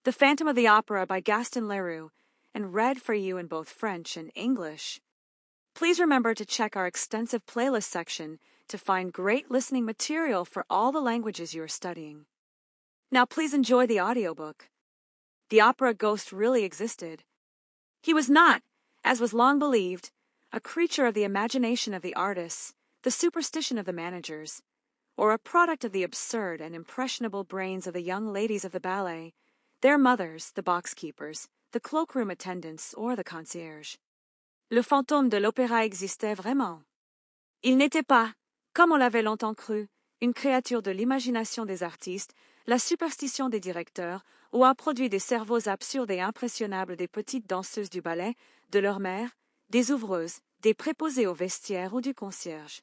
The Phantom of the Opera by Gaston Leroux, and read for you in both French and English. Please remember to check our extensive playlist section to find great listening material for all the languages you are studying. Now please enjoy the audiobook. The opera ghost really existed. He was not, as was long believed, a creature of the imagination of the artists, the superstition of the managers, or a product of the absurd and impressionable brains of the young ladies of the ballet, their mothers, the box-keepers, the cloakroom attendants, or the concierge. Le fantôme de l'opéra existait vraiment. Il n'était pas, comme on l'avait longtemps cru, une créature de l'imagination des artistes, la superstition des directeurs, ou un produit des cerveaux absurdes et impressionnables des petites danseuses du ballet, de leurs mères, des ouvreuses, des préposés au vestiaire ou du concierge.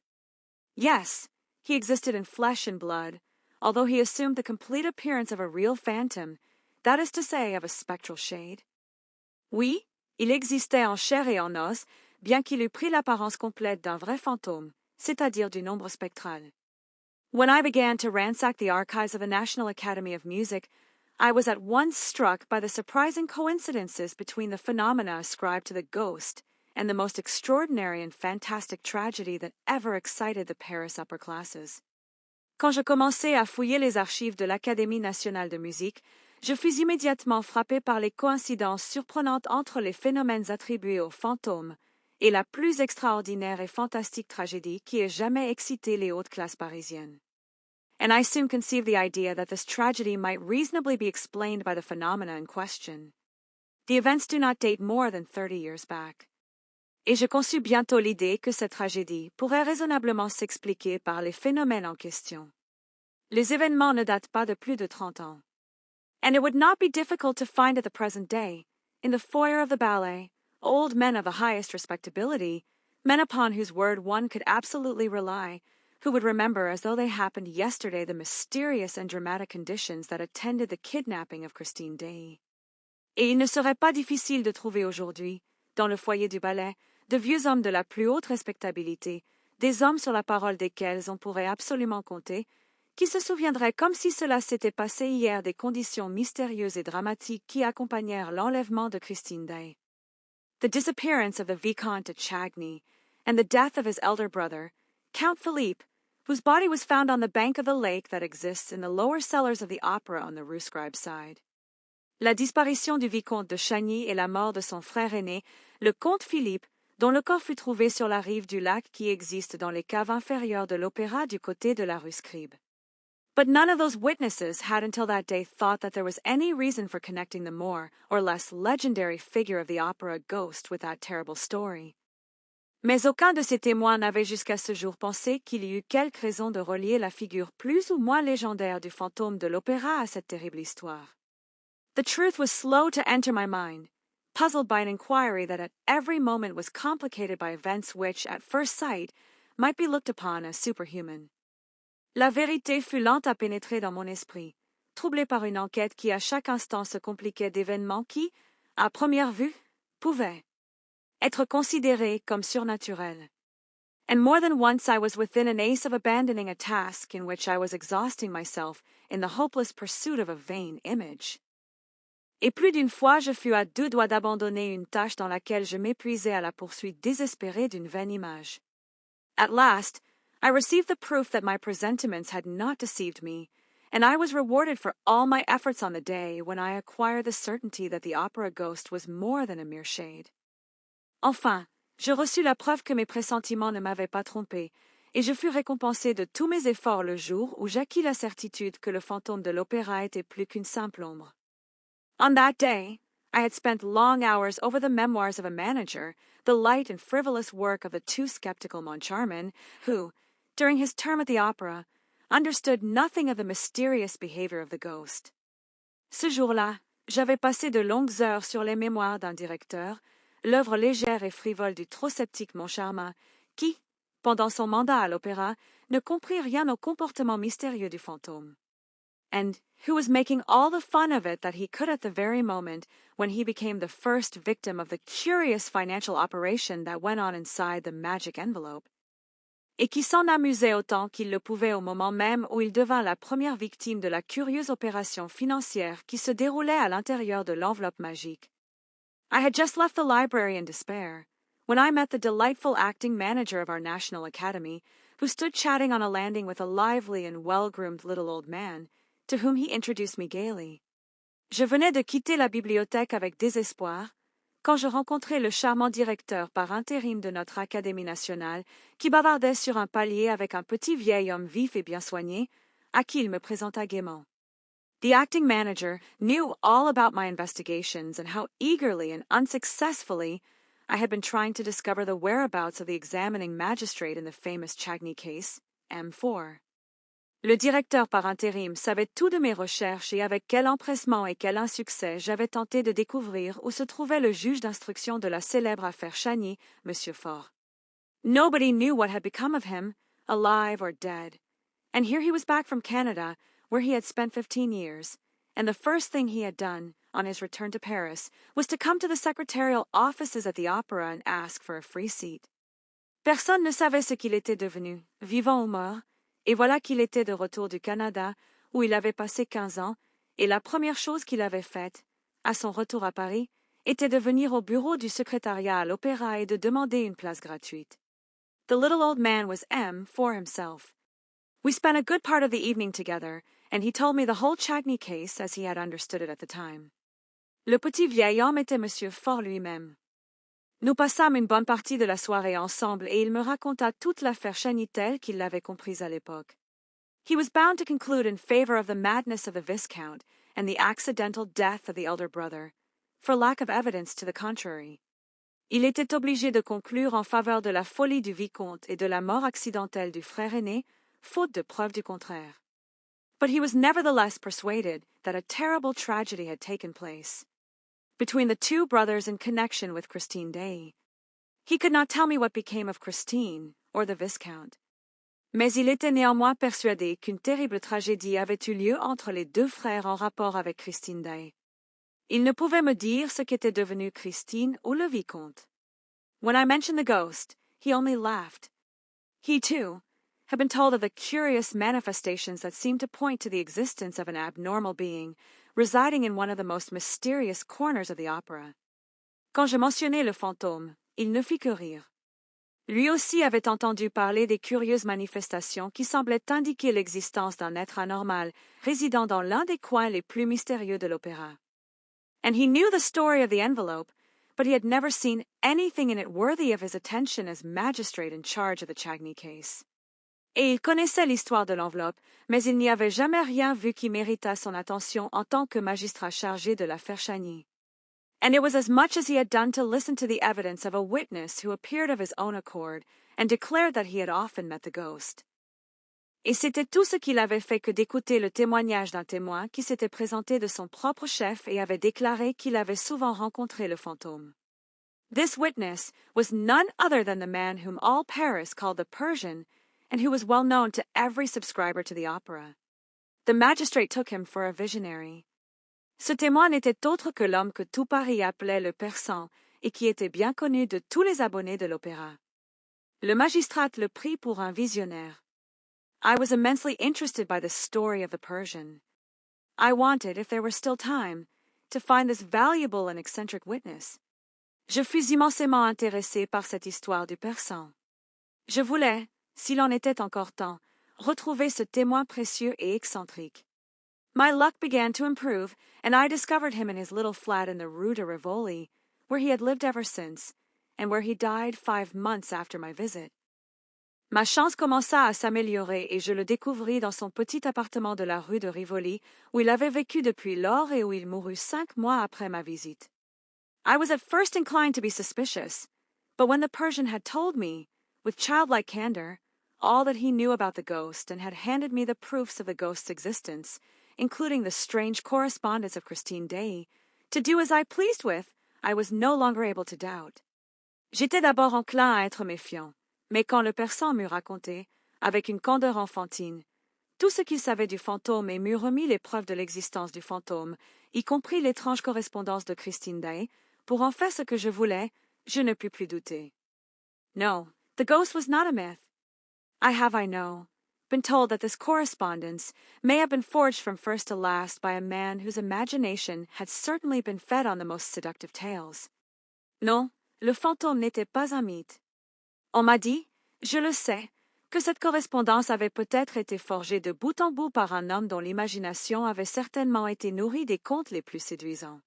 Yes, he existed in flesh and blood, although he assumed the complete appearance of a real phantom, that is to say, of a spectral shade. Oui, il existait en chair et en os, bien qu'il eût pris l'apparence complète d'un vrai fantôme, c'est-à-dire d'une ombre spectrale. When I began to ransack the archives of the National Academy of Music, I was at once struck by the surprising coincidences between the phenomena ascribed to the ghost and the most extraordinary and fantastic tragedy that ever excited the Paris upper classes. Quand je commençai à fouiller les archives de l'Académie nationale de musique, je fus immédiatement frappé par les coïncidences surprenantes entre les phénomènes attribués aux fantômes et la plus extraordinaire et fantastique tragédie qui ait jamais excité les hautes classes parisiennes. And I soon conceived the idea that this tragedy might reasonably be explained by the phenomena in question. The events do not date more than 30 years back. Et je conçus bientôt l'idée que cette tragédie pourrait raisonnablement s'expliquer par les phénomènes en question. Les événements ne datent pas de plus de 30 ans. And it would not be difficult to find at the present day, in the foyer of the ballet, old men of the highest respectability, men upon whose word one could absolutely rely, who would remember as though they happened yesterday the mysterious and dramatic conditions that attended the kidnapping of Christine Daaé. Et il ne serait pas difficile de trouver aujourd'hui, dans le foyer du ballet, de vieux hommes de la plus haute respectabilité, des hommes sur la parole desquels on pourrait absolument compter, qui se souviendraient comme si cela s'était passé hier des conditions mystérieuses et dramatiques qui accompagnèrent l'enlèvement de Christine Daaé. The disappearance of the Vicomte de Chagny, and the death of his elder brother, Count Philippe, whose body was found on the bank of the lake that exists in the lower cellars of the opera on the LEROUX'S side. La disparition du Vicomte de Chagny et la mort de son frère aîné, le comte Philippe, dont le corps fut trouvé sur la rive du lac qui existe dans les caves inférieures de l'opéra du côté de la rue Scribe. But none of those witnesses had until that day thought that there was any reason for connecting the more or less legendary figure of the opera ghost with that terrible story. Mais aucun de ces témoins n'avait jusqu'à ce jour pensé qu'il y eût quelque raison de relier la figure plus ou moins légendaire du fantôme de l'opéra à cette terrible histoire. The truth was slow to enter my mind, puzzled by an inquiry that at every moment was complicated by events which, at first sight, might be looked upon as superhuman. La vérité fut lente à pénétrer dans mon esprit, troublée par une enquête qui à chaque instant se compliquait d'événements qui, à première vue, pouvaient être considérés comme surnaturels. And more than once I was within an ace of abandoning a task in which I was exhausting myself in the hopeless pursuit of a vain image. Et plus d'une fois je fus à deux doigts d'abandonner une tâche dans laquelle je m'épuisais à la poursuite désespérée d'une vaine image. At last, I received the proof that my presentiments had not deceived me, and I was rewarded for all my efforts on the day when I acquired the certainty that the opera ghost was more than a mere shade. Enfin, je reçus la preuve que mes pressentiments ne m'avaient pas trompé, et je fus récompensé de tous mes efforts le jour où j'acquis la certitude que le fantôme de l'opéra était plus qu'une simple ombre. On that day, I had spent long hours over the memoirs of a manager, the light and frivolous work of the too skeptical Moncharmin, who, during his term at the opera, understood nothing of the mysterious behavior of the ghost. Ce jour-là, j'avais passé de longues heures sur les mémoires d'un directeur, l'œuvre légère et frivole du trop sceptique Moncharmin, qui, pendant son mandat à l'opéra, ne comprit rien au comportement mystérieux du fantôme, and who was making all the fun of it that he could at the very moment when he became the first victim of the curious financial operation that went on inside the magic envelope. et qui s'en amusait autant qu'il le pouvait au moment même où il devint la première victime de la curieuse opération financière qui se déroulait à l'intérieur de l'enveloppe magique. I had just left the library in despair, when I met the delightful acting manager of our National Academy, who stood chatting on a landing with a lively and well-groomed little old man, to whom he introduced me gaily. Je venais de quitter la bibliothèque avec désespoir, quand je rencontrai le charmant directeur par intérim de notre Académie nationale, qui bavardait sur un palier avec un petit vieil homme vif et bien soigné, à qui il me présenta gaiement. The acting manager knew all about my investigations and how eagerly and unsuccessfully I had been trying to discover the whereabouts of the examining magistrate in the famous Chagny case, M4. Le directeur par intérim savait tout de mes recherches et avec quel empressement et quel insuccès j'avais tenté de découvrir où se trouvait le juge d'instruction de la célèbre affaire Chagny, M. Faure. Nobody knew what had become of him, alive or dead, and here he was back from Canada, where he had spent 15 years, and the first thing he had done, on his return to Paris, was to come to the secretarial offices at the opera and ask for a free seat. Personne ne savait ce qu'il était devenu, vivant ou mort, et voilà qu'il était de retour du Canada, où il avait passé 15 ans, et la première chose qu'il avait faite, à son retour à Paris, était de venir au bureau du secrétariat à l'opéra et de demander une place gratuite. The little old man was M for himself. We spent a good part of the evening together, and he told me the whole Chagny case as he had understood it at the time. Le petit vieil homme était Monsieur Faure lui-même. Nous passâmes une bonne partie de la soirée ensemble et il me raconta toute l'affaire Chagny telle qu'il l'avait comprise à l'époque. He was bound to conclude in favor of the madness of the Viscount and the accidental death of the elder brother, for lack of evidence to the contrary. Il était obligé de conclure en faveur de la folie du vicomte et de la mort accidentelle du frère aîné, faute de preuves du contraire. But he was nevertheless persuaded that a terrible tragedy had taken place between the two brothers in connection with Christine Daaé. He could not tell me what became of Christine or the Viscount, mais il était néanmoins persuadé qu'une terrible tragédie avait eu lieu entre les deux frères en rapport avec Christine Daaé. Il ne pouvait me dire ce qu'était devenu Christine ou le vicomte. When I mentioned the ghost, he only laughed. He, too, had been told of the curious manifestations that seemed to point to the existence of an abnormal being residing in one of the most mysterious corners of the opera. Quand je mentionnai le fantôme, il ne fit que rire. Lui aussi avait entendu parler des curieuses manifestations qui semblaient indiquer l'existence d'un être anormal résidant dans l'un des coins les plus mystérieux de l'opéra. And he knew the story of the envelope, but he had never seen anything in it worthy of his attention as magistrate in charge of the Chagny case. Et il connaissait l'histoire de l'enveloppe, mais il n'y avait jamais rien vu qui méritât son attention en tant que magistrat chargé de l'affaire Chagny. And it was as much as he had done to listen to the evidence of a witness who appeared of his own accord and declared that he had often met the ghost. Et c'était tout ce qu'il avait fait que d'écouter le témoignage d'un témoin qui s'était présenté de son propre chef et avait déclaré qu'il avait souvent rencontré le fantôme. This witness was none other than the man whom all Paris called the Parisian, and who was well known to every subscriber to the opera. The magistrate took him for a visionary. Ce témoin n'était autre que l'homme que tout Paris appelait le Persan et qui était bien connu de tous les abonnés de l'opéra. Le magistrat le prit pour un visionnaire. I was immensely interested by the story of the Persian. I wanted, if there were still time, to find this valuable and eccentric witness. Je fus immensément intéressé par cette histoire du Persan. Je voulais, s'il en était encore temps, retrouver ce témoin précieux et excentrique. My luck began to improve, and I discovered him in his little flat in the Rue de Rivoli, where he had lived ever since, and where he died 5 months after my visit. Ma chance commença à s'améliorer et je le découvris dans son petit appartement de la rue de Rivoli, où il avait vécu depuis lors et où il mourut 5 mois après ma visite. I was at first inclined to be suspicious, but when the Persian had told me, with childlike candor, all that he knew about the ghost and had handed me the proofs of the ghost's existence, including the strange correspondence of Christine Daaé, to do as I pleased with, I was no longer able to doubt. J'étais d'abord enclin à être méfiant, mais quand le Persan m'eut raconté, avec une candeur enfantine, tout ce qu'il savait du fantôme et m'eut remis les preuves de l'existence du fantôme, y compris l'étrange correspondance de Christine Daaé, pour en faire ce que je voulais, je ne pus plus douter. No, the ghost was not a myth. I know, been told that this correspondence may have been forged from first to last by a man whose imagination had certainly been fed on the most seductive tales. Non, le fantôme n'était pas un mythe. On m'a dit, je le sais, que cette correspondance avait peut-être été forgée de bout en bout par un homme dont l'imagination avait certainement été nourrie des contes les plus séduisants.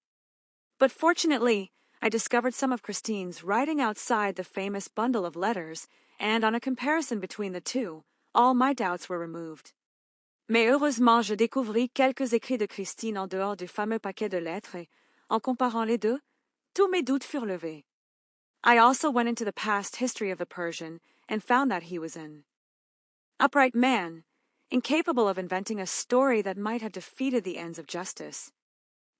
But fortunately, I discovered some of Christine's writing outside the famous bundle of letters, and on a comparison between the two, all my doubts were removed. Mais heureusement, je découvris quelques écrits de Christine en dehors du fameux paquet de lettres et, en comparant les deux, tous mes doutes furent levés. I also went into the past history of the Persian and found that he was an upright man, incapable of inventing a story that might have defeated the ends of justice.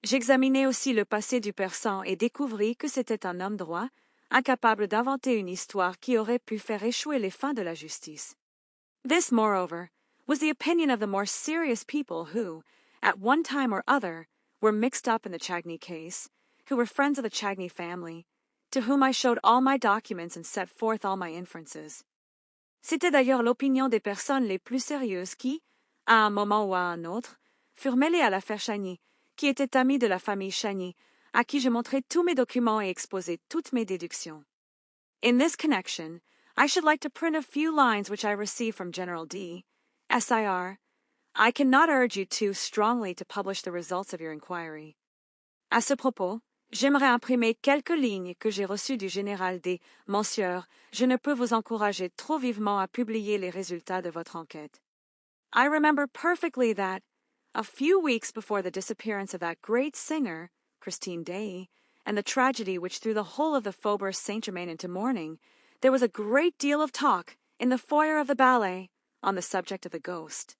J'examinai aussi le passé du Persan et découvris que c'était un homme droit, incapable d'inventer une histoire qui aurait pu faire échouer les fins de la justice. This, moreover, was the opinion of the more serious people who, at one time or other, were mixed up in the Chagny case, who were friends of the Chagny family, to whom I showed all my documents and set forth all my inferences. C'était d'ailleurs l'opinion des personnes les plus sérieuses qui, à un moment ou à un autre, furent mêlées à l'affaire Chagny, qui était amie de la famille Chagny, à qui je montrai tous mes documents et exposai toutes mes déductions. In this connection, I should like to print a few lines which I received from General D. SIR. I cannot urge you too strongly to publish the results of your inquiry. À ce propos, j'aimerais imprimer quelques lignes que j'ai reçues du général D. Monsieur, je ne peux vous encourager trop vivement à publier les résultats de votre enquête. I remember perfectly that, a few weeks before the disappearance of that great singer, Christine Daaé, and the tragedy which threw the whole of the Faubourg Saint-Germain into mourning, there was a great deal of talk, in the foyer of the ballet, on the subject of the ghost.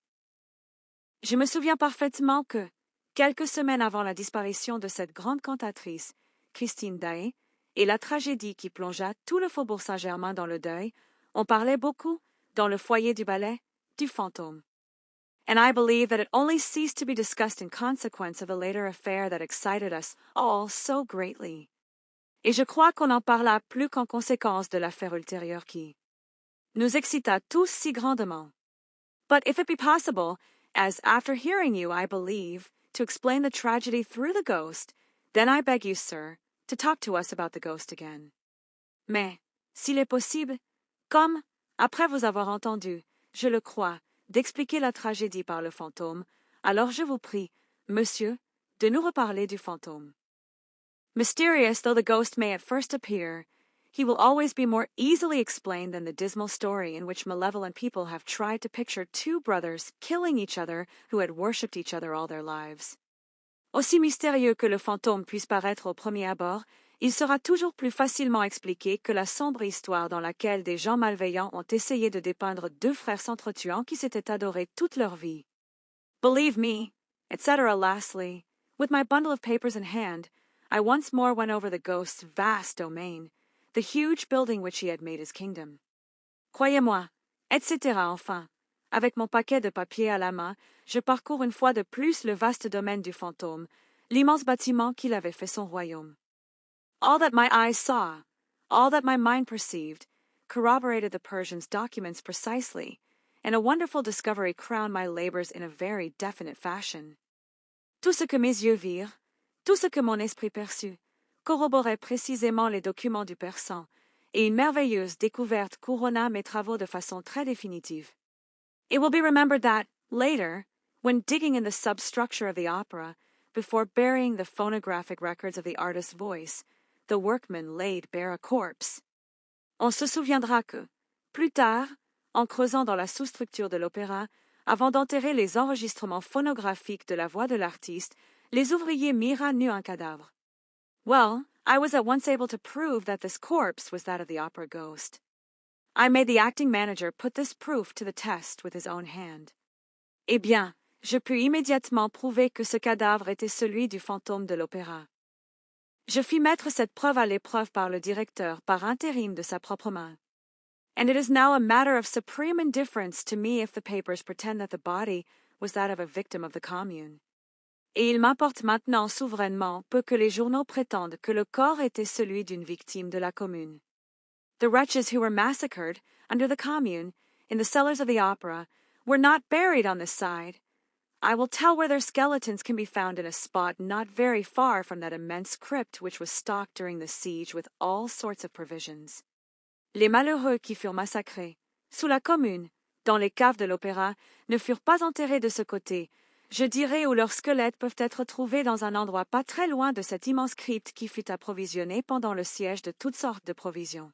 Je me souviens parfaitement que, quelques semaines avant la disparition de cette grande cantatrice, Christine Daaé, et la tragédie qui plongea tout le Faubourg Saint-Germain dans le deuil, on parlait beaucoup, dans le foyer du ballet, du fantôme. And I believe that it only ceased to be discussed in consequence of the later affair that excited us all so greatly. Et je crois qu'on en parla plus qu'en conséquence de l'affaire ultérieure qui nous excita tous si grandement. But if it be possible, as after hearing you, I believe, to explain the tragedy through the ghost, then I beg you, sir, to talk to us about the ghost again. Mais, s'il est possible, comme, après vous avoir entendu, je le crois, d'expliquer la tragédie par le fantôme, alors je vous prie, monsieur, de nous reparler du fantôme. Mysterious though the ghost may at first appear, he will always be more easily explained than the dismal story in which malevolent people have tried to picture two brothers killing each other who had worshipped each other all their lives. Aussi mystérieux que le fantôme puisse paraître au premier abord, il sera toujours plus facilement expliqué que la sombre histoire dans laquelle des gens malveillants ont essayé de dépeindre deux frères s'entretuant qui s'étaient adorés toute leur vie. Believe me, etc. Lastly, with my bundle of papers in hand, I once more went over the ghost's vast domain, the huge building which he had made his kingdom. Croyez-moi, etc. Enfin, avec mon paquet de papier à la main, je parcours une fois de plus le vaste domaine du fantôme, l'immense bâtiment qu'il avait fait son royaume. All that my eyes saw, all that my mind perceived, corroborated the Persian's documents precisely, and a wonderful discovery crowned my labors in a very definite fashion. Tout ce que mes yeux virent, tout ce que mon esprit perçut, corroborait précisément les documents du Persan, et une merveilleuse découverte couronna mes travaux de façon très définitive. It will be remembered that, later, when digging in the substructure of the opera, before burying the phonographic records of the artist's voice, the workman laid bare a corpse. On se souviendra que, plus tard, en creusant dans la sous-structure de l'opéra, avant d'enterrer les enregistrements phonographiques de la voix de l'artiste, les ouvriers mirent à nu un cadavre. Well, I was at once able to prove that this corpse was that of the opera ghost. I made the acting manager put this proof to the test with his own hand. Eh bien, je pus immédiatement prouver que ce cadavre était celui du fantôme de l'opéra. Je fis mettre cette preuve à l'épreuve par le directeur par intérim de sa propre main. And it is now a matter of supreme indifference to me if the papers pretend that the body was that of a victim of the Commune. Et il m'importe maintenant souverainement peu que les journaux prétendent que le corps était celui d'une victime de la Commune. The wretches who were massacred under the Commune, in the cellars of the opera, were not buried on this side. I will tell where their skeletons can be found in a spot not very far from that immense crypt which was stocked during the siege with all sorts of provisions. Les malheureux qui furent massacrés, sous la Commune, dans les caves de l'Opéra, ne furent pas enterrés de ce côté, je dirais où leurs squelettes peuvent être trouvés dans un endroit pas très loin de cette immense crypte qui fut approvisionnée pendant le siège de toutes sortes de provisions.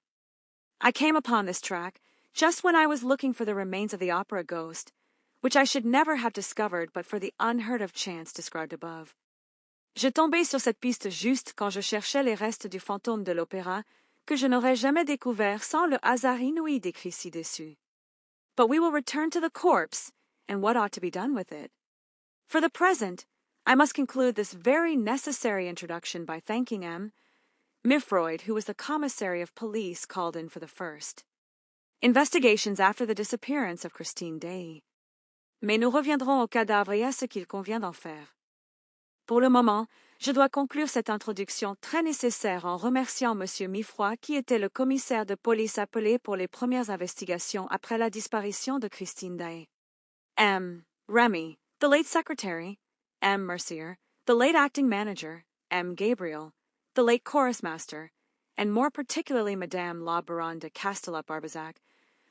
I came upon this track just when I was looking for the remains of the opera ghost, which I should never have discovered but for the unheard-of chance described above. Je tombais sur cette piste juste quand je cherchais les restes du fantôme de l'opéra, que je n'aurais jamais découvert sans le hasard inouï décrit ci-dessus. But we will return to the corpse, and what ought to be done with it. For the present, I must conclude this very necessary introduction by thanking M. Mifroid, who was the commissary of police called in for the first investigations after the disappearance of Christine Daaé. Mais nous reviendrons au cadavre et à ce qu'il convient d'en faire. Pour le moment, je dois conclure cette introduction très nécessaire en remerciant M. Mifroid, qui était le commissaire de police appelé pour les premières investigations après la disparition de Christine Daaé. M. Remy, the late secretary, M. Mercier, the late acting manager, M. Gabriel, the late chorus master, and more particularly Madame la Baronne de Castellet-Barbezac,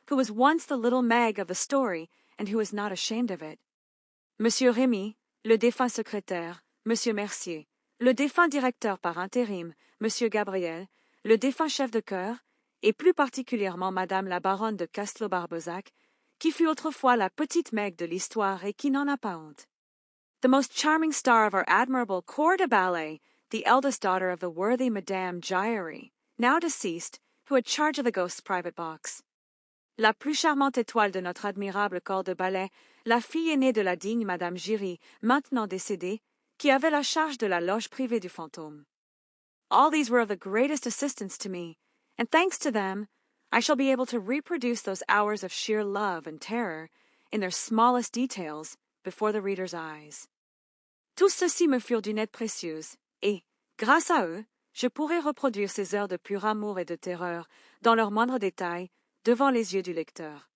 who was once the little Meg of the story and who is not ashamed of it. Monsieur Remy, le défunt secrétaire, Monsieur Mercier, le défunt directeur par intérim, Monsieur Gabriel, le défunt chef de chœur, et plus particulièrement Madame la Baronne de Castellet-Barbezac, qui fut autrefois la petite Meg de l'histoire et qui n'en a pas honte. The most charming star of our admirable corps de ballet, the eldest daughter of the worthy Madame Giry, now deceased, who had charge of the ghost's private box. La plus charmante étoile de notre admirable corps de ballet, la fille aînée de la digne Madame Giry, maintenant décédée, qui avait la charge de la loge privée du fantôme. All these were of the greatest assistance to me, and thanks to them, I shall be able to reproduce those hours of sheer love and terror, in their smallest details, before the reader's eyes. Tous ceux-ci me furent d'une aide précieuse, et, grâce à eux, je pourrai reproduire ces heures de pur amour et de terreur, dans leurs moindres détails, devant les yeux du lecteur.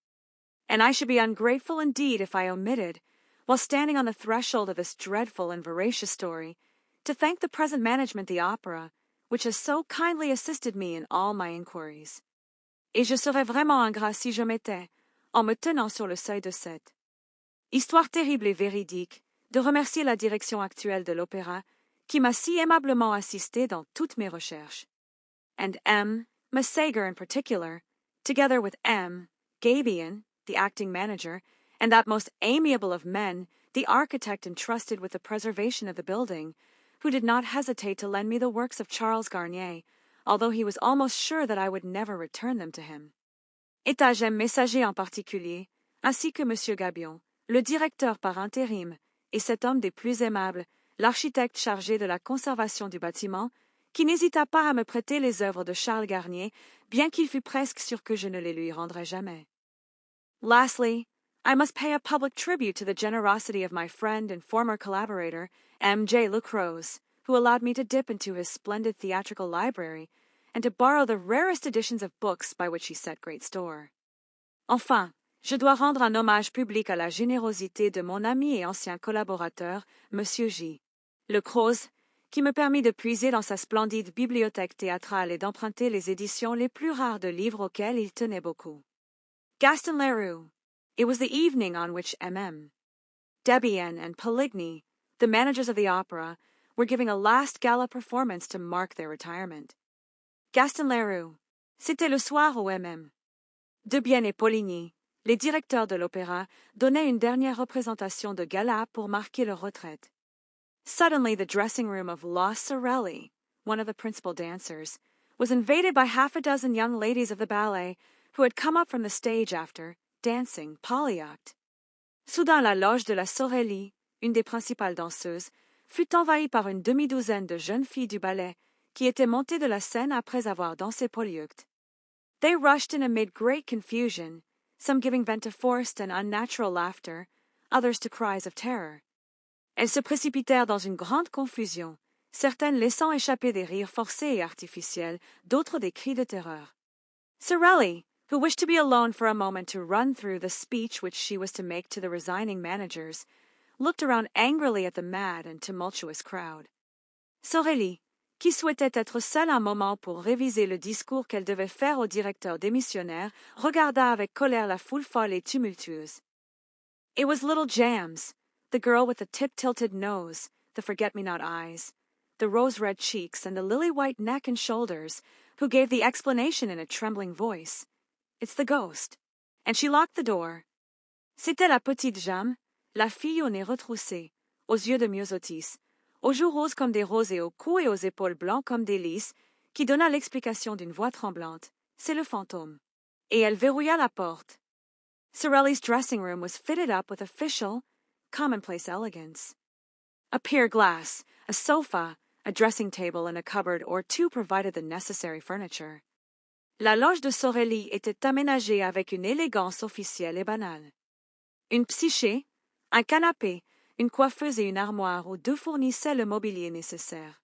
And I should be ungrateful indeed if I omitted, while standing on the threshold of this dreadful and veracious story, to thank the present management of the opera, which has so kindly assisted me in all my inquiries. Et je serais vraiment ingrat si je m'étais, en me tenant sur le seuil de cette histoire terrible et véridique, de remercier la direction actuelle de l'opéra, qui m'a si aimablement assisté dans toutes mes recherches. And M. Massager in particular, together with M. Gabian, the acting manager, and that most amiable of men, the architect entrusted with the preservation of the building, who did not hesitate to lend me the works of Charles Garnier, although he was almost sure that I would never return them to him. Et à M. Messager en particulier, ainsi que M. Gabion, le directeur par intérim, et cet homme des plus aimables, l'architecte chargé de la conservation du bâtiment, qui n'hésita pas à me prêter les œuvres de Charles Garnier, bien qu'il fût presque sûr que je ne les lui rendrais jamais. Lastly, I must pay a public tribute to the generosity of my friend and former collaborator, M. J. Lecroze, who allowed me to dip into his splendid theatrical library and to borrow the rarest editions of books by which he set great store. Enfin, je dois rendre un hommage public à la générosité de mon ami et ancien collaborateur, M. J. Lecroze, qui me permit de puiser dans sa splendide bibliothèque théâtrale et d'emprunter les éditions les plus rares de livres auxquels il tenait beaucoup. Gaston Leroux. It was the evening on which M.M. Debienne and Poligny, the managers of the opera, were giving a last gala performance to mark their retirement. Gaston Leroux. C'était le soir où M.M. Debienne et Poligny, les directeurs de l'opéra, donnaient une dernière représentation de gala pour marquer leur retraite. Suddenly the dressing room of La Sorelli, one of the principal dancers, was invaded by half a dozen young ladies of the ballet who had come up from the stage after, dancing, polyact. Soudain la loge de la Sorelli, une des principales danseuses, fut envahie par une demi-douzaine de jeunes filles du ballet qui étaient montées de la scène après avoir dansé polyuct. They rushed in amid great confusion, some giving vent to forced and unnatural laughter, others to cries of terror. Elles se précipitèrent dans une grande confusion, certaines laissant échapper des rires forcés et artificiels, d'autres des cris de terreur. Sorelli, who wished to be alone for a moment to run through the speech which she was to make to the resigning managers, looked around angrily at the mad and tumultuous crowd. Sorelli, qui souhaitait être seule un moment pour réviser le discours qu'elle devait faire au directeur démissionnaire, regarda avec colère la foule folle et tumultueuse. It was little Jams, the girl with the tip-tilted nose, the forget-me-not eyes, the rose-red cheeks, and the lily-white neck and shoulders, who gave the explanation in a trembling voice. It's the ghost. And she locked the door. C'était la petite Jam, la fille au nez retroussé, aux yeux de myosotis, aux joues roses comme des roses et au cou et aux épaules blancs comme des lys, qui donna l'explication d'une voix tremblante. C'est le fantôme. Et elle verrouilla la porte. Sorelli's dressing room was fitted up with official, commonplace elegance. A pier glass, a sofa, a dressing table, and a cupboard or two provided the necessary furniture. La loge de Sorelli était aménagée avec une élégance officielle et banale. Une psyché, un canapé, une coiffeuse et une armoire où deux fournissaient le mobilier nécessaire.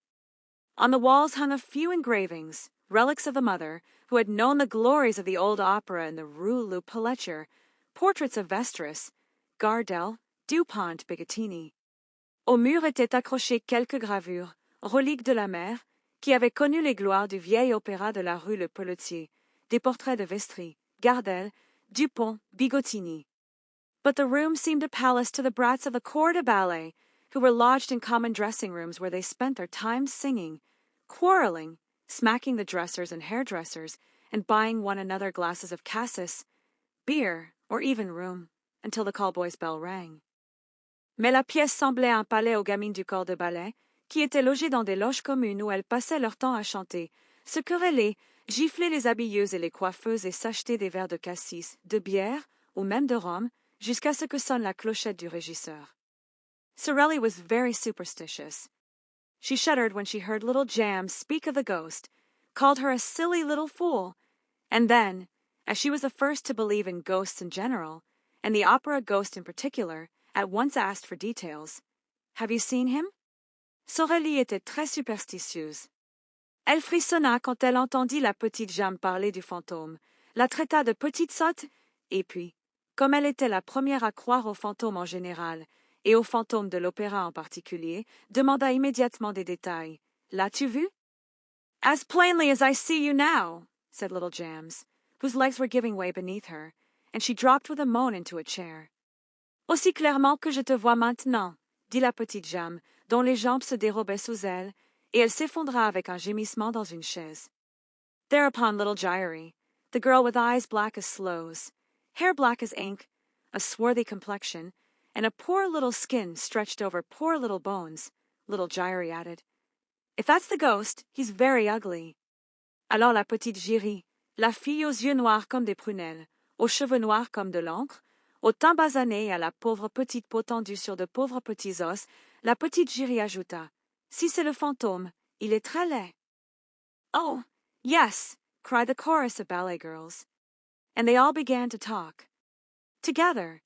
On the walls hung a few engravings, relics of the mother, who had known the glories of the old opera in the Rue Le Pelletcher, portraits of Vestris, Gardel, Dupont, Bigottini. Au mur étaient accrochées quelques gravures, reliques de la mère, qui avait connu les gloires du vieil opéra de la rue Le Pelletier, des portraits de Vestris, Gardel, Dupont, Bigottini. But the room seemed a palace to the brats of the corps de ballet, who were lodged in common dressing rooms where they spent their time singing, quarreling, smacking the dressers and hairdressers, and buying one another glasses of cassis, beer, or even room, until the call-boy's bell rang. Mais la pièce semblait un palais aux gamines du corps de ballet, qui étaient logées dans des loges communes où elles passaient leur temps à chanter, se quereller, gifler les habilleuses et les coiffeuses et s'acheter des verres de cassis, de bière, ou même de rhum, jusqu'à ce que sonne la clochette du régisseur. Sorelli was very superstitious. She shuddered when she heard little Jam speak of the ghost, called her a silly little fool, and then, as she was the first to believe in ghosts in general, and the opera ghost in particular, at once asked for details. Have you seen him? Sorelli était très superstitieuse. Elle frissonna quand elle entendit la petite Jam parler du fantôme, la traita de petite sotte, et puis, comme elle était la première à croire aux fantômes en général, et aux fantômes de l'opéra en particulier, demanda immédiatement des détails. L'as-tu vu? As plainly as I see you now, said little Jams, whose legs were giving way beneath her, and she dropped with a moan into a chair. Aussi clairement que je te vois maintenant, dit la petite Jam, dont les jambes se dérobaient sous elle, et elle s'effondra avec un gémissement dans une chaise. Thereupon little Gyrie, the girl with eyes black as sloes, hair black as ink, a swarthy complexion, and a poor little skin stretched over poor little bones, little Gyrie added, If that's the ghost, he's very ugly. Alors la petite Gyrie, la fille aux yeux noirs comme des prunelles, aux cheveux noirs comme de l'encre, au teint basané et à la pauvre petite peau tendue sur de pauvres petits os, la petite Gyrie ajouta, Si c'est le fantôme, il est très laid. Oh, yes, cried the chorus of ballet girls. And they all began to talk. Together.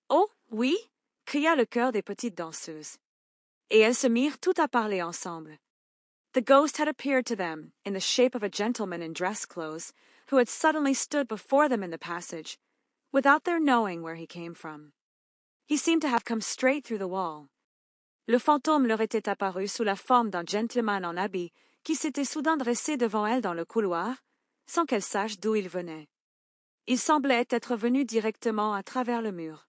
Oh, oui, cria le chœur des petites danseuses. Et elles se mirent toutes à parler ensemble. The ghost had appeared to them in the shape of a gentleman in dress clothes who had suddenly stood before them in the passage, without their knowing where he came from. He seemed to have come straight through the wall. Le fantôme leur était apparu sous la forme d'un gentleman en habit qui s'était soudain dressé devant elle dans le couloir, sans qu'elle sache d'où il venait. Il semblait être venu directement à travers le mur.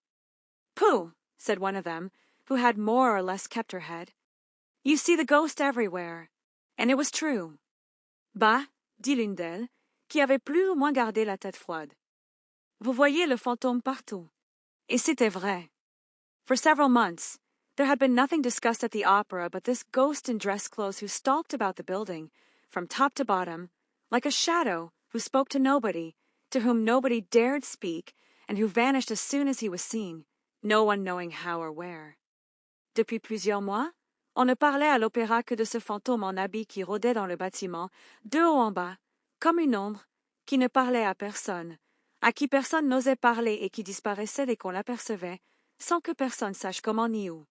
Pooh, said one of them, who had more or less kept her head. You see the ghost everywhere. And it was true. Bah, dit l'une d'elles, qui avait plus ou moins gardé la tête froide. Vous voyez le fantôme partout. Et c'était vrai. For several months, there had been nothing discussed at the opera but this ghost in dress clothes who stalked about the building, from top to bottom, like a shadow who spoke to nobody, to whom nobody dared speak, and who vanished as soon as he was seen, no one knowing how or where. Depuis plusieurs mois, on ne parlait à l'opéra que de ce fantôme en habit qui rôdait dans le bâtiment, de haut en bas, comme une ombre, qui ne parlait à personne, à qui personne n'osait parler et qui disparaissait dès qu'on l'apercevait, sans que personne sache comment ni où.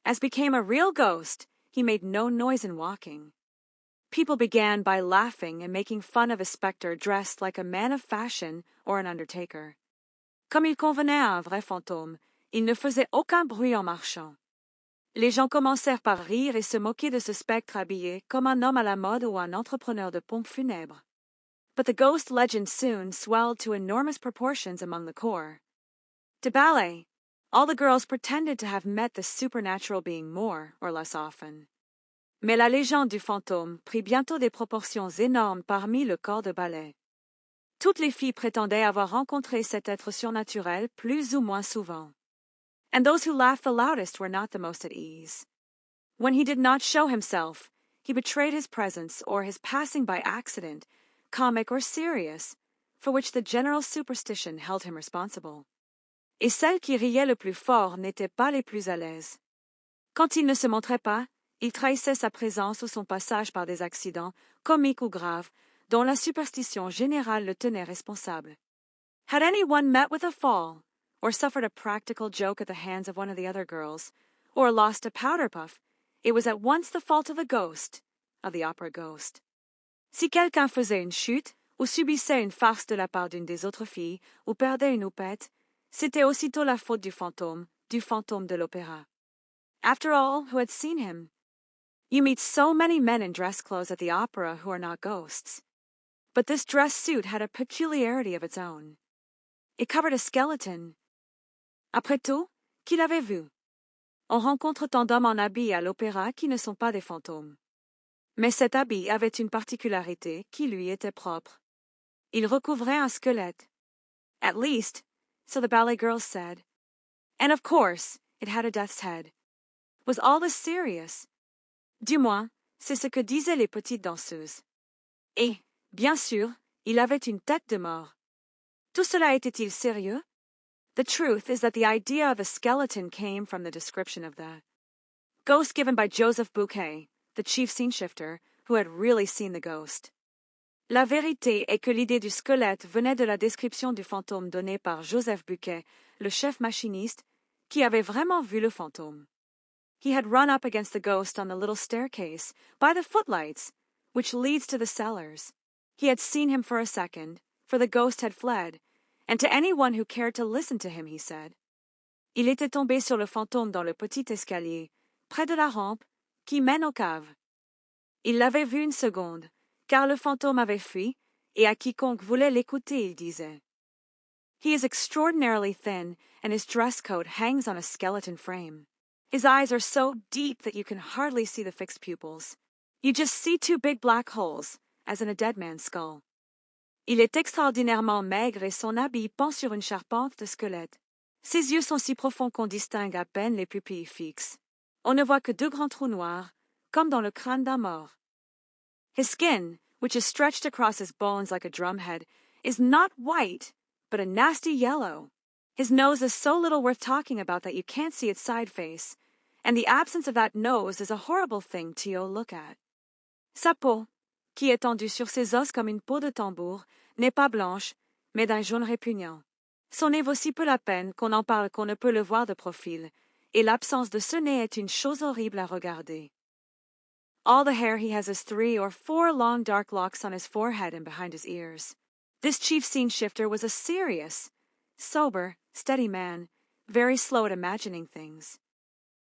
As became a real ghost, he made no noise in walking. People began by laughing and making fun of a spectre dressed like a man of fashion or an undertaker. Comme il convenait à un vrai fantôme, il ne faisait aucun bruit en marchant. Les gens commencèrent par rire et se moquer de ce spectre habillé comme un homme à la mode ou un entrepreneur de pompes funèbres. But the ghost legend soon swelled to enormous proportions among the corps. To ballet, all the girls pretended to have met the supernatural being more or less often. Mais la légende du fantôme prit bientôt des proportions énormes parmi le corps de ballet. Toutes les filles prétendaient avoir rencontré cet être surnaturel plus ou moins souvent. And those who laughed the loudest were not the most at ease. When he did not show himself, he betrayed his presence or his passing by accident, comic or serious, for which the general superstition held him responsible. Et celles qui riaient le plus fort n'étaient pas les plus à l'aise. Quand il ne se montrait pas, il trahissait sa présence ou son passage par des accidents, comiques ou graves, dont la superstition générale le tenait responsable. Had anyone met with a fall, or suffered a practical joke at the hands of one of the other girls, or lost a powder puff, it was at once the fault of the ghost, of the opera ghost. Si quelqu'un faisait une chute, ou subissait une farce de la part d'une des autres filles, ou perdait une houppette, c'était aussitôt la faute du fantôme de l'opéra. After all, who had seen him? You meet so many men in dress clothes at the opera who are not ghosts. But this dress suit had a peculiarity of its own. It covered a skeleton. Après tout, qui l'avait vu? On rencontre tant d'hommes en habit à l'opéra qui ne sont pas des fantômes. Mais cet habit avait une particularité qui lui était propre. Il recouvrait un squelette. At least, so the ballet girls said. And of course, it had a death's head. Was all this serious? Du moins, c'est ce que disaient les petites danseuses. Et, bien sûr, il avait une tête de mort. Tout cela était-il sérieux? The truth is that the idea of a skeleton came from the description of the ghost given by Joseph Bouquet, the chief scene shifter, who had really seen the ghost. La vérité est que l'idée du squelette venait de la description du fantôme donnée par Joseph Buquet, le chef machiniste, qui avait vraiment vu le fantôme. He had run up against the ghost on the little staircase, by the footlights, which leads to the cellars. He had seen him for a second, for the ghost had fled, and to anyone who cared to listen to him, he said. Il était tombé sur le fantôme dans le petit escalier, près de la rampe, qui mène aux caves. Il l'avait vu une seconde, car le fantôme avait fui, et à quiconque voulait l'écouter, il disait. He is extraordinarily thin, and his dress coat hangs on a skeleton frame. His eyes are so deep that you can hardly see the fixed pupils. You just see two big black holes, as in a dead man's skull. Il est extraordinairement maigre et son habit pend sur une charpente de squelette. Ses yeux sont si profonds qu'on distingue à peine les pupilles fixes. On ne voit que deux grands trous noirs, comme dans le crâne d'un mort. His skin, which is stretched across his bones like a drumhead, is not white, but a nasty yellow. His nose is so little worth talking about that you can't see its side face, and the absence of that nose is a horrible thing to look at. Sa peau, qui est tendue sur ses os comme une peau de tambour, n'est pas blanche, mais d'un jaune répugnant. Son nez vaut si peu la peine qu'on en parle qu'on ne peut le voir de profil, et l'absence de ce nez est une chose horrible à regarder. All the hair he has is 3 or 4 long dark locks on his forehead and behind his ears. This chief scene shifter was a serious, sober, steady man, very slow at imagining things.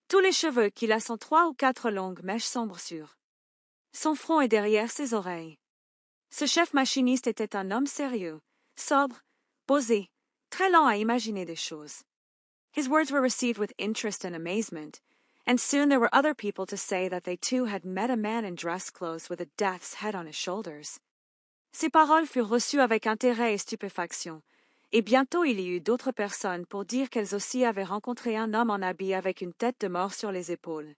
Tous les cheveux qu'il a sont 3 ou 4 longues mèches sombres sur son front et derrière ses oreilles. Ce chef machiniste était un homme sérieux, sobre, posé, très lent à imaginer des choses. His words were received with interest and amazement, and soon there were other people to say that they too had met a man in dress clothes with a death's head on his shoulders. Ces paroles furent reçues avec intérêt et stupéfaction, et bientôt il y eut d'autres personnes pour dire qu'elles aussi avaient rencontré un homme en habit avec une tête de mort sur les épaules.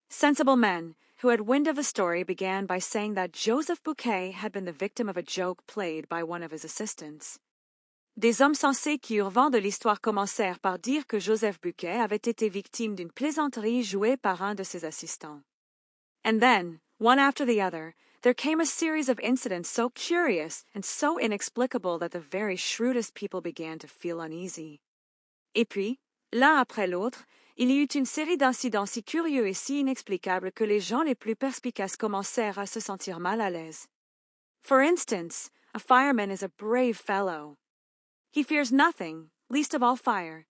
Sensible men, who had wind of the story, began by saying that Joseph Bouquet had been the victim of a joke played by one of his assistants. Des hommes sensés qui eurent vent de l'histoire commencèrent par dire que Joseph Buquet avait été victime d'une plaisanterie jouée par un de ses assistants. And then, one after the other, there came a series of incidents so curious and so inexplicable that the very shrewdest people began to feel uneasy. Et puis, l'un après l'autre, il y eut une série d'incidents si curieux et si inexplicables que les gens les plus perspicaces commencèrent à se sentir mal à l'aise. For instance, a fireman is a brave fellow. He fears nothing, least of all fire.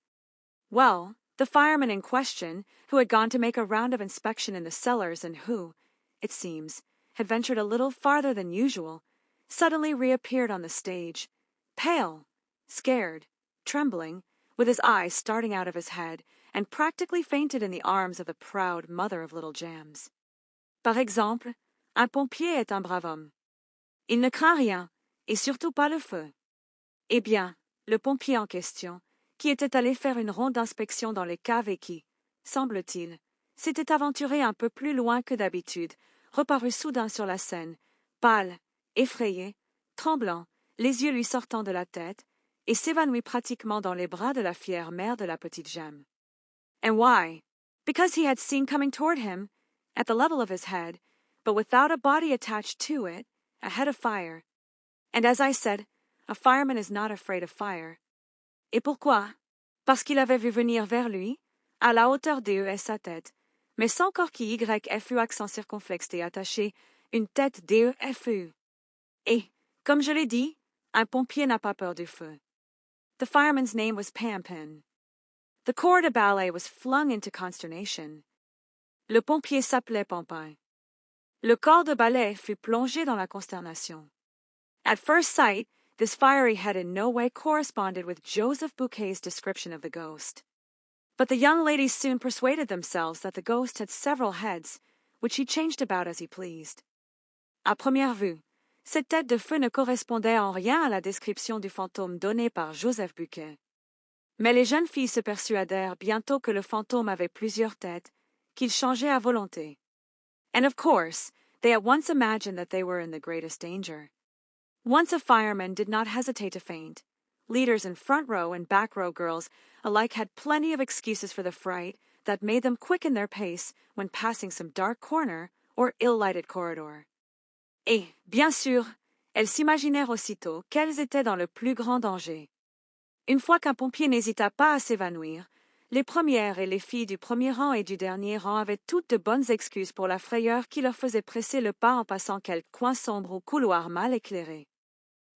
Well, the fireman in question, who had gone to make a round of inspection in the cellars and who, it seems, had ventured a little farther than usual, suddenly reappeared on the stage, pale, scared, trembling, with his eyes starting out of his head, and practically fainted in the arms of the proud mother of little Jams. Par exemple, un pompier est un brave homme. Il ne craint rien, et surtout pas le feu. Eh bien, le pompier en question, qui était allé faire une ronde d'inspection dans les caves et qui, semble-t-il, s'était aventuré un peu plus loin que d'habitude, reparut soudain sur la scène, pâle, effrayé, tremblant, les yeux lui sortant de la tête, et s'évanouit pratiquement dans les bras de la fière mère de la petite Gemme. And why? Because he had seen coming toward him, at the level of his head, but without a body attached to it, a head of fire. And as I said, a fireman is not afraid of fire. Et pourquoi? Parce qu'il avait vu venir vers lui, à la hauteur d'ES sa tête, mais sans corps qui YFU accent circonflexe et attaché, une tête DEFU. Et, comme je l'ai dit, un pompier n'a pas peur du feu. The fireman's name was Pampin. The corps de ballet was flung into consternation. Le pompier s'appelait Pampin. Le corps de ballet fut plongé dans la consternation. At first sight, this fiery head in no way corresponded with Joseph Bouquet's description of the ghost. But the young ladies soon persuaded themselves that the ghost had several heads, which he changed about as he pleased. À première vue, cette tête de feu ne correspondait en rien à la description du fantôme donnée par Joseph Bouquet. Mais les jeunes filles se persuadèrent bientôt que le fantôme avait plusieurs têtes, qu'il changeait à volonté. And of course, they at once imagined that they were in the greatest danger. Once a fireman did not hesitate to faint. Leaders and front row and back row girls alike had plenty of excuses for the fright that made them quicken their pace when passing some dark corner or ill-lighted corridor. Et, bien sûr, elles s'imaginèrent aussitôt qu'elles étaient dans le plus grand danger. Une fois qu'un pompier n'hésita pas à s'évanouir, les premières et les filles du premier rang et du dernier rang avaient toutes de bonnes excuses pour la frayeur qui leur faisait presser le pas en passant quelque coin sombre ou couloir mal éclairé.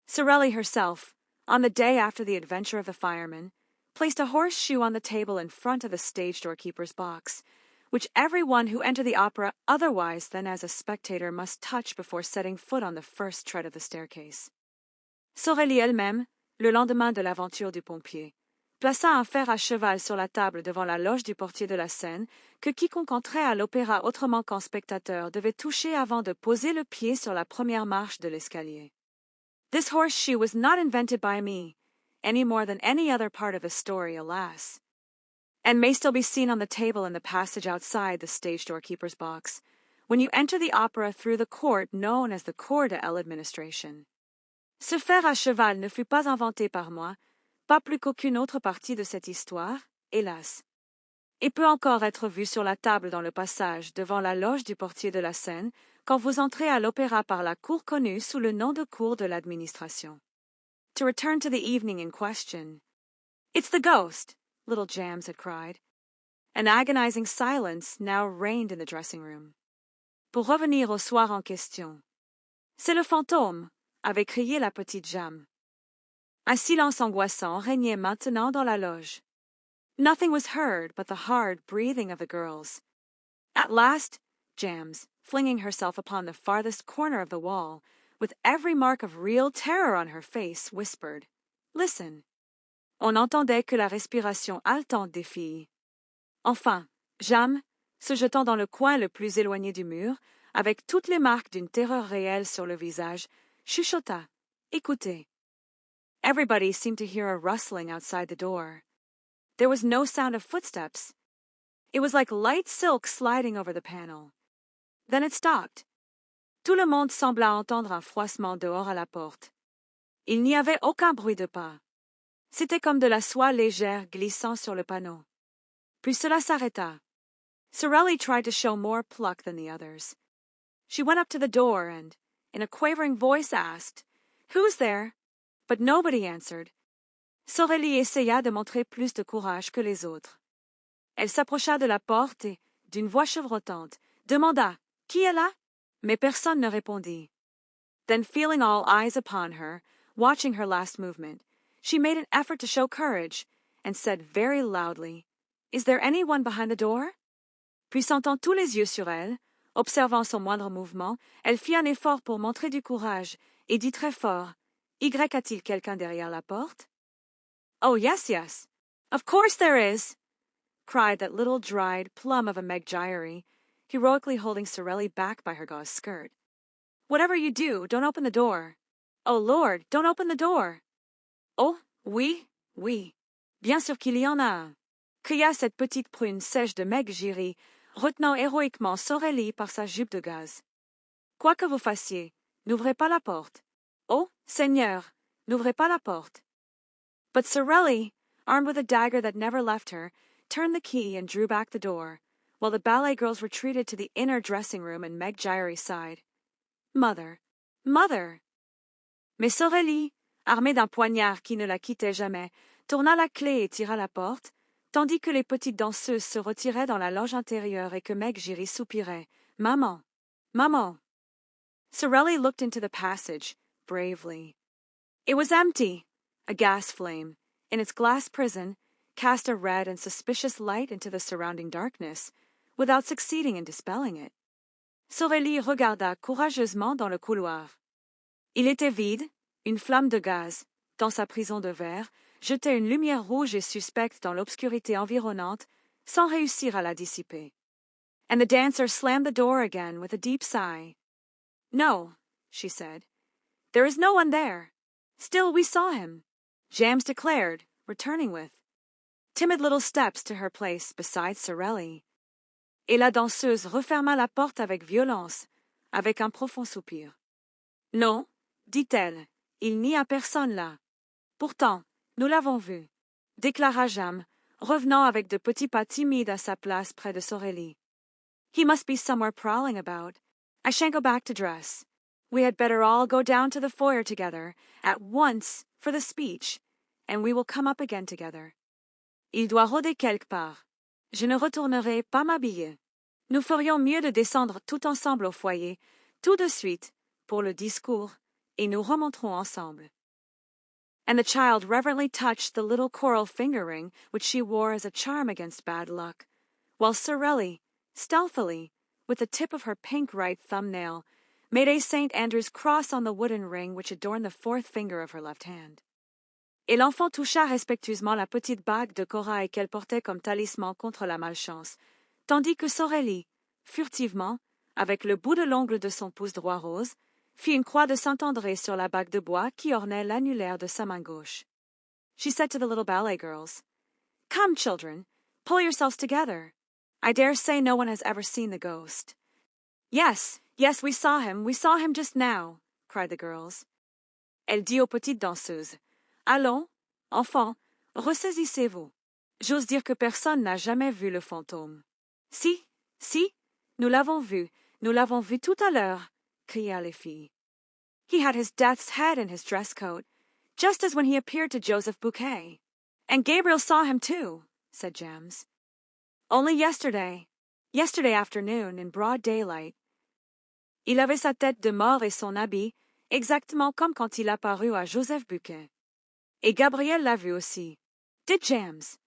Sorelli herself, on the day after the adventure of the fireman, placed a horseshoe on the table in front of the stage doorkeeper's box, which every one who entered the opera otherwise than as a spectator must touch before setting foot on the first tread of the staircase. Sorelli elle-même, le lendemain de l'aventure du pompier, plaça un fer à cheval sur la table devant la loge du portier de la scène que quiconque entrait à l'opéra autrement qu'en spectateur devait toucher avant de poser le pied sur la première marche de l'escalier. This horseshoe was not invented by me, any more than any other part of the story, alas, and may still be seen on the table in the passage outside the stage doorkeeper's box, when you enter the opera through the court known as the Cour de l'Administration. Ce fer à cheval ne fut pas inventé par moi, pas plus qu'aucune autre partie de cette histoire, hélas, et peut encore être vu sur la table dans le passage devant la loge du portier de la scène quand vous entrez à l'opéra par la cour connue sous le nom de Cour de l'Administration. To return to the evening in question. It's the ghost, little Jams had cried. An agonizing silence now reigned in the dressing room. Pour revenir au soir en question. C'est le fantôme, avait crié la petite Jam. Un silence angoissant régnait maintenant dans la loge. Nothing was heard but the hard breathing of the girls. At last, Jams, flinging herself upon the farthest corner of the wall, with every mark of real terror on her face, whispered, "Listen." On n'entendait que la respiration haletante des filles. Enfin, Jam, se jetant dans le coin le plus éloigné du mur, avec toutes les marques d'une terreur réelle sur le visage, chuchota, "Écoutez." Everybody seemed to hear a rustling outside the door. There was no sound of footsteps. It was like light silk sliding over the panel. Then it stopped. Tout le monde sembla entendre un froissement dehors à la porte. Il n'y avait aucun bruit de pas. C'était comme de la soie légère glissant sur le panneau. Puis cela s'arrêta. Sorelli tried to show more pluck than the others. She went up to the door and, in a quavering voice, asked, "Who's there?" But nobody answered. Sorelli essaya de montrer plus de courage que les autres. Elle s'approcha de la porte et, d'une voix chevrotante, demanda « Qui est là ?» Mais personne ne répondit. Then, feeling all eyes upon her, watching her last movement, she made an effort to show courage, and said very loudly, Is there anyone behind the door? Puis sentant tous les yeux sur elle, observant son moindre mouvement, elle fit un effort pour montrer du courage, et dit très fort, Y a-t-il quelqu'un derrière la porte? Oh, yes, yes. Of course there is, cried that little dried plum of a Meg Gyrie, heroically holding Sorelli back by her gauze skirt. Whatever you do, don't open the door. Oh, Lord, don't open the door. Oh, oui, oui. Bien sûr qu'il y en a un, cria cette petite prune sèche de Meg Gyrie, retenant héroïquement Sorelli par sa jupe de gaze. Quoi que vous fassiez, n'ouvrez pas la porte. Oh, Seigneur, n'ouvrez pas la porte. But Sorelli, armed with a dagger that never left her, turned the key and drew back the door, while the ballet girls retreated to the inner dressing room and Meg Gyrie's side. Mother, mother! Mais Sorelli, armée d'un poignard qui ne la quittait jamais, tourna la clé et tira la porte, tandis que les petites danseuses se retiraient dans la loge intérieure et que Meg Gyrie soupirait. Maman! Maman! Sorelli looked into the passage, bravely. It was empty. A gas flame, in its glass prison, cast a red and suspicious light into the surrounding darkness, without succeeding in dispelling it. Sorelli regarda courageusement dans le couloir. Il était vide, une flamme de gaz, dans sa prison de verre, jetait une lumière rouge et suspecte dans l'obscurité environnante, sans réussir à la dissiper. And the dancer slammed the door again with a deep sigh. No, she said. There is no one there. Still, we saw him, Jams declared, returning with timid little steps to her place beside Sorelli. Et la danseuse referma la porte avec violence, avec un profond soupir. Non, dit-elle, il n'y a personne là. Pourtant, nous l'avons vu, déclara Jam, revenant avec de petits pas timides à sa place près de Sorelli. He must be somewhere prowling about. I shan't go back to dress. We had better all go down to the foyer together, at once, for the speech, and we will come up again together. Il doit rôder quelque part. Je ne retournerai pas m'habiller. Nous ferions mieux de descendre tout ensemble au foyer, tout de suite, pour le discours, et nous remonterons ensemble. And the child reverently touched the little coral finger ring which she wore as a charm against bad luck, while Sorelli, stealthily, with the tip of her pink right thumbnail, made a St. Andrew's cross on the wooden ring which adorned the fourth finger of her left hand. Et l'enfant toucha respectueusement la petite bague de corail qu'elle portait comme talisman contre la malchance, tandis que Sorelli, furtivement, avec le bout de l'ongle de son pouce droit rose, fit une croix de Saint-André sur la bague de bois qui ornait l'annulaire de sa main gauche. She said to the little ballet girls, Come, children, pull yourselves together. I dare say no one has ever seen the ghost. Yes, yes, we saw him just now, cried the girls. Elle dit aux petites danseuses, Allons, enfants, ressaisissez-vous. J'ose dire que personne n'a jamais vu le fantôme. Si, si, nous l'avons vu tout à l'heure, crièrent les filles. He had his death's head in his dress coat, just as when he appeared to Joseph Bouquet. And Gabriel saw him too, said Jams. Only yesterday afternoon, in broad daylight. Il avait sa tête de mort et son habit, exactement comme quand il apparut à Joseph Bouquet. Et Gabriel l'a vu aussi. Did Jams?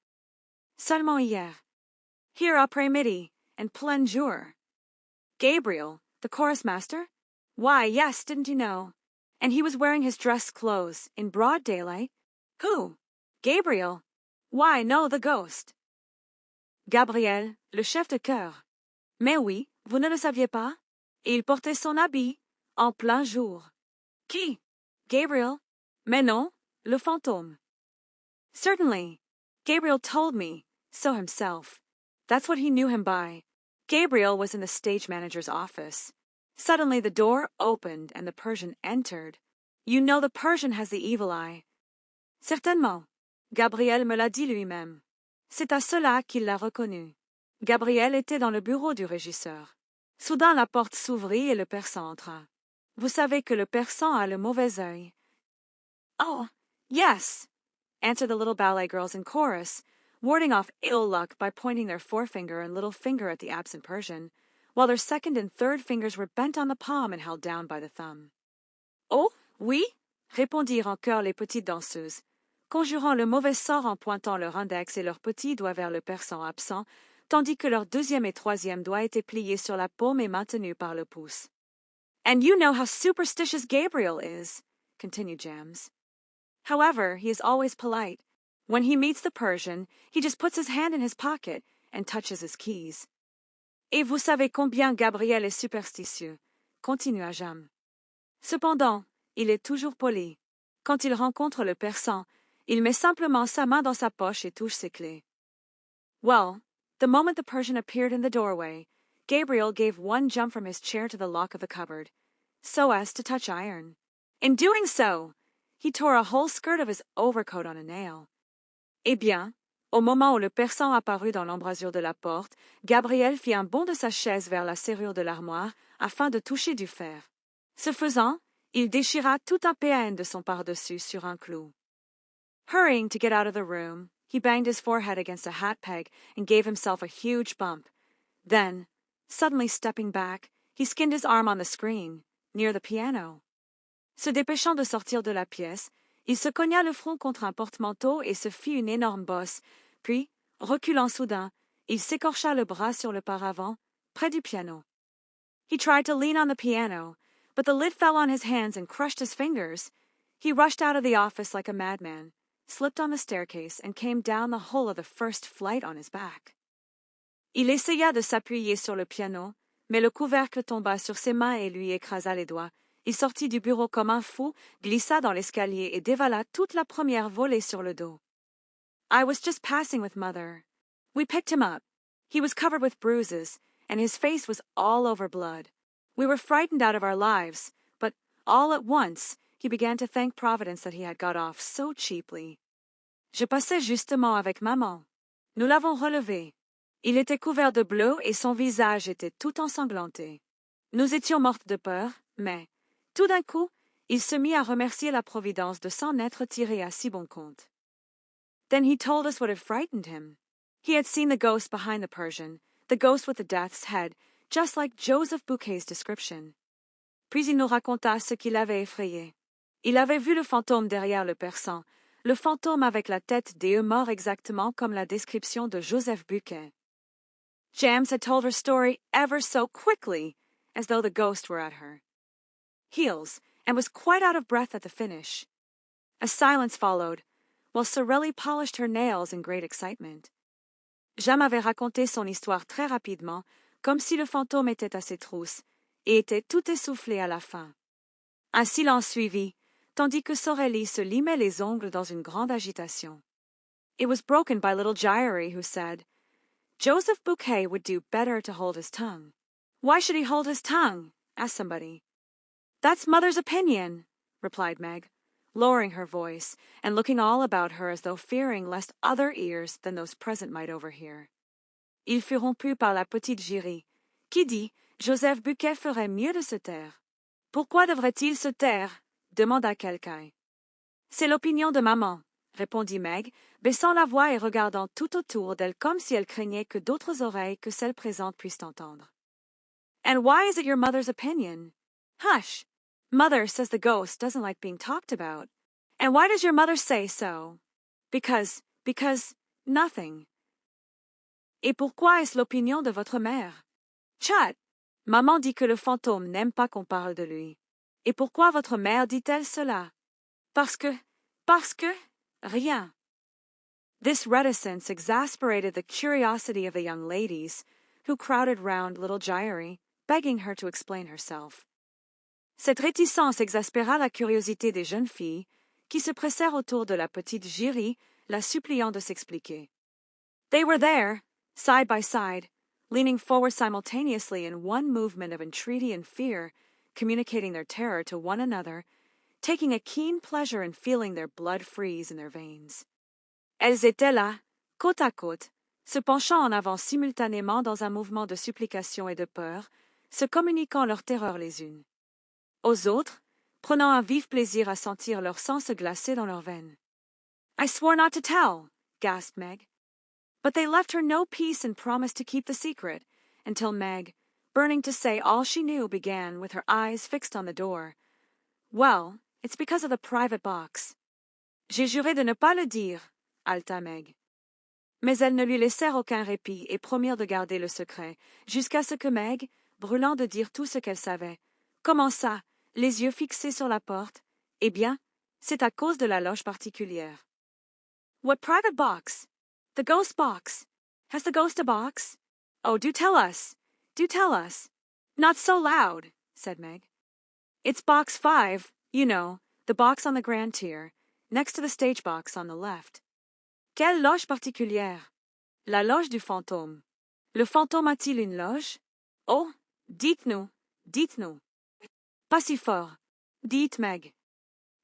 Seulement hier. Here après-midi, and plein jour. Gabriel, the chorus master? Why, yes, didn't you know? And he was wearing his dress clothes, in broad daylight? Who? Gabriel? Why, no, the ghost. Gabriel, le chef de chœur. Mais oui, vous ne le saviez pas? Et il portait son habit, en plein jour. Qui? Gabriel? Mais non, le fantôme. Certainly. Gabriel told me, so himself. That's what he knew him by. Gabriel was in the stage manager's office. Suddenly the door opened and the Persian entered. You know the Persian has the evil eye. Certainement. Gabriel me l'a dit lui-même. C'est à cela qu'il l'a reconnu. Gabriel était dans le bureau du régisseur. Soudain la porte s'ouvrit et le persan entra. Vous savez que le persan a le mauvais œil. Oh, yes, answered the little ballet girls in chorus, warding off ill luck by pointing their forefinger and little finger at the absent Persian, while their second and third fingers were bent on the palm and held down by the thumb. Oh, oui, répondirent en chœur les petites danseuses, conjurant le mauvais sort en pointant leur index et leur petit doigt vers le persan absent, tandis que leur deuxième et troisième doigt étaient pliés sur la paume et maintenus par le pouce. And you know how superstitious Gabriel is, continued Jams. However, he is always polite. When he meets the Persian, he just puts his hand in his pocket and touches his keys. Et vous savez combien Gabriel est superstitieux, continua Jam. Cependant, il est toujours poli. Quand il rencontre le persan, il met simplement sa main dans sa poche et touche ses clés. Well, the moment the Persian appeared in the doorway, Gabriel gave one jump from his chair to the lock of the cupboard, so as to touch iron. In doing so, he tore a whole skirt of his overcoat on a nail. Eh bien, au moment où le persan apparut dans l'embrasure de la porte, Gabriel fit un bond de sa chaise vers la serrure de l'armoire afin de toucher du fer. Ce faisant, il déchira tout un PN de son pardessus sur un clou. Hurrying to get out of the room, he banged his forehead against a hat peg and gave himself a huge bump. Then, suddenly stepping back, he skinned his arm on the screen, near the piano. Se dépêchant de sortir de la pièce, il se cogna le front contre un porte-manteau et se fit une énorme bosse, puis, reculant soudain, il s'écorcha le bras sur le paravent, près du piano. He tried to lean on the piano, but the lid fell on his hands and crushed his fingers. He rushed out of the office like a madman, slipped on the staircase, and came down the whole of the first flight on his back. Il essaya de s'appuyer sur le piano, mais le couvercle tomba sur ses mains et lui écrasa les doigts. Il sortit du bureau comme un fou, glissa dans l'escalier et dévala toute la première volée sur le dos. I was just passing with Mother. We picked him up. He was covered with bruises, and his face was all over blood. We were frightened out of our lives, but all at once he began to thank Providence that he had got off so cheaply. Je passais justement avec Maman. Nous l'avons relevé. Il était couvert de bleu et son visage était tout ensanglanté. Nous étions mortes de peur, mais, tout d'un coup, il se mit à remercier la Providence de s'en être tiré à si bon compte. Then he told us what had frightened him. He had seen the ghost behind the Persian, the ghost with the death's head, just like Joseph Bouquet's description. Puis il nous raconta ce qui l'avait effrayé. Il avait vu le fantôme derrière le persan, le fantôme avec la tête des œufs morts exactement comme la description de Joseph Bouquet. Jams had told her story ever so quickly, as though the ghost were at her heels, and was quite out of breath at the finish. A silence followed, while Sorelli polished her nails in great excitement. Jam avait raconté son histoire très rapidement, comme si le fantôme était à ses trousses, et était tout essoufflé à la fin. Un silence suivit, tandis que Sorelli se limait les ongles dans une grande agitation. It was broken by little Gyrie, who said, Joseph Bouquet would do better to hold his tongue. Why should he hold his tongue? Asked somebody. That's Mother's opinion, replied Meg, lowering her voice and looking all about her as though fearing lest other ears than those present might overhear. Il fut rompu par la petite Gyrie, qui dit Joseph Bouquet ferait mieux de se taire. Pourquoi devrait-il se taire? Demanda quelqu'un. C'est l'opinion de maman, répondit Meg, baissant la voix et regardant tout autour d'elle comme si elle craignait que d'autres oreilles que celles présentes puissent entendre. And why is it your mother's opinion? Hush! Mother says the ghost doesn't like being talked about. And why does your mother say so? Because, nothing. Et pourquoi est-ce l'opinion de votre mère? Chut! Maman dit que le fantôme n'aime pas qu'on parle de lui. Et pourquoi votre mère dit-elle cela? Parce que, rien. This reticence exasperated the curiosity of the young ladies, who crowded round little Gyrie, begging her to explain herself. Cette réticence exaspéra la curiosité des jeunes filles, qui se pressèrent autour de la petite Gyrie, la suppliant de s'expliquer. They were there, side by side, leaning forward simultaneously in one movement of entreaty and fear, communicating their terror to one another, taking a keen pleasure in feeling their blood freeze in their veins. Elles étaient là, côte à côte, se penchant en avant simultanément dans un mouvement de supplication et de peur, se communiquant leur terreur les unes aux autres, prenant un vif plaisir à sentir leur sang se glacer dans leurs veines. I swore not to tell, gasped Meg. But they left her no peace and promised to keep the secret, until Meg, burning to say all she knew, began with her eyes fixed on the door. Well, it's because of the private box. J'ai juré de ne pas le dire, haleta Meg. Mais elles ne lui laissèrent aucun répit et promirent de garder le secret, jusqu'à ce que Meg, brûlant de dire tout ce qu'elle savait, commença, les yeux fixés sur la porte. Eh bien, c'est à cause de la loge particulière. What private box? The ghost box. Has the ghost a box? Oh, do tell us. Do tell us. Not so loud, said Meg. It's box 5, you know, the box on the grand tier, next to the stage box on the left. Quelle loge particulière? La loge du fantôme. Le fantôme a-t-il une loge? Oh, dites-nous, dites-nous. Pas si fort. Dites, Meg.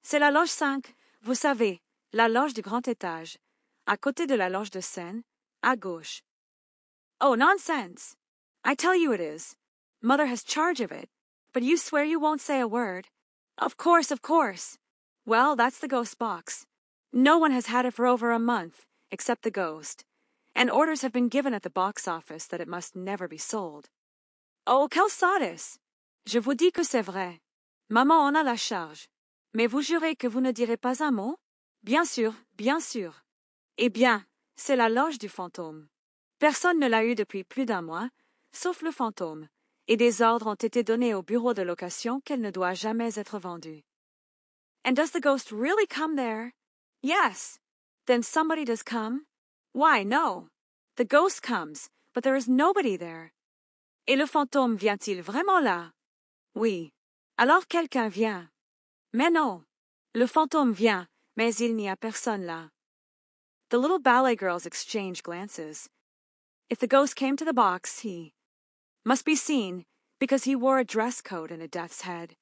C'est la loge 5, vous savez, la loge du grand étage, à côté de la loge de scène, à gauche. Oh, nonsense! I tell you it is. Mother has charge of it, but you swear you won't say a word. Of course, of course. Well, that's the ghost box. No one has had it for over a month, except the ghost, and orders have been given at the box office that it must never be sold. Oh, quelle sottise! Je vous dis que c'est vrai. Maman en a la charge. Mais vous jurez que vous ne direz pas un mot? Bien sûr, bien sûr. Eh bien, c'est la loge du fantôme. Personne ne l'a eu depuis plus d'un mois, sauf le fantôme, et des ordres ont été donnés au bureau de location qu'elle ne doit jamais être vendue. And does the ghost really come there? Yes. Then somebody does come? Why, no. The ghost comes, but there is nobody there. Et le fantôme vient-il vraiment là? Oui. Alors quelqu'un vient. Mais non. Le fantôme vient, mais il n'y a personne là. The little ballet girls exchanged glances. If the ghost came to the box, he must be seen, because he wore a dress coat and a death's head.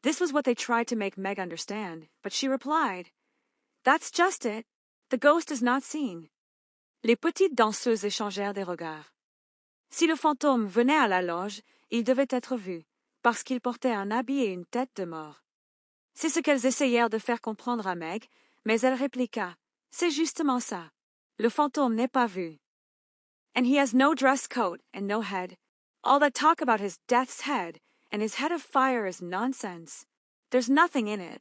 This was what they tried to make Meg understand, but she replied, That's just it. The ghost is not seen. Les petites danseuses échangèrent des regards. Si le fantôme venait à la loge, il devait être vu, parce qu'il portait un habit et une tête de mort. C'est ce qu'elles essayèrent de faire comprendre à Meg, mais elle répliqua, C'est justement ça. Le fantôme n'est pas vu. And he has no dress coat and no head. All that talk about his death's head and his head of fire is nonsense. There's nothing in it.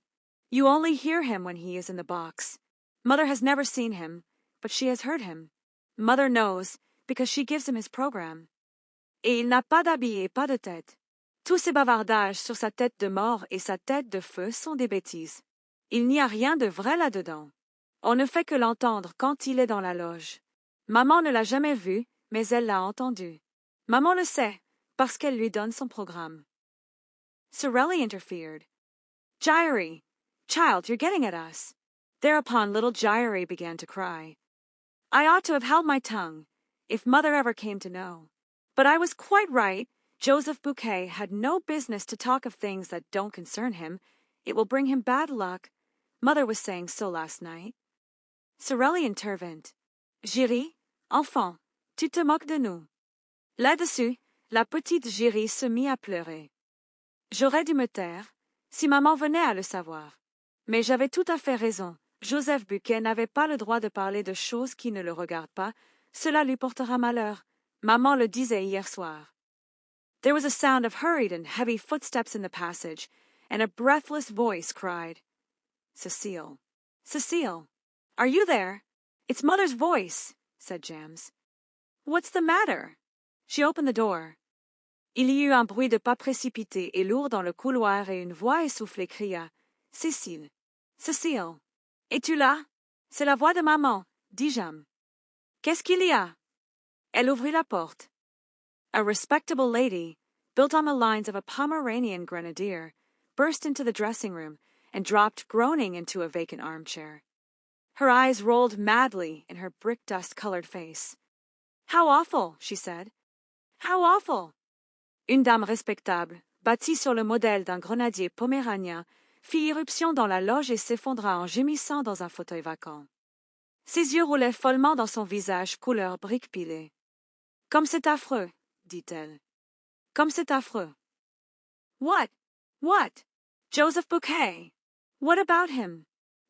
You only hear him when he is in the box. Mother has never seen him, but she has heard him. Mother knows, because she gives him his program. Et il n'a pas d'habit et pas de tête. Tous ces bavardages sur sa tête de mort et sa tête de feu sont des bêtises. Il n'y a rien de vrai là-dedans. On ne fait que l'entendre quand il est dans la loge. Maman ne l'a jamais vu, mais elle l'a entendu. Maman le sait, parce qu'elle lui donne son programme. Sorelli interfered. Gyrie, child, you're getting at us. Thereupon little Gyrie began to cry. I ought to have held my tongue, if Mother ever came to know. But I was quite right. Joseph Bouquet had no business to talk of things that don't concern him. It will bring him bad luck. Mother was saying so last night. Sorelli intervened. Gyrie, enfant, tu te moques de nous. Là-dessus, la petite Gyrie se mit à pleurer. J'aurais dû me taire, si maman venait à le savoir. Mais j'avais tout à fait raison. Joseph Buquet n'avait pas le droit de parler de choses qui ne le regardent pas. Cela lui portera malheur. Maman le disait hier soir. There was a sound of hurried and heavy footsteps in the passage, and a breathless voice cried, Cecile, Cecile, are you there? It's Mother's voice, said Jams. What's the matter? She opened the door. Il y eut un bruit de pas précipité et lourd dans le couloir et une voix essoufflée cria, Cécile, Cécile, es-tu là? C'est la voix de maman, dit Jam. Qu'est-ce qu'il y a? Elle ouvrit la porte. A respectable lady, built on the lines of a Pomeranian grenadier, burst into the dressing room and dropped groaning into a vacant armchair. Her eyes rolled madly in her brick-dust-colored face. How awful, she said. How awful! Une dame respectable, bâtie sur le modèle d'un grenadier poméranien, fit irruption dans la loge et s'effondra en gémissant dans un fauteuil vacant. Ses yeux roulaient follement dans son visage couleur brique pilée. Comme c'est affreux, dit-elle. Comme c'est affreux. What? What? Joseph Bouquet. What about him?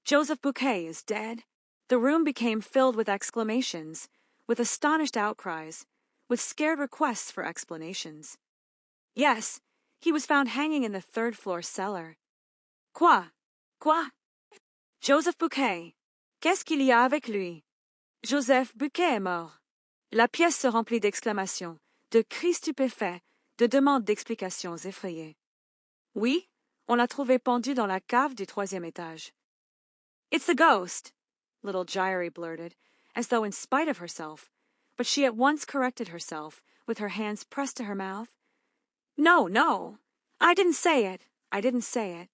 Joseph Bouquet is dead. The room became filled with exclamations. with astonished outcries, with scared requests for explanations. Yes, he was found hanging in the third-floor cellar. Quoi? Quoi? Joseph Buquet. Qu'est-ce qu'il y a avec lui? Joseph Buquet est mort. La pièce se remplit d'exclamations, de cris stupéfaits, de demandes d'explications effrayées. Oui, on l'a trouvé pendu dans la cave du 3e étage. It's the ghost, little Gyrie blurted, as though in spite of herself, but she at once corrected herself, with her hands pressed to her mouth. No, no, I didn't say it, I didn't say it.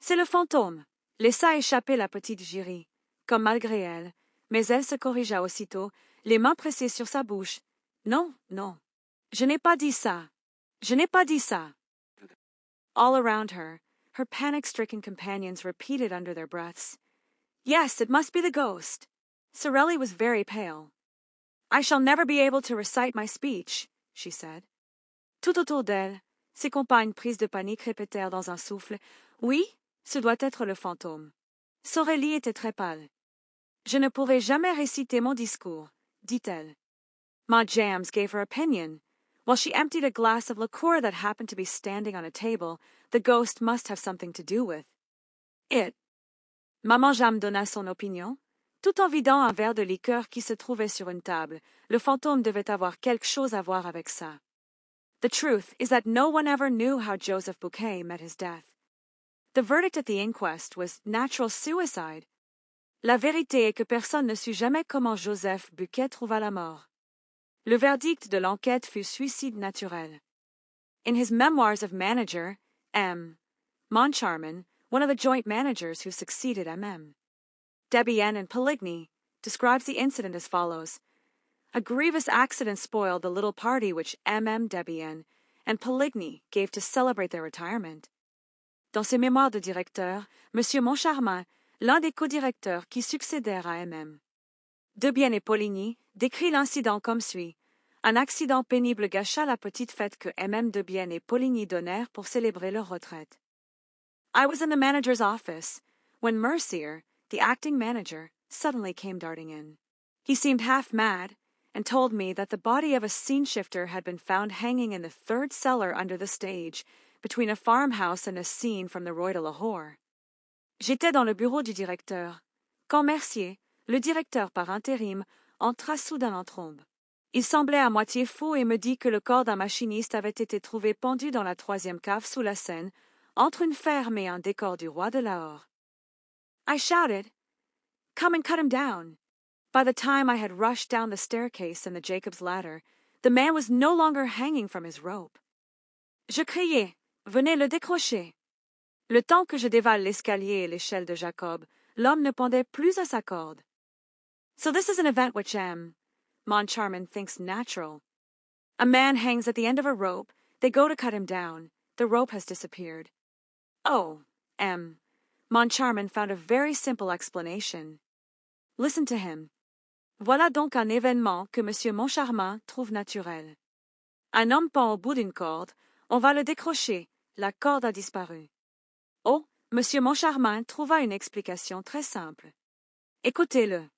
C'est le fantôme, laissa échapper la petite Gyrie, comme malgré elle, mais elle se corrigea aussitôt, les mains pressées sur sa bouche. Non, non, je n'ai pas dit ça, je n'ai pas dit ça. All around her, her panic-stricken companions repeated under their breaths. Yes, it must be the ghost. Sorelli was very pale. I shall never be able to recite my speech, she said. Tout autour d'elle, ses compagnes prises de panique répétèrent dans un souffle. Oui, ce doit être le fantôme. Sorelli était très pâle. Je ne pourrai jamais réciter mon discours, dit-elle. Ma Jams gave her opinion. While she emptied a glass of liqueur that happened to be standing on a table, the ghost must have something to do with it. Maman Jam donna son opinion. Tout en vidant un verre de liqueur qui se trouvait sur une table, le fantôme devait avoir quelque chose à voir avec ça. The truth is that no one ever knew how Joseph Buquet met his death. The verdict at the inquest was natural suicide. La vérité est que personne ne sut jamais comment Joseph Buquet trouva la mort. Le verdict de l'enquête fut suicide naturel. In his Memoirs of Manager, M. Moncharmin, one of the joint managers who succeeded M.M. Debienne in Poligny, describes the incident as follows. A grievous accident spoiled the little party which M.M. Debienne and Poligny gave to celebrate their retirement. Dans ses mémoires de directeur, M. Moncharmin, l'un des co-directeurs qui succédèrent à M.M. Debienne et Poligny décrit l'incident comme suit. Un accident pénible gâcha la petite fête que M.M. Debienne et Poligny donnèrent pour célébrer leur retraite. I was in the manager's office when Mercier, the acting manager, suddenly came darting in. He seemed half mad and told me that the body of a scene shifter had been found hanging in the third cellar under the stage, between a farmhouse and a scene from the Roi de Lahore. J'étais dans le bureau du directeur, quand Mercier, le directeur par intérim, entra soudain en trombe. Il semblait à moitié fou et me dit que le corps d'un machiniste avait été trouvé pendu dans la 3e cave sous la Seine, entre une ferme et un décor du Roi de Lahore. I shouted, "Come and cut him down." By the time I had rushed down the staircase and the Jacob's ladder, the man was no longer hanging from his rope. Je criai, "Venez le décrocher." Le temps que je dévale l'escalier et l'échelle de Jacob, l'homme ne pendait plus à sa corde. So this is an event which Moncharmin thinks natural. A man hangs at the end of a rope, they go to cut him down, the rope has disappeared. Oh, Moncharmin found a very simple explanation. Listen to him. Voilà donc un événement que M. Moncharmin trouve naturel. Un homme pend au bout d'une corde, on va le décrocher, la corde a disparu. Oh, M. Moncharmin trouva une explication très simple. Écoutez-le.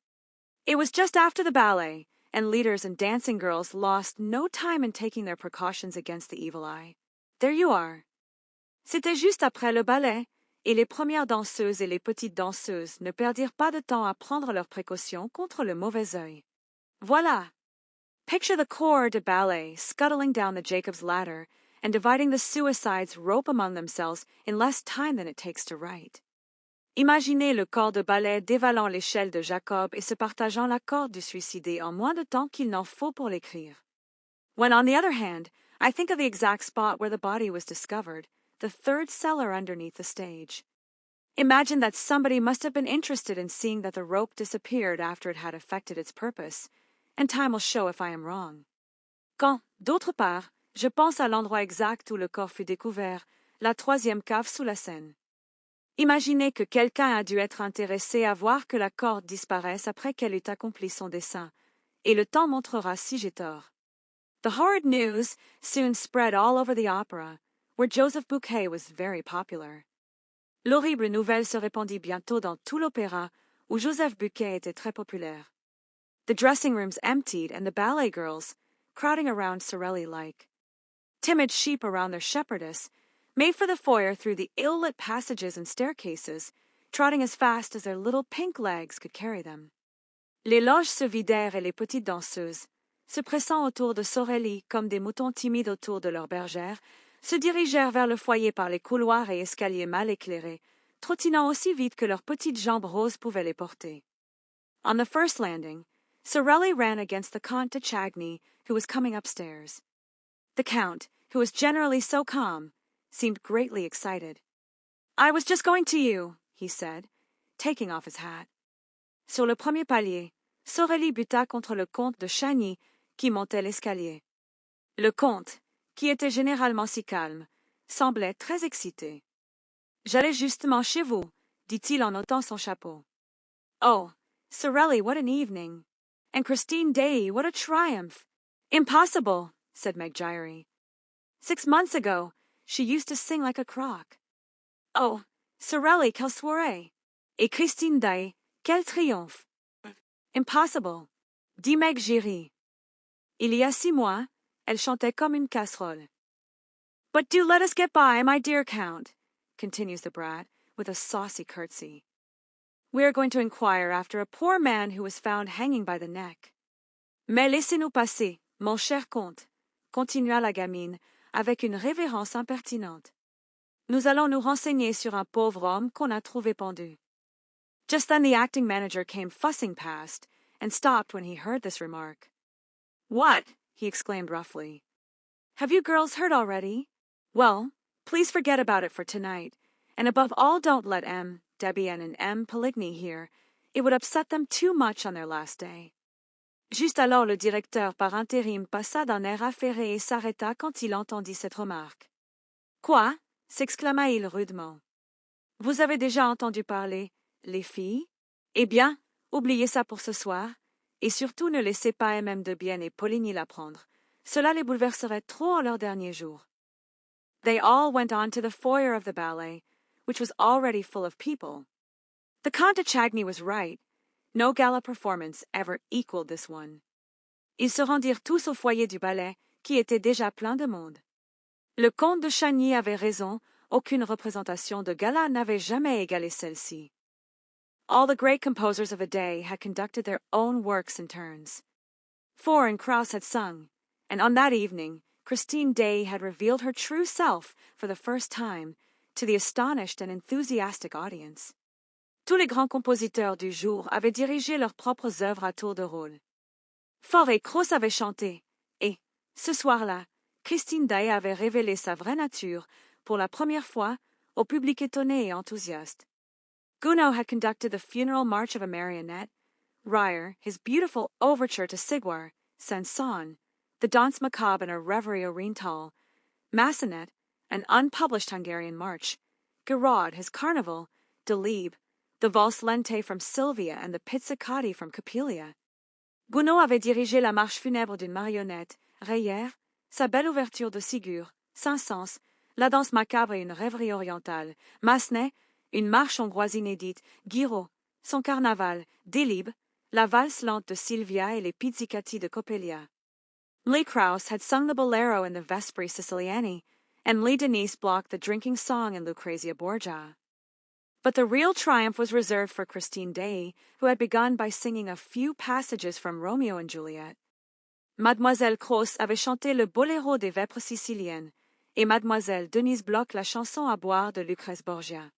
It was just after the ballet, and leaders and dancing girls lost no time in taking their precautions against the evil eye. There you are. C'était juste après le ballet, et les premières danseuses et les petites danseuses ne perdirent pas de temps à prendre leurs précautions contre le mauvais œil. Voilà. Picture the corps de ballet scuttling down the Jacob's ladder and dividing the suicides rope among themselves in less time than it takes to write. Imaginez le corps de ballet dévalant l'échelle de Jacob et se partageant la corde du suicidé en moins de temps qu'il n'en faut pour l'écrire. When, on the other hand, I think of the exact spot where the body was discovered, the third cellar underneath the stage. Imagine that somebody must have been interested in seeing that the rope disappeared after it had effected its purpose, and time will show if I am wrong. Quand, d'autre part, je pense à l'endroit exact où le corps fut découvert, la 3e cave sous la Seine. Imaginez que quelqu'un a dû être intéressé à voir que la corde disparaisse après qu'elle eut accompli son dessein, et le temps montrera si j'ai tort. The horrid news soon spread all over the opera, where Joseph Buquet was very popular. L'horrible nouvelle se répandit bientôt dans tout l'opéra, où Joseph Buquet était très populaire. the dressing rooms emptied and the ballet girls, crowding around Sorelli like timid sheep around their shepherdess, made for the foyer through the ill-lit passages and staircases, trotting as fast as their little pink legs could carry them. Les loges se vidèrent et les petites danseuses, se pressant autour de Sorelli comme des moutons timides autour de leur bergère, se dirigèrent vers le foyer par les couloirs et escaliers mal éclairés, trottinant aussi vite que leurs petites jambes roses pouvaient les porter. On the first landing, Sorelli ran against the Comte de Chagny, who was coming upstairs. The Count, who was generally so calm, seemed greatly excited. "I was just going to you," he said, taking off his hat. Sur le premier palier, Sorelli buta contre le Comte de Chagny, qui montait l'escalier. Le Comte, qui était généralement si calme, semblait très excité. "J'allais justement chez vous," dit-il en ôtant son chapeau. "Oh, Sorelli, what an evening! And Christine Daaé, what a triumph! Impossible," said Meg Gyrie. 6 months ago, she used to sing like a crock. "Oh, Sorelli, quelle soirée! Et Christine Daaé, quel triomphe! Impossible," dit Meg Gyrie. "Il y a 6 mois, elle chantait comme une casserole." "But do let us get by, my dear Count," continues the brat, with a saucy curtsy. "We are going to inquire after a poor man who was found hanging by the neck." "Mais laissez-nous passer, mon cher Comte," continua la gamine, avec une révérence impertinente. "Nous allons nous renseigner sur un pauvre homme qu'on a trouvé pendu." Just then the acting manager came fussing past, and stopped when he heard this remark. "What?" he exclaimed roughly. "Have you girls heard already? Well, please forget about it for tonight, and above all don't let M. Debienne and M. Poligny hear. It would upset them too much on their last day." Juste alors le directeur par intérim passa d'un air affairé et s'arrêta quand il entendit cette remarque. "Quoi?" s'exclama-t-il rudement. "Vous avez déjà entendu parler, les filles? Eh bien, oubliez ça pour ce soir, et surtout ne laissez pas M. Debienne et Poligny l'apprendre. Cela les bouleverserait trop en leurs derniers jours." They all went on to the foyer of the ballet, which was already full of people. The Comte de Chagny was right. No gala performance ever equaled this one. Ils se rendirent tous au foyer du ballet, qui était déjà plein de monde. Le Comte de Chagny avait raison, aucune représentation de gala n'avait jamais égalé celle-ci. All the great composers of the day had conducted their own works in turns. Faure and Krauss had sung, and on that evening, Christine Daaé had revealed her true self for the first time to the astonished and enthusiastic audience. Tous les grands compositeurs du jour avaient dirigé leurs propres œuvres à tour de rôle. Faure et Krauss avaient chanté, et, ce soir-là, Christine Daaé avait révélé sa vraie nature pour la première fois au public étonné et enthousiaste. Gounod had conducted the funeral march of a marionette, Ryer his beautiful overture to Sigwar, Sanson, the Danse Macabre and a Reverie Orientale, Massenet, an unpublished Hungarian march, Giraud his Carnival, Delibes, the Valse Lente from Sylvia and the Pizzicati from Coppelia. Gounod avait dirigé la marche funèbre d'une marionnette, Reyer, sa belle ouverture de Sigur, Saint-Saëns, la danse macabre et une rêverie orientale, Massenet, une marche hongroise inédite, Giraud, son carnaval, Delibes, la valse lente de Sylvia et les Pizzicati de Coppelia. Lee Krauss had sung the bolero in the Vespri Siciliani, and Lee Denise blocked the drinking song in Lucrezia Borgia. But the real triumph was reserved for Christine Daaé, who had begun by singing a few passages from Romeo and Juliet. Mademoiselle Krauss avait chanté le boléro des Vêpres siciliennes, et Mademoiselle Denise Bloch la chanson à boire de Lucrèce Borgia.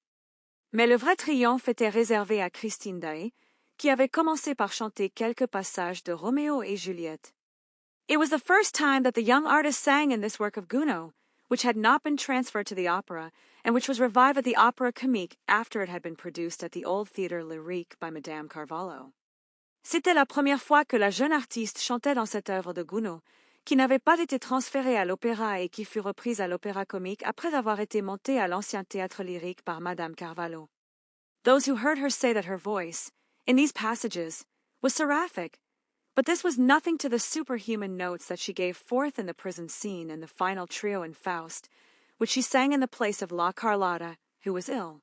Mais le vrai triomphe était réservé à Christine Daaé, qui avait commencé par chanter quelques passages de Roméo et Juliette. It was the first time that the young artist sang in this work of Gounod, which had not been transferred to the opera, and which was revived at the Opera Comique after it had been produced at the Old Theatre Lyrique by Madame Carvalho. C'était la première fois que la jeune artiste chantait dans cette œuvre de Gounod, qui n'avait pas été transférée à l'opéra et qui fut reprise à l'Opéra Comique après avoir été montée à l'ancien théâtre lyrique par Madame Carvalho. Those who heard her say that her voice, in these passages, was seraphic, but this was nothing to the superhuman notes that she gave forth in the prison scene and the final trio in Faust, which she sang in the place of La Carlotta, who was ill.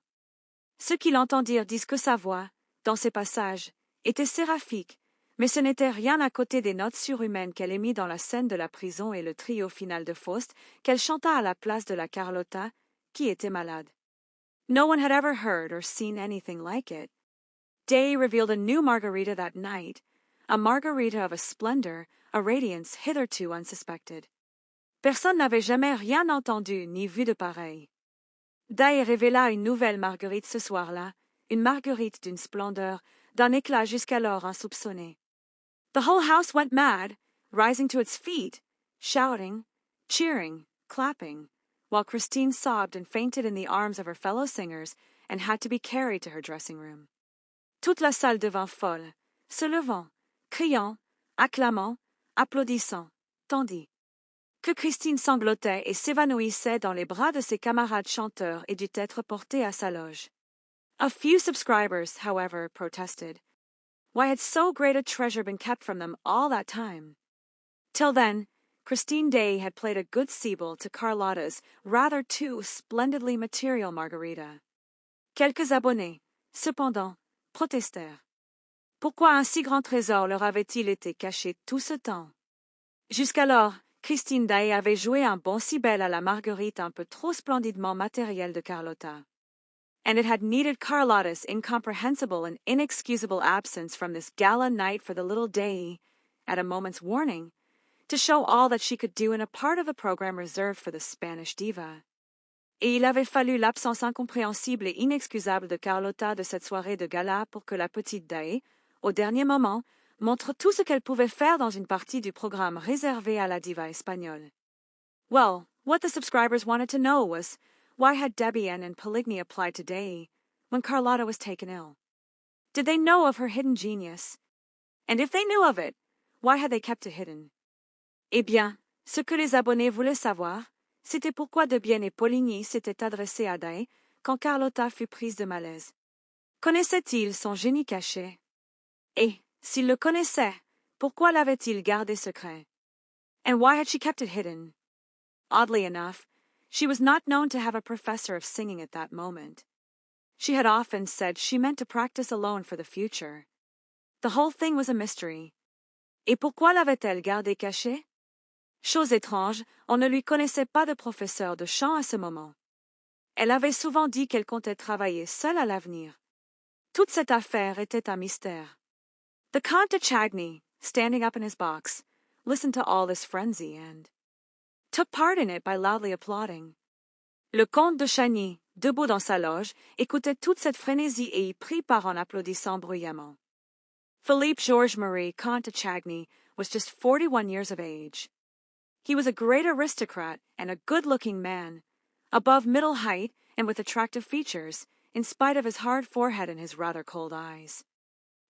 Ceux qui l'entendirent disent que sa voix, dans ces passages, était séraphique, Mais ce n'était rien à côté des notes surhumaines qu'elle émit dans la scène de la prison et le trio final de Faust qu'elle chanta à la place de la Carlotta, qui était malade. No one had ever heard or seen anything like it. Day revealed a new Margarita that night, a Margarita of a splendor, a radiance hitherto unsuspected. Personne n'avait jamais rien entendu ni vu de pareil. Day révéla une nouvelle Marguerite ce soir-là, une Marguerite d'une splendeur, d'un éclat jusqu'alors insoupçonné. The whole house went mad, rising to its feet, shouting, cheering, clapping, while Christine sobbed and fainted in the arms of her fellow singers and had to be carried to her dressing room. Toute la salle devint folle, se levant, criant, acclamant, applaudissant, tandis que Christine sanglotait et s'évanouissait dans les bras de ses camarades chanteurs et dut être portée à sa loge. A few subscribers, however, protested. Why had so great a treasure been kept from them all that time? Till then, Christine Daaé had played a good Siebel to Carlotta's rather too splendidly material Margarita. Quelques abonnés, cependant, protestèrent. Pourquoi un si grand trésor leur avait-il été caché tout ce temps? Jusqu'alors, Christine Daaé avait joué un bon Siebel à la Marguerite un peu trop splendidement matérielle de Carlotta. And it had needed Carlotta's incomprehensible and inexcusable absence from this gala night for the little Daaé, at a moment's warning, to show all that she could do in a part of the program reserved for the Spanish diva. Et il avait fallu l'absence incompréhensible et inexcusable de Carlotta de cette soirée de gala pour que la petite Daaé, au dernier moment, montre tout ce qu'elle pouvait faire dans une partie du programme réservé à la diva espagnole. Well, what the subscribers wanted to know was, why had Debian and Poligny applied to Daaé when Carlotta was taken ill? Did they know of her hidden genius? And if they knew of it, why had they kept it hidden? Eh bien, ce que les abonnés voulaient savoir, c'était pourquoi Debian et Poligny s'étaient adressés à Daaé quand Carlotta fut prise de malaise. Connaissaient-ils son génie caché? Et, s'ils le connaissaient, pourquoi l'avaient-ils gardé secret? And why had she kept it hidden? Oddly enough, she was not known to have a professor of singing at that moment. She had often said she meant to practice alone for the future. The whole thing was a mystery. Et pourquoi l'avait-elle gardé caché? Chose étrange, on ne lui connaissait pas de professeur de chant à ce moment. Elle avait souvent dit qu'elle comptait travailler seule à l'avenir. Toute cette affaire était un mystère. The Count de Chagny, standing up in his box, listened to all this frenzy and took part in it by loudly applauding. Le Comte de Chagny, debout dans sa loge, écoutait toute cette frénésie et y prit part en applaudissant bruyamment. Philippe Georges-Marie, Comte de Chagny, was just 41 years of age. He was a great aristocrat and a good-looking man, above middle height and with attractive features, in spite of his hard forehead and his rather cold eyes.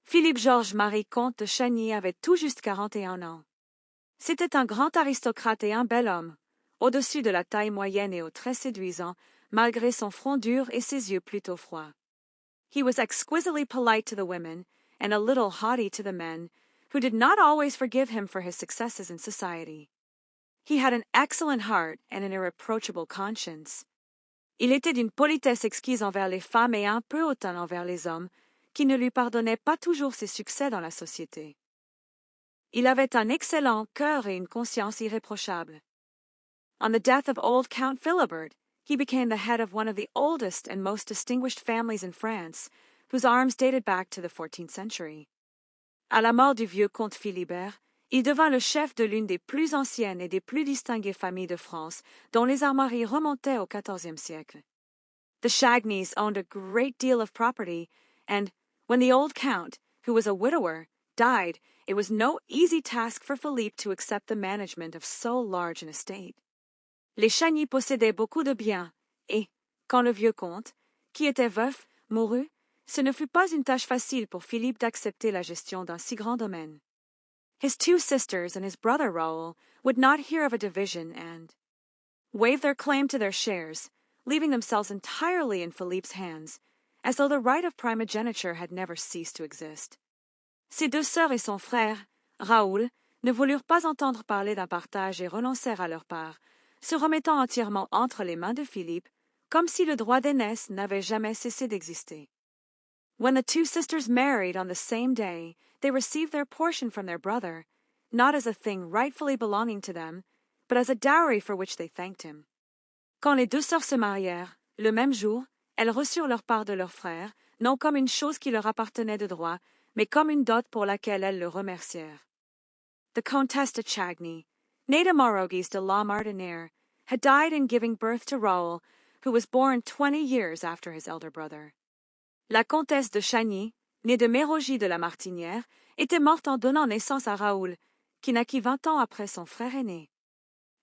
Philippe Georges-Marie Comte de Chagny avait tout juste 41 ans. C'était un grand aristocrate et un bel homme, au-dessus de la taille moyenne et aux traits séduisants, malgré son front dur et ses yeux plutôt froids. He was exquisitely polite to the women, and a little haughty to the men, who did not always forgive him for his successes in society. He had an excellent heart and an irreproachable conscience. Il était d'une politesse exquise envers les femmes et un peu hautaine envers les hommes, qui ne lui pardonnaient pas toujours ses succès dans la société. Il avait un excellent cœur et une conscience irréprochable. On the death of old Count Philibert, he became the head of one of the oldest and most distinguished families in France, whose arms dated back to the 14th century. À la mort du vieux comte Philibert, il devint le chef de l'une des plus anciennes et des plus distinguées familles de France, dont les armoiries remontaient au XIVe siècle. The Chagnys owned a great deal of property, and when the old count, who was a widower, died, it was no easy task for Philippe to accept the management of so large an estate. Les Chagny possédaient beaucoup de biens, et, quand le vieux comte, qui était veuf, mourut, ce ne fut pas une tâche facile pour Philippe d'accepter la gestion d'un si grand domaine. His two sisters and his brother Raoul would not hear of a division and waive their claim to their shares, leaving themselves entirely in Philippe's hands, as though the right of primogeniture had never ceased to exist. Ses deux sœurs et son frère, Raoul, ne voulurent pas entendre parler d'un partage et renoncèrent à leur part, se remettant entièrement entre les mains de Philippe, comme si le droit d'aînesse n'avait jamais cessé d'exister. When the two sisters married on the same day, they received their portion from their brother, not as a thing rightfully belonging to them, but as a dowry for which they thanked him. Quand les deux sœurs se marièrent, le même jour, elles reçurent leur part de leur frère, non comme une chose qui leur appartenait de droit, mais comme une dot pour laquelle elles le remercièrent. The Comtesse de Chagny, née de Marogues de la Martinière, had died in giving birth to Raoul, who was born 20 years after his elder brother. La Comtesse de Chagny, née de Mérogis de la Martinière, était morte en donnant naissance à Raoul, qui naquit 20 ans après son frère aîné.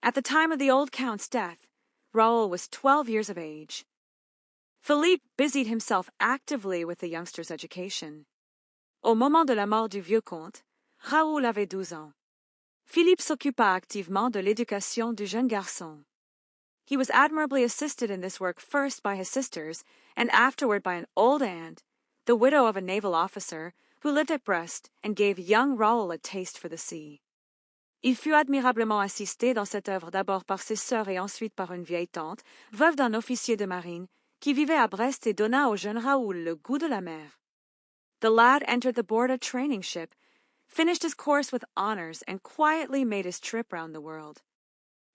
At the time of the old Count's death, Raoul was 12 years of age. Philippe busied himself actively with the youngster's education. Au moment de la mort du vieux comte, Raoul avait 12 ans. Philippe s'occupa activement de l'éducation du jeune garçon. He was admirably assisted in this work first by his sisters and afterward by an old aunt, the widow of a naval officer, who lived at Brest and gave young Raoul a taste for the sea. Il fut admirablement assisté dans cette œuvre d'abord par ses sœurs et ensuite par une vieille tante, veuve d'un officier de marine, qui vivait à Brest et donna au jeune Raoul le goût de la mer. The lad entered the board training ship, finished his course with honors, and quietly made his trip round the world.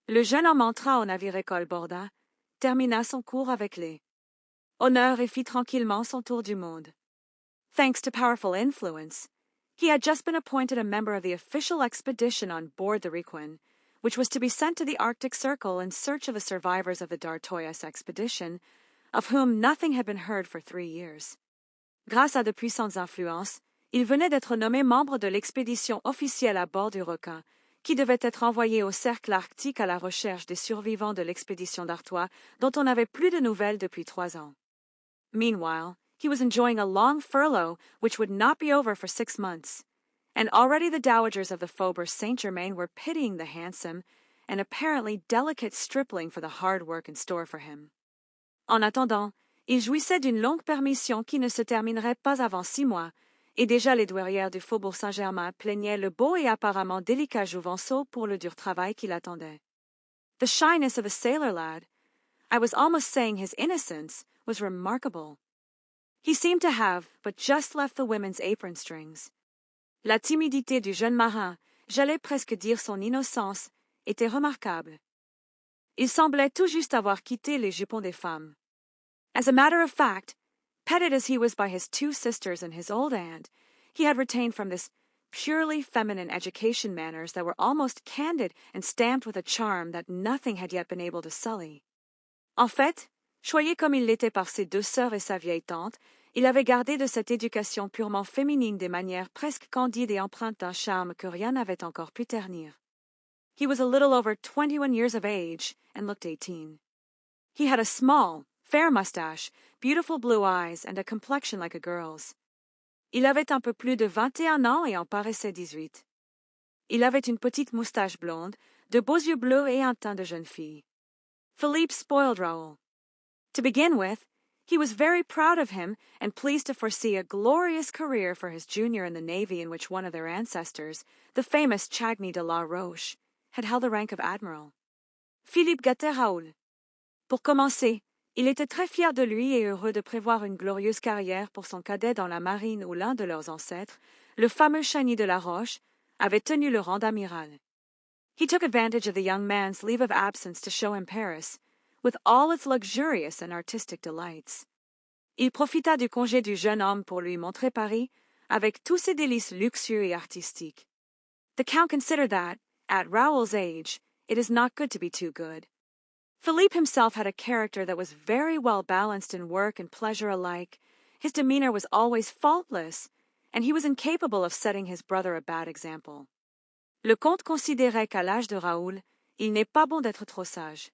Le jeune homme entra au navire-école Borda, termina son cours avec les honneurs et fit tranquillement son tour du monde. Thanks to powerful influence, he had just been appointed a member of the official expedition on board the Requin, which was to be sent to the Arctic Circle in search of the survivors of the D'Artois expedition, of whom nothing had been heard for 3 years. Grâce à de puissantes influences, il venait d'être nommé membre de l'expédition officielle à bord du Requin, qui devait être envoyé au cercle arctique à la recherche des survivants de l'expédition d'Artois, dont on n'avait plus de nouvelles depuis 3 ans. Meanwhile, he was enjoying a long furlough which would not be over for 6 months, and already the dowagers of the Faubourg Saint-Germain were pitying the handsome and apparently delicate stripling for the hard work in store for him. En attendant, il jouissait d'une longue permission qui ne se terminerait pas avant 6 mois, et déjà les douairières du Faubourg Saint-Germain plaignaient le beau et apparemment délicat Jouvenceau pour le dur travail qui l'attendait. The shyness of a sailor lad, I was almost saying his innocence, was remarkable. He seemed to have but just left the women's apron strings. La timidité du jeune marin, j'allais presque dire son innocence, était remarquable. Il semblait tout juste avoir quitté les jupons des femmes. As a matter of fact, petted as he was by his 2 sisters and his old aunt, he had retained from this purely feminine education manners that were almost candid and stamped with a charm that nothing had yet been able to sully. En fait, choyé comme il l'était par ses 2 sœurs et sa vieille tante, il avait gardé de cette éducation purement féminine des manières presque candides et empreintes d'un charme que rien n'avait encore pu ternir. He was a little over 21 years of age and looked 18. He had a small, fair mustache, beautiful blue eyes, and a complexion like a girl's. Il avait un peu plus de 21 ans et en paraissait 18. Il avait une petite moustache blonde, de beaux yeux bleus et un teint de jeune fille. Philippe spoiled Raoul. To begin with, he was very proud of him and pleased to foresee a glorious career for his junior in the navy in which one of their ancestors, the famous Chagny de la Roche, had held the rank of admiral. Philippe gâtait Raoul. Pour commencer, il était très fier de lui et heureux de prévoir une glorieuse carrière pour son cadet dans la marine où l'un de leurs ancêtres, le fameux Chagny de la Roche, avait tenu le rang d'amiral. He took advantage of the young man's leave of absence to show him Paris, with all its luxurious and artistic delights. Il profita du congé du jeune homme pour lui montrer Paris, avec tous ses délices luxueux et artistiques. The Count considered that, at Raoul's age, it is not good to be too good. Philippe himself had a character that was very well balanced in work and pleasure alike. His demeanor was always faultless, and he was incapable of setting his brother a bad example. Le comte considérait qu'à l'âge de Raoul, il n'est pas bon d'être trop sage.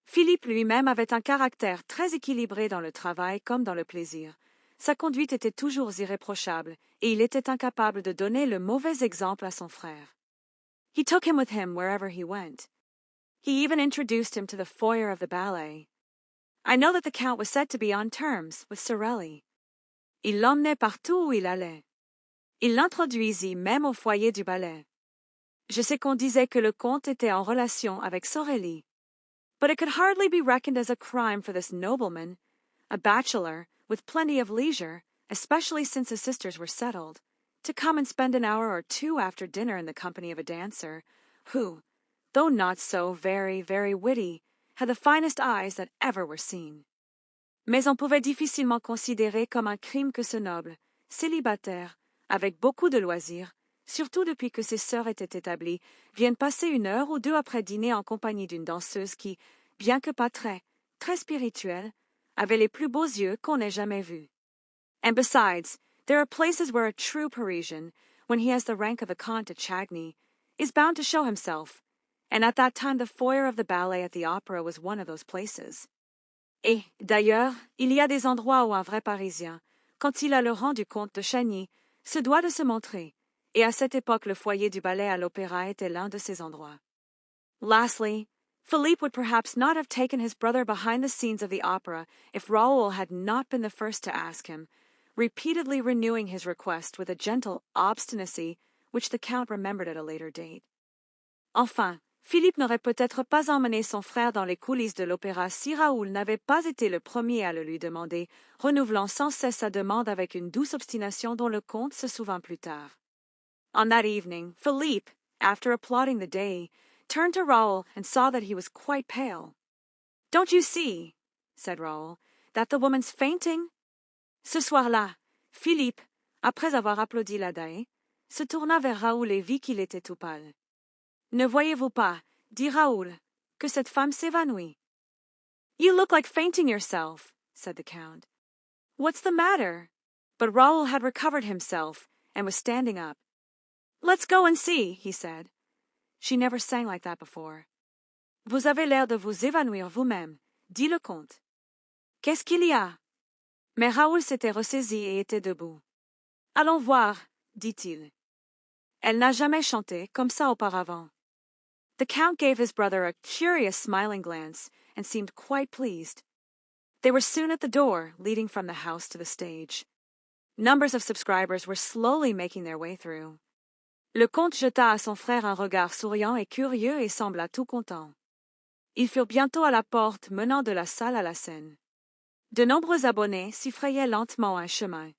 Philippe lui-même avait un caractère très équilibré dans le travail comme dans le plaisir. Sa conduite était toujours irréprochable, et il était incapable de donner le mauvais exemple à son frère. He took him with him wherever he went. He even introduced him to the foyer of the ballet. I know that the Count was said to be on terms with Sorelli. Il l'emmenait partout où il allait. Il l'introduisit même au foyer du ballet. Je sais qu'on disait que le comte était en relation avec Sorelli. But it could hardly be reckoned as a crime for this nobleman, a bachelor, with plenty of leisure, especially since his sisters were settled, to come and spend an hour or two after dinner in the company of a dancer, who, though not so very, very witty, had the finest eyes that ever were seen. Mais on pouvait difficilement considérer comme un crime que ce noble, célibataire, avec beaucoup de loisirs, surtout depuis que ses sœurs étaient établies, vienne passer une heure ou deux après dîner en compagnie d'une danseuse qui, bien que pas très, très spirituelle, avait les plus beaux yeux qu'on ait jamais vus. And besides, there are places where a true Parisian, when he has the rank of a Comte de Chagny, is bound to show himself, and at that time the foyer of the ballet at the opera was one of those places. Et, d'ailleurs, il y a des endroits où un vrai Parisien, quand il a le rang du comte de Chagny, se doit de se montrer, et à cette époque le foyer du ballet à l'opéra était l'un de ces endroits. Lastly, Philippe would perhaps not have taken his brother behind the scenes of the opera if Raoul had not been the first to ask him, repeatedly renewing his request with a gentle obstinacy which the Count remembered at a later date. Enfin, Philippe n'aurait peut-être pas emmené son frère dans les coulisses de l'opéra si Raoul n'avait pas été le premier à le lui demander, renouvelant sans cesse sa demande avec une douce obstination dont le comte se souvint plus tard. On that evening, Philippe, after applauding the day, turned to Raoul and saw that he was quite pale. "Don't you see," said Raoul, "that the woman's fainting?" Ce soir-là, Philippe, après avoir applaudi la Daaé, se tourna vers Raoul et vit qu'il était tout pâle. Ne voyez-vous pas, dit Raoul, que cette femme s'évanouit? You look like fainting yourself, said the Count. What's the matter? But Raoul had recovered himself and was standing up. Let's go and see, he said. She never sang like that before. Vous avez l'air de vous évanouir vous-même, dit le comte. Qu'est-ce qu'il y a? Mais Raoul s'était ressaisi et était debout. Allons voir, dit-il. Elle n'a jamais chanté comme ça auparavant. The Count gave his brother a curious smiling glance and seemed quite pleased. They were soon at the door leading from the house to the stage. Numbers of subscribers were slowly making their way through. Le comte jeta à son frère un regard souriant et curieux et sembla tout content. Ils furent bientôt à la porte menant de la salle à la scène. De nombreux abonnés s'y frayaient lentement un chemin.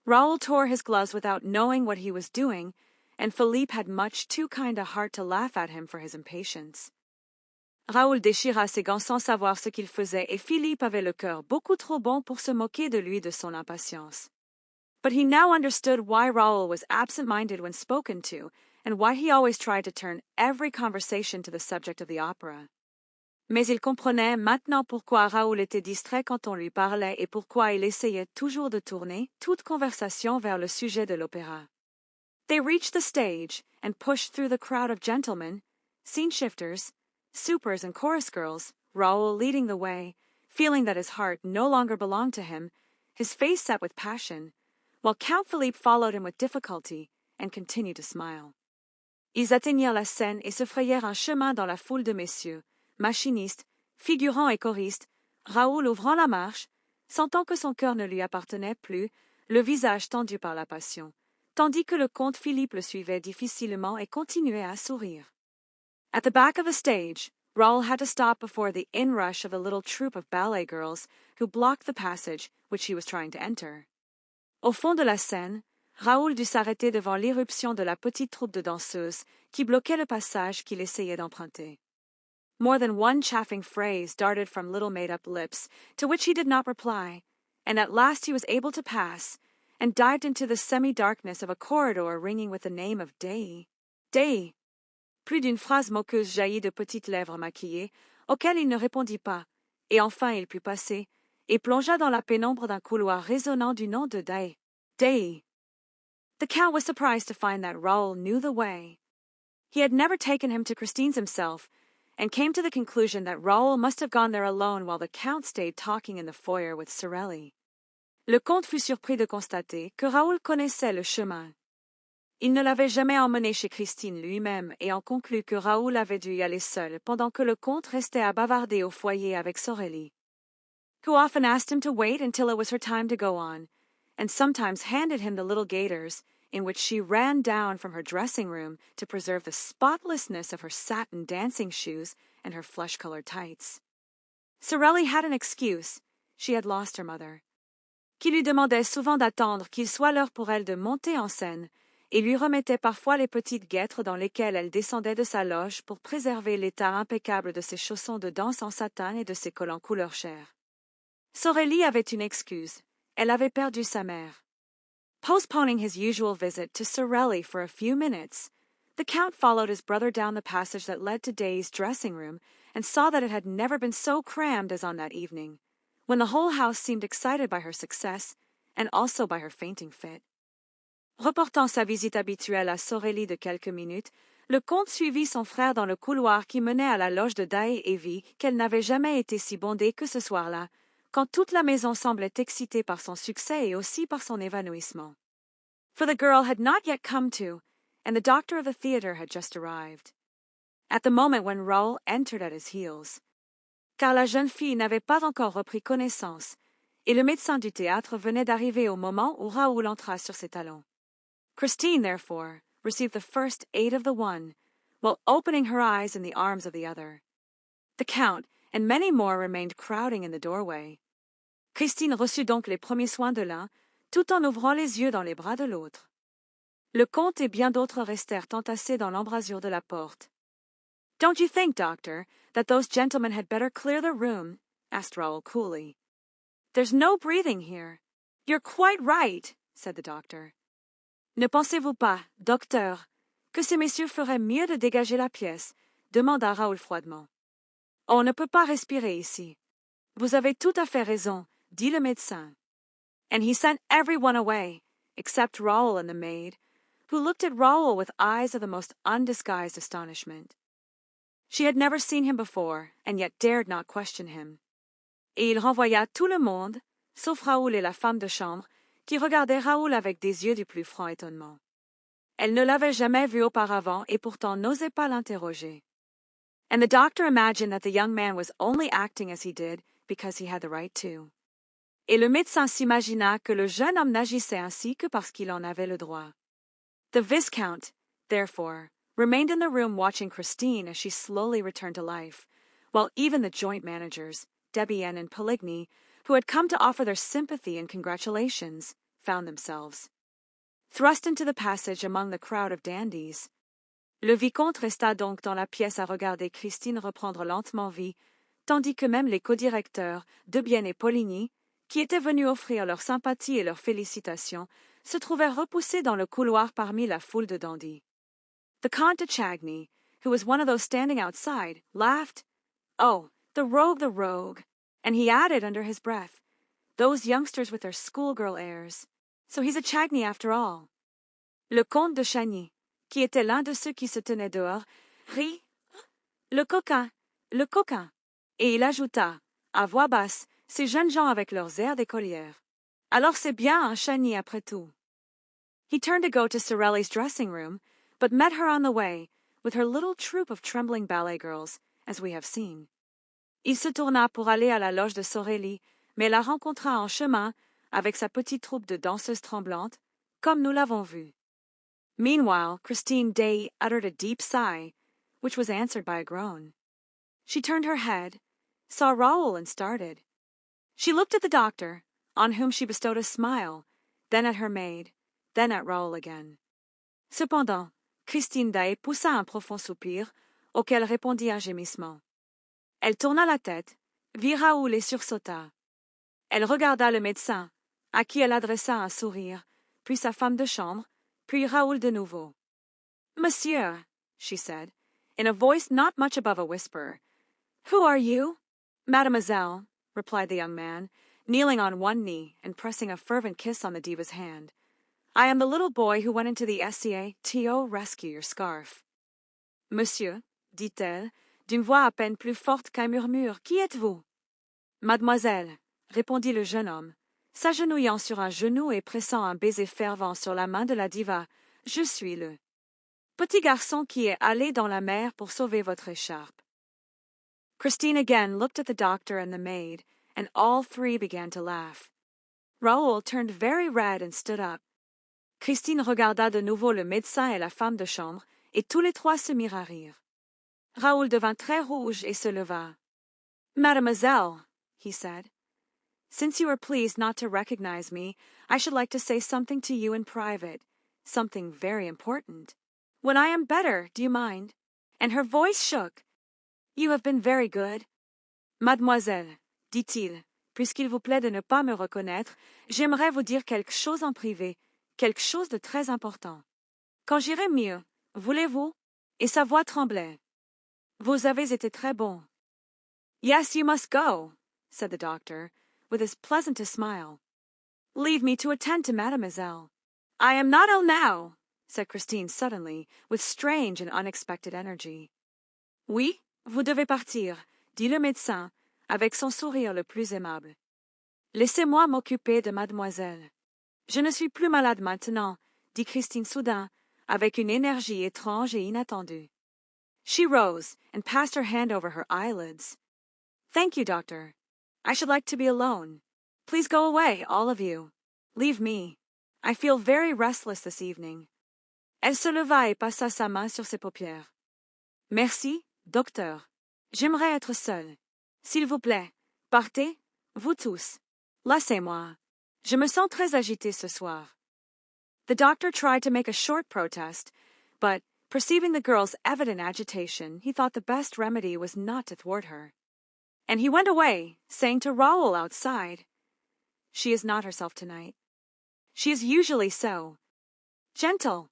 Raoul tore his gloves without knowing what he was doing, and Philippe had much too kind a heart to laugh at him for his impatience. Raoul déchira ses gants sans savoir ce qu'il faisait, et Philippe avait le cœur beaucoup trop bon pour se moquer de lui de son impatience. But he now understood why Raoul was absent-minded when spoken to, and why he always tried to turn every conversation to the subject of the opera. Mais il comprenait maintenant pourquoi Raoul était distrait quand on lui parlait et pourquoi il essayait toujours de tourner toute conversation vers le sujet de l'opéra. They reached the stage and pushed through the crowd of gentlemen, scene shifters, supers and chorus girls, Raoul leading the way, feeling that his heart no longer belonged to him, his face set with passion, while Count Philippe followed him with difficulty and continued to smile. Ils atteignirent la scène et se frayèrent un chemin dans la foule de messieurs, machinistes, figurants et choristes, Raoul ouvrant la marche, sentant que son cœur ne lui appartenait plus, le visage tendu par la passion, tandis que le comte Philippe le suivait difficilement et continuait à sourire. At the back of the stage, Raoul had to stop before the inrush of a little troupe of ballet girls who blocked the passage which he was trying to enter. Au fond de la scène, Raoul dut s'arrêter devant l'irruption de la petite troupe de danseuses qui bloquait le passage qu'il essayait d'emprunter. More than one chaffing phrase darted from little made-up lips, to which he did not reply, and at last he was able to pass, and dived into the semi-darkness of a corridor ringing with the name of Daaé. Daaé. Plus d'une phrase moqueuse jaillit de petites lèvres maquillées, auxquelles il ne répondit pas, et enfin il put passer, et plongea dans la pénombre d'un couloir résonnant du nom de Daaé. Daaé. The Count was surprised to find that Raoul knew the way. He had never taken him to Christine's himself, and came to the conclusion that Raoul must have gone there alone while the Count stayed talking in the foyer with Sorelli. Le comte fut surpris de constater que Raoul connaissait le chemin. Il ne l'avait jamais emmené chez Christine lui-même et en conclut que Raoul avait dû y aller seul pendant que le comte restait à bavarder au foyer avec Sorelli, who often asked him to wait until it was her time to go on, and sometimes handed him the little gaiters in which she ran down from her dressing-room to preserve the spotlessness of her satin dancing shoes and her flesh-colored tights. Sorelli had an excuse. She had lost her mother. qui lui demandait souvent d'attendre qu'il soit l'heure pour elle de monter en scène, et lui remettait parfois les petites guêtres dans lesquelles elle descendait de sa loge pour préserver l'état impeccable de ses chaussons de danse en satin et de ses collants couleur chair. Sorelli avait une excuse. Elle avait perdu sa mère. Postponing his usual visit to Sorelli for a few minutes, the Count followed his brother down the passage that led to Daaé's dressing room and saw that it had never been so crammed as on that evening, when the whole house seemed excited by her success and also by her fainting fit. Reportant sa visite habituelle à Sorelli de quelques minutes, le comte suivit son frère dans le couloir qui menait à la loge de Daaé et vit qu'elle n'avait jamais été si bondée que ce soir-là, quand toute la maison semblait excitée par son succès et aussi par son évanouissement. For the girl had not yet come to, and the doctor of the theatre had just arrived. At the moment when Raoul entered at his heels, car la jeune fille n'avait pas encore repris connaissance, et le médecin du théâtre venait d'arriver au moment où Raoul entra sur ses talons. Christine, therefore, received the first aid of the one, while opening her eyes in the arms of the other. The Count and many more remained crowding in the doorway. Christine reçut donc les premiers soins de l'un, tout en ouvrant les yeux dans les bras de l'autre. Le comte et bien d'autres restèrent entassés dans l'embrasure de la porte. "Don't you think, doctor, that those gentlemen had better clear the room?" asked Raoul coolly. "There's no breathing here." "You're quite right," said the doctor. "Ne pensez-vous pas, docteur, que ces messieurs feraient mieux de dégager la pièce?" demanda Raoul froidement. "On ne peut pas respirer ici." "Vous avez tout à fait raison," dit le médecin. And he sent everyone away, except Raoul and the maid, who looked at Raoul with eyes of the most undisguised astonishment. She had never seen him before, and yet dared not question him. Et il renvoya tout le monde, sauf Raoul et la femme de chambre, qui regardaient Raoul avec des yeux du plus franc étonnement. Elle ne l'avait jamais vu auparavant et pourtant n'osait pas l'interroger. And the doctor imagined that the young man was only acting as he did because he had the right to. Et le médecin s'imagina que le jeune homme n'agissait ainsi que parce qu'il en avait le droit. The Viscount, therefore, remained in the room watching Christine as she slowly returned to life, while even the joint managers, Debienne and Poligny, who had come to offer their sympathy and congratulations, found themselves thrust into the passage among the crowd of dandies. Le vicomte resta donc dans la pièce à regarder Christine reprendre lentement vie, tandis que même les codirecteurs, Debienne et Poligny, qui étaient venus offrir leur sympathie et leurs félicitations, se trouvèrent repoussés dans le couloir parmi la foule de dandys. The Comte de Chagny, who was one of those standing outside, laughed. "Oh, the rogue," and he added under his breath, "Those youngsters with their schoolgirl airs. So he's a Chagny after all." Le Comte de Chagny, qui était l'un de ceux qui se tenaient dehors, rit. Le coquin, et il ajouta, à voix basse, ces jeunes gens avec leurs airs d'écolières. Alors c'est bien un Chagny après tout. He turned to go to Sorelli's dressing room, but met her on the way, with her little troop of trembling ballet girls, as we have seen. Il se tourna pour aller à la loge de Sorelli, mais la rencontra en chemin, avec sa petite troupe de danseuses tremblantes, comme nous l'avons vu. Meanwhile, Christine Daaé uttered a deep sigh, which was answered by a groan. She turned her head, saw Raoul, and started. She looked at the doctor, on whom she bestowed a smile, then at her maid, then at Raoul again. Cependant, Christine Daaé poussa un profond soupir, auquel répondit un gémissement. Elle tourna la tête, vit Raoul et sursauta. Elle regarda le médecin, à qui elle adressa un sourire, puis sa femme de chambre, puis Raoul de nouveau. "Monsieur," she said, in a voice not much above a whisper. "Who are you?" "Mademoiselle," replied the young man, kneeling on one knee and pressing a fervent kiss on the diva's hand. "I am the little boy who went into the SCA to rescue your scarf." "Monsieur," dit-elle, d'une voix à peine plus forte qu'un murmure, "qui êtes-vous?" "Mademoiselle," répondit le jeune homme, s'agenouillant sur un genou et pressant un baiser fervent sur la main de la diva, "je suis le petit garçon qui est allé dans la mer pour sauver votre écharpe." Christine again looked at the doctor and the maid, and all three began to laugh. Raoul turned very red and stood up. Christine regarda de nouveau le médecin et la femme de chambre, et tous les trois se mirent à rire. Raoul devint très rouge et se leva. "Mademoiselle," he said, Since you are pleased not to recognize me, I should like to say something to you in private, something very important. When I am better, do you mind?" And her voice shook. "You have been very good." "Mademoiselle," dit-il, "puisqu'il vous plaît de ne pas me reconnaître, j'aimerais vous dire quelque chose en privé, quelque chose de très important. Quand j'irai mieux, voulez-vous?" Et sa voix tremblait. "Vous avez été très bon." "Yes, you must go," said the doctor, with his pleasantest smile. "Leave me to attend to mademoiselle." "I am not ill now," said Christine suddenly, with strange and unexpected energy. "Oui, vous devez partir," dit le médecin, avec son sourire le plus aimable. "Laissez-moi m'occuper de mademoiselle." "Je ne suis plus malade maintenant," dit Christine soudain, avec une énergie étrange et inattendue. She rose and passed her hand over her eyelids. "Thank you, doctor. I should like to be alone. Please go away, all of you. Leave me. I feel very restless this evening." Elle se leva et passa sa main sur ses paupières. "Merci, docteur. J'aimerais être seule. S'il vous plaît, partez, vous tous. Laissez-moi. Je me sens très agitée ce soir." The doctor tried to make a short protest, but, perceiving the girl's evident agitation, he thought the best remedy was not to thwart her. And he went away, saying to Raoul outside, "She is not herself tonight. She is usually so. Gentle."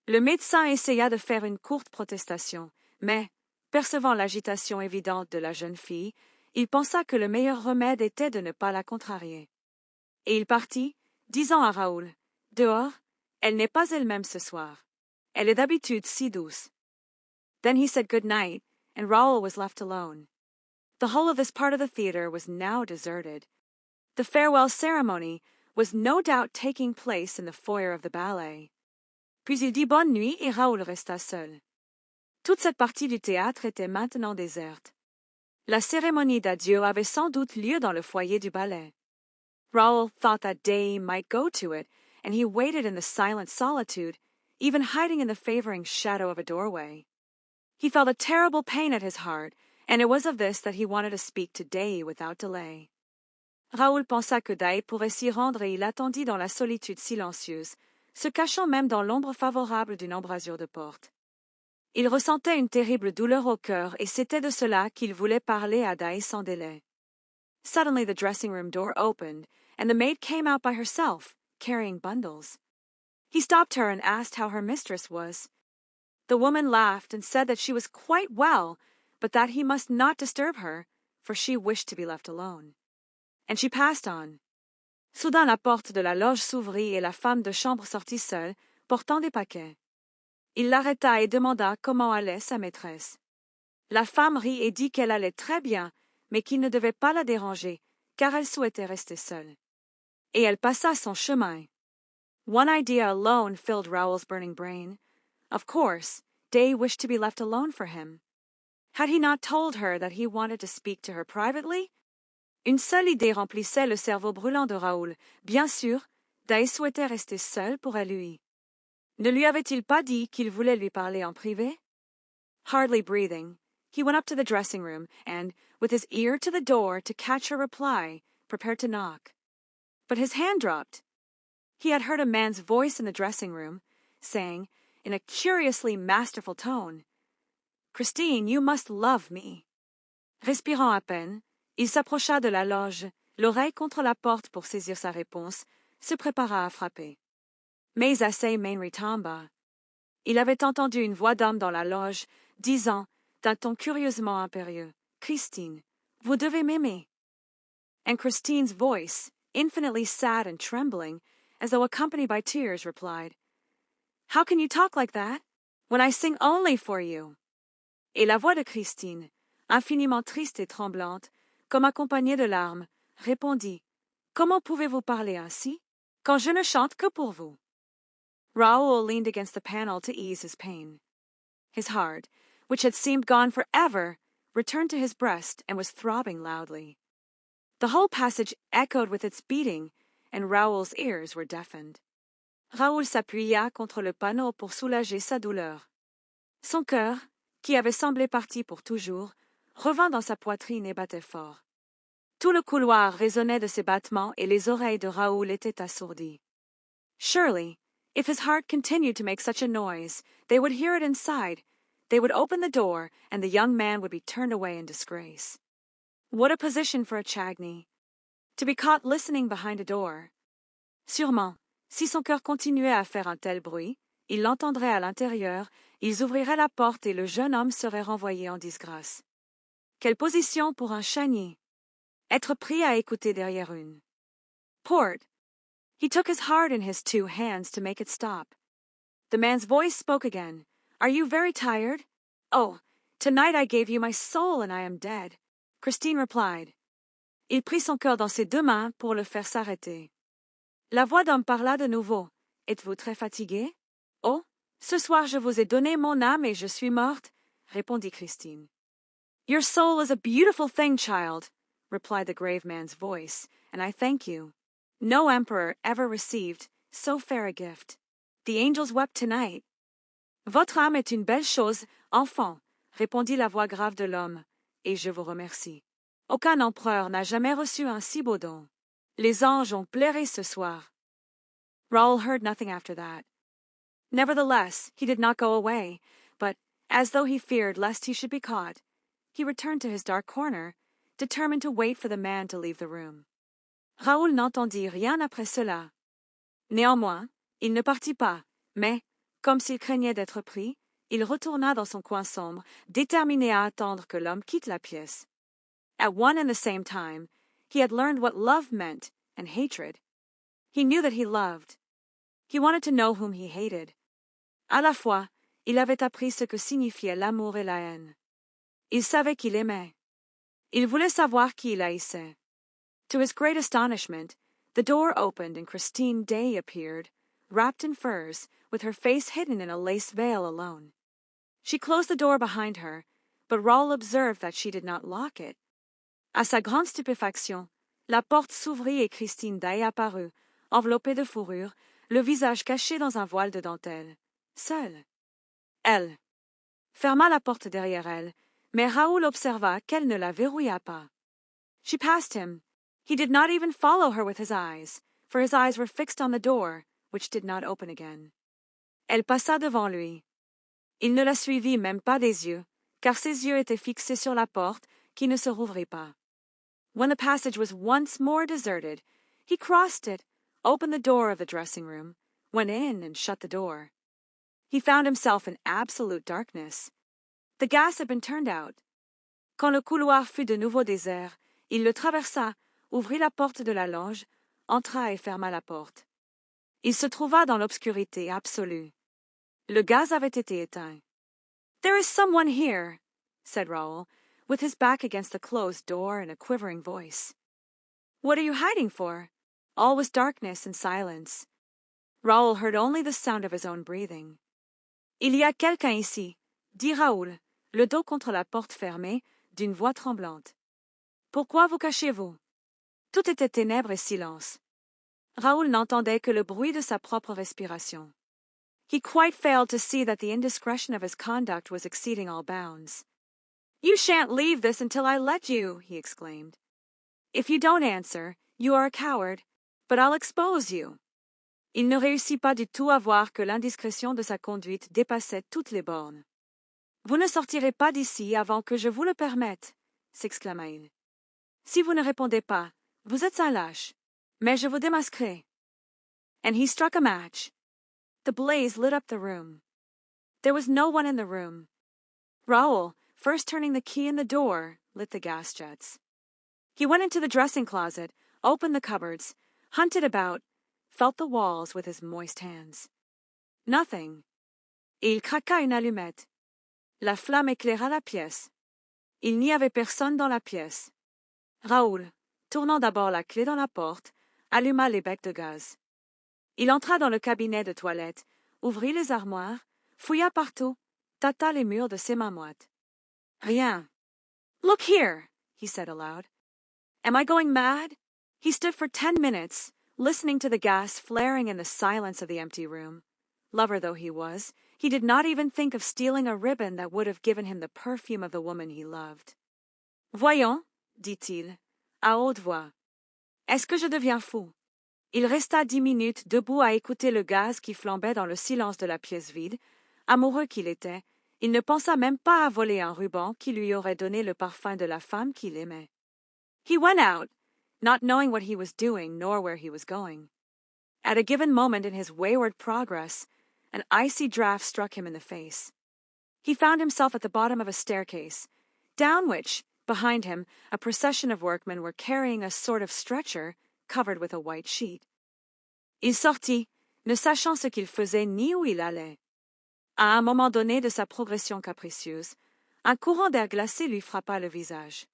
Le médecin essaya de faire une courte protestation, mais, percevant l'agitation évidente de la jeune fille, il pensa que le meilleur remède était de ne pas la contrarier. Et il partit, disant à Raoul, "Dehors, elle n'est pas elle-même ce soir. Elle est d'habitude si douce." Then he said good night, and Raoul was left alone. The whole of this part of the theater was now deserted. The farewell ceremony was no doubt taking place in the foyer of the ballet. Puis il dit bonne nuit et Raoul resta seul. Toute cette partie du théâtre était maintenant déserte. La cérémonie d'adieu avait sans doute lieu dans le foyer du ballet. Raoul thought that Daaé might go to it, and he waited in the silent solitude, even hiding in the favoring shadow of a doorway. He felt a terrible pain at his heart, and it was of this that he wanted to speak to Daaé without delay. Raoul pensa que Daaé pourrait s'y rendre et il attendit dans la solitude silencieuse, se cachant même dans l'ombre favorable d'une embrasure de porte. Il ressentait une terrible douleur au cœur et c'était de cela qu'il voulait parler à Daaé sans délai. Suddenly the dressing-room door opened, and the maid came out by herself, carrying bundles. He stopped her and asked how her mistress was. The woman laughed and said that she was quite well, but that he must not disturb her, for she wished to be left alone. And she passed on. Soudain la porte de la loge s'ouvrit et la femme de chambre sortit seule, portant des paquets. Il l'arrêta et demanda comment allait sa maîtresse. La femme rit et dit qu'elle allait très bien, mais qu'il ne devait pas la déranger, car elle souhaitait rester seule. Et elle passa son chemin. One idea alone filled Raoul's burning brain. Of course, Daaé wished to be left alone for him. Had he not told her that he wanted to speak to her privately? Une seule idée remplissait le cerveau brûlant de Raoul. Bien sûr, Daaé souhaitait rester seule pour lui. Ne lui avait-il pas dit qu'il voulait lui parler en privé? Hardly breathing, he went up to the dressing-room and, with his ear to the door to catch her reply, prepared to knock. But his hand dropped. He had heard a man's voice in the dressing-room, saying, in a curiously masterful tone, "Christine, you must love me." Respirant à peine, il s'approcha de la loge, l'oreille contre la porte pour saisir sa réponse, se prépara à frapper. Mais à ses mains retomba. Il avait entendu une voix d'homme dans la loge, disant, d'un ton curieusement impérieux, "Christine, vous devez m'aimer." And Christine's voice, infinitely sad and trembling, as though accompanied by tears, replied, "How can you talk like that, when I sing only for you?" Et la voix de Christine, infiniment triste et tremblante, comme accompagnée de larmes, répondit, "Comment pouvez-vous parler ainsi, quand je ne chante que pour vous?" Raoul leaned against the panel to ease his pain. His heart, which had seemed gone forever, returned to his breast and was throbbing loudly. The whole passage echoed with its beating, and Raoul's ears were deafened. Raoul s'appuya contre le panneau pour soulager sa douleur. Son cœur, qui avait semblé parti pour toujours, revint dans sa poitrine et battait fort. Tout le couloir résonnait de ses battements et les oreilles de Raoul étaient assourdies. Surely, if his heart continued to make such a noise, they would hear it inside. They would open the door, and the young man would be turned away in disgrace. What a position for a Chagny! To be caught listening behind a door. Sûrement, si son cœur continuait à faire un tel bruit, il l'entendrait à l'intérieur, ils ouvriraient la porte et le jeune homme serait renvoyé en disgrâce. Quelle position pour un Chagny! Être pris à écouter derrière une porte. He took his heart in his two hands to make it stop. The man's voice spoke again. Are you very tired? Oh, tonight I gave you my soul and I am dead. Christine replied. Il prit son cœur dans ses deux mains pour le faire s'arrêter. La voix d'homme parla de nouveau. Êtes-vous très fatigué? Oh, ce soir je vous ai donné mon âme et je suis morte, répondit Christine. Your soul is a beautiful thing, child, replied the grave man's voice, and I thank you. No emperor ever received so fair a gift. The angels wept tonight. Votre âme est une belle chose, enfant, répondit la voix grave de l'homme, et je vous remercie. Aucun empereur n'a jamais reçu un si beau don. Les anges ont pleuré ce soir. Raoul heard nothing after that. Nevertheless, he did not go away, but, as though he feared lest he should be caught, he returned to his dark corner, determined to wait for the man to leave the room. Raoul n'entendit rien après cela. Néanmoins, il ne partit pas, mais, comme s'il craignait d'être pris, il retourna dans son coin sombre, déterminé à attendre que l'homme quitte la pièce. At one and the same time, he had learned what love meant and hatred. He knew that he loved. He wanted to know whom he hated. À la fois, il avait appris ce que signifiait l'amour et la haine. Il savait qu'il aimait. Il voulait savoir qui il haïssait. To his great astonishment, the door opened and Christine Daaé appeared, wrapped in furs, with her face hidden in a lace veil alone. She closed the door behind her, but Raoul observed that she did not lock it. À sa grande stupéfaction, la porte s'ouvrit et Christine Daaé apparut, enveloppée de fourrure, le visage caché dans un voile de dentelle. Seule. Elle ferma la porte derrière elle, mais Raoul observa qu'elle ne la verrouilla pas. She passed him. He did not even follow her with his eyes, for his eyes were fixed on the door, which did not open again. Elle passa devant lui. Il ne la suivit même pas des yeux, car ses yeux étaient fixés sur la porte qui ne se rouvrit pas. When the passage was once more deserted, he crossed it, opened the door of the dressing room, went in and shut the door. He found himself in absolute darkness. The gas had been turned out. Quand le couloir fut de nouveau désert, il le traversa, ouvrit la porte de la loge, entra et ferma la porte. Il se trouva dans l'obscurité absolue. Le gaz avait été éteint. There is someone here, said Raoul, with his back against the closed door and a quivering voice. What are you hiding for? All was darkness and silence. Raoul heard only the sound of his own breathing. Il y a quelqu'un ici, dit Raoul, le dos contre la porte fermée, d'une voix tremblante. Pourquoi vous cachez-vous? Tout était ténèbres et silence. Raoul n'entendait que le bruit de sa propre respiration. He quite failed to see that the indiscretion of his conduct was exceeding all bounds. You shan't leave this until I let you, he exclaimed. If you don't answer, you are a coward, but I'll expose you. Il ne réussit pas du tout à voir que l'indiscrétion de sa conduite dépassait toutes les bornes. Vous ne sortirez pas d'ici avant que je vous le permette, s'exclama-il. Si vous ne répondez pas, vous êtes un lâche, mais je vous démasquerai. And he struck a match. The blaze lit up the room. There was no one in the room. Raoul, first turning the key in the door, lit the gas jets. He went into the dressing closet, opened the cupboards, hunted about, felt the walls with his moist hands. Nothing. Et il craqua une allumette. La flamme éclaira la pièce. Il n'y avait personne dans la pièce. Raoul, tournant d'abord la clé dans la porte, alluma les becs de gaz. Il entra dans le cabinet de toilette, ouvrit les armoires, fouilla partout, tâta les murs de ses mains moites. Rien. Look here, he said aloud. Am I going mad? He stood for 10 minutes, listening to the gas flaring in the silence of the empty room. Lover though he was, he did not even think of stealing a ribbon that would have given him the perfume of the woman he loved. Voyons, dit-il, à haute voix. Est-ce que je deviens fou? Il resta 10 minutes debout à écouter le gaz qui flambait dans le silence de la pièce vide. Amoureux qu'il était, il ne pensa même pas à voler un ruban qui lui aurait donné le parfum de la femme qu'il aimait. He went out, not knowing what he was doing nor where he was going. At a given moment in his wayward progress, an icy draft struck him in the face. He found himself at the bottom of a staircase, down which, behind him, a procession of workmen were carrying a sort of stretcher covered with a white sheet. Il sortit, ne sachant ce qu'il faisait ni où il allait. À un moment donné de sa progression capricieuse, un courant d'air glacé lui frappa le visage.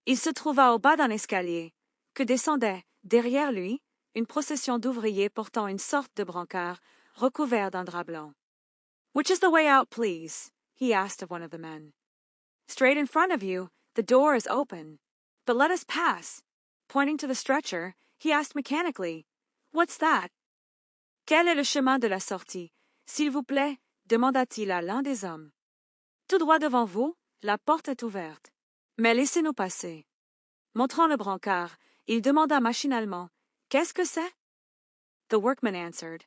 Il se trouva au bas d'un escalier, que descendait, derrière lui, une procession d'ouvriers portant une sorte de brancard recouvert d'un drap blanc. "Which is the way out, please?" he asked of one of the men. "Straight in front of you, the door is open. But let us pass." Pointing to the stretcher, he asked mechanically, "What's that?" "Quel est le chemin de la sortie, s'il vous plaît?" demanda-t-il à l'un des hommes. "Tout droit devant vous, la porte est ouverte. Mais laissez-nous passer." Montrant le brancard, il demanda machinalement, "Qu'est-ce que c'est?" The workman answered,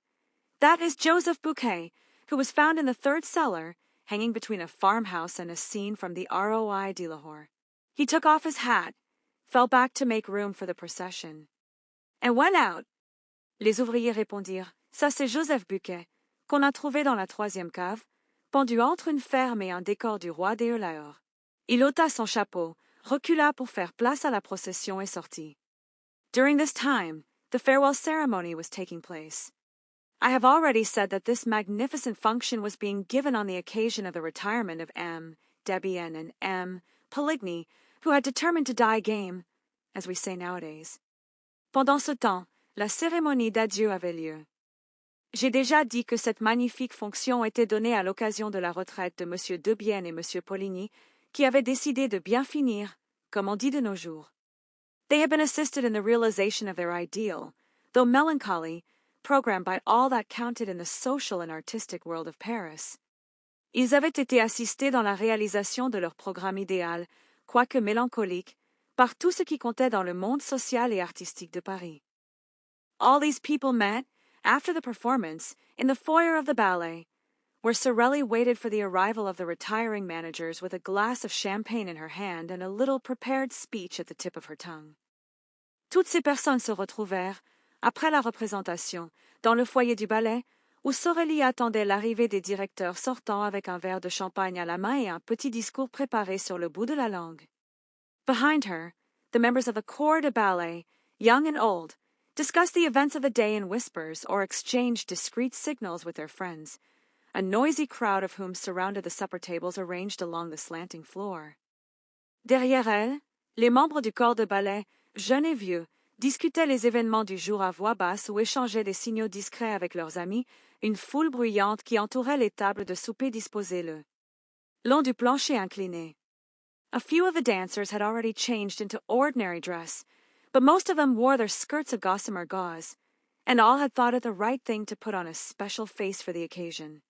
"That is Joseph Bouquet, who was found in the third cellar, hanging between a farmhouse and a scene from the ROI de Lahore. He took off his hat, fell back to make room for the procession, and went out." Les ouvriers répondirent, "Ça c'est Joseph Bouquet, qu'on a trouvé dans la troisième cave, pendu entre une ferme et un décor du roi des Lahore." Il ôta son chapeau, recula pour faire place à la procession et sortit. During this time, the farewell ceremony was taking place. I have already said that this magnificent function was being given on the occasion of the retirement of M. Debienne and M. Poligny, who had determined to die game, as we say nowadays. Pendant ce temps, la cérémonie d'adieu avait lieu. J'ai déjà dit que cette magnifique fonction était donnée à l'occasion de la retraite de M. Debienne et M. Poligny, qui avaient décidé de bien finir, comme on dit de nos jours. They had been assisted in the realization of their ideal, though melancholy, programmed by all that counted in the social and artistic world of Paris. Ils avaient été assistés dans la réalisation de leur programme idéal, quoique mélancolique, par tout ce qui comptait dans le monde social et artistique de Paris. All these people met, after the performance, in the foyer of the ballet, where Sorelli waited for the arrival of the retiring managers with a glass of champagne in her hand and a little prepared speech at the tip of her tongue. Toutes ces personnes se retrouvèrent, après la représentation, dans le foyer du ballet, où Sorelli attendait l'arrivée des directeurs sortants avec un verre de champagne à la main et un petit discours préparé sur le bout de la langue. Behind her, the members of the corps de ballet, young and old, discussed the events of the day in whispers or exchanged discreet signals with their friends, a noisy crowd of whom surrounded the supper tables arranged along the slanting floor. Derrière elle, les membres du corps de ballet, jeunes et vieux, discutaient les événements du jour à voix basse ou échangeaient des signaux discrets avec leurs amis, une foule bruyante qui entourait les tables de souper disposées le long du plancher incliné. A few of the dancers had already changed into ordinary dress, but most of them wore their skirts of gossamer gauze, and all had thought it the right thing to put on a special face for the occasion.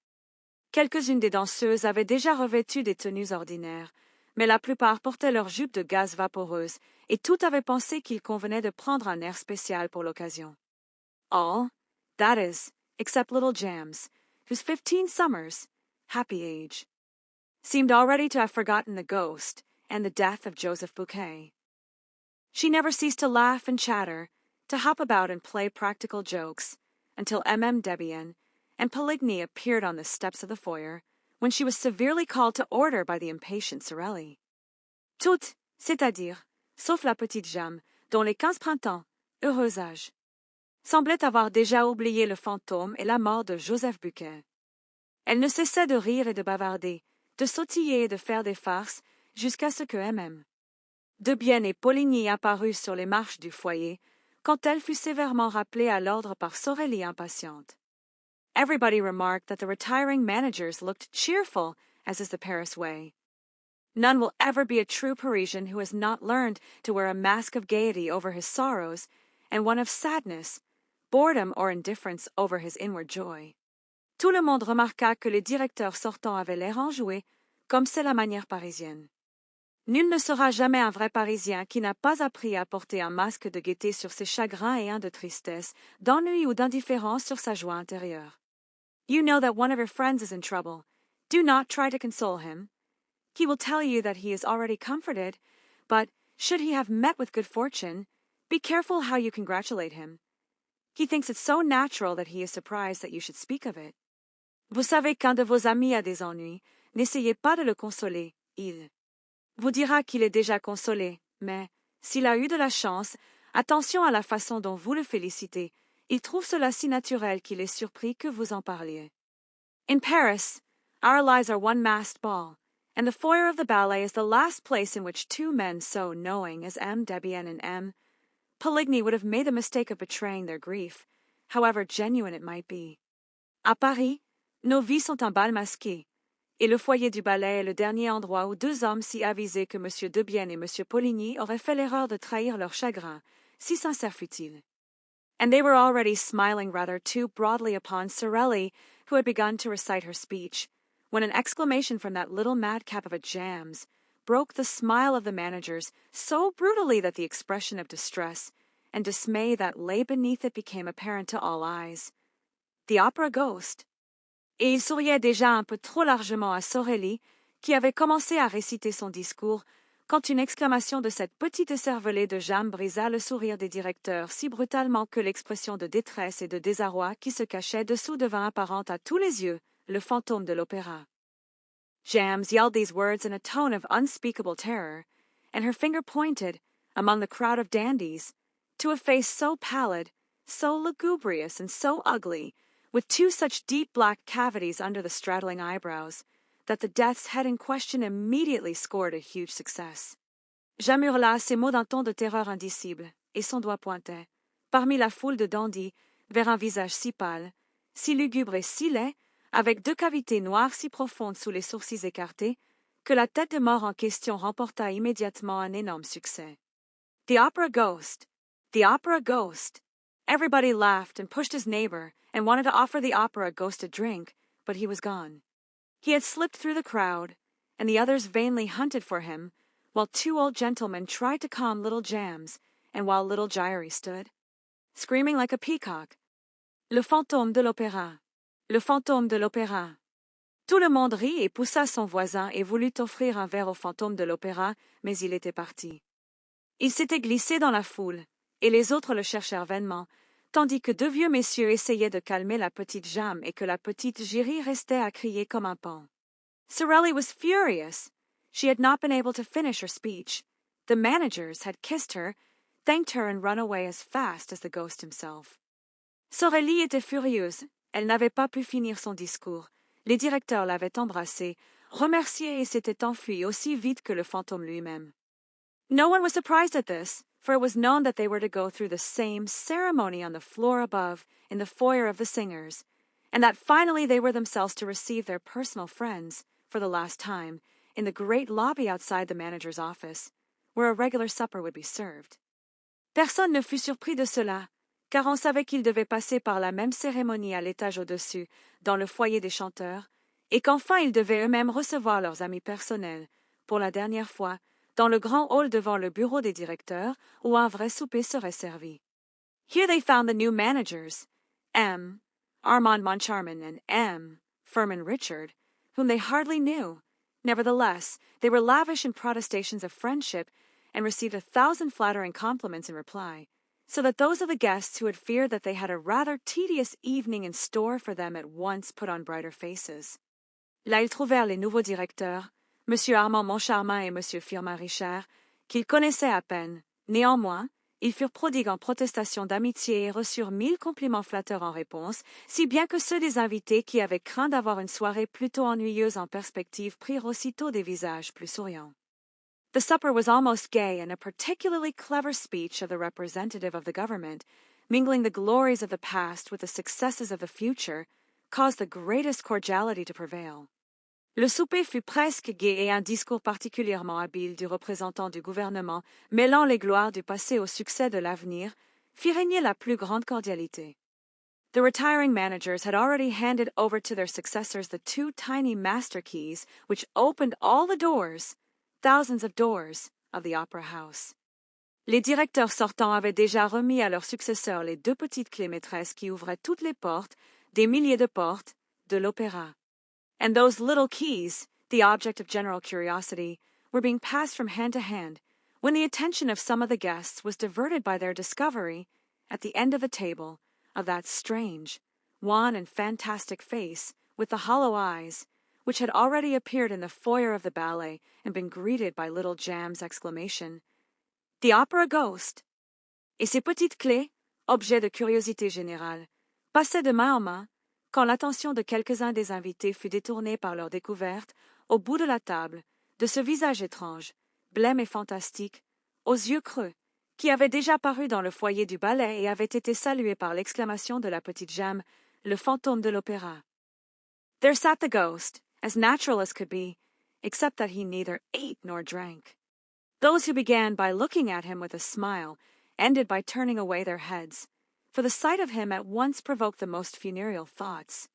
Quelques-unes des danseuses avaient déjà revêtu des tenues ordinaires, mais la plupart portaient leurs jupes de gaze vaporeuse, et toutes avaient pensé qu'il convenait de prendre un air spécial pour l'occasion. All, that is, except little Jams, whose 15 summers, happy age, seemed already to have forgotten the ghost and the death of Joseph Bouquet. She never ceased to laugh and chatter, to hop about and play practical jokes, until M. Debienne and Poligny appeared on the steps of the foyer, when she was severely called to order by the impatient Sorelli. Toutes, c'est-à-dire, sauf la petite Jam, dont les 15 printemps, heureux âge, semblaient avoir déjà oublié le fantôme et la mort de Joseph Bouquet. Elle ne cessait de rire et de bavarder, de sautiller et de faire des farces, jusqu'à ce que M. Debienne et Poligny apparurent sur les marches du foyer, quand elle fut sévèrement rappelée à l'ordre par Sorelli impatiente. Everybody remarked that the retiring managers looked cheerful, as is the Paris way. None will ever be a true Parisian who has not learned to wear a mask of gaiety over his sorrows, and one of sadness, boredom or indifference over his inward joy. Tout le monde remarqua que les directeurs sortants avaient l'air enjoués, comme c'est la manière parisienne. Nul ne sera jamais un vrai Parisien qui n'a pas appris à porter un masque de gaieté sur ses chagrins et un de tristesse, d'ennui ou d'indifférence sur sa joie intérieure. You know that one of your friends is in trouble. Do not try to console him. He will tell you that he is already comforted, but should he have met with good fortune, be careful how you congratulate him. He thinks it so natural that he is surprised that you should speak of it. Vous savez qu'un de vos amis a des ennuis, n'essayez pas de le consoler, il vous dira qu'il est déjà consolé, mais, s'il a eu de la chance, attention à la façon dont vous le félicitez, il trouve cela si naturel qu'il est surpris que vous en parliez. In Paris, our lives are one masked ball, and the foyer of the ballet is the last place in which two men so knowing as M. Debienne and M. Poligny would have made the mistake of betraying their grief, however genuine it might be. À Paris, nos vies sont un bal masqué, et le foyer du ballet est le dernier endroit où deux hommes si avisés que M. Debienne et M. Poligny auraient fait l'erreur de trahir leur chagrin, si sincère fut-il. And they were already smiling rather too broadly upon Sorelli, who had begun to recite her speech, when an exclamation from that little madcap of a Jams broke the smile of the managers so brutally that the expression of distress and dismay that lay beneath it became apparent to all eyes. The opera ghost. Et il souriait déjà un peu trop largement à Sorelli, qui avait commencé à réciter son discours, quand une exclamation de cette petite écervelée de Jam brisa le sourire des directeurs si brutalement que l'expression de détresse et de désarroi qui se cachait dessous devint apparente à tous les yeux, le fantôme de l'opéra. Jams yelled these words in a tone of unspeakable terror, and her finger pointed, among the crowd of dandies, to a face so pallid, so lugubrious, and so ugly, with two such deep black cavities under the straddling eyebrows, that the death's head in question immediately scored a huge success. Jam hurla ces mots d'un ton de terreur indicible, et son doigt pointait, parmi la foule de dandys, vers un visage si pâle, si lugubre et si laid, avec deux cavités noires si profondes sous les sourcils écartés, que la tête de mort en question remporta immédiatement un énorme succès. The opera ghost! The opera ghost! Everybody laughed and pushed his neighbor and wanted to offer the opera ghost a drink, but he was gone. He had slipped through the crowd, and the others vainly hunted for him, while two old gentlemen tried to calm little Jams, and while little Giry stood, screaming like a peacock, Le fantôme de l'opéra! Le fantôme de l'opéra! Tout le monde rit et poussa son voisin et voulut offrir un verre au fantôme de l'opéra, mais il était parti. Il s'était glissé dans la foule, et les autres le cherchèrent vainement, tandis que deux vieux messieurs essayaient de calmer la petite Jam et que la petite Giry restait à crier comme un paon. Sorelli was furious. She had not been able to finish her speech. The managers had kissed her, thanked her and run away as fast as the ghost himself. Sorelli était furieuse. Elle n'avait pas pu finir son discours. Les directeurs l'avaient embrassée, remerciée et s'étaient enfuis aussi vite que le fantôme lui-même. No one was surprised at this, for it was known that they were to go through the same ceremony on the floor above, in the foyer of the singers, and that finally they were themselves to receive their personal friends, for the last time, in the great lobby outside the manager's office, where a regular supper would be served. Personne ne fut surpris de cela, car on savait qu'ils devaient passer par la même cérémonie à l'étage au-dessus, dans le foyer des chanteurs, et qu'enfin ils devaient eux-mêmes recevoir leurs amis personnels, pour la dernière fois, dans le grand hall devant le bureau des directeurs, où un vrai souper serait servi. Here they found the new managers, M. Armand Moncharmin, and M. Furman Richard, whom they hardly knew. Nevertheless, they were lavish in protestations of friendship, and received 1,000 flattering compliments in reply, so that those of the guests who had feared that they had a rather tedious evening in store for them at once put on brighter faces. Là ils trouvèrent les nouveaux directeurs, M. Armand Moncharmin et M. Firmin Richard, qu'ils connaissaient à peine. Néanmoins, ils furent prodigues en protestations d'amitié et reçurent 1000 compliments flatteurs en réponse, si bien que ceux des invités qui avaient craint d'avoir une soirée plutôt ennuyeuse en perspective prirent aussitôt des visages plus souriants. The supper was almost gay, and a particularly clever speech of the representative of the government, mingling the glories of the past with the successes of the future, caused the greatest cordiality to prevail. Le souper fut presque gai et un discours particulièrement habile du représentant du gouvernement, mêlant les gloires du passé au succès de l'avenir, fit régner la plus grande cordialité. The retiring managers had already handed over to their successors the 2 tiny master keys which opened all the doors, thousands of doors of the opera house. Les directeurs sortants avaient déjà remis à leurs successeurs les 2 petites clés maîtresses qui ouvraient toutes les portes, des milliers de portes, de l'opéra. And those little keys, the object of general curiosity, were being passed from hand to hand when the attention of some of the guests was diverted by their discovery, at the end of the table, of that strange, wan and fantastic face with the hollow eyes, which had already appeared in the foyer of the ballet and been greeted by little Jam's exclamation, "The opera ghost!" Et ces petites clés, objets de curiosité générale, passaient de main en main, quand l'attention de quelques-uns des invités fut détournée par leur découverte, au bout de la table, de ce visage étrange, blême et fantastique, aux yeux creux, qui avait déjà paru dans le foyer du ballet et avait été salué par l'exclamation de la petite Jam, le fantôme de l'opéra. There sat the ghost, as natural as could be, except that he neither ate nor drank. Those who began by looking at him with a smile ended by turning away their heads, for the sight of him at once provoked the most funereal thoughts.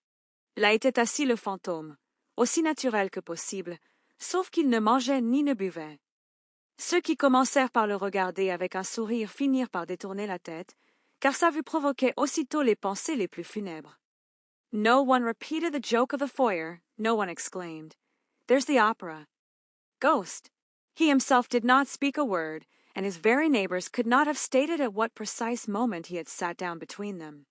Là était assis le fantôme, aussi naturel que possible, sauf qu'il ne mangeait ni ne buvait. Ceux qui commencèrent par le regarder avec un sourire finirent par détourner la tête, car sa vue provoquait aussitôt les pensées les plus funèbres. No one repeated the joke of the foyer, no one exclaimed, "There's the opera." Ghost. He himself did not speak a word, and his very neighbors could not have stated at what precise moment he had sat down between them.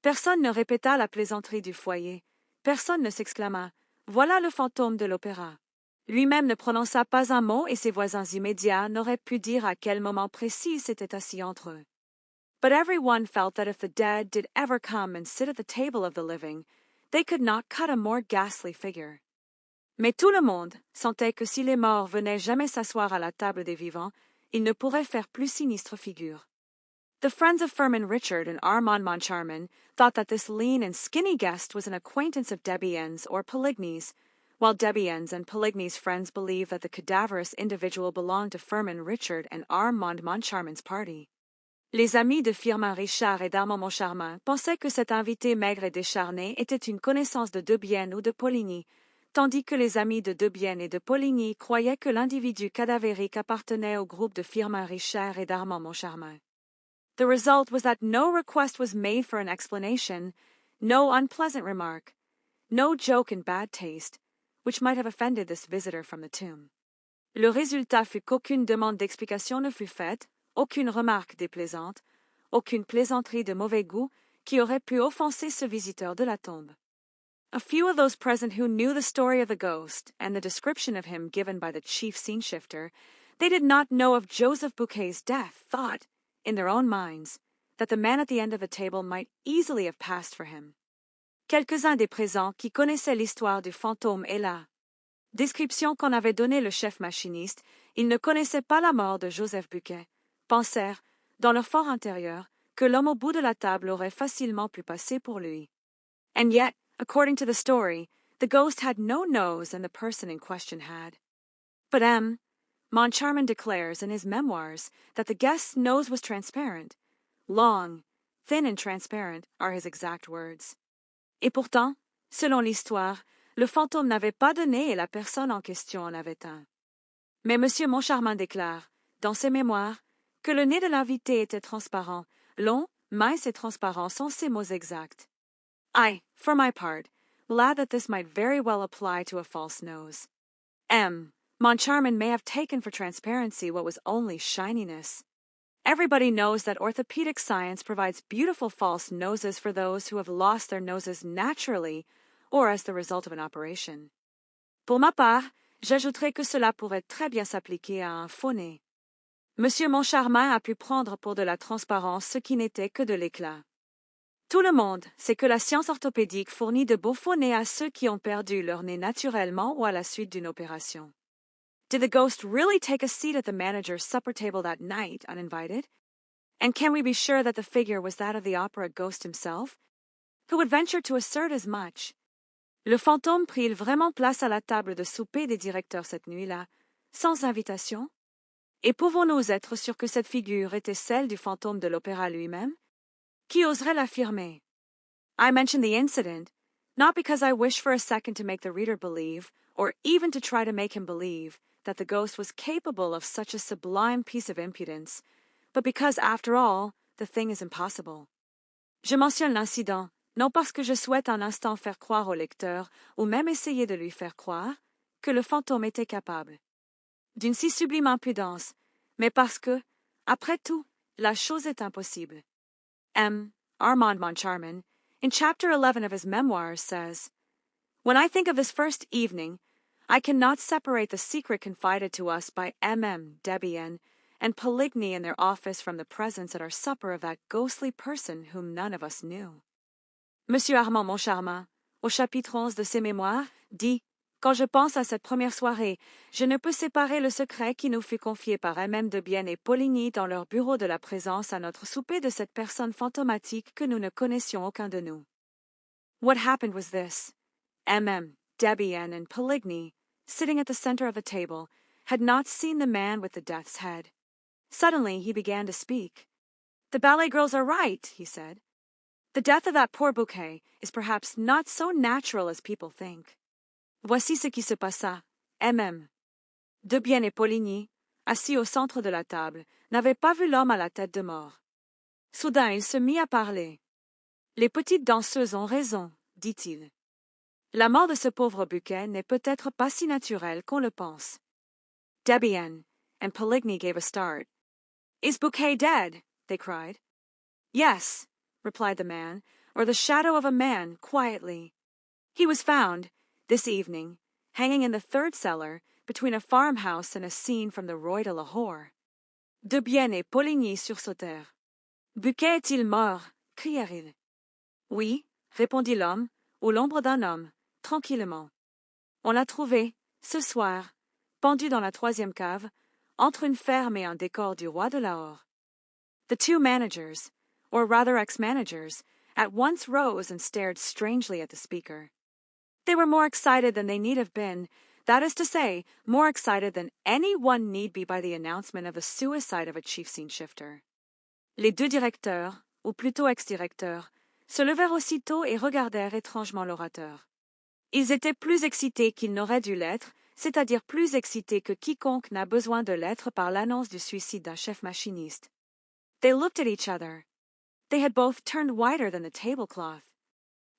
Personne ne répéta la plaisanterie du foyer, personne ne s'exclama « Voilà le fantôme de l'opéra ». Lui-même ne prononça pas un mot et ses voisins immédiats n'auraient pu dire à quel moment précis s'étaient assis entre eux. But everyone felt that if the dead did ever come and sit at the table of the living, they could not cut a more ghastly figure. Mais tout le monde sentait que si les morts venaient jamais s'asseoir à la table des vivants, ils ne pourraient faire plus sinistre figure. The friends of Firmin Richard and Armand Moncharmin thought that this lean and skinny guest was an acquaintance of Debienne's or Poligny's, while Debienne's and Poligny's friends believed that the cadaverous individual belonged to Firmin Richard and Armand Moncharmin's party. Les amis de Firmin Richard et d'Armand Moncharmin pensaient que cet invité maigre et décharné était une connaissance de Debienne ou de Poligny, tandis que les amis de Debienne et de Poligny croyaient que l'individu cadavérique appartenait au groupe de Firmin Richard et d'Armand Moncharmin. The result was that no request was made for an explanation, no unpleasant remark, no joke in bad taste, which might have offended this visitor from the tomb. Le résultat fut qu'aucune demande d'explication ne fut faite, aucune remarque déplaisante, aucune plaisanterie de mauvais goût qui aurait pu offenser ce visiteur de la tombe. A few of those present who knew the story of the ghost and the description of him given by the chief scene-shifter, they did not know of Joseph Bouquet's death, thought, in their own minds, that the man at the end of the table might easily have passed for him. Quelques-uns des présents qui connaissaient l'histoire du fantôme et la description qu'en avait donnée le chef machiniste, ils ne connaissaient pas la mort de Joseph Bouquet, pensèrent, dans leur fort intérieur, que l'homme au bout de la table aurait facilement pu passer pour lui. And yet, according to the story, the ghost had no nose and the person in question had. But Moncharmin declares in his memoirs that the guest's nose was transparent. Long, thin and transparent are his exact words. Et pourtant, selon l'histoire, le fantôme n'avait pas de nez et la personne en question en avait un. Mais M. Moncharmin déclare, dans ses mémoires, que le nez de l'invité était transparent, long, mince et transparent sont ses mots exacts. I, for my part, will add that this might very well apply to a false nose. Moncharmin may have taken for transparency what was only shininess. Everybody knows that orthopedic science provides beautiful false noses for those who have lost their noses naturally or as the result of an operation. Pour ma part, j'ajouterai que cela pourrait très bien s'appliquer à un faux nez. Monsieur Moncharmin a pu prendre pour de la transparence ce qui n'était que de l'éclat. Tout le monde sait que la science orthopédique fournit de beaux faux nez à ceux qui ont perdu leur nez naturellement ou à la suite d'une opération. Did the ghost really take a seat at the manager's supper table that night, uninvited? And can we be sure that the figure was that of the opera ghost himself? Who would venture to assert as much? Le fantôme prit-il vraiment place à la table de souper des directeurs cette nuit-là, sans invitation? Et pouvons-nous être sûrs que cette figure était celle du fantôme de l'opéra lui-même? Qui oserait l'affirmer? I mention the incident, not because I wish for a second to make the reader believe, or even to try to make him believe, that the ghost was capable of such a sublime piece of impudence, but because, after all, the thing is impossible. Je mentionne l'incident, non parce que je souhaite un instant faire croire au lecteur, ou même essayer de lui faire croire, que le fantôme était capable d'une si sublime impudence, mais parce que, après tout, la chose est impossible. Armand Moncharmin, in Chapter 11 of his memoirs, says, "When I think of this first evening, I cannot separate the secret confided to us by Debienne, and Poligny in their office from the presence at our supper of that ghostly person whom none of us knew." Monsieur Armand Moncharmin, au chapitre 11 de ses mémoires, dit: Quand je pense à cette première soirée, je ne peux séparer le secret qui nous fut confié par Debienne et Poligny dans leur bureau de la présence à notre souper de cette personne fantomatique que nous ne connaissions aucun de nous. What happened was this. Debienne and Poligny, sitting at the center of a table, had not seen the man with the death's head. Suddenly he began to speak. "The ballet girls are right," he said. "The death of that poor Bouquet is perhaps not so natural as people think. Voici ce qui se passa. Debienne et Poligny, assis au centre de la table, n'avaient pas vu l'homme à la tête de mort. Soudain, il se mit à parler. Les petites danseuses ont raison, dit-il. La mort de ce pauvre Bouquet n'est peut-être pas si naturelle qu'on le pense. Debienne and Poligny gave a start. "Is Bouquet dead?" they cried. "Yes," replied the man, or the shadow of a man, quietly. "He was found, this evening, hanging in the third cellar, between a farmhouse and a scene from the Roi de Lahore." Debienne et Poligny sursautèrent. "Bouquet est-il mort?" crièrent-ils. "Oui," répondit l'homme, ou l'ombre d'un homme, tranquillement. "On l'a trouvé, ce soir, pendu dans la troisième cave, entre une ferme et un décor du Roi de Lahore." The two managers, or rather ex-managers, at once rose and stared strangely at the speaker. They were more excited than they need have been, that is to say, more excited than any one need be by the announcement of the suicide of a chief scene-shifter. Les deux directeurs, ou plutôt ex-directeurs, se levèrent aussitôt et regardèrent étrangement l'orateur. Ils étaient plus excités qu'ils n'auraient dû l'être, c'est-à-dire plus excités que quiconque n'a besoin de l'être par l'annonce du suicide d'un chef machiniste. They looked at each other. They had both turned whiter than the tablecloth.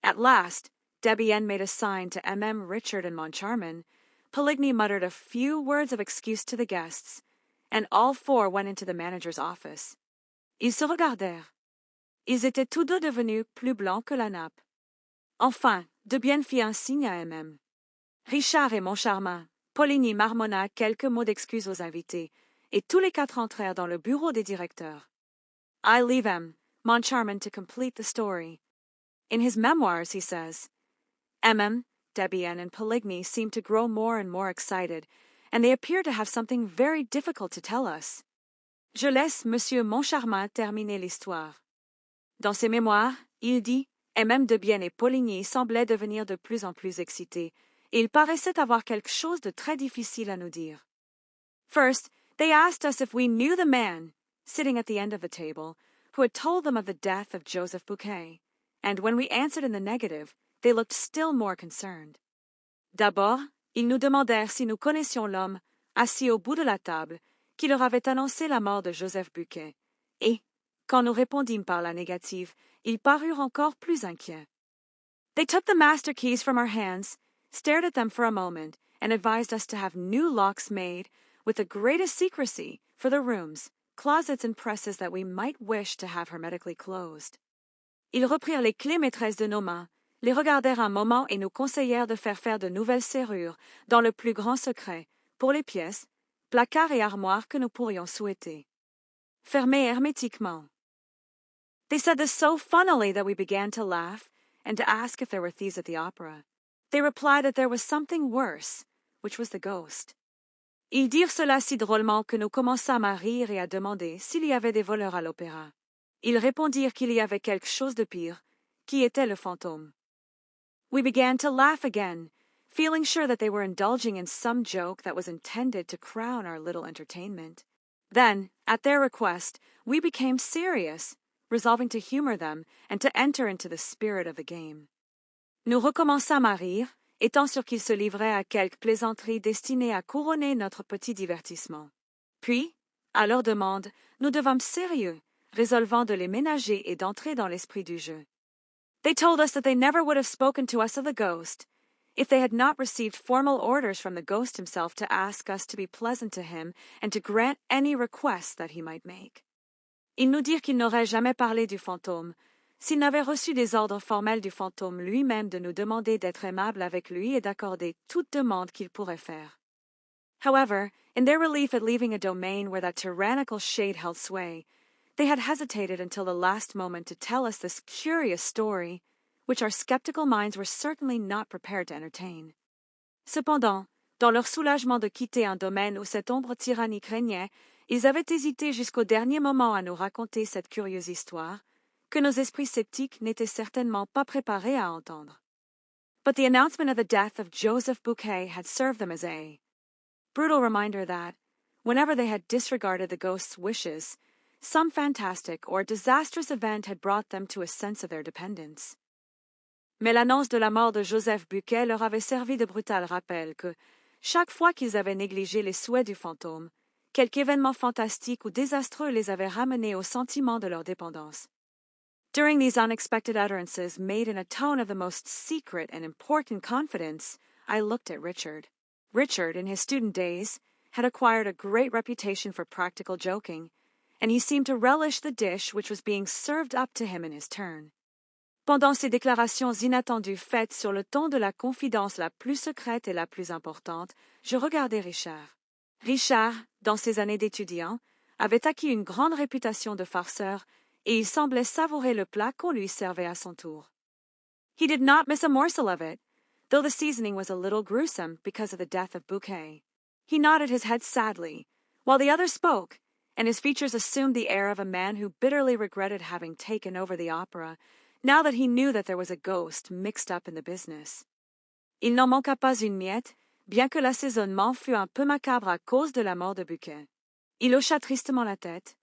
At last, Debienne made a sign to Richard and Moncharmin. Poligny muttered a few words of excuse to the guests, and all four went into the manager's office. Ils se regardèrent. Ils étaient tous deux devenus plus blancs que la nappe. Enfin, Debienne fit un signe à Richard et Moncharmin, Poligny marmonna quelques mots d'excuse aux invités, et tous les quatre entrèrent dans le bureau des directeurs. I leave Moncharmin to complete the story. In his memoirs, he says, Debienne and Poligny seemed to grow more and more excited, and they appeared to have something very difficult to tell us. Je laisse Monsieur Moncharmin terminer l'histoire. Dans ses mémoires, il dit, Debienne et Poligny semblaient devenir de plus en plus excités, et ils paraissaient avoir quelque chose de très difficile à nous dire. First, they asked us if we knew the man, sitting at the end of the table, who had told them of the death of Joseph Bouquet, and when we answered in the negative, they looked still more concerned. D'abord, ils nous demandèrent si nous connaissions l'homme, assis au bout de la table, qui leur avait annoncé la mort de Joseph Bouquet, et, quand nous répondîmes par la négative, ils parurent encore plus inquiets. They took the master keys from our hands, stared at them for a moment, and advised us to have new locks made, with the greatest secrecy, for the rooms, closets and presses that we might wish to have hermetically closed. Ils reprirent les clés maîtresses de nos mains, les regardèrent un moment et nous conseillèrent de faire de nouvelles serrures, dans le plus grand secret, pour les pièces, placards et armoires que nous pourrions souhaiter. Fermés hermétiquement. They said this so funnily that we began to laugh, and to ask if there were thieves at the opera. They replied that there was something worse, which was the ghost. Ils dirent cela si drôlement que nous commençâmes à rire et à demander s'il y avait des voleurs à l'opéra. Ils répondirent qu'il y avait quelque chose de pire, qui était le fantôme. We began to laugh again, feeling sure that they were indulging in some joke that was intended to crown our little entertainment. Then, at their request, we became serious, resolving to humor them and to enter into the spirit of the game. Nous recommençâmes à rire, étant sûr qu'il se livrait à quelques plaisanteries destinées à couronner notre petit divertissement. Puis, à leur demande, nous devînmes sérieux, résolvant de les ménager et d'entrer dans l'esprit du jeu. They told us that they never would have spoken to us of the ghost, if they had not received formal orders from the ghost himself to ask us to be pleasant to him and to grant any requests that he might make. Ils nous dirent qu'ils n'auraient jamais parlé du fantôme, s'ils n'avaient reçu des ordres formels du fantôme lui-même de nous demander d'être aimables avec lui et d'accorder toute demande qu'il pourrait faire. However, in their relief at leaving a domain where that tyrannical shade held sway, they had hesitated until the last moment to tell us this curious story, which our skeptical minds were certainly not prepared to entertain. Cependant, dans leur soulagement de quitter un domaine où cette ombre tyrannique régnait, ils avaient hésité jusqu'au dernier moment à nous raconter cette curieuse histoire, que nos esprits sceptiques n'étaient certainement pas préparés à entendre. But the announcement of the death of Joseph Bouquet had served them as a brutal reminder that, whenever they had disregarded the ghost's wishes, some fantastic or disastrous event had brought them to a sense of their dependence. Mais l'annonce de la mort de Joseph Buquet leur avait servi de brutal rappel que, chaque fois qu'ils avaient négligé les souhaits du fantôme, quelque événement fantastique ou désastreux les avait ramenés au sentiment de leur dépendance. During these unexpected utterances, made in a tone of the most secret and important confidence, I looked at Richard. Richard, in his student days, had acquired a great reputation for practical joking, and he seemed to relish the dish which was being served up to him in his turn. Pendant ces déclarations inattendues faites sur le ton de la confidence la plus secrète et la plus importante, je regardai Richard. Richard, dans ses années d'étudiant, avait acquis une grande réputation de farceur, et il semblait savourer le plat qu'on lui servait à son tour. He did not miss a morsel of it, though the seasoning was a little gruesome because of the death of Bouquet. He nodded his head sadly, while the other spoke, and his features assumed the air of a man who bitterly regretted having taken over the opera, now that he knew that there was a ghost mixed up in the business. Il n'en manqua pas une miette, bien que l'assaisonnement fût un peu macabre à cause de la mort de Bouquet. Il hocha tristement la tête,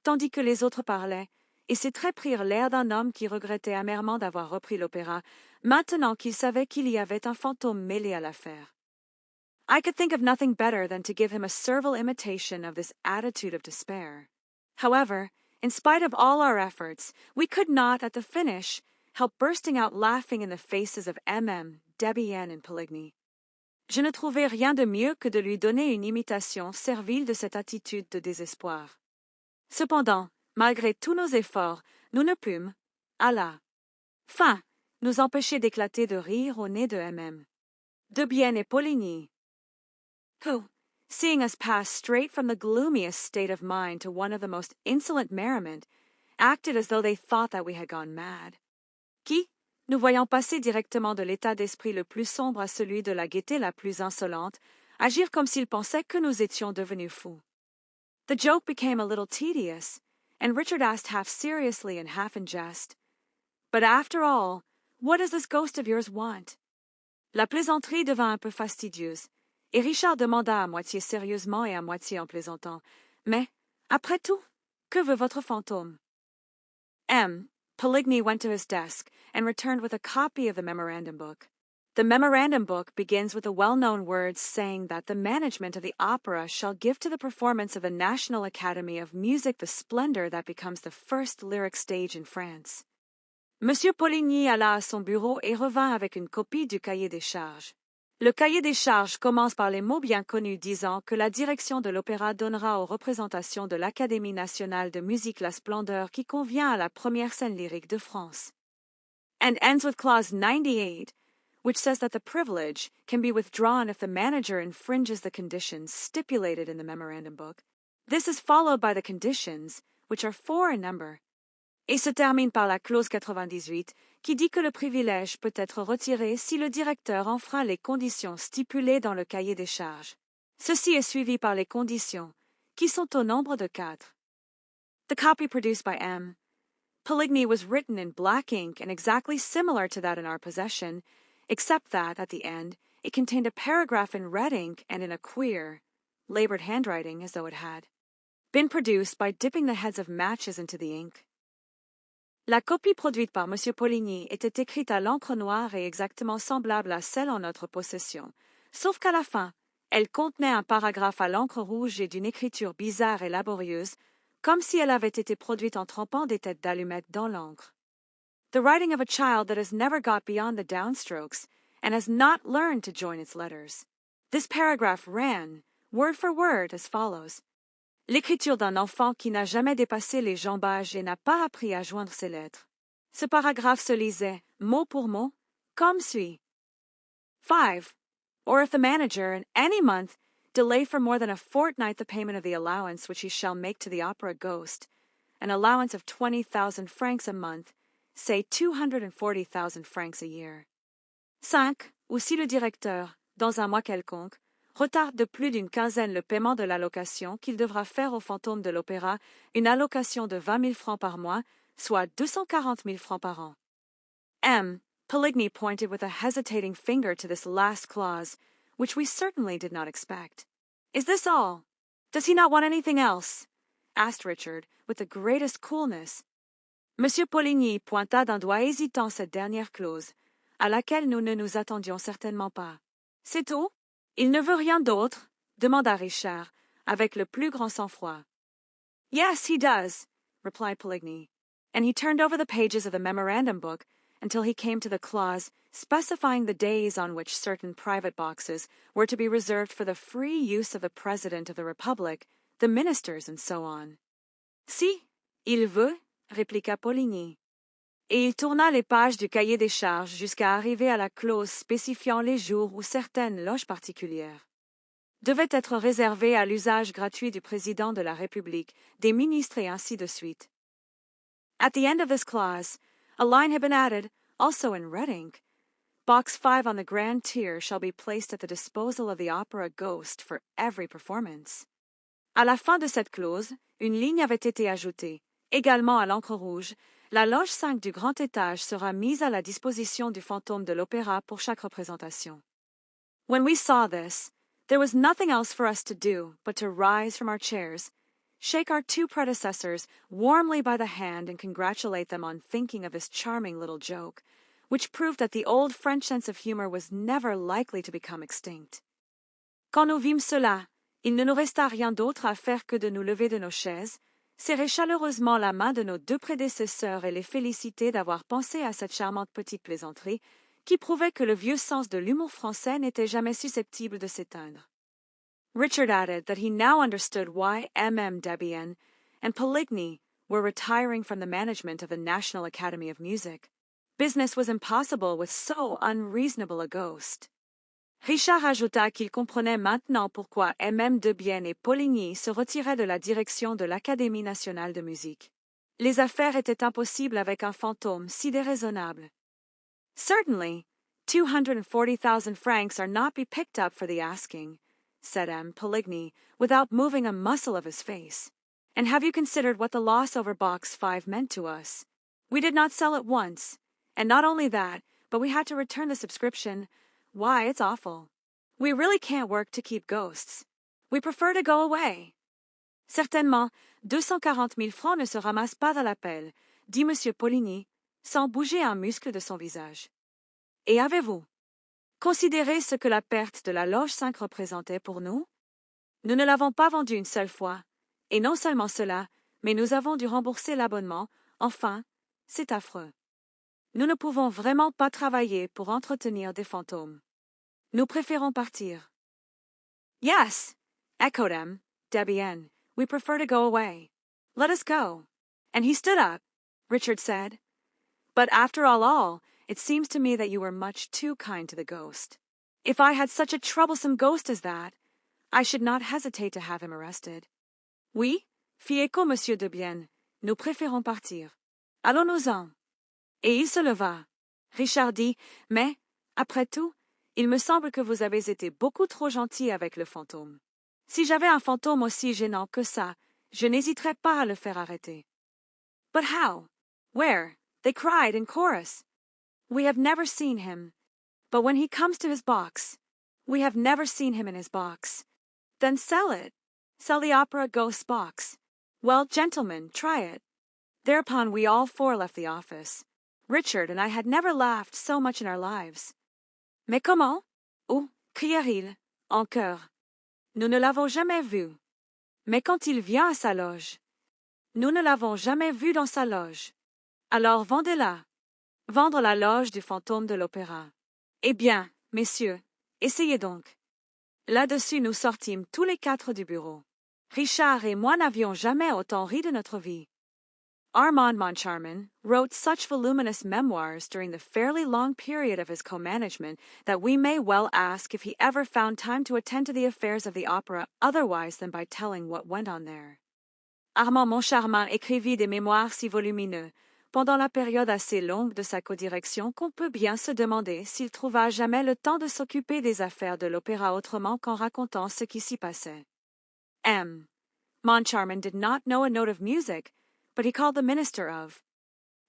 tandis que les autres parlaient, et ses traits prirent l'air d'un homme qui regrettait amèrement d'avoir repris l'opéra, maintenant qu'il savait qu'il y avait un fantôme mêlé à l'affaire. I could think of nothing better than to give him a servile imitation of this attitude of despair. However, in spite of all our efforts, we could not, at the finish, help bursting out laughing in the faces of M.M., Debienne and Poligny. Je ne trouvai rien de mieux que de lui donner une imitation servile de cette attitude de désespoir. Cependant, malgré tous nos efforts, nous ne pûmes, à la fin, nous empêcher d'éclater de rire au nez de M.M., Debienne et Poligny, who, seeing us pass straight from the gloomiest state of mind to one of the most insolent merriment, acted as though they thought that we had gone mad. Qui, nous voyant passer directement de l'état d'esprit le plus sombre à celui de la gaieté la plus insolente, agirent comme s'ils pensaient que nous étions devenus fous. The joke became a little tedious, and Richard asked half seriously and half in jest, "But after all, what does this ghost of yours want?" La plaisanterie devint un peu fastidieuse, et Richard demanda à moitié sérieusement et à moitié en plaisantant, "Mais, après tout, que veut votre fantôme?" Poligny went to his desk and returned with a copy of the memorandum book. The memorandum book begins with the well-known words saying that the management of the opera shall give to the performance of the National Academy of Music the splendor that becomes the first lyric stage in France. Monsieur Poligny alla à son bureau et revint avec une copie du cahier des charges. Le cahier des charges commence par les mots bien connus disant que la direction de l'opéra donnera aux représentations de l'Académie nationale de musique la splendeur qui convient à la première scène lyrique de France. And ends with clause 98, which says that the privilege can be withdrawn if the manager infringes the conditions stipulated in the memorandum book. This is followed by the conditions, which are 4 in number, et se termine par la clause 98, qui dit que le privilège peut être retiré si le directeur enfreint les conditions stipulées dans le cahier des charges. Ceci est suivi par les conditions, qui sont au nombre de 4. The copy produced by M. Poligny was written in black ink and exactly similar to that in our possession, except that, at the end, it contained a paragraph in red ink and in a queer, labored handwriting as though it had been produced by dipping the heads of matches into the ink. La copie produite par M. Poligny était écrite à l'encre noire et exactement semblable à celle en notre possession, sauf qu'à la fin, elle contenait un paragraphe à l'encre rouge et d'une écriture bizarre et laborieuse, comme si elle avait été produite en trempant des têtes d'allumettes dans l'encre. The writing of a child that has never got beyond the downstrokes and has not learned to join its letters. This paragraph ran, word for word, as follows. L'écriture d'un enfant qui n'a jamais dépassé les jambages et n'a pas appris à joindre ses lettres. Ce paragraphe se lisait, mot pour mot, comme suit. 5. Or if the manager, in any month, delay for more than a fortnight the payment of the allowance which he shall make to the opera Ghost, an allowance of 20,000 francs a month, say 240,000 francs a year. 5. Ou si le directeur, dans un mois quelconque, retarde de plus d'une quinzaine le paiement de l'allocation qu'il devra faire au fantôme de l'opéra, une allocation de 20 000 francs par mois, soit 240 000 francs par an. M. Poligny pointed with a hesitating finger to this last clause, which we certainly did not expect. Is this all? Does he not want anything else? Asked Richard, with the greatest coolness. Monsieur Poligny pointa d'un doigt hésitant cette dernière clause, à laquelle nous ne nous attendions certainement pas. C'est tout? Il ne veut rien d'autre? Demanda Richard, avec le plus grand sang-froid. Yes, he does, replied Poligny, and he turned over the pages of the memorandum book until he came to the clause specifying the days on which certain private boxes were to be reserved for the free use of the President of the Republic, the ministers, and so on. Si, il veut, répliqua Poligny. Et il tourna les pages du cahier des charges jusqu'à arriver à la clause spécifiant les jours où certaines loges particulières devaient être réservées à l'usage gratuit du président de la République, des ministres et ainsi de suite. At the end of this clause, a line had been added, also in red ink. Box 5 on the grand tier shall be placed at the disposal of the opera Ghost for every performance. À la fin de cette clause, une ligne avait été ajoutée, également à l'encre rouge. La loge 5 du grand étage sera mise à la disposition du fantôme de l'opéra pour chaque représentation. When we saw this, there was nothing else for us to do but to rise from our chairs, shake our two predecessors warmly by the hand and congratulate them on thinking of this charming little joke, which proved that the old French sense of humor was never likely to become extinct. Quand nous vîmes cela, il ne nous resta rien d'autre à faire que de nous lever de nos chaises, serrer chaleureusement la main de nos deux prédécesseurs et les féliciter d'avoir pensé à cette charmante petite plaisanterie qui prouvait que le vieux sens de l'humour français n'était jamais susceptible de s'éteindre. Richard added that he now understood why M.M. Debienne and Poligny were retiring from the management of the National Academy of Music. Business was impossible with so unreasonable a ghost. Richard ajouta qu'il comprenait maintenant pourquoi M.M. Debienne et Poligny se retiraient de la direction de l'Académie nationale de musique. Les affaires étaient impossibles avec un fantôme si déraisonnable. Certainly, 240,000 francs are not be picked up for the asking, said M. Poligny, without moving a muscle of his face. And have you considered what the loss over box 5 meant to us? We did not sell it once, and not only that, but we had to return the subscription. Why, it's awful. We really can't work to keep ghosts. We prefer to go away. Certainement, 240,000 francs ne se ramassent pas à l'appel, dit M. Poligny, sans bouger un muscle de son visage. Et avez-vous considéré ce que la perte de la loge 5 représentait pour nous? Nous ne l'avons pas vendue une seule fois, et non seulement cela, mais nous avons dû rembourser l'abonnement. Enfin, c'est affreux. Nous ne pouvons vraiment pas travailler pour entretenir des fantômes. Nous préférons partir. Yes, echoed M. Debienne. We prefer to go away. Let us go. And he stood up, Richard said. But after all, it seems to me that you were much too kind to the ghost. If I had such a troublesome ghost as that, I should not hesitate to have him arrested. Oui, fit écho Monsieur Debienne. Nous préférons partir. Allons-nous-en. Et il se leva. Richard dit, mais, après tout, il me semble que vous avez été beaucoup trop gentil avec le fantôme. Si j'avais un fantôme aussi gênant que ça, je n'hésiterais pas à le faire arrêter. But how? Where? They cried in chorus. We have never seen him. But when he comes to his box, we have never seen him in his box. Then sell it. Sell the opera Ghost's box. Well, gentlemen, try it. Thereupon we all four left the office. Richard and I had never laughed so much in our lives. Mais comment? Où? Crièrent-ils, en chœur. Nous ne l'avons jamais vu. Mais quand il vient à sa loge? Nous ne l'avons jamais vu dans sa loge. Alors vendez-la. Vendre la loge du fantôme de l'opéra. Eh bien, messieurs, essayez donc. Là-dessus nous sortîmes tous les quatre du bureau. Richard et moi n'avions jamais autant ri de notre vie. Armand Moncharmin wrote such voluminous memoirs during the fairly long period of his co-management that we may well ask if he ever found time to attend to the affairs of the opera otherwise than by telling what went on there. Armand Moncharmin écrivit des mémoires si volumineux pendant la période assez longue de sa codirection qu'on peut bien se demander s'il trouva jamais le temps de s'occuper des affaires de l'opéra autrement qu'en racontant ce qui s'y passait. Moncharmin did not know a note of music, but he called the Minister of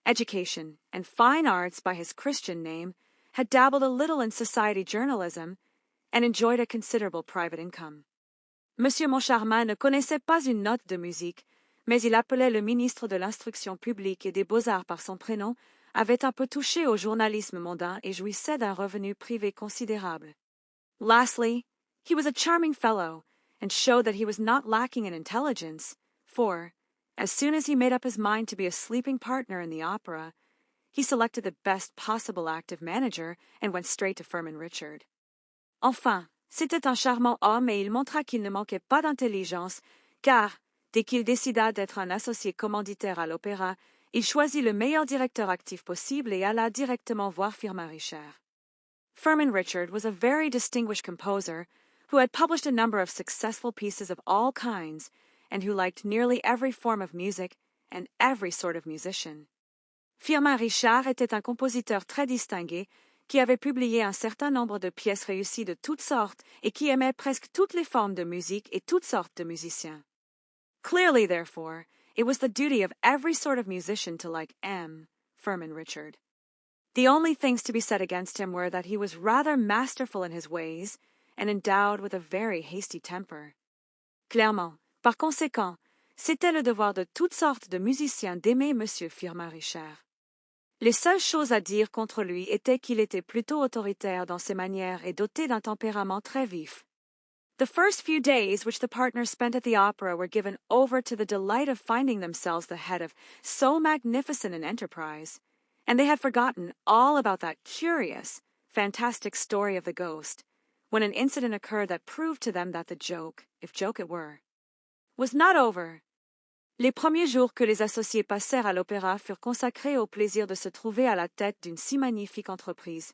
Education and Fine Arts by his Christian name, had dabbled a little in society journalism, and enjoyed a considerable private income. Monsieur Moncharmin ne connaissait pas une note de musique, mais il appelait le ministre de l'Instruction publique et des Beaux-Arts par son prénom, avait un peu touché au journalisme mondain et jouissait d'un revenu privé considérable. Lastly, he was a charming fellow, and showed that he was not lacking in intelligence, for, as soon as he made up his mind to be a sleeping partner in the opera, he selected the best possible active manager and went straight to Firmin Richard. Enfin, c'était un charmant homme et il montra qu'il ne manquait pas d'intelligence, car, dès qu'il décida d'être un associé commanditaire à l'opéra, il choisit le meilleur directeur actif possible et alla directement voir Firmin Richard. Firmin Richard was a very distinguished composer who had published a number of successful pieces of all kinds and who liked nearly every form of music and every sort of musician. Firmin Richard était un compositeur très distingué qui avait publié un certain nombre de pièces réussies de toutes sortes et qui aimait presque toutes les formes de musique et toutes sortes de musiciens. Clearly, therefore, it was the duty of every sort of musician to like Firmin Richard. The only things to be said against him were that he was rather masterful in his ways and endowed with a very hasty temper. Clairement, par conséquent, c'était le devoir de toutes sortes de musiciens d'aimer Monsieur Firmin Richard. Les seules choses à dire contre lui étaient qu'il était plutôt autoritaire dans ses manières et doté d'un tempérament très vif. The first few days which the partners spent at the opera were given over to the delight of finding themselves the head of so magnificent an enterprise, and they had forgotten all about that curious, fantastic story of the ghost, when an incident occurred that proved to them that the joke, if joke it were, was not over. Les premiers jours que les associés passèrent à l'opéra furent consacrés au plaisir de se trouver à la tête d'une si magnifique entreprise,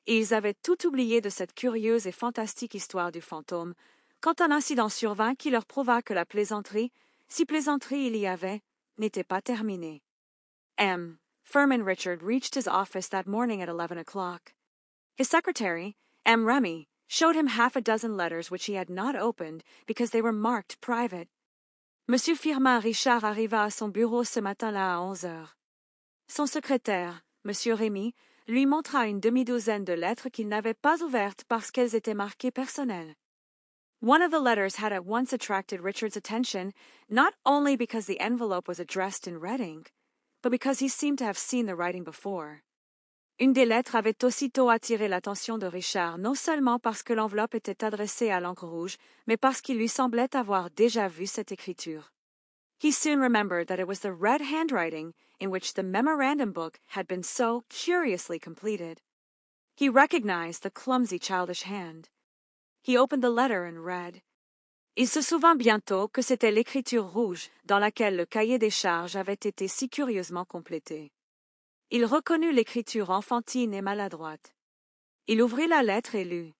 et ils avaient tout oublié de cette curieuse et fantastique histoire du fantôme, quand un incident survint qui leur prouva que la plaisanterie, si plaisanterie il y avait, n'était pas terminée. Firmin Richard reached his office that morning at 11 o'clock. His secretary, M. Remy, showed him half a dozen letters which he had not opened because they were marked private. Monsieur Firmin Richard arriva à son bureau ce matin-là à 11 heures. Son secrétaire, Monsieur Rémy, lui montra une demi-douzaine de lettres qu'il n'avait pas ouvertes parce qu'elles étaient marquées personnelles. One of the letters had at once attracted Richard's attention, not only because the envelope was addressed in red ink, but because he seemed to have seen the writing before. Une des lettres avait aussitôt attiré l'attention de Richard, non seulement parce que l'enveloppe était adressée à l'encre rouge, mais parce qu'il lui semblait avoir déjà vu cette écriture. He soon remembered that it was the red handwriting in which the memorandum book had been so curiously completed. He recognized the clumsy childish hand. He opened the letter and read. Il se souvint bientôt que c'était l'écriture rouge dans laquelle le cahier des charges avait été si curieusement complété. Il reconnut l'écriture enfantine et maladroite. Il ouvrit la lettre et lut.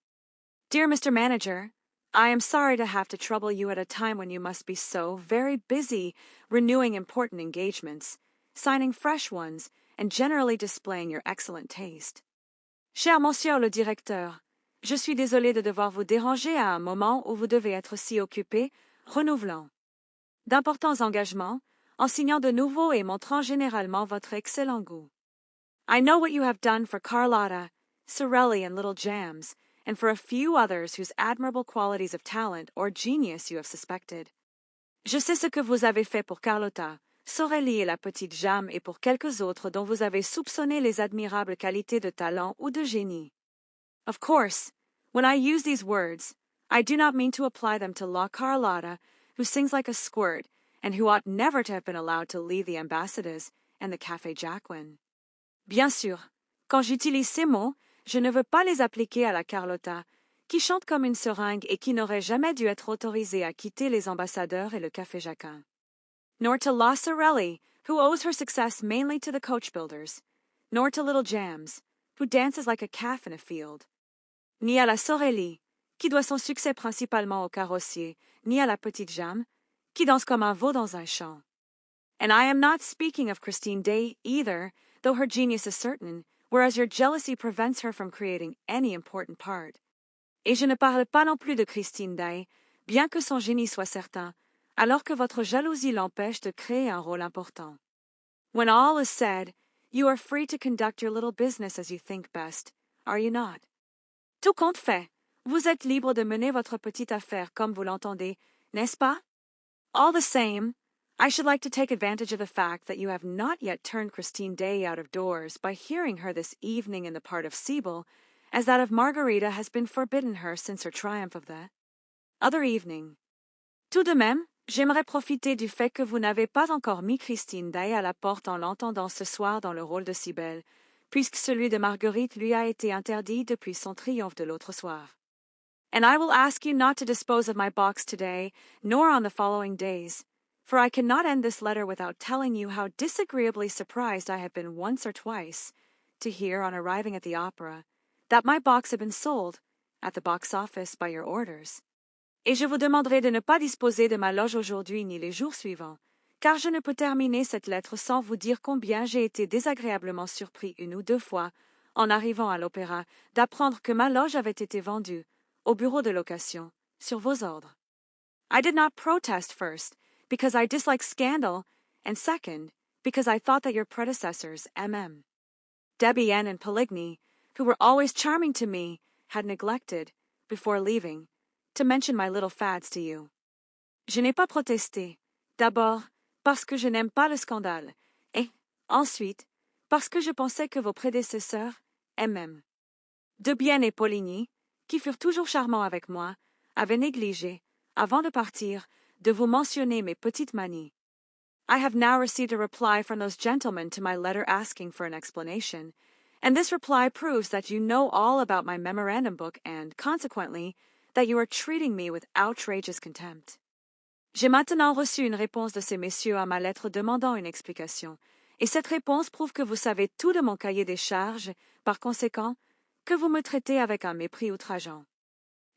Dear Mr. Manager, I am sorry to have to trouble you at a time when you must be so very busy renewing important engagements, signing fresh ones, and generally displaying your excellent taste. Cher Monsieur le Directeur, je suis désolé de devoir vous déranger à un moment où vous devez être si occupé, renouvelant d'importants engagements, en signant de nouveaux et montrant généralement votre excellent goût. I know what you have done for Carlotta, Sorelli, and Little Jams, and for a few others whose admirable qualities of talent or genius you have suspected. Je sais ce que vous avez fait pour Carlotta, Sorelli et la petite Jam et pour quelques autres dont vous avez soupçonné les admirables qualités de talent ou de génie. Of course, when I use these words, I do not mean to apply them to La Carlotta, who sings like a squirt and who ought never to have been allowed to leave the Ambassadors and the Café Jacquin. Bien sûr, quand j'utilise ces mots, je ne veux pas les appliquer à la Carlotta, qui chante comme une seringue et qui n'aurait jamais dû être autorisée à quitter les Ambassadeurs et le Café Jacquin. Nor to La Sorelli, who owes her success mainly to the coach builders, nor to little Jams, who dances like a calf in a field, ni à la Sorelli, qui doit son succès principalement au carrossier, ni à la petite Jam, qui danse comme un veau dans un champ. And I am not speaking of Christine Daaé either, though her genius is certain, whereas your jealousy prevents her from creating any important part. Et je ne parle pas non plus de Christine Daaé, bien que son génie soit certain, alors que votre jalousie l'empêche de créer un rôle important. When all is said, you are free to conduct your little business as you think best, are you not? Tout compte fait, vous êtes libre de mener votre petite affaire comme vous l'entendez, n'est-ce pas? All the same, I should like to take advantage of the fact that you have not yet turned Christine Daaé out of doors by hearing her this evening in the part of Sibyl, as that of Margarita has been forbidden her since her triumph of the other evening. Tout de même, j'aimerais profiter du fait que vous n'avez pas encore mis Christine Daaé à la porte en l'entendant ce soir dans le rôle de Cybèle, puisque celui de Marguerite lui a été interdit depuis son triomphe de l'autre soir. And I will ask you not to dispose of my box today, nor on the following days, for I cannot end this letter without telling you how disagreeably surprised I have been once or twice to hear, on arriving at the opera, that my box had been sold at the box office by your orders. Et je vous demanderai de ne pas disposer de ma loge aujourd'hui ni les jours suivants, car je ne peux terminer cette lettre sans vous dire combien j'ai été désagréablement surpris une ou deux fois, en arrivant à l'opéra, d'apprendre que ma loge avait été vendue, au bureau de location, sur vos ordres. I did not protest first, because I dislike scandal, and second, because I thought that your predecessors, M.M. Debienne and Poligny, who were always charming to me, had neglected, before leaving, to mention my little fads to you. Je n'ai pas protesté, d'abord, parce que je n'aime pas le scandale, et, ensuite, parce que je pensais que vos prédécesseurs, M.M. Debienne et Poligny, qui furent toujours charmants avec moi, avaient négligé, avant de partir, de vous mentionner mes petites manies. I have now received a reply from those gentlemen to my letter asking for an explanation, and this reply proves that you know all about my memorandum book and, consequently, that you are treating me with outrageous contempt. J'ai maintenant reçu une réponse de ces messieurs à ma lettre demandant une explication, et cette réponse prouve que vous savez tout de mon cahier des charges, par conséquent, que vous me traitez avec un mépris outrageant.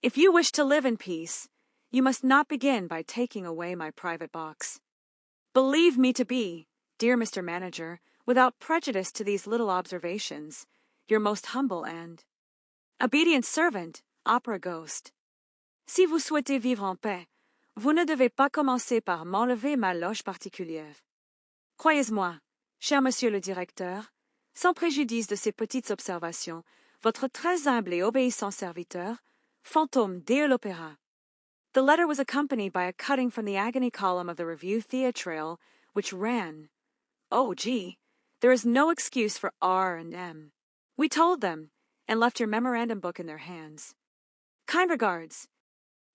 If you wish to live in peace, you must not begin by taking away my private box. Believe me to be, dear Mr. Manager, without prejudice to these little observations, your most humble and obedient servant, Opera Ghost. Si vous souhaitez vivre en paix, vous ne devez pas commencer par m'enlever ma loge particulière. Croyez-moi, cher monsieur le directeur, sans préjudice de ces petites observations, votre très humble et obéissant serviteur, Fantôme de l'Opéra. The letter was accompanied by a cutting from the agony column of the Revue Theatrale, which ran, "Oh, gee, there is no excuse for R and M. We told them, and left your memorandum book in their hands. Kind regards."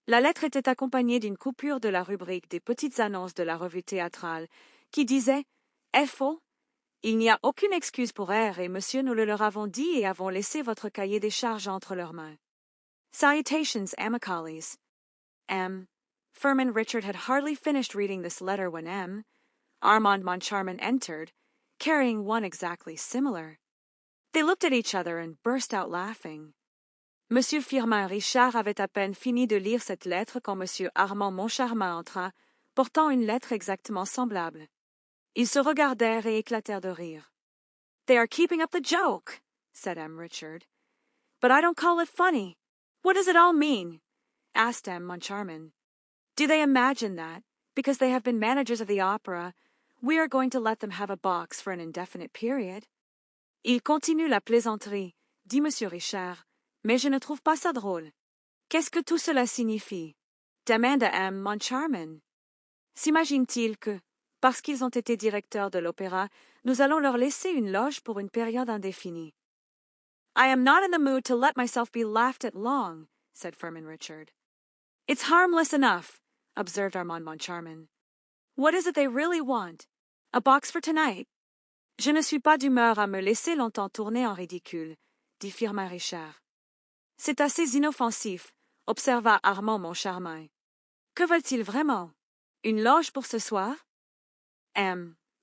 La lettre était accompagnée d'une coupure de la rubrique des petites annonces de la revue théâtrale, qui disait « F.O. Il n'y a aucune excuse pour R et monsieur nous le leur avons dit et avons laissé votre cahier des charges entre leurs mains. Salutations amicales. M. Firmin Richard had hardly finished reading this letter when M. Armand Moncharmin entered, carrying one exactly similar. They looked at each other and burst out laughing. Monsieur Firmin Richard avait à peine fini de lire cette lettre quand Monsieur Armand Moncharmin entra, portant une lettre exactement semblable. Ils se regardèrent et éclatèrent de rire. "They are keeping up the joke," said M. Richard. "But I don't call it funny. What does it all mean?" asked M. Moncharmin. "Do they imagine that, because they have been managers of the opera, we are going to let them have a box for an indefinite period?" "Il continue la plaisanterie," dit Monsieur Richard, "mais je ne trouve pas ça drôle. Qu'est-ce que tout cela signifie?" demanda M. Moncharmin. "S'imagine-t-il que, Parce qu'ils ont été directeurs de l'opéra, nous allons leur laisser une loge pour une période indéfinie. I am not in the mood to let myself be laughed at long, said Firmin Richard. It's harmless enough, observed Armand Moncharmin. What is it they really want? A box for tonight? Je ne suis pas d'humeur à me laisser longtemps tourner en ridicule, dit Firmin Richard. C'est assez inoffensif, observa Armand Moncharmin. Que veulent-ils vraiment? Une loge pour ce soir?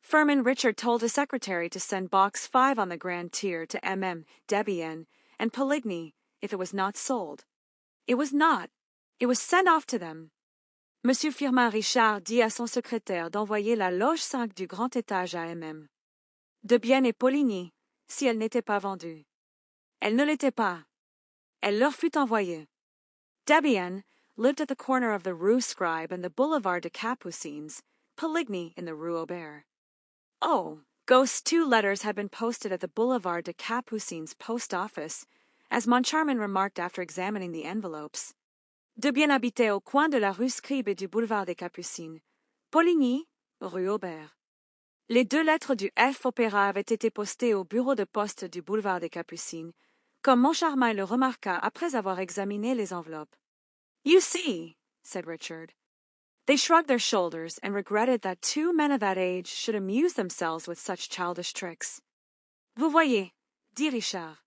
Firmin Richard told his secretary to send box 5 on the grand tier to Debienne and Poligny if it was not sold. It was not. It was sent off to them. Monsieur Firmin Richard dit à son secrétaire d'envoyer la loge 5 du grand étage à Debienne et Poligny, si elle n'était pas vendue. Elle ne l'était pas. Elle leur fut envoyée. Debienne lived at the corner of the Rue Scribe and the Boulevard des Capucines, Poligny in the Rue Aubert. Oh, Ghost's 2 letters had been posted at the Boulevard des Capucines post office, as Moncharmin remarked after examining the envelopes. Debienne habitait au coin de la Rue Scribe et du Boulevard des Capucines. Poligny, Rue Aubert. Les 2 lettres du F Opéra avaient été postées au bureau de poste du Boulevard des Capucines, comme Moncharmin le remarqua après avoir examiné les enveloppes. You see, said Richard. They shrugged their shoulders and regretted that 2 men of that age should amuse themselves with such childish tricks. Vous voyez, dit Richard.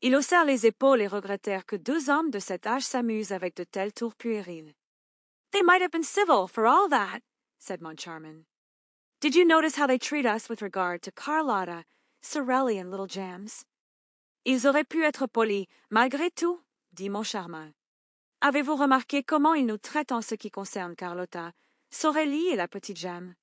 Ils haussèrent les épaules et regrettèrent que 2 hommes de cet âge s'amusent avec de tels tours puérils. They might have been civil for all that, said Moncharmin. Did you notice how they treat us with regard to Carlotta, Sorelli, and Little Jams? Ils auraient pu être polis, malgré tout, dit Moncharmin. Avez-vous remarqué comment ils nous traitent en ce qui concerne Carlotta, Sorelli et la petite Jam?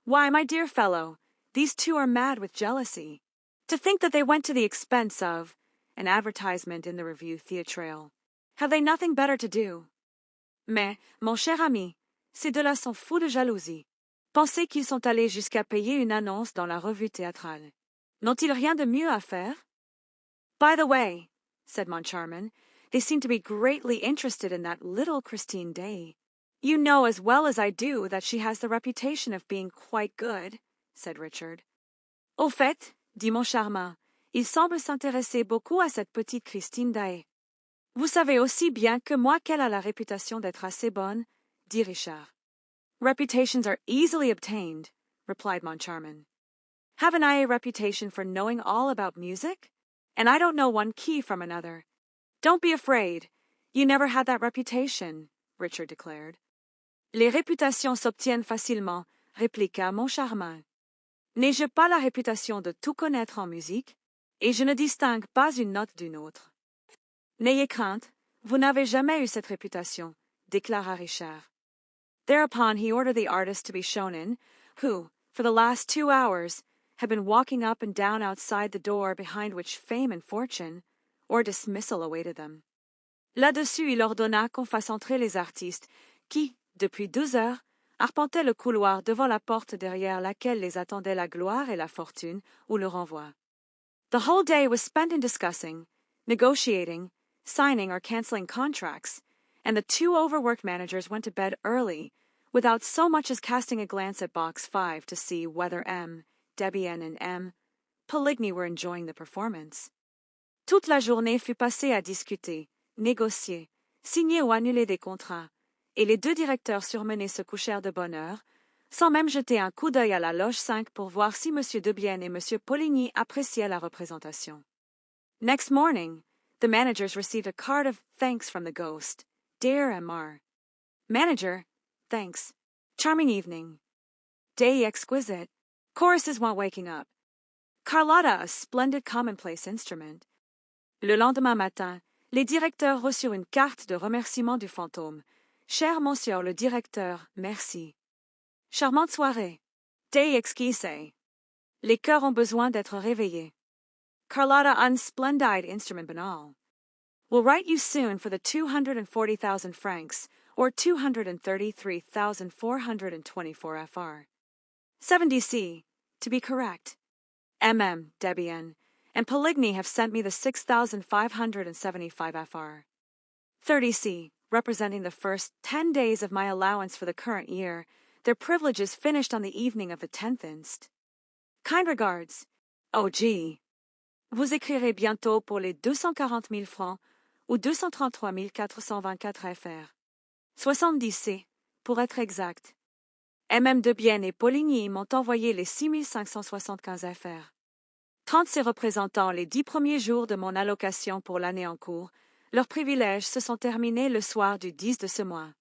Why, my dear fellow, these 2 are mad with jealousy. To think that they went to the expense of an advertisement in the Revue Theatrale. Have they nothing better to do? Mais, mon cher ami, ces 2-là sont fous de jalousie. Pensez qu'ils sont allés jusqu'à payer une annonce dans la revue théâtrale. N'ont-ils rien de mieux à faire? By the way, said Moncharmin, they seem to be greatly interested in that little Christine Daaé. You know as well as I do that she has the reputation of being quite good, said Richard. Au fait, dit Moncharmin, il semble s'intéresser beaucoup à cette petite Christine Daaé. Vous savez aussi bien que moi qu'elle a la réputation d'être assez bonne, dit Richard. Reputations are easily obtained, replied Moncharmin. Haven't I a reputation for knowing all about music? And I don't know one key from another. Don't be afraid. You never had that reputation, Richard declared. Les réputations s'obtiennent facilement, répliqua Moncharmin. N'ai-je pas la réputation de tout connaître en musique, et je ne distingue pas une note d'une autre. N'ayez crainte, vous n'avez jamais eu cette réputation, déclara Richard. Thereupon he ordered the artist to be shown in, who, for the last 2 hours, had been walking up and down outside the door behind which fame and fortune, or dismissal awaited them. Là-dessus, il ordonna qu'on fasse entrer les artistes, qui, depuis 12 heures, arpentaient le couloir devant la porte derrière laquelle les attendaient la gloire et la fortune, ou le renvoi. The whole day was spent in discussing, negotiating, signing or canceling contracts, and the 2 overworked managers went to bed early, without so much as casting a glance at box 5 to see whether Debienne and Poligny were enjoying the performance. Toute la journée fut passée à discuter, négocier, signer ou annuler des contrats, et les 2 directeurs surmenés se couchèrent de bonne heure, sans même jeter un coup d'œil à la loge 5 pour voir si M. Debienne et M. Poligny appréciaient la représentation. Next morning, the managers received a card of thanks from the ghost, Dear M.R. Manager, thanks. Charming evening. Day exquisite. Choruses want waking up. Carlotta, a splendid commonplace instrument. Le lendemain matin, les directeurs reçurent une carte de remerciement du fantôme. Cher monsieur le directeur, merci. Charmante soirée. Day exquise. Les cœurs ont besoin d'être réveillés. Carlotta, unsplendid instrument banal. Will write you soon for the 240,000 francs, or 233,424 fr. 70c, to be correct. Debienne, and Poligny have sent me the 6,575 fr. 30c, representing the first 10 days of my allowance for the current year, their privileges finished on the evening of the 10th inst. Kind regards. O.G. Vous écrirez bientôt pour les 240 000 francs ou 233 424 FR. 70C, pour être exact. MM de Bienne et Poligny m'ont envoyé les 6 575 FR. 30 représentant les 10 premiers jours de mon allocation pour l'année en cours, leurs privilèges se sont terminés le soir du 10 de ce mois.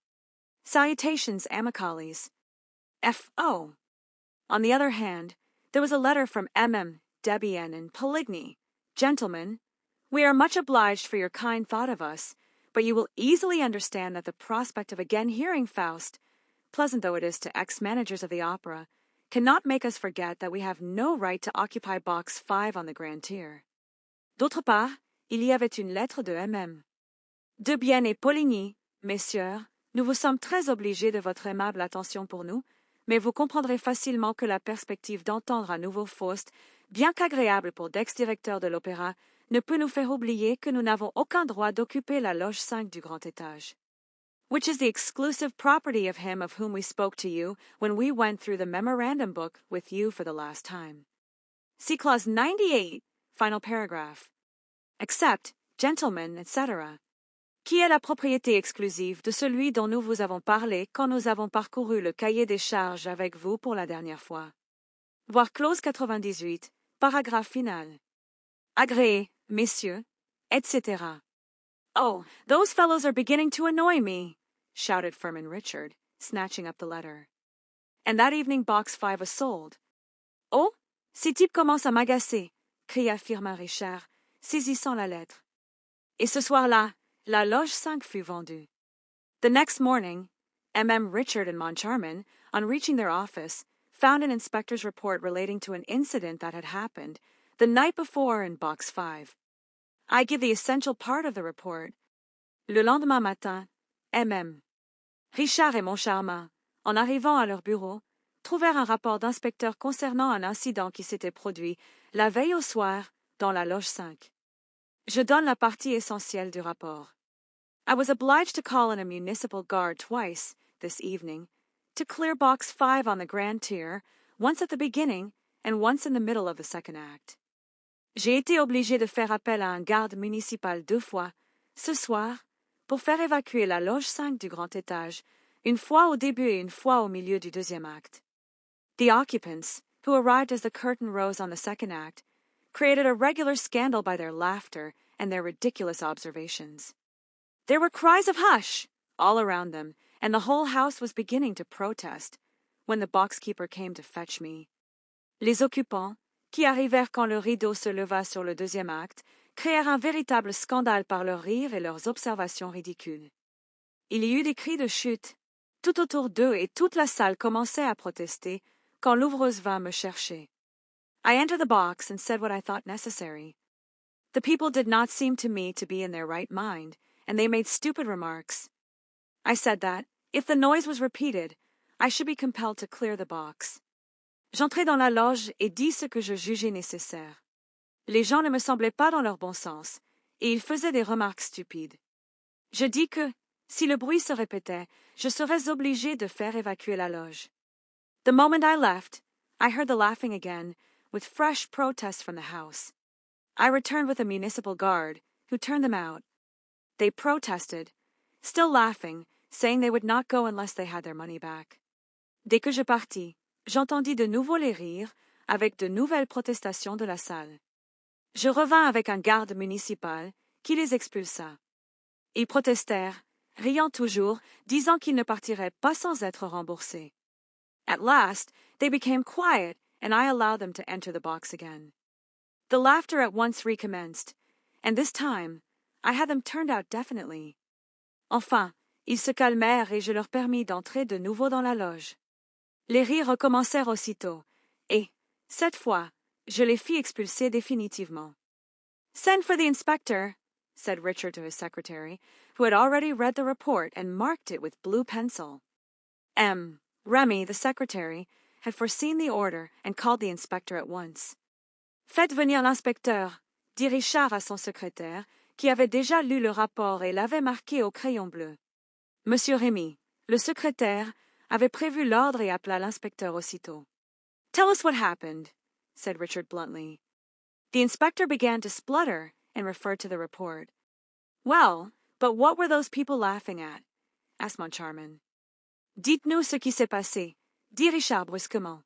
Salutations amicales. F.O. On the other hand, there was a letter from MM, Debienne, and Poligny. Gentlemen, we are much obliged for your kind thought of us, but you will easily understand that the prospect of again hearing Faust, pleasant though it is to ex-managers of the opera, cannot make us forget that we have no right to occupy box 5 on the grand tier. D'autre part, il y avait une lettre de MM. De Bienne et Poligny, messieurs, nous vous sommes très obligés de votre aimable attention pour nous, mais vous comprendrez facilement que la perspective d'entendre à nouveau Faust, bien qu'agréable pour d'ex-directeurs de l'opéra, ne peut nous faire oublier que nous n'avons aucun droit d'occuper la loge 5 du grand étage, which is the exclusive property of him of whom we spoke to you when we went through the memorandum book with you for the last time. See clause 98, final paragraph. Except, gentlemen, etc., qui est la propriété exclusive de celui dont nous vous avons parlé quand nous avons parcouru le cahier des charges avec vous pour la dernière fois. Voir clause 98, paragraphe final. Agréé, messieurs, etc. Oh, those fellows are beginning to annoy me, shouted Firmin Richard, snatching up the letter. And that evening box 5 was sold. Oh, ces types commencent à m'agacer, cria Firmin Richard, saisissant la lettre. Et ce soir-là, la loge 5 fut vendue. The next morning, MM Richard and Moncharmin, on reaching their office, found an inspector's report relating to an incident that had happened the night before in box 5. I give the essential part of the report. Le lendemain matin, MM. Richard et Moncharmin, en arrivant à leur bureau, trouvèrent un rapport d'inspecteur concernant un incident qui s'était produit la veille au soir dans la loge 5. Je donne la partie essentielle du rapport. I was obliged to call in a municipal guard twice this evening to clear box 5 on the grand tier, once at the beginning and once in the middle of the second act. J'ai été obligé de faire appel à un garde municipal 2 fois, ce soir, pour faire évacuer la loge 5 du grand étage, une fois au début et une fois au milieu du deuxième acte. The occupants, who arrived as the curtain rose on the second act, created a regular scandal by their laughter and their ridiculous observations. There were cries of hush all around them, and the whole house was beginning to protest, when the box-keeper came to fetch me. Les occupants, qui arrivèrent quand le rideau se leva sur le deuxième acte, créèrent un véritable scandale par leurs rires et leurs observations ridicules. Il y eut des cris de chute. Tout autour d'eux et toute la salle commençait à protester quand l'ouvreuse vint me chercher. I entered the box and said what I thought necessary. The people did not seem to me to be in their right mind, and they made stupid remarks. I said that, if the noise was repeated, I should be compelled to clear the box. J'entrai dans la loge et dis ce que je jugeais nécessaire. Les gens ne me semblaient pas dans leur bon sens, et ils faisaient des remarques stupides. Je dis que, si le bruit se répétait, je serais obligé de faire évacuer la loge. The moment I left, I heard the laughing again, with fresh protests from the house. I returned with a municipal guard, who turned them out. They protested, still laughing, saying they would not go unless they had their money back. Dès que je partis, j'entendis de nouveau les rires, avec de nouvelles protestations de la salle. Je revins avec un garde municipal, qui les expulsa. Ils protestèrent, riant toujours, disant qu'ils ne partiraient pas sans être remboursés. At last, they became quiet, and I allowed them to enter the box again. The laughter at once recommenced, and this time, I had them turned out definitely. Enfin, ils se calmèrent et je leur permis d'entrer de nouveau dans la loge. Les rires recommencèrent aussitôt, et, cette fois, je les fis expulser définitivement. Send for the inspector, said Richard to his secretary, who had already read the report and marked it with blue pencil. Remy, the secretary, had foreseen the order and called the inspector at once. Faites venir l'inspecteur, dit Richard à son secrétaire, qui avait déjà lu le rapport et l'avait marqué au crayon bleu. Monsieur Rémy, le secrétaire, avait prévu l'ordre et appela l'inspecteur aussitôt. "Tell us what happened," said Richard bluntly. The inspector began to splutter and referred to the report. "Well, but what were those people laughing at?" asked Moncharmin. "Dites-nous ce qui s'est passé," dit Richard brusquement.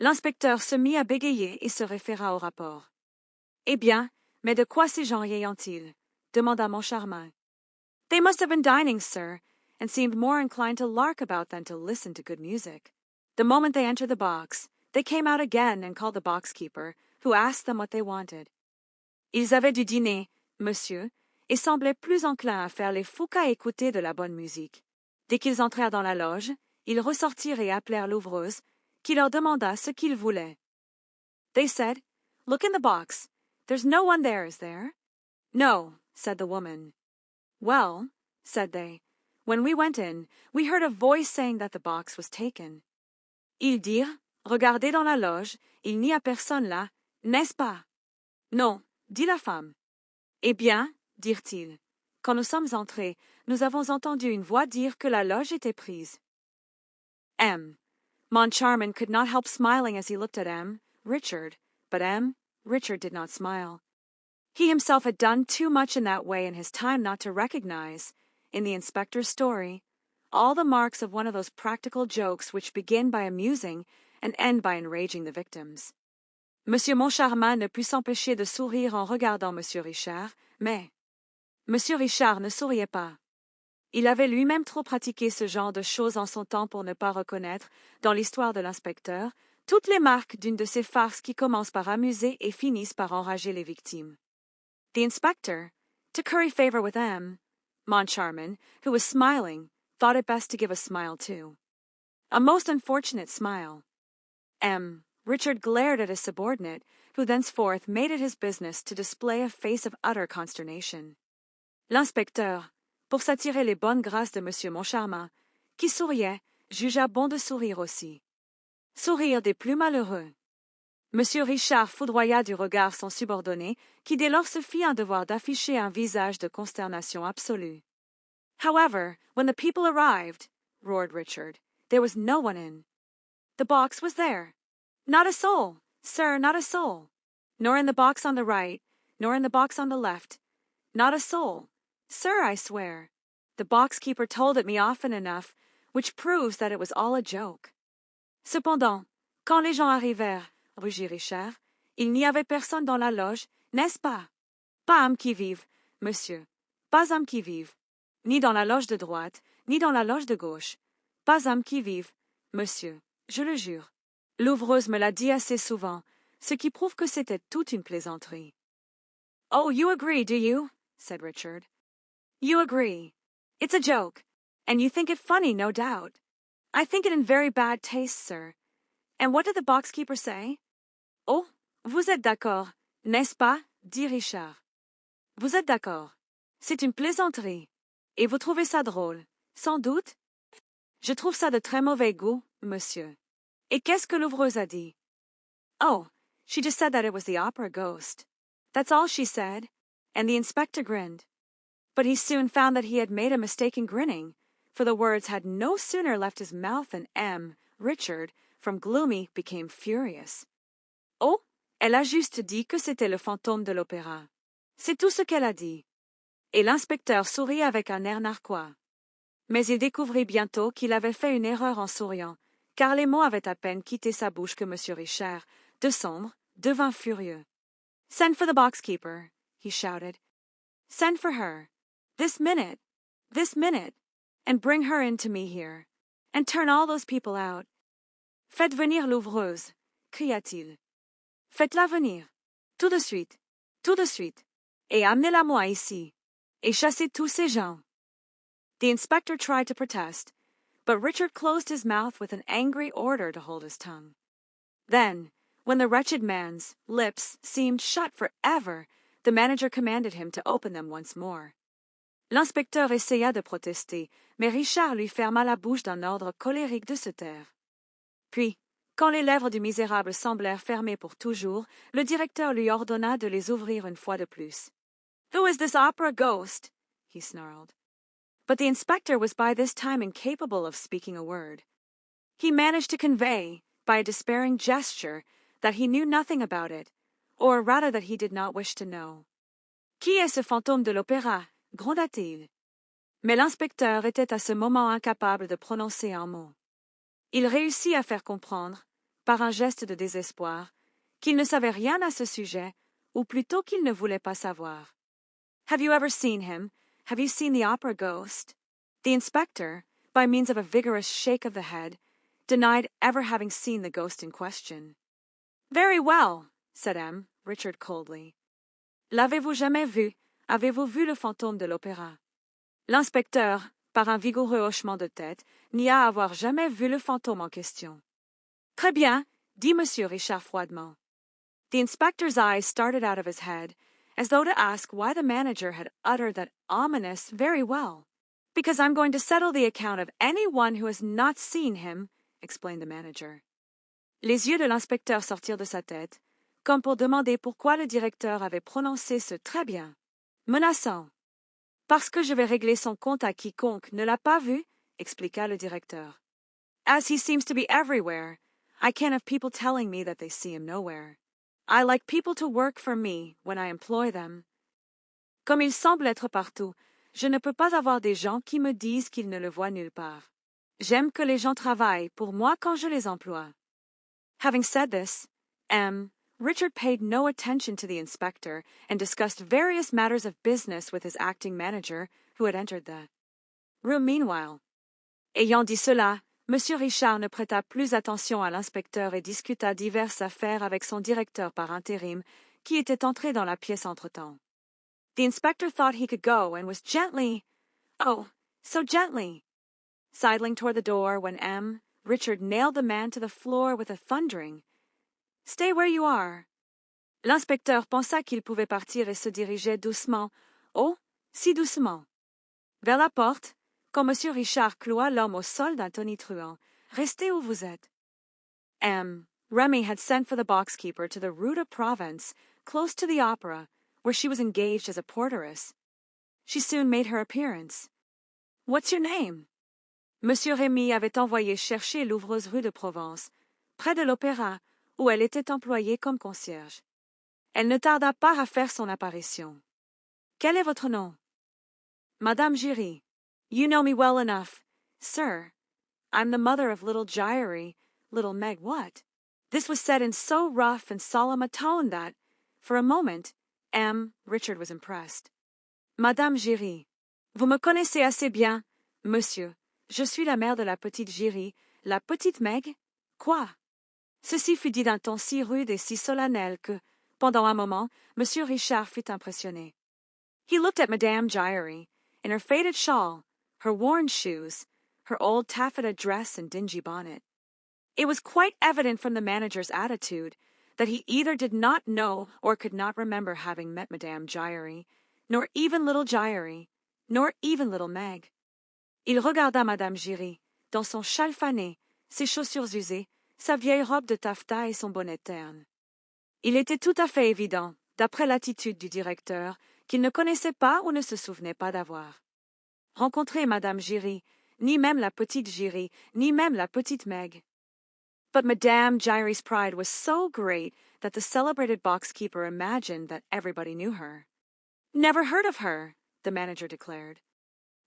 L'inspecteur se mit à bégayer et se référa au rapport. "Eh bien, mais de quoi ces gens riaient-ils?" demanda Moncharmin. "They must have been dining, sir, and seemed more inclined to lark about than to listen to good music. The moment they entered the box, they came out again and called the box-keeper, who asked them what they wanted. Ils avaient du dîner, monsieur, et semblaient plus enclins à faire les fous qu'à écouter de la bonne musique. Dès qu'ils entrèrent dans la loge, ils ressortirent et appelèrent l'ouvreuse, qui leur demanda ce qu'ils voulaient. They said, 'Look in the box. There's no one there, is there?' 'No,' said the woman. 'Well,' said they, 'when we went in, we heard a voice saying that the box was taken.' Ils dirent, 'Regardez dans la loge, il n'y a personne là, n'est-ce pas?' 'Non,' dit la femme. 'Eh bien,' dirent-ils, 'quand nous sommes entrés, nous avons entendu une voix dire que la loge était prise.'" Moncharmin could not help smiling as he looked at Richard, but Richard did not smile. He himself had done too much in that way in his time not to recognize, in the inspector's story, all the marks of one of those practical jokes which begin by amusing and end by enraging the victims. Monsieur Moncharmin ne put s'empêcher de sourire en regardant Monsieur Richard, mais Monsieur Richard ne souriait pas. Il avait lui-même trop pratiqué ce genre de choses en son temps pour ne pas reconnaître, dans l'histoire de l'inspecteur, toutes les marques d'une de ces farces qui commencent par amuser et finissent par enrager les victimes. The inspector, to curry favor with Moncharmin, who was smiling, thought it best to give a smile too. A most unfortunate smile. Richard glared at his subordinate, who thenceforth made it his business to display a face of utter consternation. L'inspecteur, pour s'attirer les bonnes grâces de Monsieur Moncharmin, qui souriait, jugea bon de sourire aussi. Sourire des plus malheureux. Monsieur Richard foudroya du regard son subordonné, qui dès lors se fit un devoir d'afficher un visage de consternation absolue. "However, when the people arrived," roared Richard, "there was no one in. The box was there. Not a soul, sir, not a soul. Nor in the box on the right, nor in the box on the left. Not a soul. Sir, I swear. The box-keeper told it me often enough, which proves that it was all a joke." Cependant, quand les gens arrivèrent, rugit Richard, il n'y avait personne dans la loge, n'est-ce pas? Pas âme qui vive, monsieur, pas âme qui vive. Ni dans la loge de droite, ni dans la loge de gauche. Pas âme qui vive, monsieur, je le jure. L'ouvreuse me l'a dit assez souvent, ce qui prouve que c'était toute une plaisanterie. "Oh, you agree, do you?" said Richard. "You agree. It's a joke, and you think it funny, no doubt. I think it in very bad taste, sir. And what did the box-keeper say?" "Oh, vous êtes d'accord, n'est-ce pas?" dit Richard. "Vous êtes d'accord. C'est une plaisanterie. Et vous trouvez ça drôle, sans doute?" "Je trouve ça de très mauvais goût, monsieur." "Et qu'est-ce que l'ouvreuse a dit?" "Oh, she just said that it was the opera ghost. That's all she said." And the inspector grinned. But he soon found that he had made a mistake in grinning, for the words had no sooner left his mouth than Richard, from gloomy, became furious. "Oh, elle a juste dit que c'était le fantôme de l'opéra. C'est tout ce qu'elle a dit." Et l'inspecteur sourit avec un air narquois. Mais il découvrit bientôt qu'il avait fait une erreur en souriant, car les mots avaient à peine quitté sa bouche que Monsieur Richard, de sombre, devint furieux. "Send for the box-keeper," he shouted. "Send for her. This minute, and bring her in to me here, and turn all those people out. Faites venir l'ouvreuse," cria-t-il. "Faites-la venir, tout de suite, et amenez-la-moi ici, et chassez tous ces gens." The inspector tried to protest, but Richard closed his mouth with an angry order to hold his tongue. Then, when the wretched man's lips seemed shut forever, the manager commanded him to open them once more. L'inspecteur essaya de protester, mais Richard lui ferma la bouche d'un ordre colérique de se taire. Puis, quand les lèvres du misérable semblèrent fermées pour toujours, le directeur lui ordonna de les ouvrir une fois de plus. "Who is this opera ghost?" he snarled. But the inspector was by this time incapable of speaking a word. He managed to convey, by a despairing gesture, that he knew nothing about it, or rather that he did not wish to know. Qui est ce fantôme de l'opéra? Gronda-t-il. Mais l'inspecteur était à ce moment incapable de prononcer un mot. Il réussit à faire comprendre, par un geste de désespoir, qu'il ne savait rien à ce sujet, ou plutôt qu'il ne voulait pas savoir. Have you ever seen him? Have you seen the opera Ghost? The inspector, by means of a vigorous shake of the head, denied ever having seen the ghost in question. Very well, said M. Richard coldly. L'avez-vous jamais vu? Avez-vous vu le fantôme de l'opéra? L'inspecteur, par un vigoureux hochement de tête, nia avoir jamais vu le fantôme en question. Très bien, dit M. Richard froidement. The inspector's eyes started out of his head, as though to ask why the manager had uttered that ominous "very well." Because I'm going to settle the account of any one who has not seen him, explained the manager. Les yeux de l'inspecteur sortirent de sa tête, comme pour demander pourquoi le directeur avait prononcé ce très bien, menaçant. Parce que je vais régler son compte à quiconque ne l'a pas vu, expliqua le directeur. As he seems to be everywhere, I can't have people telling me that they see him nowhere. I like people to work for me when I employ them. Comme il semble être partout, je ne peux pas avoir des gens qui me disent qu'ils ne le voient nulle part. J'aime que les gens travaillent pour moi quand je les emploie. Having said this, Richard paid no attention to the inspector and discussed various matters of business with his acting manager, who had entered the room meanwhile. Ayant dit cela, M. Richard ne prêta plus attention à l'inspecteur et discuta diverses affaires avec son directeur par intérim, qui était entré dans la pièce entre-temps. The inspector thought he could go and was gently, oh, so gently, sidling toward the door when Richard nailed the man to the floor with a thundering, Stay where you are. L'inspecteur pensa qu'il pouvait partir et se dirigeait doucement, oh, si doucement, vers la porte, quand M. Richard cloua l'homme au sol d'un tonitruant. Restez où vous êtes. Remy had sent for the box-keeper to the Rue de Provence, close to the opera, where she was engaged as a porteress. She soon made her appearance. What's your name? Monsieur Rémy avait envoyé chercher l'ouvreuse rue de Provence, près de l'opéra, où elle était employée comme concierge. Elle ne tarda pas à faire son apparition. Quel est votre nom? Madame Giry. You know me well enough. Sir, I'm the mother of little Giry, little Meg what? This was said in so rough and solemn a tone that, for a moment, Richard was impressed. Madame Giry. Vous me connaissez assez bien, monsieur. Je suis la mère de la petite Giry, la petite Meg? Quoi? Ceci fut dit d'un ton si rude et si solennel que, pendant un moment, M. Richard fut impressionné. He looked at Madame Giry, in her faded shawl, her worn shoes, her old taffeta dress and dingy bonnet. It was quite evident from the manager's attitude that he either did not know or could not remember having met Madame Giry, nor even little Giry, nor even little Meg. Il regarda Madame Giry, dans son châle fané, ses chaussures usées, sa vieille robe de taffetas et son bonnet terne. Il était tout à fait évident, d'après l'attitude du directeur, qu'il ne connaissait pas ou ne se souvenait pas d'avoir rencontré Madame Giry, ni même la petite Giry, ni même la petite Meg. But Madame Giry's pride was so great that the celebrated box-keeper imagined that everybody knew her. Never heard of her, the manager declared.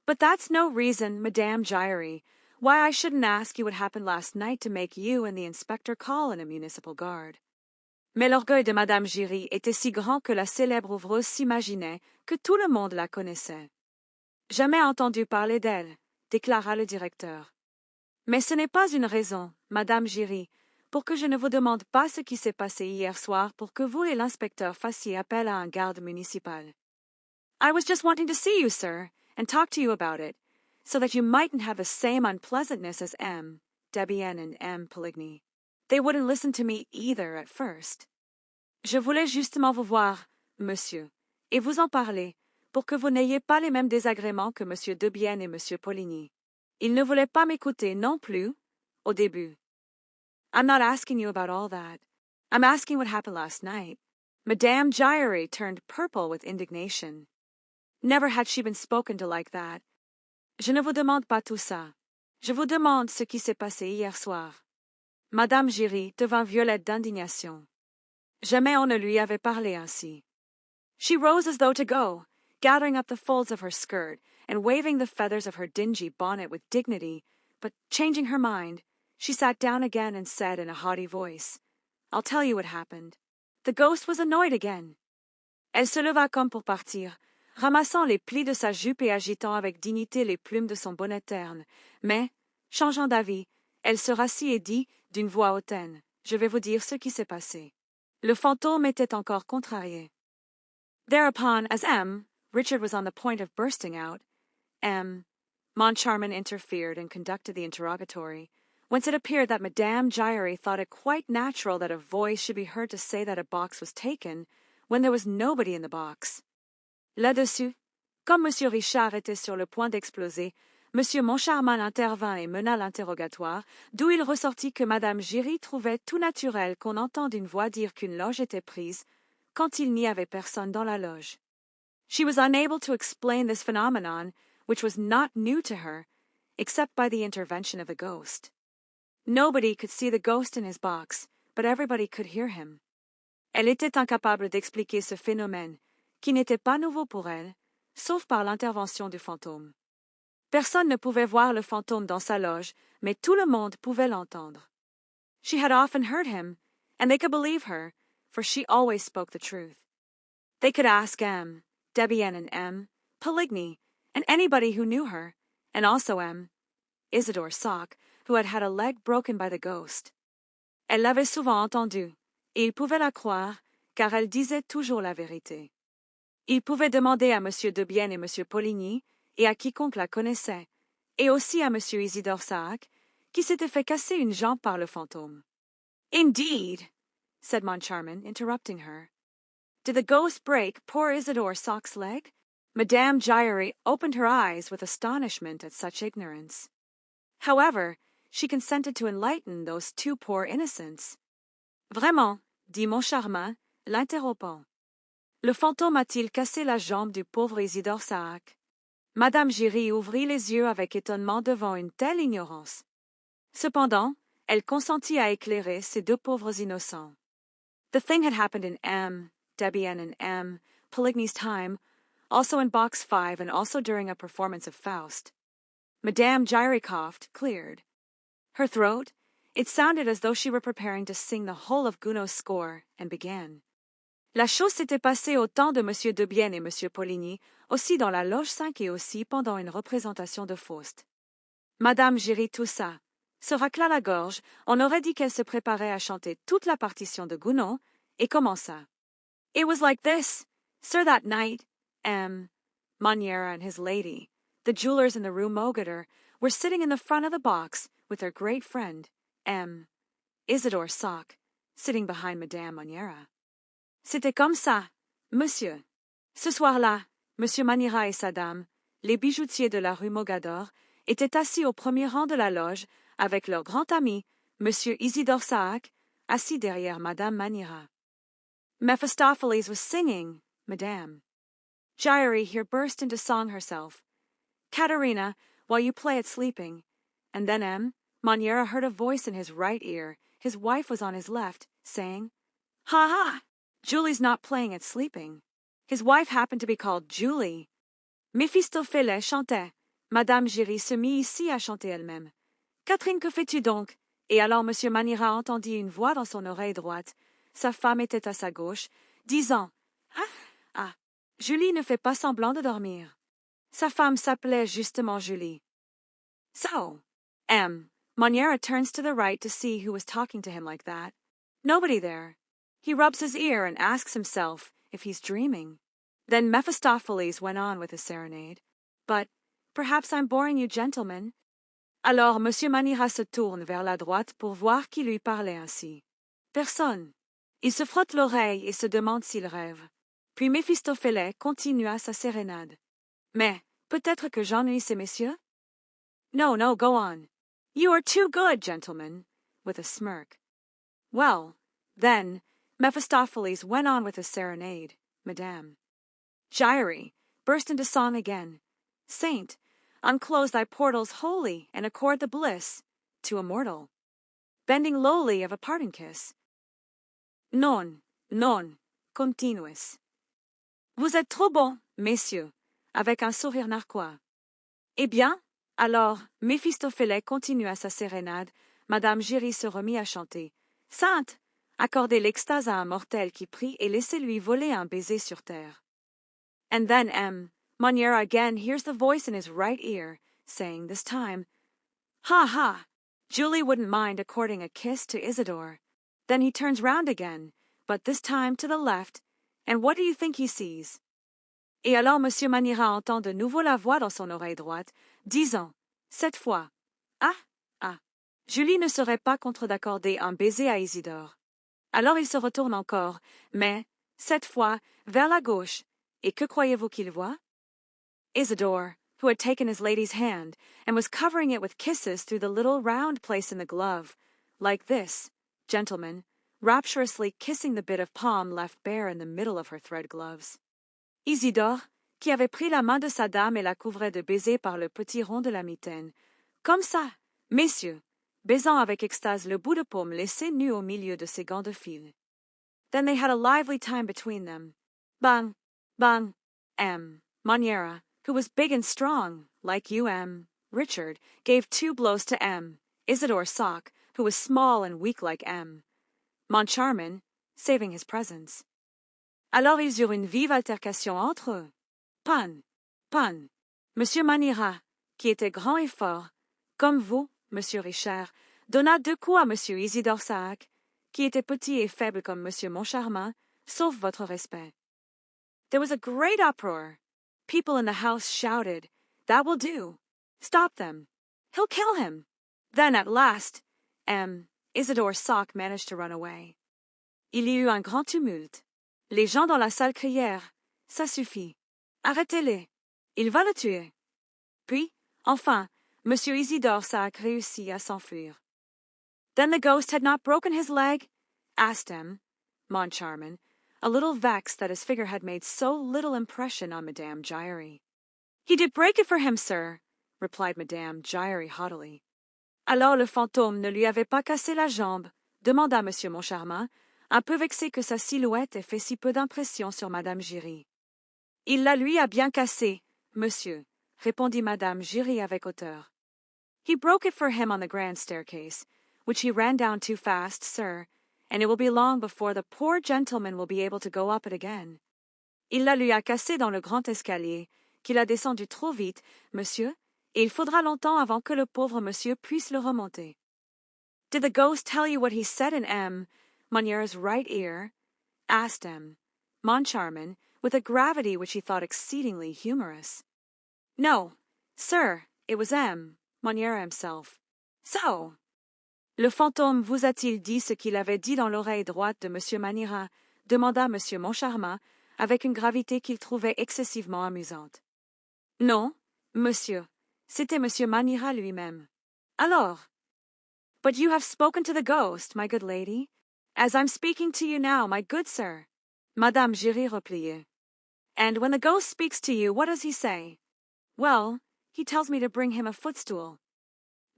But that's no reason, Madame Giry, why I shouldn't ask you what happened last night to make you and the inspector call in a municipal guard. Mais l'orgueil de Madame Giry était si grand que la célèbre ouvreuse s'imaginait que tout le monde la connaissait. Jamais entendu parler d'elle, déclara le directeur. Mais ce n'est pas une raison, Madame Giry, pour que je ne vous demande pas ce qui s'est passé hier soir pour que vous et l'inspecteur fassiez appel à un garde municipal. I was just wanting to see you, sir, and talk to you about it, so that you mightn't have the same unpleasantness as Debienne and Poligny. They wouldn't listen to me either at first. Je voulais justement vous voir, monsieur, et vous en parler, pour que vous n'ayez pas les mêmes désagréments que monsieur Debienne et monsieur Poligny. Ils ne voulaient pas m'écouter non plus, au début. I'm not asking you about all that. I'm asking what happened last night. Madame Giry turned purple with indignation. Never had she been spoken to like that. Je ne vous demande pas tout ça. Je vous demande ce qui s'est passé hier soir. Madame Giry devint violette d'indignation. Jamais on ne lui avait parlé ainsi. She rose as though to go, gathering up the folds of her skirt and waving the feathers of her dingy bonnet with dignity, but changing her mind, she sat down again and said in a haughty voice, I'll tell you what happened. The ghost was annoyed again. Elle se leva comme pour partir, ramassant les plis de sa jupe et agitant avec dignité les plumes de son bonnet terne, mais, changeant d'avis, elle se rassit et dit, d'une voix hautaine, Je vais vous dire ce qui s'est passé. Le fantôme était encore contrarié. Thereupon, as Richard was on the point of bursting out, Moncharmin interfered and conducted the interrogatory, whence it appeared that Madame Giry thought it quite natural that a voice should be heard to say that a box was taken, when there was nobody in the box. Là-dessus, comme M. Richard était sur le point d'exploser, M. Moncharmin intervint et mena l'interrogatoire, d'où il ressortit que Madame Giry trouvait tout naturel qu'on entende une voix dire qu'une loge était prise, quand il n'y avait personne dans la loge. She was unable to explain this phenomenon, which was not new to her, except by the intervention of the ghost. Nobody could see the ghost in his box, but everybody could hear him. Elle était incapable d'expliquer ce phénomène, qui n'était pas nouveau pour elle, sauf par l'intervention du fantôme. Personne ne pouvait voir le fantôme dans sa loge, mais tout le monde pouvait l'entendre. She had often heard him, and they could believe her, for she always spoke the truth. They could ask Debienne and Poligny, and anybody who knew her, and also Isidore Sock, who had had a leg broken by the ghost. Elle l'avait souvent entendue, et il pouvait la croire, car elle disait toujours la vérité. Il pouvait demander à M. Debienne et M. Poligny, et à quiconque la connaissait, et aussi à M. Isidore Saak, qui s'était fait casser une jambe par le fantôme. Indeed, said Moncharmin, interrupting her. Did the ghost break poor Isidore Saak's leg? Madame Giry opened her eyes with astonishment at such ignorance. However, she consented to enlighten those two poor innocents. Vraiment, dit Moncharmin, l'interrompant. Le fantôme a-t-il cassé la jambe du pauvre Isidore Saak? Madame Giry ouvrit les yeux avec étonnement devant une telle ignorance. Cependant, elle consentit à éclairer ces deux pauvres innocents. The thing had happened in Debienne and Poligny's time, also in Box 5 and also during a performance of Faust. Madame Giry coughed, cleared. Her throat, it sounded as though she were preparing to sing the whole of Gounod's score, and began. La chose s'était passée au temps de M. Debienne et M. Poligny, aussi dans la loge 5 et aussi pendant une représentation de Faust. Madame Giry toussa, se racla la gorge, on aurait dit qu'elle se préparait à chanter toute la partition de Gounod, et commença. It was like this, sir, that night, Moniera and his lady, the jewelers in the Rue Mogater, were sitting in the front of the box with their great friend, Isidore Sock, sitting behind Madame Moniera. C'était comme ça, monsieur. Ce soir-là, monsieur Maniera et sa dame, les bijoutiers de la rue Mogador, étaient assis au premier rang de la loge avec leur grand ami, monsieur Isidore Saak, assis derrière Madame Maniera. Mephistopheles was singing, Madame. Giry here burst into song herself. Katerina, while you play at sleeping. And then Moniera heard a voice in his right ear, his wife was on his left, saying, Ha ha! Julie's not playing at sleeping. His wife happened to be called Julie. Méphistophélet chantait. Madame Giry se mit ici à chanter elle-même. Catherine, que fais-tu donc? Et alors M. Maniera entendit une voix dans son oreille droite. Sa femme était à sa gauche, disant Ah, Julie ne fait pas semblant de dormir. Sa femme s'appelait justement Julie. So, Moniera turns to the right to see who was talking to him like that. Nobody there. He rubs his ear and asks himself if he's dreaming. Then Mephistopheles went on with his serenade. But perhaps I'm boring you, gentlemen. Alors M. Maniera se tourne vers la droite pour voir qui lui parlait ainsi. Personne. Il se frotte l'oreille et se demande s'il rêve. Puis Méphistophélet continua sa sérénade. Mais peut-être que j'ennuie ces messieurs? No, go on. You are too good, gentlemen, with a smirk. Well, then, Mephistopheles went on with his serenade, Madame. Giry burst into song again. Saint, unclose thy portals wholly, and accord the bliss to a mortal, bending lowly of a parting kiss. Non, non, continuis. Vous êtes trop bons, messieurs, avec un sourire narquois. Eh bien, alors, Méphistophélès continua sa sérénade, Madame Giry se remit à chanter. Sainte, accordez l'extase à un mortel qui prie et laissez-lui voler un baiser sur terre. And then Monière again hears the voice in his right ear, saying this time, Ha ha! Julie wouldn't mind according a kiss to Isidore. Then he turns round again, but this time to the left, and what do you think he sees? Et alors Monsieur Maniera entend de nouveau la voix dans son oreille droite, disant, cette fois, ah, ah, Julie ne serait pas contre d'accorder un baiser à Isidore. Alors il se retourne encore, mais, cette fois, vers la gauche, et que croyez-vous qu'il voit? Isidore, who had taken his lady's hand, and was covering it with kisses through the little round place in the glove, like this, gentlemen, rapturously kissing the bit of palm left bare in the middle of her thread gloves. Isidore, qui avait pris la main de sa dame et la couvrait de baisers par le petit rond de la mitaine. Comme ça, messieurs, baisant avec extase le bout de paume laissé nu au milieu de ses gants de fil. Then they had a lively time between them. Bang, bang, Moniera, who was big and strong, like you, Richard, gave 2 blows to Isidore Sock, who was small and weak like Moncharmin, saving his presence. Alors ils eurent une vive altercation entre eux. Pan, pan. Monsieur Maniera, qui était grand et fort, comme vous, Monsieur Richard, donna 2 coups à Monsieur Isidore Saac, qui était petit et faible comme Monsieur Moncharmin, sauf votre respect. There was a great uproar. People in the house shouted, That will do. Stop them. He'll kill him. Then at last, Isidore Sock managed to run away. Il y eut un grand tumulte. Les gens dans la salle crièrent, Ça suffit. Arrêtez-les. Il va le tuer. Puis, enfin, Monsieur Isidore Saac réussit à s'enfuir. Then the ghost had not broken his leg? Asked Moncharmin, a little vexed that his figure had made so little impression on Madame Giry. He did break it for him, sir, replied Madame Giry haughtily. Alors le fantôme ne lui avait pas cassé la jambe, demanda Monsieur Moncharmin, un peu vexé que sa silhouette ait fait si peu d'impression sur Madame Giry. Il la lui a bien cassée, monsieur, répondit Madame Giry avec hauteur. He broke it for him on the grand staircase, which he ran down too fast, sir, and it will be long before the poor gentleman will be able to go up it again. Il la lui a cassée dans le grand escalier, qu'il a descendu trop vite, monsieur, et il faudra longtemps avant que le pauvre monsieur puisse le remonter. Did the ghost tell you what he said in Moniera's right ear? Asked Moncharmin, with a gravity which he thought exceedingly humorous. No, sir, it was Moniera himself. So, le fantôme vous a-t-il dit ce qu'il avait dit dans l'oreille droite de Monsieur Maniera? Demanda Monsieur Moncharmin, avec une gravité qu'il trouvait excessivement amusante. Non, monsieur, c'était Monsieur Maniera lui-même. Alors? But you have spoken to the ghost, my good lady, as I'm speaking to you now, my good sir. Madame Giry repliait. And when the ghost speaks to you, what does he say? Well, he tells me to bring him a footstool.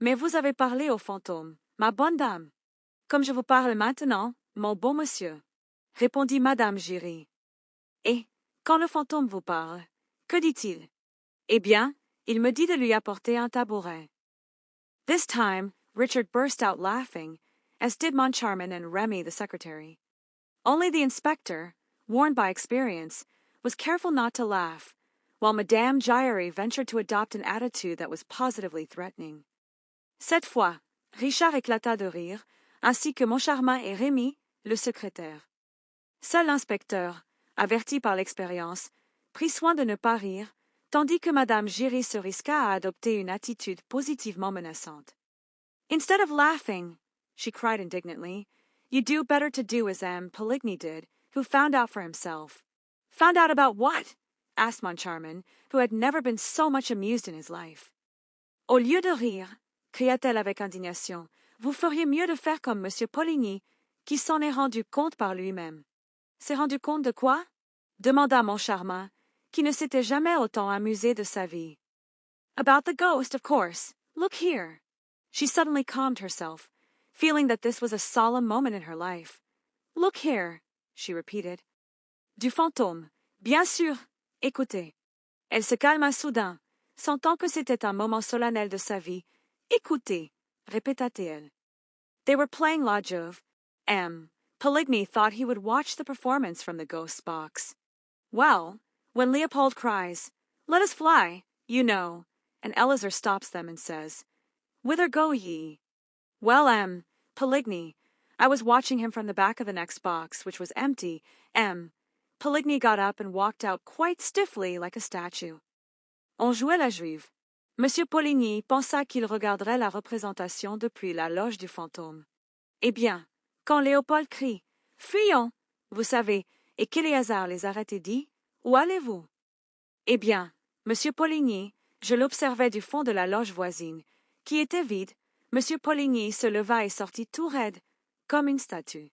Mais vous avez parlé au fantôme, ma bonne dame. Comme je vous parle maintenant, mon bon monsieur, répondit Madame Giry. Et, quand le fantôme vous parle, que dit-il? Eh bien, il me dit de lui apporter un tabouret. This time, Richard burst out laughing, as did Moncharmin and Remy the secretary. Only the inspector, warned by experience, was careful not to laugh, while Madame Giry ventured to adopt an attitude that was positively threatening. Cette fois, Richard éclata de rire, ainsi que Moncharmin et Rémy, le secrétaire. Seul l'inspecteur, averti par l'expérience, prit soin de ne pas rire, tandis que Madame Giry se risqua à adopter une attitude positivement menaçante. Instead of laughing, she cried indignantly, you do better to do as Poligny did, who found out for himself. Found out about what? Asked Moncharmin, who had never been so much amused in his life. Au lieu de rire, cria-t-elle avec indignation, vous feriez mieux de faire comme Monsieur Poligny, qui s'en est rendu compte par lui-même. S'est rendu compte de quoi? Demanda Moncharmin, qui ne s'était jamais autant amusé de sa vie. About the ghost, of course. Look here. She suddenly calmed herself, feeling that this was a solemn moment in her life. Look here, she repeated. Du fantôme, bien sûr. Écoutez. Elle se calma soudain, sentant que c'était un moment solennel de sa vie. Écoutez, répéta-t-elle. They were playing La Jove. Poligny thought he would watch the performance from the ghost's box. Well, when Leopold cries, "Let us fly," you know, and Eleazar stops them and says, "Whither go ye?" Well, Poligny, I was watching him from the back of the next box, which was empty. Poligny got up and walked out quite stiffly like a statue. On jouait la Juive. Monsieur Poligny pensa qu'il regarderait la représentation depuis la loge du fantôme. Eh bien, quand Léopold crie « Fuyons !» vous savez, et qu'Éléazar les arrête et dit « Où allez-vous » Eh bien, Monsieur Poligny, je l'observais du fond de la loge voisine, qui était vide. Monsieur Poligny se leva et sortit tout raide, comme une statue.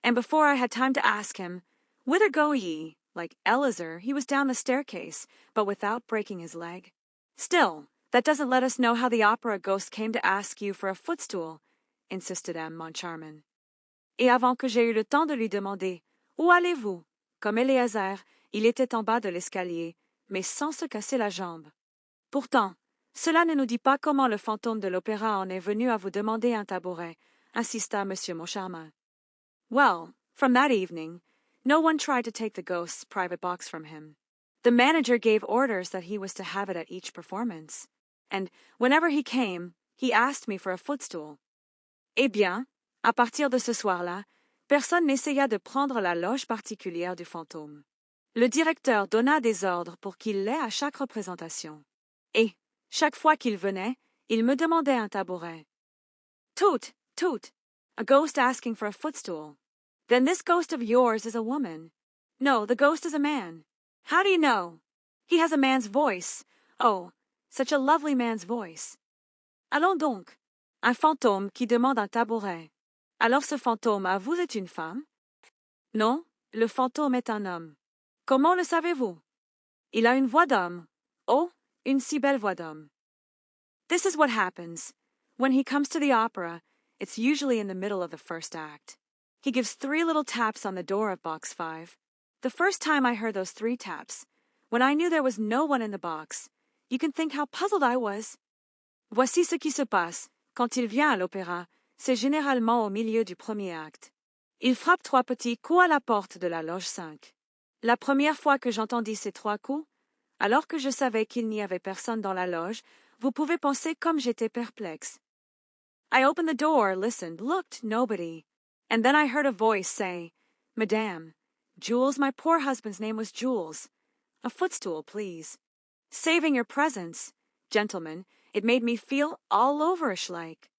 And before I had time to ask him, "Whither go ye?" like Eleazar, he was down the staircase, but without breaking his leg. Still, that doesn't let us know how the opera ghost came to ask you for a footstool, insisted M. Moncharmin. Et avant que j'aie eu le temps de lui demander « Où allez-vous ?» Comme Éléazar, il était en bas de l'escalier, mais sans se casser la jambe. Pourtant, cela ne nous dit pas comment le fantôme de l'opéra en est venu à vous demander un tabouret, insista M. Moncharmin. Well, from that evening, no one tried to take the ghost's private box from him. The manager gave orders that he was to have it at each performance, and whenever he came, he asked me for a footstool. Eh bien, à partir de ce soir-là, personne n'essaya de prendre la loge particulière du fantôme. Le directeur donna des ordres pour qu'il l'ait à chaque représentation. Et, chaque fois qu'il venait, il me demandait un tabouret. Toot, toot, a ghost asking for a footstool. Then this ghost of yours is a woman. No, the ghost is a man. How do you know? He has a man's voice. Oh, such a lovely man's voice. Allons donc. Un fantôme qui demande un tabouret. Alors ce fantôme à vous est une femme? Non, le fantôme est un homme. Comment le savez-vous? Il a une voix d'homme. Oh, une si belle voix d'homme. This is what happens. When he comes to the opera, it's usually in the middle of the first act. He gives 3 little taps on the door of box 5. The first time I heard those 3 taps, when I knew there was no one in the box, you can think how puzzled I was. Voici ce qui se passe. Quand il vient à l'opéra, c'est généralement au milieu du premier acte. Il frappe 3 petits coups à la porte de la loge 5. La première fois que j'entendis ces 3 coups, alors que je savais qu'il n'y avait personne dans la loge, vous pouvez penser comme j'étais perplexe. I opened the door, listened, looked, nobody. And then I heard a voice say, "Madame, Jules, my poor husband's name was Jules. A footstool, please. Saving your presence, gentlemen, it made me feel all overish like."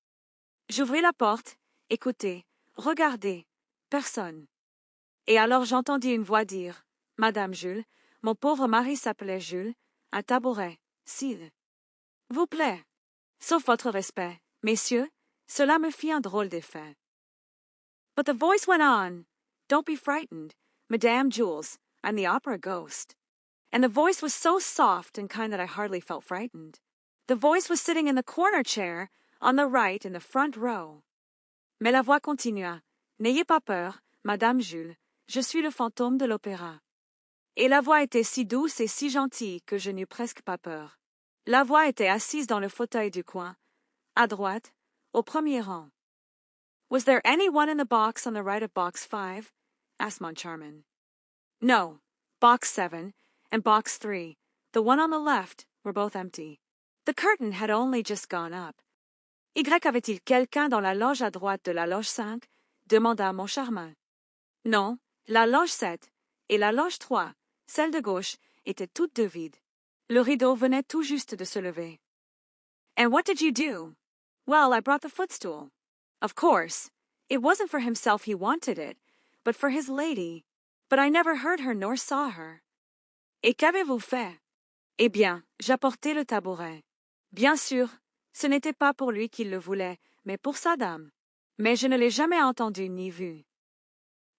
J'ouvris la porte, écoutez, regardez, personne. Et alors j'entendis une voix dire, "Madame Jules, mon pauvre mari s'appelait Jules, un tabouret, s'il vous plaît. Sauf votre respect, messieurs, cela me fit un drôle d'effet." But the voice went on, "Don't be frightened. Madame Jules, I'm the opera ghost." And the voice was so soft and kind that I hardly felt frightened. The voice was sitting in the corner chair, on the right in the front row. Mais la voix continua, "N'ayez pas peur, Madame Jules, je suis le fantôme de l'opéra." Et la voix était si douce et si gentille que je n'eus presque pas peur. La voix était assise dans le fauteuil du coin, à droite, au premier rang. Was there any one in the box on the right of box 5? Asked Moncharmin. No, box 7 and box 3, the one on the left, were both empty. The curtain had only just gone up. Y avait-il quelqu'un dans la loge à droite de la loge 5? Demanda Moncharmin. Non, la loge 7 et la loge 3, celle de gauche, étaient toutes deux vides. Le rideau venait tout juste de se lever. And what did you do? Well, I brought the footstool. Of course, it wasn't for himself he wanted it, but for his lady. But I never heard her nor saw her. Et qu'avez-vous fait? Eh bien, j'apportai le tabouret. Bien sûr, ce n'était pas pour lui qu'il le voulait, mais pour sa dame. Mais je ne l'ai jamais entendu ni vu.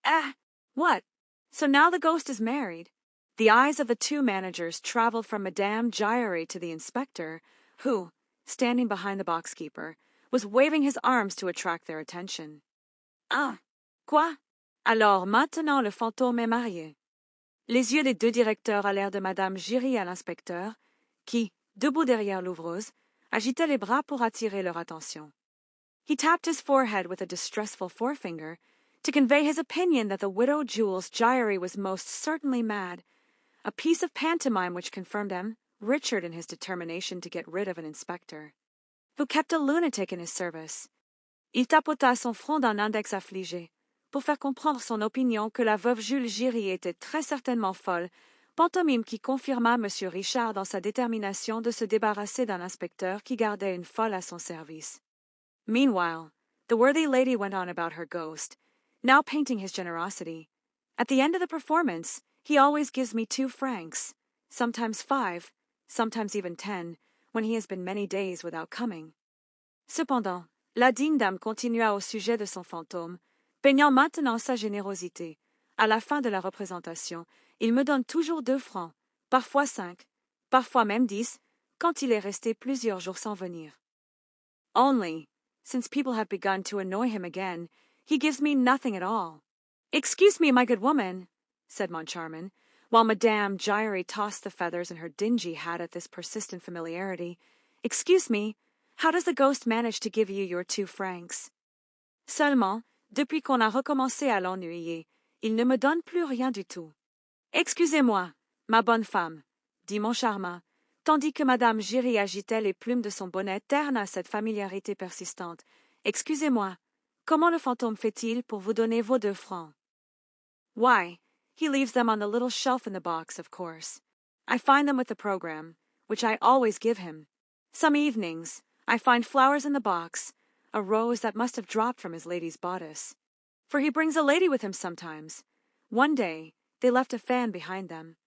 Ah, what? So now the ghost is married? The eyes of the two managers traveled from Madame Giry to the inspector, who, standing behind the boxkeeper, was waving his arms to attract their attention. Ah, quoi? Alors maintenant le fantôme est marié. Les yeux des deux directeurs allèrent de Madame Giry à l'inspecteur, qui, debout derrière l'ouvreuse, agitait les bras pour attirer leur attention. He tapped his forehead with a distressful forefinger to convey his opinion that the widow Jules Giry was most certainly mad, a piece of pantomime which confirmed him, Richard, in his determination to get rid of an inspector, who kept a lunatic in his service. Il tapota son front d'un index affligé, pour faire comprendre son opinion que la veuve Jules Giry était très certainement folle, pantomime qui confirma M. Richard dans sa détermination de se débarrasser d'un inspecteur qui gardait une folle à son service. Meanwhile, the worthy lady went on about her ghost, now painting his generosity. At the end of the performance, he always gives me 2 francs, sometimes 5, sometimes even 10, when he has been many days without coming. Cependant, la digne dame continua au sujet de son fantôme, peignant maintenant sa générosité. À la fin de la représentation, il me donne toujours 2 francs, parfois 5, parfois même 10, quand il est resté plusieurs jours sans venir. Only, since people have begun to annoy him again, he gives me nothing at all. Excuse me, my good woman, said Moncharmin, while Madame Giry tossed the feathers in her dingy hat at this persistent familiarity. Excuse me, how does the ghost manage to give you your 2 francs? Seulement, depuis qu'on a recommencé à l'ennuyer, il ne me donne plus rien du tout. Excusez-moi, ma bonne femme, dit Moncharmin, tandis que Madame Giry agitait les plumes de son bonnet terne à cette familiarité persistante. Excusez-moi, comment le fantôme fait-il pour vous donner vos 2 francs? Why, he leaves them on the little shelf in the box, of course. I find them with the program, which I always give him. Some evenings, I find flowers in the box, a rose that must have dropped from his lady's bodice. For he brings a lady with him sometimes. One day, they left a fan behind them.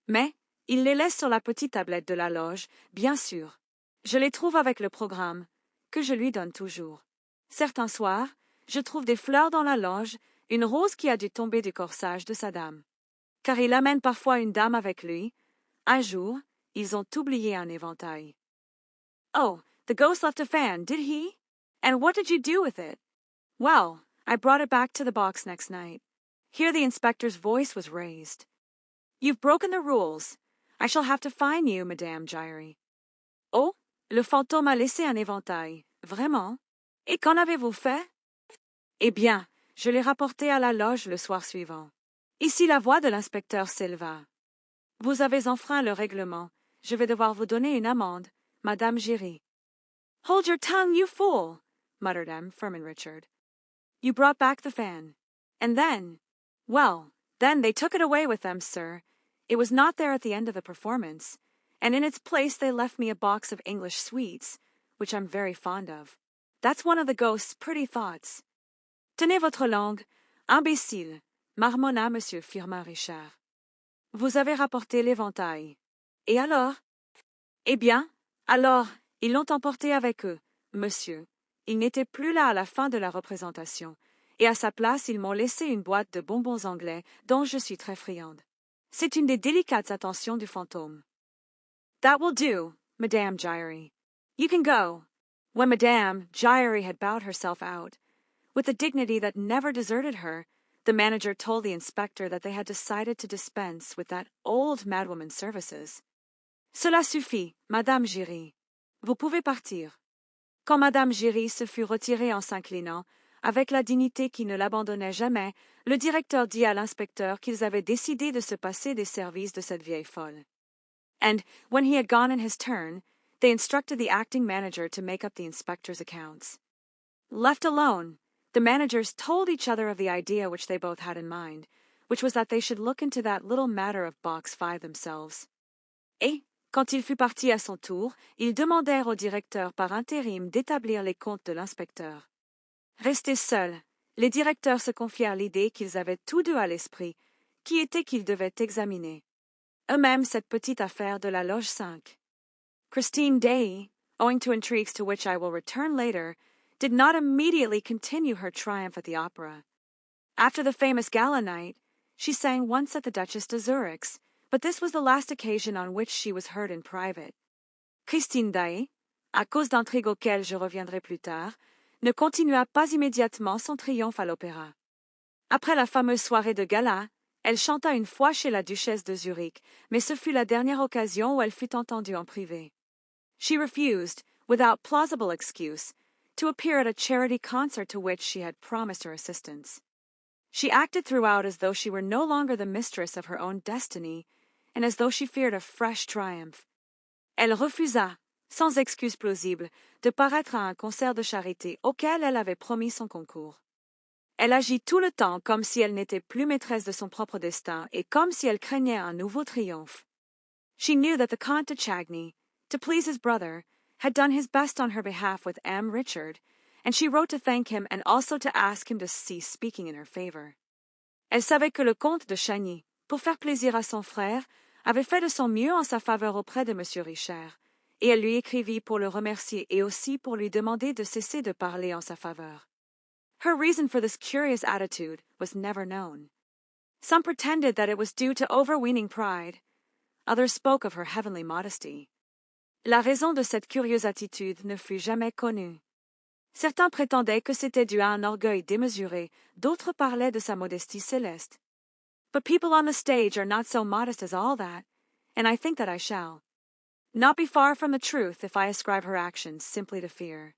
Mais, il les laisse sur la petite tablette de la loge, bien sûr. Je les trouve avec le programme, que je lui donne toujours. Certains soirs, je trouve des fleurs dans la loge, une rose qui a dû tomber du corsage de sa dame. Car il amène parfois une dame avec lui. Un jour, ils ont oublié un éventail. Oh, the ghost left a fan, did he? And what did you do with it? Well, I brought it back to the box next night. Here the inspector's voice was raised. You've broken the rules. I shall have to fine you, Madame Giry. Oh, le fantôme a laissé un éventail. Vraiment? Et qu'en avez-vous fait? Eh bien, je l'ai rapporté à la loge le soir suivant. Ici la voix de l'inspecteur s'éleva. Vous avez enfreint le règlement. Je vais devoir vous donner une amende, Madame Giry. Hold your tongue, you fool, muttered M. Firmin Richard. You brought back the fan. And then, well, then they took it away with them, sir. It was not there at the end of the performance, and in its place they left me a box of English sweets, which I'm very fond of. That's one of the ghost's pretty thoughts. Tenez votre langue, imbécile, marmonna M. Firmin Richard. Vous avez rapporté l'éventail. Et alors? Eh bien, alors, ils l'ont emporté avec eux, monsieur. Il n'était plus là à la fin de la représentation, et à sa place ils m'ont laissé une boîte de bonbons anglais dont je suis très friande. C'est une des délicates attentions du fantôme. That will do, Madame Giry. You can go. When Madame Giry had bowed herself out, with a dignity that never deserted her, the manager told the inspector that they had decided to dispense with that old madwoman's services. Cela suffit, Madame Giry. Vous pouvez partir. Quand Madame Giry se fut retirée en s'inclinant, avec la dignité qui ne l'abandonnait jamais, le directeur dit à l'inspecteur qu'ils avaient décidé de se passer des services de cette vieille folle. And, when he had gone in his turn, they instructed the acting manager to make up the inspector's accounts. Left alone, the managers told each other of the idea which they both had in mind, which was that they should look into that little matter of Box 5 themselves. Et, quand il fut parti à son tour, ils demandèrent au directeur par intérim d'établir les comptes de l'inspecteur. Restés seuls, les directeurs se confièrent l'idée qu'ils avaient tous deux à l'esprit, qui était qu'ils devaient examiner eux-mêmes cette petite affaire de la loge 5. Christine Daaé, owing to intrigues to which I will return later, did not immediately continue her triumph at the opera. After the famous gala night, she sang once at the Duchess de Zurich's, but this was the last occasion on which she was heard in private. Christine Daaé, à cause d'intrigues auxquelles je reviendrai plus tard, ne continua pas immédiatement son triomphe à l'opéra. Après la fameuse soirée de gala, elle chanta une fois chez la duchesse de Zurich, mais ce fut la dernière occasion où elle fut entendue en privé. She refused, without plausible excuse, to appear at a charity concert to which she had promised her assistance. She acted throughout as though she were no longer the mistress of her own destiny, and as though she feared a fresh triumph. Elle refusa, sans excuse plausible, de paraître à un concert de charité auquel elle avait promis son concours. Elle agit tout le temps comme si elle n'était plus maîtresse de son propre destin et comme si elle craignait un nouveau triomphe. She knew that the Comte de Chagny, to please his brother, had done his best on her behalf with M. Richard, and she wrote to thank him and also to ask him to cease speaking in her favor. Elle savait que le comte de Chagny, pour faire plaisir à son frère, avait fait de son mieux en sa faveur auprès de M. Richard, et elle lui écrivit pour le remercier et aussi pour lui demander de cesser de parler en sa faveur. Her reason for this curious attitude was never known. Some pretended that it was due to overweening pride. Others spoke of her heavenly modesty. La raison de cette curieuse attitude ne fut jamais connue. Certains prétendaient que c'était dû à un orgueil démesuré, d'autres parlaient de sa modestie céleste. But people on the stage are not so modest as all that, and I think that I shall not be far from the truth if I ascribe her actions simply to fear.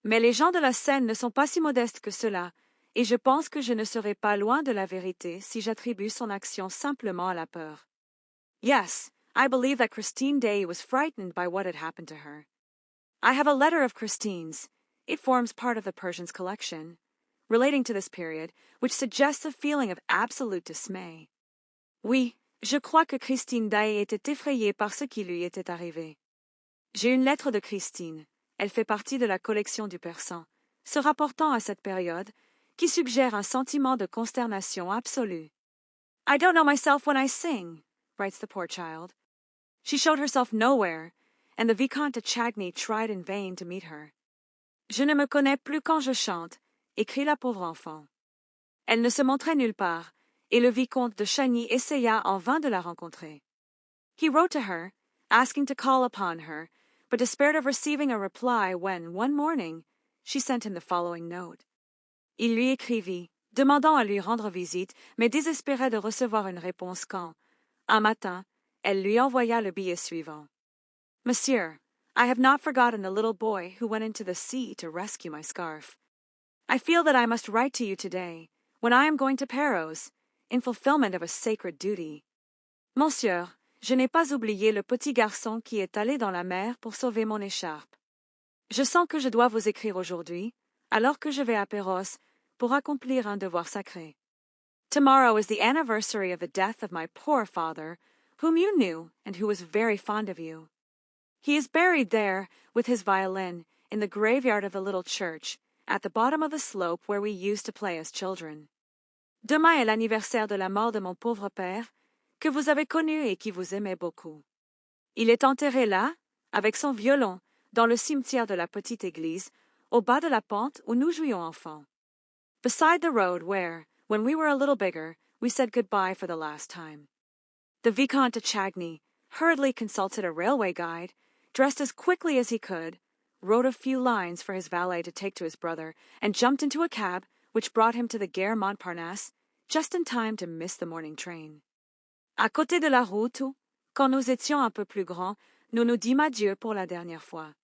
Mais les gens de la scène ne sont pas si modestes que cela, et je pense que je ne serai pas loin de la vérité si j'attribue son action simplement à la peur. Yes, I believe that Christine Daaé was frightened by what had happened to her. I have a letter of Christine's, it forms part of the Persian's collection, relating to this period, which suggests a feeling of absolute dismay. Oui, je crois que Christine Daaé était effrayée par ce qui lui était arrivé. J'ai une lettre de Christine. Elle fait partie de la collection du Persan, se rapportant à cette période, qui suggère un sentiment de consternation absolue. I don't know myself when I sing, writes the poor child. She showed herself nowhere, and the Vicomte de Chagny tried in vain to meet her. Je ne me connais plus quand je chante, écrit la pauvre enfant. Elle ne se montrait nulle part, et le Vicomte de Chagny essaya en vain de la rencontrer. He wrote to her, asking to call upon her, but despaired of receiving a reply when, one morning, she sent him the following note. Il lui écrivit, demandant à lui rendre visite, mais désespérait de recevoir une réponse quand, un matin, elle lui envoya le billet suivant. Monsieur, I have not forgotten the little boy who went into the sea to rescue my scarf. I feel that I must write to you today, when I am going to Paros, in fulfillment of a sacred duty. Monsieur, je n'ai pas oublié le petit garçon qui est allé dans la mer pour sauver mon écharpe. Je sens que je dois vous écrire aujourd'hui, alors que je vais à Perros, pour accomplir un devoir sacré. Tomorrow is the anniversary of the death of my poor father, whom you knew and who was very fond of you. He is buried there, with his violin, in the graveyard of the little church, at the bottom of the slope where we used to play as children. Demain est l'anniversaire de la mort de mon pauvre père, que vous avez connu et qui vous aimait beaucoup. Il est enterré là, avec son violon, dans le cimetière de la petite église, au bas de la pente où nous jouions enfants. Beside the road where, when we were a little bigger, we said goodbye for the last time. The Vicomte de Chagny hurriedly consulted a railway guide, dressed as quickly as he could, wrote a few lines for his valet to take to his brother, and jumped into a cab, which brought him to the Gare Montparnasse, just in time to miss the morning train. À côté de la route où, quand nous étions un peu plus grands, nous nous dîmes adieu pour la dernière fois.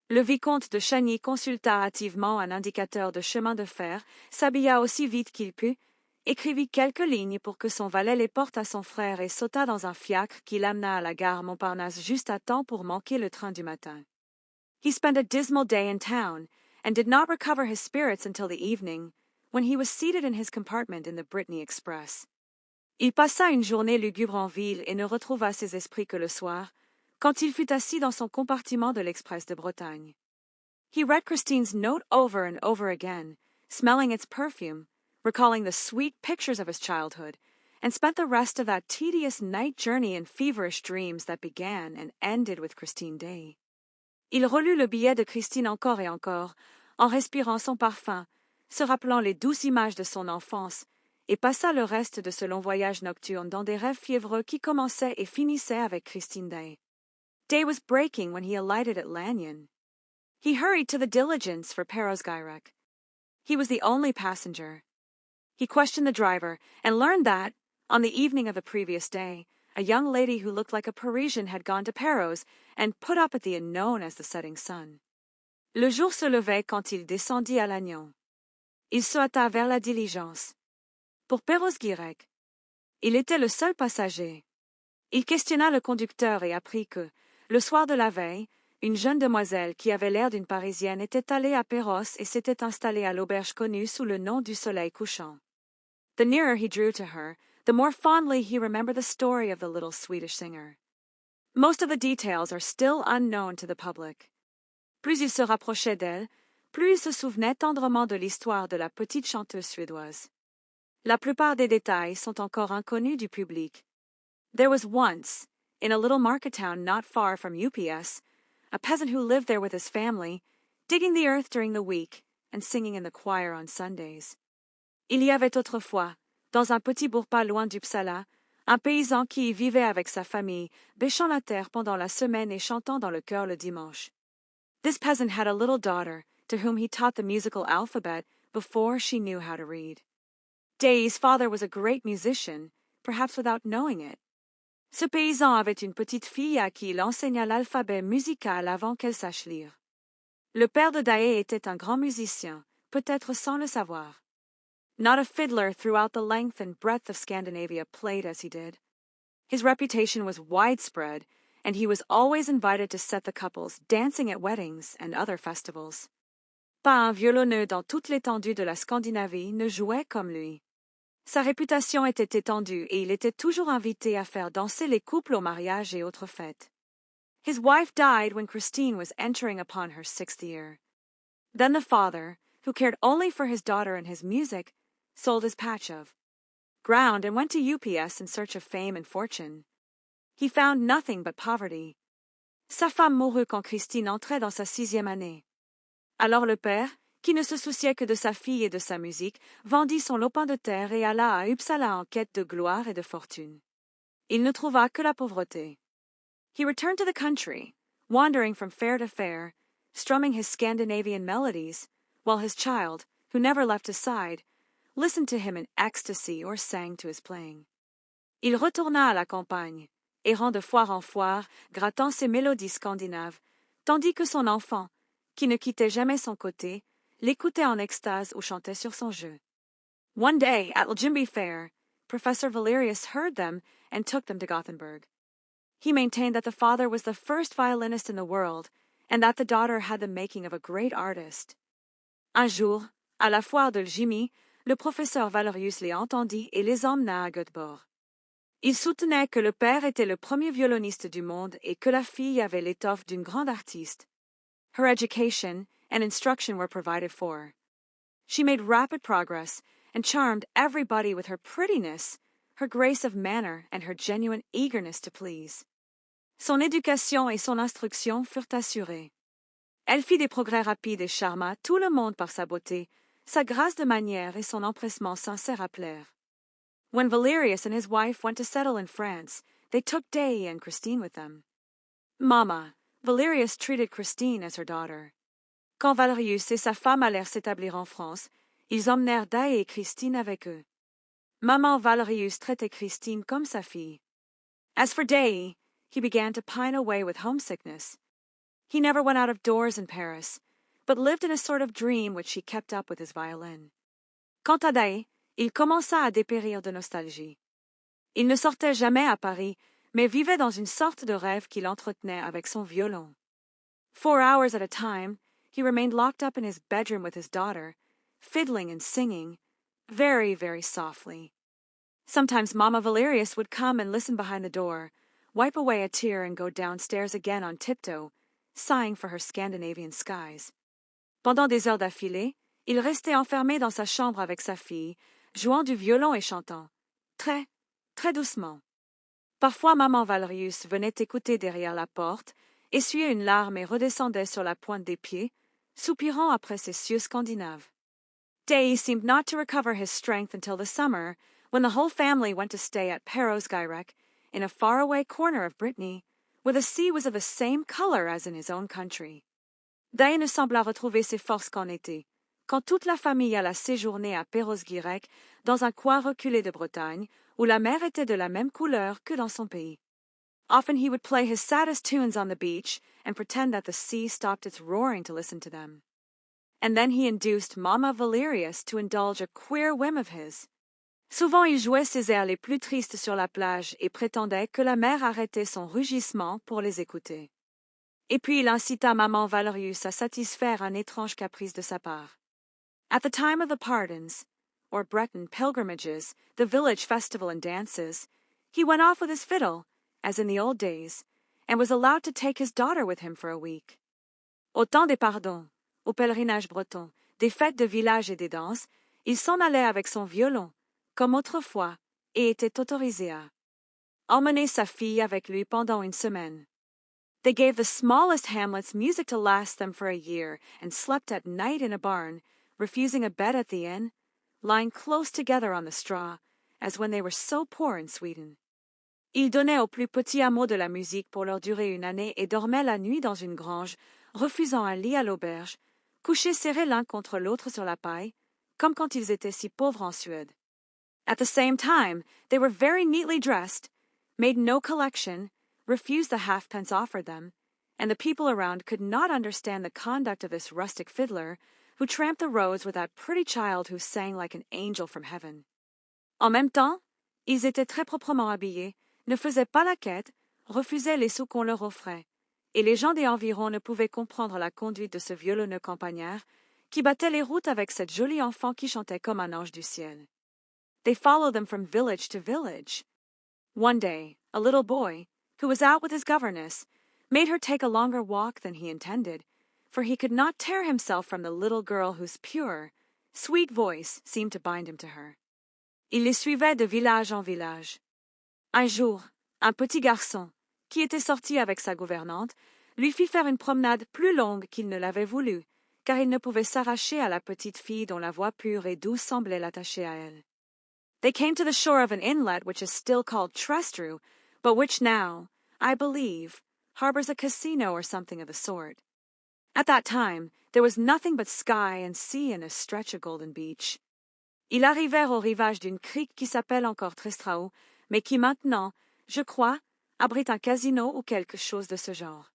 Le Vicomte de Chagny consulta hâtivement un indicateur de chemin de fer, s'habilla aussi vite qu'il put, écrivit quelques lignes pour que son valet les porte à son frère et sauta dans un fiacre qui l'amena à la gare Montparnasse juste à temps pour manquer le train du matin. He spent a dismal day in town, and did not recover his spirits until the evening, when he was seated in his compartment in the Brittany Express. Il passa une journée lugubre en ville et ne retrouva ses esprits que le soir, quand il fut assis dans son compartiment de l'Express de Bretagne. He read Christine's note over and over again, smelling its perfume, recalling the sweet pictures of his childhood, and spent the rest of that tedious night journey in feverish dreams that began and ended with Christine Daaé. Il relut le billet de Christine encore et encore, en respirant son parfum, se rappelant les douces images de son enfance, et passa le reste de ce long voyage nocturne dans des rêves fiévreux qui commençaient et finissaient avec Christine Daaé. Day was breaking when he alighted at Lannion. He hurried to the diligence for Perros-Guirec. He was the only passenger. He questioned the driver and learned that, on the evening of the previous day, a young lady who looked like a Parisian had gone to Perros and put up at the inn known as the Setting Sun. Le jour se levait quand il descendit à Lannion. Il se hâta vers la diligence. Pour Perros-Guirec. Il était le seul passager. Il questionna le conducteur et apprit que, le soir de la veille, une jeune demoiselle qui avait l'air d'une Parisienne était allée à Perros et s'était installée à l'auberge connue sous le nom du Soleil couchant. The nearer he drew to her, the more fondly he remembered the story of the little Swedish singer. Most of the details are still unknown to the public. Plus il se rapprochait d'elle, plus il se souvenait tendrement de l'histoire de la petite chanteuse suédoise. La plupart des détails sont encore inconnus du public. There was once, in a little market town not far from UPS, a peasant who lived there with his family, digging the earth during the week and singing in the choir on Sundays. Il y avait autrefois, dans un petit bourg pas loin d'Uppsala, un paysan qui y vivait avec sa famille, bêchant la terre pendant la semaine et chantant dans le chœur le dimanche. This peasant had a little daughter, to whom he taught the musical alphabet before she knew how to read. Daaé's father was a great musician, perhaps without knowing it. Ce paysan avait une petite fille à qui il enseigna l'alphabet musical avant qu'elle sache lire. Le père de Daaé était un grand musicien, peut-être sans le savoir. Not a fiddler throughout the length and breadth of Scandinavia played as he did. His reputation was widespread, and he was always invited to set the couples dancing at weddings and other festivals. Pas un violonneux dans toute l'étendue de la Scandinavie ne jouait comme lui. Sa réputation était étendue et il était toujours invité à faire danser les couples au mariage et autres fêtes. His wife died when Christine was entering upon her 6th year. Then the father, who cared only for his daughter and his music, sold his patch of ground and went to UPS in search of fame and fortune. He found nothing but poverty. Sa femme mourut quand Christine entrait dans sa 6e année. Alors le père, qui ne se souciait que de sa fille et de sa musique, vendit son lopin de terre et alla à Uppsala en quête de gloire et de fortune. Il ne trouva que la pauvreté. He returned to the country, wandering from fair to fair, strumming his Scandinavian melodies, while his child, who never left his side, listened to him in ecstasy or sang to his playing. Il retourna à la campagne, errant de foire en foire, grattant ses mélodies scandinaves, tandis que son enfant, qui ne quittait jamais son côté, l'écoutait en extase ou chantait sur son jeu. One day, at Ljimby Fair, Professor Valerius heard them and took them to Gothenburg. He maintained that the father was the first violinist in the world, and that the daughter had the making of a great artist. Un jour, à la foire de Ljimmy, le professeur Valerius les entendit et les emmena à Göteborg. Il soutenait que le père était le premier violoniste du monde et que la fille avait l'étoffe d'une grande artiste. Her education and instruction were provided for. She made rapid progress and charmed everybody with her prettiness, her grace of manner, and her genuine eagerness to please. Son éducation et son instruction furent assurées. Elle fit des progrès rapides et charma tout le monde par sa beauté, sa grâce de manière et son empressement sincère à plaire. When Valerius and his wife went to settle in France, they took Daaé and Christine with them. Mamma, Valerius treated Christine as her daughter. Quand Valerius et sa femme allèrent s'établir en France, ils emmenèrent Daaé et Christine avec eux. Maman Valerius traitait Christine comme sa fille. As for Daaé, he began to pine away with homesickness. He never went out of doors in Paris, but lived in a sort of dream which he kept up with his violin. Quant à Daaé, il commença à dépérir de nostalgie. Il ne sortait jamais à Paris, mais vivait dans une sorte de rêve qu'il entretenait avec son violon. 4 hours at a time, he remained locked up in his bedroom with his daughter, fiddling and singing, very, very softly. Sometimes Mamma Valerius would come and listen behind the door, wipe away a tear and go downstairs again on tiptoe, sighing for her Scandinavian skies. Pendant des heures d'affilée, il restait enfermé dans sa chambre avec sa fille, jouant du violon et chantant, très, très doucement. Parfois Maman Valerius venait écouter derrière la porte, essuyait une larme et redescendait sur la pointe des pieds, soupirant après ses cieux scandinaves. Daaé seemed not to recover his strength until the summer, when the whole family went to stay at Perros-Guirec, in a faraway corner of Brittany, where the sea was of the same color as in his own country. Daaé ne sembla retrouver ses forces qu'en été, quand toute la famille alla séjourner à Perros-Guirec, dans un coin reculé de Bretagne, où la mer était de la même couleur que dans son pays. Often he would play his saddest tunes on the beach and pretend that the sea stopped its roaring to listen to them. And then he induced Mama Valerius to indulge a queer whim of his. Souvent il jouait ses airs les plus tristes sur la plage et prétendait que la mer arrêtait son rugissement pour les écouter. Et puis il incita Maman Valerius à satisfaire un étrange caprice de sa part. At the time of the pardons, or Breton pilgrimages, the village festival and dances, he went off with his fiddle, as in the old days, and was allowed to take his daughter with him for a week. Au temps des pardons, au pèlerinage breton, des fêtes de village et des danses, il s'en allait avec son violon, comme autrefois, et était autorisé à emmener sa fille avec lui pendant une semaine. They gave the smallest hamlets music to last them for a year, and slept at night in a barn, refusing a bed at the inn, lying close together on the straw, as when they were so poor in Sweden. Ils donnaient aux plus petits hameaux de la musique pour leur durer une année et dormaient la nuit dans une grange, refusant un lit à l'auberge, couchés serrés l'un contre l'autre sur la paille, comme quand ils étaient si pauvres en Suède. At the same time, they were very neatly dressed, made no collection, refused the halfpence offered them, and the people around could not understand the conduct of this rustic fiddler, who tramped the roads with that pretty child who sang like an angel from heaven. En même temps, ils étaient très proprement habillés, ne faisaient pas la quête, refusaient les sous qu'on leur offrait, et les gens des environs ne pouvaient comprendre la conduite de ce violonneux campagnard qui battait les routes avec cette jolie enfant qui chantait comme un ange du ciel. They followed them from village to village. One day, a little boy, who was out with his governess, made her take a longer walk than he intended, for he could not tear himself from the little girl whose pure, sweet voice seemed to bind him to her. Il les suivait de village en village. Un jour, un petit garçon, qui était sorti avec sa gouvernante, lui fit faire une promenade plus longue qu'il ne l'avait voulu, car il ne pouvait s'arracher à la petite fille dont la voix pure et douce semblait l'attacher à elle. They came to the shore of an inlet which is still called Trestru, but which now, I believe, harbors a casino or something of the sort. At that time, there was nothing but sky and sea and a stretch of golden beach. Ils arrivèrent au rivage d'une crique qui s'appelle encore Trestrau, mais qui maintenant, je crois, abrite un casino ou quelque chose de ce genre.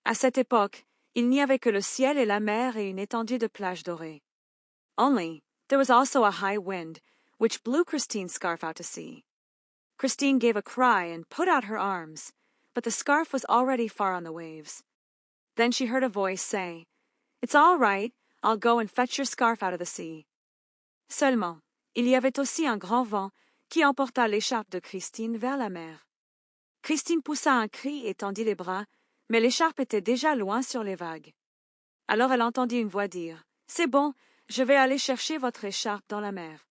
À cette époque, il n'y avait que le ciel et la mer et une étendue de plages dorées. Only, there was also a high wind, which blew Christine's scarf out to sea. Christine gave a cry and put out her arms, but the scarf was already far on the waves. Then she heard a voice say, "It's all right, I'll go and fetch your scarf out of the sea." Seulement, il y avait aussi un grand vent qui emporta l'écharpe de Christine vers la mer. Christine poussa un cri et tendit les bras, mais l'écharpe était déjà loin sur les vagues. Alors elle entendit une voix dire, "C'est bon, je vais aller chercher votre écharpe dans la mer."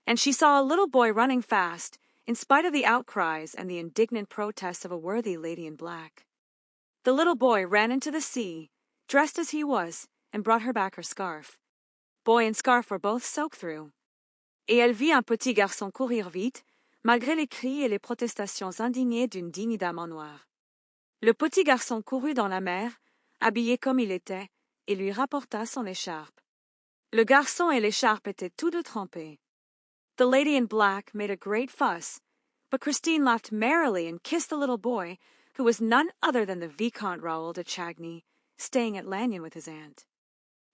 And she saw a little boy running fast, in spite of the outcries and the indignant protests of a worthy lady in black. The little boy ran into the sea, dressed as he was, and brought her back her scarf. Boy and scarf were both soaked through. Et elle vit un petit garçon courir vite, malgré les cris et les protestations indignées d'une digne dame en noir. Le petit garçon courut dans la mer, habillé comme il était, et lui rapporta son écharpe. Le garçon et l'écharpe étaient tous deux trempés. The lady in black made a great fuss, but Christine laughed merrily and kissed the little boy, who was none other than the Vicomte Raoul de Chagny, staying at Lannion with his aunt.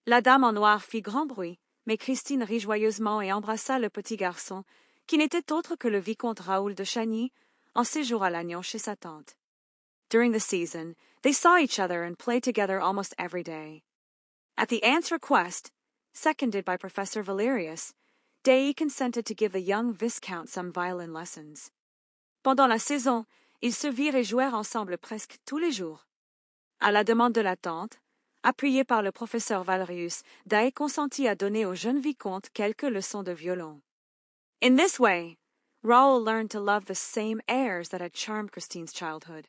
La dame en noir fit grand bruit, mais Christine rit joyeusement et embrassa le petit garçon, qui n'était autre que le Vicomte Raoul de Chagny, en séjour à Lannion chez sa tante. During the season, they saw each other and played together almost every day. At the aunt's request, seconded by Professor Valerius, Daaé consented to give the young Viscount some violin lessons. Pendant la saison, ils se virent et jouèrent ensemble presque tous les jours. À la demande de la tante, appuyé par le professeur Valerius, Daaé consentit à donner au jeune vicomte quelques leçons de violon. In this way, Raoul learned to love the same airs that had charmed Christine's childhood.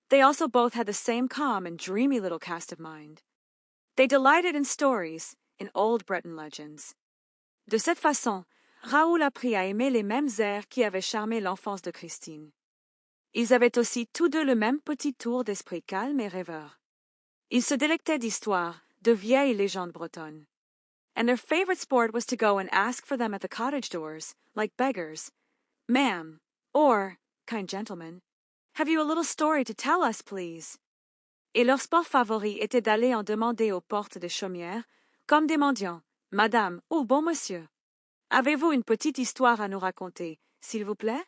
They also both had the same calm and dreamy little cast of mind. They delighted in stories, in old Breton legends. De cette façon, Raoul apprit à aimer les mêmes airs qui avaient charmé l'enfance de Christine. Ils avaient aussi tous deux le même petit tour d'esprit calme et rêveur. Ils se délectaient d'histoires, de vieilles légendes bretonnes. And their favorite sport was to go and ask for them at the cottage doors, like beggars. Ma'am, or, kind gentleman, have you a little story to tell us, please? Et leur sport favori était d'aller en demander aux portes des chaumières, comme des mendiants, Madame ou bon monsieur. Avez-vous une petite histoire à nous raconter, s'il vous plaît?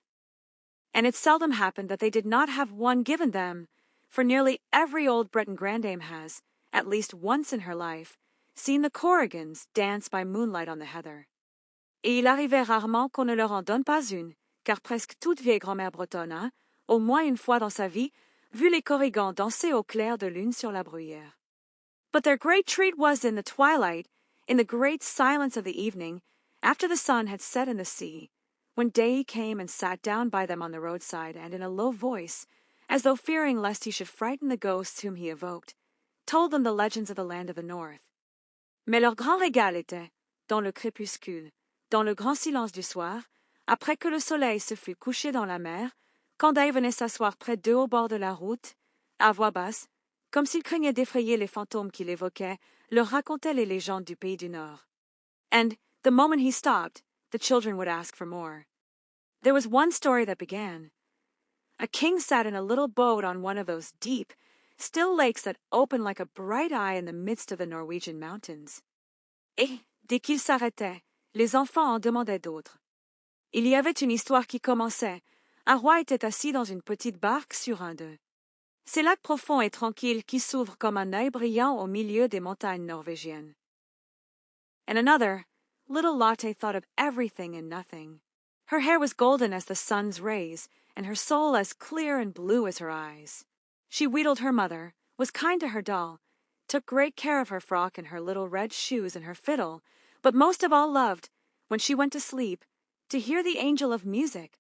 And it seldom happened that they did not have one given them, for nearly every old Breton grandame has, at least once in her life, seen the Corrigans dance by moonlight on the heather. Et il arrivait rarement qu'on ne leur en donne pas une, car presque toute vieille grand-mère bretonne a, au moins une fois dans sa vie, vu les Corrigans danser au clair de lune sur la bruyère. But their great treat was in the twilight, in the great silence of the evening, after the sun had set in the sea, when Day came and sat down by them on the roadside and in a low voice, as though fearing lest he should frighten the ghosts whom he evoked, told them the legends of the land of the north. Mais leur grand régal était, dans le crépuscule, dans le grand silence du soir, après que le soleil se fut couché dans la mer, quand Day venait s'asseoir près d'eux au bord de la route, à voix basse, comme s'il craignait d'effrayer les fantômes qu'il évoquait, leur racontait les légendes du pays du Nord. And, the moment he stopped, the children would ask for more. There was one story that began. A king sat in a little boat on one of those deep, still lakes that open like a bright eye in the midst of the Norwegian mountains. Et, dès qu'il s'arrêtait, les enfants en demandaient d'autres. Il y avait une histoire qui commençait. Un roi était assis dans une petite barque sur un d'eux. Ces lacs profonds et tranquilles qui s'ouvrent comme un œil brillant au milieu des montagnes norvégiennes. And another, little Lotte thought of everything and nothing. Her hair was golden as the sun's rays, and her soul as clear and blue as her eyes. She wheedled her mother, was kind to her doll, took great care of her frock and her little red shoes and her fiddle, but most of all loved, when she went to sleep, to hear the angel of music.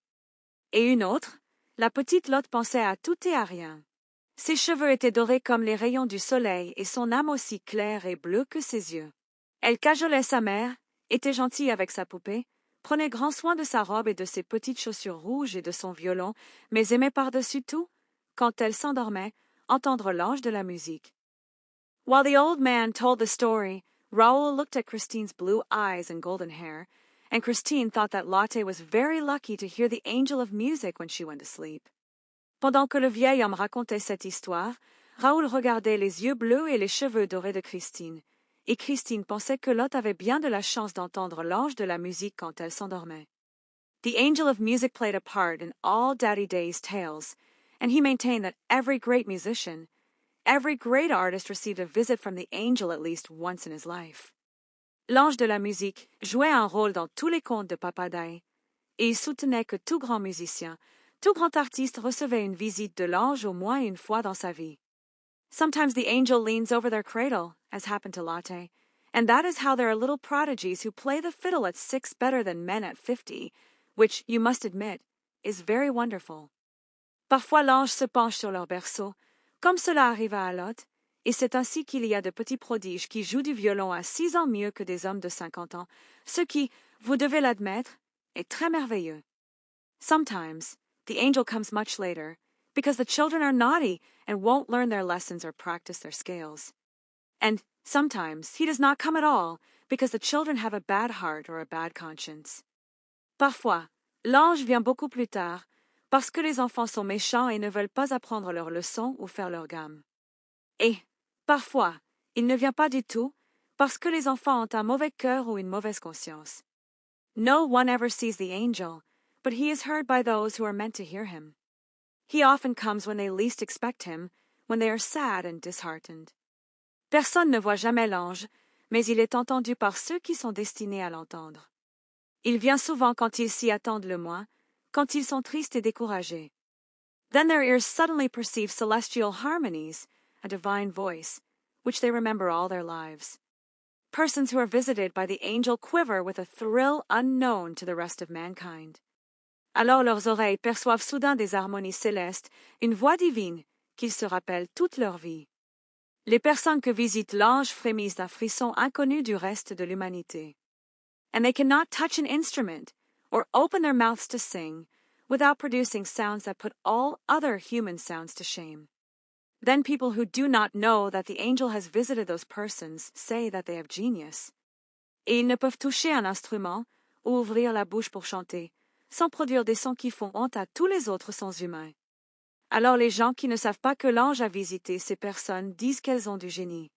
Et une autre, la petite Lotte pensait à tout et à rien. Ses cheveux étaient dorés comme les rayons du soleil et son âme aussi claire et bleue que ses yeux. Elle cajolait sa mère, était gentille avec sa poupée, prenait grand soin de sa robe et de ses petites chaussures rouges et de son violon, mais aimait par-dessus tout, quand elle s'endormait, entendre l'ange de la musique. While the old man told the story, Raoul looked at Christine's blue eyes and golden hair, and Christine thought that Lotte was very lucky to hear the angel of music when she went to sleep. Pendant que le vieil homme racontait cette histoire, Raoul regardait les yeux bleus et les cheveux dorés de Christine, et Christine pensait que Lotte avait bien de la chance d'entendre l'ange de la musique quand elle s'endormait. The angel of music played a part in all Daddy Day's tales, and he maintained that every great musician, every great artist received a visit from the angel at least once in his life. L'ange de la musique jouait un rôle dans tous les contes de Papa Daaé, et il soutenait que tout grand musicien, tout grand artiste recevait une visite de l'ange au moins une fois dans sa vie. Sometimes the angel leans over their cradle, as happened to Lotte, and that is how there are little prodigies who play the fiddle at 6 better than men at 50, which, you must admit, is very wonderful. Parfois l'ange se penche sur leur berceau, comme cela arriva à Lotte, et c'est ainsi qu'il y a de petits prodiges qui jouent du violon à 6 ans mieux que des hommes de 50 ans, ce qui, vous devez l'admettre, est très merveilleux. Sometimes, the angel comes much later, because the children are naughty and won't learn their lessons or practice their scales. And sometimes he does not come at all, because the children have a bad heart or a bad conscience. Parfois, l'ange vient beaucoup plus tard, parce que les enfants sont méchants et ne veulent pas apprendre leurs leçons ou faire leur gamme. Et, parfois, il ne vient pas du tout, parce que les enfants ont un mauvais cœur ou une mauvaise conscience. No one ever sees the angel, but he is heard by those who are meant to hear him. He often comes when they least expect him, when they are sad and disheartened. Personne ne voit jamais l'ange, mais il est entendu par ceux qui sont destinés à l'entendre. Il vient souvent quand ils s'y attendent le moins, quand ils sont tristes et découragés. Then their ears suddenly perceive celestial harmonies, a divine voice, which they remember all their lives. Persons who are visited by the angel quiver with a thrill unknown to the rest of mankind. Alors leurs oreilles perçoivent soudain des harmonies célestes, une voix divine qu'ils se rappellent toute leur vie. Les personnes que visite l'ange frémissent d'un frisson inconnu du reste de l'humanité. And they cannot touch an instrument or open their mouths to sing without producing sounds that put all other human sounds to shame. Then people who do not know that the angel has visited those persons say that they have genius. Et ils ne peuvent toucher un instrument ou ouvrir la bouche pour chanter, sans produire des sons qui font honte à tous les autres sons humains. Alors les gens qui ne savent pas que l'ange a visité ces personnes disent qu'elles ont du génie.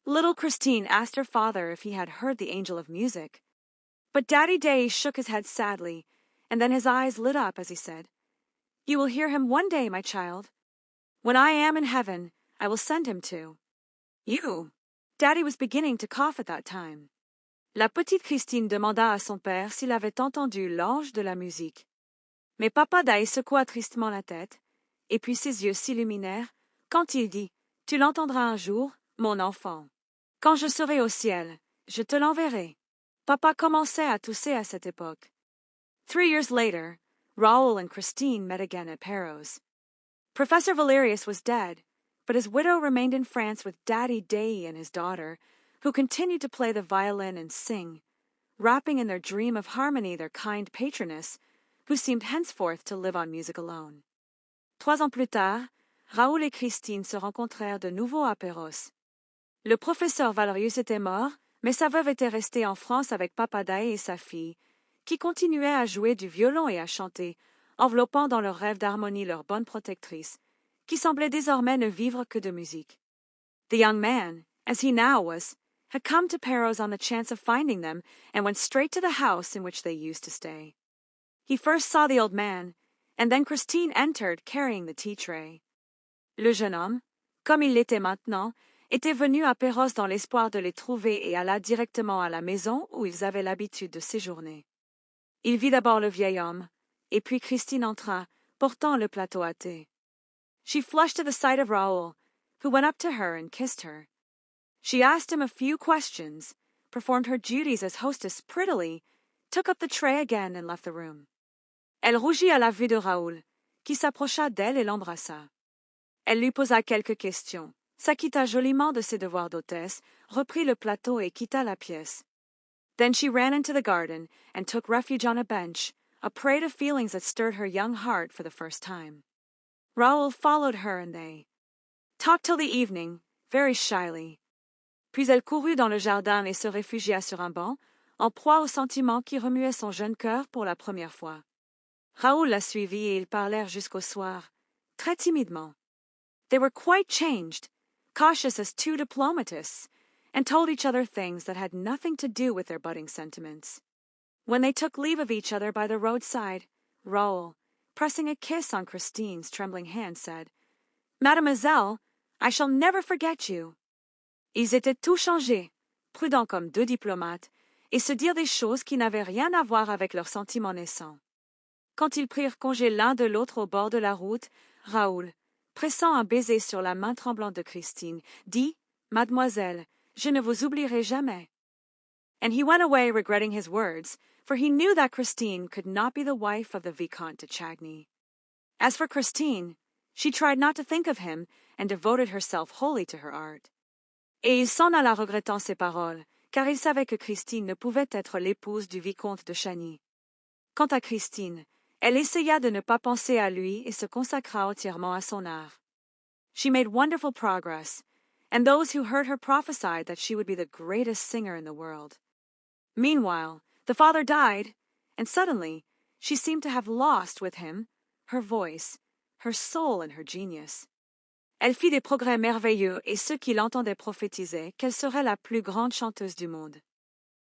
Little Christine asked her father if he had heard the angel of music. But Daddy Day shook his head sadly, and then his eyes lit up as he said, "You will hear him one day, my child. When I am in heaven, I will send him to you." Daddy was beginning to cough at that time. La petite Christine demanda à son père s'il avait entendu l'ange de la musique. Mais Papa Daï secoua tristement la tête, et puis ses yeux s'illuminèrent quand il dit, "Tu l'entendras un jour, mon enfant. Quand je serai au ciel, je te l'enverrai." Papa commençait à tousser à cette époque. 3 years later, Raoul and Christine met again at Perros. Professor Valerius was dead, but his widow remained in France with Daddy Day and his daughter, who continued to play the violin and sing, wrapping in their dream of harmony their kind patroness, who seemed henceforth to live on music alone. 3 ans plus tard, Raoul et Christine se rencontrèrent de nouveau à Perros. Le professeur Valerius était mort, mais sa veuve était restée en France avec Papa Daï et sa fille, qui continuaient à jouer du violon et à chanter, enveloppant dans leurs rêves d'harmonie leur bonne protectrice, qui semblait désormais ne vivre que de musique. The young man, as he now was, had come to Perros on the chance of finding them and went straight to the house in which they used to stay. He first saw the old man, and then Christine entered carrying the tea tray. Le jeune homme, comme il l'était maintenant, était venu à Perros dans l'espoir de les trouver et alla directement à la maison où ils avaient l'habitude de séjourner. Il vit d'abord le vieil homme, et puis Christine entra, portant le plateau à thé. She flushed at the sight of Raoul, who went up to her and kissed her. She asked him a few questions, performed her duties as hostess prettily, took up the tray again and left the room. Elle rougit à la vue de Raoul, qui s'approcha d'elle et l'embrassa. Elle lui posa quelques questions, s'acquitta joliment de ses devoirs d'hôtesse, reprit le plateau et quitta la pièce. Then she ran into the garden and took refuge on a bench, a prey to feelings that stirred her young heart for the first time. Raoul followed her and they talked till the evening, very shyly. Puis elle courut dans le jardin et se réfugia sur un banc, en proie aux sentiments qui remuaient son jeune cœur pour la première fois. Raoul la suivit et ils parlèrent jusqu'au soir, très timidement. They were quite changed, cautious as 2 diplomatists, and told each other things that had nothing to do with their budding sentiments. When they took leave of each other by the roadside, Raoul, pressing a kiss on Christine's trembling hand, said, "Mademoiselle, I shall never forget you." Ils étaient tout changés, prudents comme 2 diplomates, et se dirent des choses qui n'avaient rien à voir avec leurs sentiments naissants. Quand ils prirent congé l'un de l'autre au bord de la route, Raoul, pressant un baiser sur la main tremblante de Christine, dit, "Mademoiselle, je ne vous oublierai jamais." And he went away regretting his words, for he knew that Christine could not be the wife of the Vicomte de Chagny. As for Christine, she tried not to think of him and devoted herself wholly to her art. Et il s'en alla regrettant ses paroles, car il savait que Christine ne pouvait être l'épouse du Vicomte de Chagny. Quant à Christine, elle essaya de ne pas penser à lui et se consacra entièrement à son art. She made wonderful progress, and those who heard her prophesied that she would be the greatest singer in the world. Meanwhile, the father died, and suddenly she seemed to have lost with him her voice, her soul and her genius. Elle fit des progrès merveilleux et ceux qui l'entendaient prophétisaient qu'elle serait la plus grande chanteuse du monde.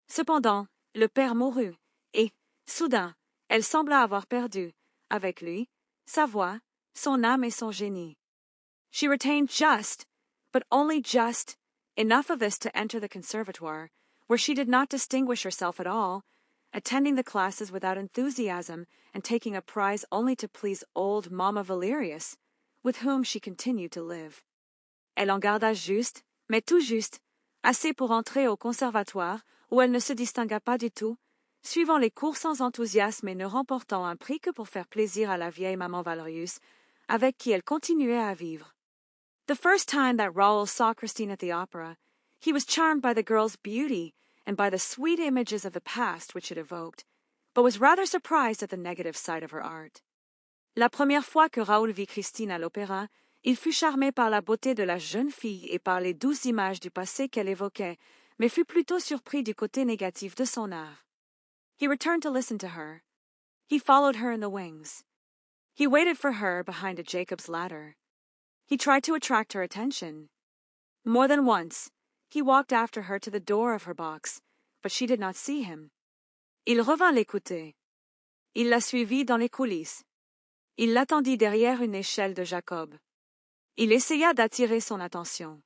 Cependant, le père mourut, et, soudain, elle sembla avoir perdu, avec lui, sa voix, son âme et son génie. She retained just, but only just, enough of this to enter the conservatoire, where she did not distinguish herself at all, attending the classes without enthusiasm and taking a prize only to please old Mamma Valerius, with whom she continued to live. Elle en garda juste, mais tout juste, assez pour entrer au conservatoire, où elle ne se distingua pas du tout, suivant les cours sans enthousiasme et ne remportant un prix que pour faire plaisir à la vieille maman Valerius, avec qui elle continuait à vivre. The first time that Raoul saw Christine at the opera, he was charmed by the girl's beauty and by the sweet images of the past which it evoked, but was rather surprised at the negative side of her art. La première fois que Raoul vit Christine à l'opéra, il fut charmé par la beauté de la jeune fille et par les douces images du passé qu'elle évoquait, mais fut plutôt surpris du côté négatif de son art. He returned to listen to her. He followed her in the wings. He waited for her behind a Jacob's ladder. He tried to attract her attention. More than once, he walked after her to the door of her box, but she did not see him. Il revint l'écouter. Il la suivit dans les coulisses. Il l'attendit derrière une échelle de Jacob. Il essaya d'attirer son attention.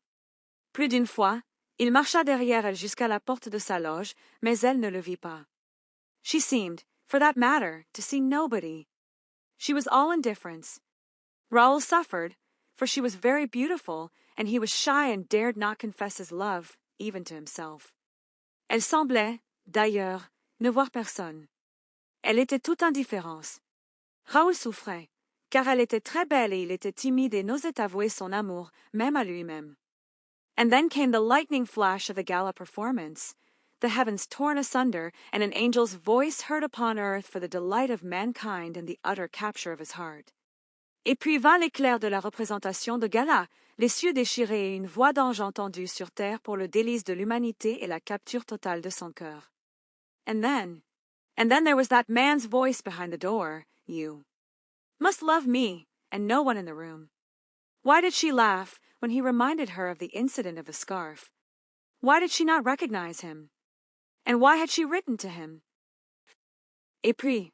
Plus d'une fois, il marcha derrière elle jusqu'à la porte de sa loge, mais elle ne le vit pas. She seemed, for that matter, to see nobody. She was all indifference. Raoul suffered, for she was very beautiful, and he was shy and dared not confess his love, even to himself. Elle semblait, d'ailleurs, ne voir personne. Elle était toute indifférence. Raoul souffrait, car elle était très belle et il était timide et n'osait avouer son amour, même à lui-même. And then came the lightning flash of the gala performance, the heavens torn asunder, and an angel's voice heard upon earth for the delight of mankind and the utter capture of his heart. Et puis vint l'éclair de la représentation de gala, les cieux déchirés et une voix d'ange entendue sur terre pour le délice de l'humanité et la capture totale de son cœur. And then there was that man's voice behind the door, you must love me, and no one in the room. Why did she laugh when he reminded her of the incident of the scarf? Why did she not recognize him? And why had she written to him? Et puis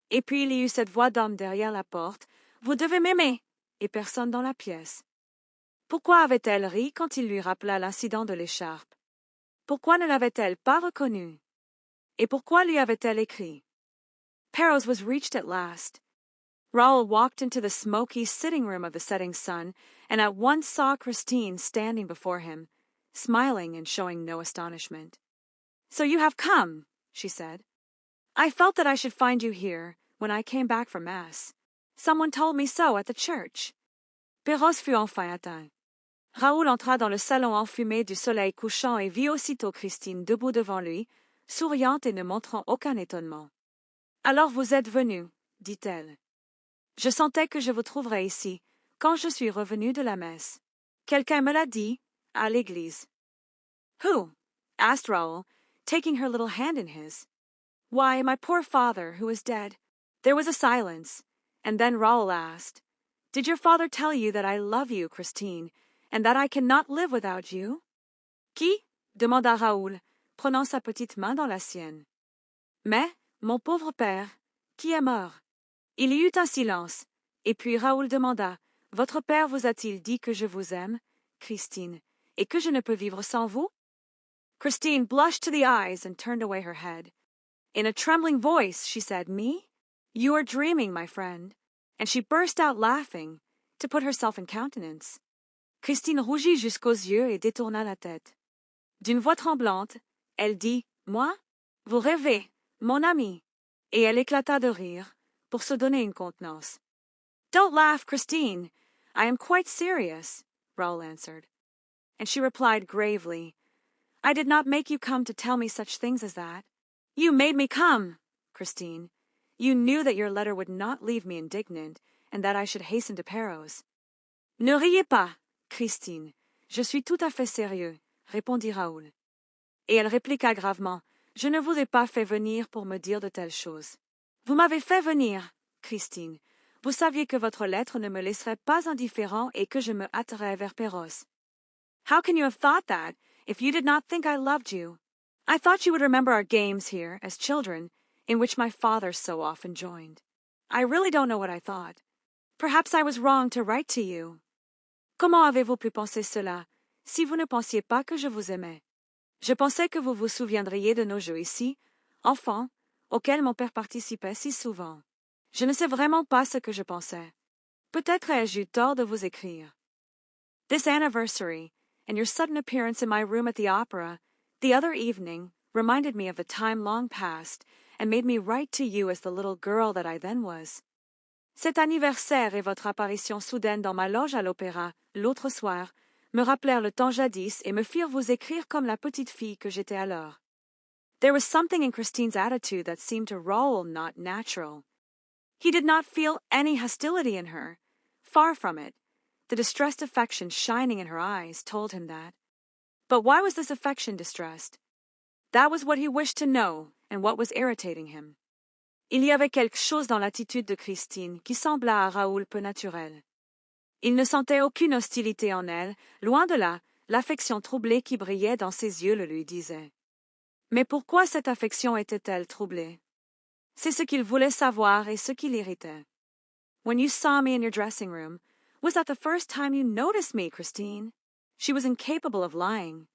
il y eut cette voix d'homme derrière la porte, vous devez m'aimer, et personne dans la pièce. Pourquoi avait-elle ri quand il lui rappela l'incident de l'écharpe? Pourquoi ne l'avait-elle pas reconnu? Et pourquoi lui avait-elle écrit? Perros was reached at last. Raoul walked into the smoky sitting room of the setting sun, and at once saw Christine standing before him, smiling and showing no astonishment. So you have come, she said. I felt that I should find you here when I came back from Mass. Someone told me so at the church. Perros fut enfin atteint. Raoul entra dans le salon enfumé du soleil couchant et vit aussitôt Christine debout devant lui, souriante et ne montrant aucun étonnement. Alors vous êtes venu, dit-elle. Je sentais que je vous trouverais ici, quand je suis revenue de la messe. Quelqu'un me l'a dit, à l'église. Who? Asked Raoul, taking her little hand in his. Why, my poor father, who is dead. There was a silence, and then Raoul asked, Did your father tell you that I love you, Christine, and that I cannot live without you? Qui? Demanda Raoul, prenant sa petite main dans la sienne. Mais, mon pauvre père, qui est mort. Il y eut un silence, et puis Raoul demanda, Votre père vous a-t-il dit que je vous aime, Christine, et que je ne peux vivre sans vous? Christine blushed to the eyes and turned away her head. In a trembling voice, she said, Me? You are dreaming, my friend. And she burst out laughing, to put herself in countenance. Christine rougit jusqu'aux yeux et détourna la tête. D'une voix tremblante, elle dit, Moi? Vous rêvez, mon ami. Et elle éclata de rire, pour se donner une contenance. Don't laugh, Christine. I am quite serious, Raoul answered. And she replied gravely, I did not make you come to tell me such things as that. You made me come, Christine. You knew that your letter would not leave me indignant, and that I should hasten to Perros. Ne riez pas, Christine. Je suis tout à fait sérieux, répondit Raoul. Et elle répliqua gravement, Je ne vous ai pas fait venir pour me dire de telles choses. Vous m'avez fait venir, Christine. Vous saviez que votre lettre ne me laisserait pas indifférent et que je me hâterais vers Perros. How can you have thought that, if you did not think I loved you? I thought you would remember our games here, as children, in which my father so often joined. I really don't know what I thought. Perhaps I was wrong to write to you. Comment avez-vous pu penser cela, si vous ne pensiez pas que je vous aimais? Je pensais que vous vous souviendriez de nos jeux ici, enfants, auxquels mon père participait si souvent. Je ne sais vraiment pas ce que je pensais. Peut-être ai-je eu tort de vous écrire. This anniversary, and your sudden appearance in my room at the opera, the other evening, reminded me of the time long past, and made me write to you as the little girl that I then was. Cet anniversaire et votre apparition soudaine dans ma loge à l'opéra, l'autre soir, me rappelèrent le temps jadis et me firent vous écrire comme la petite fille que j'étais alors. There was something in Christine's attitude that seemed to Raoul not natural. He did not feel any hostility in her. Far from it. The distressed affection shining in her eyes told him that. But why was this affection distressed? That was what he wished to know, and what was irritating him. Il y avait quelque chose dans l'attitude de Christine qui sembla à Raoul peu naturelle. Il ne sentait aucune hostilité en elle, loin de là, l'affection troublée qui brillait dans ses yeux le lui disait. Mais pourquoi cette affection était-elle troublée? C'est ce qu'il voulait savoir et ce qui l'irritait. When you saw me in your dressing room, was that the first time you noticed me, Christine? She was incapable of lying.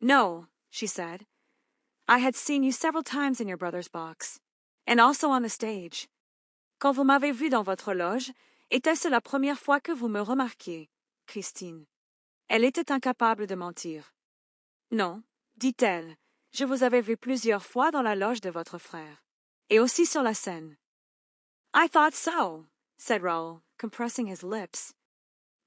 No, she said. I had seen you several times in your brother's box, and also on the stage. Quand vous m'avez vu dans votre loge, était-ce la première fois que vous me remarquiez, Christine? Elle était incapable de mentir. Non, dit-elle, je vous avais vu plusieurs fois dans la loge de votre frère, et aussi sur la scène. I thought so, said Raoul, compressing his lips.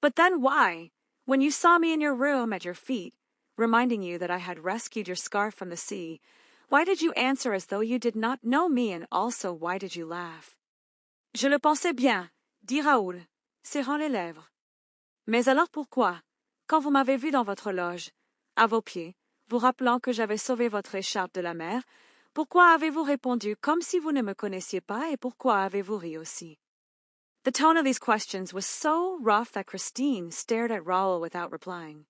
But then why, when you saw me in your room at your feet, reminding you that I had rescued your scarf from the sea, why did you answer as though you did not know me, and also why did you laugh? Je le pensais bien, dit Raoul, serrant les lèvres. Mais alors pourquoi, quand vous m'avez vu dans votre loge, à vos pieds, vous rappelant que j'avais sauvé votre écharpe de la mer, pourquoi avez-vous répondu comme si vous ne me connaissiez pas, et pourquoi avez-vous ri aussi? The tone of these questions was so rough that Christine stared at Raoul without replying.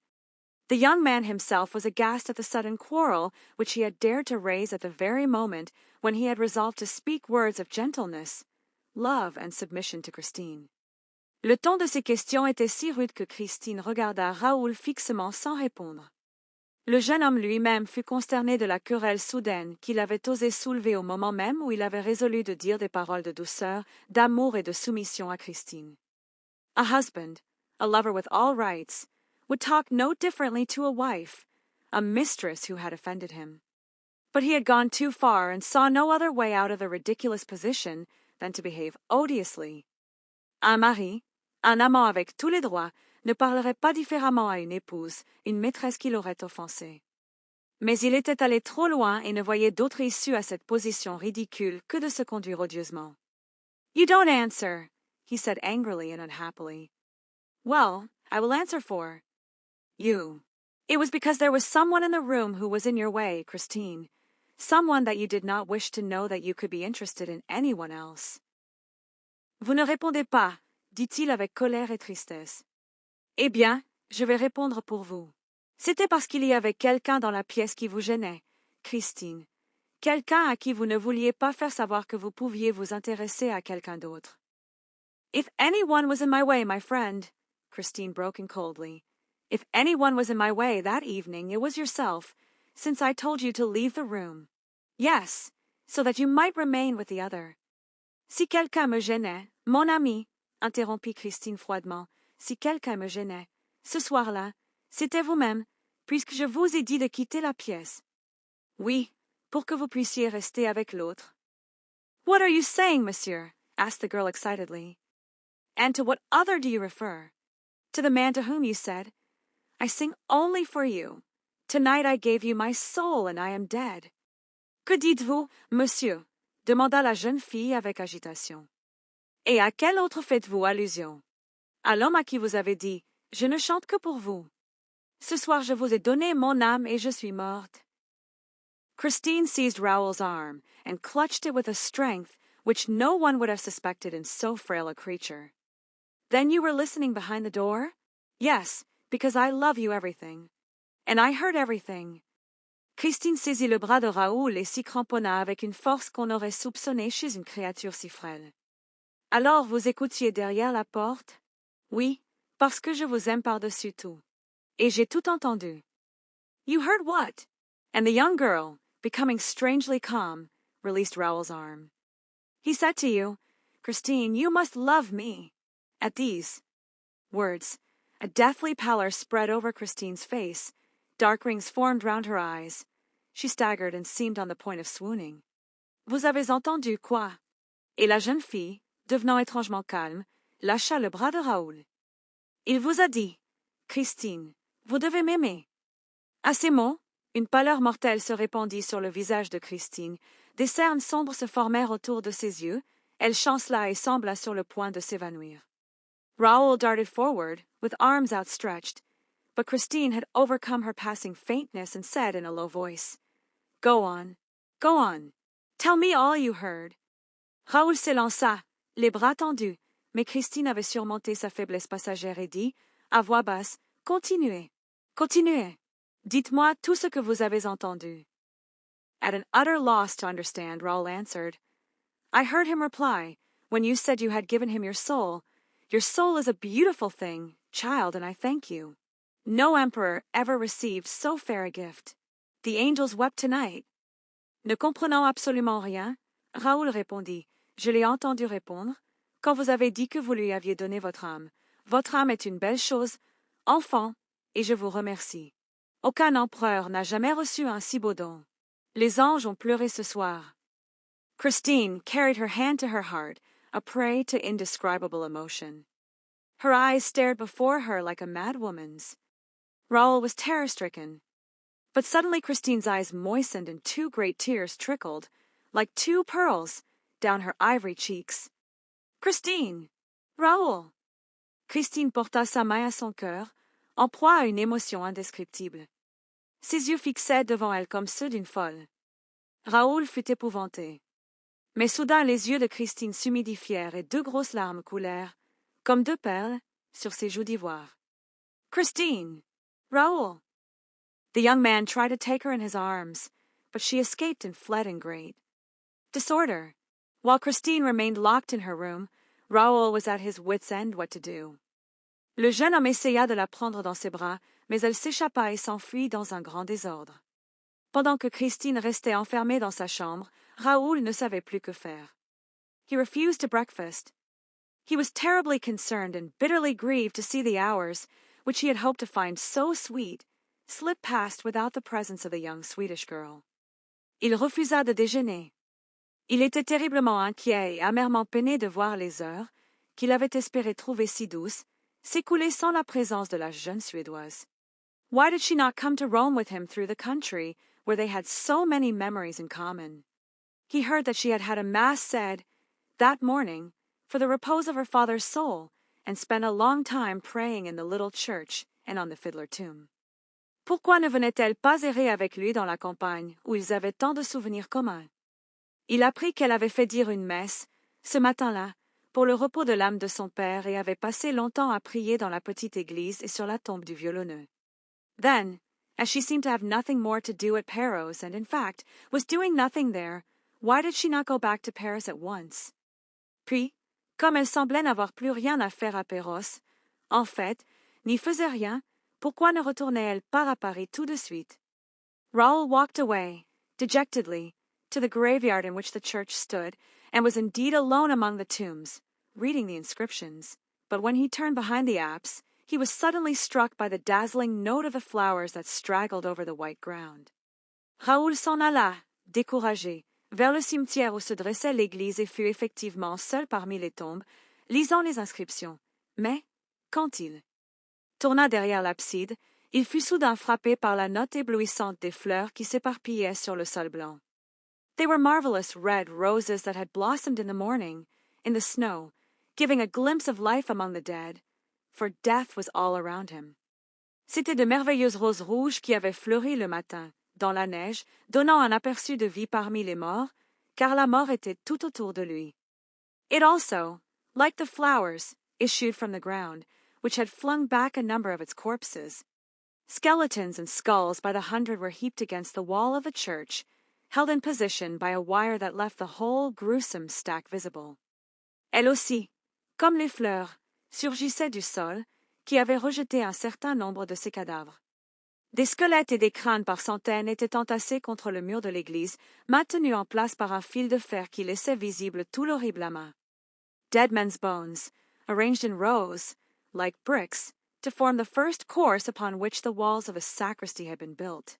The young man himself was aghast at the sudden quarrel which he had dared to raise at the very moment when he had resolved to speak words of gentleness, love, and submission to Christine. Le ton de ces questions était si rude que Christine regarda Raoul fixement sans répondre. Le jeune homme lui-même fut consterné de la querelle soudaine qu'il avait osé soulever au moment même où il avait résolu de dire des paroles de douceur, d'amour et de soumission à Christine. A husband, a lover with all rights, would talk no differently to a wife, a mistress who had offended him. But he had gone too far and saw no other way out of the ridiculous position than to behave odiously. Un mari, un amant avec tous les droits, ne parlerait pas différemment à une épouse, une maîtresse qui l'aurait offensée. Mais il était allé trop loin et ne voyait d'autre issue à cette position ridicule que de se conduire odieusement. You don't answer, he said angrily and unhappily. Well, I will answer for you. It was because there was someone in the room who was in your way, Christine. Someone that you did not wish to know that you could be interested in anyone else. Vous ne répondez pas, dit-il avec colère et tristesse. Eh bien, je vais répondre pour vous. C'était parce qu'il y avait quelqu'un dans la pièce qui vous gênait, Christine. Quelqu'un à qui vous ne vouliez pas faire savoir que vous pouviez vous intéresser à quelqu'un d'autre. If anyone was in my way, my friend, Christine broke in coldly. If anyone was in my way that evening, it was yourself, since I told you to leave the room. Yes, so that you might remain with the other. Si quelqu'un me gênait, mon ami, interrompit Christine froidement, si quelqu'un me gênait, ce soir-là, c'était vous-même, puisque je vous ai dit de quitter la pièce. Oui, pour que vous puissiez rester avec l'autre. What are you saying, monsieur? Asked the girl excitedly. And to what other do you refer? To the man to whom you said, I sing only for you. Tonight I gave you my soul and I am dead. Que dites-vous, monsieur? Demanda la jeune fille avec agitation. Et à quel autre faites-vous allusion? À l'homme à qui vous avez dit, je ne chante que pour vous. Ce soir je vous ai donné mon âme et je suis morte. Christine seized Raoul's arm and clutched it with a strength which no one would have suspected in so frail a creature. Then you were listening behind the door? Yes, because I love you everything. And I heard everything. Christine saisit le bras de Raoul et s'y cramponna avec une force qu'on aurait soupçonnée chez une créature si frêle. Alors vous écoutiez derrière la porte? Oui, parce que je vous aime par-dessus tout. Et j'ai tout entendu. You heard what? And the young girl, becoming strangely calm, released Raoul's arm. He said to you, Christine, you must love me. At these words, a deathly pallor spread over Christine's face, dark rings formed round her eyes. She staggered and seemed on the point of swooning. Vous avez entendu quoi? Et la jeune fille, devenant étrangement calme, lâcha le bras de Raoul. Il vous a dit, Christine, vous devez m'aimer. À ces mots, une pâleur mortelle se répandit sur le visage de Christine, des cernes sombres se formèrent autour de ses yeux, elle chancela et sembla sur le point de s'évanouir. Raoul darted forward, with arms outstretched, but Christine had overcome her passing faintness and said in a low voice, Go on, tell me all you heard. Raoul s'élança, les bras tendus, mais Christine avait surmonté sa faiblesse passagère et dit, à voix basse, Continuez. Dites-moi tout ce que vous avez entendu. At an utter loss to understand, Raoul answered, I heard him reply, when you said you had given him your soul is a beautiful thing, child, and I thank you. No emperor ever received so fair a gift. The angels wept tonight. Ne comprenant absolument rien, Raoul répondit, Je l'ai entendu répondre, quand vous avez dit que vous lui aviez donné votre âme. Votre âme est une belle chose, enfant, et je vous remercie. Aucun empereur n'a jamais reçu un si beau don. Les anges ont pleuré ce soir. Christine carried her hand to her heart, a prey to indescribable emotion. Her eyes stared before her like a mad woman's. Raoul was terror-stricken. But suddenly Christine's eyes moistened and two great tears trickled, like two pearls, down her ivory cheeks. Christine! Raoul! Christine porta sa main à son cœur, en proie à une émotion indescriptible. Ses yeux fixaient devant elle comme ceux d'une folle. Raoul fut épouvanté. Mais soudain les yeux de Christine s'humidifièrent et deux grosses larmes coulèrent, comme deux perles, sur ses joues d'ivoire. Christine! Raoul! The young man tried to take her in his arms, but she escaped and fled in great disorder. While Christine remained locked in her room, Raoul was at his wits' end what to do. Le jeune homme essaya de la prendre dans ses bras, mais elle s'échappa et s'enfuit dans un grand désordre. Pendant que Christine restait enfermée dans sa chambre, Raoul ne savait plus que faire. He refused to breakfast. He was terribly concerned and bitterly grieved to see the hours, which he had hoped to find so sweet, slip past without the presence of the young Swedish girl. Il refusa de déjeuner. Il était terriblement inquiet et amèrement peiné de voir les heures, qu'il avait espéré trouver si douces, s'écouler sans la présence de la jeune Suédoise. Why did she not come to roam with him through the country, where they had so many memories in common? He heard that she had had a mass said, that morning, for the repose of her father's soul, and spent a long time praying in the little church and on the fiddler tomb. Pourquoi ne venait-elle pas errer avec lui dans la campagne, où ils avaient tant de souvenirs communs? Il apprit qu'elle avait fait dire une messe, ce matin-là, pour le repos de l'âme de son père et avait passé longtemps à prier dans la petite église et sur la tombe du violonneux. Then, as she seemed to have nothing more to do at Perros and, in fact, was doing nothing there, why did she not go back to Paris at once? Puis, comme elle semblait n'avoir plus rien à faire à Perros, en fait, n'y faisait rien, pourquoi ne retournait-elle pas à Paris tout de suite? Raoul walked away, dejectedly, to the graveyard in which the church stood, and was indeed alone among the tombs, reading the inscriptions. But when he turned behind the apse, he was suddenly struck by the dazzling note of the flowers that straggled over the white ground. Raoul s'en alla, découragé, vers le cimetière où se dressait l'église et fut effectivement seul parmi les tombes, lisant les inscriptions. Mais, quand il tourna derrière l'abside, il fut soudain frappé par la note éblouissante des fleurs qui s'éparpillaient sur le sol blanc. They were marvelous red roses that had blossomed in the morning, in the snow, giving a glimpse of life among the dead, for death was all around him. C'étaient de merveilleuses roses rouges qui avaient fleuri le matin, dans la neige, donnant un aperçu de vie parmi les morts, car la mort était tout autour de lui. It also, like the flowers, issued from the ground, which had flung back a number of its corpses. Skeletons and skulls by the hundred were heaped against the wall of the church, held in position by a wire that left the whole gruesome stack visible. Elle aussi, comme les fleurs, surgissait du sol, qui avait rejeté un certain nombre de ces cadavres. Des squelettes et des crânes par centaines étaient entassés contre le mur de l'église, maintenus en place par un fil de fer qui laissait visible tout l'horrible amas. Dead men's bones, arranged in rows, like bricks, to form the first course upon which the walls of a sacristy had been built.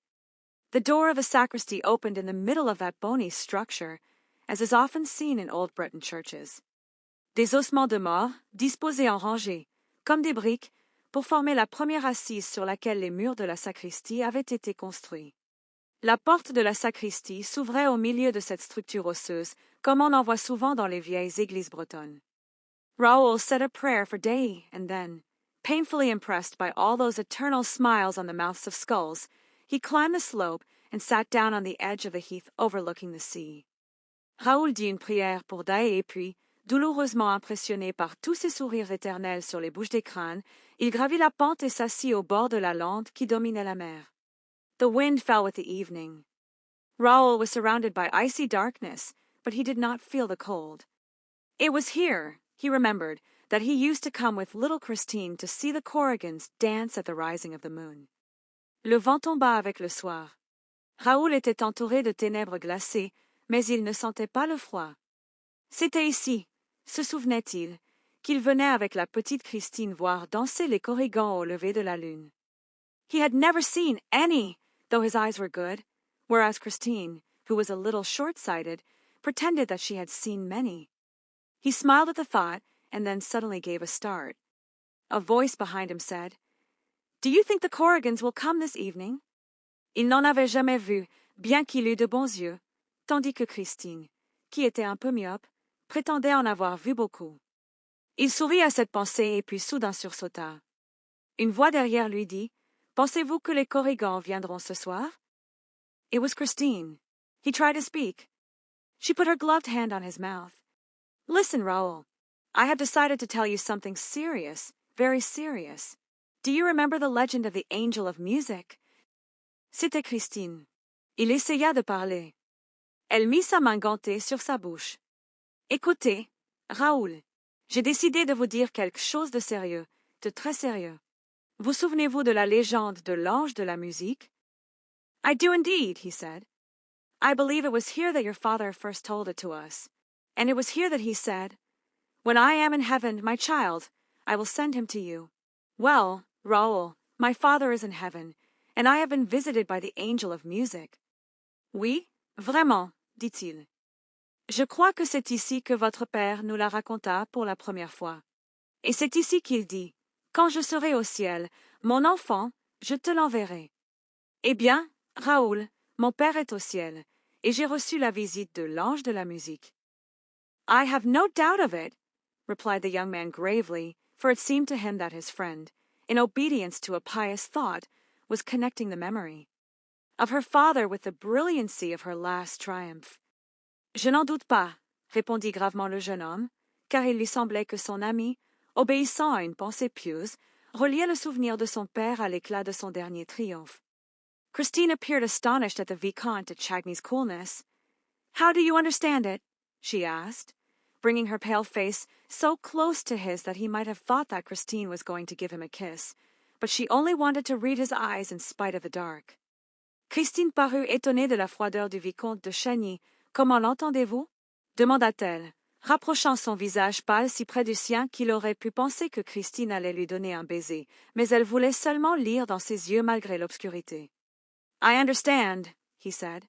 The door of a sacristy opened in the middle of that bony structure, as is often seen in old Breton churches. Des ossements de mort, disposés en rangées, comme des briques, pour former la première assise sur laquelle les murs de la sacristie avaient été construits. La porte de la sacristie s'ouvrait au milieu de cette structure osseuse, comme on en voit souvent dans les vieilles églises bretonnes. Raoul said a prayer for Daaé, and then, painfully impressed by all those eternal smiles on the mouths of skulls, he climbed the slope and sat down on the edge of the heath overlooking the sea. Raoul dit une prière pour Daaé, puis, douloureusement impressionné par tous ces sourires éternels sur les bouches des crânes, il gravit la pente et s'assit au bord de la lande qui dominait la mer. The wind fell with the evening. Raoul was surrounded by icy darkness, but he did not feel the cold. It was here, he remembered, that he used to come with little Christine to see the Corrigans dance at the rising of the moon. Le vent tomba avec le soir. Raoul était entouré de ténèbres glacées, mais il ne sentait pas le froid. C'était ici, se souvenait-il, qu'il venait avec la petite Christine voir danser les Corrigans au lever de la lune. He had never seen any, though his eyes were good, whereas Christine, who was a little short-sighted, pretended that she had seen many. He smiled at the thought, and then suddenly gave a start. A voice behind him said, "Do you think the Corrigans will come this evening?" Il n'en avait jamais vu, bien qu'il eût de bons yeux, tandis que Christine, qui était un peu myope, prétendait en avoir vu beaucoup. Il sourit à cette pensée et puis soudain sursauta. Une voix derrière lui dit, "Pensez-vous que les Corrigans viendront ce soir?" It was Christine. He tried to speak. She put her gloved hand on his mouth. "Listen, Raoul. I have decided to tell you something serious, very serious. Do you remember the legend of the angel of music?" C'était Christine. Il essaya de parler. Elle mit sa main gantée sur sa bouche. "Écoutez, Raoul, j'ai décidé de vous dire quelque chose de sérieux, de très sérieux. Vous souvenez-vous de la légende de l'ange de la musique?" "I do indeed," he said. "I believe it was here that your father first told it to us. And it was here that he said, 'When I am in heaven, my child, I will send him to you.' Well, Raoul, my father is in heaven, and I have been visited by the angel of music." "Oui, vraiment," dit-il. "Je crois que c'est ici que votre père nous la raconta pour la première fois. Et c'est ici qu'il dit, 'Quand je serai au ciel, mon enfant, je te l'enverrai.' Eh bien, Raoul, mon père est au ciel, et j'ai reçu la visite de l'ange de la musique." "I have no doubt of it," replied the young man gravely, for it seemed to him that his friend, in obedience to a pious thought, was connecting the memory of her father with the brilliancy of her last triumph. "Je n'en doute pas," répondit gravement le jeune homme, car il lui semblait que son ami, obéissant à une pensée pieuse, reliait le souvenir de son père à l'éclat de son dernier triomphe. Christine appeared astonished at the Vicomte de Chagny's coolness. "How do you understand it?" she asked, bringing her pale face so close to his that he might have thought that Christine was going to give him a kiss, but she only wanted to read his eyes in spite of the dark. Christine parut étonnée de la froideur du Vicomte de Chagny. "Comment l'entendez-vous?" demanda-t-elle, rapprochant son visage pâle si près du sien qu'il aurait pu penser que Christine allait lui donner un baiser, mais elle voulait seulement lire dans ses yeux malgré l'obscurité. "I understand," he said,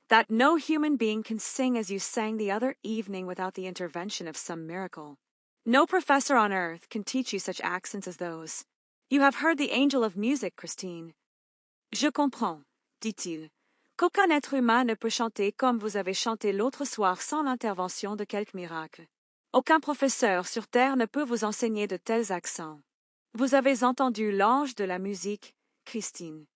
"that no human being can sing as you sang the other evening without the intervention of some miracle. No professor on earth can teach you such accents as those. You have heard the angel of music, Christine." "Je comprends," dit-il, "qu'aucun être humain ne peut chanter comme vous avez chanté l'autre soir sans l'intervention de quelque miracle. Aucun professeur sur terre ne peut vous enseigner de tels accents. Vous avez entendu l'ange de la musique, Christine."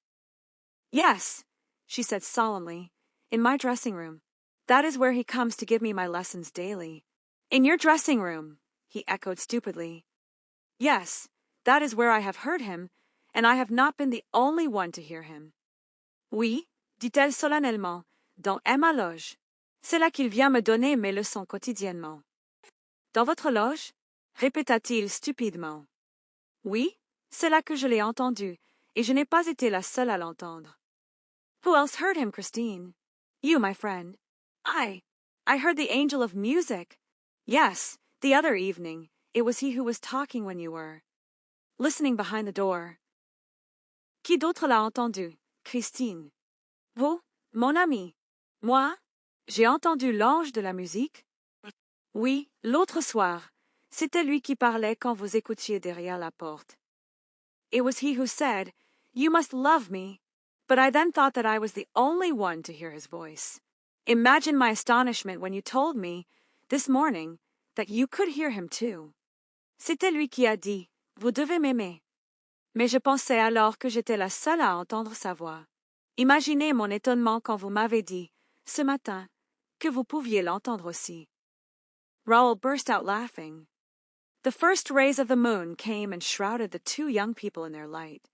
"Yes," she said solemnly, "in my dressing room. That is where he comes to give me my lessons daily." "In your dressing room," he echoed stupidly. "Yes, that is where I have heard him, and I have not been the only one to hear him." "Oui," dit-elle solennellement, "dans ma loge. C'est là qu'il vient me donner mes leçons quotidiennement." "Dans votre loge?" répéta-t-il stupidement. "Oui, c'est là que je l'ai entendu, et je n'ai pas été la seule à l'entendre." "Who else heard him, Christine?" "You, my friend." I heard the angel of music." "Yes, the other evening. It was he who was talking when you were listening behind the door." "Qui d'autre l'a entendu, Christine?" "Vous, mon ami." "Moi? J'ai entendu l'ange de la musique?" "Oui, l'autre soir, C'était lui qui parlait quand vous écoutiez derrière la porte. It was he who said, "You must love me," but I then thought that I was the only one to hear his voice. Imagine my astonishment when you told me, this morning, that you could hear him too. C'était lui qui a dit, "Vous devez m'aimer." Mais je pensais alors que j'étais la seule à entendre sa voix. Imaginez mon étonnement quand vous m'avez dit, ce matin, que vous pouviez l'entendre aussi. Raoul burst out laughing. The first rays of the moon came and shrouded the two young people in their light.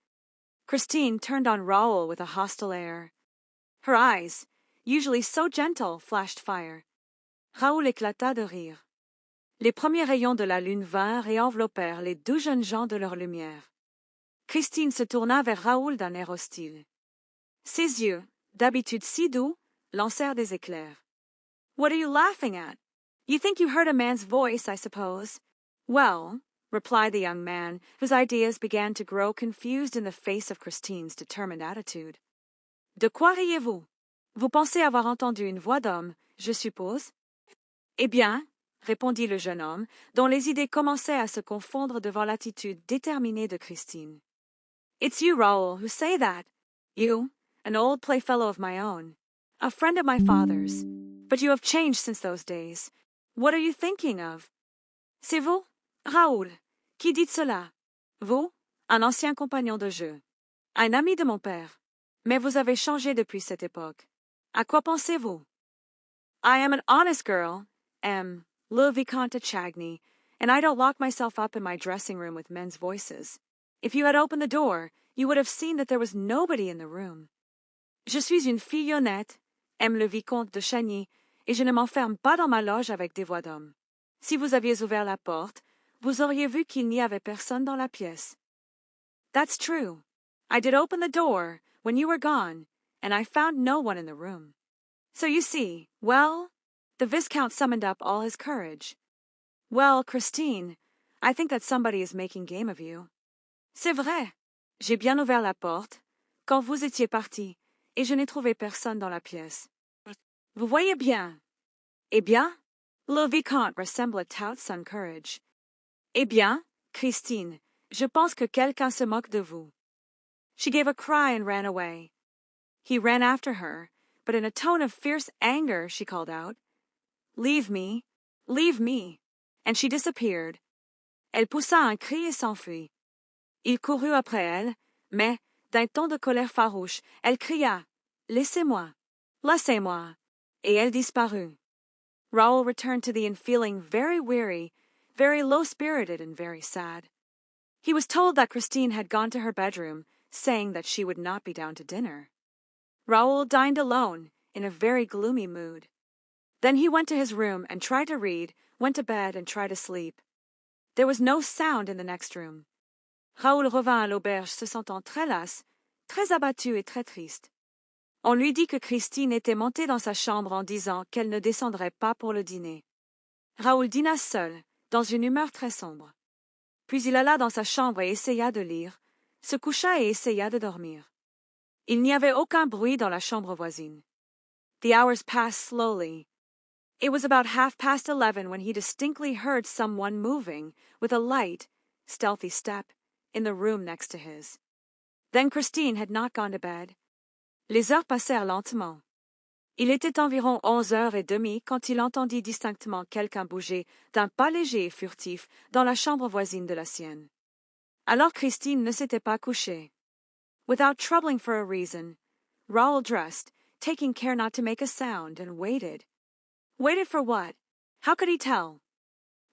Christine turned on Raoul with a hostile air. Her eyes, usually so gentle, flashed fire. Raoul éclata de rire. Les premiers rayons de la lune vinrent et enveloppèrent les deux jeunes gens de leur lumière. Christine se tourna vers Raoul d'un air hostile. Ses yeux, d'habitude si doux, lancèrent des éclairs. What are you laughing at? You think you heard a man's voice, I suppose. Well, replied the young man, whose ideas began to grow confused in the face of Christine's determined attitude. De quoi riez-vous? Vous pensez avoir entendu une voix d'homme, je suppose? Eh bien, répondit le jeune homme, dont les idées commençaient à se confondre devant l'attitude déterminée de Christine. It's you, Raoul, who say that. You, an old playfellow of my own, a friend of my father's. But you have changed since those days. What are you thinking of? C'est vous, Raoul, qui dites cela? Vous, un ancien compagnon de jeu, un ami de mon père. Mais vous avez changé depuis cette époque. À quoi pensez-vous? I am an honest girl, M. Le Vicomte de Chagny, and I don't lock myself up in my dressing room with men's voices. If you had opened the door, you would have seen that there was nobody in the room. Je suis une fille honnête, M. Le Vicomte de Chagny, et je ne m'enferme pas dans ma loge avec des voix d'hommes. Si vous aviez ouvert la porte, vous auriez vu qu'il n'y avait personne dans la pièce. That's true. I did open the door when you were gone, and I found no one in the room. So you see, well, the Viscount summoned up all his courage. Well, Christine, I think that somebody is making game of you. C'est vrai. J'ai bien ouvert la porte, quand vous étiez parti, et je n'ai trouvé personne dans la pièce. Vous voyez bien. Eh bien? Le Vicomte resemblait tout son courage. Eh bien, Christine, je pense que quelqu'un se moque de vous. She gave a cry and ran away. He ran after her, but in a tone of fierce anger she called out, Leave me, and she disappeared. Elle poussa un cri et s'enfuit. Il courut après elle, mais, d'un ton de colère farouche, elle cria, Laissez-moi, laissez-moi, et elle disparut. Raoul returned to the inn feeling very weary, very low-spirited, and very sad. He was told that Christine had gone to her bedroom, saying that she would not be down to dinner. Raoul dined alone, in a very gloomy mood. Then he went to his room and tried to read, went to bed and tried to sleep. There was no sound in the next room. Raoul revint à l'auberge se sentant très las, très abattu et très triste. On lui dit que Christine était montée dans sa chambre en disant qu'elle ne descendrait pas pour le dîner. Raoul dîna seul, dans une humeur très sombre. Puis il alla dans sa chambre et essaya de lire, se coucha et essaya de dormir. Il n'y avait aucun bruit dans la chambre voisine. The hours passed slowly. It was about 11:30 when he distinctly heard someone moving, with a light, stealthy step, in the room next to his. Then Christine had not gone to bed. Les heures passèrent lentement. Il était environ 11h30 quand il entendit distinctement quelqu'un bouger d'un pas léger et furtif dans la chambre voisine de la sienne. Alors Christine ne s'était pas couchée. Without troubling for a reason, Raoul dressed, taking care not to make a sound, and waited. Waited for what? How could he tell?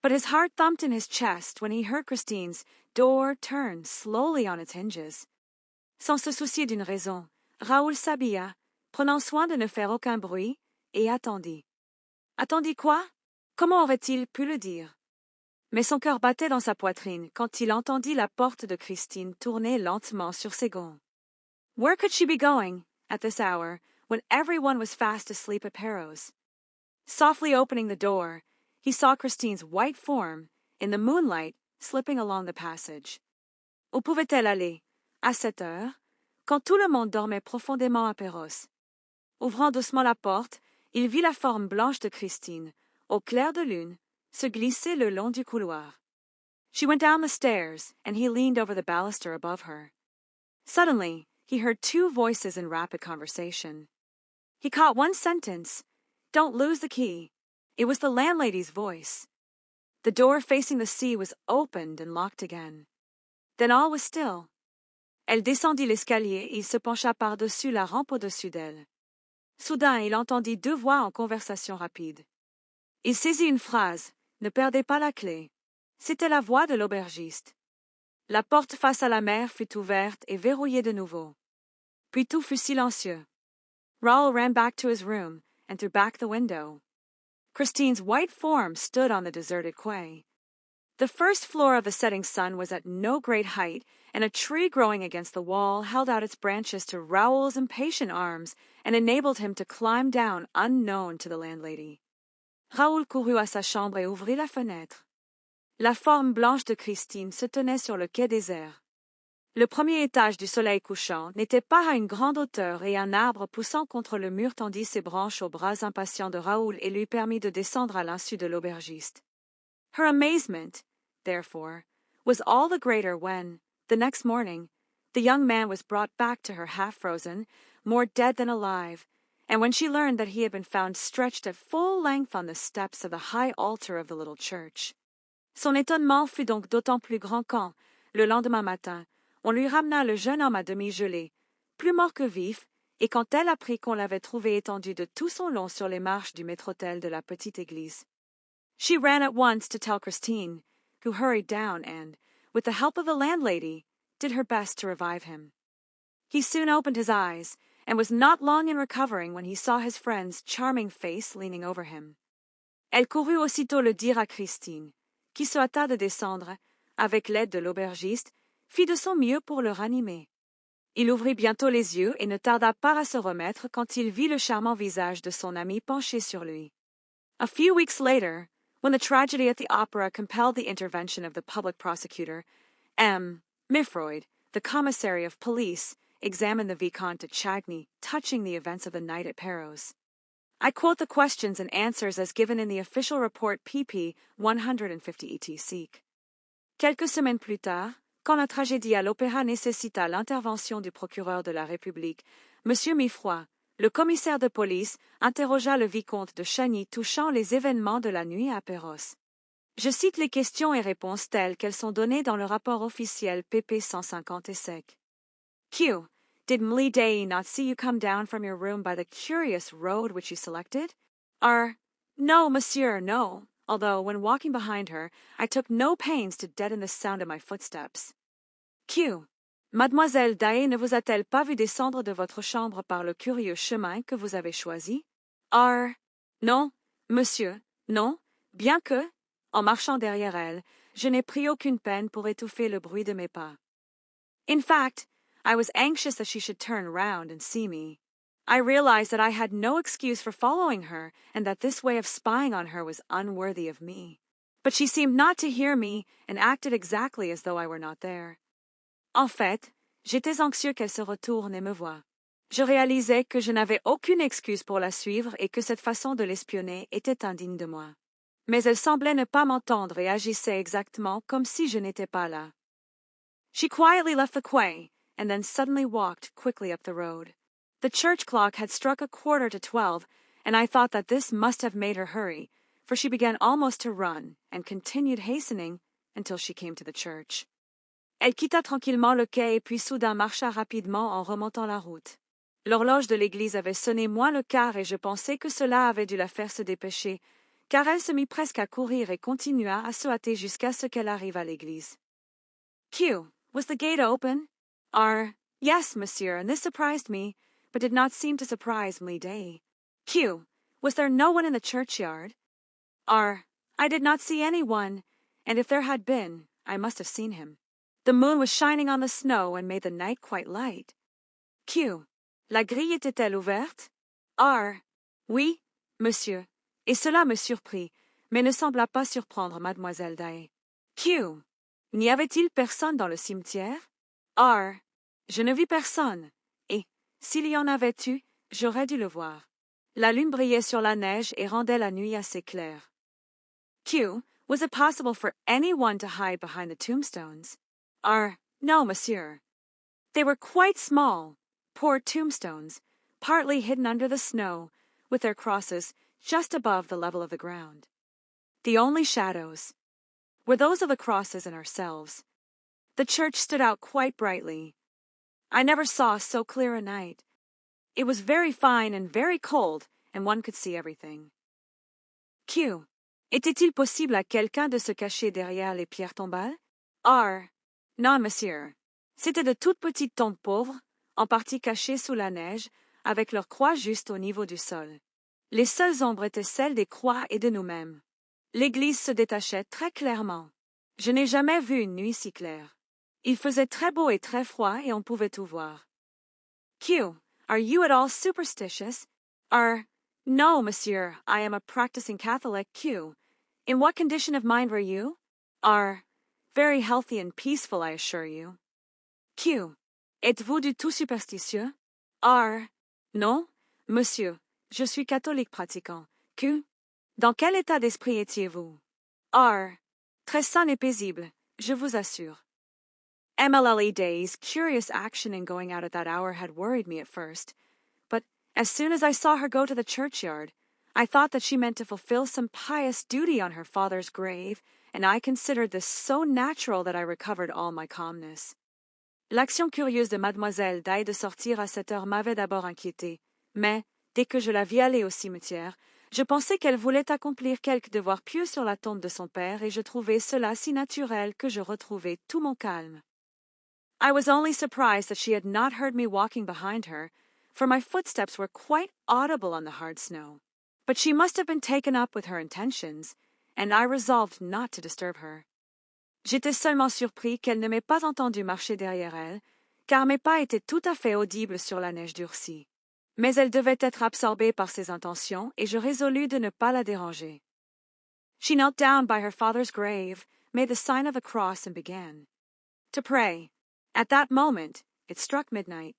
But his heart thumped in his chest when he heard Christine's door turn slowly on its hinges. Sans se soucier d'une raison, Raoul s'habilla, prenant soin de ne faire aucun bruit, et attendit. Attendit quoi? Comment aurait-il pu le dire? Mais son cœur battait dans sa poitrine quand il entendit la porte de Christine tourner lentement sur ses gonds. Where could she be going, at this hour, when everyone was fast asleep at Perros? Softly opening the door, he saw Christine's white form, in the moonlight, slipping along the passage. Où pouvait-elle aller, à cette heure, quand tout le monde dormait profondément à Perros? Ouvrant doucement la porte, il vit la forme blanche de Christine, au clair de lune, se glisser le long du couloir. She went down the stairs, and he leaned over the baluster above her. Suddenly, he heard two voices in rapid conversation. He caught one sentence, "Don't lose the key." It was the landlady's voice. The door facing the sea was opened and locked again. Then all was still. Elle descendit l'escalier et il se pencha par-dessus la rampe au-dessus d'elle. Soudain, il entendit deux voix en conversation rapide. Il saisit une phrase, ne perdez pas la clé. C'était la voix de l'aubergiste. La porte face à la mer fut ouverte et verrouillée de nouveau. Puis tout fut silencieux. Raoul ran back to his room and threw back the window. Christine's white form stood on the deserted quay. The first floor of the setting sun was at no great height, and a tree growing against the wall held out its branches to Raoul's impatient arms and enabled him to climb down unknown to the landlady. Raoul courut à sa chambre et ouvrit la fenêtre. La forme blanche de Christine se tenait sur le quai désert. Le premier étage du soleil couchant n'était pas à une grande hauteur et un arbre poussant contre le mur tendit ses branches aux bras impatients de Raoul et lui permit de descendre à l'insu de l'aubergiste. Her amazement, therefore, was all the greater when, the next morning, the young man was brought back to her half-frozen, more dead than alive, and when she learned that he had been found stretched at full length on the steps of the high altar of the little church. Son étonnement fut donc d'autant plus grand quand, le lendemain matin, on lui ramena le jeune homme à demi gelé, plus mort que vif, et quand elle apprit qu'on l'avait trouvé étendu de tout son long sur les marches du maître-autel de la petite église. She ran at once to tell Christine, who hurried down and, with the help of the landlady, did her best to revive him. He soon opened his eyes, and was not long in recovering when he saw his friend's charming face leaning over him. Elle courut aussitôt le dire à Christine, qui se hâta de descendre, avec l'aide de l'aubergiste, fit de son mieux pour le ranimer. Il ouvrit bientôt les yeux et ne tarda pas à se remettre quand il vit le charmant visage de son ami penché sur lui. A few weeks later, when the tragedy at the opera compelled the intervention of the public prosecutor, M. Mifroid, the commissary of police, examined the Vicomte de Chagny touching the events of the night at Perros. I quote the questions and answers as given in the official report pp. 150 etc. Quelques semaines plus tard, quand la tragédie à l'opéra nécessita l'intervention du procureur de la République, M. Mifroid, le commissaire de police, interrogea le vicomte de Chagny touchant les événements de la nuit à Perros. Je cite les questions et réponses telles qu'elles sont données dans le rapport officiel pp. 150 et sec. Q. Did Mli Daaé not see you come down from your room by the curious road which you selected? R. No, monsieur, no, although when walking behind her, I took no pains to deaden the sound of my footsteps. Q. Mademoiselle Daaé ne vous a-t-elle pas vu descendre de votre chambre par le curieux chemin que vous avez choisi? R. Non, monsieur, non, bien que, en marchant derrière elle, je n'ai pris aucune peine pour étouffer le bruit de mes pas. In fact, I was anxious that she should turn round and see me. I realized that I had no excuse for following her and that this way of spying on her was unworthy of me. But she seemed not to hear me and acted exactly as though I were not there. En fait, j'étais anxieux qu'elle se retourne et me voie. Je réalisais que je n'avais aucune excuse pour la suivre et que cette façon de l'espionner était indigne de moi. Mais elle semblait ne pas m'entendre et agissait exactement comme si je n'étais pas là. She quietly left the quay and then suddenly walked quickly up the road. The church clock had struck 11:45, and I thought that this must have made her hurry, for she began almost to run and continued hastening until she came to the church. Elle quitta tranquillement le quai et puis soudain marcha rapidement en remontant la route. L'horloge de l'église avait sonné moins le quart et je pensai que cela avait dû la faire se dépêcher, car elle se mit presque à courir et continua à se hâter jusqu'à ce qu'elle arrive à l'église. Q. Was the gate open? R. Yes, monsieur, and this surprised me, but did not seem to surprise Mli Daaé. Q. Was there no one in the churchyard? R. I did not see anyone, and if there had been, I must have seen him. The moon was shining on the snow and made the night quite light. Q. La grille était-elle ouverte? R. Oui, monsieur, et cela me surprit, mais ne sembla pas surprendre mademoiselle Daaé. Q. N'y avait-il personne dans le cimetière? R. Je ne vis personne, et, s'il y en avait eu, j'aurais dû le voir. La lune brillait sur la neige et rendait la nuit assez claire. Q. Was it possible for anyone to hide behind the tombstones? R. No, monsieur. They were quite small, poor tombstones, partly hidden under the snow, with their crosses just above the level of the ground. The only shadows were those of the crosses and ourselves. The church stood out quite brightly. I never saw so clear a night. It was very fine and very cold, and one could see everything. Q. Était-il possible à quelqu'un de se cacher derrière les pierres tombales? R. Non, monsieur. C'étaient de toutes petites tombes pauvres, en partie cachées sous la neige, avec leurs croix juste au niveau du sol. Les seules ombres étaient celles des croix et de nous-mêmes. L'église se détachait très clairement. Je n'ai jamais vu une nuit si claire. Il faisait très beau et très froid et on pouvait tout voir. Q. Are you at all superstitious? R. No, monsieur, I am a practicing Catholic. Q. In what condition of mind were you? R. Very healthy and peaceful, I assure you. Q. Êtes-vous du tout superstitieux? R. Non, monsieur, je suis catholique pratiquant. Q. Dans quel état d'esprit étiez-vous? R. Très sain et paisible, je vous assure. MLLE Daaé's curious action in going out at that hour had worried me at first, but as soon as I saw her go to the churchyard, I thought that she meant to fulfill some pious duty on her father's grave, and I considered this so natural that I recovered all my calmness. L'action curieuse de Mademoiselle Daaé de sortir à cette heure m'avait d'abord inquiété, mais, dès que je la vis aller au cimetière, je pensais qu'elle voulait accomplir quelque devoir pieux sur la tombe de son père et je trouvais cela si naturel que je retrouvai tout mon calme. I was only surprised that she had not heard me walking behind her, for my footsteps were quite audible on the hard snow. But she must have been taken up with her intentions, and I resolved not to disturb her. J'étais seulement surpris qu'elle ne m'ait pas entendu marcher derrière elle, car mes pas étaient tout à fait audibles sur la neige durcie. Mais elle devait être absorbée par ses intentions, et je résolus de ne pas la déranger. She knelt down by her father's grave, made the sign of the cross, and began to pray. At that moment, it struck midnight.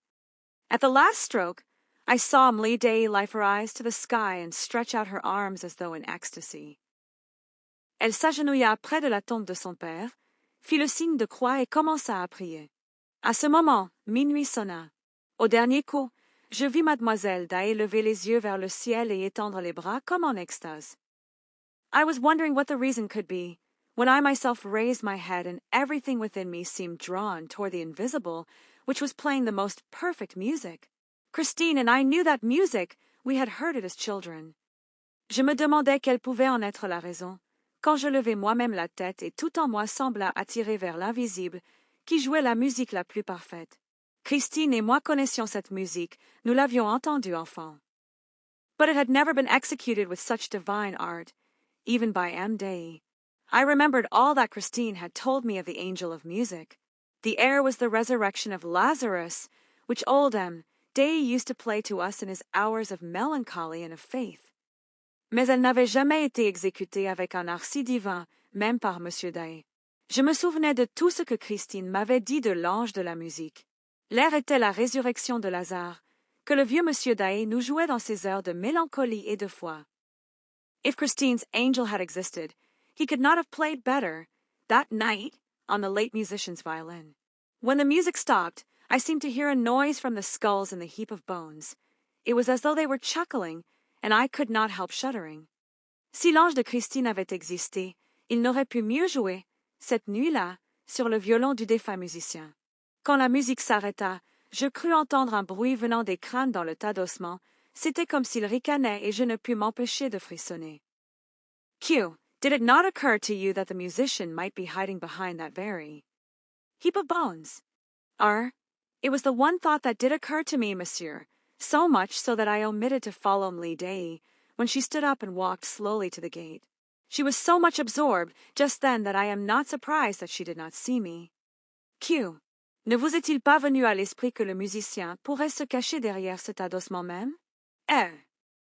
At the last stroke, I saw Mlle Daaé lift her eyes to the sky and stretch out her arms as though in ecstasy. Elle s'agenouilla près de la tombe de son père, fit le signe de croix et commença à prier. À ce moment, minuit sonna. Au dernier coup, je vis Mademoiselle Daaé lever les yeux vers le ciel et étendre les bras comme en extase. I was wondering what the reason could be, when I myself raised my head and everything within me seemed drawn toward the invisible, which was playing the most perfect music. Christine and I knew that music, we had heard it as children. Je me demandais quelle pouvait en être la raison, quand je levai moi-même la tête et tout en moi sembla attirer vers l'invisible, qui jouait la musique la plus parfaite. Christine et moi connaissions cette musique, nous l'avions entendue enfant. But it had never been executed with such divine art, even by M. Daaé. I remembered all that Christine had told me of the angel of music. The air was the resurrection of Lazarus, which old M. Daaé used to play to us in his hours of melancholy and of faith. Mais elle n'avait jamais été exécutée avec un art si divin, même par M. Daaé. Je me souvenais de tout ce que Christine m'avait dit de l'ange de la musique. L'air était la résurrection de Lazare, que le vieux M. Daaé nous jouait dans ses heures de mélancolie et de foi. If Christine's angel had existed, he could not have played better, that night, on the late musician's violin. When the music stopped, I seemed to hear a noise from the skulls in the heap of bones. It was as though they were chuckling, and I could not help shuddering. Si l'ange de Christine avait existé, il n'aurait pu mieux jouer, cette nuit-là, sur le violon du défunt musicien. Quand la musique s'arrêta, je crus entendre un bruit venant des crânes dans le tas d'ossements. C'était comme s'il ricanait et je ne pus m'empêcher de frissonner. Q. Did it not occur to you that the musician might be hiding behind that very heap of bones? R. It was the one thought that did occur to me, monsieur, so much so that I omitted to follow Mlle Daaé when she stood up and walked slowly to the gate. She was so much absorbed just then that I am not surprised that she did not see me. Q. Ne vous est-il pas venu à l'esprit que le musicien pourrait se cacher derrière cet adossement même? R.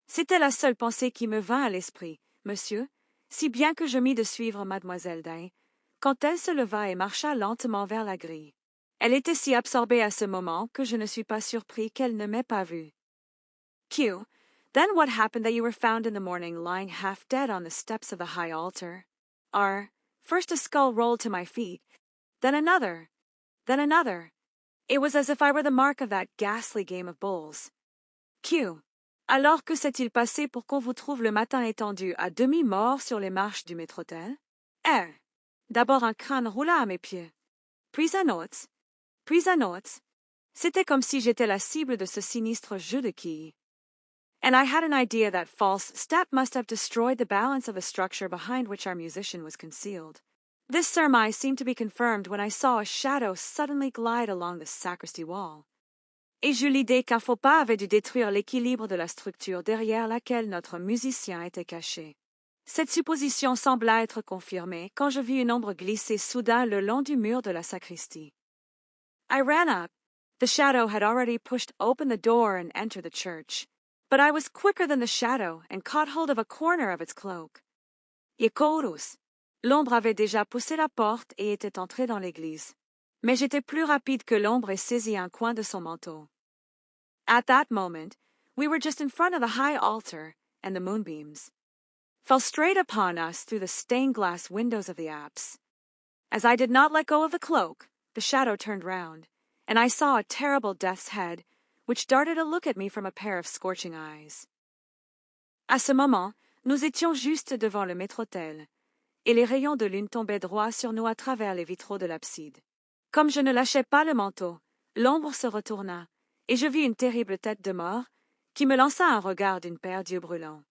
C'était la seule pensée qui me vint à l'esprit, monsieur, si bien que je mis de suivre Mademoiselle Daaé, quand elle se leva et marcha lentement vers la grille. Elle était si absorbée à ce moment que je ne suis pas surpris qu'elle ne m'ait pas vu. Q. Then what happened that you were found in the morning lying half dead on the steps of the high altar? First a skull rolled to my feet, then another, then another. It was as if I were the mark of that ghastly game of bowls. Q. Alors que s'est-il passé pour qu'on vous trouve le matin étendu à demi-mort sur les marches du maître-autel? R. D'abord un crâne roula à mes pieds. Puis un autre. Puis un autre. C'était comme si j'étais la cible de ce sinistre jeu de quilles. And I had an idea that false step must have destroyed the balance of the structure behind which our musician was concealed. This surmise seemed to be confirmed when I saw a shadow suddenly glide along the sacristy wall. Et j'eus l'idée qu'un faux pas avait dû détruire l'équilibre de la structure derrière laquelle notre musicien était caché. Cette supposition sembla être confirmée quand je vis une ombre glisser soudain le long du mur de la sacristie. I ran up. The shadow had already pushed open the door and entered the church. But I was quicker than the shadow and caught hold of a corner of its cloak. Iekorus. L'ombre avait déjà poussé la porte et était entrée dans l'église. Mais j'étais plus rapide que l'ombre et saisis un coin de son manteau. At that moment, we were just in front of the high altar, and the moonbeams fell straight upon us through the stained-glass windows of the apse. As I did not let go of the cloak, the shadow turned round, and I saw a terrible death's head, which darted a look at me from a pair of scorching eyes. À ce moment, nous étions juste devant le maître-autel, et les rayons de lune tombaient droit sur nous à travers les vitraux de l'abside. Comme je ne lâchais pas le manteau, l'ombre se retourna, et je vis une terrible tête de mort qui me lança un regard d'une paire d'yeux brûlants.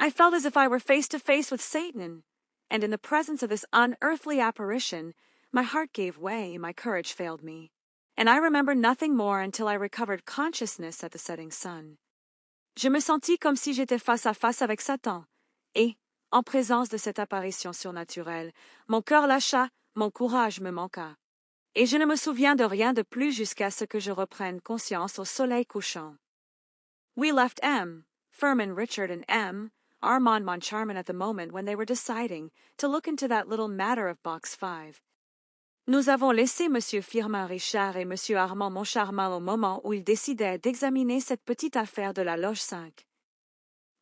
I felt as if I were face to face with Satan, and in the presence of this unearthly apparition, my heart gave way, my courage failed me, and I remember nothing more until I recovered consciousness at the setting sun. Je me sentis comme si j'étais face à face avec Satan, et, en présence de cette apparition surnaturelle, mon cœur lâcha, mon courage me manqua. Et je ne me souviens de rien de plus jusqu'à ce que je reprenne conscience au soleil couchant. We left M, Firmin, Richard, and M, Armand Moncharmin at the moment when they were deciding to look into that little matter of Box 5. Nous avons laissé Monsieur Firmin Richard et Monsieur Armand Moncharmin au moment où ils décidaient d'examiner cette petite affaire de la loge 5.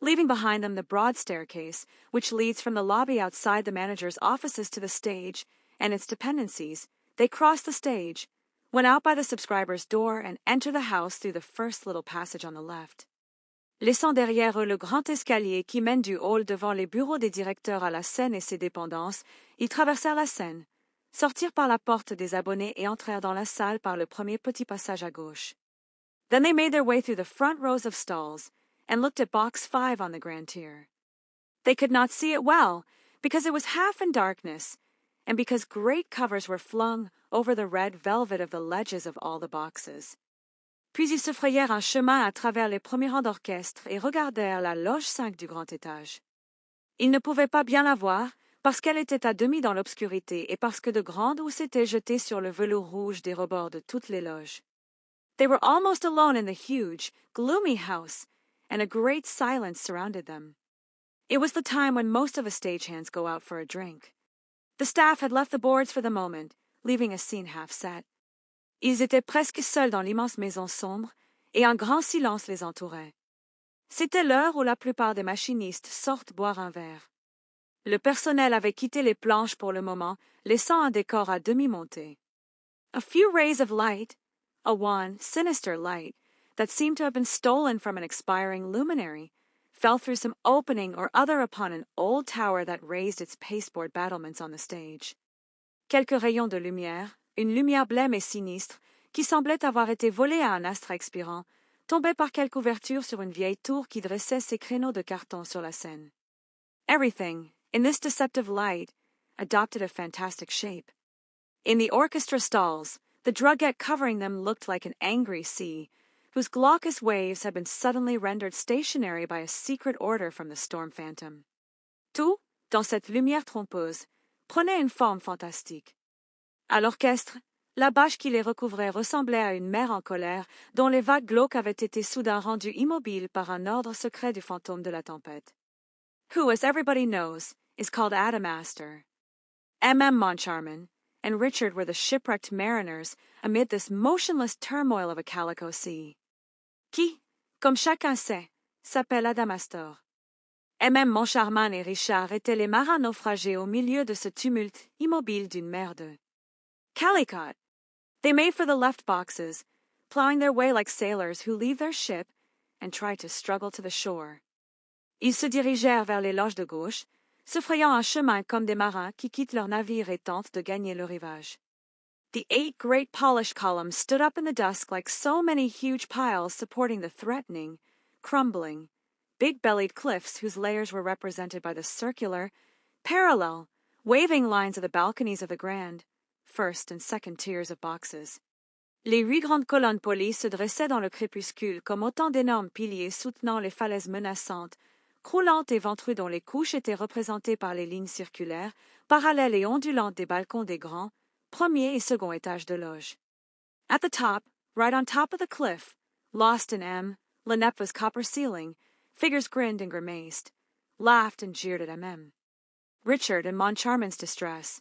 Leaving behind them the broad staircase, which leads from the lobby outside the manager's offices to the stage and its dependencies, they crossed the stage, went out by the subscriber's door, and entered the house through the first little passage on the left. Laissant derrière eux le grand escalier qui mène du hall devant les bureaux des directeurs à la scène et ses dépendances, ils traversèrent la scène, sortirent par la porte des abonnés et entrèrent dans la salle par le premier petit passage à gauche. Then they made their way through the front rows of stalls and looked at Box 5 on the grand tier. They could not see it well, because it was half in darkness, and because great covers were flung over the red velvet of the ledges of all the boxes. Puis ils se frayèrent un chemin à travers les premiers rangs d'orchestre et regardèrent la loge 5 du grand étage. Ils ne pouvaient pas bien la voir, parce qu'elle était à demi dans l'obscurité et parce que de grandes housses étaient jetées sur le velours rouge des rebords de toutes les loges. They were almost alone in the huge, gloomy house, and a great silence surrounded them. It was the time when most of the stagehands go out for a drink. The staff had left the boards for the moment, leaving a scene half set. Ils étaient presque seuls dans l'immense maison sombre, et un grand silence les entourait. C'était l'heure où la plupart des machinistes sortent boire un verre. Le personnel avait quitté les planches pour le moment, laissant un décor à demi monté. A few rays of light, a wan, sinister light, that seemed to have been stolen from an expiring luminary, fell through some opening or other upon an old tower that raised its pasteboard battlements on the stage. Quelques rayons de lumière, une lumière blême et sinistre, qui semblait avoir été volée à un astre expirant, tombait par quelque ouverture sur une vieille tour qui dressait ses créneaux de carton sur la scène. Everything, in this deceptive light, adopted a fantastic shape. In the orchestra stalls, the drugget covering them looked like an angry sea, whose glaucous waves had been suddenly rendered stationary by a secret order from the storm phantom. Tout, dans cette lumière trompeuse, prenait une forme fantastique. À l'orchestre, la bâche qui les recouvrait ressemblait à une mer en colère dont les vagues glauques avaient été soudain rendues immobiles par un ordre secret du fantôme de la tempête. Who, as everybody knows, is called Adamastor. M.M. Moncharmin and Richard were the shipwrecked mariners amid this motionless turmoil of a calico sea. Qui, comme chacun sait, s'appelle Adamastor. MM Moncharmin et Richard étaient les marins naufragés au milieu de ce tumulte immobile d'une mer de Calicut. They made for the left boxes, plowing their way like sailors who leave their ship and try to struggle to the shore. Ils se dirigèrent vers les loges de gauche, se frayant un chemin comme des marins qui quittent leur navire et tentent de gagner le rivage. The 8 great polished columns stood up in the dusk like so many huge piles supporting the threatening, crumbling, big-bellied cliffs whose layers were represented by the circular, parallel, waving lines of the balconies of the grand, first and second tiers of boxes. Les 8 grandes colonnes polies se dressaient dans le crépuscule comme autant d'énormes piliers soutenant les falaises menaçantes, croulantes et ventrues dont les couches étaient représentées par les lignes circulaires, parallèles et ondulantes des balcons des grands, premier et second étages de loge. At the top, right on top of the cliff, lost in Lenepva's copper ceiling, figures grinned and grimaced, laughed and jeered at MM. Richard and Moncharmin's distress.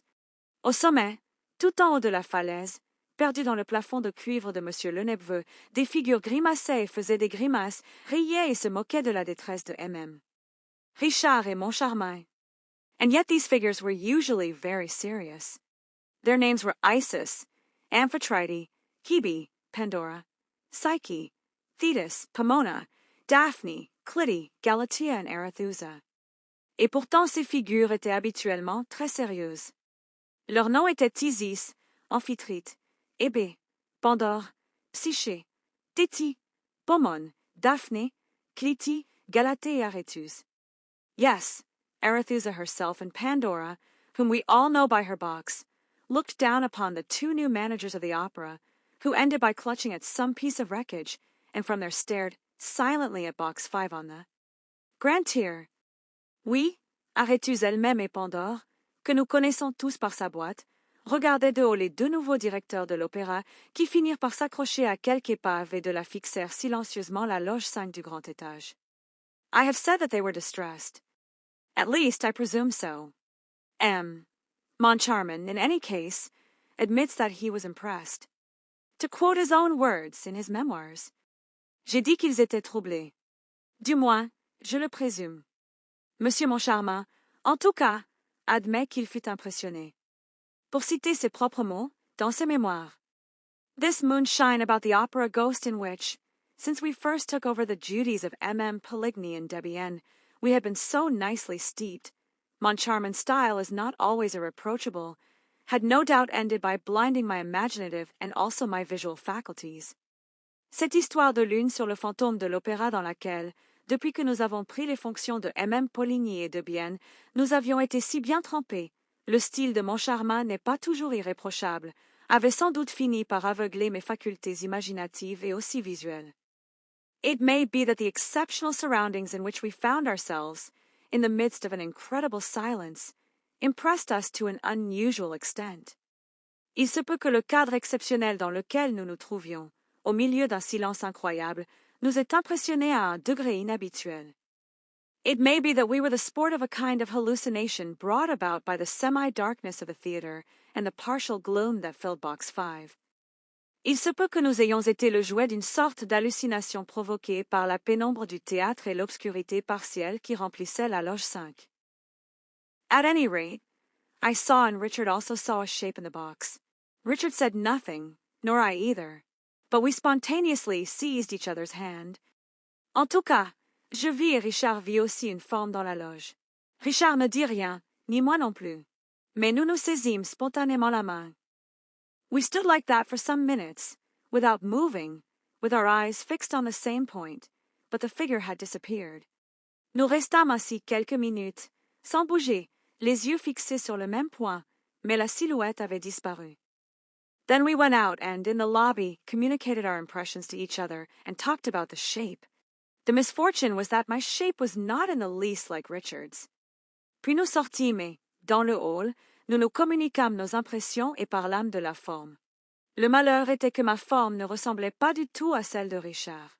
Au sommet, tout en haut de la falaise, perdu dans le plafond de cuivre de M. Lenepveux, des figures grimaçaient et faisaient des grimaces, riaient et se moquaient de la détresse de MM. Richard et Moncharmin. And yet these figures were usually very serious. Their names were Isis, Amphitrite, Hebe, Pandora, Psyche, Thetis, Pomona, Daphne, Clytie, Galatea and Arethusa. Et pourtant ces figures étaient habituellement très sérieuses. Leurs noms étaient Isis, Amphitrite, Hébé, Pandore, Psyché, Théti, Pomone, Daphne, Clytie, Galatée et Arethusa. Yes, Arethusa herself and Pandora, whom we all know by her box, looked down upon the 2 new managers of the opera, who ended by clutching at some piece of wreckage, and from there stared silently at box 5 on the grand tier. Oui, Arethusa elle-même et Pandore, que nous connaissons tous par sa boîte, regardaient de haut les 2 nouveaux directeurs de l'opéra qui finirent par s'accrocher à quelque épave et de la fixèrent silencieusement la loge 5 du grand étage. I have said that they were distressed. At least I presume so. Moncharmin, in any case, admits that he was impressed. To quote his own words in his memoirs, j'ai dit qu'ils étaient troublés. Du moins, je le présume. Monsieur Moncharmin, en tout cas, admet qu'il fut impressionné. Pour citer ses propres mots, dans ses mémoires, this moonshine about the opera ghost in which, since we first took over the duties of MM Poligny and Debienne, we had been so nicely steeped, Moncharmin's style is not always irreproachable, had no doubt ended by blinding my imaginative and also my visual faculties. Cette histoire de lune sur le fantôme de l'opéra dans laquelle, depuis que nous avons pris les fonctions de MM Poligny et Debienne, nous avions été si bien trempés, le style de Moncharmin n'est pas toujours irréprochable, avait sans doute fini par aveugler mes facultés imaginatives et aussi visuelles. It may be that the exceptional surroundings in which we found ourselves, in the midst of an incredible silence, impressed us to an unusual extent. Il se peut que le cadre exceptionnel dans lequel nous nous trouvions, au milieu d'un silence incroyable, nous ait impressionnés à un degré inhabituel. It may be that we were the sport of a kind of hallucination brought about by the semi-darkness of the theater and the partial gloom that filled box 5. Il se peut que nous ayons été le jouet d'une sorte d'hallucination provoquée par la pénombre du théâtre et l'obscurité partielle qui remplissait la loge 5. At any rate, I saw and Richard also saw a shape in the box. Richard said nothing, nor I either, but we spontaneously seized each other's hand. En tout cas, je vis et Richard vit aussi une forme dans la loge. Richard ne dit rien, ni moi non plus, mais nous nous saisîmes spontanément la main. We stood like that for some minutes, without moving, with our eyes fixed on the same point, but the figure had disappeared. Nous restâmes ainsi quelques minutes, sans bouger, les yeux fixés sur le même point, mais la silhouette avait disparu. Then we went out and, in the lobby, communicated our impressions to each other and talked about the shape. The misfortune was that my shape was not in the least like Richard's. Puis nous sortîmes et, dans le hall, nous nous communiquâmes nos impressions et parlâmes de la forme. Le malheur était que ma forme ne ressemblait pas du tout à celle de Richard.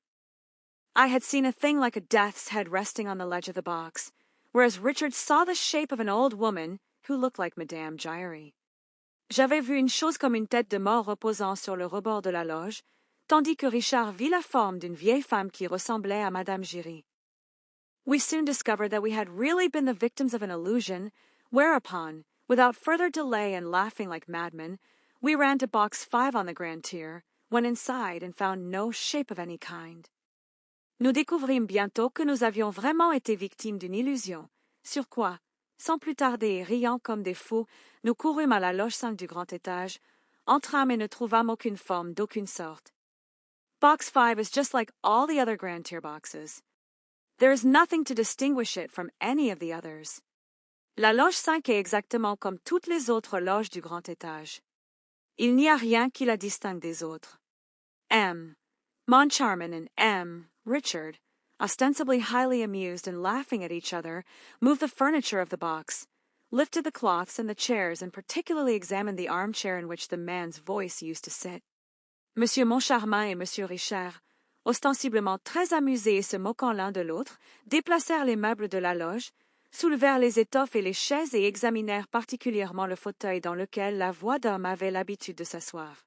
I had seen a thing like a death's head resting on the ledge of the box, whereas Richard saw the shape of an old woman who looked like Madame Giry. J'avais vu une chose comme une tête de mort reposant sur le rebord de la loge, tandis que Richard vit la forme d'une vieille femme qui ressemblait à Madame Giry. We soon discovered that we had really been the victims of an illusion, whereupon, without further delay and laughing like madmen, we ran to box 5 on the grand tier, went inside and found no shape of any kind. Nous découvrîmes bientôt que nous avions vraiment été victimes d'une illusion, sur quoi, sans plus tarder et riant comme des fous, nous courûmes à la loge 5 du grand étage, entrâmes et ne trouvâmes aucune forme d'aucune sorte. Box 5 is just like all the other grand tier boxes. There is nothing to distinguish it from any of the others. La loge 5 est exactement comme toutes les autres loges du grand étage. Il n'y a rien qui la distingue des autres. M. Moncharmin and M. Richard, ostensibly highly amused and laughing at each other, moved the furniture of the box, lifted the cloths and the chairs, and particularly examined the armchair in which the man's voice used to sit. Monsieur Moncharmin et Monsieur Richard, ostensiblement très amusés et se moquant l'un de l'autre, déplacèrent les meubles de la loge, soulevèrent les étoffes et les chaises et examinèrent particulièrement le fauteuil dans lequel la voix d'homme avait l'habitude de s'asseoir.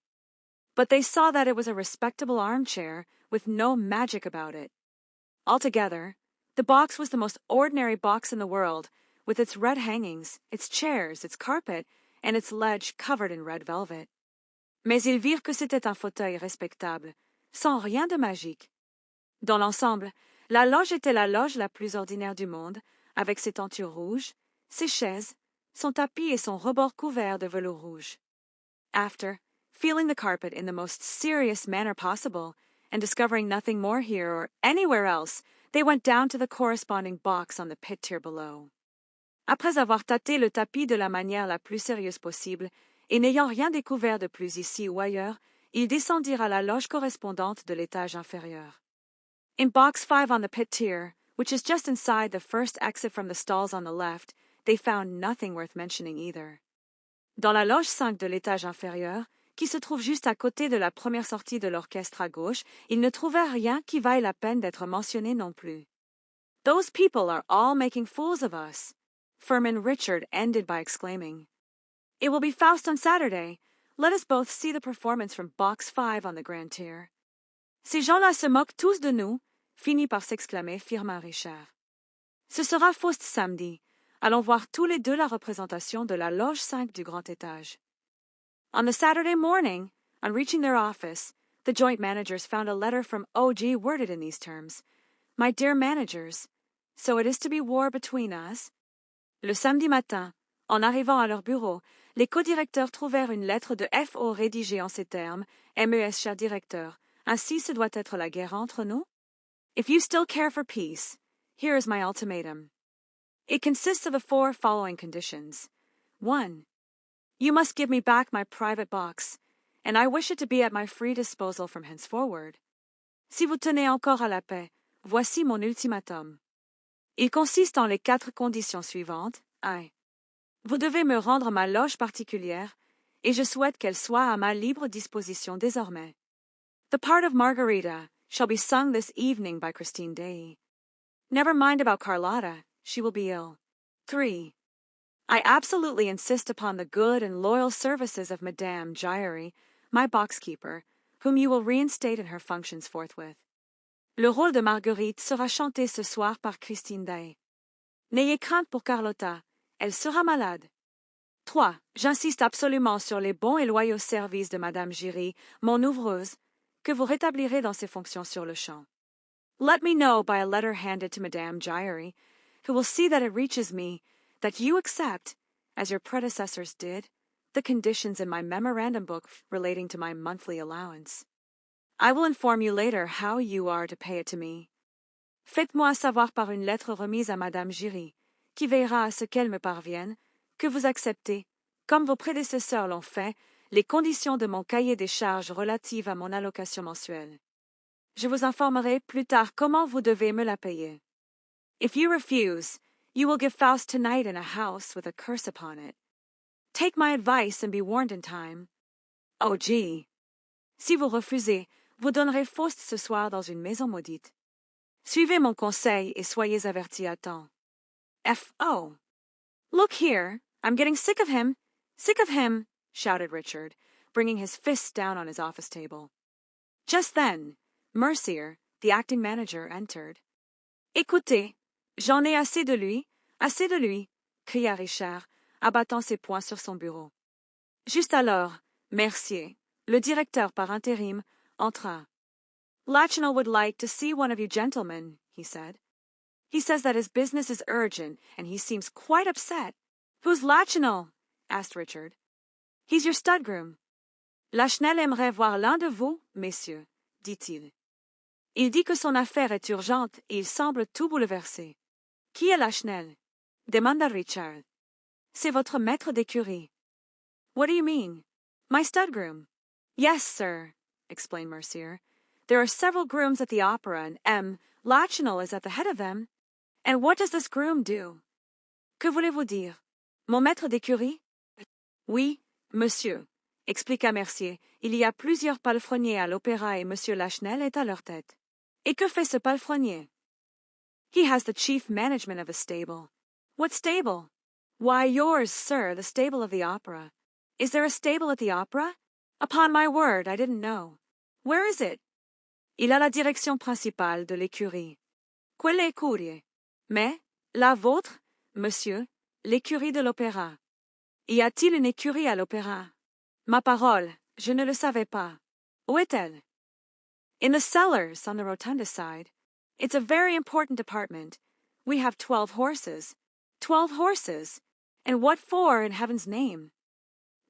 But they saw that it was a respectable armchair with no magic about it. Altogether, the box was the most ordinary box in the world, with its red hangings, its chairs, its carpet, and its ledge covered in red velvet. Mais ils virent que c'était un fauteuil respectable, sans rien de magique. Dans l'ensemble, la loge était la loge la plus ordinaire du monde, avec ses tentures rouges, ses chaises, son tapis et son rebord couvert de velours rouge. After, feeling the carpet in the most serious manner possible, and discovering nothing more here or anywhere else, they went down to the corresponding box on the pit tier below. Après avoir tâté le tapis de la manière la plus sérieuse possible, et n'ayant rien découvert de plus ici ou ailleurs, ils descendirent à la loge correspondante de l'étage inférieur. In box 5 on the pit tier, which is just inside the first exit from the stalls on the left, they found nothing worth mentioning either. Dans la loge 5 de l'étage inférieur, qui se trouve juste à côté de la première sortie de l'orchestre à gauche, ils ne trouvèrent rien qui vaille la peine d'être mentionné non plus. Those people are all making fools of us, Furman Richard ended by exclaiming. It will be Faust on Saturday. Let us both see the performance from box 5 on the grand tier. Ces gens-là se moquent tous de nous, finit par s'exclamer Firmin Richard. Ce sera Faust samedi. Allons voir tous les deux la représentation de la loge 5 du grand étage. On the Saturday morning, on reaching their office, the joint managers found a letter from OG worded in these terms. My dear managers, so it is to be war between us? Le samedi matin, en arrivant à leur bureau, les co-directeurs trouvèrent une lettre de FO rédigée en ces termes. MES, cher directeur, ainsi ce doit être la guerre entre nous? If you still care for peace, here is my ultimatum. It consists of the 4 following conditions. 1. You must give me back my private box, and I wish it to be at my free disposal from henceforward. Si vous tenez encore à la paix, voici mon ultimatum. Il consiste en les 4 conditions suivantes. 1. Vous devez me rendre ma loge particulière, et je souhaite qu'elle soit à ma libre disposition désormais. The part of Margarita shall be sung this evening by Christine Daaé. Never mind about Carlotta, she will be ill. 3. I absolutely insist upon the good and loyal services of Madame Giry, my box-keeper, whom you will reinstate in her functions forthwith. Le rôle de Marguerite sera chanté ce soir par Christine Daaé. N'ayez crainte pour Carlotta, elle sera malade. 3. J'insiste absolument sur les bons et loyaux services de Madame Giry, mon ouvreuse, que vous rétablirez dans ses fonctions sur le champ. Let me know by a letter handed to Madame Giry, who will see that it reaches me, that you accept, as your predecessors did, the conditions in my memorandum book relating to my monthly allowance. I will inform you later how you are to pay it to me. Faites-moi savoir par une lettre remise à Madame Giry, qui veillera à ce qu'elle me parvienne, que vous acceptez, comme vos prédécesseurs l'ont fait, les conditions de mon cahier des charges relatives à mon allocation mensuelle. Je vous informerai plus tard comment vous devez me la payer. If you refuse, you will give Faust tonight in a house with a curse upon it. Take my advice and be warned in time. Oh, gee! Si vous refusez, vous donnerez Faust ce soir dans une maison maudite. Suivez mon conseil et soyez avertis à temps. F.O. Look here, I'm getting sick of him, shouted Richard, bringing his fists down on his office table. Just then, Mercier, the acting manager, entered. Écoutez, J'en ai assez de lui, cria Richard, abattant ses poings sur son bureau. Juste alors, Mercier, le directeur par intérim, entra. Lachenal would like to see one of you gentlemen, he said. He says that his business is urgent, and he seems quite upset. Who's Lachenal? Asked Richard. He's your stud groom. Lachenal aimerait voir l'un de vous, messieurs, dit-il. Il dit que son affaire est urgente et il semble tout bouleversé. Qui est Lachenal? Demanda Richard. C'est votre maître d'écurie. What do you mean? My stud groom. Yes, sir, explained Mercier. There are several grooms at the opera, and Lachenal is at the head of them. And what does this groom do? Que voulez-vous dire? Mon maître d'écurie? Oui, monsieur, expliqua Mercier. Il y a plusieurs palefreniers à l'opéra et monsieur Lachenal est à leur tête. Et que fait ce palefrenier? He has the chief management of a stable. What stable? Why, yours, sir, the stable of the opera. Is there a stable at the opera? Upon my word, I didn't know. Where is it? Il a la direction principale de l'écurie. Quelle écurie? Mais, la vôtre, monsieur, l'écurie de l'opéra. Y a-t-il une écurie à l'opéra? Ma parole, je ne le savais pas. Où est-elle? In the cellars, on the rotunda side. It's a very important department. We have 12 horses. 12 horses? And what for, in heaven's name?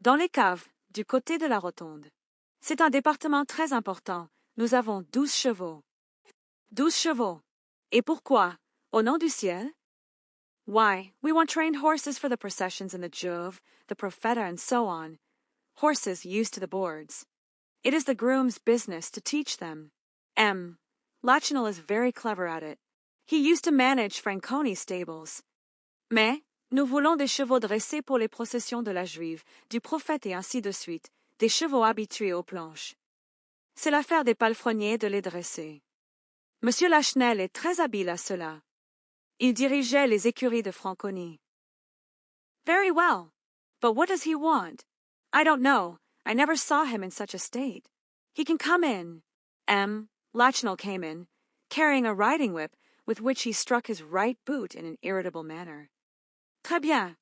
Dans les caves, du côté de la rotonde. C'est un département très important. Nous avons 12 chevaux. 12 chevaux. Et pourquoi? Au nom du ciel? Why, we want trained horses for the processions in the Jove, the Profeta, and so on. Horses used to the boards. It is the groom's business to teach them. Lachenal is very clever at it. He used to manage Franconi's stables. Mais, nous voulons des chevaux dressés pour les processions de la Juive, du prophète et ainsi de suite, des chevaux habitués aux planches. C'est l'affaire des palefreniers de les dresser. Monsieur Lachenal est très habile à cela. Il dirigeait les écuries de Franconie. Very well. But what does he want? I don't know. I never saw him in such a state. He can come in. Lachenal came in, carrying a riding whip with which he struck his right boot in an irritable manner. Très bien.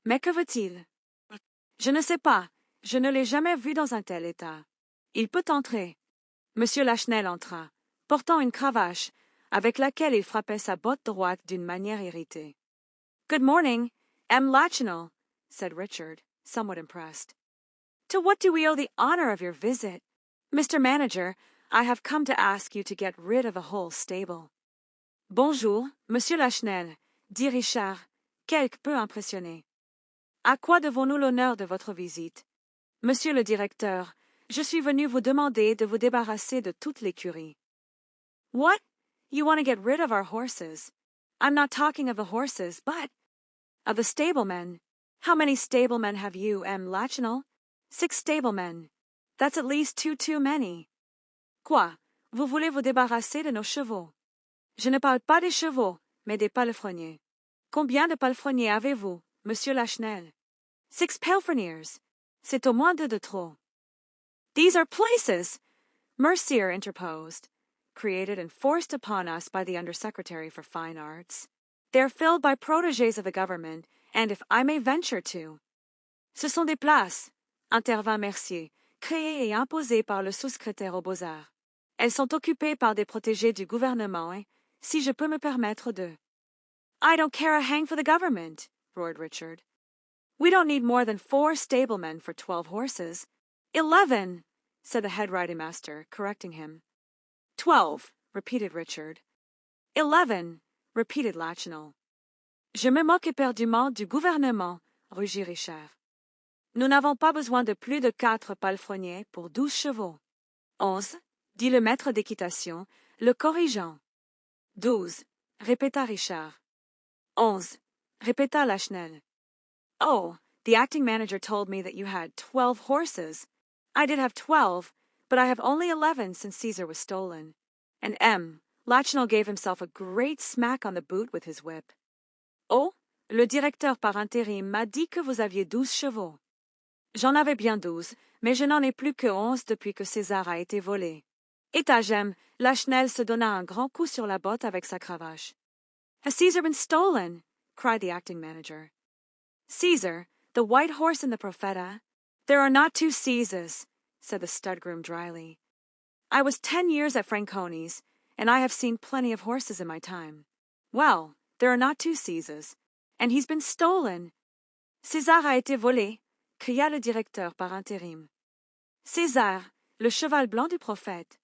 Mais que veut-il? Je ne sais pas. Je ne l'ai jamais vu dans un tel état. Il peut entrer. Monsieur Lachenal entra, portant une cravache, avec laquelle il frappait sa botte droite d'une manière irritée. Good morning, Lachenal, said Richard, somewhat impressed. To what do we owe the honor of your visit? Mr. Manager, I have come to ask you to get rid of the whole stable. Bonjour, Monsieur Lachenal, dit Richard, quelque peu impressionné. À quoi devons-nous l'honneur de votre visite? Monsieur le directeur, je suis venu vous demander de vous débarrasser de toute l'écurie. What? You want to get rid of our horses? I'm not talking of the horses, but of the stablemen. How many stablemen have you, Lachenal? 6 stablemen. That's at least 2 too many. Quoi? Vous voulez vous débarrasser de nos chevaux? Je ne parle pas des chevaux, mais des palefreniers. Combien de palefreniers avez-vous, Monsieur Lachenal? 6 palefreniers. C'est au moins 2 de trop. These are places! Mercier interposed, created and forced upon us by the Undersecretary for Fine Arts. They are filled by protégés of the government, and if I may venture to... Ce sont des places, intervint Mercier, créées et imposées par le sous-secrétaire aux Beaux-Arts. Elles sont occupées par des protégés du gouvernement, et, si je peux me permettre de... I don't care a hang for the government, roared Richard. We don't need more than 4 stablemen for 12 horses. 11, said the head riding master, correcting him. 12, repeated Richard. 11, repeated Lachenal. Je me moque éperdument du gouvernement, rugit Richard. Nous n'avons pas besoin de plus de 4 palefreniers pour 12 chevaux. 11, dit le maître d'équitation, le corrigeant. 12, répéta Richard. 11, répéta Lachenal. Oh, the acting manager told me that you had 12 horses. I did have 12, but I have only 11 since Caesar was stolen. And Lachenal gave himself a great smack on the boot with his whip. Oh, le directeur par intérim m'a dit que vous aviez 12 chevaux. J'en avais bien 12, mais je n'en ai plus que 11 depuis que César a été volé. Et à Gem, Lachenal se donna un grand coup sur la botte avec sa cravache. Has Caesar been stolen? Cried the acting manager. Caesar, the white horse in the Profeta? There are not two Caesars, said the stud groom dryly. I was 10 years at Franconi's, and I have seen plenty of horses in my time. Well, there are not two Caesars, and he's been stolen. César a été volé, cria le directeur par intérim. César, le cheval blanc du prophète.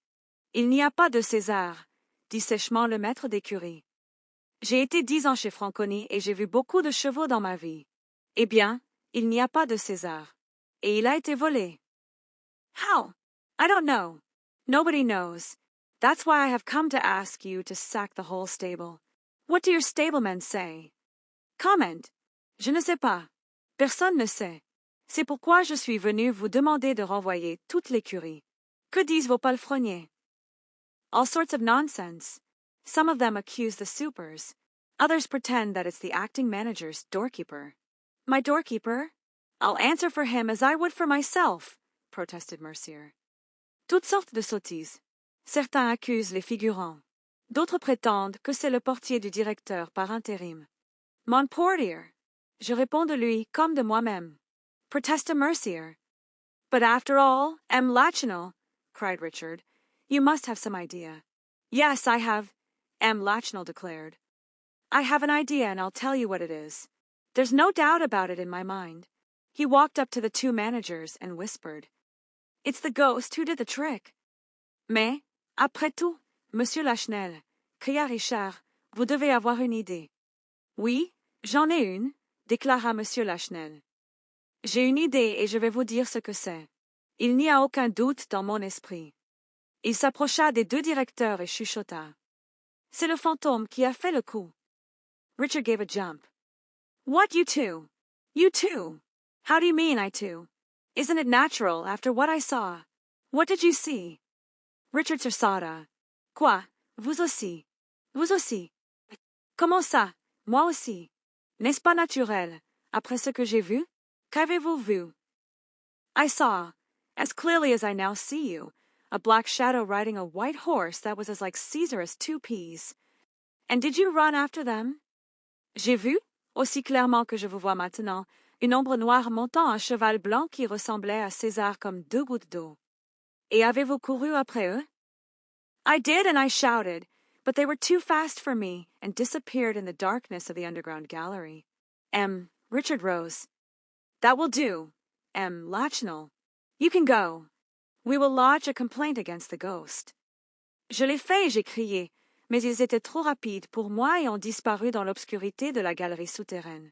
Il n'y a pas de César, dit sèchement le maître d'écurie. J'ai été 10 ans chez Franconi et j'ai vu beaucoup de chevaux dans ma vie. Eh bien, il n'y a pas de César. Et il a été volé. How? I don't know. Nobody knows. That's why I have come to ask you to sack the whole stable. What do your stablemen say? Comment? Je ne sais pas. Personne ne sait. C'est pourquoi je suis venu vous demander de renvoyer toute l'écurie. Que disent vos palefreniers? All sorts of nonsense. Some of them accuse the supers. Others pretend that it's the acting manager's doorkeeper. My doorkeeper? I'll answer for him as I would for myself, protested Mercier. Toutes sortes de sottises. Certains accusent les figurants. D'autres prétendent que c'est le portier du directeur par intérim. Mon portier. Je réponds de lui comme de moi-même. Protesta Mercier. But after all, M. Lachenal, cried Richard, you must have some idea. Yes, I have, M. Lachenal declared. I have an idea and I'll tell you what it is. There's no doubt about it in my mind. He walked up to the two managers and whispered. It's the ghost who did the trick. Mais, après tout, Monsieur Lachenal, cria Richard, vous devez avoir une idée. Oui, j'en ai une, déclara Monsieur Lachenal. J'ai une idée et je vais vous dire ce que c'est. Il n'y a aucun doute dans mon esprit. Il s'approcha des deux directeurs et chuchota. C'est le fantôme qui a fait le coup. Richard gave a jump. What, you two? You two? How do you mean, I two? Isn't it natural, after what I saw? What did you see? Richard sursauta. Quoi? Vous aussi? Vous aussi? Comment ça? Moi aussi? N'est-ce pas naturel, après ce que j'ai vu? Qu'avez-vous vu? I saw, as clearly as I now see you, a black shadow riding a white horse that was as like Caesar as 2 peas. And did you run after them? J'ai vu, aussi clairement que je vous vois maintenant, une ombre noire montant un cheval blanc qui ressemblait à César comme 2 gouttes d'eau. Et avez-vous couru après eux? I did, and I shouted, but they were too fast for me and disappeared in the darkness of the underground gallery. Richard rose. That will do, Lachenal. You can go. We will lodge a complaint against the ghost. Je l'ai fait, j'ai crié, mais ils étaient trop rapides pour moi et ont disparu dans l'obscurité de la galerie souterraine.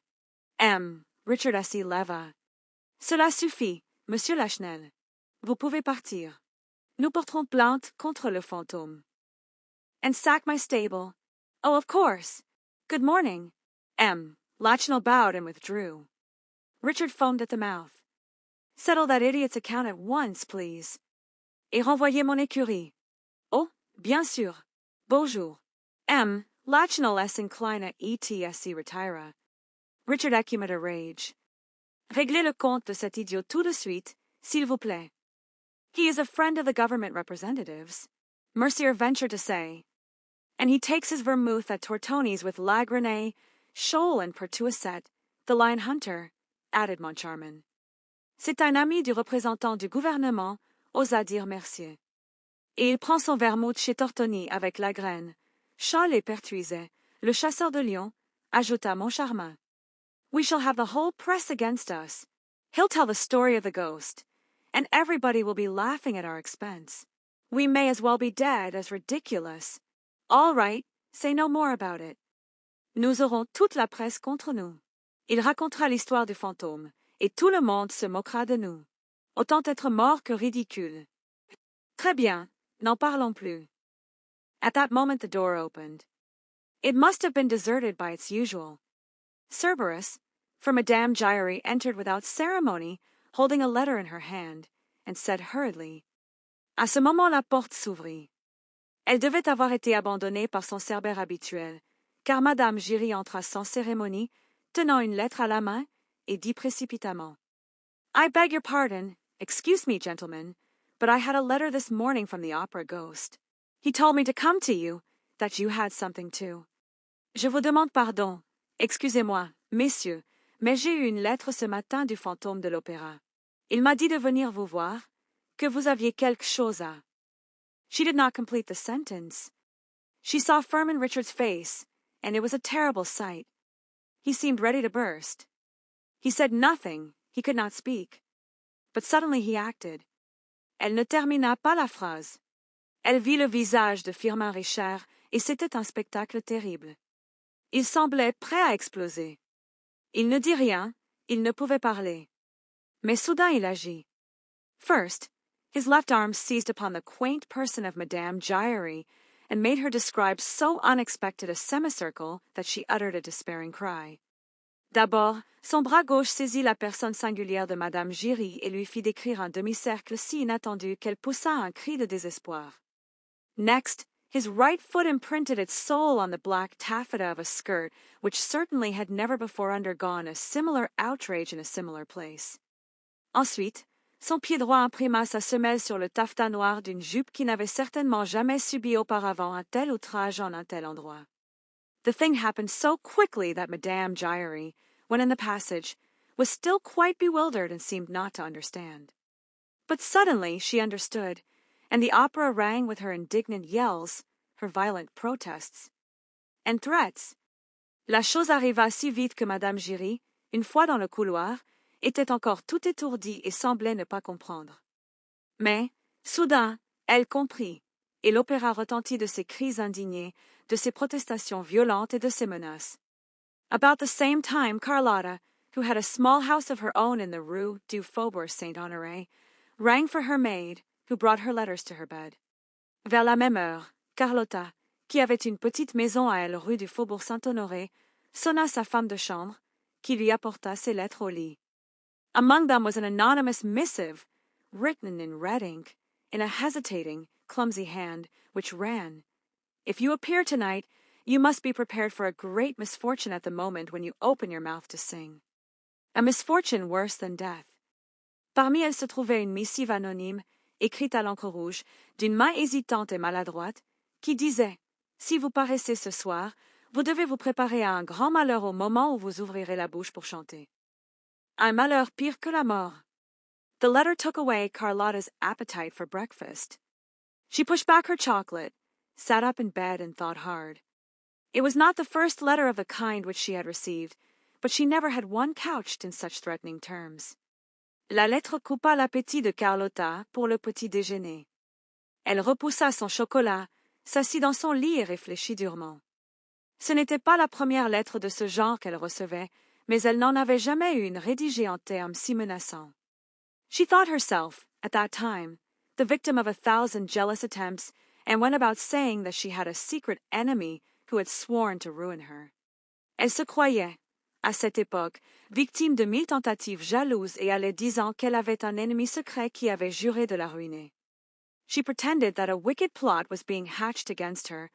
Richard assis leva. Cela suffit, Monsieur Lachenal. Vous pouvez partir. Nous porterons plainte contre le fantôme. And sack my stable. Oh, of course. Good morning. Lachenal bowed and withdrew. Richard foamed at the mouth. Settle that idiot's account at once, please. Et renvoyez mon écurie. Oh, bien sûr. Bonjour. Lachenal s inclina ETSC retira. Richard ecumed a rage. Réglez le compte de cet idiot tout de suite, s'il vous plaît. He is a friend of the government representatives, Mercier ventured to say. And he takes his vermouth at Tortoni's with Lagrenay, Scholl and Pertuiset, the lion hunter, added Moncharmin. C'est un ami du représentant du gouvernement, osa dire Mercier. Et il prend son vermouth chez Tortoni avec Lagraine, Scholl et Pertuiset, le chasseur de lions, ajouta Moncharmin. We shall have the whole press against us. He'll tell the story of the ghost, and everybody will be laughing at our expense. We may as well be dead as ridiculous. All right, say no more about it. Nous aurons toute la presse contre nous. Il racontera l'histoire du fantôme, et tout le monde se moquera de nous. Autant être mort que ridicule. Très bien, n'en parlons plus. At that moment the door opened. It must have been deserted by its usual. Cerberus, for Madame Giry entered without ceremony, holding a letter in her hand, and said hurriedly, À ce moment la porte s'ouvrit. Elle devait avoir été abandonnée par son cerbère habituel, car Madame Giry entra sans cérémonie, tenant une lettre à la main, et dit précipitamment, I beg your pardon, excuse me, gentlemen, but I had a letter this morning from the opera ghost. He told me to come to you, that you had something too. Je vous demande pardon. Excusez-moi, messieurs, mais j'ai eu une lettre ce matin du fantôme de l'opéra. Il m'a dit de venir vous voir, que vous aviez quelque chose à. She did not complete the sentence. She saw Furman Richard's face, and it was a terrible sight. He seemed ready to burst. He said nothing, he could not speak. But suddenly he acted. Elle ne termina pas la phrase. Elle vit le visage de Firmin Richard, et c'était un spectacle terrible. Il semblait prêt à exploser. Il ne dit rien, il ne pouvait parler. Mais soudain il agit. First, his left arm seized upon the quaint person of Madame Giry and made her describe so unexpected a semicircle that she uttered a despairing cry. D'abord, son bras gauche saisit la personne singulière de Madame Giry et lui fit décrire un demi-cercle si inattendu qu'elle poussa un cri de désespoir. Next, his right foot imprinted its sole on the black taffeta of a skirt which certainly had never before undergone a similar outrage in a similar place. Ensuite, son pied droit imprima sa semelle sur le taffetas noir d'une jupe qui n'avait certainement jamais subi auparavant un tel outrage en un tel endroit. The thing happened so quickly that Madame Giry, when in the passage, was still quite bewildered and seemed not to understand. But suddenly she understood, and the opera rang with her indignant yells, her violent protests, and threats. La chose arriva si vite que Madame Giry, une fois dans le couloir, était encore tout étourdie et semblait ne pas comprendre. Mais, soudain, elle comprit, et l'opéra retentit de ses cris indignés, de ses protestations violentes et de ses menaces. About the same time, Carlotta, who had a small house of her own in the Rue du Faubourg Saint-Honoré, rang for her maid, who brought her letters to her bed. Vers la même heure, Carlotta, qui avait une petite maison à elle rue du Faubourg Saint-Honoré, sonna sa femme de chambre, qui lui apporta ses lettres au lit. Among them was an anonymous missive, written in red ink, in a hesitating, clumsy hand, which ran, "If you appear tonight, you must be prepared for a great misfortune at the moment when you open your mouth to sing. A misfortune worse than death." Parmi elles se trouvait une missive anonyme, écrite à l'encre rouge, d'une main hésitante et maladroite, qui disait « Si vous paraissez ce soir, vous devez vous préparer à un grand malheur au moment où vous ouvrirez la bouche pour chanter. » Un malheur pire que la mort. The letter took away Carlotta's appetite for breakfast. She pushed back her chocolate, sat up in bed and thought hard. It was not the first letter of the kind which she had received, but she never had one couched in such threatening terms. La lettre coupa l'appétit de Carlotta pour le petit déjeuner. Elle repoussa son chocolat, s'assit dans son lit et réfléchit durement. Ce n'était pas la première lettre de ce genre qu'elle recevait, mais elle n'en avait jamais eu une rédigée en termes si menaçants. She thought herself, at that time, the victim of 1,000 jealous attempts, and went about saying that she had a secret enemy who had sworn to ruin her. Elle se croyait, à cette époque, victime de 1000 tentatives jalouses et allait disant qu'elle avait un ennemi secret qui avait juré de la ruiner. She pretended that a wicked plot was being hatched against her,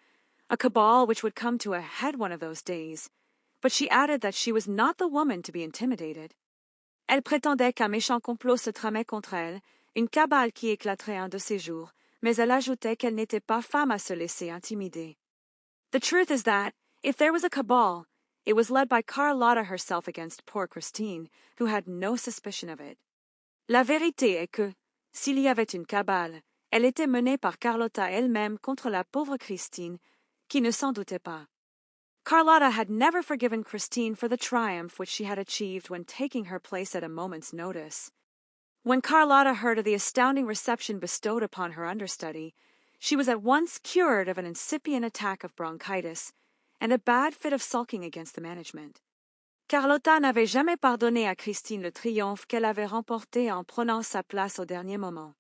a cabal which would come to a head one of those days, but she added that she was not the woman to be intimidated. Elle prétendait qu'un méchant complot se tramait contre elle, une cabale qui éclaterait un de ces jours, mais elle ajoutait qu'elle n'était pas femme à se laisser intimider. The truth is that, if there was a cabal, it was led by Carlotta herself against poor Christine, who had no suspicion of it. La vérité est que, s'il y avait une cabale, elle était menée par Carlotta elle-même contre la pauvre Christine, qui ne s'en doutait pas. Carlotta had never forgiven Christine for the triumph which she had achieved when taking her place at a moment's notice. When Carlotta heard of the astounding reception bestowed upon her understudy, she was at once cured of an incipient attack of bronchitis and a bad fit of sulking against the management. Carlotta n'avait jamais pardonné à Christine le triomphe qu'elle avait remporté en prenant sa place au dernier moment.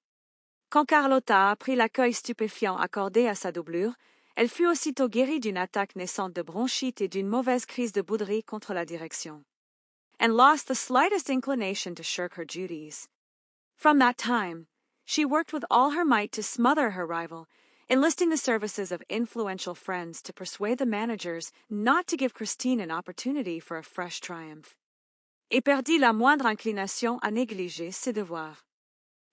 Quand Carlotta apprit l'accueil stupéfiant accordé à sa doublure, elle fut aussitôt guérie d'une attaque naissante de bronchite et d'une mauvaise crise de bouderie contre la direction, and lost the slightest inclination to shirk her duties. From that time, she worked with all her might to smother her rival, enlisting the services of influential friends to persuade the managers not to give Christine an opportunity for a fresh triumph, et perdit la moindre inclination à négliger ses devoirs.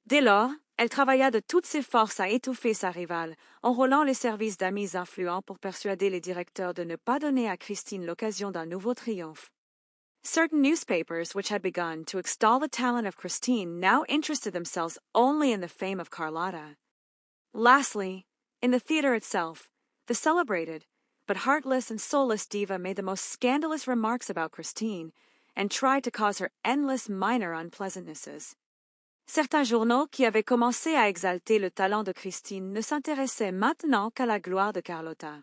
Dès lors, Elle travailla de toutes ses forces à étouffer sa rivale, enrôlant les services d'amis influents pour persuader les directeurs de ne pas donner à Christine l'occasion d'un nouveau triomphe. Certain newspapers, which had begun to extol the talent of Christine, now interested themselves only in the fame of Carlotta. Lastly, in the theater itself, the celebrated, but heartless and soulless diva made the most scandalous remarks about Christine, and tried to cause her endless minor unpleasantnesses. Certains journaux qui avaient commencé à exalter le talent de Christine ne s'intéressaient maintenant qu'à la gloire de Carlotta.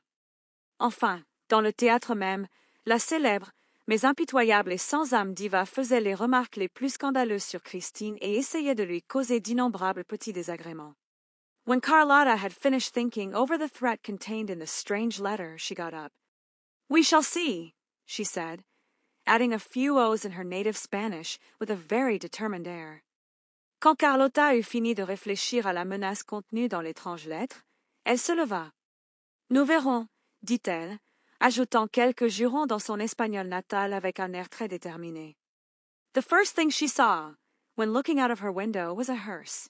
Enfin, dans le théâtre même, la célèbre, mais impitoyable et sans âme diva faisait les remarques les plus scandaleuses sur Christine et essayait de lui causer d'innombrables petits désagréments. When Carlotta had finished thinking over the threat contained in the strange letter, she got up. "We shall see," she said, adding a few O's in her native Spanish with a very determined air. Quand Carlotta eut fini de réfléchir à la menace contenue dans l'étrange lettre, elle se leva. "Nous verrons," dit-elle, ajoutant quelques jurons dans son espagnol natal avec un air très déterminé. The first thing she saw, when looking out of her window, was a hearse.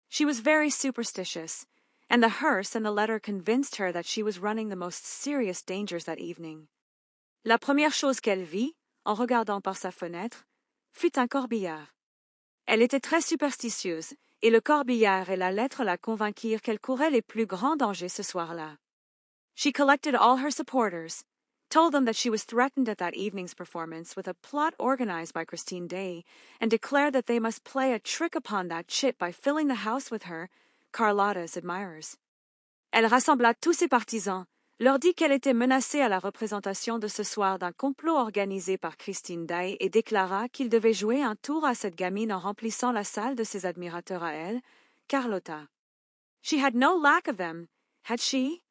She was very superstitious, and the hearse and the letter convinced her that she was running the most serious dangers that evening. La première chose qu'elle vit, en regardant par sa fenêtre, fut un corbillard. Elle était très superstitieuse, et le corbillard et la lettre la convainquirent qu'elle courait les plus grands dangers ce soir-là. She collected all her supporters, told them that she was threatened at that evening's performance with a plot organized by Christine Daaé, and declared that they must play a trick upon that chit by filling the house with her, Carlotta's admirers. Elle rassembla tous ses partisans, leur dit qu'elle était menacée à la représentation de ce soir d'un complot organisé par Christine Daaé et déclara qu'il devait jouer un tour à cette gamine en remplissant la salle de ses admirateurs à elle, Carlotta. She had no lack of them, had she?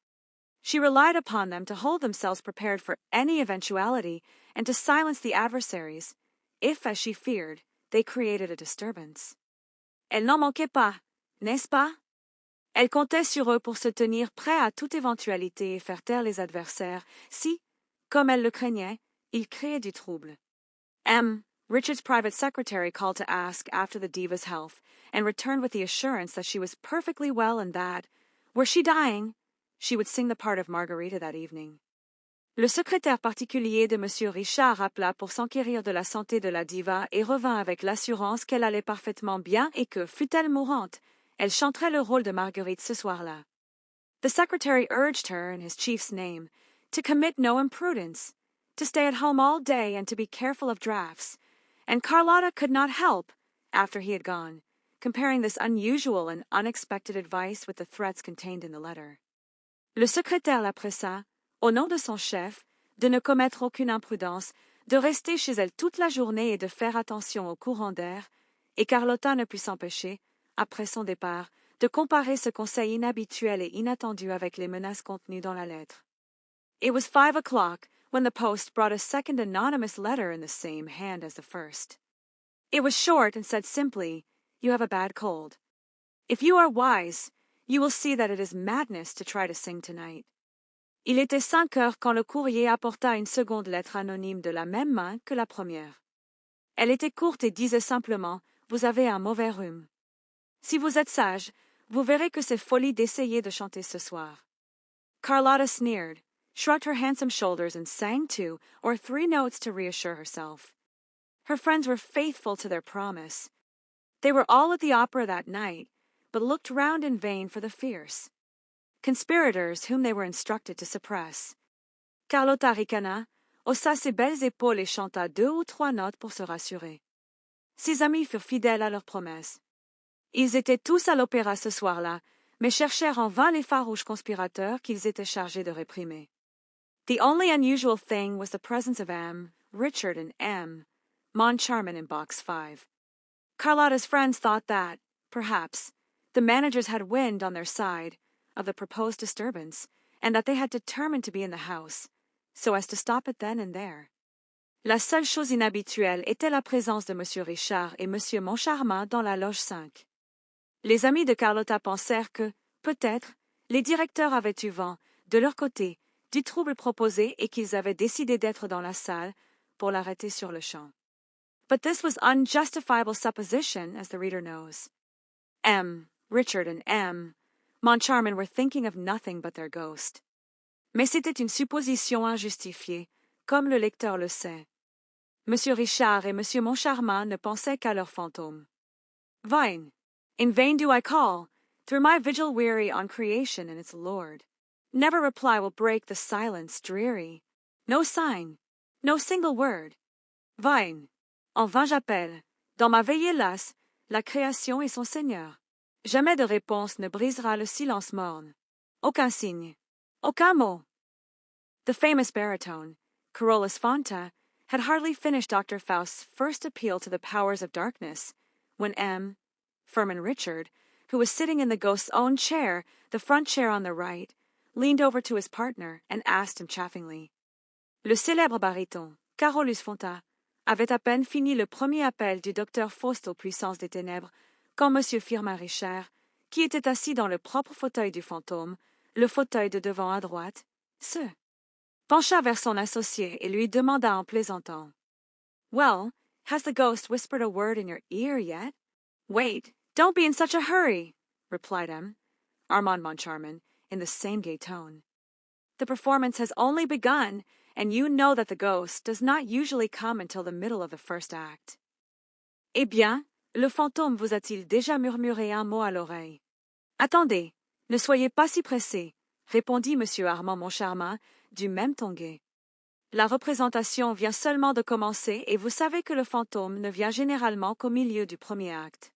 She relied upon them to hold themselves prepared for any eventuality and to silence the adversaries, if, as she feared, they created a disturbance. Elle n'en manquait pas, n'est-ce pas? Elle comptait sur eux pour se tenir prêts à toute éventualité et faire taire les adversaires si, comme elle le craignait, ils créaient du trouble. Richard's private secretary, called to ask after the diva's health, and returned with the assurance that she was perfectly well and that, were she dying, she would sing the part of Margarita that evening. Le secrétaire particulier de M. Richard appela pour s'enquérir de la santé de la diva et revint avec l'assurance qu'elle allait parfaitement bien et que, fût-elle mourante, elle chanterait le rôle de Marguerite ce soir-là. The secretary urged her, in his chief's name, to commit no imprudence, to stay at home all day and to be careful of draughts, and Carlotta could not help, after he had gone, comparing this unusual and unexpected advice with the threats contained in the letter. Le secrétaire la pressa, au nom de son chef, de ne commettre aucune imprudence, de rester chez elle toute la journée et de faire attention au courant d'air, et Carlotta ne put s'empêcher, après son départ, de comparer ce conseil inhabituel et inattendu avec les menaces contenues dans la lettre. It was 5 o'clock when the post brought a second anonymous letter in the same hand as the first. It was short and said simply, "You have a bad cold. If you are wise, you will see that it is madness to try to sing tonight." Il était 5 heures quand le courrier apporta une seconde lettre anonyme de la même main que la première. Elle était courte et disait simplement, "Vous avez un mauvais rhume. Si vous êtes sage, vous verrez que c'est folie d'essayer de chanter ce soir." Carlotta sneered, shrugged her handsome shoulders, and sang 2 or 3 notes to reassure herself. Her friends were faithful to their promise. They were all at the opera that night, but looked round in vain for the fierce conspirators whom they were instructed to suppress. Carlotta ricana, haussa ses belles épaules et chanta 2 ou 3 notes pour se rassurer. Ses amis furent fidèles à leur promesse. Ils étaient tous à l'opéra ce soir-là, mais cherchèrent en vain les farouches conspirateurs qu'ils étaient chargés de réprimer. The only unusual thing was the presence of Richard and Moncharmin in box 5. Carlotta's friends thought that, perhaps, the managers had wind on their side of the proposed disturbance, and that they had determined to be in the house, so as to stop it then and there. La seule chose inhabituelle était la présence de M. Richard et M. Moncharmin dans la loge 5. Les amis de Carlotta pensèrent que, peut-être, les directeurs avaient eu vent, de leur côté, du trouble proposé et qu'ils avaient décidé d'être dans la salle pour l'arrêter sur le champ. But this was unjustifiable supposition, as the reader knows. Richard, and Moncharmin were thinking of nothing but their ghost. Mais c'était une supposition injustifiée, comme le lecteur le sait. Monsieur Richard et Monsieur Moncharmin ne pensaient qu'à leur fantôme. Vain, in vain do I call, through my vigil weary on creation and its Lord. Never reply will break the silence dreary. No sign, no single word. Vain, en vain j'appelle, dans ma veillée lasse, la création et son Seigneur. Jamais de réponse ne brisera le silence morne. Aucun signe, aucun mot. The famous baritone, Carolus Fonta, had hardly finished Dr. Faust's first appeal to the powers of darkness, when Firmin Richard, who was sitting in the ghost's own chair, the front chair on the right, leaned over to his partner and asked him chaffingly. Le célèbre baryton, Carolus Fonta, avait à peine fini le premier appel du docteur Faust aux puissances des ténèbres quand M. Firmin Richard, qui était assis dans le propre fauteuil du fantôme, le fauteuil de devant à droite, se pencha vers son associé et lui demanda en plaisantant. Well, has the ghost whispered a word in your ear yet? Wait, don't be in such a hurry, replied Armand Moncharmin, in the same gay tone. The performance has only begun, and you know that the ghost does not usually come until the middle of the first act. Eh bien, le fantôme vous a-t-il déjà murmuré un mot à l'oreille? Attendez, ne soyez pas si pressé, répondit M. Armand Moncharmin du même ton gai. La représentation vient seulement de commencer et vous savez que le fantôme ne vient généralement qu'au milieu du premier acte.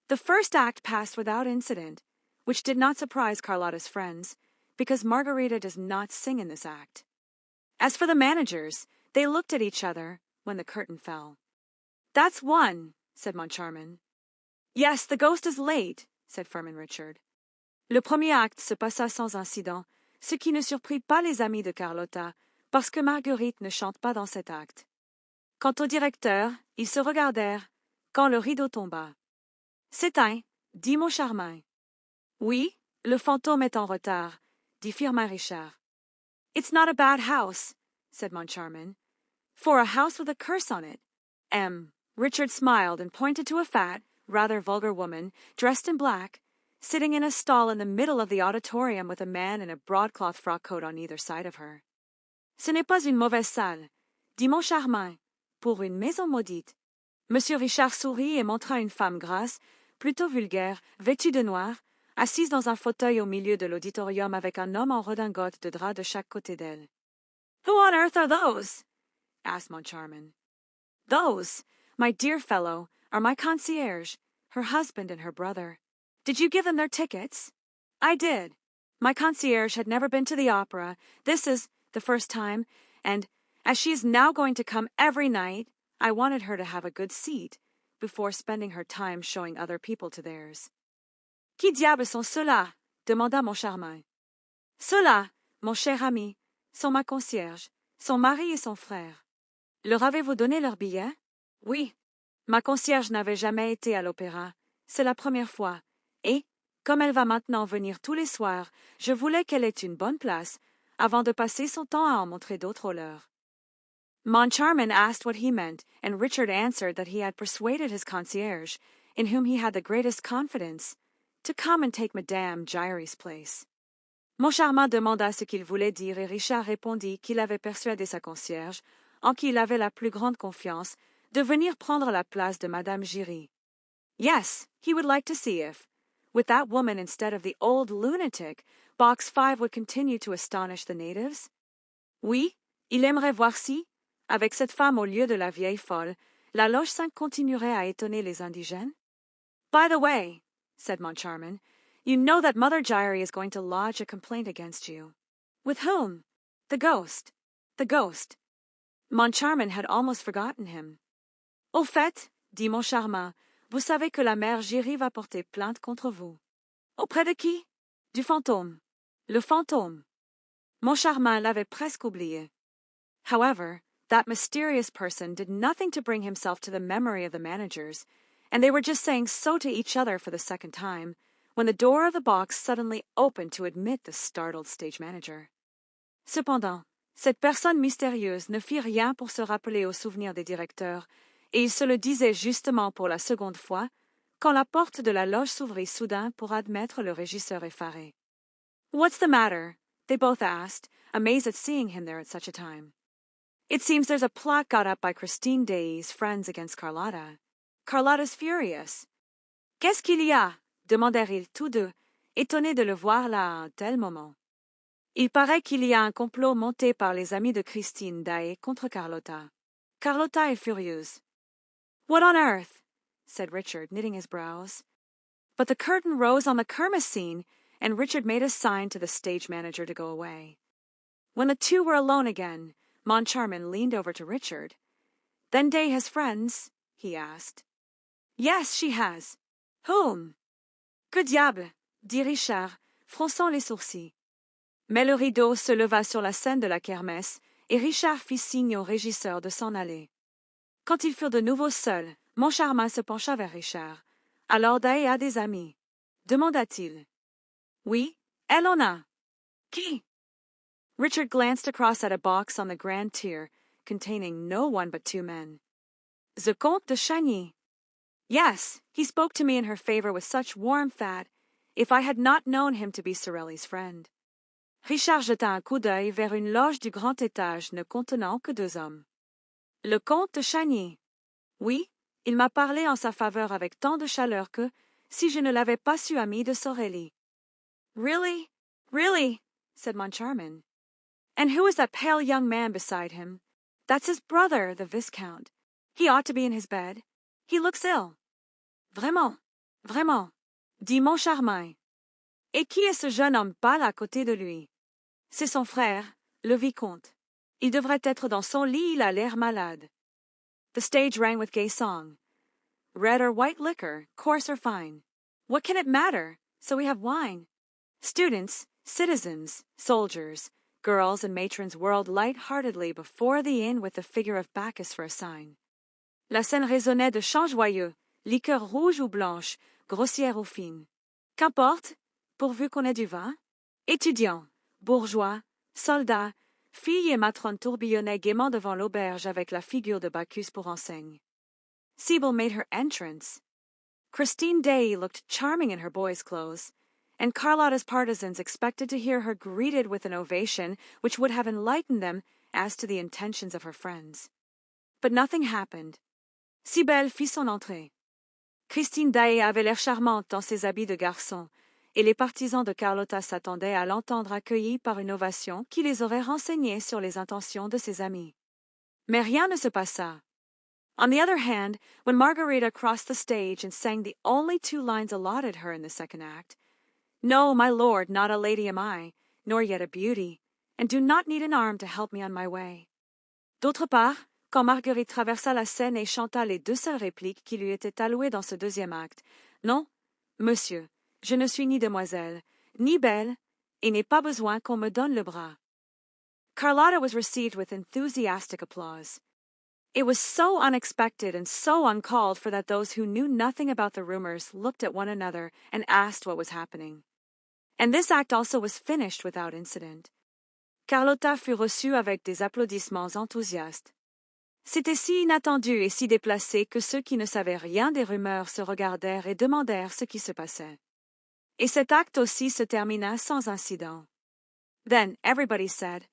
The first act passed without incident, which did not surprise Carlotta's friends, because Margarita does not sing in this act. As for the managers, they looked at each other when the curtain fell. That's one, said Moncharmin. Yes, the ghost is late, said Firmin Richard. Le premier acte se passa sans incident, ce qui ne surprit pas les amis de Carlotta, parce que Marguerite ne chante pas dans cet acte. Quant au directeur, ils se regardèrent quand le rideau tomba. C'est dit Moncharmin. Oui, le fantôme est en retard, dit Firmin Richard. It's not a bad house, said Moncharmin. For a house with a curse on it. Richard smiled and pointed to a fat, rather vulgar woman, dressed in black, sitting in a stall in the middle of the auditorium with a man in a broadcloth frock coat on either side of her. Ce n'est pas une mauvaise salle, dit Moncharmin, pour une maison maudite. Monsieur Richard sourit et montra une femme grasse, plutôt vulgaire, vêtue de noir, assise dans un fauteuil au milieu de l'auditorium avec un homme en redingote de drap de chaque côté d'elle. Who on earth are those? Asked Moncharmin. Those, my dear fellow, are my concierge, her husband and her brother. Did you give them their tickets? I did. My concierge had never been to the opera. This is the first time, and as she is now going to come every night, I wanted her to have a good seat before spending her time showing other people to theirs. Qui diable sont ceux-là? Demanda Moncharmin. Ceux-là, mon cher ami, sont ma concierge, son mari et son frère. Leur avez-vous donné leur billet? Oui. Ma concierge n'avait jamais été à l'opéra. C'est la première fois. Et, comme elle va maintenant venir tous les soirs, je voulais qu'elle ait une bonne place, avant de passer son temps à en montrer d'autres aux leurs. Moncharmin asked what he meant, and Richard answered that he had persuaded his concierge, in whom he had the greatest confidence, to come and take Madame Giry's place. Moncharmin demanda ce qu'il voulait dire et Richard répondit qu'il avait persuadé sa concierge, en qui il avait la plus grande confiance, de venir prendre la place de Madame Giry. Yes, he would like to see if, with that woman instead of the old lunatic, Box 5 would continue to astonish the natives. Oui, il aimerait voir si, avec cette femme au lieu de la vieille folle, la loge 5 continuerait à étonner les indigènes. By the way, said Moncharmin, you know that Mother Giry is going to lodge a complaint against you. With whom? The ghost. The ghost. Moncharmin had almost forgotten him. Au fait, dit Moncharmin, vous savez que la mère Giry va porter plainte contre vous. Auprès de qui? Du fantôme. Le fantôme. Moncharmin l'avait presque oublié. However, that mysterious person did nothing to bring himself to the memory of the managers, and they were just saying so to each other for the second time, when the door of the box suddenly opened to admit the startled stage manager. Cependant, cette personne mystérieuse ne fit rien pour se rappeler au souvenir des directeurs, et il se le disait justement pour la seconde fois, quand la porte de la loge s'ouvrit soudain pour admettre le régisseur effaré. "What's the matter?" they both asked, amazed at seeing him there at such a time. "It seems there's a plot got up by Christine Daaé's friends against Carlotta. Carlotta's furious." "Qu'est-ce qu'il y a?" demandèrent-ils tous deux, étonnés de le voir là à un tel moment. "Il paraît qu'il y a un complot monté par les amis de Christine Daaé contre Carlotta. Carlotta est furieuse." "What on earth?" said Richard, knitting his brows. But the curtain rose on the Kermesse scene, and Richard made a sign to the stage manager to go away. When the two were alone again, Moncharmin leaned over to Richard. "Then Day has friends?" he asked. "Yes, she has." "Whom?" "Que diable," dit Richard, fronçant les sourcils. Mais le rideau se leva sur la scène de la kermesse, et Richard fit signe au régisseur de s'en aller. Quand ils furent de nouveau seuls, Moncharmin se pencha vers Richard. "Alors Daaé a des amis?" demanda-t-il. "Oui, elle en a." "Qui?" Richard glanced across at a box on the grand tier, containing no one but two men. "The Comte de Chagny." "Yes, he spoke to me in her favor with such warmth that, if I had not known him to be Sorelli's friend." Richard jeta un coup d'œil vers une loge du grand étage ne contenant que deux hommes. "Le Comte de Chagny." "Oui, il m'a parlé en sa faveur avec tant de chaleur que, si je ne l'avais pas su ami de Sorelli." "Really? Really?" said Moncharmin. "And who is that pale young man beside him?" "That's his brother, the Viscount. He ought to be in his bed. He looks ill." "Vraiment, vraiment," dit Moncharmin. "Et qui est ce jeune homme pâle à côté de lui?" "C'est son frère, le Vicomte. Il devrait être dans son lit, il a l'air malade." The stage rang with gay song. "Red or white liquor, coarse or fine. What can it matter? So we have wine." Students, citizens, soldiers, girls and matrons whirled light-heartedly before the inn with the figure of Bacchus for a sign. La scène résonnait de chants joyeux, liqueurs rouges ou blanches, grossières ou fines. Qu'importe, pourvu qu'on ait du vin. Étudiants, bourgeois, soldats, filles et matrones tourbillonnaient gaiement devant l'auberge avec la figure de Bacchus pour enseigne. Sibyl made her entrance. Christine Daaé looked charming in her boy's clothes, and Carlotta's partisans expected to hear her greeted with an ovation which would have enlightened them as to the intentions of her friends. But nothing happened. Sibyl fit son entrée. Christine Daaé avait l'air charmante dans ses habits de garçon, et les partisans de Carlotta s'attendaient à l'entendre accueillie par une ovation qui les aurait renseignés sur les intentions de ses amis. Mais rien ne se passa. On the other hand, when Margarita crossed the stage and sang the only two lines allotted her in the second act, "No, my lord, not a lady am I, nor yet a beauty, and do not need an arm to help me on my way." D'autre part, quand Marguerite traversa la scène et chanta les deux seules répliques qui lui étaient allouées dans ce deuxième acte, "Non, monsieur, je ne suis ni demoiselle, ni belle, et n'ai pas besoin qu'on me donne le bras," Carlotta was received with enthusiastic applause. It was so unexpected and so uncalled for that those who knew nothing about the rumors looked at one another and asked what was happening. And this act also was finished without incident. Carlotta fut reçue avec des applaudissements enthousiastes. C'était si inattendu et si déplacé que ceux qui ne savaient rien des rumeurs se regardèrent et demandèrent ce qui se passait. Et cet acte aussi se termina sans incident. Then everybody said,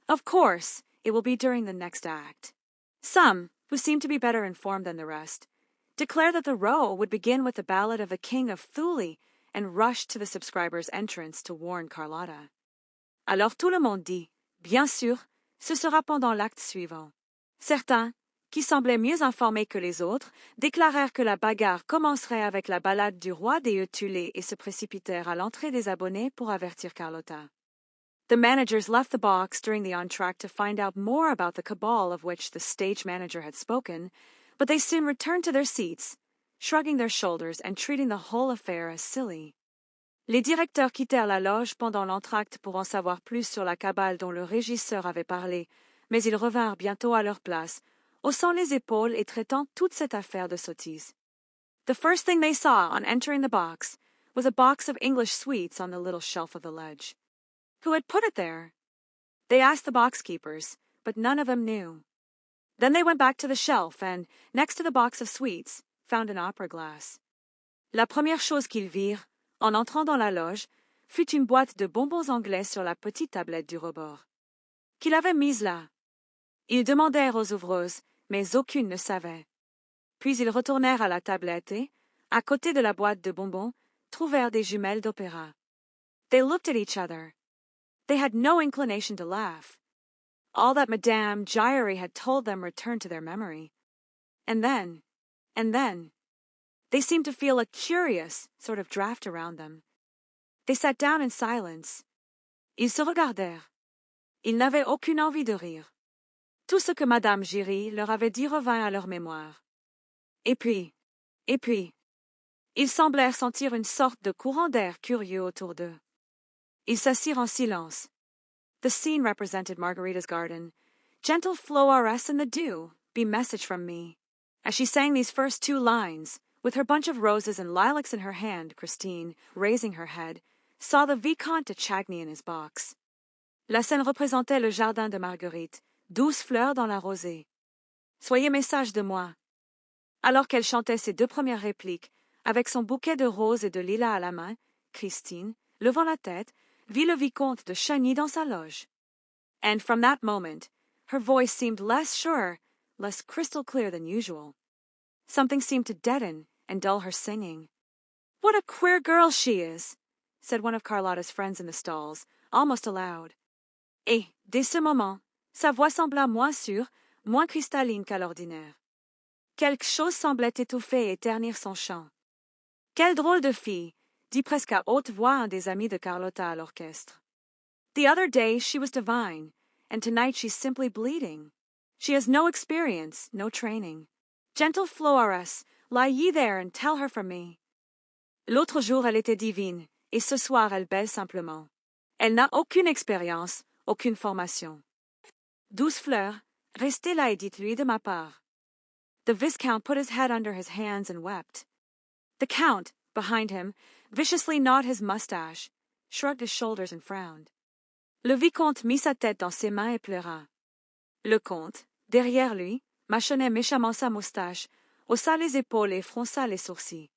"Of course, it will be during the next act." Some, who seemed to be better informed than the rest, declared that the row would begin with the ballad of the King of Thule and rushed to the subscriber's entrance to warn Carlotta. Alors tout le monde dit, "Bien sûr, ce sera pendant l'acte suivant." Certains, qui semblaient mieux informés que les autres, déclarèrent que la bagarre commencerait avec la ballade du roi des Eutulés et se précipitèrent à l'entrée des abonnés pour avertir Carlotta. The managers left the box during the entr'acte to find out more about the cabal of which the stage manager had spoken, but they soon returned to their seats, shrugging their shoulders and treating the whole affair as silly. Les directeurs quittèrent la loge pendant l'entr'acte pour en savoir plus sur la cabale dont le régisseur avait parlé, mais ils revinrent bientôt à leur place, haussant les épaules et traitant toute cette affaire de sottise. The first thing they saw on entering the box was a box of English sweets on the little shelf of the ledge. Who had put it there? They asked the box keepers, but none of them knew. Then they went back to the shelf and, next to the box of sweets, found an opera glass. La première chose qu'ils virent, en entrant dans la loge, fut une boîte de bonbons anglais sur la petite tablette du rebord. Qu'il avait mise là. Ils demandèrent aux ouvreuses, mais aucune ne savait. Puis ils retournèrent à la tablette et, à côté de la boîte de bonbons, trouvèrent des jumelles d'opéra. They looked at each other. They had no inclination to laugh. All that Madame Giry had told them returned to their memory. And then, they seemed to feel a curious sort of draft around them. They sat down in silence. Ils se regardèrent. Ils n'avaient aucune envie de rire. Tout ce que Madame Giry leur avait dit revint à leur mémoire. Et puis, ils semblèrent sentir une sorte de courant d'air curieux autour d'eux. Ils s'assirent en silence. The scene represented Margarita's garden. Gentle floweress in the dew, be message from me. As she sang these first two lines, with her bunch of roses and lilacs in her hand, Christine, raising her head, saw the Vicomte de Chagny in his box. La scène représentait le jardin de Marguerite, 12 fleurs dans la rosée. Soyez message de moi. Alors qu'elle chantait ses deux premières répliques, avec son bouquet de roses et de lilas à la main, Christine, levant la tête, vit le Vicomte de Chagny dans sa loge. And from that moment, her voice seemed less sure, less crystal clear than usual. Something seemed to deaden and dull her singing. "What a queer girl she is," said one of Carlotta's friends in the stalls, almost aloud. Et, dès ce moment, sa voix sembla moins sûre, moins cristalline qu'à l'ordinaire. Quelque chose semblait étouffer et ternir son chant. Quelle drôle de fille, dit presque à haute voix un des amis de Carlotta à l'orchestre. The other day she was divine, and tonight she's simply bleeding. She has no experience, no training. Gentle Flores, lie ye there and tell her from me. L'autre jour elle était divine, et ce soir elle belle simplement. Elle n'a aucune expérience, aucune formation. 12 fleurs, restez là et dites-lui de ma part. The Viscount put his head under his hands and wept. The Count, behind him, viciously gnawed his mustache, shrugged his shoulders and frowned. Le Vicomte mit sa tête dans ses mains et pleura. Le Comte, derrière lui, mâchonnait méchamment sa moustache, haussa les épaules et fronça les sourcils.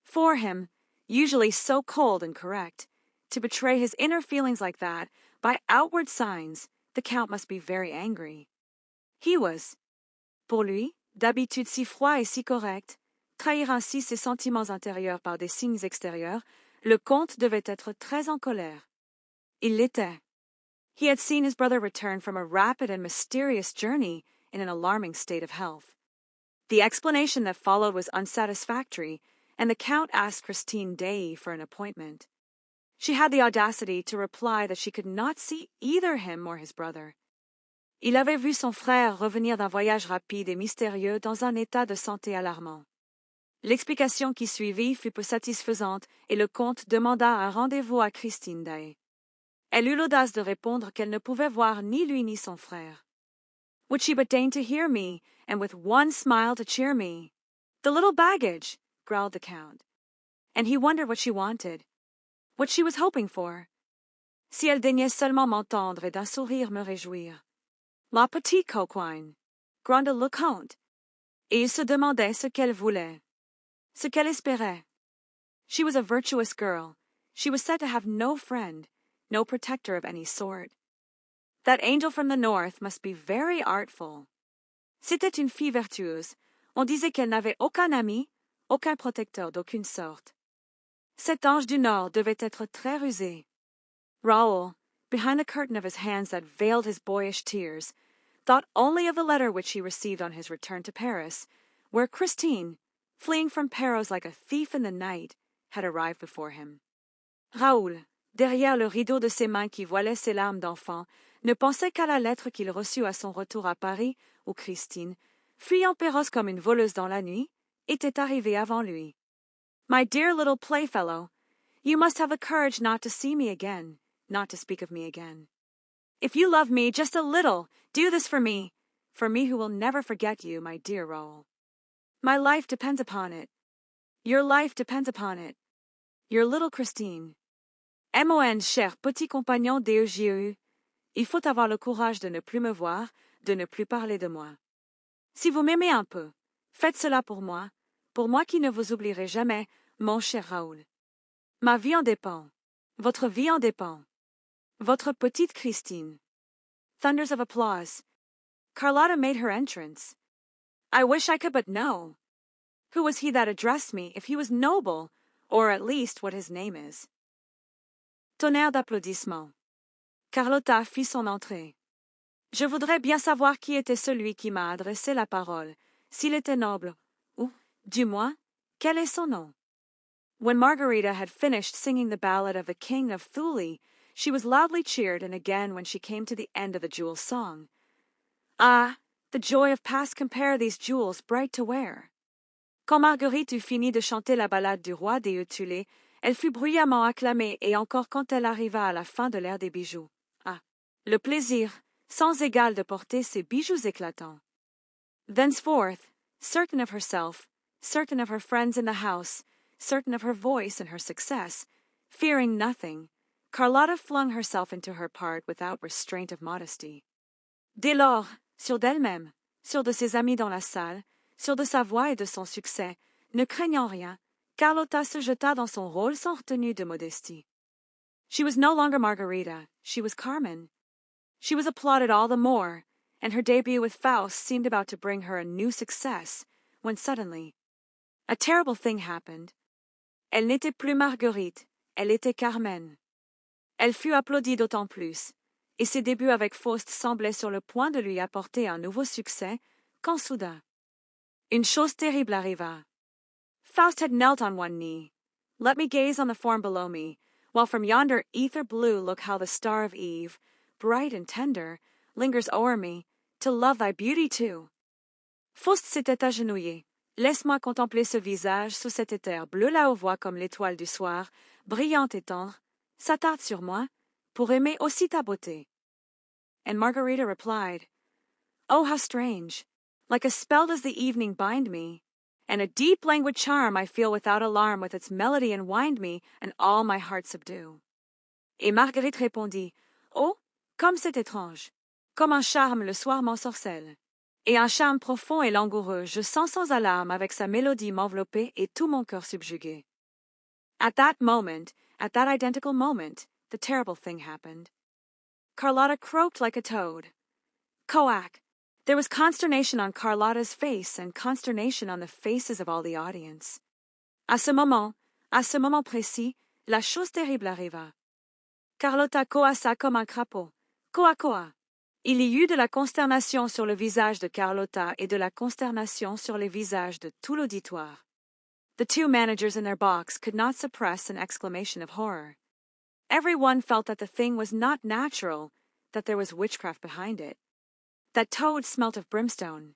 For him, usually so cold and correct, to betray his inner feelings like that, by outward signs, the Count must be very angry. He was, pour lui, d'habitude si froid et si correct, trahir ainsi ses sentiments intérieurs par des signes extérieurs, le Comte devait être très en colère. Il l'était. He had seen his brother return from a rapid and mysterious journey in an alarming state of health. The explanation that followed was unsatisfactory, and the Count asked Christine Daaé for an appointment. She had the audacity to reply that she could not see either him or his brother. Il avait vu son frère revenir d'un voyage rapide et mystérieux dans un état de santé alarmant. L'explication qui suivit fut peu satisfaisante et le comte demanda un rendez-vous à Christine Daaé. Elle eut l'audace de répondre qu'elle ne pouvait voir ni lui ni son frère. Would she but deign to hear me, and with one smile to cheer me? The little baggage, growled the Count. And he wondered what she wanted, what she was hoping for. Si elle daignait seulement m'entendre et d'un sourire me réjouir. La petite coquine, gronda le Comte, et il se demandait ce qu'elle voulait, ce qu'elle espérait. She was a virtuous girl. She was said to have no friend, no protector of any sort. That angel from the north must be very artful. C'était une fille vertueuse. On disait qu'elle n'avait aucun ami, aucun protecteur d'aucune sorte. Cet ange du Nord devait être très rusé. Raoul, behind the curtain of his hands that veiled his boyish tears, thought only of the letter which he received on his return to Paris, where Christine, fleeing from Perros like a thief in the night, had arrived before him. Raoul, derrière le rideau de ses mains qui voilaient ses larmes d'enfant, ne pensait qu'à la lettre qu'il reçut à son retour à Paris, où Christine, fuyant Perros comme une voleuse dans la nuit, était arrivée avant lui. My dear little playfellow, you must have the courage not to see me again, not to speak of me again. If you love me just a little, do this for me who will never forget you, my dear Raoul. My life depends upon it. Your life depends upon it. Your little Christine. M.O.N. cher petit compagnon d'EGEU, il faut avoir le courage de ne plus me voir, de ne plus parler de moi. Si vous m'aimez un peu, faites cela pour moi qui ne vous oublierai jamais, mon cher Raoul. Ma vie en dépend. Votre vie en dépend. Votre petite Christine. Thunders of applause. Carlotta made her entrance. I wish I could but know. Who was he that addressed me, if he was noble, or at least what his name is? Tonnerre d'applaudissements. Carlotta fit son entrée. Je voudrais bien savoir qui était celui qui m'a adressé la parole, s'il était noble, ou, du moins, quel est son nom? When Margarita had finished singing the ballad of the King of Thule, she was loudly cheered, and again when she came to the end of the jewel song. Ah, the joy of past compare these jewels bright to wear! Quand Marguerite eut fini de chanter la ballade du roi des Tulés, elle fut bruyamment acclamée, et encore quand elle arriva à la fin de l'ère des bijoux. Ah, le plaisir sans égal de porter ces bijoux éclatants. Thenceforth, certain of herself, certain of her friends in the house, certain of her voice and her success, fearing nothing, Carlotta flung herself into her part without restraint of modesty. Dès lors, sûre d'elle-même, sûre de ses amis dans la salle, sûre de sa voix et de son succès, ne craignant rien, Carlotta se jeta dans son rôle sans retenue de modestie. She was no longer Margarita, she was Carmen. She was applauded all the more, and her debut with Faust seemed about to bring her a new success, when suddenly, a terrible thing happened. Elle n'était plus Marguerite, elle était Carmen. Elle fut applaudie d'autant plus, et ses débuts avec Faust semblaient sur le point de lui apporter un nouveau succès, quand soudain, une chose terrible arriva. Faust had knelt on one knee. Let me gaze on the form below me, while from yonder ether blue look how the star of Eve, bright and tender, lingers o'er me, to love thy beauty too. Faust s'était agenouillé. Laisse-moi contempler ce visage sous cet éther bleu là où voit comme l'étoile du soir, brillante et tendre, s'attarde sur moi, pour aimer aussi ta beauté. And Margarita replied, Oh, how strange! Like a spell does the evening bind me, and a deep languid charm I feel without alarm with its melody enwind me, and all my heart subdue. Et Marguerite répondit, Oh, comme c'est étrange! Comme un charme le soir m'ensorcelle. Et un charme profond et langoureux, je sens sans alarme avec sa mélodie m'envelopper et tout mon cœur subjuguer. At that moment, at that identical moment, the terrible thing happened. Carlotta croaked like a toad. Coac! There was consternation on Carlotta's face and consternation on the faces of all the audience. À ce moment précis, la chose terrible arriva. Carlotta coassa comme un crapaud. Coa coa! Il y eut de la consternation sur le visage de Carlotta et de la consternation sur les visages de tout l'auditoire. The two managers in their box could not suppress an exclamation of horror. Every one felt that the thing was not natural, that there was witchcraft behind it. That toad smelt of brimstone.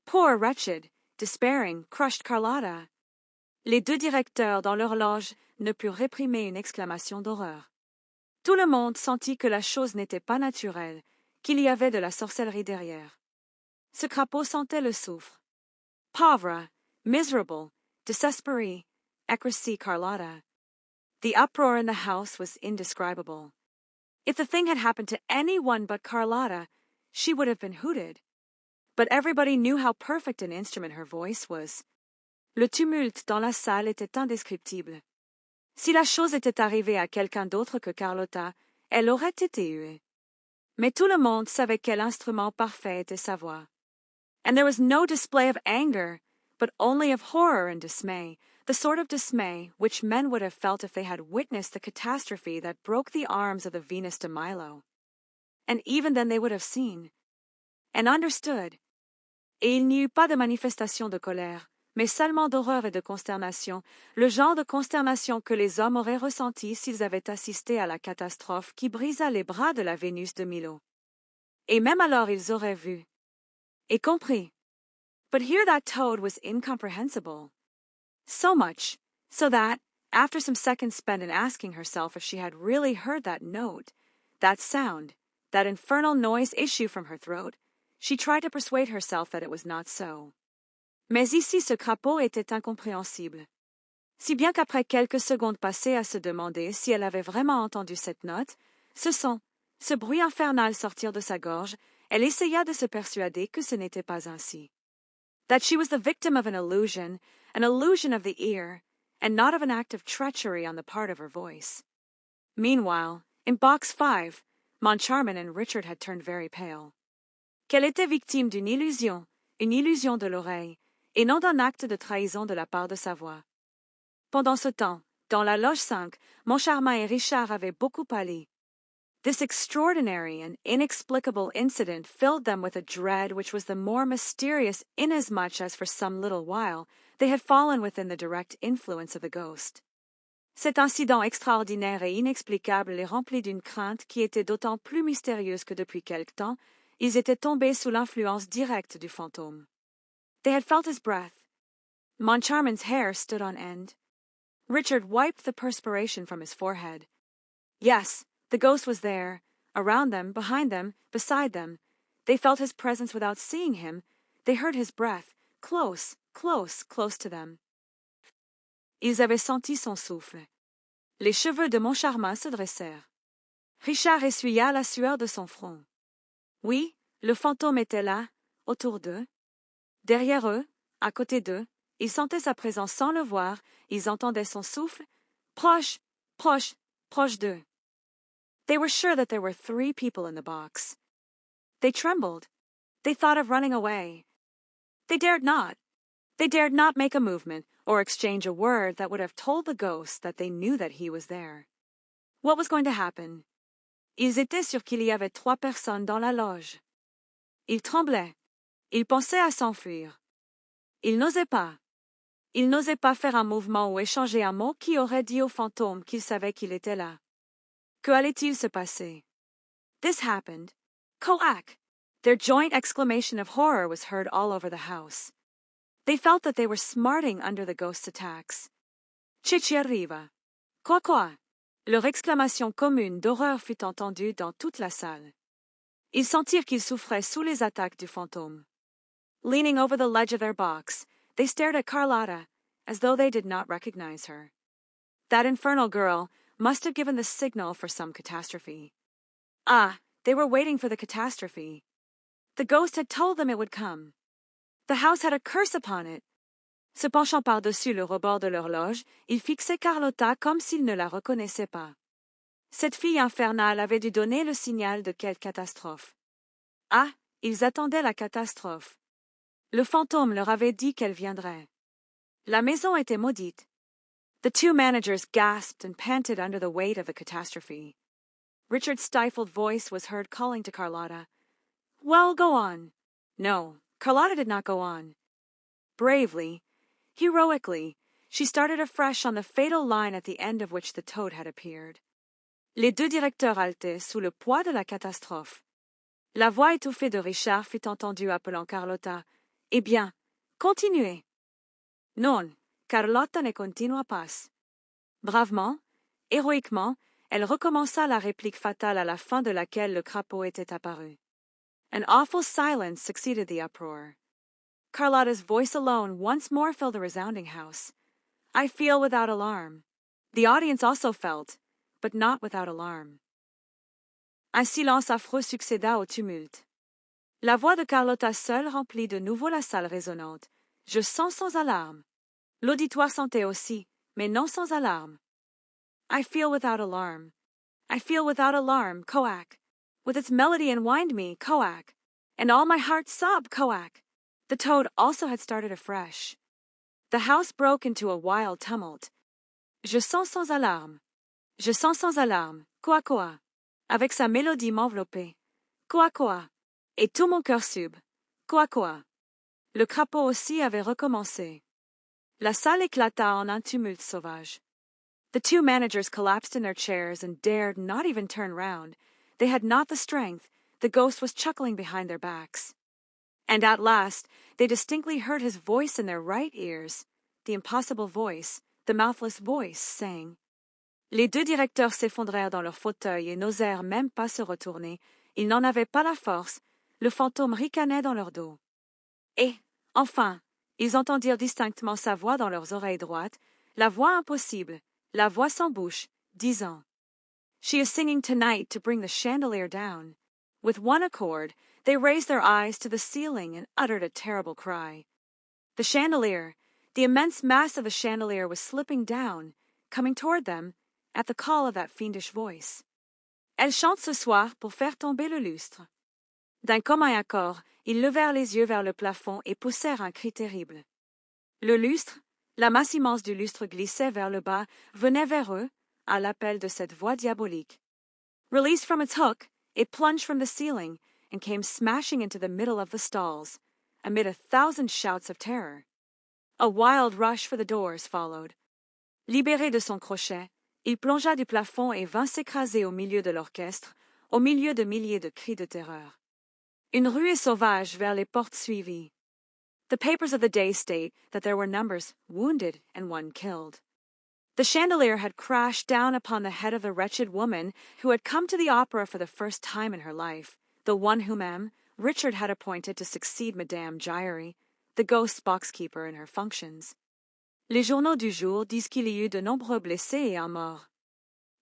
Poor, wretched, despairing, crushed Carlotta. Les deux directeurs dans leur loge ne purent réprimer une exclamation d'horreur. Tout le monde sentit que la chose n'était pas naturelle, qu'il y avait de la sorcellerie derrière. Ce crapaud sentait le soufre. Pauvre, miserable, désespéré, écrasé Carlotta. The uproar in the house was indescribable. If the thing had happened to anyone but Carlotta, she would have been hooted. But everybody knew how perfect an instrument her voice was. Le tumulte dans la salle était indescriptible. Si la chose était arrivée à quelqu'un d'autre que Carlotta, elle aurait été huée. Mais tout le monde savait quel instrument parfait était sa voix. And there was no display of anger, but only of horror and dismay, the sort of dismay which men would have felt if they had witnessed the catastrophe that broke the arms of the Venus de Milo. And even then they would have seen and understood. Et il n'y eut pas de manifestation de colère, mais seulement d'horreur et de consternation, le genre de consternation que les hommes auraient ressenti s'ils avaient assisté à la catastrophe qui brisa les bras de la Vénus de Milo. Et même alors ils auraient vu et compris. But here that toad was incomprehensible. So much, so that, after some seconds spent in asking herself if she had really heard that note, that sound, that infernal noise issue from her throat, she tried to persuade herself that it was not so. Mais ici ce crapaud était incompréhensible. Si bien qu'après quelques secondes passées à se demander si elle avait vraiment entendu cette note, ce son, ce bruit infernal sortir de sa gorge, elle essaya de se persuader que ce n'était pas ainsi. That she was the victim of an illusion of the ear, and not of an act of treachery on the part of her voice. Meanwhile, in box 5, Moncharmin and Richard had turned very pale. Qu'elle était victime d'une illusion de l'oreille, et non d'un acte de trahison de la part de sa voix. Pendant ce temps, dans la loge 5, Moncharmin et Richard avaient beaucoup pâli. This extraordinary and inexplicable incident filled them with a dread which was the more mysterious inasmuch as for some little while they had fallen within the direct influence of the ghost. Cet incident extraordinaire et inexplicable les remplit d'une crainte qui était d'autant plus mystérieuse que depuis quelque temps, ils étaient tombés sous l'influence directe du fantôme. They had felt his breath. Moncharmin's hair stood on end. Richard wiped the perspiration from his forehead. Yes, the ghost was there, around them, behind them, beside them. They felt his presence without seeing him. They heard his breath, close, close, close to them. Ils avaient senti son souffle. Les cheveux de Moncharmin se dressèrent. Richard essuya la sueur de son front. Oui, le fantôme était là, autour d'eux. Derrière eux, à côté d'eux, ils sentaient sa présence sans le voir, ils entendaient son souffle, proche, proche, proche d'eux. They were sure that there were 3 people in the box. They trembled. They thought of running away. They dared not. They dared not make a movement or exchange a word that would have told the ghost that they knew that he was there. What was going to happen? Ils étaient sûrs qu'il y avait 3 personnes dans la loge. Ils tremblaient. Ils pensaient à s'enfuir. Ils n'osaient pas. Ils n'osaient pas faire un mouvement ou échanger un mot qui aurait dit au fantôme qu'ils savaient qu'il était là. Que allait-il se passer? This happened. Coac! Their joint exclamation of horror was heard all over the house. They felt that they were smarting under the ghost's attacks. Che ci arriva. Quoi? Leur exclamation commune d'horreur fut entendue dans toute la salle. Ils sentirent qu'ils souffraient sous les attaques du fantôme. Leaning over the ledge of their box, they stared at Carlotta, as though they did not recognize her. That infernal girl must have given the signal for some catastrophe. Ah, they were waiting for the catastrophe. The ghost had told them it would come. The house had a curse upon it. Se penchant par-dessus le rebord de leur loge, ils fixaient Carlotta comme s'ils ne la reconnaissaient pas. Cette fille infernale avait dû donner le signal de quelque catastrophe. Ah, ils attendaient la catastrophe. Le fantôme leur avait dit qu'elle viendrait. La maison était maudite. The 2 managers gasped and panted under the weight of the catastrophe. Richard's stifled voice was heard calling to Carlotta. Well, go on. No, Carlotta did not go on. Bravely, heroically, she started afresh on the fatal line at the end of which the toad had appeared. Les 2 directeurs haletaient sous le poids de la catastrophe. La voix étouffée de Richard fut entendue appelant Carlotta. Eh bien, continuez. Non, Carlotta ne continua pas. Bravement, héroïquement, elle recommença la réplique fatale à la fin de laquelle le crapaud était apparu. An awful silence succeeded the uproar. Carlotta's voice alone once more filled the resounding house. I feel without alarm. The audience also felt, but not without alarm. Un silence affreux succéda au tumulte. La voix de Carlotta seule remplit de nouveau la salle résonnante. Je sens sans alarme. L'auditoire sentait aussi, mais non sans alarme. I feel without alarm. I feel without alarm, coac. With its melody and wind me, coac. And all my heart sobbed, coac. The toad also had started afresh. The house broke into a wild tumult. Je sens sans alarme. Je sens sans alarme, coa, avec sa mélodie m'enveloppait. Coa, et tout mon cœur sub. Coa. Le crapaud aussi avait recommencé. La salle éclata en un tumulte sauvage. The 2 managers collapsed in their chairs and dared not even turn round. They had not the strength. The ghost was chuckling behind their backs. And at last, they distinctly heard his voice in their right ears, the impossible voice, the mouthless voice, saying. Les 2 directeurs s'effondrèrent dans leur fauteuil et n'osèrent même pas se retourner. Ils n'en avaient pas la force. Le fantôme ricanait dans leur dos. Et, enfin, ils entendirent distinctement sa voix dans leurs oreilles droites, la voix impossible, la voix sans bouche, disant, She is singing tonight to bring the chandelier down. With one accord, they raised their eyes to the ceiling and uttered a terrible cry. The chandelier, The immense mass of the chandelier was slipping down, coming toward them, at the call of that fiendish voice. Elle chante ce soir pour faire tomber le lustre. D'un commun accord, ils levèrent les yeux vers le plafond et poussèrent un cri terrible. Le lustre, la masse immense du lustre glissait vers le bas, venait vers eux, à l'appel de cette voix diabolique. Released from its hook, it plunged from the ceiling and came smashing into the middle of the stalls, amid 1,000 shouts of terror. A wild rush for the doors followed. Libéré de son crochet, il plongea du plafond et vint s'écraser au milieu de l'orchestre, au milieu de milliers de cris de terreur. Une ruée sauvage vers les portes suivies. The papers of the day state that there were numbers wounded and one killed. The chandelier had crashed down upon the head of the wretched woman who had come to the opera for the first time in her life, the one whom Richard had appointed to succeed Madame Giry, the ghost box-keeper in her functions. Les journaux du jour disent qu'il y eut de nombreux blessés et un mort.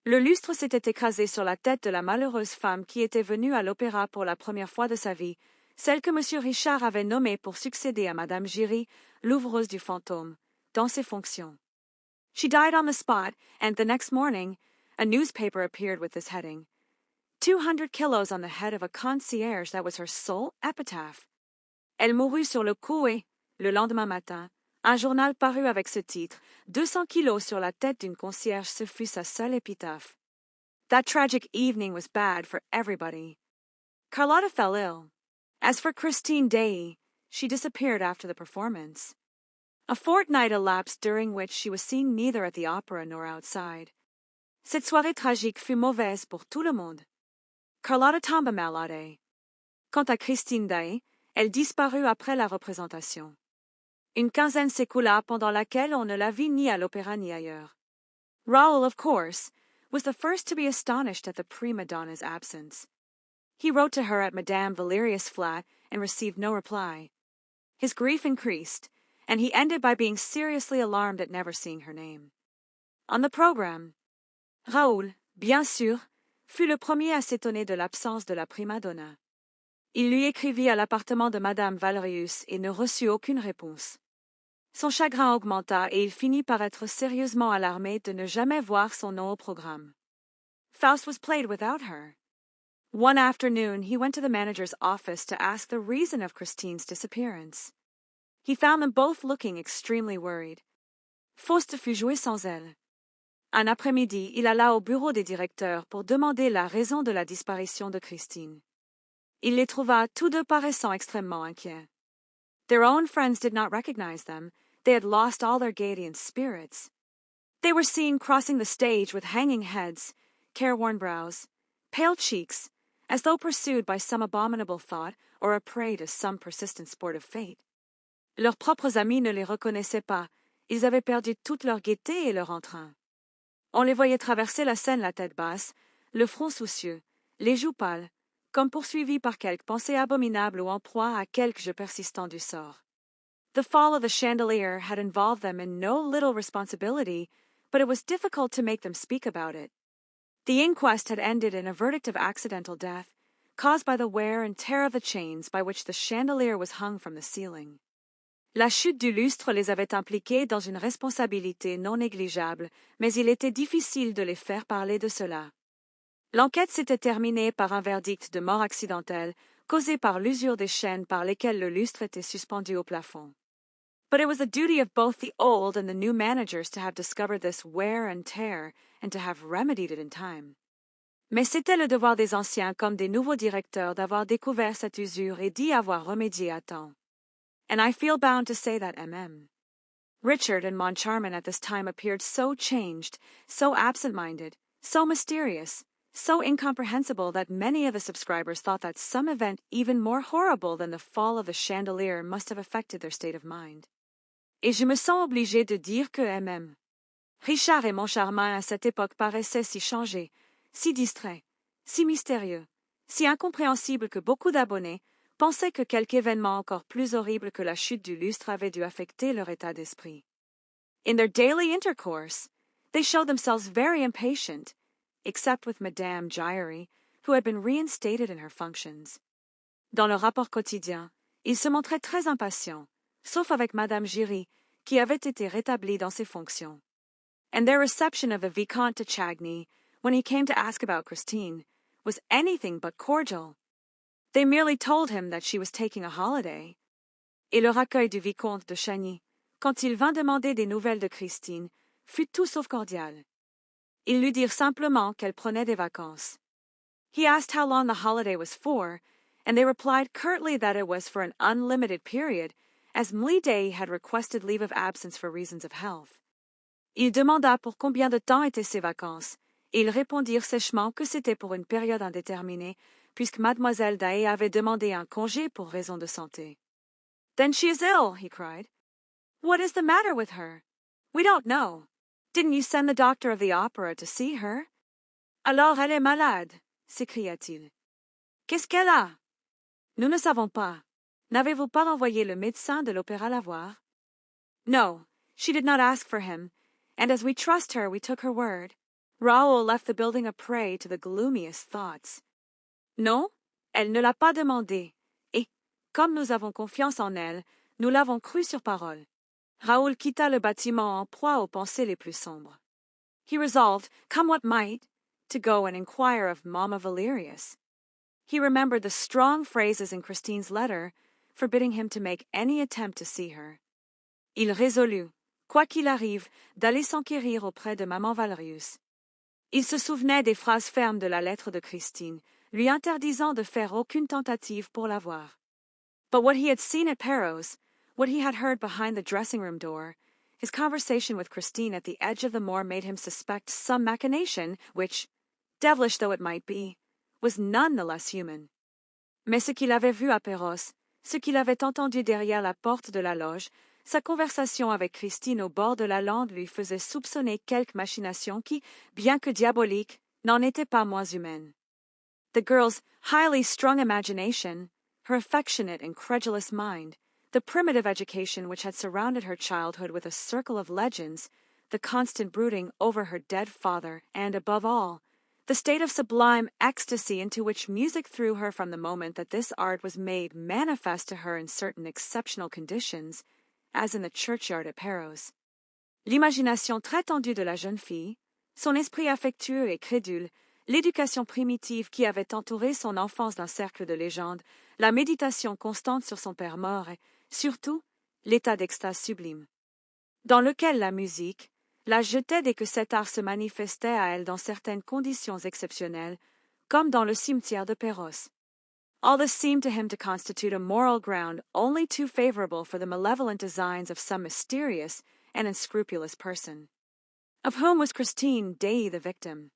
Le lustre s'était écrasé sur la tête de la malheureuse femme qui était venue à l'opéra pour la première fois de sa vie, celle que M. Richard avait nommée pour succéder à Madame Giry, l'ouvreuse du fantôme, dans ses fonctions. She died on the spot, and the next morning, a newspaper appeared with this heading. 200 kilos on the head of a concierge, that was her sole epitaph. Elle mourut sur le coup et, le lendemain matin, un journal parut avec ce titre, 200 kilos sur la tête d'une concierge, ce fut sa seule épitaphe. That tragic evening was bad for everybody. Carlotta fell ill. As for Christine Daaé, she disappeared after the performance. A fortnight elapsed during which she was seen neither at the opera nor outside. Cette soirée tragique fut mauvaise pour tout le monde. Carlotta tomba malade. Quant à Christine Daaé, elle disparut après la représentation. Une quinzaine s'écoula pendant laquelle on ne la vit ni à l'opéra ni ailleurs. Raoul, of course, was the first to be astonished at the prima donna's absence. He wrote to her at Madame Valerius' flat and received no reply. His grief increased, and he ended by being seriously alarmed at never seeing her name. On the program, Raoul, bien sûr, fut le premier à s'étonner de l'absence de la prima donna. Il lui écrivit à l'appartement de Madame Valerius et ne reçut aucune réponse. Son chagrin augmenta et il finit par être sérieusement alarmé de ne jamais voir son nom au programme. Faust was played without her. One afternoon, he went to the manager's office to ask the reason of Christine's disappearance. He found them both looking extremely worried. Faust fut joué sans elle. Un après-midi, il alla au bureau des directeurs pour demander la raison de la disparition de Christine. Il les trouva tous deux paraissant extrêmement inquiets. Their own friends did not recognize them. They had lost all their gaiety and spirits. They were seen crossing the stage with hanging heads, careworn brows, pale cheeks, as though pursued by some abominable thought or a prey to some persistent sport of fate. Leurs propres amis ne les reconnaissaient pas. Ils avaient perdu toute leur gaieté et leur entrain. On les voyait traverser la scène la tête basse, le front soucieux, les joues pâles, comme poursuivis par quelque pensée abominable ou en proie à quelque jeu persistant du sort. The fall of the chandelier had involved them in no little responsibility, but it was difficult to make them speak about it. The inquest had ended in a verdict of accidental death, caused by the wear and tear of the chains by which the chandelier was hung from the ceiling. La chute du lustre les avait impliqués dans une responsabilité non négligeable, mais il était difficile de les faire parler de cela. L'enquête s'était terminée par un verdict de mort accidentelle, causé par l'usure des chaînes par lesquelles le lustre était suspendu au plafond. But it was the duty of both the old and the new managers to have discovered this wear and tear and to have remedied it in time. Mais c'était le devoir des anciens comme des nouveaux directeurs d'avoir découvert cette usure et d'y avoir remédié à temps. And I feel bound to say that M.M. Richard and Moncharmin at this time appeared so changed, so absent-minded, so mysterious, so incomprehensible that many of the subscribers thought that some event even more horrible than the fall of the chandelier must have affected their state of mind. Et je me sens obligée de dire que M.M. Richard et Moncharmin à cette époque paraissaient si changés, si distraits, si mystérieux, si incompréhensibles que beaucoup d'abonnés pensaient que quelque événement encore plus horrible que la chute du lustre avait dû affecter leur état d'esprit. In their daily intercourse, they showed themselves very impatient, except with Madame Giry, who had been reinstated in her functions. Dans le rapport quotidien, ils se montraient très impatients, sauf avec Madame Giry, qui avait été rétabli dans ses fonctions. And their reception of the Vicomte de Chagny, when he came to ask about Christine, was anything but cordial. They merely told him that she was taking a holiday. Et le raccueil du Vicomte de Chagny, quand il vint demander des nouvelles de Christine, fut tout sauf cordial. Ils lui dirent simplement qu'elle prenait des vacances. He asked how long the holiday was for, and they replied curtly that it was for an unlimited period, as Mlidei had requested leave of absence for reasons of health. Il demanda pour combien de temps étaient ses vacances, et ils répondirent sèchement que c'était pour une période indéterminée, puisque Mademoiselle Daaé avait demandé un congé pour raison de santé. Then she is ill, he cried. What is the matter with her? We don't know. Didn't you send the doctor of the opera to see her? Alors elle est malade, s'écria-t-il. Qu'est-ce qu'elle a? Nous ne savons pas. N'avez-vous pas envoyé le médecin de l'opéra la voir? No, she did not ask for him, and as we trust her, we took her word. Raoul left the building a prey to the gloomiest thoughts. Non, elle ne l'a pas demandé, et, comme nous avons confiance en elle, nous l'avons cru sur parole. Raoul quitta le bâtiment en proie aux pensées les plus sombres. He resolved, come what might, to go and inquire of Mamma Valerius. He remembered the strong phrases in Christine's letter, forbidding him to make any attempt to see her. Il résolut, quoi qu'il arrive, d'aller s'enquérir auprès de Maman Valerius. Il se souvenait des phrases fermes de la lettre de Christine, lui interdisant de faire aucune tentative pour la voir. But what he had seen at Perros, what he had heard behind the dressing-room door, his conversation with Christine at the edge of the moor made him suspect some machination which, devilish though it might be, was none the less human. Mais ce qu'il avait vu à Perros, ce qu'il avait entendu derrière la porte de la loge, sa conversation avec Christine au bord de la lande lui faisait soupçonner quelque machination qui, bien que diabolique, n'en était pas moins humaine. The girl's highly strung imagination, her affectionate and credulous mind, the primitive education which had surrounded her childhood with a circle of legends, the constant brooding over her dead father, and, above all, the state of sublime ecstasy into which music threw her from the moment that this art was made manifest to her in certain exceptional conditions, as in the churchyard at Perros. L'imagination très tendue de la jeune fille, son esprit affectueux et crédule, l'éducation primitive qui avait entouré son enfance d'un cercle de légendes, la méditation constante sur son père mort et, surtout, l'état d'extase sublime, dans lequel la musique la jetait dès que cet art se manifestait à elle dans certaines conditions exceptionnelles, comme dans le cimetière de Perros. All this seemed to him to constitute a moral ground only too favorable for the malevolent designs of some mysterious and unscrupulous person. Of whom was Christine Daaé the victim?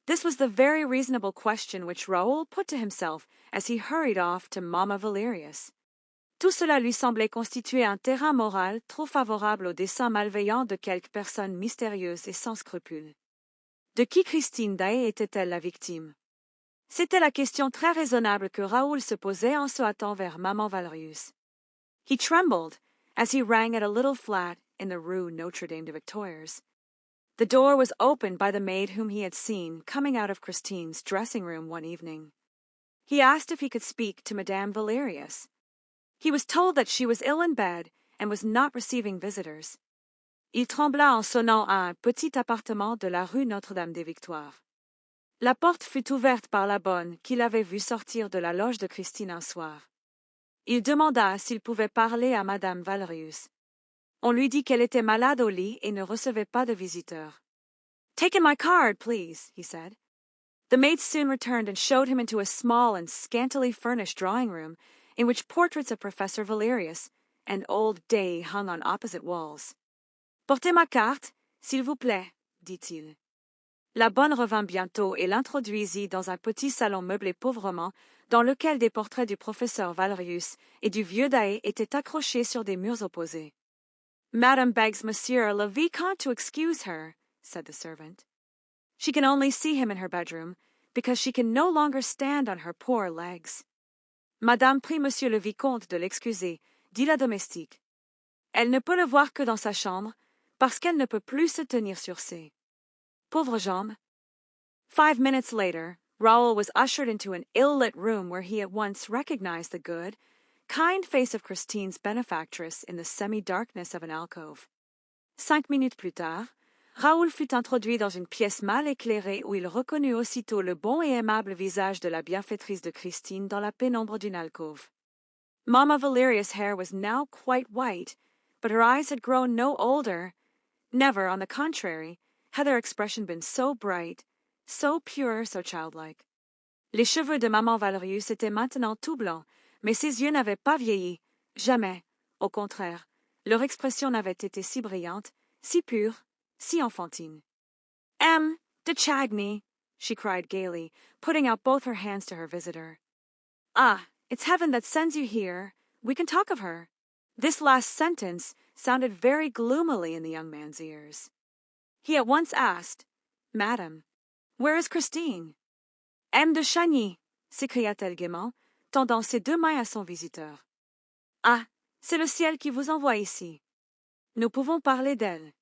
This was the very reasonable question which Raoul put to himself as he hurried off to Mamma Valerius. Tout cela lui semblait constituer un terrain moral trop favorable aux desseins malveillants de quelque personne mystérieuse et sans scrupules. De qui Christine Daaé était-elle la victime? C'était la question très raisonnable que Raoul se posait en se hâtant vers Maman Valerius. He trembled as he rang at a little flat in the Rue Notre-Dame de Victoires. The door was opened by the maid whom he had seen coming out of Christine's dressing-room one evening. He asked if he could speak to Madame Valerius. He was told that she was ill in bed and was not receiving visitors. Il trembla en sonnant à un petit appartement de la rue Notre-Dame des Victoires. La porte fut ouverte par la bonne qui l'avait vu sortir de la loge de Christine un soir. Il demanda s'il pouvait parler à Madame Valerius. On lui dit qu'elle était malade au lit et ne recevait pas de visiteurs. "Take in my card, please," he said. The maid soon returned and showed him into a small and scantily furnished drawing-room, in which portraits of Professor Valerius and old Daaé hung on opposite walls. "Portez ma carte, s'il vous plaît," dit-il. La bonne revint bientôt et l'introduisit dans un petit salon meublé pauvrement, dans lequel des portraits du professeur Valerius et du vieux Daaé étaient accrochés sur des murs opposés. "Madame begs Monsieur le Vicomte to excuse her," said the servant. "She can only see him in her bedroom, because she can no longer stand on her poor legs." Madame prie Monsieur le Vicomte de l'excuser, dit la domestique. Elle ne peut le voir que dans sa chambre, parce qu'elle ne peut plus se tenir sur ses pauvres jambes. 5 minutes later, Raoul was ushered into an ill-lit room where he at once recognized the good, kind face of Christine's benefactress in the semi-darkness of an alcove. 5 minutes plus tard, Raoul fut introduit dans une pièce mal éclairée où il reconnut aussitôt le bon et aimable visage de la bienfaitrice de Christine dans la pénombre d'une alcôve. Mamma Valerius' hair was now quite white, but her eyes had grown no older. Never, on the contrary, had their expression been so bright, so pure, so childlike. Les cheveux de Maman Valerius étaient maintenant tout blancs, mais ses yeux n'avaient pas vieilli, jamais. Au contraire, leur expression n'avait été si brillante, si pure, si enfantine. De Chagny, she cried gaily, putting out both her hands to her visitor. Ah, it's heaven that sends you here. We can talk of her. This last sentence sounded very gloomily in the young man's ears. He at once asked, Madam, where is Christine? M. de Chagny, s'écria-t-elle gaiement, tendant ses deux mains à son visiteur. Ah, c'est le ciel qui vous envoie ici. Nous pouvons parler d'elle.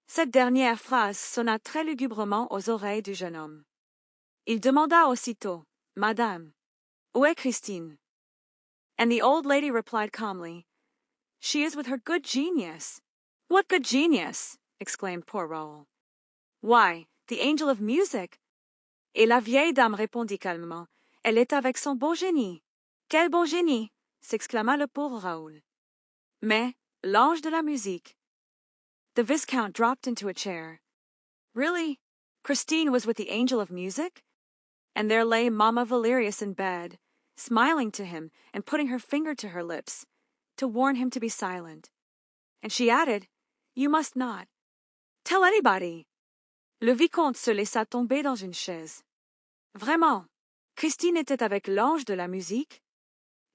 Cette dernière phrase sonna très lugubrement aux oreilles du jeune homme. Il demanda aussitôt, Madame, où est Christine? And the old lady replied calmly, She is with her good genius. What good genius? Exclaimed poor Raoul. Why, the angel of music. Et la vieille dame répondit calmement, Elle est avec son bon génie. Quel bon génie? S'exclama le pauvre Raoul. Mais, l'ange de la musique. The Viscount dropped into a chair. Really? Christine was with the angel of music? And there lay Mamma Valerius in bed, smiling to him and putting her finger to her lips, to warn him to be silent. And she added, You must not. Tell anybody. Le Vicomte se laissa tomber dans une chaise. Vraiment, Christine était avec l'ange de la musique?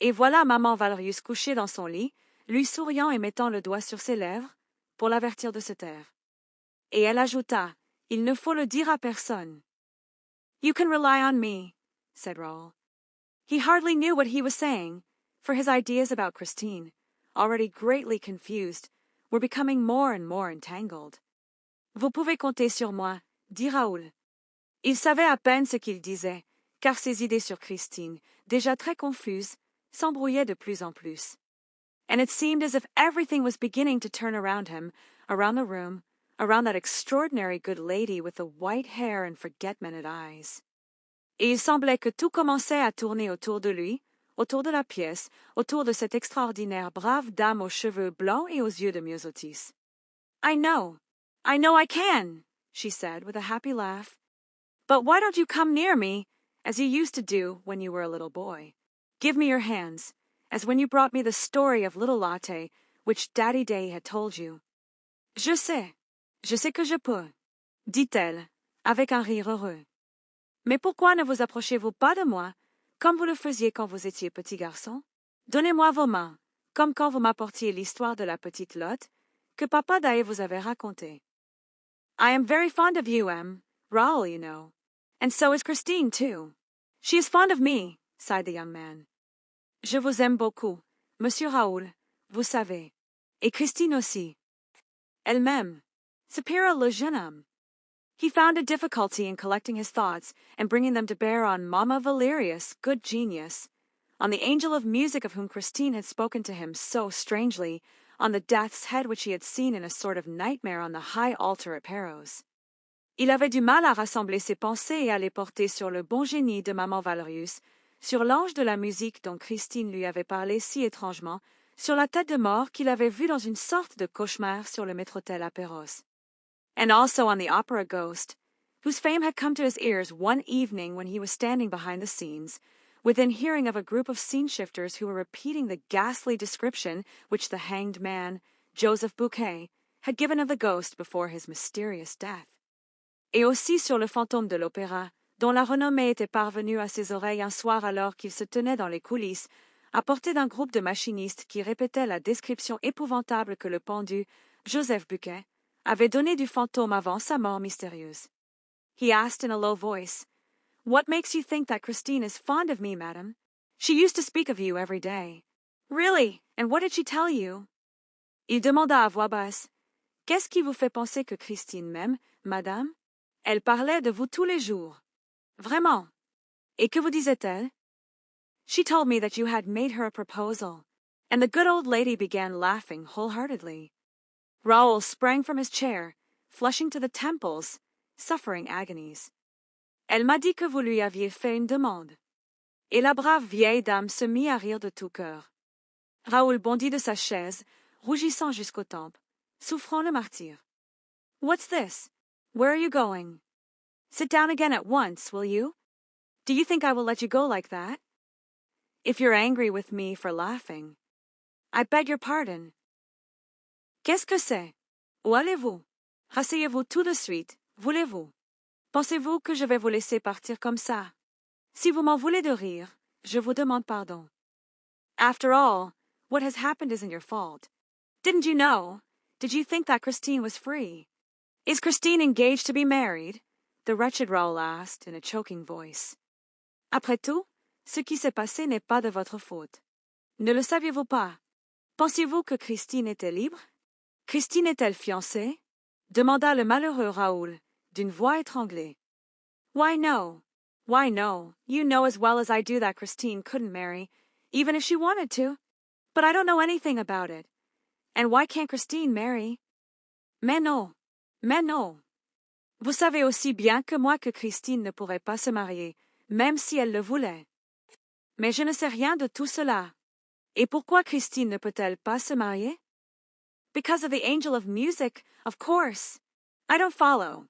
Et voilà Maman Valerius couchée dans son lit, lui souriant et mettant le doigt sur ses lèvres, pour l'avertir de se taire. Et elle ajouta, Il ne faut le dire à personne. You can rely on me, said Raoul. He hardly knew what he was saying, for his ideas about Christine, already greatly confused, were becoming more and more entangled. Vous pouvez compter sur moi, dit Raoul. Il savait à peine ce qu'il disait, car ses idées sur Christine, déjà très confuses, s'embrouillaient de plus en plus. And it seemed as if everything was beginning to turn around him, around the room, around that extraordinary good lady with the white hair and forget-me-not eyes. Et il semblait que tout commençait à tourner autour de lui, autour de la pièce, autour de cette extraordinaire brave dame aux cheveux blancs et aux yeux de myosotis. I know I can, she said with a happy laugh. But why don't you come near me, as you used to do when you were a little boy? Give me your hands, as when you brought me the story of little Latte, which Daddy Day had told you. Je sais que je peux, dit-elle, avec un rire heureux. Mais pourquoi ne vous approchez-vous pas de moi, comme vous le faisiez quand vous étiez petit garçon? Donnez-moi vos mains, comme quand vous m'apportiez l'histoire de la petite Lotte, que Papa Daaé vous avait racontée. I am very fond of you, Raoul, you know. And so is Christine, too. She is fond of me, sighed the young man. Je vous aime beaucoup, Monsieur Raoul, vous savez. Et Christine aussi. Elle m'aime. S'appira le jeune homme. He found a difficulty in collecting his thoughts and bringing them to bear on Mamma Valerius, good genius, on the angel of music of whom Christine had spoken to him so strangely, on the death's head which he had seen in a sort of nightmare on the high altar at Perros. Il avait du mal à rassembler ses pensées et à les porter sur le bon génie de Maman Valerius, sur l'ange de la musique dont Christine lui avait parlé si étrangement, sur la tête de mort qu'il avait vue dans une sorte de cauchemar sur le maître-autel à Perros. And also on the opera ghost, whose fame had come to his ears one evening when he was standing behind the scenes, within hearing of a group of scene-shifters who were repeating the ghastly description which the hanged man, Joseph Bouquet, had given of the ghost before his mysterious death. Et aussi sur le fantôme de l'opéra, dont la renommée était parvenue à ses oreilles un soir alors qu'il se tenait dans les coulisses, à portée d'un groupe de machinistes qui répétaient la description épouvantable que le pendu, Joseph Bouquet, avait donnée du fantôme avant sa mort mystérieuse. He asked in a low voice, What makes you think that Christine is fond of me, madam? She used to speak of you every day. Really? And what did she tell you? Il demanda à voix basse, Qu'est-ce qui vous fait penser que Christine m'aime, madame? Elle parlait de vous tous les jours. Vraiment. Et que vous disait-elle? She told me that you had made her a proposal, and the good old lady began laughing wholeheartedly. Raoul sprang from his chair, flushing to the temples, suffering agonies. Elle m'a dit que vous lui aviez fait une demande. Et la brave vieille dame se mit à rire de tout cœur. Raoul bondit de sa chaise, rougissant jusqu'aux tempes, souffrant le martyre. What's this? Where are you going? Sit down again at once, will you? Do you think I will let you go like that? If you're angry with me for laughing, I beg your pardon. Qu'est-ce que c'est? Où allez-vous? Rasseyez-vous tout de suite, voulez-vous? Pensez-vous que je vais vous laisser partir comme ça? Si vous m'en voulez de rire, je vous demande pardon. After all, what has happened isn't your fault. Didn't you know? Did you think that Christine was free? Is Christine engaged to be married? The wretched Raoul asked in a choking voice. Après tout, ce qui s'est passé n'est pas de votre faute. Ne le saviez-vous pas? Pensiez-vous que Christine était libre? Christine est-elle fiancée? Demanda le malheureux Raoul, d'une voix étranglée. Why no? Why no? You know as well as I do that Christine couldn't marry, even if she wanted to. But I don't know anything about it. And why can't Christine marry? Mais non. Mais non. Vous savez aussi bien que moi que Christine ne pourrait pas se marier, même si elle le voulait. Mais je ne sais rien de tout cela. Et pourquoi Christine ne peut-elle pas se marier? Because of the angel of music, of course. I don't follow.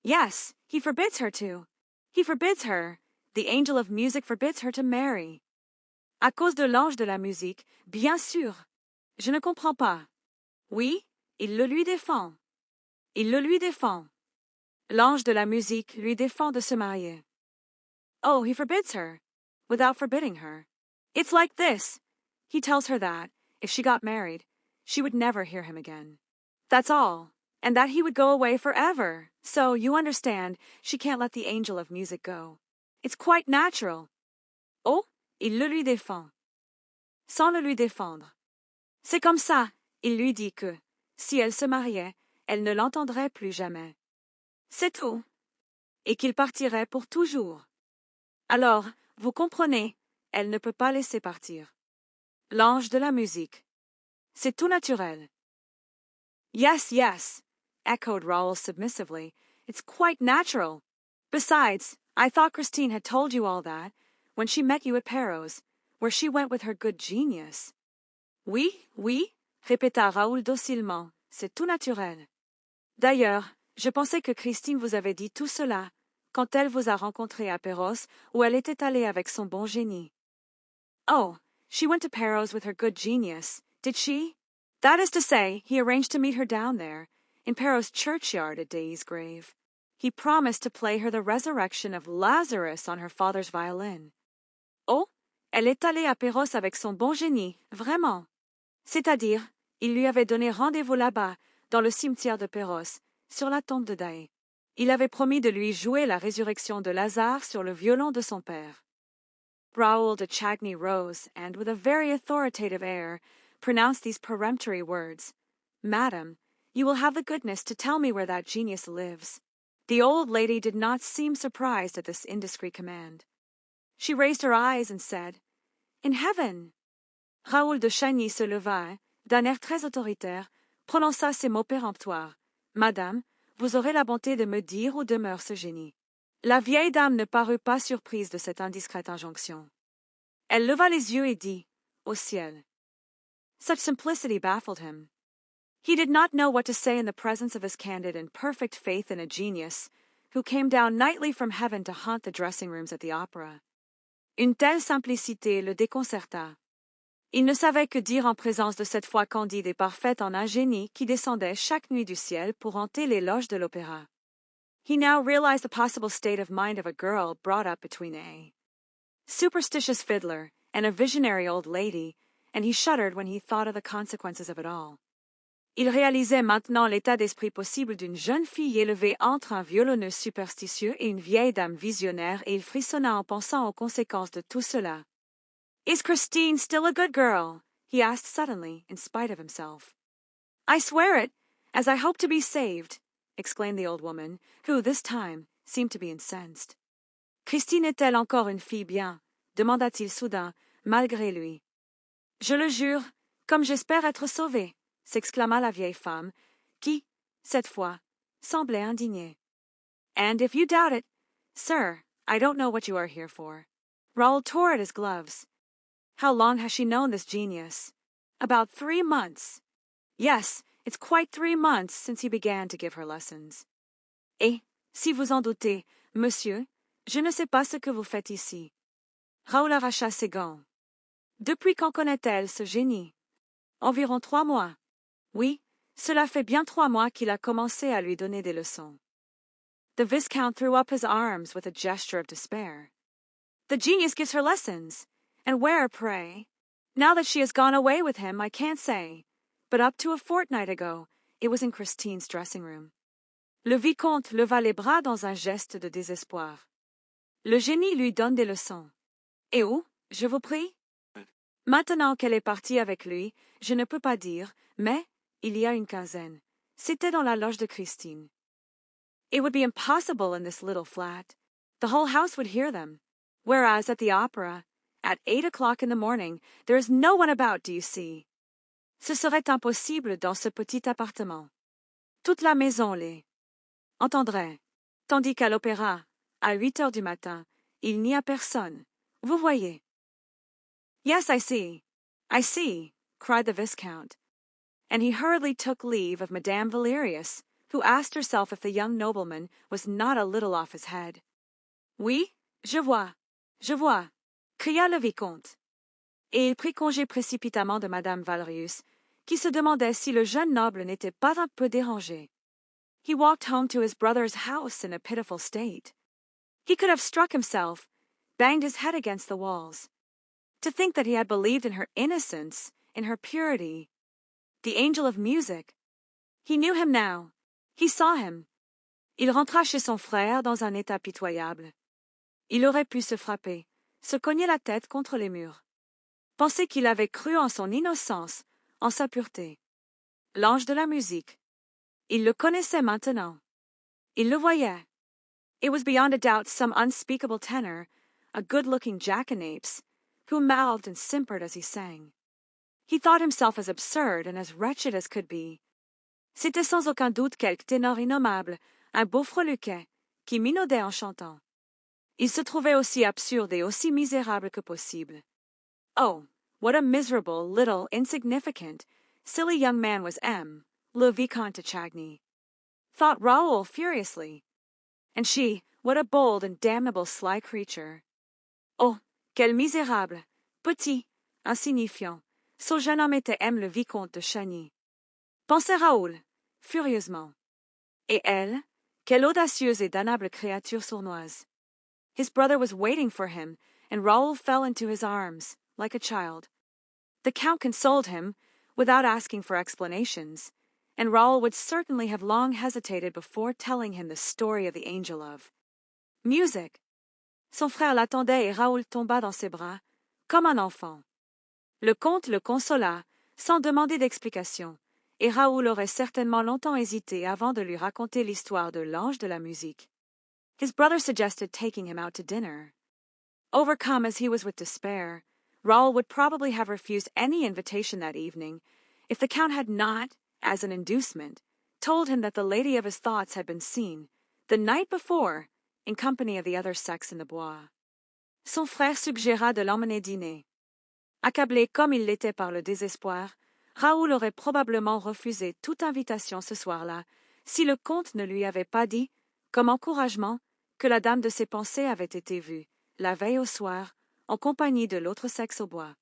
Yes, he forbids her to. He forbids her. The angel of music forbids her to marry. À cause de l'ange de la musique, bien sûr. Je ne comprends pas. Oui, il le lui défend. Il le lui défend. L'ange de la musique lui défend de se marier. Oh, he forbids her, without forbidding her. It's like this. He tells her that, if she got married, she would never hear him again. That's all, and that he would go away forever. So, you understand, she can't let the angel of music go. It's quite natural. Oh, il le lui défend. Sans le lui défendre. C'est comme ça, il lui dit que, si elle se mariait, elle ne l'entendrait plus jamais. C'est tout. Et qu'il partirait pour toujours. Alors, vous comprenez, elle ne peut pas laisser partir. L'ange de la musique. C'est tout naturel. Yes, yes, echoed Raoul submissively. It's quite natural. Besides, I thought Christine had told you all that, when she met you at Perros, where she went with her good genius. Oui, oui, répéta Raoul docilement. C'est tout naturel. D'ailleurs, je pensais que Christine vous avait dit tout cela, quand elle vous a rencontré à Perros, où elle était allée avec son bon génie. Oh, she went to Perros with her good genius, did she? That is to say, he arranged to meet her down there, in Perros churchyard at Daaé's grave. He promised to play her the resurrection of Lazarus on her father's violin. Oh, elle est allée à Perros avec son bon génie, vraiment. C'est-à-dire, il lui avait donné rendez-vous là-bas, dans le cimetière de Perros, sur la tombe de Daaé. Il avait promis de lui jouer la résurrection de Lazare sur le violon de son père. Raoul de Chagny rose, and with a very authoritative air, pronounced these peremptory words. Madam, you will have the goodness to tell me where that genius lives. The old lady did not seem surprised at this indiscreet command. She raised her eyes and said, In heaven. Raoul de Chagny se leva, d'un air très autoritaire, prononça ces mots péremptoires. Madame, vous aurez la bonté de me dire où demeure ce génie. La vieille dame ne parut pas surprise de cette indiscrète injonction. Elle leva les yeux et dit, Au ciel. Such simplicity baffled him. He did not know what to say in the presence of his candid and perfect faith in a genius, who came down nightly from heaven to haunt the dressing-rooms at the opera. Une telle simplicité le déconcerta. Il ne savait que dire en présence de cette foi candide et parfaite en un génie qui descendait chaque nuit du ciel pour hanter les loges de l'opéra. He now realized the possible state of mind of a girl brought up between a superstitious fiddler and a visionary old lady, and he shuddered when he thought of the consequences of it all. Il réalisait maintenant l'état d'esprit possible d'une jeune fille élevée entre un violonneux superstitieux et une vieille dame visionnaire, et il frissonna en pensant aux conséquences de tout cela. Is Christine still a good girl? He asked suddenly, in spite of himself. I swear it, as I hope to be saved, exclaimed the old woman, who, this time, seemed to be incensed. Christine est-elle encore une fille bien? Demanda-t-il soudain, malgré lui. Je le jure, Comme j'espère être sauvée, s'exclama la vieille femme, qui, cette fois, semblait indignée. And if you doubt it, sir, I don't know what you are here for. Raoul tore at his gloves. How long has she known this genius? About 3 months. Yes, it's quite 3 months since he began to give her lessons. Et, si vous en doutez, monsieur, je ne sais pas ce que vous faites ici. Raoul arracha ses gants. Depuis quand connaît-elle ce génie? Environ 3 mois. Oui, cela fait bien 3 mois qu'il a commencé à lui donner des leçons. The Viscount threw up his arms with a gesture of despair. The genius gives her lessons. And where, pray? Now that she has gone away with him, I can't say. But up to a fortnight ago, it was in Christine's dressing room. Le Vicomte leva les bras dans un geste de désespoir. Le génie lui donne des leçons. Et où, je vous prie? Maintenant qu'elle est partie avec lui, je ne peux pas dire, mais il y a une quinzaine. C'était dans la loge de Christine. It would be impossible in this little flat. The whole house would hear them. Whereas at the opera, at 8 o'clock in the morning, there is no one about, do you see? Ce serait impossible dans ce petit appartement. Toute la maison l'est. Entendrait. Tandis qu'à l'opéra, à 8 heures du matin, il n'y a personne. Vous voyez. Yes, I see, cried the Viscount. And he hurriedly took leave of Madame Valerius, who asked herself if the young nobleman was not a little off his head. Oui, je vois, cria le Vicomte. Et il prit congé précipitamment de Madame Valerius, qui se demandait si le jeune noble n'était pas un peu dérangé. He walked home to his brother's house in a pitiful state. He could have struck himself, banged his head against the walls. To think that he had believed in her innocence, in her purity. The angel of music. He knew him now. He saw him. Il rentra chez son frère dans un état pitoyable. Il aurait pu se frapper, se cogner la tête contre les murs. Penser qu'il avait cru en son innocence, en sa pureté. L'ange de la musique. Il le connaissait maintenant. Il le voyait. It was beyond a doubt some unspeakable tenor, a good-looking jackanapes, who mouthed and simpered as he sang. He thought himself as absurd and as wretched as could be. C'était sans aucun doute quelque ténor innommable, un beau freluquet, qui minaudait en chantant. Il se trouvait aussi absurde et aussi misérable que possible. Oh, what a miserable, little, insignificant, silly young man was M., le Vicomte de Chagny. Thought Raoul furiously. And she, what a bold and damnable sly creature. Oh, quel misérable, petit, insignifiant, ce jeune homme était M. le Vicomte de Chagny. Pensait Raoul, furieusement. Et elle, quelle audacieuse et damnable créature sournoise. His brother was waiting for him, and Raoul fell into his arms, like a child. The Count consoled him, without asking for explanations, and Raoul would certainly have long hesitated before telling him the story of the angel of music. Son frère l'attendait et Raoul tomba dans ses bras, comme un enfant. Le comte le consola, sans demander d'explication, et Raoul aurait certainement longtemps hésité avant de lui raconter l'histoire de l'ange de la musique. His brother suggested taking him out to dinner. Overcome as he was with despair, Raoul would probably have refused any invitation that evening, if the Count had not, as an inducement, told him that the lady of his thoughts had been seen, the night before, in company of the other sex in the bois. Son frère suggéra de l'emmener dîner. Accablé comme il l'était par le désespoir, Raoul aurait probablement refusé toute invitation ce soir-là, si le comte ne lui avait pas dit, comme encouragement, que la dame de ses pensées avait été vue, la veille au soir, en compagnie de l'autre sexe au bois.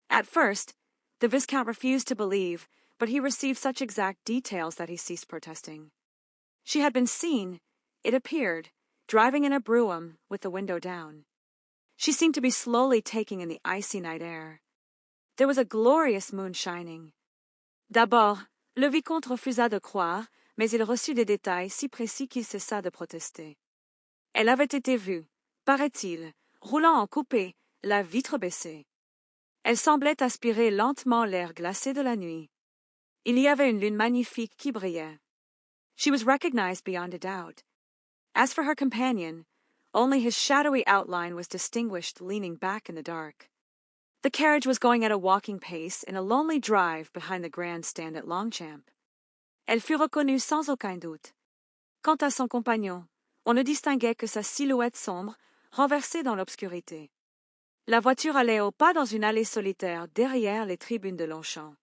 At first, the Viscount refused to believe, but he received such exact details that he ceased protesting. She had been seen, it appeared, driving in a brougham with the window down. She seemed to be slowly taking in the icy night air. There was a glorious moon shining. D'abord, le Vicomte refusa de croire, mais il reçut des détails si précis qu'il cessa de protester. Elle avait été vue, paraît-il, roulant en coupé, la vitre baissée. Elle semblait aspirer lentement l'air glacé de la nuit. Il y avait une lune magnifique qui brillait. She was recognized beyond a doubt. As for her companion, only his shadowy outline was distinguished leaning back in the dark. The carriage was going at a walking pace in a lonely drive behind the grandstand at Longchamp. Elle fut reconnue sans aucun doute. Quant à son compagnon, on ne distinguait que sa silhouette sombre, renversée dans l'obscurité. La voiture allait au pas dans une allée solitaire derrière les tribunes de Longchamp.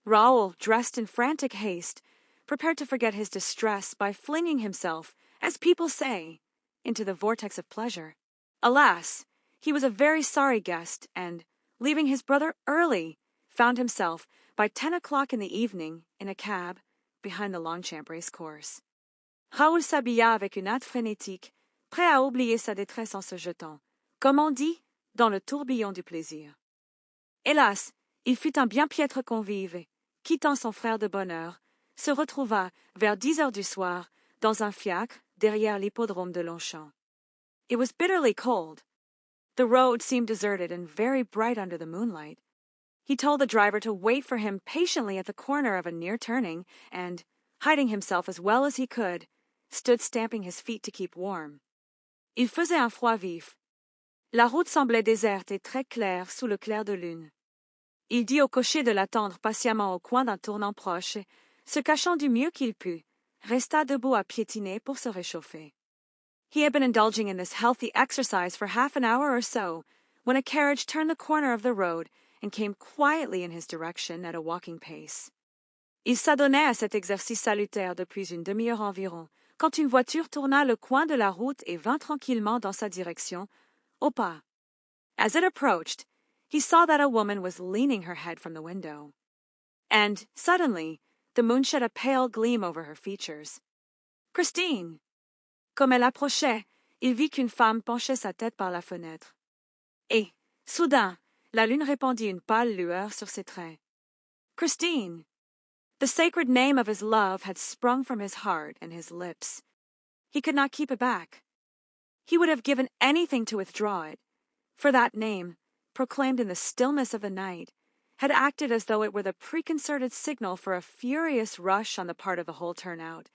Raoul, dressed in frantic haste, prepared to forget his distress by flinging himself, as people say, into the vortex of pleasure. Alas, he was a very sorry guest, and, leaving his brother early, found himself, by 10 o'clock in the evening, in a cab, behind the Longchamp racecourse. Raoul s'habilla avec une hâte frénétique, prêt à oublier sa détresse en se jetant, comme on dit, dans le tourbillon du plaisir. Hélas, il fut un bien piètre convive, quittant son frère de bonne heure, se retrouva, vers 10 heures du soir, dans un fiacre derrière l'hippodrome de Longchamp. It was bitterly cold. The road seemed deserted and very bright under the moonlight. He told the driver to wait for him patiently at the corner of a near turning, and, hiding himself as well as he could, stood stamping his feet to keep warm. Il faisait un froid vif. La route semblait déserte et très claire sous le clair de lune. Il dit au cocher de l'attendre patiemment au coin d'un tournant proche et, se cachant du mieux qu'il put, resta debout à piétiner pour se réchauffer. He had been indulging in this healthy exercise for half an hour or so, when a carriage turned the corner of the road and came quietly in his direction at a walking pace. Il s'adonnait à cet exercice salutaire depuis une demi-heure environ, quand une voiture tourna le coin de la route et vint tranquillement dans sa direction, au pas. As it approached, he saw that a woman was leaning her head from the window. And, suddenly, the moon shed a pale gleam over her features. Christine! Comme elle approchait, il vit qu'une femme penchait sa tête par la fenêtre. Et, soudain, la lune répandit une pâle lueur sur ses traits. Christine! The sacred name of his love had sprung from his heart and his lips. He could not keep it back. He would have given anything to withdraw it, for that name, proclaimed in the stillness of the night, had acted as though it were the preconcerted signal for a furious rush on the part of the whole turnout,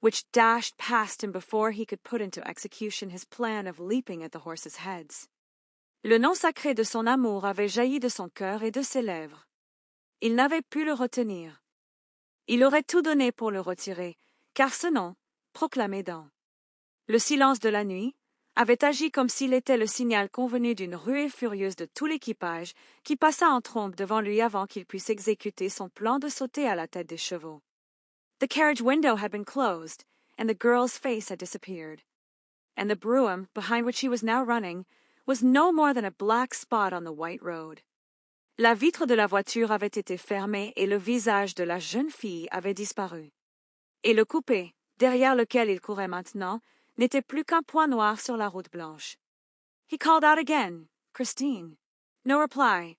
which dashed past him before he could put into execution his plan of leaping at the horses' heads. Le nom sacré de son amour avait jailli de son cœur et de ses lèvres. Il n'avait pu le retenir. Il aurait tout donné pour le retirer, car ce nom, proclamé dans le silence de la nuit, avait agi comme s'il était le signal convenu d'une ruée furieuse de tout l'équipage qui passa en trombe devant lui avant qu'il puisse exécuter son plan de sauter à la tête des chevaux. The carriage window had been closed, and the girl's face had disappeared. And the brougham, behind which he was now running, was no more than a black spot on the white road. La vitre de la voiture avait été fermée et le visage de la jeune fille avait disparu. Et le coupé, derrière lequel il courait maintenant, n'était plus qu'un point noir sur la route blanche. He called out again, Christine. No reply,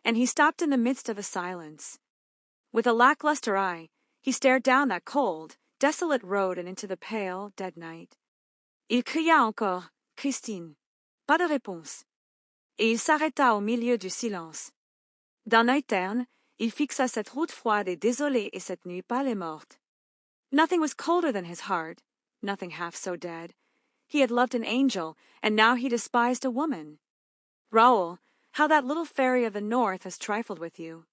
and he stopped in the midst of a silence. With a lackluster eye, he stared down that cold, desolate road and into the pale, dead night. Il cria encore, Christine. Pas de réponse. Et il s'arrêta au milieu du silence. D'un œil terne, il fixa cette route froide et désolée et cette nuit pâle et morte. Nothing was colder than his heart, nothing half so dead. He had loved an angel, and now he despised a woman. Raoul, how that little fairy of the north has trifled with you.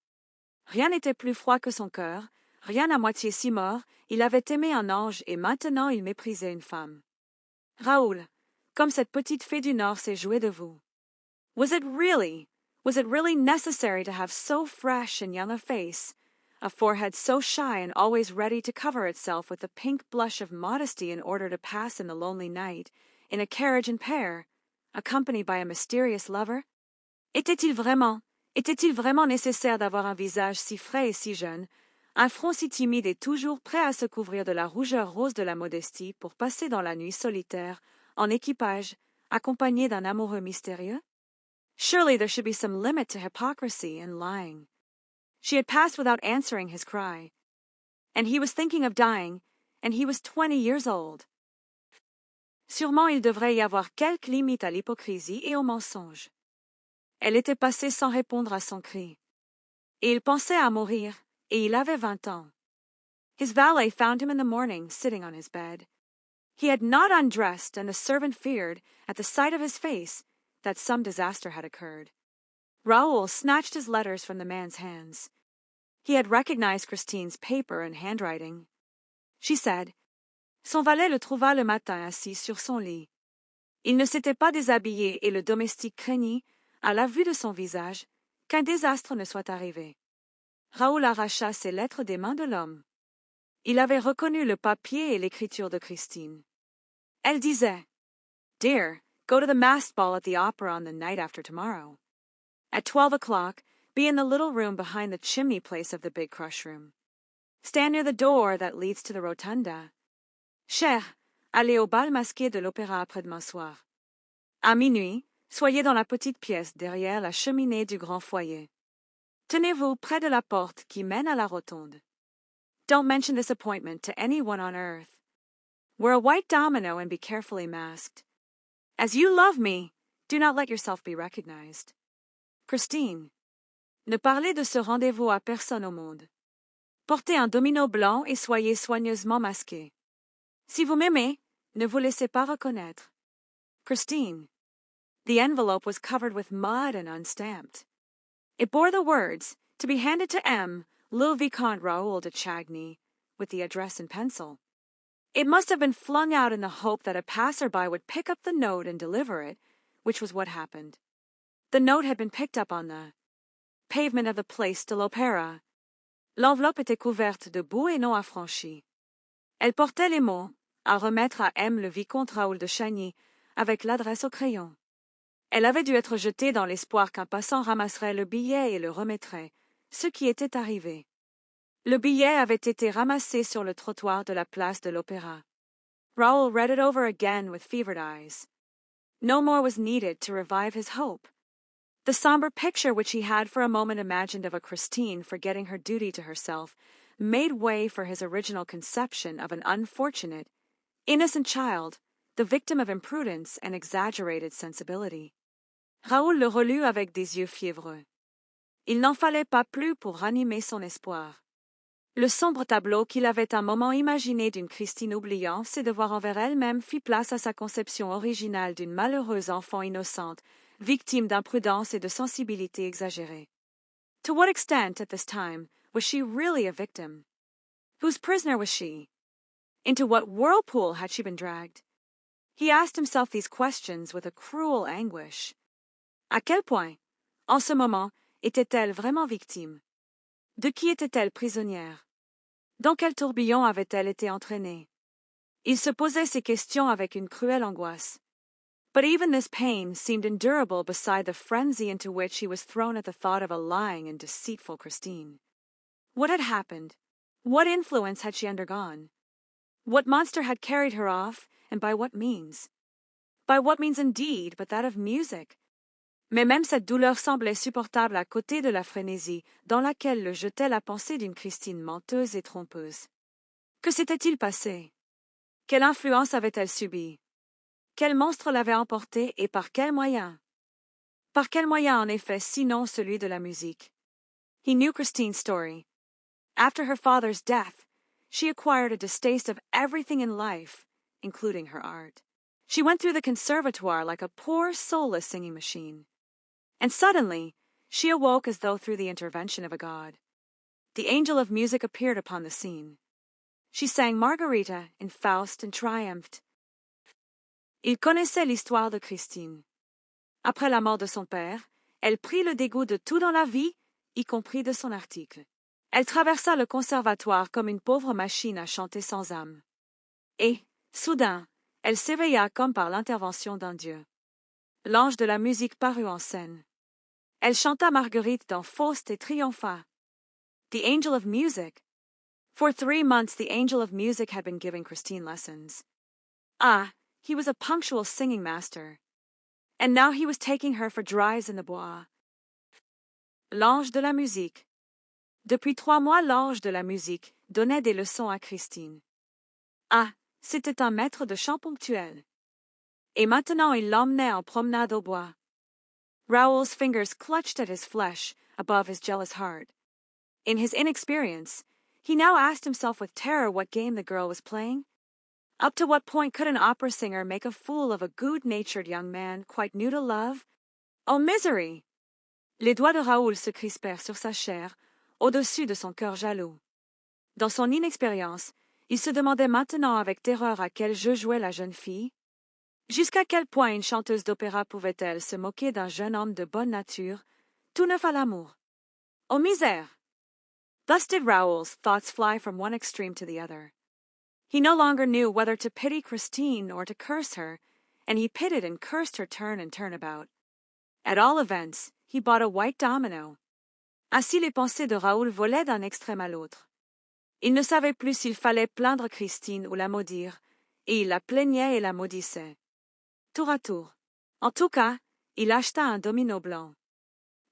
Rien n'était plus froid que son cœur, rien à moitié si mort, il avait aimé un ange et maintenant il méprisait une femme. Raoul, comme cette petite fée du Nord s'est jouée de vous. Was it really necessary to have so fresh and young a face, a forehead so shy and always ready to cover itself with the pink blush of modesty in order to pass in the lonely night, in a carriage and pair, accompanied by a mysterious lover? Était-il vraiment nécessaire d'avoir un visage si frais et si jeune, un front si timide et toujours prêt à se couvrir de la rougeur rose de la modestie pour passer dans la nuit solitaire, en équipage, accompagné d'un amoureux mystérieux? Surely there should be some limit to hypocrisy and lying. She had passed without answering his cry. And he was thinking of dying, and he was 20 years old. Sûrement il devrait y avoir quelque limite à l'hypocrisie et au mensonge. Elle était passée sans répondre à son cri. Et il pensait à mourir, et il avait 20 ans. His valet found him in the morning, sitting on his bed. He had not undressed, and the servant feared, at the sight of his face, that some disaster had occurred. Raoul snatched his letters from the man's hands. He had recognized Christine's paper and handwriting. She said, Son valet le trouva le matin assis sur son lit. Il ne s'était pas déshabillé et le domestique craignit, à la vue de son visage, qu'un désastre ne soit arrivé. Raoul arracha ses lettres des mains de l'homme. Il avait reconnu le papier et l'écriture de Christine. Elle disait, Dear, go to the masked ball at the opera on the night after tomorrow. At 12 o'clock, be in the little room behind the chimney place of the big crush room. Stand near the door that leads to the rotunda. Cher, allez au bal masqué de l'opéra après-demain soir. À minuit, soyez dans la petite pièce derrière la cheminée du grand foyer. Tenez-vous près de la porte qui mène à la rotonde. Don't mention this appointment to anyone on earth. Wear a white domino and be carefully masked. As you love me, do not let yourself be recognized. Christine, ne parlez de ce rendez-vous à personne au monde. Portez un domino blanc et soyez soigneusement masqué. Si vous m'aimez, ne vous laissez pas reconnaître. Christine. The envelope was covered with mud and unstamped. It bore the words, to be handed to M. Le Vicomte Raoul de Chagny, with the address in pencil. It must have been flung out in the hope that a passerby would pick up the note and deliver it, which was what happened. The note had been picked up on the pavement of the Place de l'Opéra. L'enveloppe était couverte de boue et non affranchie. Elle portait les mots, à remettre à M. le Vicomte Raoul de Chagny, avec l'adresse au crayon. Elle avait dû être jetée dans l'espoir qu'un passant ramasserait le billet et le remettrait, ce qui était arrivé. Le billet avait été ramassé sur le trottoir de la place de l'Opéra. Raoul read it over again with fevered eyes. No more was needed to revive his hope. The somber picture which he had for a moment imagined of a Christine forgetting her duty to herself made way for his original conception of an unfortunate, innocent child, the victim of imprudence and exaggerated sensibility. Raoul le relut avec des yeux fiévreux. Il n'en fallait pas plus pour ranimer son espoir. Le sombre tableau qu'il avait un moment imaginé d'une Christine oubliant ses devoirs envers elle-même fit place à sa conception originale d'une malheureuse enfant innocente, victime d'imprudence et de sensibilité exagérée. To what extent, at this time, was she really a victim? Whose prisoner was she? Into what whirlpool had she been dragged? He asked himself these questions with a cruel anguish. À quel point, en ce moment, était-elle vraiment victime? De qui était-elle prisonnière? Dans quel tourbillon avait-elle été entraînée? Il se posait ces questions avec une cruelle angoisse. But even this pain seemed endurable beside the frenzy into which he was thrown at the thought of a lying and deceitful Christine. What had happened? What influence had she undergone? What monster had carried her off, and by what means? By what means indeed, but that of music? Mais même cette douleur semblait supportable à côté de la frénésie dans laquelle le jetait la pensée d'une Christine menteuse et trompeuse. Que s'était-il passé? Quelle influence avait-elle subie? Quel monstre l'avait emportée et par quels moyens? Par quels moyens, en effet, sinon celui de la musique? He knew Christine's story. After her father's death, she acquired a distaste of everything in life, including her art. She went through the conservatoire like a poor, soulless singing machine. And suddenly, she awoke as though through the intervention of a god. The angel of music appeared upon the scene. She sang Margarita in Faust and triumphed. Il connaissait l'histoire de Christine. Après la mort de son père, elle prit le dégoût de tout dans la vie, y compris de son article. Elle traversa le conservatoire comme une pauvre machine à chanter sans âme. Et, soudain, elle s'éveilla comme par l'intervention d'un dieu. L'ange de la musique parut en scène. Elle chanta Marguerite dans Faust et triompha. The angel of music. For 3 months the angel of music had been giving Christine lessons. Ah, he was a punctual singing master. And now he was taking her for drives in the bois. L'ange de la musique. Depuis 3 mois, l'ange de la musique donnait des leçons à Christine. Ah, c'était un maître de chant ponctuel. Et maintenant il l'emmenait en promenade au bois. Raoul's fingers clutched at his flesh above his jealous heart. In his inexperience, he now asked himself with terror what game the girl was playing. Up to what point could an opera singer make a fool of a good-natured young man quite new to love? Oh, misery! Les doigts de Raoul se crispèrent sur sa chair, au-dessus de son cœur jaloux. Dans son inexpérience, il se demandait maintenant avec terreur à quel jeu jouait la jeune fille. Jusqu'à quel point une chanteuse d'opéra pouvait-elle se moquer d'un jeune homme de bonne nature, tout neuf à l'amour? Oh misère! Thus did Raoul's thoughts fly from one extreme to the other. He no longer knew whether to pity Christine or to curse her, and he pitied and cursed her turn and turn about. At all events, he bought a white domino. Ainsi les pensées de Raoul volaient d'un extrême à l'autre. Il ne savait plus s'il fallait plaindre Christine ou la maudire, et il la plaignait et la maudissait. Tour à tour. En tout cas, il acheta un domino blanc.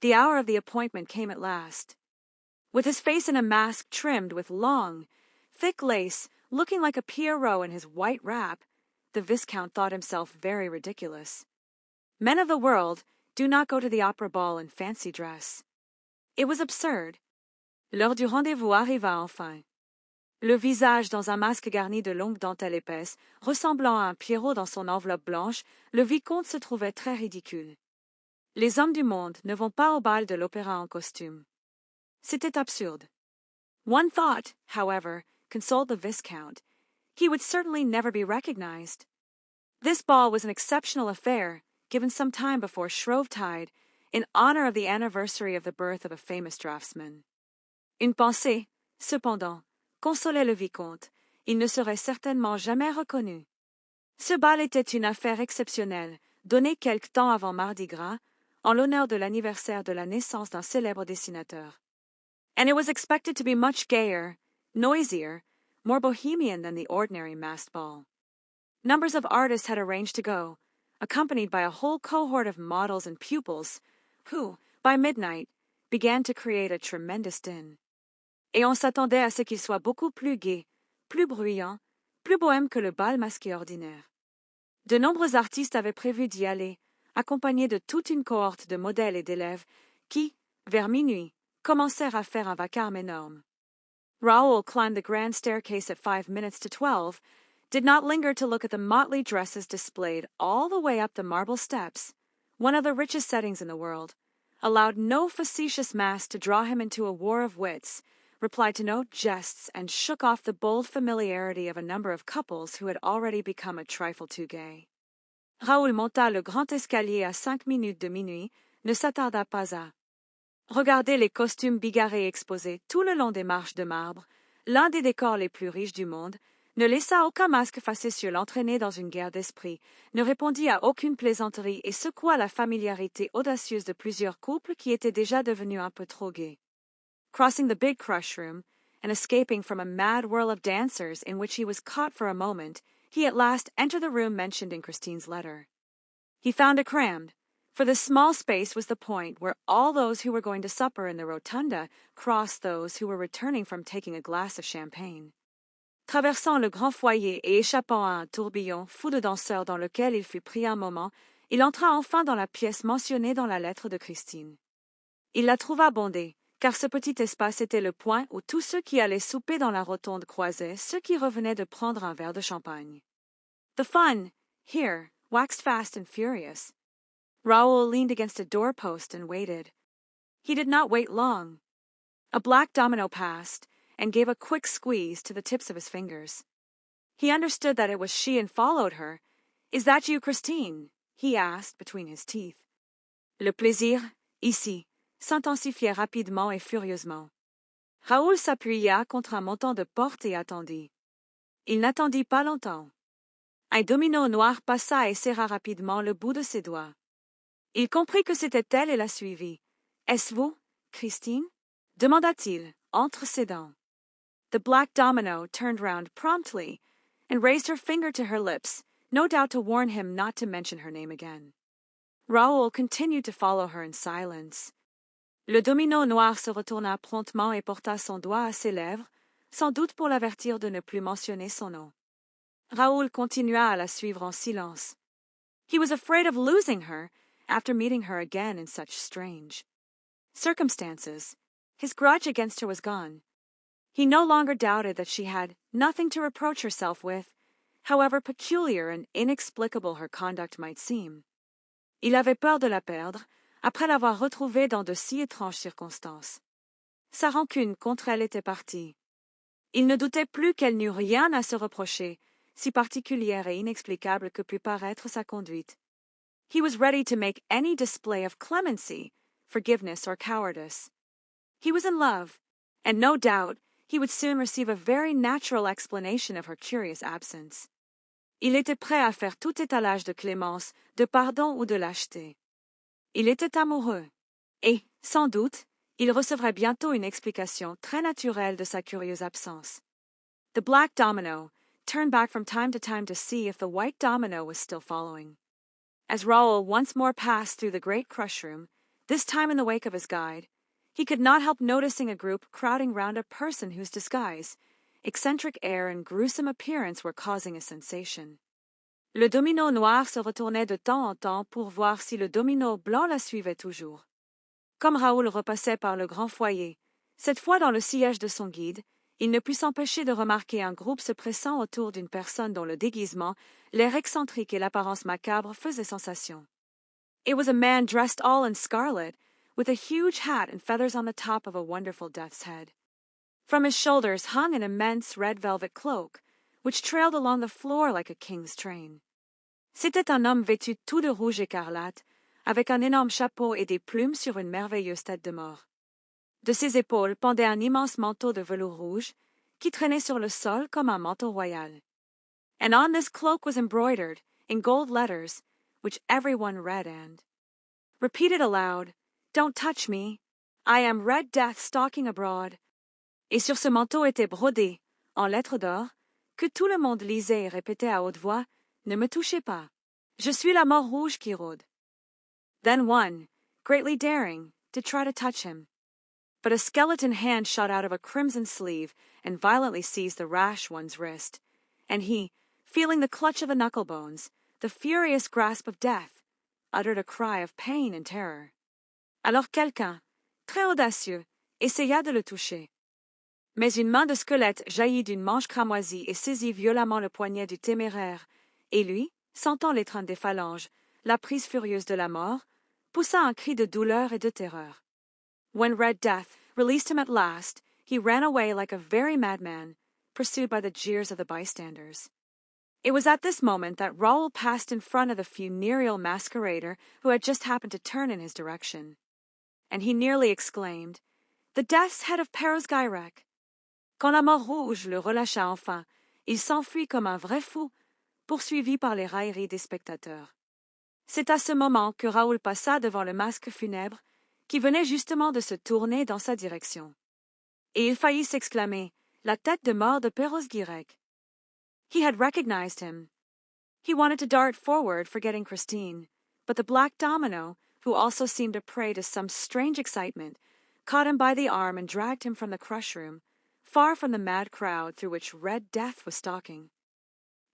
The hour of the appointment came at last. With his face in a mask trimmed with long, thick lace, looking like a Pierrot in his white wrap, the Viscount thought himself very ridiculous. Men of the world do not go to the opera ball in fancy dress. It was absurd. L'heure du rendez-vous arriva enfin. Le visage dans un masque garni de longues dentelles épaisses, ressemblant à un Pierrot dans son enveloppe blanche, le vicomte se trouvait très ridicule. Les hommes du monde ne vont pas au bal de l'opéra en costume. C'était absurde. One thought, however, consoled the Viscount. He would certainly never be recognized. This ball was an exceptional affair, given some time before Shrovetide, in honor of the anniversary of the birth of a famous draftsman. Une pensée, cependant, consolait le vicomte. Il ne serait certainement jamais reconnu. Ce bal était une affaire exceptionnelle, donnée quelque temps avant Mardi Gras, en l'honneur de l'anniversaire de la naissance d'un célèbre dessinateur. And it was expected to be much gayer, noisier, more bohemian than the ordinary masked ball. Numbers of artists had arranged to go, accompanied by a whole cohort of models and pupils, who, by midnight, began to create a tremendous din. Et on s'attendait à ce qu'il soit beaucoup plus gai, plus bruyant, plus bohème que le bal masqué ordinaire. De nombreux artistes avaient prévu d'y aller, accompagnés de toute une cohorte de modèles et d'élèves qui, vers minuit, commencèrent à faire un vacarme énorme. Raoul climbed the grand staircase at 5 minutes to 12, did not linger to look at the motley dresses displayed all the way up the marble steps, one of the richest settings in the world, allowed no facetious mask to draw him into a war of wits, replied to no jests, and shook off the bold familiarity of a number of couples who had already become a trifle too gay. Raoul monta le grand escalier à 5 minutes de minuit, ne s'attarda pas à regarder les costumes bigarrés exposés tout le long des marches de marbre, l'un des décors les plus riches du monde, ne laissa aucun masque facétieux l'entraîner dans une guerre d'esprit, ne répondit à aucune plaisanterie et secoua la familiarité audacieuse de plusieurs couples qui étaient déjà devenus un peu trop gais. Crossing the big crush room, and escaping from a mad whirl of dancers in which he was caught for a moment, he at last entered the room mentioned in Christine's letter. He found it crammed, for this small space was the point where all those who were going to supper in the rotunda crossed those who were returning from taking a glass of champagne. Traversant le grand foyer et échappant à un tourbillon fou de danseurs dans lequel il fut pris un moment, il entra enfin dans la pièce mentionnée dans la lettre de Christine. Il la trouva bondée, car ce petit espace était le point où tous ceux qui allaient souper dans la rotonde croisaient ceux qui revenaient de prendre un verre de champagne. The fun, here, waxed fast and furious. Raoul leaned against a doorpost and waited. He did not wait long. A black domino passed, and gave a quick squeeze to the tips of his fingers. He understood that it was she and followed her. "Is that you, Christine?" he asked between his teeth. Le plaisir, ici, s'intensifiait rapidement et furieusement. Raoul s'appuya contre un montant de porte et attendit. Il n'attendit pas longtemps. Un domino noir passa et serra rapidement le bout de ses doigts. Il comprit que c'était elle et la suivit. « Est-ce vous, Christine? » demanda-t-il, entre ses dents. The black domino turned round promptly and raised her finger to her lips, no doubt to warn him not to mention her name again. Raoul continued to follow her in silence. Le domino noir se retourna promptement et porta son doigt à ses lèvres, sans doute pour l'avertir de ne plus mentionner son nom. Raoul continua à la suivre en silence. He was afraid of losing her after meeting her again in such strange circumstances. His grudge against her was gone. He no longer doubted that she had nothing to reproach herself with, however peculiar and inexplicable her conduct might seem. Il avait peur de la perdre, après l'avoir retrouvée dans de si étranges circonstances. Sa rancune contre elle était partie. Il ne doutait plus qu'elle n'eût rien à se reprocher, si particulière et inexplicable que pût paraître sa conduite. He was ready to make any display of clemency, forgiveness, or cowardice. He was in love, and no doubt he would soon receive a very natural explanation of her curious absence. Il était prêt à faire tout étalage de clémence, de pardon ou de lâcheté. Il était amoureux, et, sans doute, il recevrait bientôt une explication très naturelle de sa curieuse absence. The black domino turned back from time to see if the white domino was still following. As Raoul once more passed through the great crush room, this time in the wake of his guide, he could not help noticing a group crowding round a person whose disguise, eccentric air, and gruesome appearance were causing a sensation. Le domino noir se retournait de temps en temps pour voir si le domino blanc la suivait toujours. Comme Raoul repassait par le grand foyer, cette fois dans le sillage de son guide, il ne put s'empêcher de remarquer un groupe se pressant autour d'une personne dont le déguisement, l'air excentrique et l'apparence macabre faisaient sensation. It was a man dressed all in scarlet, with a huge hat and feathers on the top of a wonderful death's head. From his shoulders hung an immense red velvet cloak, which trailed along the floor like a king's train. C'était un homme vêtu tout de rouge écarlate, avec un énorme chapeau et des plumes sur une merveilleuse tête de mort. De ses épaules pendait un immense manteau de velours rouge, qui traînait sur le sol comme un manteau royal. And on this cloak was embroidered, in gold letters, which everyone read and repeated aloud, "Don't touch me. I am Red Death stalking abroad." Et sur ce manteau était brodé, en lettres d'or, que tout le monde lisait et répétait à haute voix, "Ne me touchez pas. Je suis la mort rouge qui rôde." Then one, greatly daring, did try to touch him. But a skeleton hand shot out of a crimson sleeve and violently seized the rash one's wrist, and he, feeling the clutch of the knuckle bones, the furious grasp of death, uttered a cry of pain and terror. Alors quelqu'un, très audacieux, essaya de le toucher. Mais une main de squelette jaillit d'une manche cramoisie et saisit violemment le poignet du téméraire, et lui, sentant l'étreinte des phalanges, la prise furieuse de la mort, poussa un cri de douleur et de terreur. When Red Death released him at last, he ran away like a very madman, pursued by the jeers of the bystanders. It was at this moment that Raoul passed in front of the funereal masquerader who had just happened to turn in his direction. And he nearly exclaimed, "The death's head of Perros-Guirec!" Quand la mort rouge le relâcha enfin, il s'enfuit comme un vrai fou, poursuivi par les railleries des spectateurs. C'est à ce moment que Raoul passa devant le masque funèbre, qui venait justement de se tourner dans sa direction. Et il faillit s'exclamer, "La tête de mort de Perros-Guirec." He had recognized him. He wanted to dart forward, forgetting Christine, but the black domino, who also seemed a prey to some strange excitement, caught him by the arm and dragged him from the crush room, far from the mad crowd through which Red Death was stalking.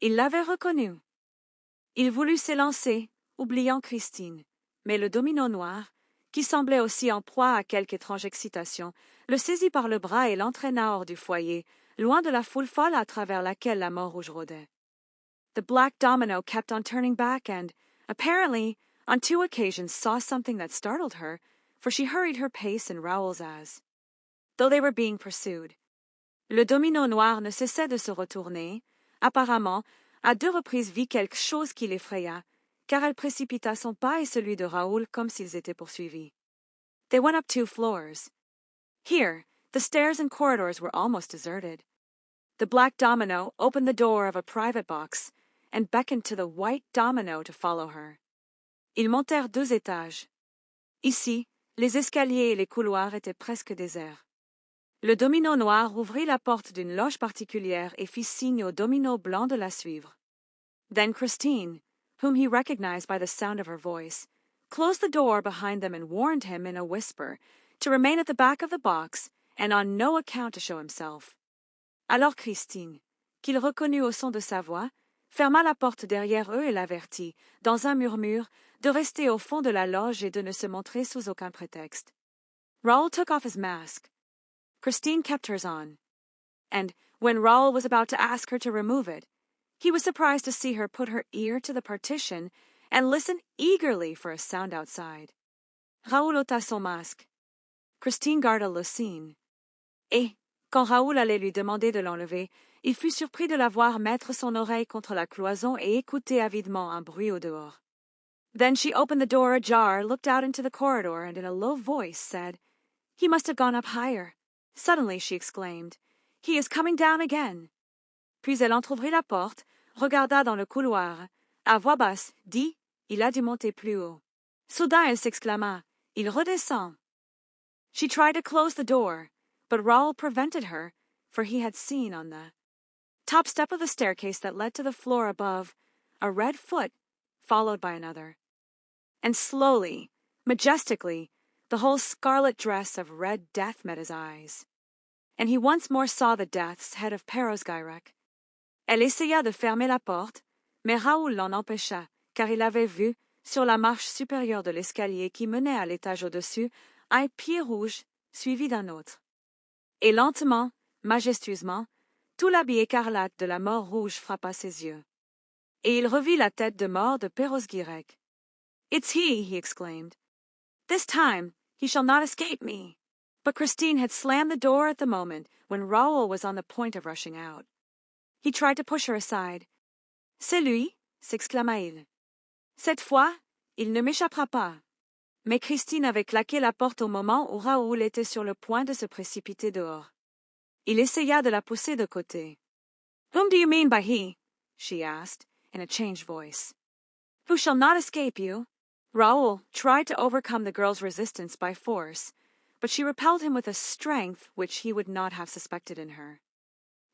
Il l'avait reconnu. Il voulut s'élancer, oubliant Christine, mais le domino noir, qui semblait aussi en proie à quelque étrange excitation, le saisit par le bras et l'entraîna hors du foyer, loin de la foule folle à travers laquelle la mort rouge rôdait. The black domino kept on turning back and, apparently, on 2 occasions saw something that startled her, for she hurried her pace in Raoul's as though they were being pursued. Le domino noir ne cessait de se retourner, apparemment, à 2 reprises vit quelque chose qui l'effraya, car elle précipita son pas et celui de Raoul comme s'ils étaient poursuivis. They went up 2 floors. Here, the stairs and corridors were almost deserted. The black domino opened the door of a private box and beckoned to the white domino to follow her. Ils montèrent 2 étages. Ici, les escaliers et les couloirs étaient presque déserts. Le domino noir ouvrit la porte d'une loge particulière et fit signe au domino blanc de la suivre. Then Christine, whom he recognized by the sound of her voice, closed the door behind them and warned him in a whisper to remain at the back of the box and on no account to show himself. Alors Christine, qu'il reconnut au son de sa voix, ferma la porte derrière eux et l'avertit, dans un murmure, de rester au fond de la loge et de ne se montrer sous aucun prétexte. Raoul took off his mask. Christine kept hers on. And when Raoul was about to ask her to remove it, he was surprised to see her put her ear to the partition and listen eagerly for a sound outside. Raoul ôta son masque. Christine garda le signe. Et, quand Raoul allait lui demander de l'enlever, il fut surpris de la voir mettre son oreille contre la cloison et écouter avidement un bruit au dehors. Then she opened the door ajar, looked out into the corridor, and in a low voice said, "He must have gone up higher." Suddenly she exclaimed, "He is coming down again." Puis elle entr'ouvrit la porte, regarda dans le couloir, à voix basse, dit, "Il a dû monter plus haut." Soudain elle s'exclama, "Il redescend." She tried to close the door, but Raoul prevented her, for he had seen on the top step of the staircase that led to the floor above a red foot, followed by another. And slowly, majestically, the whole scarlet dress of Red Death met his eyes. And he once more saw the death's head of Perros-Guirec. Elle essaya de fermer la porte, mais Raoul l'en empêcha, car il avait vu, sur la marche supérieure de l'escalier qui menait à l'étage au-dessus, un pied rouge suivi d'un autre. Et lentement, majestueusement, tout l'habit écarlate de la mort rouge frappa ses yeux. Et il revit la tête de mort de Perros-Guirec. "It's he exclaimed. "This time, he shall not escape me." But Christine had slammed the door at the moment when Raoul was on the point of rushing out. He tried to push her aside. "C'est lui," s'exclama-t-il. "Cette fois, il ne m'échappera pas." Mais Christine avait claqué la porte au moment où Raoul était sur le point de se précipiter dehors. Il essaya de la pousser de côté. "Whom do you mean by he?" she asked, in a changed voice. "Who shall not escape you?" Raoul tried to overcome the girl's resistance by force, but she repelled him with a strength which he would not have suspected in her.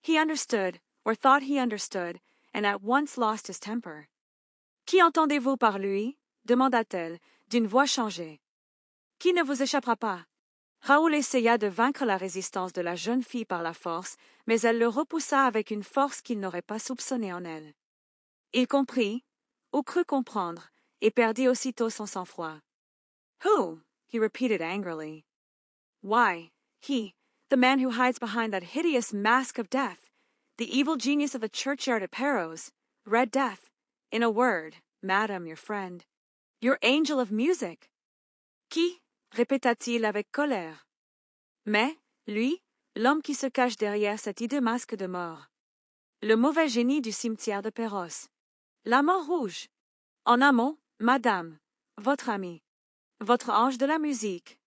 He understood, or thought he understood, and at once lost his temper. "Qui entendez-vous par lui?" demanda-t-elle, d'une voix changée. "Qui ne vous échappera pas?" Raoul essaya de vaincre la résistance de la jeune fille par la force, mais elle le repoussa avec une force qu'il n'aurait pas soupçonnée en elle. Il comprit, ou crut comprendre, et perdit aussitôt son sang-froid. "Who?" he repeated angrily. "Why, he, the man who hides behind that hideous mask of death, the evil genius of the churchyard at Perros, Red Death, in a word, madame, your friend, your angel of music." "Qui?" répéta-t-il avec colère. Mais, lui, l'homme qui se cache derrière cet hideux masque de mort. Le mauvais génie du cimetière de Perros. La mort rouge. En un mot, madame, votre ami, votre ange de la musique.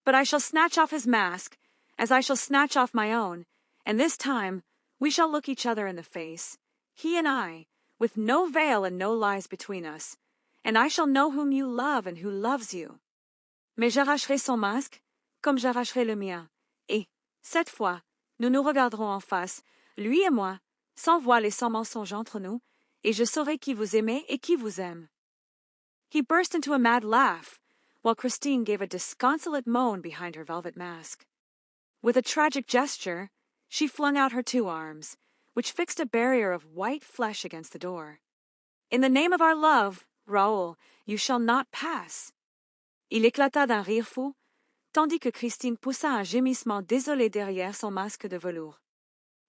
"But I shall snatch off his mask, as I shall snatch off my own, and this time we shall look each other in the face, he and I, with no veil and no lies between us, and I shall know whom you love and who loves you. Mais j'arracherai son masque, comme j'arracherai le mien, et, cette fois, nous nous regarderons en face, lui et moi, sans voile et sans mensonge entre nous, et je saurai qui vous aimez et qui vous aime." He burst into a mad laugh, while Christine gave a disconsolate moan behind her velvet mask. With a tragic gesture, she flung out her two arms, which fixed a barrier of white flesh against the door. "In the name of our love, Raoul, you shall not pass." Il éclata d'un rire fou, tandis que Christine poussa un gémissement désolé derrière son masque de velours.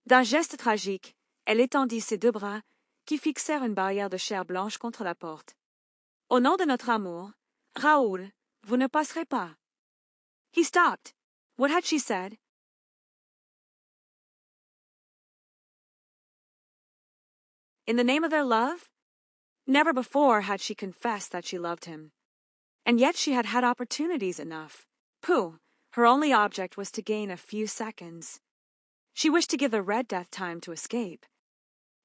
D'un geste tragique, elle étendit ses deux bras, qui fixèrent une barrière de chair blanche contre la porte. "Au nom de notre amour, Raoul, vous ne passerez pas." He stopped. What had she said? In the name of their love? Never before had she confessed that she loved him. And yet she had had opportunities enough. Pooh, her only object was to gain a few seconds. She wished to give the Red Death time to escape.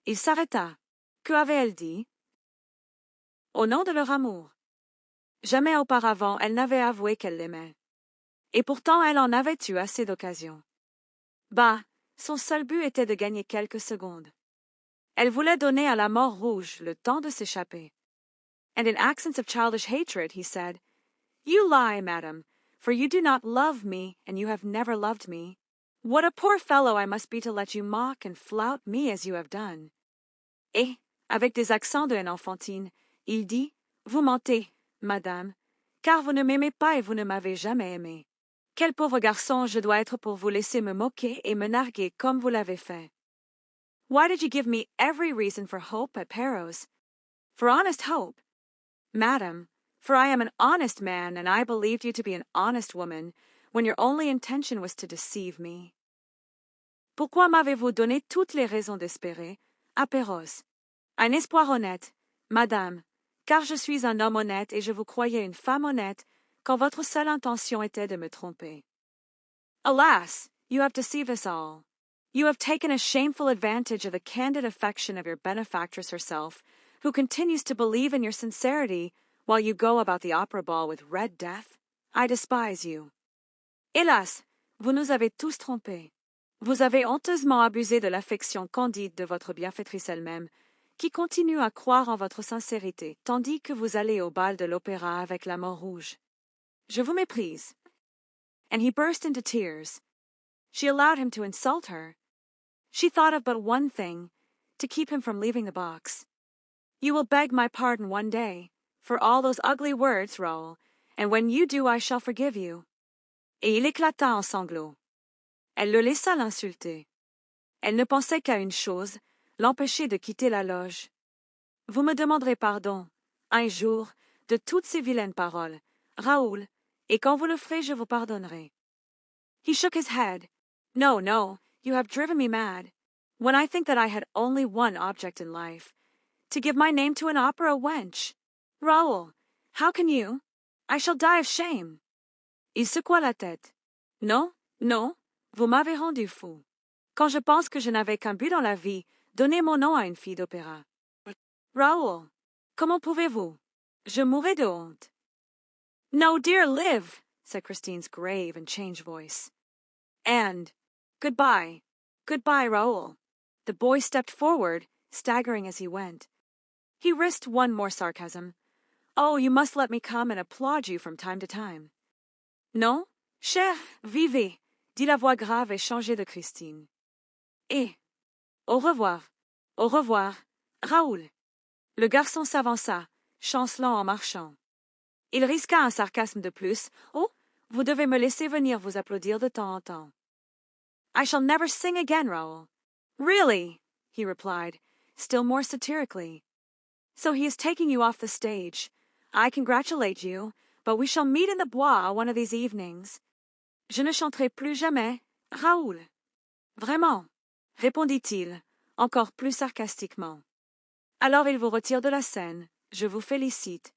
Il s'arrêta. Que avait-elle dit? Au nom de leur amour. Jamais auparavant elle n'avait avoué qu'elle l'aimait. Et pourtant elle en avait eu assez d'occasions. Bah, son seul but était de gagner quelques secondes. Elle voulait donner à la mort rouge le temps de s'échapper. And in accents of childish hatred he said, "You lie, madam, for you do not love me, and you have never loved me. What a poor fellow I must be to let you mock and flout me as you have done." Et, avec des accents de haine enfantine, il dit, "Vous mentez, madame, car vous ne m'aimez pas et vous ne m'avez jamais aimé. Quel pauvre garçon je dois être pour vous laisser me moquer et me narguer comme vous l'avez fait. Why did you give me every reason for hope at Perros? For honest hope? Madam, For I am an honest man, and I believed you to be an honest woman, when your only intention was to deceive me. Pourquoi m'avez-vous donné toutes les raisons d'espérer, Apéros? Un espoir honnête, madame, car je suis un homme honnête et je vous croyais une femme honnête, quand votre seule intention était de me tromper. Alas, you have deceived us all. You have taken a shameful advantage of the candid affection of your benefactress herself, who continues to believe in your sincerity while you go about the opera ball with Red Death. I despise you. Hélas, vous nous avez tous trompés. Vous avez honteusement abusé de l'affection candide de votre bienfaitrice elle-même, qui continue à croire en votre sincérité, tandis que vous allez au bal de l'opéra avec la mort rouge. Je vous méprise. And he burst into tears. She allowed him to insult her. She thought of but one thing, to keep him from leaving the box. You will beg my pardon one day, for all those ugly words, Raoul, and when you do I shall forgive you. Et il éclata en sanglots. Elle le laissa l'insulter. Elle ne pensait qu'à une chose, l'empêcher de quitter la loge. Vous me demanderez pardon, un jour, de toutes ces vilaines paroles, Raoul, et quand vous le ferez, je vous pardonnerai. He shook his head. No, no, you have driven me mad. When I think that I had only one object in life, to give my name to an opera wench. Raoul, how can you? I shall die of shame. Il secoua la tête. Non, non, vous m'avez rendu fou. Quand je pense que je n'avais qu'un but dans la vie, donner mon nom à une fille d'opéra. Raoul, comment pouvez-vous? Je mourrais de honte. No, dear, live, said Christine's grave and changed voice. And, goodbye, goodbye, Raoul. The boy stepped forward, staggering as he went. He risked one more sarcasm. Oh, you must let me come and applaud you from time to time. Non, cher, vivez, dit la voix grave et changée de Christine. Et, au revoir, Raoul. Le garçon s'avança, chancelant en marchant. Il risqua un sarcasme de plus. Oh, vous devez me laisser venir vous applaudir de temps en temps. I shall never sing again, Raoul. Really, he replied, still more satirically. So he is taking you off the stage. I congratulate you, but we shall meet in the bois one of these evenings. Je ne chanterai plus jamais, Raoul. Vraiment, répondit-il, encore plus sarcastiquement. Alors il vous retire de la scène, je vous félicite.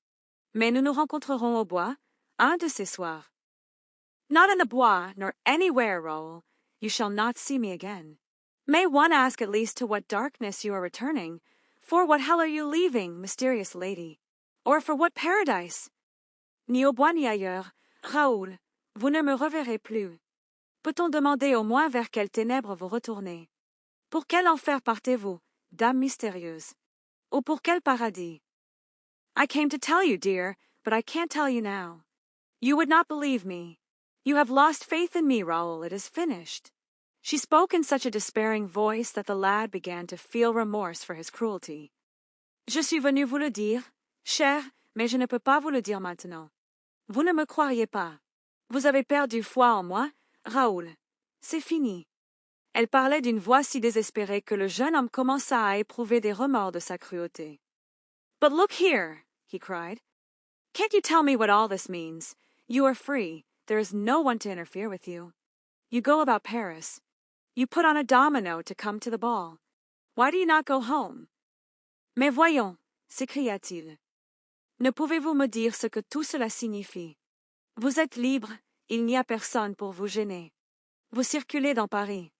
Mais nous nous rencontrerons au bois, un de ces soirs. Not in the bois, nor anywhere, Raoul. You shall not see me again. May one ask at least to what darkness you are returning? For what hell are you leaving, mysterious lady? Or for what paradise? Ni au bois ni ailleurs, Raoul, vous ne me reverrez plus. Peut-on demander au moins vers quelles ténèbres vous retournez? Pour quel enfer partez-vous, dame mystérieuse? Ou pour quel paradis? I came to tell you, dear, but I can't tell you now. You would not believe me. You have lost faith in me, Raoul. It is finished. She spoke in such a despairing voice that the lad began to feel remorse for his cruelty. Je suis venu vous le dire, cher, mais je ne peux pas vous le dire maintenant. Vous ne me croiriez pas. Vous avez perdu foi en moi, Raoul. C'est fini. Elle parlait d'une voix si désespérée que le jeune homme commença à éprouver des remords de sa cruauté. But look here, he cried. Can't you tell me what all this means? You are free. There is no one to interfere with you. You go about Paris. You put on a domino to come to the ball. Why do you not go home? Mais voyons, s'écria-t-il. Ne pouvez-vous me dire ce que tout cela signifie? Vous êtes libre, il n'y a personne pour vous gêner. Vous circulez dans Paris.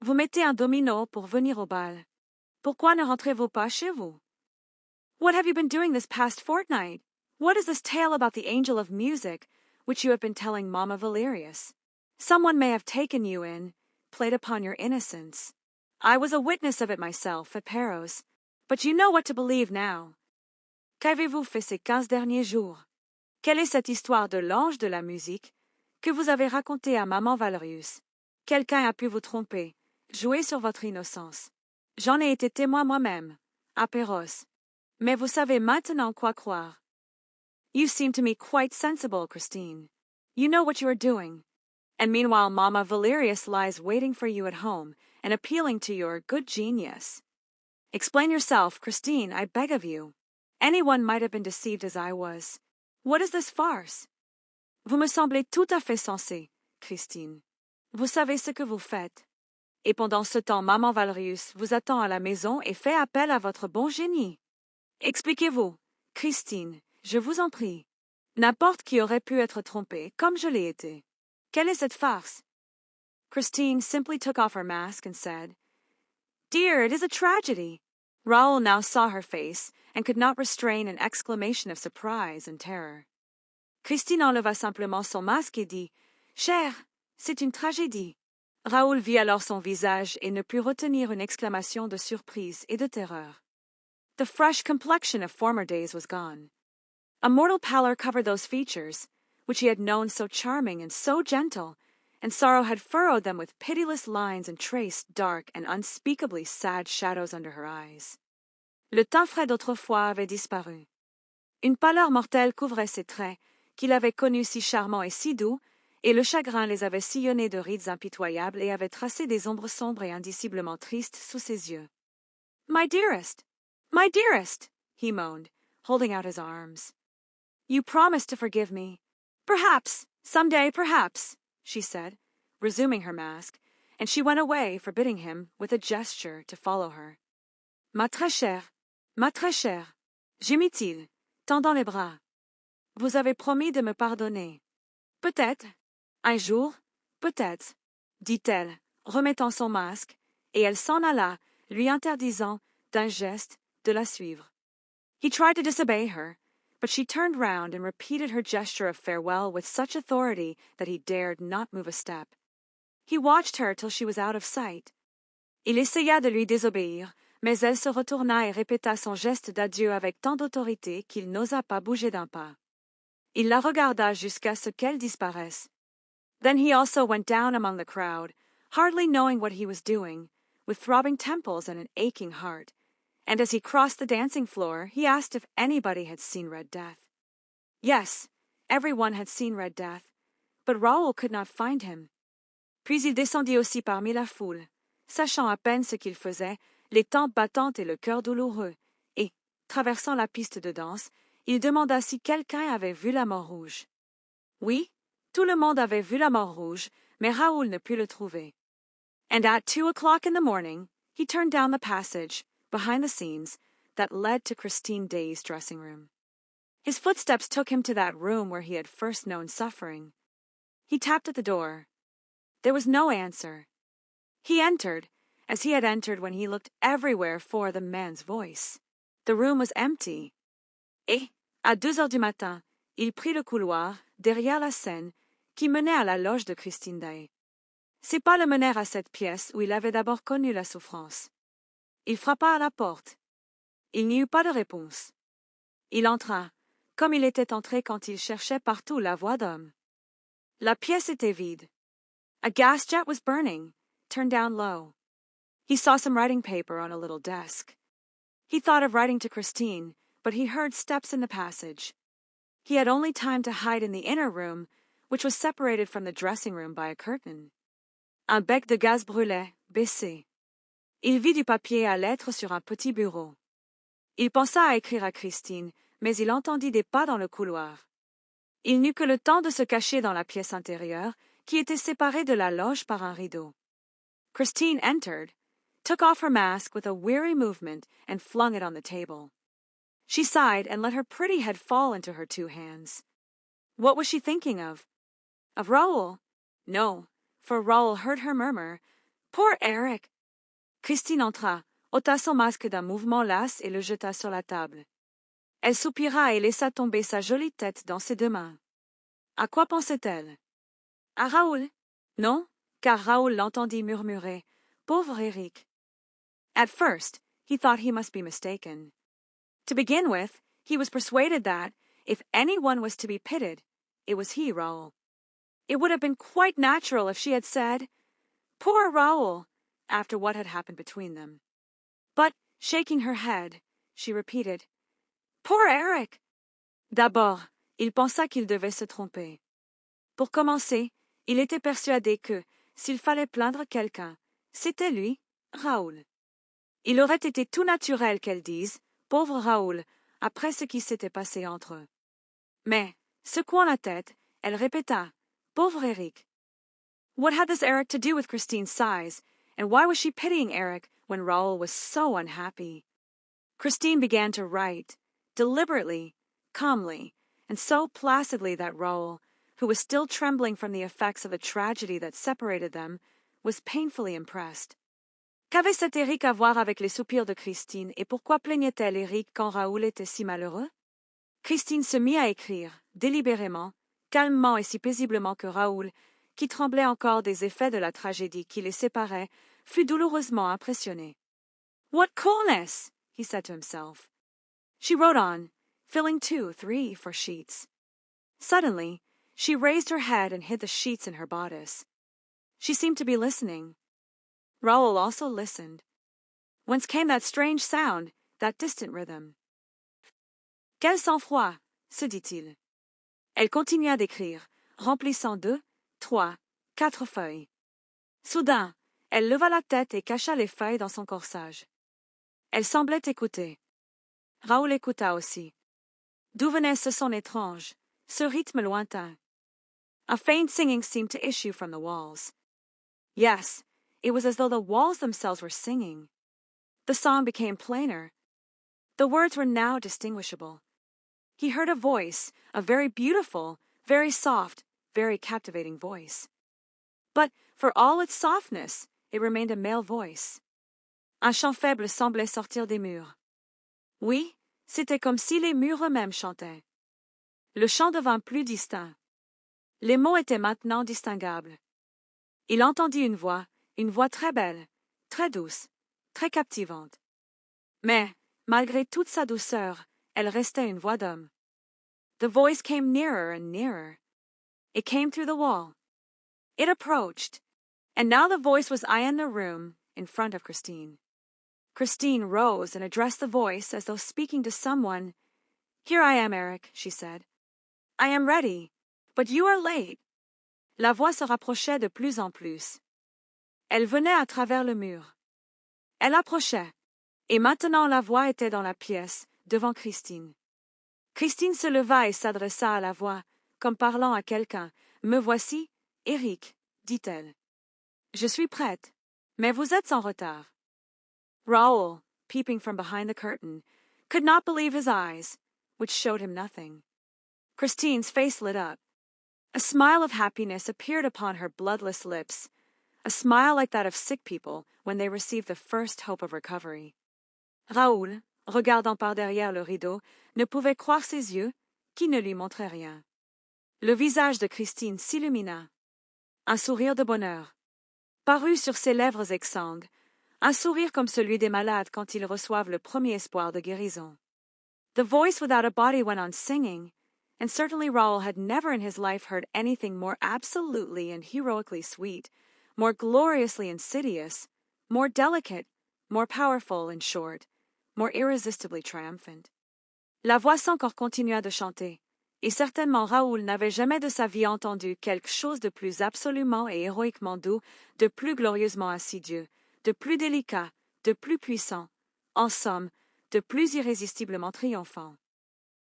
Vous mettez un domino pour venir au bal. Pourquoi ne rentrez-vous pas chez vous? What have you been doing this past fortnight? What is this tale about the angel of music, which you have been telling Mamma Valerius? Someone may have taken you in, played upon your innocence. I was a witness of it myself at Paros, but you know what to believe now. Qu'avez-vous fait ces 15 derniers jours? Quelle est cette histoire de l'ange de la musique que vous avez racontée à Maman Valerius? Quelqu'un a pu vous tromper, jouer sur votre innocence. J'en ai été témoin moi-même, à Perros. Mais vous savez maintenant quoi croire. You seem to me quite sensible, Christine. You know what you are doing. And meanwhile Mamma Valerius lies waiting for you at home and appealing to your good genius. Explain yourself, Christine, I beg of you. Anyone might have been deceived as I was. What is this farce? Vous me semblez tout à fait sensée, Christine. Vous savez ce que vous faites. Et pendant ce temps, Maman Valerius vous attend à la maison et fait appel à votre bon génie. Expliquez-vous, Christine, je vous en prie. N'importe qui aurait pu être trompé, comme je l'ai été. Quelle est cette farce? Christine simply took off her mask and said, Dear, it is a tragedy. Raoul now saw her face and could not restrain an exclamation of surprise and terror. Christine enleva simplement son masque et dit, Cher, c'est une tragédie. Raoul vit alors son visage et ne put retenir une exclamation de surprise et de terreur. The fresh complexion of former days was gone. A mortal pallor covered those features, which he had known so charming and so gentle, and sorrow had furrowed them with pitiless lines and traced dark and unspeakably sad shadows under her eyes. Le teint frais d'autrefois avait disparu. Une pâleur mortelle couvrait ses traits, qu'il avait connus si charmants et si doux, et le chagrin les avait sillonnés de rides impitoyables et avait tracé des ombres sombres et indiciblement tristes sous ses yeux. My dearest! My dearest! He moaned, holding out his arms. You promised to forgive me. Perhaps, some day, perhaps, she said, resuming her mask, and she went away, forbidding him, with a gesture, to follow her. Ma très chère, gémit-il, tendant les bras. Vous avez promis de me pardonner. Peut-être, un jour, peut-être, dit-elle, remettant son masque, et elle s'en alla, lui interdisant, d'un geste, de la suivre. He tried to disobey her, but she turned round and repeated her gesture of farewell with such authority that he dared not move a step. He watched her till she was out of sight. Il essaya de lui désobéir, mais elle se retourna et répéta son geste d'adieu avec tant d'autorité qu'il n'osa pas bouger d'un pas. Il la regarda jusqu'à ce qu'elle disparaisse. Then he also went down among the crowd, hardly knowing what he was doing, with throbbing temples and an aching heart, and as he crossed the dancing floor, he asked if anybody had seen Red Death. Yes, everyone had seen Red Death, but Raoul could not find him. Puis il descendit aussi parmi la foule, sachant à peine ce qu'il faisait, les tempes battantes et le cœur douloureux, et, traversant la piste de danse, il demanda si quelqu'un avait vu la mort rouge. Oui, tout le monde avait vu la mort rouge, mais Raoul ne put le trouver. And at 2:00 in the morning, he turned down the passage, behind the scenes, that led to Christine Daaé's dressing room. His footsteps took him to that room where he had first known suffering. He tapped at the door. There was no answer. He entered, as he had entered when he looked everywhere for the man's voice. The room was empty. Et, à 2:00 du matin, il prit le couloir, derrière la scène, qui menait à la loge de Christine Daaé. Ses pas le menèrent à cette pièce où il avait d'abord connu la souffrance. Il frappa à la porte. Il n'y eut pas de réponse. Il entra, comme il était entré quand il cherchait partout la voix d'homme. La pièce était vide. A gas jet was burning, turned down low. He saw some writing paper on a little desk. He thought of writing to Christine, but he heard steps in the passage. He had only time to hide in the inner room, which was separated from the dressing room by a curtain. Un bec de gaz brûlait, baissé. Il vit du papier à lettres sur un petit bureau. Il pensa à écrire à Christine, mais il entendit des pas dans le couloir. Il n'eut que le temps de se cacher dans la pièce intérieure, qui était séparée de la loge par un rideau. Christine entered, took off her mask with a weary movement, and flung it on the table. She sighed and let her pretty head fall into her two hands. What was she thinking of? Of Raoul? No, for Raoul heard her murmur, Poor Eric! Christine entra, ôta son masque d'un mouvement las et le jeta sur la table. Elle soupira et laissa tomber sa jolie tête dans ses deux mains. À quoi pensait-elle? À Raoul? Non, car Raoul l'entendit murmurer, Pauvre Eric. At first, he thought he must be mistaken. To begin with, he was persuaded that, if anyone was to be pitied, it was he, Raoul. It would have been quite natural if she had said, Poor Raoul, after what had happened between them. But, shaking her head, she repeated, Poor Eric! D'abord, il pensa qu'il devait se tromper. Pour commencer, il était persuadé que, s'il fallait plaindre quelqu'un, c'était lui, Raoul. Il aurait été tout naturel qu'elle dise, Pauvre Raoul, après ce qui s'était passé entre eux. Mais, secouant la tête, elle répéta, Pauvre Eric. What had this Eric to do with Christine's sighs, and why was she pitying Eric when Raoul was so unhappy? Christine began to write, deliberately, calmly, and so placidly that Raoul, who was still trembling from the effects of the tragedy that separated them, was painfully impressed. Qu'avait cet Eric à voir avec les soupirs de Christine, et pourquoi plaignait-elle Eric quand Raoul était si malheureux? Christine se mit à écrire, délibérément, calmement et si paisiblement que Raoul, qui tremblait encore des effets de la tragédie qui les séparait, fut douloureusement impressionné. What coolness! He said to himself. She wrote on, filling 2, 3, 4 sheets. Suddenly, she raised her head and hid the sheets in her bodice. She seemed to be listening. Raoul also listened. Whence came that strange sound, that distant rhythm? Quel sang-froid, se dit-il. Elle continua d'écrire, remplissant 2, 3, 4 feuilles. Soudain, elle leva la tête et cacha les feuilles dans son corsage. Elle semblait écouter. Raoul écouta aussi. D'où venait ce son étrange, ce rythme lointain? A faint singing seemed to issue from the walls. Yes, it was as though the walls themselves were singing. The song became plainer. The words were now distinguishable. He heard a voice, a very beautiful, very soft, very captivating voice. But for all its softness, it remained a male voice. Un chant faible semblait sortir des murs. Oui, c'était comme si les murs eux-mêmes chantaient. Le chant devint plus distinct. Les mots étaient maintenant distinguables. Il entendit une voix très belle, très douce, très captivante. Mais, malgré toute sa douceur, elle restait une voix d'homme. The voice came nearer and nearer. It came through the wall. It approached, and now the voice was in the room in front of Christine. Christine rose and addressed the voice as though speaking to someone. Here I am, Eric, she said. I am ready, but you are late. La voix se rapprochait de plus en plus. Elle venait à travers le mur. Elle approchait, et maintenant la voix était dans la pièce, devant Christine. Christine se leva et s'adressa à la voix, comme parlant à quelqu'un. Me voici, Eric, dit-elle. Je suis prête, mais vous êtes en retard. Raoul, peeping from behind the curtain, could not believe his eyes, which showed him nothing. Christine's face lit up. A smile of happiness appeared upon her bloodless lips, a smile like that of sick people when they receive the first hope of recovery. Raoul, regardant par derrière le rideau, ne pouvait croire ses yeux, qui ne lui montraient rien. Le visage de Christine s'illumina. Un sourire de bonheur parut sur ses lèvres exsangues, un sourire comme celui des malades quand ils reçoivent le premier espoir de guérison. The voice without a body went on singing, and certainly Raoul had never in his life heard anything more absolutely and heroically sweet, more gloriously insidious, more delicate, more powerful, in short, more irresistibly triumphant. La voix sans corps continua de chanter, et certainement Raoul n'avait jamais de sa vie entendu quelque chose de plus absolument et héroïquement doux, de plus glorieusement insidieux, de plus délicat, de plus puissant, en somme, de plus irrésistiblement triomphant.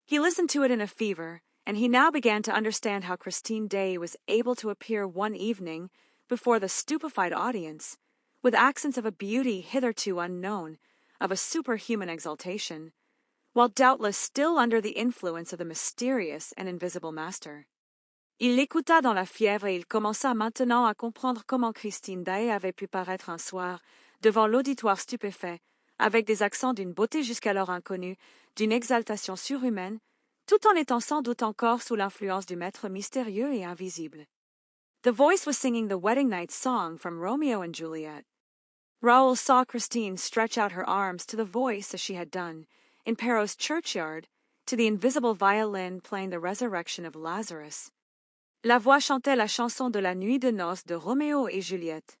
He listened to it in a fever, and he now began to understand how Christine Daaé was able to appear one evening before the stupefied audience, with accents of a beauty hitherto unknown, of a superhuman exaltation, while doubtless still under the influence of the mysterious and invisible master. Il l'écouta dans la fièvre et il commença maintenant à comprendre comment Christine Daaé avait pu paraître un soir, devant l'auditoire stupéfait, avec des accents d'une beauté jusqu'alors inconnue, d'une exaltation surhumaine, tout en étant sans doute encore sous l'influence du maître mystérieux et invisible. The voice was singing the wedding night song from Romeo and Juliet. Raoul saw Christine stretch out her arms to the voice as she had done, in Perrault's churchyard, to the invisible violin playing the resurrection of Lazarus. La voix chantait la chanson de la nuit de noces de Roméo et Juliette.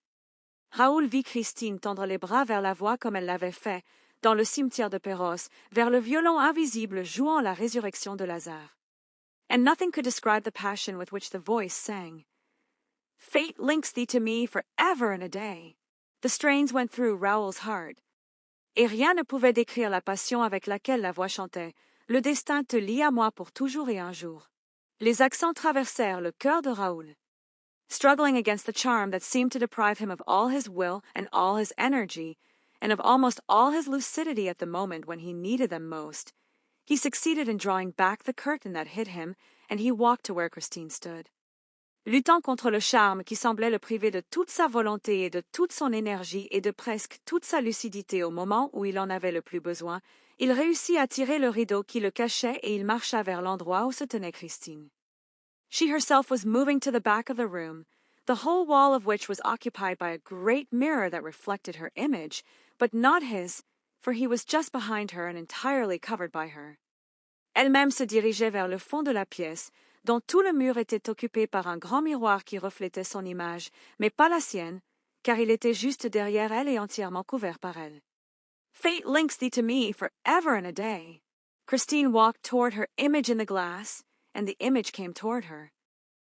Raoul vit Christine tendre les bras vers la voix comme elle l'avait fait, dans le cimetière de Perros, vers le violon invisible jouant la résurrection de Lazare. And nothing could describe the passion with which the voice sang. Fate links thee to me for ever and a day. The strains went through Raoul's heart. Et rien ne pouvait décrire la passion avec laquelle la voix chantait, Le destin te lie à moi pour toujours et un jour. Les accents traversèrent le cœur de Raoul. Struggling against the charm that seemed to deprive him of all his will and all his energy, and of almost all his lucidity at the moment when he needed them most, he succeeded in drawing back the curtain that hid him, and he walked to where Christine stood. Luttant contre le charme qui semblait le priver de toute sa volonté et de toute son énergie et de presque toute sa lucidité au moment où il en avait le plus besoin, il réussit à tirer le rideau qui le cachait et il marcha vers l'endroit où se tenait Christine. She herself was moving to the back of the room, the whole wall of which was occupied by a great mirror that reflected her image, but not his, for he was just behind her and entirely covered by her. Elle-même se dirigeait vers le fond de la pièce, dont tout le mur était occupé par un grand miroir qui reflétait son image, mais pas la sienne, car il était juste derrière elle et entièrement couvert par elle. Fate links thee to me forever and a day. Christine walked toward her image in the glass, and the image came toward her.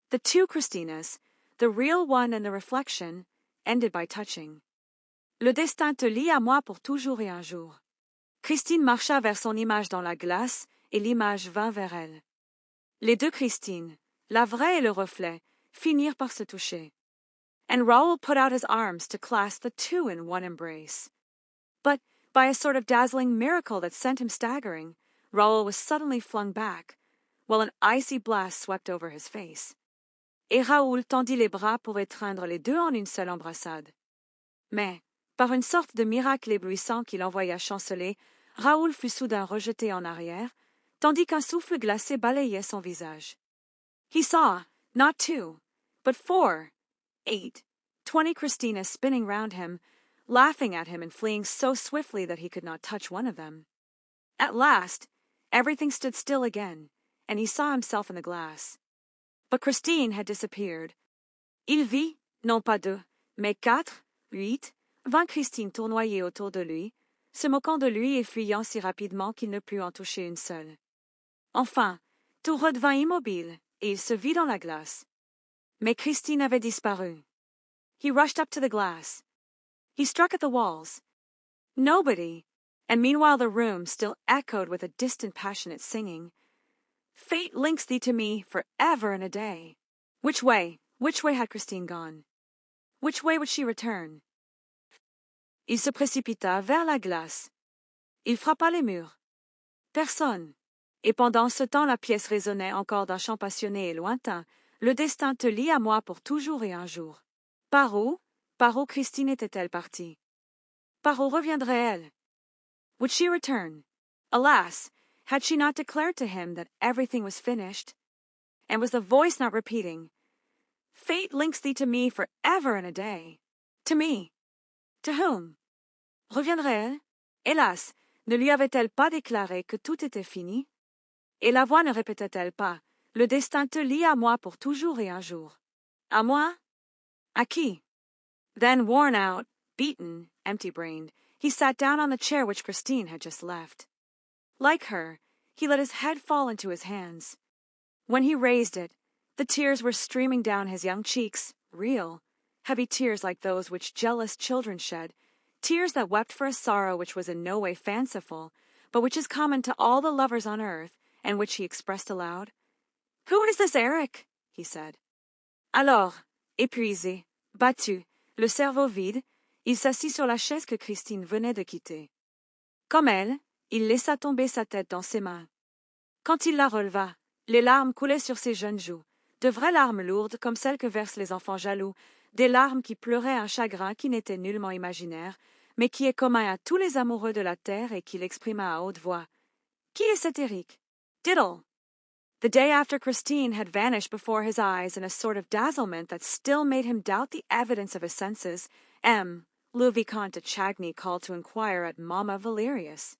The two Christinas, the real one and the reflection, ended by touching. Le destin te lie à moi pour toujours et un jour. Christine marcha vers son image dans la glace, et l'image vint vers elle. Les deux Christines, la vraie et le reflet, finirent par se toucher. And Raoul put out his arms to clasp the two in one embrace. But, by a sort of dazzling miracle that sent him staggering, Raoul was suddenly flung back, while an icy blast swept over his face. Et Raoul tendit les bras pour étreindre les deux en une seule embrassade. Mais, par une sorte de miracle éblouissant qui l'envoya chanceler, Raoul fut soudain rejeté en arrière, tandis qu'un souffle glacé balayait son visage. He saw, not 2, but 4, 8, 20 Christinas spinning round him, laughing at him and fleeing so swiftly that he could not touch one of them. At last, everything stood still again, and he saw himself in the glass. But Christine had disappeared. Il vit, non pas 2, mais 4, 8, 20 Christines tournoyées autour de lui, se moquant de lui et fuyant si rapidement qu'il ne put en toucher une seule. Enfin, tout redevint immobile, et il se vit dans la glace. Mais Christine avait disparu. He rushed up to the glass. He struck at the walls. Nobody, and meanwhile the room still echoed with a distant passionate singing. Fate links thee to me forever and a day. Which way had Christine gone? Which way would she return? Il se précipita vers la glace. Il frappa les murs. Personne. Et pendant ce temps la pièce résonnait encore d'un chant passionné et lointain. Le destin te lie à moi pour toujours et un jour. Par où Christine était-elle partie? Par où reviendrait-elle? Would she return? Alas, had she not declared to him that everything was finished? And was the voice not repeating, Fate links thee to me forever and a day? To me. To whom? Reviendrait-elle? Hélas, ne lui avait-elle pas déclaré que tout était fini? Et la voix ne répétait-elle pas, le destin te lie à moi pour toujours et un jour? À moi? À qui? Then, worn out, beaten, empty-brained, he sat down on the chair which Christine had just left. Like her, he let his head fall into his hands. When he raised it, the tears were streaming down his young cheeks, real, heavy tears like those which jealous children shed, tears that wept for a sorrow which was in no way fanciful, but which is common to all the lovers on earth, and which he expressed aloud. Who is this Eric? He said. Alors, épuisé, battu, le cerveau vide, il s'assit sur la chaise que Christine venait de quitter. Comme elle, il laissa tomber sa tête dans ses mains. Quand il la releva, les larmes coulaient sur ses jeunes joues, de vraies larmes lourdes comme celles que versent les enfants jaloux, des larmes qui pleuraient un chagrin qui n'était nullement imaginaire, mais qui est commun à tous les amoureux de la terre et qu'il exprima à haute voix. Qui est cet Eric? Diddle! The day after Christine had vanished before his eyes in a sort of dazzlement that still made him doubt the evidence of his senses, le Vicomte de Chagny called to inquire at Mamma Valerius.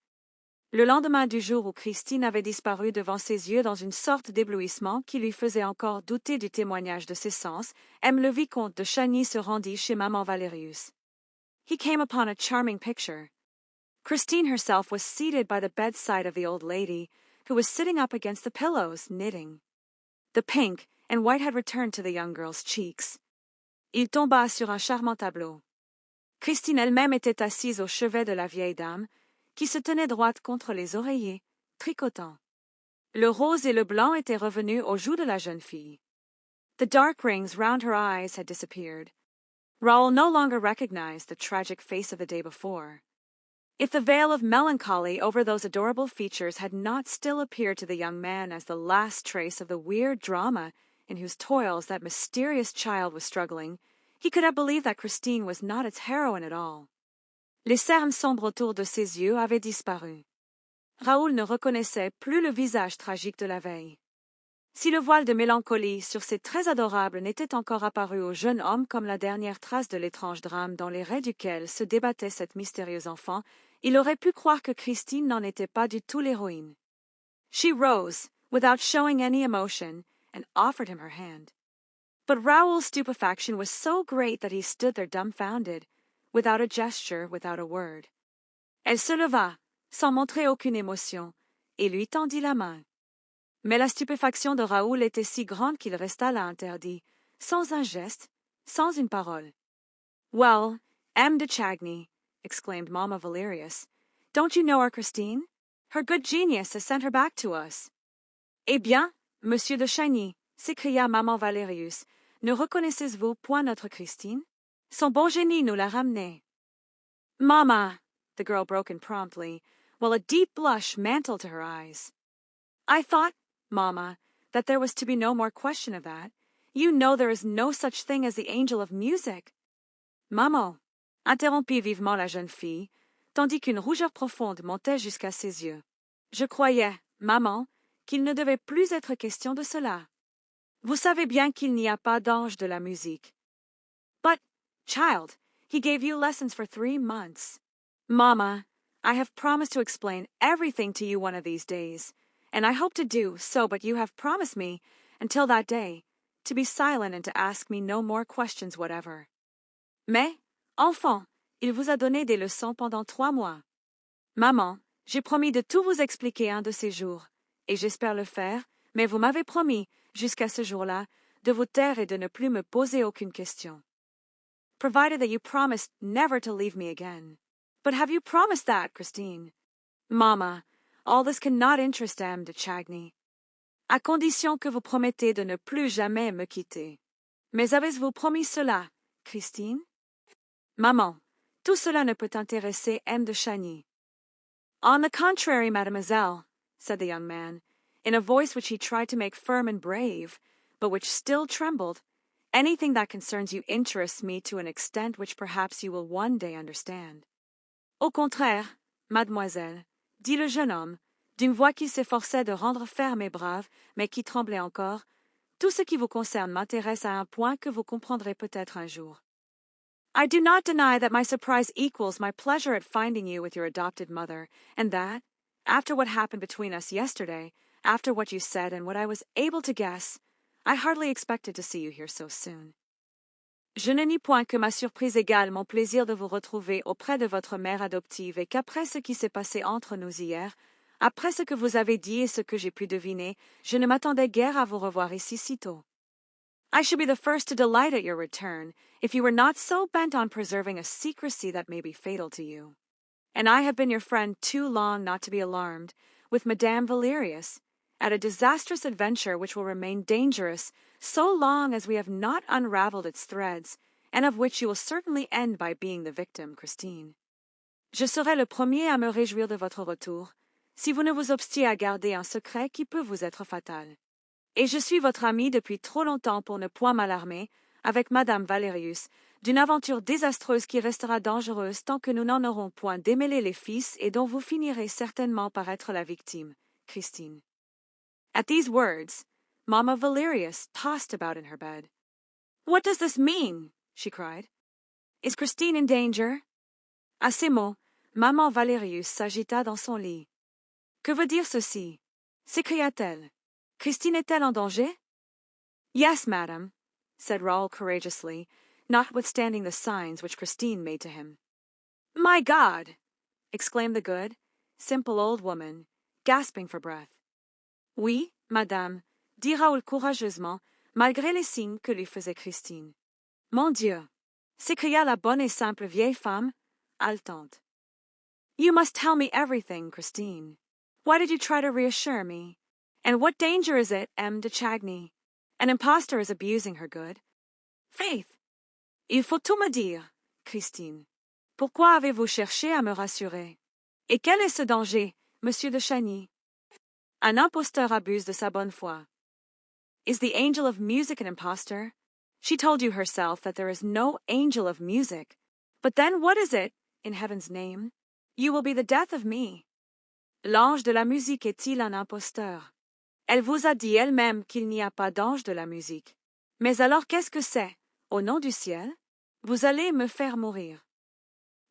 Le lendemain du jour où Christine avait disparu devant ses yeux dans une sorte d'éblouissement qui lui faisait encore douter du témoignage de ses sens, le Vicomte de Chagny se rendit chez Maman Valerius. He came upon a charming picture. Christine herself was seated by the bedside of the old lady, who was sitting up against the pillows, knitting. The pink and white had returned to the young girl's cheeks. Il tomba sur un charmant tableau. Christine elle-même était assise au chevet de la vieille dame, qui se tenait droite contre les oreillers, tricotant. Le rose et le blanc étaient revenus aux joues de la jeune fille. The dark rings round her eyes had disappeared. Raoul no longer recognized the tragic face of the day before. If the veil of melancholy over those adorable features had not still appeared to the young man as the last trace of the weird drama in whose toils that mysterious child was struggling, he could have believed that Christine was not its heroine at all. Les cernes sombres autour de ses yeux avaient disparu. Raoul ne reconnaissait plus le visage tragique de la veille. Si le voile de mélancolie sur ses traits adorables n'était encore apparu au jeune homme comme la dernière trace de l'étrange drame dans les raies duquel se débattait cette mystérieuse enfant, il aurait pu croire que Christine n'en était pas du tout l'héroïne. She rose, without showing any emotion, and offered him her hand. But Raoul's stupefaction was so great that he stood there dumbfounded, without a gesture, without a word. Elle se leva, sans montrer aucune émotion, et lui tendit la main. Mais la stupéfaction de Raoul était si grande qu'il resta là interdit, sans un geste, sans une parole. "Well, M. de Chagny," exclaimed Mamma Valerius, "don't you know our Christine? Her good genius has sent her back to us." "Eh bien, Monsieur de Chagny," s'écria Maman Valerius, "ne reconnaissez-vous point notre Christine? Son bon génie nous l'a ramenée." "Mamma," the girl broke in promptly, while a deep blush mantled to her eyes. "I thought, Mamma, that there was to be no more question of that. You know there is no such thing as the angel of music." "Maman," interrompit vivement la jeune fille, tandis qu'une rougeur profonde montait jusqu'à ses yeux. "Je croyais, maman, qu'il ne devait plus être question de cela. Vous savez bien qu'il n'y a pas d'ange de la musique." "But, child, he gave you lessons for 3 months. Mamma, I have promised to explain everything to you one of these days, and I hope to do so, but you have promised me, until that day, to be silent and to ask me no more questions whatever. Mais, enfant, il vous a donné des leçons pendant 3 mois. Maman, j'ai promis de tout vous expliquer un de ces jours, et j'espère le faire, mais vous m'avez promis, jusqu'à ce jour-là, de vous taire et de ne plus me poser aucune question. Provided that you promised never to leave me again. But have you promised that, Christine? Mamma, all this cannot interest M. de Chagny. À condition que vous promettez de ne plus jamais me quitter. Mais avez-vous promis cela, Christine? Maman, tout cela ne peut intéresser M. de Chagny. On the contrary, mademoiselle, said the young man, in a voice which he tried to make firm and brave, but which still trembled. Anything that concerns you interests me to an extent which perhaps you will one day understand. Au contraire, mademoiselle, dit le jeune homme, d'une voix qui s'efforçait de rendre ferme et brave, mais qui tremblait encore, tout ce qui vous concerne m'intéresse à un point que vous comprendrez peut-être un jour. I do not deny that my surprise equals my pleasure at finding you with your adopted mother, and that, after what happened between us yesterday, after what you said and what I was able to guess, I hardly expected to see you here so soon. Je ne nie point que ma surprise égale mon plaisir de vous retrouver auprès de votre mère adoptive et qu'après ce qui s'est passé entre nous hier, après ce que vous avez dit et ce que j'ai pu deviner, je ne m'attendais guère à vous revoir ici si tôt. I should be the first to delight at your return, if you were not so bent on preserving a secrecy that may be fatal to you. And I have been your friend too long not to be alarmed, with Madame Valerius, at a disastrous adventure which will remain dangerous so long as we have not unraveled its threads, and of which you will certainly end by being the victim, Christine. Je serai le premier à me réjouir de votre retour, si vous ne vous obstiez à garder un secret qui peut vous être fatal. Et je suis votre amie depuis trop longtemps pour ne point m'alarmer, avec Madame Valerius, d'une aventure désastreuse qui restera dangereuse tant que nous n'en aurons point démêlé les fils et dont vous finirez certainement par être la victime, Christine. At these words, Mamma Valerius tossed about in her bed. "What does this mean?" she cried. "Is Christine in danger?" À ces mots, Maman Valerius s'agita dans son lit. "Que veut dire ceci?" s'écria-t-elle. "Christine est-elle en danger?" "Yes, madam," said Raoul courageously, notwithstanding the signs which Christine made to him. "My God!" exclaimed the good, simple old woman, gasping for breath. "Oui, madame," dit Raoul courageusement, malgré les signes que lui faisait Christine. "Mon Dieu!" s'écria la bonne et simple vieille femme, haletante. "You must tell me everything, Christine. Why did you try to reassure me? And what danger is it, M. de Chagny? An impostor is abusing her good. Faith, il faut tout me dire, Christine. Pourquoi avez-vous cherché à me rassurer? Et quel est ce danger, Monsieur de Chagny? Un imposteur abuse de sa bonne foi. Is the angel of music an impostor? She told you herself that there is no angel of music. But then what is it, in heaven's name? You will be the death of me. L'ange de la musique est-il un imposteur? Elle vous a dit elle-même qu'il n'y a pas d'ange de la musique. Mais alors qu'est-ce que c'est? Au nom du ciel? Vous allez me faire mourir.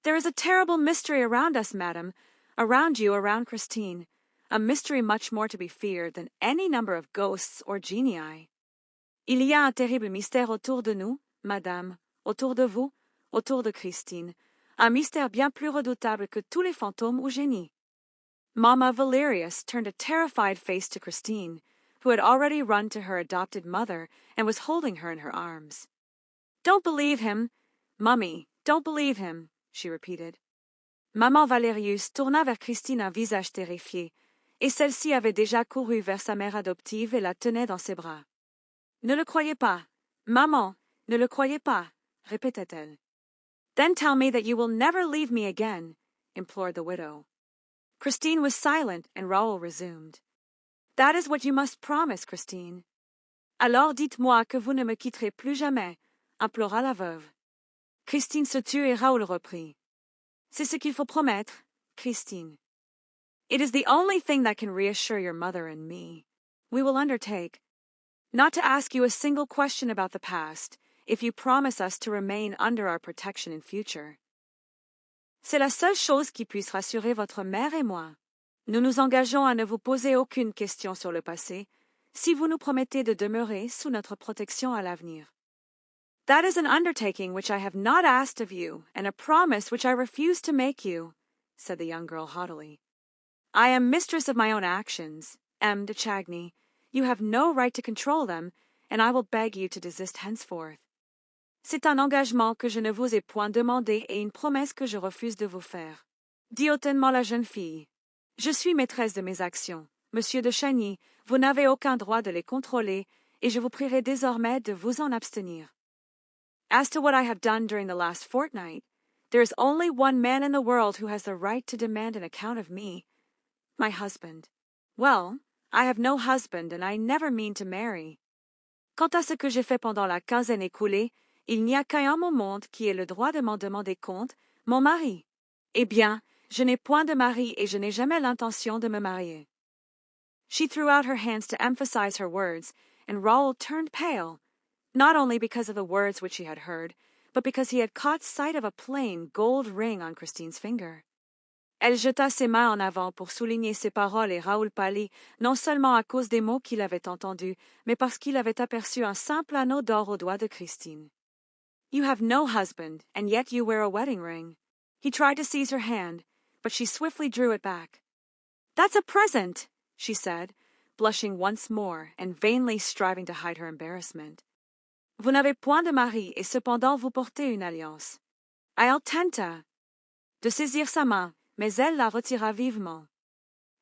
There is a terrible mystery around us, madam, around you, around Christine, a mystery much more to be feared than any number of ghosts or genii. Il y a un terrible mystère autour de nous, madame, autour de vous, autour de Christine, un mystère bien plus redoutable que tous les fantômes ou génies. Mamma Valerius turned a terrified face to Christine, who had already run to her adopted mother and was holding her in her arms. Don't believe him, Mummy, don't believe him, she repeated. Maman Valerius tourna vers Christine un visage terrifié, et celle-ci avait déjà couru vers sa mère adoptive et la tenait dans ses bras. Ne le croyez pas, maman, ne le croyez pas, répétait-elle. Then tell me that you will never leave me again, implored the widow. Christine was silent, and Raoul resumed. That is what you must promise, Christine. Alors dites-moi que vous ne me quitterez plus jamais, implora la veuve. Christine se tut et Raoul reprit. C'est ce qu'il faut promettre, Christine. It is the only thing that can reassure your mother and me. We will undertake not to ask you a single question about the past, if you promise us to remain under our protection in future. C'est la seule chose qui puisse rassurer votre mère et moi. Nous nous engageons à ne vous poser aucune question sur le passé, si vous nous promettez de demeurer sous notre protection à l'avenir. That is an undertaking which I have not asked of you, and a promise which I refuse to make you, said the young girl haughtily. I am mistress of my own actions, M. de Chagny. You have no right to control them, and I will beg you to desist henceforth. C'est un engagement que je ne vous ai point demandé et une promesse que je refuse de vous faire, dit hautement la jeune fille. Je suis maîtresse de mes actions. Monsieur de Chagny, vous n'avez aucun droit de les contrôler, et je vous prierai désormais de vous en abstenir. As to what I have done during the last fortnight, there is only one man in the world who has the right to demand an account of me, my husband. Well, I have no husband, and I never mean to marry. Quant à ce que j'ai fait pendant la quinzaine écoulée, il n'y a qu'un homme au monde qui ait le droit de m'en demander compte, mon mari. Eh bien, je n'ai point de mari et je n'ai jamais l'intention de me marier. She threw out her hands to emphasize her words, and Raoul turned pale, not only because of the words which he had heard, but because he had caught sight of a plain gold ring on Christine's finger. Elle jeta ses mains en avant pour souligner ses paroles et Raoul pâlit, non seulement à cause des mots qu'il avait entendus, mais parce qu'il avait aperçu un simple anneau d'or au doigt de Christine. You have no husband, and yet you wear a wedding ring. He tried to seize her hand, but she swiftly drew it back. That's a present, she said, blushing once more and vainly striving to hide her embarrassment. Vous n'avez point de mari, et cependant vous portez une alliance. Elle tenta de saisir sa main, mais elle la retira vivement.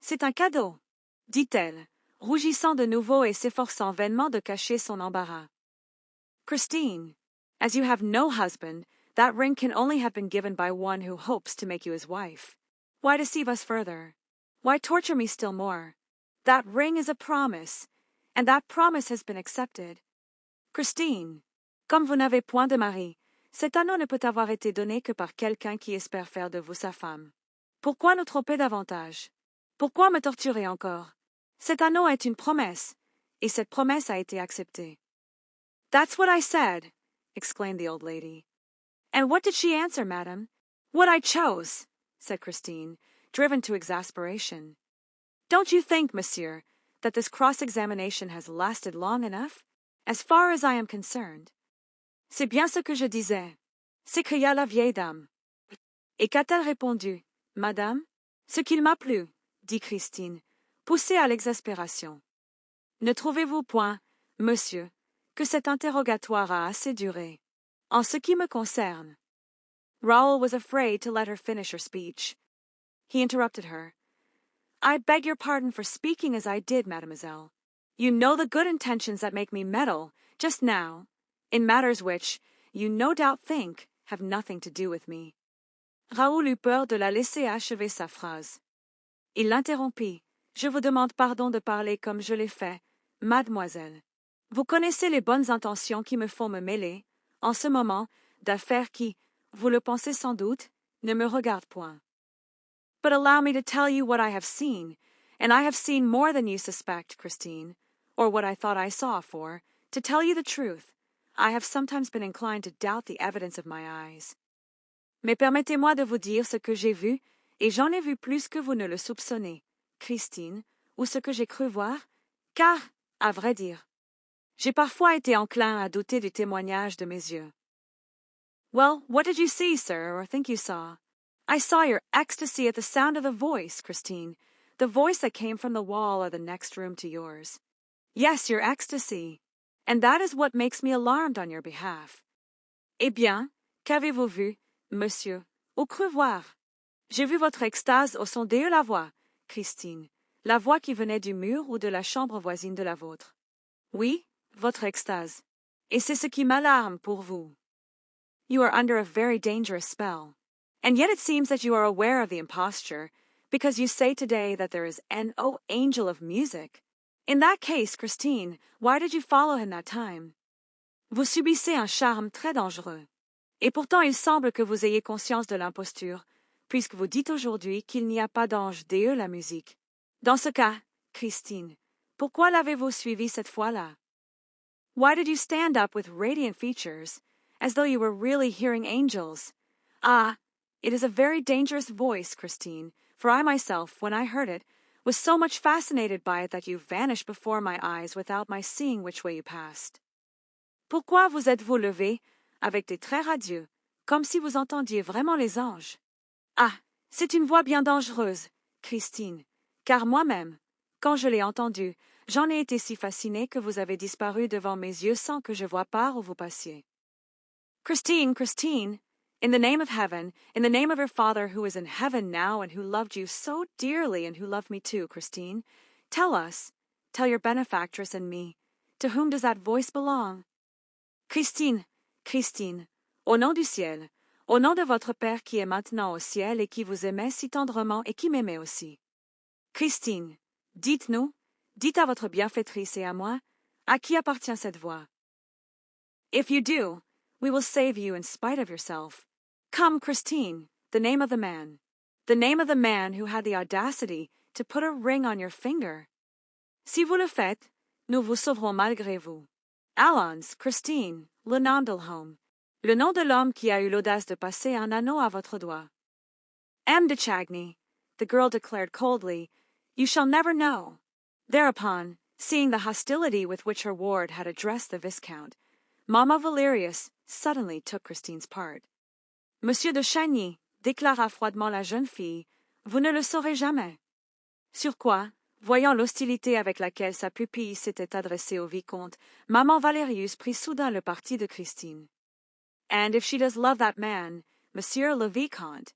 C'est un cadeau, dit-elle, rougissant de nouveau et s'efforçant vainement de cacher son embarras. Christine, as you have no husband, that ring can only have been given by one who hopes to make you his wife. Why deceive us further? Why torture me still more? That ring is a promise, and that promise has been accepted. Christine, comme vous n'avez point de mari, cet anneau ne peut avoir été donné que par quelqu'un qui espère faire de vous sa femme. Pourquoi nous tromper davantage? Pourquoi me torturer encore? Cet anneau est une promesse, et cette promesse a été acceptée. That's what I said, exclaimed the old lady. And what did she answer, madam? What I chose, said Christine, driven to exasperation. Don't you think, monsieur, that this cross-examination has lasted long enough? As far as I am concerned. C'est bien ce que je disais, s'écria la vieille dame. Et qu'a-t-elle répondu, madame? Ce qu'il m'a plu, dit Christine, poussée à l'exaspération. Ne trouvez-vous point, monsieur, que cet interrogatoire a assez duré? En ce qui me concerne. Raoul was afraid to let her finish her speech. He interrupted her. I beg your pardon for speaking as I did, mademoiselle. You know the good intentions that make me meddle, just now, in matters which, you no doubt think, have nothing to do with me. Raoul eut peur de la laisser achever sa phrase. Il l'interrompit. Je vous demande pardon de parler comme je l'ai fait, mademoiselle. Vous connaissez les bonnes intentions qui me font me mêler, en ce moment, d'affaires qui, vous le pensez sans doute, ne me regardent point. But allow me to tell you what I have seen, and I have seen more than you suspect, Christine, or what I thought I saw, for, to tell you the truth, I have sometimes been inclined to doubt the evidence of my eyes. Mais permettez-moi de vous dire ce que j'ai vu, et j'en ai vu plus que vous ne le soupçonnez, Christine, ou ce que j'ai cru voir, car, à vrai dire, j'ai parfois été enclin à douter du témoignage de mes yeux. Well, what did you see, sir, or think you saw? I saw your ecstasy at the sound of the voice, Christine, the voice that came from the wall or the next room to yours. Yes, your ecstasy. And that is what makes me alarmed on your behalf. Eh bien, qu'avez-vous vu, monsieur, ou cru voir? J'ai vu votre extase au son de la voix, Christine, la voix qui venait du mur ou de la chambre voisine de la vôtre. Oui, votre extase. Et c'est ce qui m'alarme pour vous. You are under a very dangerous spell. And yet it seems that you are aware of the imposture, because you say today that there is an angel of music. In that case, Christine, why did you follow him that time? Vous subissez un charme très dangereux. Et pourtant il semble que vous ayez conscience de l'imposture, puisque vous dites aujourd'hui qu'il n'y a pas d'ange de la musique. Dans ce cas, Christine, pourquoi l'avez-vous suivi cette fois-là? Why did you stand up with radiant features, as though you were really hearing angels? Ah, it is a very dangerous voice, Christine, for I myself, when I heard it, was so much fascinated by it that you vanished before my eyes without my seeing which way you passed. Pourquoi vous êtes-vous levé, avec des traits radieux, comme si vous entendiez vraiment les anges? Ah, c'est une voix bien dangereuse, Christine, car moi-même, quand je l'ai entendue, j'en ai été si fascinée que vous avez disparu devant mes yeux sans que je voie par où vous passiez. Christine, Christine, in the name of heaven, in the name of your Father who is in heaven now and who loved you so dearly and who loved me too, Christine, tell us, tell your benefactress and me, to whom does that voice belong? Christine, Christine, au nom du ciel, au nom de votre Père qui est maintenant au ciel et qui vous aimait si tendrement et qui m'aimait aussi. Christine, dites-nous, dites à votre bienfaitrice et à moi, à qui appartient cette voix? If you do, we will save you in spite of yourself. Come, Christine, the name of the man who had the audacity to put a ring on your finger. Si vous le faites, nous vous sauverons malgré vous. Allons, Christine, le nom de l'homme, le nom de l'homme qui a eu l'audace de passer un anneau à votre doigt. M. de Chagny, the girl declared coldly, you shall never know. Thereupon, seeing the hostility with which her ward had addressed the Viscount, Mamma Valerius suddenly took Christine's part. Monsieur de Chagny, déclara froidement la jeune fille, vous ne le saurez jamais. Sur quoi, voyant l'hostilité avec laquelle sa pupille s'était adressée au vicomte, Maman Valerius prit soudain le parti de Christine. And if she does love that man, Monsieur le Vicomte,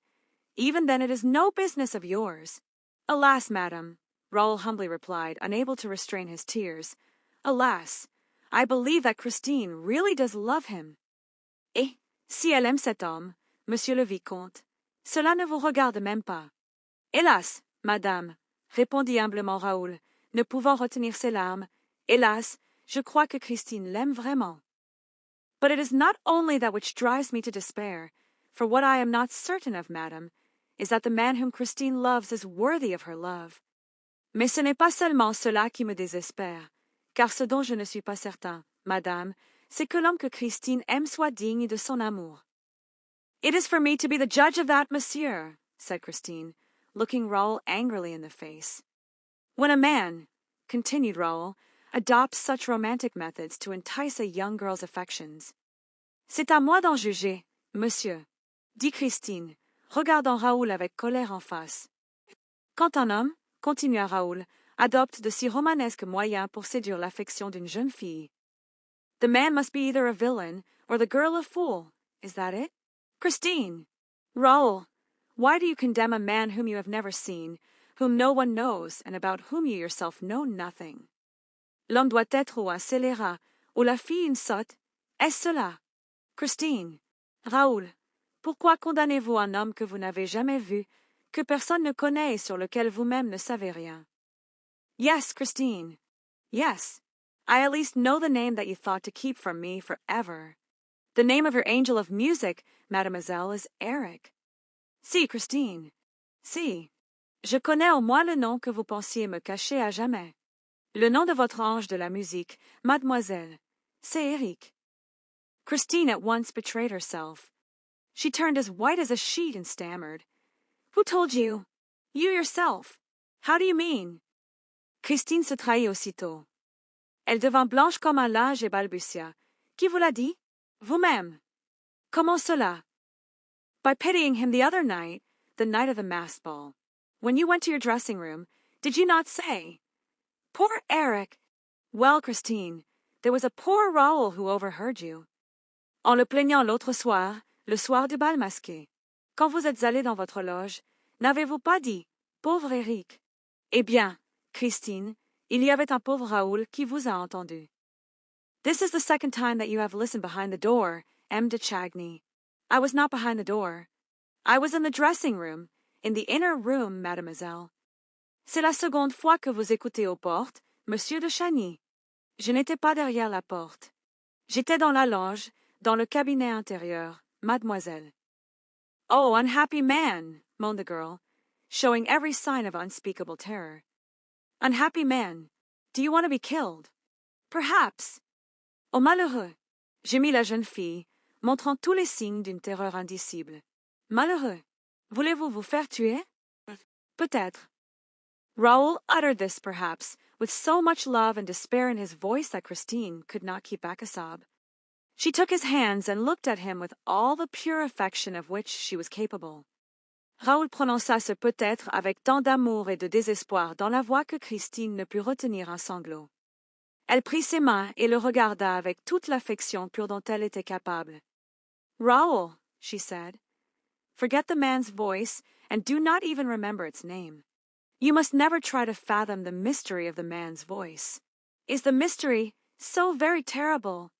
even then it is no business of yours. Alas, madam, Raoul humbly replied, unable to restrain his tears. Alas, I believe that Christine really does love him. Et, si elle aime cet homme, Monsieur le Vicomte, cela ne vous regarde même pas. Hélas, madame, répondit humblement Raoul, ne pouvant retenir ses larmes, hélas, je crois que Christine l'aime vraiment. But it is not only that which drives me to despair, for what I am not certain of, madam, is that the man whom Christine loves is worthy of her love. Mais ce n'est pas seulement cela qui me désespère, car ce dont je ne suis pas certain, madame, c'est que l'homme que Christine aime soit digne de son amour. It is for me to be the judge of that, monsieur, said Christine, looking Raoul angrily in the face. When a man, continued Raoul, adopts such romantic methods to entice a young girl's affections. C'est à moi d'en juger, monsieur, dit Christine, regardant Raoul avec colère en face. Quand un homme, continua Raoul, adopte de si romanesques moyens pour séduire l'affection d'une jeune fille. The man must be either a villain or the girl a fool. Is that it? Christine! Raoul! Why do you condemn a man whom you have never seen, whom no one knows and about whom you yourself know nothing. L'homme doit être ou un scélérat, ou la fille une sotte. Est-ce cela? Christine, Raoul, pourquoi condamnez-vous un homme que vous n'avez jamais vu, que personne ne connaît et sur lequel vous-même ne savez rien? Yes, Christine. Yes. I at least know the name that you thought to keep from me forever. The name of your angel of music, mademoiselle, is Eric. Si, Christine. Si. Je connais au moins le nom que vous pensiez me cacher à jamais. Le nom de votre ange de la musique, mademoiselle, c'est Eric. Christine at once betrayed herself. She turned as white as a sheet and stammered. Who told you? You yourself. How do you mean? Christine se trahit aussitôt. Elle devint blanche comme un linge et balbutia. Qui vous l'a dit? Vous-même. Comment cela? By pitying him the other night, the night of the masked ball. When you went to your dressing room, did you not say? Poor Eric! Well, Christine, there was a poor Raoul who overheard you. En le plaignant l'autre soir, le soir du bal masqué. Quand vous êtes allé dans votre loge, n'avez-vous pas dit, pauvre Eric? Eh bien, Christine, il y avait un pauvre Raoul qui vous a entendu. This is the second time that you have listened behind the door, M. de Chagny. I was not behind the door. I was in the dressing room, in the inner room, mademoiselle. C'est la seconde fois que vous écoutez aux portes, monsieur de Chagny. Je n'étais pas derrière la porte. J'étais dans la loge, dans le cabinet intérieur, mademoiselle. Oh, unhappy man, moaned the girl, showing every sign of unspeakable terror. Unhappy man, do you want to be killed? Perhaps. Oh, malheureux, gémit la jeune fille, montrant tous les signes d'une terreur indicible. Malheureux, voulez-vous vous faire tuer? Peut-être. Raoul uttered this, perhaps, with so much love and despair in his voice that Christine could not keep back a sob. She took his hands and looked at him with all the pure affection of which she was capable. Raoul prononça ce peut-être avec tant d'amour et de désespoir dans la voix que Christine ne put retenir un sanglot. Elle prit ses mains et le regarda avec toute l'affection pure dont elle était capable. Raoul, she said, forget the man's voice and do not even remember its name. You must never try to fathom the mystery of the man's voice. Is the mystery so very terrible?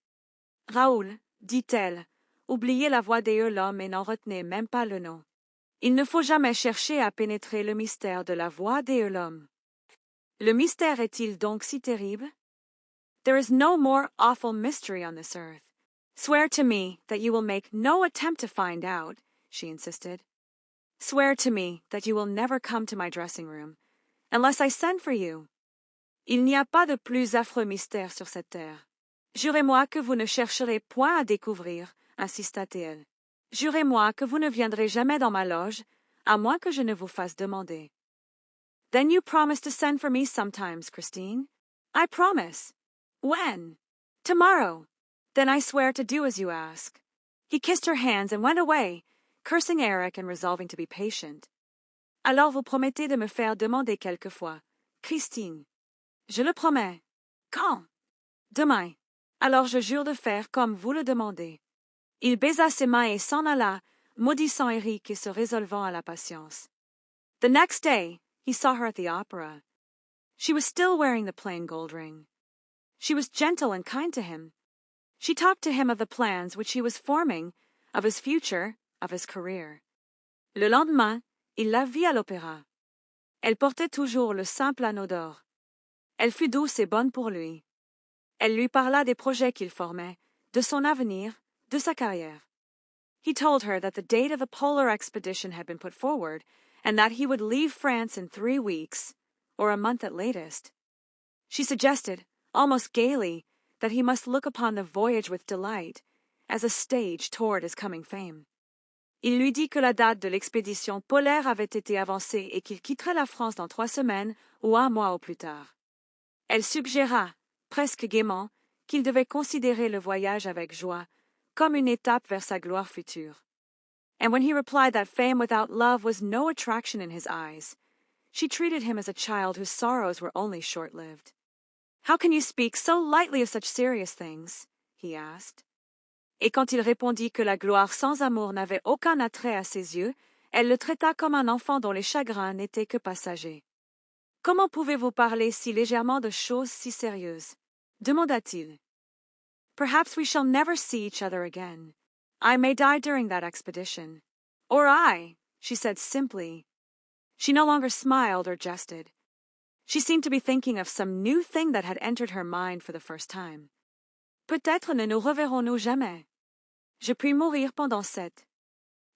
Raoul, dit-elle, oubliez la voix des l'homme et n'en retenez même pas le nom. Il ne faut jamais chercher à pénétrer le mystère de la voix des l'homme. Le mystère est-il donc si terrible? There is no more awful mystery on this earth. Swear to me that you will make no attempt to find out, she insisted. Swear to me that you will never come to my dressing room, unless I send for you. Il n'y a pas de plus affreux mystère sur cette terre. Jurez-moi que vous ne chercherez point à découvrir, insista-t-elle. Jurez-moi que vous ne viendrez jamais dans ma loge, à moins que je ne vous fasse demander. Then you promise to send for me sometimes, Christine? I promise. When? Tomorrow. Then I swear to do as you ask. He kissed her hands and went away, cursing Eric and resolving to be patient. Alors vous promettez de me faire demander quelquefois, Christine. Je le promets. Quand? Demain. Alors je jure de faire comme vous le demandez. Il baisa ses mains et s'en alla, maudissant Eric et se résolvant à la patience. The next day, he saw her at the opera. She was still wearing the plain gold ring. She was gentle and kind to him. She talked to him of the plans which he was forming, of his future, of his career. Le lendemain, il la vit à l'opéra. Elle portait toujours le simple anneau d'or. Elle fut douce et bonne pour lui. Elle lui parla des projets qu'il formait, de son avenir, de sa carrière. He told her that the date of the polar expedition had been put forward, and that he would leave France in 3 weeks, or a month at latest. She suggested, almost gaily, that he must look upon the voyage with delight, as a stage toward his coming fame. Il lui dit que la date de l'expédition polaire avait été avancée et qu'il quitterait la France dans 3 semaines ou 1 mois au plus tard. Elle suggéra, presque gaiement, qu'il devait considérer le voyage avec joie, comme une étape vers sa gloire future. And when he replied that fame without love was no attraction in his eyes, she treated him as a child whose sorrows were only short-lived. How can you speak so lightly of such serious things? He asked. Et quand il répondit que la gloire sans amour n'avait aucun attrait à ses yeux, Elle le traita comme un enfant dont les chagrins n'étaient que passagers. Comment pouvez-vous parler si légèrement de choses si sérieuses? Demanda-t-il. Perhaps we shall never see each other again. I may die during that expedition. Or I, she said simply. She no longer smiled or jested. She seemed to be thinking of some new thing that had entered her mind for the first time. Peut-être ne nous reverrons-nous jamais. Je puis mourir pendant cette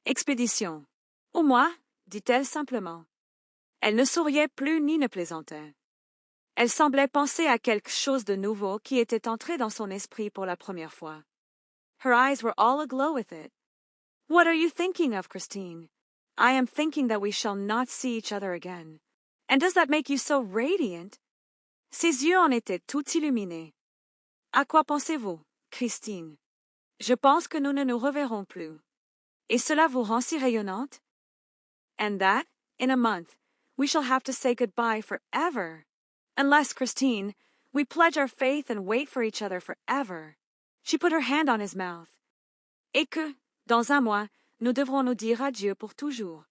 expédition. Ou moi, dit-elle simplement. Elle ne souriait plus ni ne plaisantait. Elle semblait penser à quelque chose de nouveau qui était entré dans son esprit pour la première fois. Her eyes were all aglow with it. What are you thinking of, Christine? I am thinking that we shall not see each other again. And does that make you so radiant? Ses yeux en étaient tout illuminés. À quoi pensez-vous, Christine? Je pense que nous ne nous reverrons plus. Et cela vous rend si rayonnante? And that, in a month, we shall have to say goodbye forever. Unless, Christine, we pledge our faith and wait for each other forever. She put her hand on his mouth. Et que, dans un mois, nous devrons nous dire adieu pour toujours.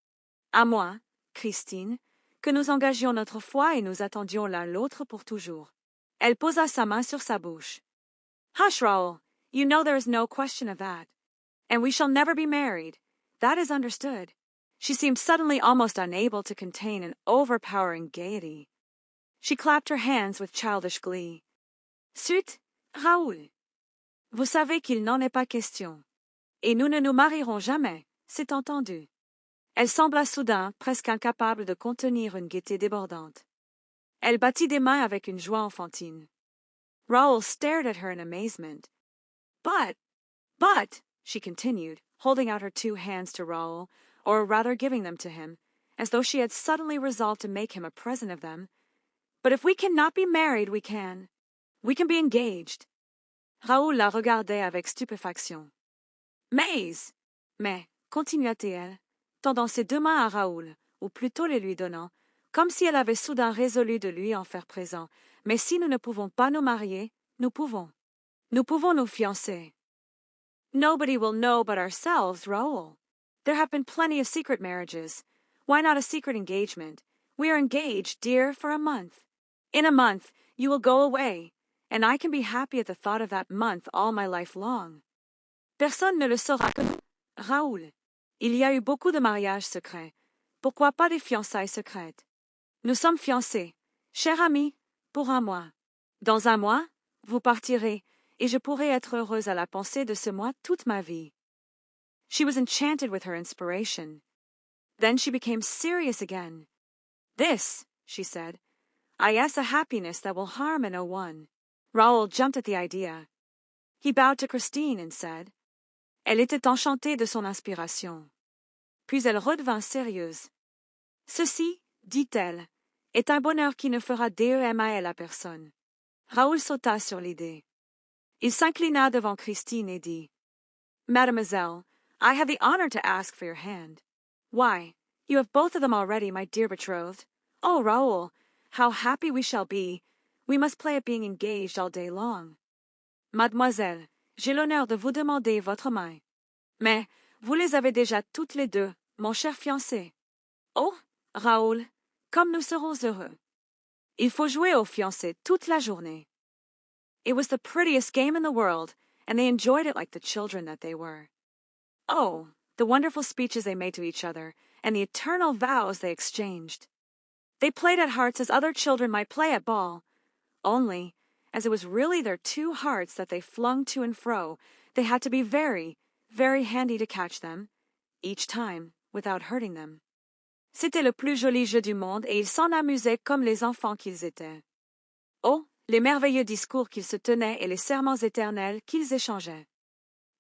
À moi, Christine, que nous engagions notre foi et nous attendions l'un l'autre pour toujours. Elle posa sa main sur sa bouche. Hush, Raoul. You know there is no question of that. And we shall never be married. That is understood. She seemed suddenly almost unable to contain an overpowering gaiety. She clapped her hands with childish glee. Zut, Raoul. Vous savez qu'il n'en est pas question. Et nous ne nous marierons jamais, c'est entendu. Elle sembla soudain presque incapable de contenir une gaieté débordante. Elle battit des mains avec une joie enfantine. Raoul stared at her in amazement. But, she continued, holding out her two hands to Raoul, or rather giving them to him, as though she had suddenly resolved to make him a present of them. But if we cannot be married, we can. We can be engaged. Raoul la regardait avec stupéfaction. Mais, continua-t-elle, tendant ses deux mains à Raoul, ou plutôt les lui donnant, comme si elle avait soudain résolu de lui en faire présent. Mais si nous ne pouvons pas nous marier, nous pouvons. Nous pouvons nous fiancer. Nobody will know but ourselves, Raoul. There have been plenty of secret marriages. Why not a secret engagement? We are engaged, dear, for a month. In a month, you will go away, and I can be happy at the thought of that month all my life long. Personne ne le saura que nous. Raoul, il y a eu beaucoup de mariages secrets. Pourquoi pas des fiançailles secrètes? Nous sommes fiancés, cher ami, pour un mois. Dans un mois, vous partirez, et je pourrai être heureuse à la pensée de ce mois toute ma vie. She was enchanted with her inspiration. Then she became serious again. This, she said, I ask a happiness that will harm no one. Raoul jumped at the idea. He bowed to Christine and said, Elle était enchantée de son inspiration. Puis elle redevint sérieuse. Ceci, dit-elle, est un bonheur qui ne fera mal à personne. Raoul sauta sur l'idée. Il s'inclina devant Christine et dit, Mademoiselle, I have the honor to ask for your hand. Why, you have both of them already, my dear betrothed. Oh, Raoul, how happy we shall be. We must play at being engaged all day long. Mademoiselle, j'ai l'honneur de vous demander votre main. Mais, vous les avez déjà toutes les deux, mon cher fiancé. Oh, Raoul, comme nous serons heureux. Il faut jouer aux fiancés toute la journée. It was the prettiest game in the world, and they enjoyed it like the children that they were. Oh, the wonderful speeches they made to each other, and the eternal vows they exchanged. They played at hearts as other children might play at ball, only, as it was really their two hearts that they flung to and fro, they had to be very, very handy to catch them, each time, without hurting them. C'était le plus joli jeu du monde et ils s'en amusaient comme les enfants qu'ils étaient. Oh, les merveilleux discours qu'ils se tenaient et les serments éternels qu'ils échangeaient.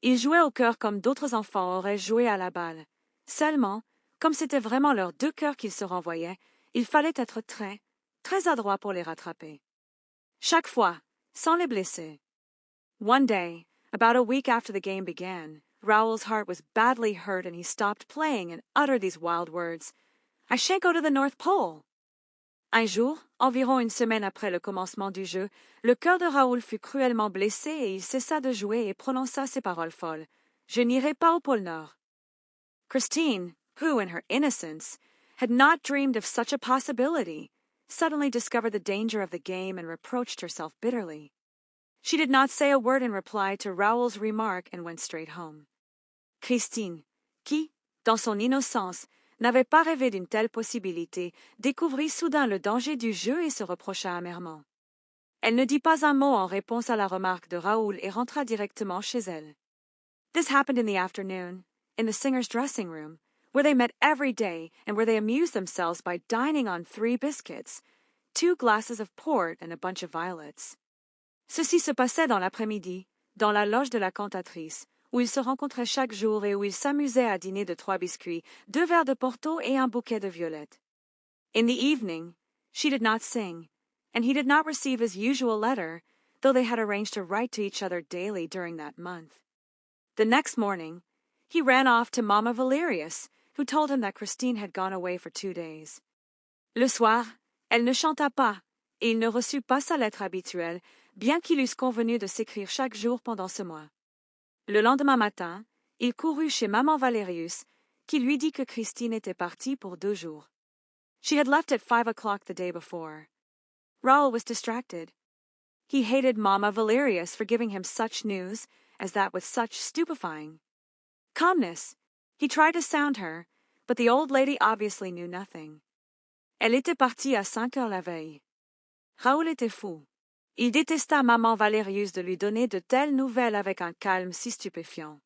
Ils jouaient au cœur comme d'autres enfants auraient joué à la balle. Seulement, comme c'était vraiment leurs deux cœurs qu'ils se renvoyaient, il fallait être très, très adroit pour les rattraper. Chaque fois, sans les blesser. One day, about a week after the game began, Raoul's heart was badly hurt and he stopped playing and uttered these wild words. I shan't go to the North Pole. Un jour, environ une semaine après le commencement du jeu, le cœur de Raoul fut cruellement blessé et il cessa de jouer et prononça ces paroles folles. Je n'irai pas au pôle Nord. Christine, who, in her innocence, had not dreamed of such a possibility, suddenly discovered the danger of the game and reproached herself bitterly. She did not say a word in reply to Raoul's remark and went straight home. Christine, qui, dans son innocence, n'avait pas rêvé d'une telle possibilité, découvrit soudain le danger du jeu et se reprocha amèrement. Elle ne dit pas un mot en réponse à la remarque de Raoul et rentra directement chez elle. This happened in the afternoon, in the singer's dressing room, where they met every day and where they amused themselves by dining on 3 biscuits, 2 glasses of port and a bunch of violets. Ceci se passait dans l'après-midi, dans la loge de la cantatrice, où ils se rencontraient chaque jour et où ils s'amusaient à dîner de 3 biscuits, 2 verres de Porto et un bouquet de violettes. In the evening, she did not sing, and he did not receive his usual letter, though they had arranged to write to each other daily during that month. The next morning, he ran off to Mamma Valerius, who told him that Christine had gone away for 2 days. Le soir, elle ne chanta pas, et il ne reçut pas sa lettre habituelle, bien qu'ils eussent convenu de s'écrire chaque jour pendant ce mois. Le lendemain matin, il courut chez Maman Valerius, qui lui dit que Christine était partie pour 2 jours. She had left at 5 o'clock the day before. Raoul was distracted. He hated Mamma Valerius for giving him such news, as that was such stupefying. Calmness. He tried to sound her, but the old lady obviously knew nothing. Elle était partie à 5 heures la veille. Raoul était fou. Il détesta Maman Valerius de lui donner de telles nouvelles avec un calme si stupéfiant.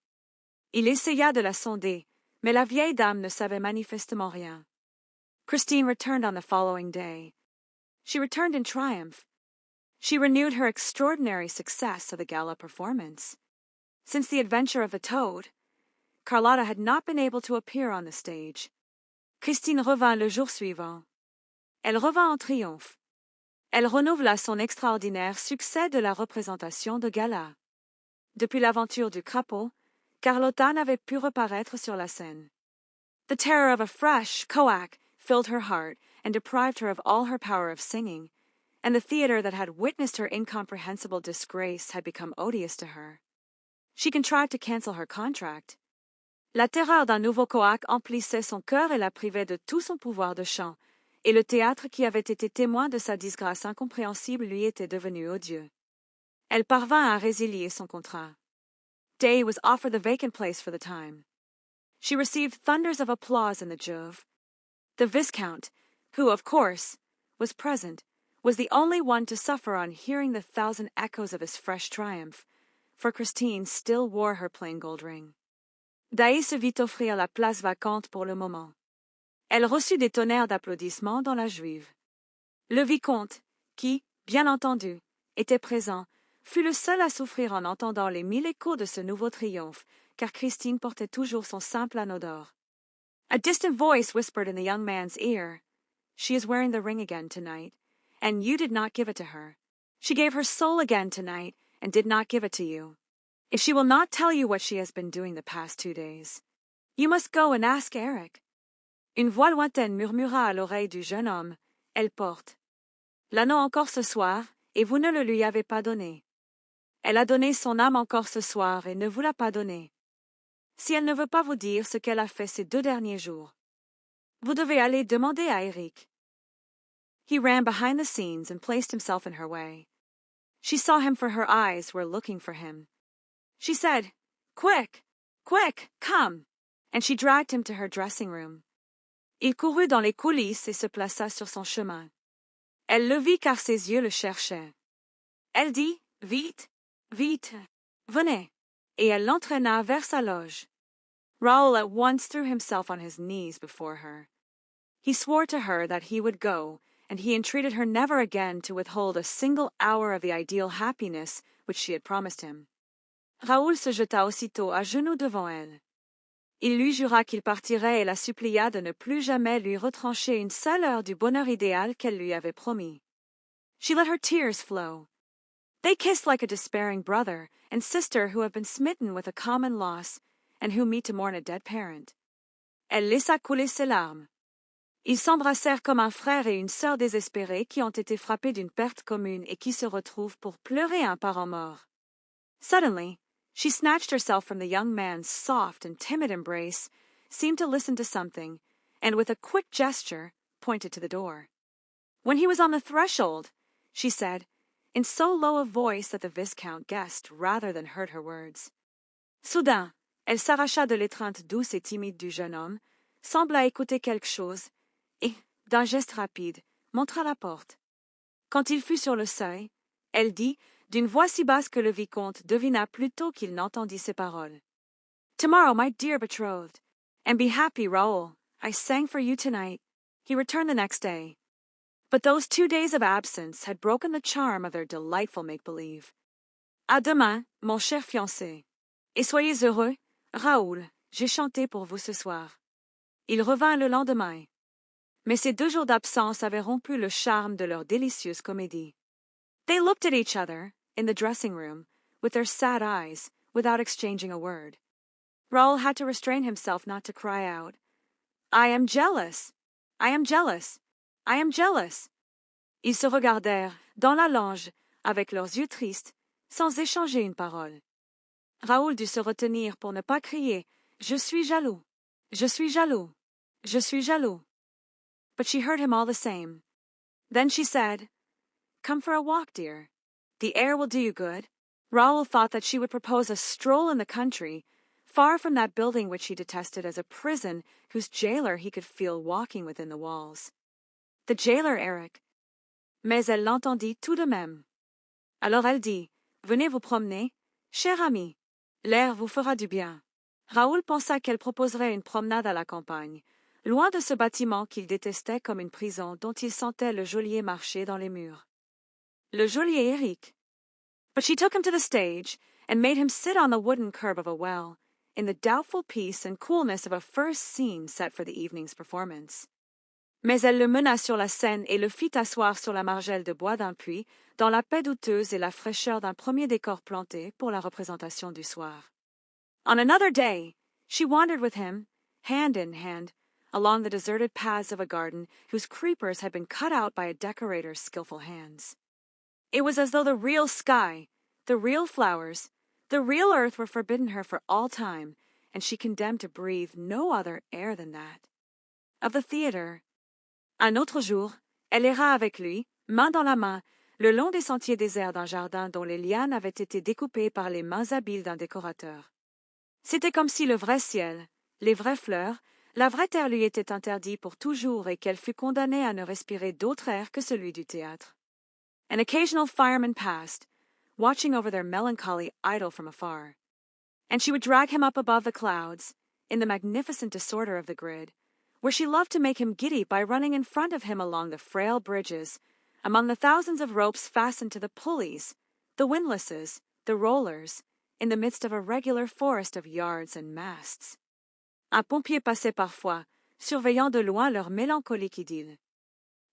Il essaya de la sonder, mais la vieille dame ne savait manifestement rien. Christine returned on the following day. She returned in triumph. She renewed her extraordinary success of the gala performance. Since the adventure of the toad, Carlotta had not been able to appear on the stage. Christine revint le jour suivant. Elle revint en triomphe. Elle renouvela son extraordinaire succès de la représentation de gala. Depuis l'aventure du crapaud, Carlotta n'avait pu reparaître sur la scène. The terror of a fresh coac filled her heart and deprived her of all her power of singing, and the theatre that had witnessed her incomprehensible disgrace had become odious to her. She contrived to cancel her contract. La terreur d'un nouveau coac emplissait son cœur et la privait de tout son pouvoir de chant, et le théâtre qui avait été témoin de sa disgrâce incompréhensible lui était devenu odieux. Elle parvint à résilier son contrat. Day was offered the vacant place for the time. She received thunders of applause in the Jove. The Viscount, who, of course, was present, was the only one to suffer on hearing the 1,000 echoes of his fresh triumph, for Christine still wore her plain gold ring. Daaé se vit offrir la place vacante pour le moment. Elle reçut des tonnerres d'applaudissements dans la Juive. Le vicomte, qui, bien entendu, était présent, fut le seul à souffrir en entendant les 1000 échos de ce nouveau triomphe, car Christine portait toujours son simple anneau d'or. A distant voice whispered in the young man's ear, "She is wearing the ring again tonight, and you did not give it to her. She gave her soul again tonight, and did not give it to you. If she will not tell you what she has been doing the past 2 days, you must go and ask Eric." Une voix lointaine murmura à l'oreille du jeune homme, "Elle porte l'anneau encore ce soir, et vous ne le lui avez pas donné. Elle a donné son âme encore ce soir et ne vous l'a pas donné. Si elle ne veut pas vous dire ce qu'elle a fait ces 2 derniers jours, vous devez aller demander à Eric." He ran behind the scenes and placed himself in her way. She saw him, for her eyes were looking for him. She said, "Quick, quick, come," and she dragged him to her dressing room. Il courut dans les coulisses et se plaça sur son chemin. Elle le vit car ses yeux le cherchaient. Elle dit, "Vite, vite, venez," et elle l'entraîna vers sa loge. Raoul at once threw himself on his knees before her. He swore to her that he would go, and he entreated her never again to withhold a single hour of the ideal happiness which she had promised him. Raoul se jeta aussitôt à genoux devant elle. Il lui jura qu'il partirait et la supplia de ne plus jamais lui retrancher une seule heure du bonheur idéal qu'elle lui avait promis. She let her tears flow. They kissed like a despairing brother and sister who have been smitten with a common loss and who meet to mourn a dead parent. Elle laissa couler ses larmes. Ils s'embrassèrent comme un frère et une sœur désespérés qui ont été frappés d'une perte commune et qui se retrouvent pour pleurer un parent mort. Suddenly, she snatched herself from the young man's soft and timid embrace, seemed to listen to something, and with a quick gesture, pointed to the door. When he was on the threshold, she said, in so low a voice that the Viscount guessed rather than heard her words. Soudain, elle s'arracha de l'étreinte douce et timide du jeune homme, sembla écouter quelque chose, et, d'un geste rapide, montra la porte. Quand il fut sur le seuil, elle dit, d'une voix si basse que le vicomte devina plutôt qu'il n'entendit ses paroles. Tomorrow, my dear betrothed, and be happy, Raoul. I sang for you tonight. He returned the next day. But those 2 days of absence had broken the charm of their delightful make-believe. À demain, mon cher fiancé. Et soyez heureux, Raoul, j'ai chanté pour vous ce soir. Il revint le lendemain. Mais ces 2 jours d'absence avaient rompu le charme de leur délicieuse comédie. They looked at each other, in the dressing-room, with their sad eyes, without exchanging a word. Raoul had to restrain himself not to cry out, I am jealous! I am jealous! I am jealous! Ils se regardèrent, dans la loge, avec leurs yeux tristes, sans échanger une parole. Raoul dut se retenir pour ne pas crier, Je suis jaloux! Je suis jaloux! Je suis jaloux! But she heard him all the same. Then she said, Come for a walk, dear. The air will do you good. Raoul thought that she would propose a stroll in the country, far from that building which he detested as a prison whose jailer he could feel walking within the walls. The jailer, Eric. Mais elle l'entendit tout de même. Alors elle dit, Venez vous promener, cher ami. L'air vous fera du bien. Raoul pensa qu'elle proposerait une promenade à la campagne, loin de ce bâtiment qu'il détestait comme une prison dont il sentait le geôlier marcher dans les murs. Le geôlier Eric. But she took him to the stage and made him sit on the wooden curb of a well, in the doubtful peace and coolness of a first scene set for the evening's performance. Mais elle le mena sur la scène et le fit asseoir sur la margelle de bois d'un puits, dans la paix douteuse et la fraîcheur d'un premier décor planté pour la représentation du soir. On another day, she wandered with him, hand in hand, along the deserted paths of a garden whose creepers had been cut out by a decorator's skillful hands. It was as though the real sky, the real flowers, the real earth were forbidden her for all time, and she condemned to breathe no other air than that. Of the theatre, un autre jour, elle erra avec lui, main dans la main, le long des sentiers déserts d'un jardin dont les lianes avaient été découpées par les mains habiles d'un décorateur. C'était comme si le vrai ciel, les vraies fleurs, la vraie terre lui étaient interdits pour toujours et qu'elle fût condamnée à ne respirer d'autre air que celui du théâtre. An occasional fireman passed, watching over their melancholy idyll from afar, and she would drag him up above the clouds, in the magnificent disorder of the grid, where she loved to make him giddy by running in front of him along the frail bridges, among the thousands of ropes fastened to the pulleys, the windlasses, the rollers, in the midst of a regular forest of yards and masts. Un pompier passait parfois, surveillant de loin leur mélancolique idylle.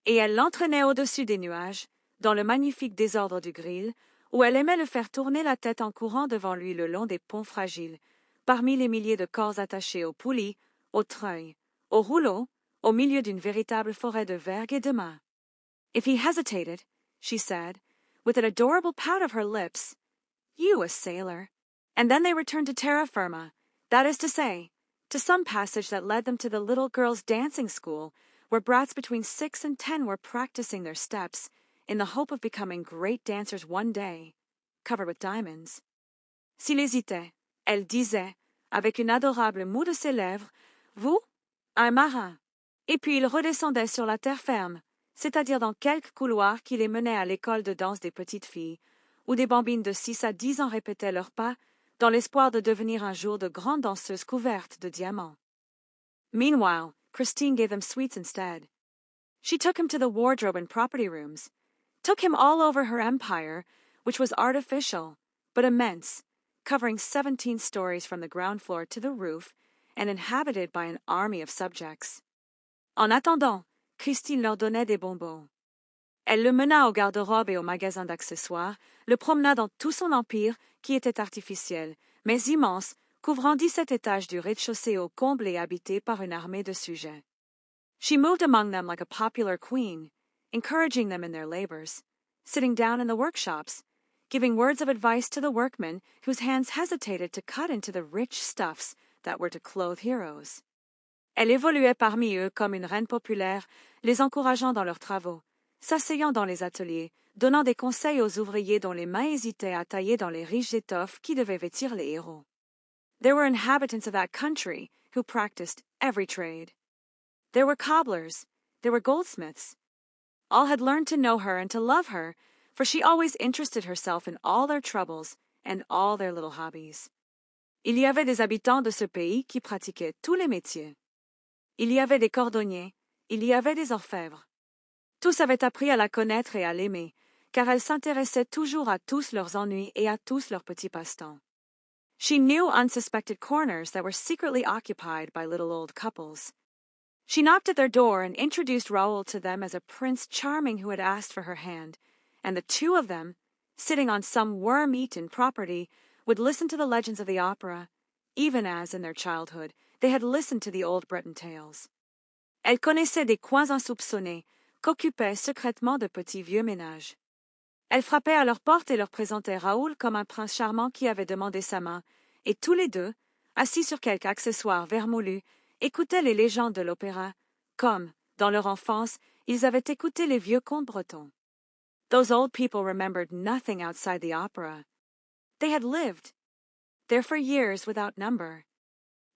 Et elle l'entraînait au-dessus des nuages, dans le magnifique désordre du gril, où elle aimait le faire tourner la tête en courant devant lui le long des ponts fragiles, parmi les milliers de corps attachés aux poulies, aux treuils, aux rouleaux, au milieu d'une véritable forêt de vergues et de mâts. If he hesitated, she said, with an adorable pout of her lips, You a sailor. And then they returned to terra firma, that is to say, to some passage that led them to the little girls' dancing school, where brats between 6 and 10 were practicing their steps, in the hope of becoming great dancers one day, covered with diamonds. S'il hésitait, elle disait, avec une adorable moue de ses lèvres, Vous, un marin. Et puis il redescendait sur la terre ferme, c'est-à-dire dans quelques couloirs qui les menaient à l'école de danse des petites filles, où des bambines de 6 à 10 ans répétaient leurs pas, dans l'espoir de devenir un jour de grandes danseuses couvertes de diamants. Meanwhile, Christine gave them sweets instead. She took him to the wardrobe and property rooms, took him all over her empire, which was artificial, but immense, covering 17 stories from the ground floor to the roof, and inhabited by an army of subjects. En attendant, Christine leur donnait des bonbons. Elle le mena au garde-robe et au magasin d'accessoires, le promena dans tout son empire, qui était artificiel, mais immense, couvrant 17 étages du rez-de-chaussée au comble et habité par une armée de sujets. She moved among them like a popular queen, encouraging them in their labors, sitting down in the workshops, giving words of advice to the workmen whose hands hesitated to cut into the rich stuffs that were to clothe heroes. Elle évoluait parmi eux comme une reine populaire, les encourageant dans leurs travaux, s'asseyant dans les ateliers, donnant des conseils aux ouvriers dont les mains hésitaient à tailler dans les riches étoffes qui devaient vêtir les héros. There were inhabitants of that country who practiced every trade. There were cobblers, there were goldsmiths. All had learned to know her and to love her, for she always interested herself in all their troubles and all their little hobbies. Il y avait des habitants de ce pays qui pratiquaient tous les métiers. Il y avait des cordonniers, il y avait des orfèvres. Tous avaient appris à la connaître et à l'aimer, car elle s'intéressait toujours à tous leurs ennuis et à tous leurs petits passe-temps. She knew unsuspected corners that were secretly occupied by little old couples. She knocked at their door and introduced Raoul to them as a prince charming who had asked for her hand, and the two of them, sitting on some worm-eaten property, would listen to the legends of the opera, even as, in their childhood, they had listened to the old Breton tales. Elle connaissait des coins insoupçonnés qu'occupaient secrètement de petits vieux ménages. Elle frappait à leur porte et leur présentait Raoul comme un prince charmant qui avait demandé sa main, et tous les deux, assis sur quelque accessoire vermoulu, écoutaient les légendes de l'opéra, comme, dans leur enfance, ils avaient écouté les vieux contes bretons. Those old people remembered nothing outside the opera. They had lived there for years without number.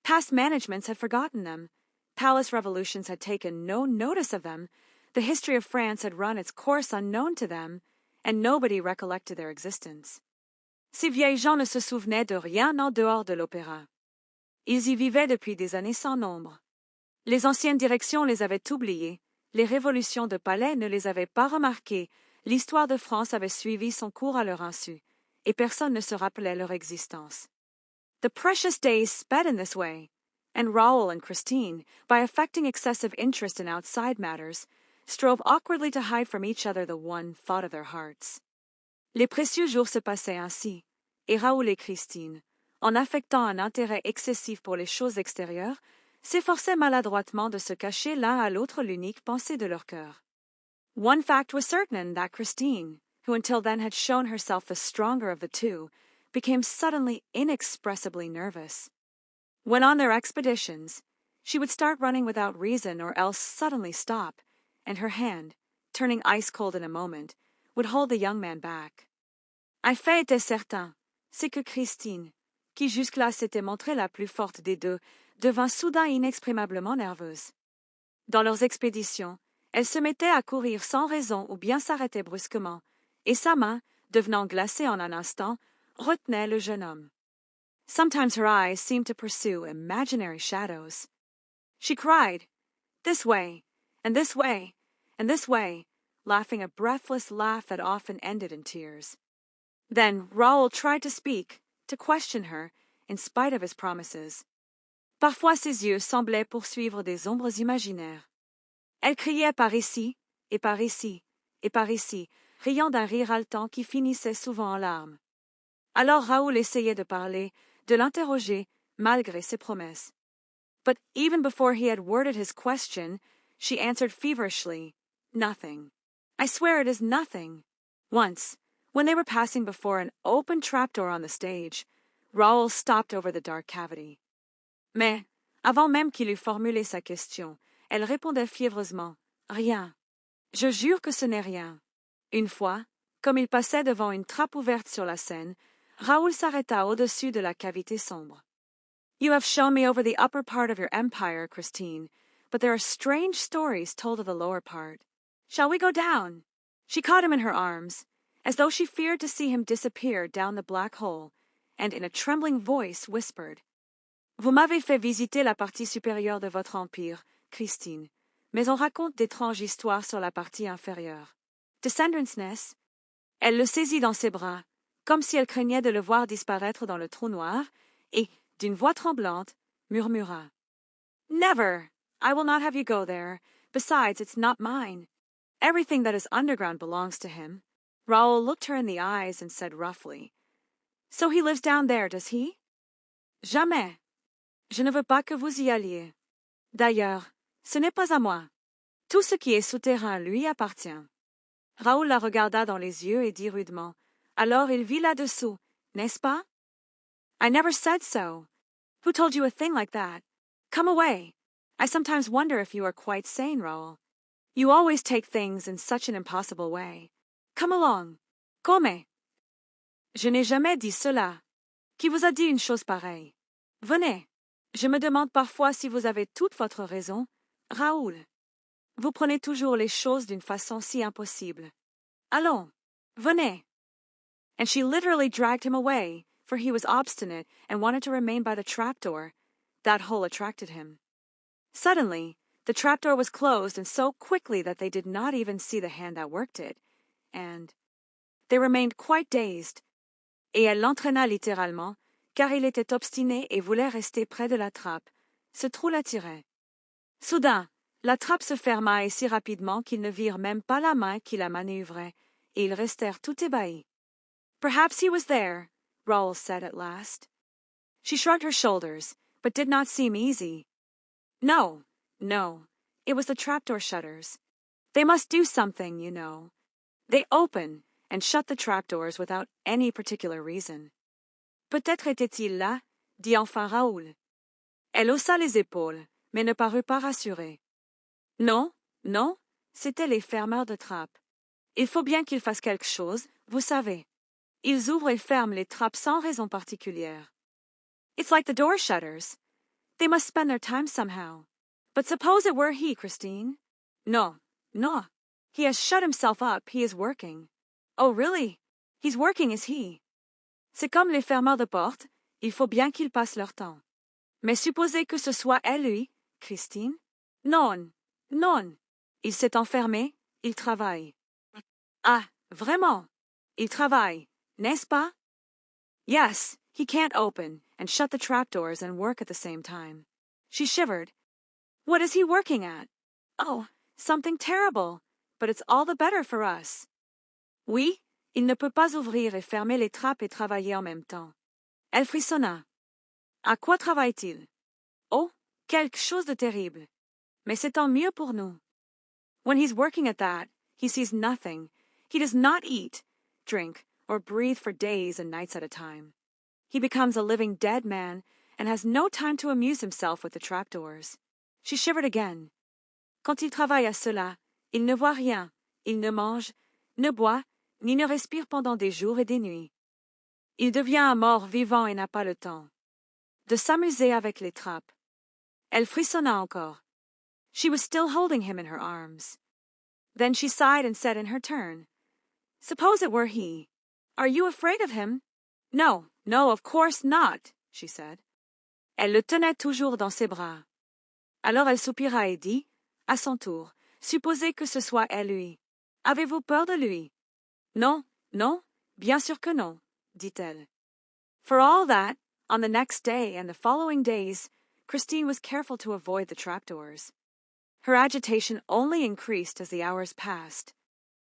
Past managements had forgotten them. Palace revolutions had taken no notice of them. The history of France had run its course unknown to them, and nobody recollected their existence. Ces vieilles gens ne se souvenaient de rien en dehors de l'opéra. Ils y vivaient depuis des années sans nombre. Les anciennes directions les avaient oubliés, les révolutions de palais ne les avaient pas remarquées, l'histoire de France avait suivi son cours à leur insu, et personne ne se rappelait leur existence. The precious days sped in this way, and Raoul and Christine, by affecting excessive interest in outside matters, strove awkwardly to hide from each other the one thought of their hearts. Les précieux jours se passaient ainsi, et Raoul et Christine, en affectant un intérêt excessif pour les choses extérieures, s'efforçaient maladroitement de se cacher l'un à l'autre l'unique pensée de leur cœur. One fact was certain, that Christine, who until then had shown herself the stronger of the two, became suddenly inexpressibly nervous. When on their expeditions, she would start running without reason or else suddenly stop, and her hand, turning ice-cold in a moment, would hold the young man back. Un fait était certain, c'est que Christine, qui jusque-là s'était montrée la plus forte des deux, devint soudain inexprimablement nerveuse. Dans leurs expéditions, elle se mettait à courir sans raison ou bien s'arrêtait brusquement, et sa main, devenant glacée en un instant, retenait le jeune homme. Sometimes her eyes seemed to pursue imaginary shadows. She cried, "This way, and this way, and this way," laughing a breathless laugh that often ended in tears. Then Raoul tried to speak, to question her, in spite of his promises. Parfois ses yeux semblaient poursuivre des ombres imaginaires. Elle criait par ici, et par ici, et par ici, riant d'un rire haletant qui finissait souvent en larmes. Alors Raoul essayait de parler, de l'interroger, malgré ses promesses. But even before he had worded his question, she answered feverishly, "Nothing. I swear it is nothing." Once, when they were passing before an open trapdoor on the stage, Raoul stopped over the dark cavity. Mais, avant même qu'il eût formulé sa question, elle répondait fiévreusement, "Rien. Je jure que ce n'est rien." Une fois, comme il passait devant une trappe ouverte sur la scène, Raoul s'arrêta au-dessus de la cavité sombre. "You have shown me over the upper part of your empire, Christine, but there are strange stories told of the lower part. Shall we go down?" She caught him in her arms, as though she feared to see him disappear down the black hole, and in a trembling voice whispered, "Vous m'avez fait visiter la partie supérieure de votre empire, Christine, mais on raconte d'étranges histoires sur la partie inférieure. Descendants, n'est-ce?" Elle le saisit dans ses bras, comme si elle craignait de le voir disparaître dans le trou noir, et, d'une voix tremblante, murmura, "Never! I will not have you go there. Besides, it's not mine. Everything that is underground belongs to him." Raoul looked her in the eyes and said roughly, "So he lives down there, does he?" "Jamais. Je ne veux pas que vous y alliez. D'ailleurs, ce n'est pas à moi. Tout ce qui est souterrain lui appartient." Raoul la regarda dans les yeux et dit rudement, "Alors il vit là-dessous, n'est-ce pas?" "I never said so. Who told you a thing like that? Come away. I sometimes wonder if you are quite sane, Raoul. You always take things in such an impossible way. Come along. Come. Je n'ai jamais dit cela. Qui vous a dit une chose pareille? Venez. Je me demande parfois si vous avez toute votre raison, Raoul. Vous prenez toujours les choses d'une façon si impossible. Allons. Venez. And she literally dragged him away, for he was obstinate and wanted to remain by the trapdoor. That hole attracted him. Suddenly, the trapdoor was closed, and so quickly that they did not even see the hand that worked it, and they remained quite dazed. Et elle l'entraîna littéralement, car il était obstiné et voulait rester près de la trappe. Ce trou l'attirait. Soudain, la trappe se ferma et si rapidement qu'ils ne virent même pas la main qui la manœuvrait, et ils restèrent tout ébahis. Perhaps he was there, Raoul said at last. She shrugged her shoulders, but did not seem easy. No, it was the trapdoor shutters. They must do something, you know. They open and shut the trapdoors without any particular reason. Peut-être était-il là, dit enfin Raoul. Elle haussa les épaules, mais ne parut pas rassurée. Non, c'étaient les fermeurs de trappes. Il faut bien qu'ils fassent quelque chose, vous savez. Ils ouvrent et ferment les trappes sans raison particulière. It's like the door shutters. They must spend their time somehow. But suppose it were he, Christine? No. He has shut himself up, he is working. Oh, really? He's working, is he? C'est comme les fermeurs de porte, il faut bien qu'ils passent leur temps. Mais supposez que ce soit elle, lui, Christine? Non. Il s'est enfermé, il travaille. Ah, vraiment? Il travaille, n'est-ce pas? Yes, he can't open and shut the trapdoors and work at the same time. She shivered. What is he working at? Oh, something terrible, but it's all the better for us. Oui, il ne peut pas ouvrir et fermer les trappes et travailler en même temps. Elle frissonna. À quoi travaille-t-il? Oh, quelque chose de terrible. Mais c'est tant mieux pour nous. When he's working at that, he sees nothing. He does not eat, drink, or breathe for days and nights at a time. He becomes a living dead man and has no time to amuse himself with the trapdoors. She shivered again. Quand il travaille à cela, il ne voit rien, il ne mange, ne boit, ni ne respire pendant des jours et des nuits. Il devient un mort vivant et n'a pas le temps de s'amuser avec les trappes. Elle frissonna encore. She was still holding him in her arms. Then she sighed and said in her turn, Suppose it were he. Are you afraid of him? No, of course not, she said. Elle le tenait toujours dans ses bras. Alors elle soupira et dit, à son tour, supposez que ce soit elle, lui. Avez-vous peur de lui? Non, bien sûr que non, dit-elle. For all that, on the next day and the following days, Christine was careful to avoid the trapdoors. Her agitation only increased as the hours passed.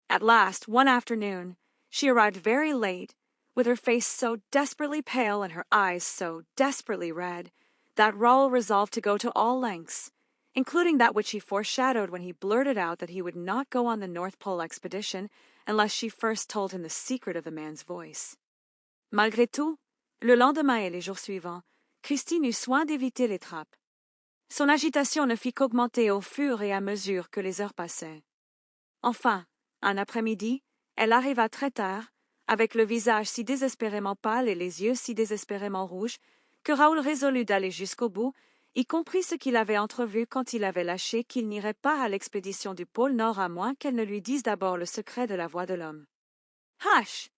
At last, one afternoon, she arrived very late, with her face so desperately pale and her eyes so desperately red, that Raoul resolved to go to all lengths, including that which he foreshadowed when he blurted out that he would not go on the North Pole expedition unless she first told him the secret of the man's voice. Malgré tout, le lendemain et les jours suivants, Christine eut soin d'éviter les trappes. Son agitation ne fit qu'augmenter au fur et à mesure que les heures passaient. Enfin, un après-midi, elle arriva très tard, avec le visage si désespérément pâle et les yeux si désespérément rouges, que Raoul résolut d'aller jusqu'au bout, y compris ce qu'il avait entrevu quand il avait lâché qu'il n'irait pas à l'expédition du pôle Nord à moins qu'elle ne lui dise d'abord le secret de la voix de l'homme. Hush!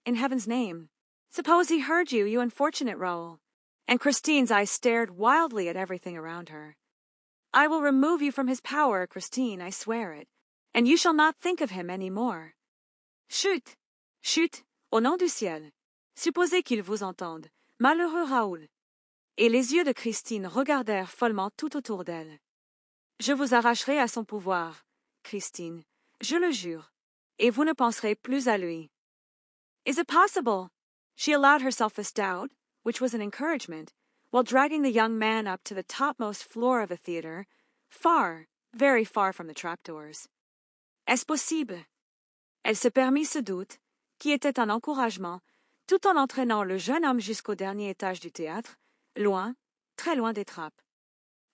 In heaven's name! Suppose he heard you, you unfortunate Raoul! And Christine's eyes stared wildly at everything around her. I will remove you from his power, Christine, I swear it, and you shall not think of him any more. Chut! Au nom du ciel! Supposez qu'il vous entende, malheureux Raoul! Et les yeux de Christine regardèrent follement tout autour d'elle. Je vous arracherai à son pouvoir, Christine, je le jure, et vous ne penserez plus à lui. Is it possible? She allowed herself this doubt, which was an encouragement, while dragging the young man up to the topmost floor of the theater, far, very far from the trapdoors. Est-ce possible? Elle se permit ce doute, qui était un encouragement, tout en entraînant le jeune homme jusqu'au dernier étage du théâtre, loin, très loin des trappes.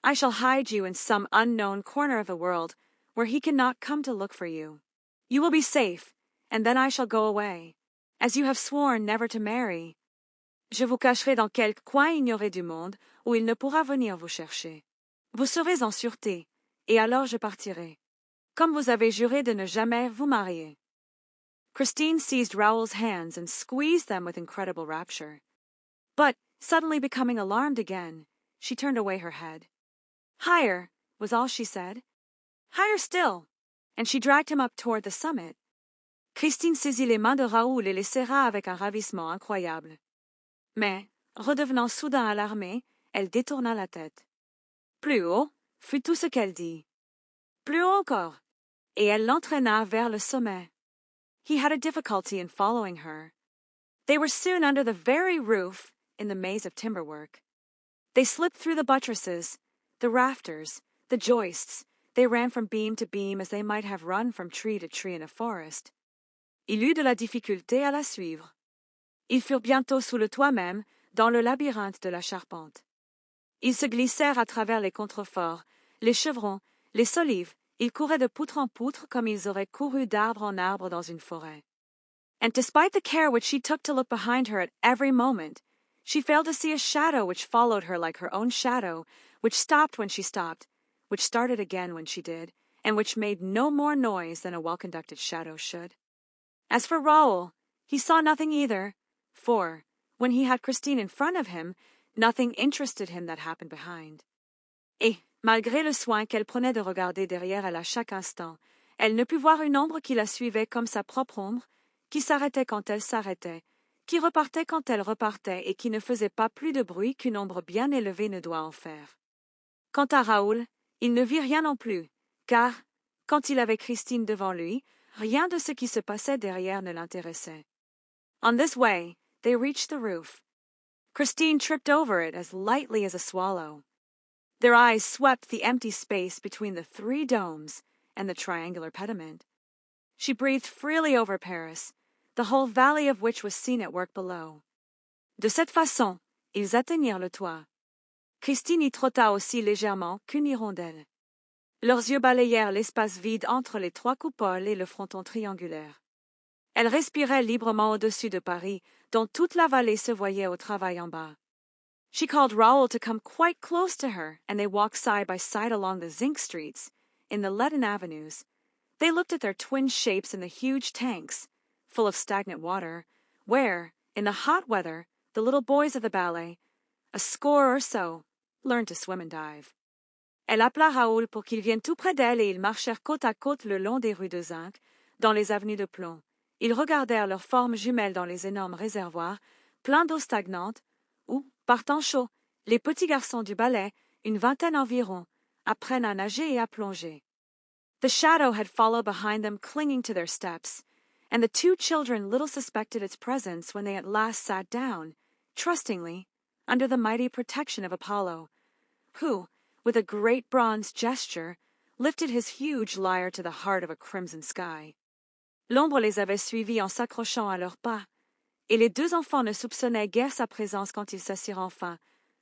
I shall hide you in some unknown corner of the world where he cannot come to look for you. You will be safe, and then I shall go away, as you have sworn never to marry. Je vous cacherai dans quelque coin ignoré du monde où il ne pourra venir vous chercher. Vous serez en sûreté, et alors je partirai, comme vous avez juré de ne jamais vous marier. Christine seized Raoul's hands and squeezed them with incredible rapture. But, suddenly becoming alarmed again, she turned away her head. Higher, was all she said. Higher still, and she dragged him up toward the summit. Christine saisit les mains de Raoul et les serra avec un ravissement incroyable. Mais, redevenant soudain alarmée, elle détourna la tête. Plus haut, fut tout ce qu'elle dit. Plus haut encore, et elle l'entraîna vers le sommet. He had a difficulty in following her. They were soon under the very roof in the maze of timberwork. They slipped through the buttresses, the rafters, the joists. They ran from beam to beam as they might have run from tree to tree in a forest. Il eut de la difficulté à la suivre. Ils furent bientôt sous le toit même, dans le labyrinthe de la charpente. Ils se glissèrent à travers les contreforts, les chevrons, les solives. Ils couraient de poutre en poutre comme ils auraient couru d'arbre en arbre dans une forêt. And despite the care which she took to look behind her at every moment, she failed to see a shadow which followed her like her own shadow, which stopped when she stopped, which started again when she did, and which made no more noise than a well-conducted shadow should. As for Raoul, he saw nothing either, for, when he had Christine in front of him, nothing interested him that happened behind. Et, malgré le soin qu'elle prenait de regarder derrière elle à chaque instant, elle ne put voir une ombre qui la suivait comme sa propre ombre, qui s'arrêtait quand elle s'arrêtait, qui repartait quand elle repartait et qui ne faisait pas plus de bruit qu'une ombre bien élevée ne doit en faire. Quant à Raoul, il ne vit rien non plus, car, quand il avait Christine devant lui, rien de ce qui se passait derrière ne l'intéressait. On this way, they reached the roof. Christine tripped over it as lightly as a swallow. Their eyes swept the empty space between the 3 domes and the triangular pediment. She breathed freely over Paris, the whole valley of which was seen at work below. De cette façon, ils atteignirent le toit. Christine y trotta aussi légèrement qu'une hirondelle. Leurs yeux balayèrent l'espace vide entre les 3 coupoles et le fronton triangulaire. Elle respirait librement au-dessus de Paris, dont toute la vallée se voyait au travail en bas. She called Raoul to come quite close to her, and they walked side by side along the zinc streets, in the leaden avenues. They looked at their twin shapes in the huge tanks, full of stagnant water, where, in the hot weather, the little boys of the ballet, a score or so, learned to swim and dive. Elle appela Raoul pour qu'il vienne tout près d'elle et ils marchèrent côte à côte le long des rues de zinc, dans les avenues de plomb. Ils regardèrent leurs formes jumelles dans les énormes réservoirs, pleins d'eau stagnante, où, par temps chaud, les petits garçons du ballet, une vingtaine environ, apprennent à nager et à plonger. The shadow had followed behind them, clinging to their steps, and the 2 children little suspected its presence when they at last sat down, trustingly, under the mighty protection of Apollo, who, with a great bronze gesture, lifted his huge lyre to the heart of a crimson sky. L'ombre les avait suivis en s'accrochant à leurs pas, et les 2 enfants ne soupçonnaient guère sa présence quand ils s'assirent enfin,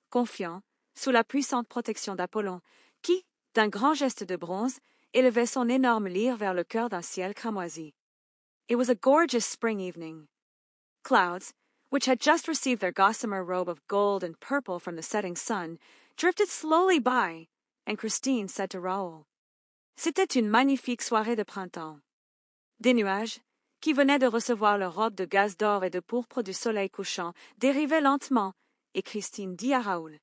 confiants, sous la puissante protection d'Apollon, qui, d'un grand geste de bronze, élevait son énorme lyre vers le cœur d'un ciel cramoisi. It was a gorgeous spring evening. Clouds, which had just received their gossamer robe of gold and purple from the setting sun, drifted slowly by, and Christine said to Raoul, C'était une magnifique soirée de printemps. Des nuages, qui venaient de recevoir leur robe de gaze d'or et de pourpre du soleil couchant, dérivaient lentement, et Christine dit à Raoul,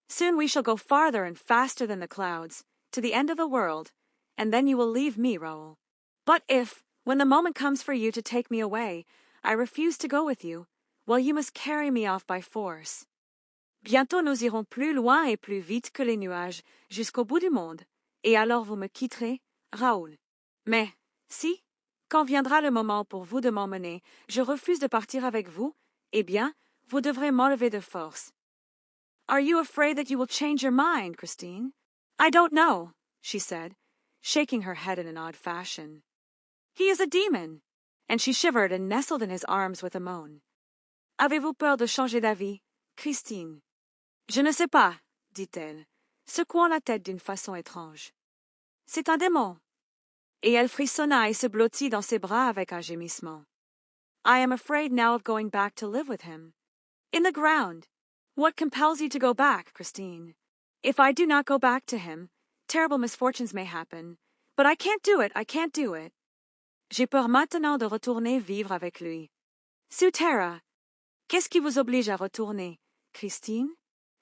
Soon we shall go farther and faster than the clouds, to the end of the world, and then you will leave me, Raoul. But if, when the moment comes for you to take me away, I refuse to go with you, well, you must carry me off by force. Bientôt nous irons plus loin et plus vite que les nuages, jusqu'au bout du monde, et alors vous me quitterez, Raoul. Mais, si, quand viendra le moment pour vous de m'emmener, je refuse de partir avec vous, eh bien, vous devrez m'enlever de force. Are you afraid that you will change your mind, Christine? I don't know, she said, shaking her head in an odd fashion. He is a demon, and she shivered and nestled in his arms with a moan. Avez-vous peur de changer d'avis, Christine? Je ne sais pas, dit-elle. secouant la tête d'une façon étrange. C'est un démon. Et elle frissonna et se blottit dans ses bras avec un gémissement. I am afraid now of going back to live with him. In the ground. What compels you to go back, Christine? If I do not go back to him, terrible misfortunes may happen. But I can't do it, I can't do it. J'ai peur maintenant de retourner vivre avec lui. Sous terre. Qu'est-ce qui vous oblige à retourner, Christine?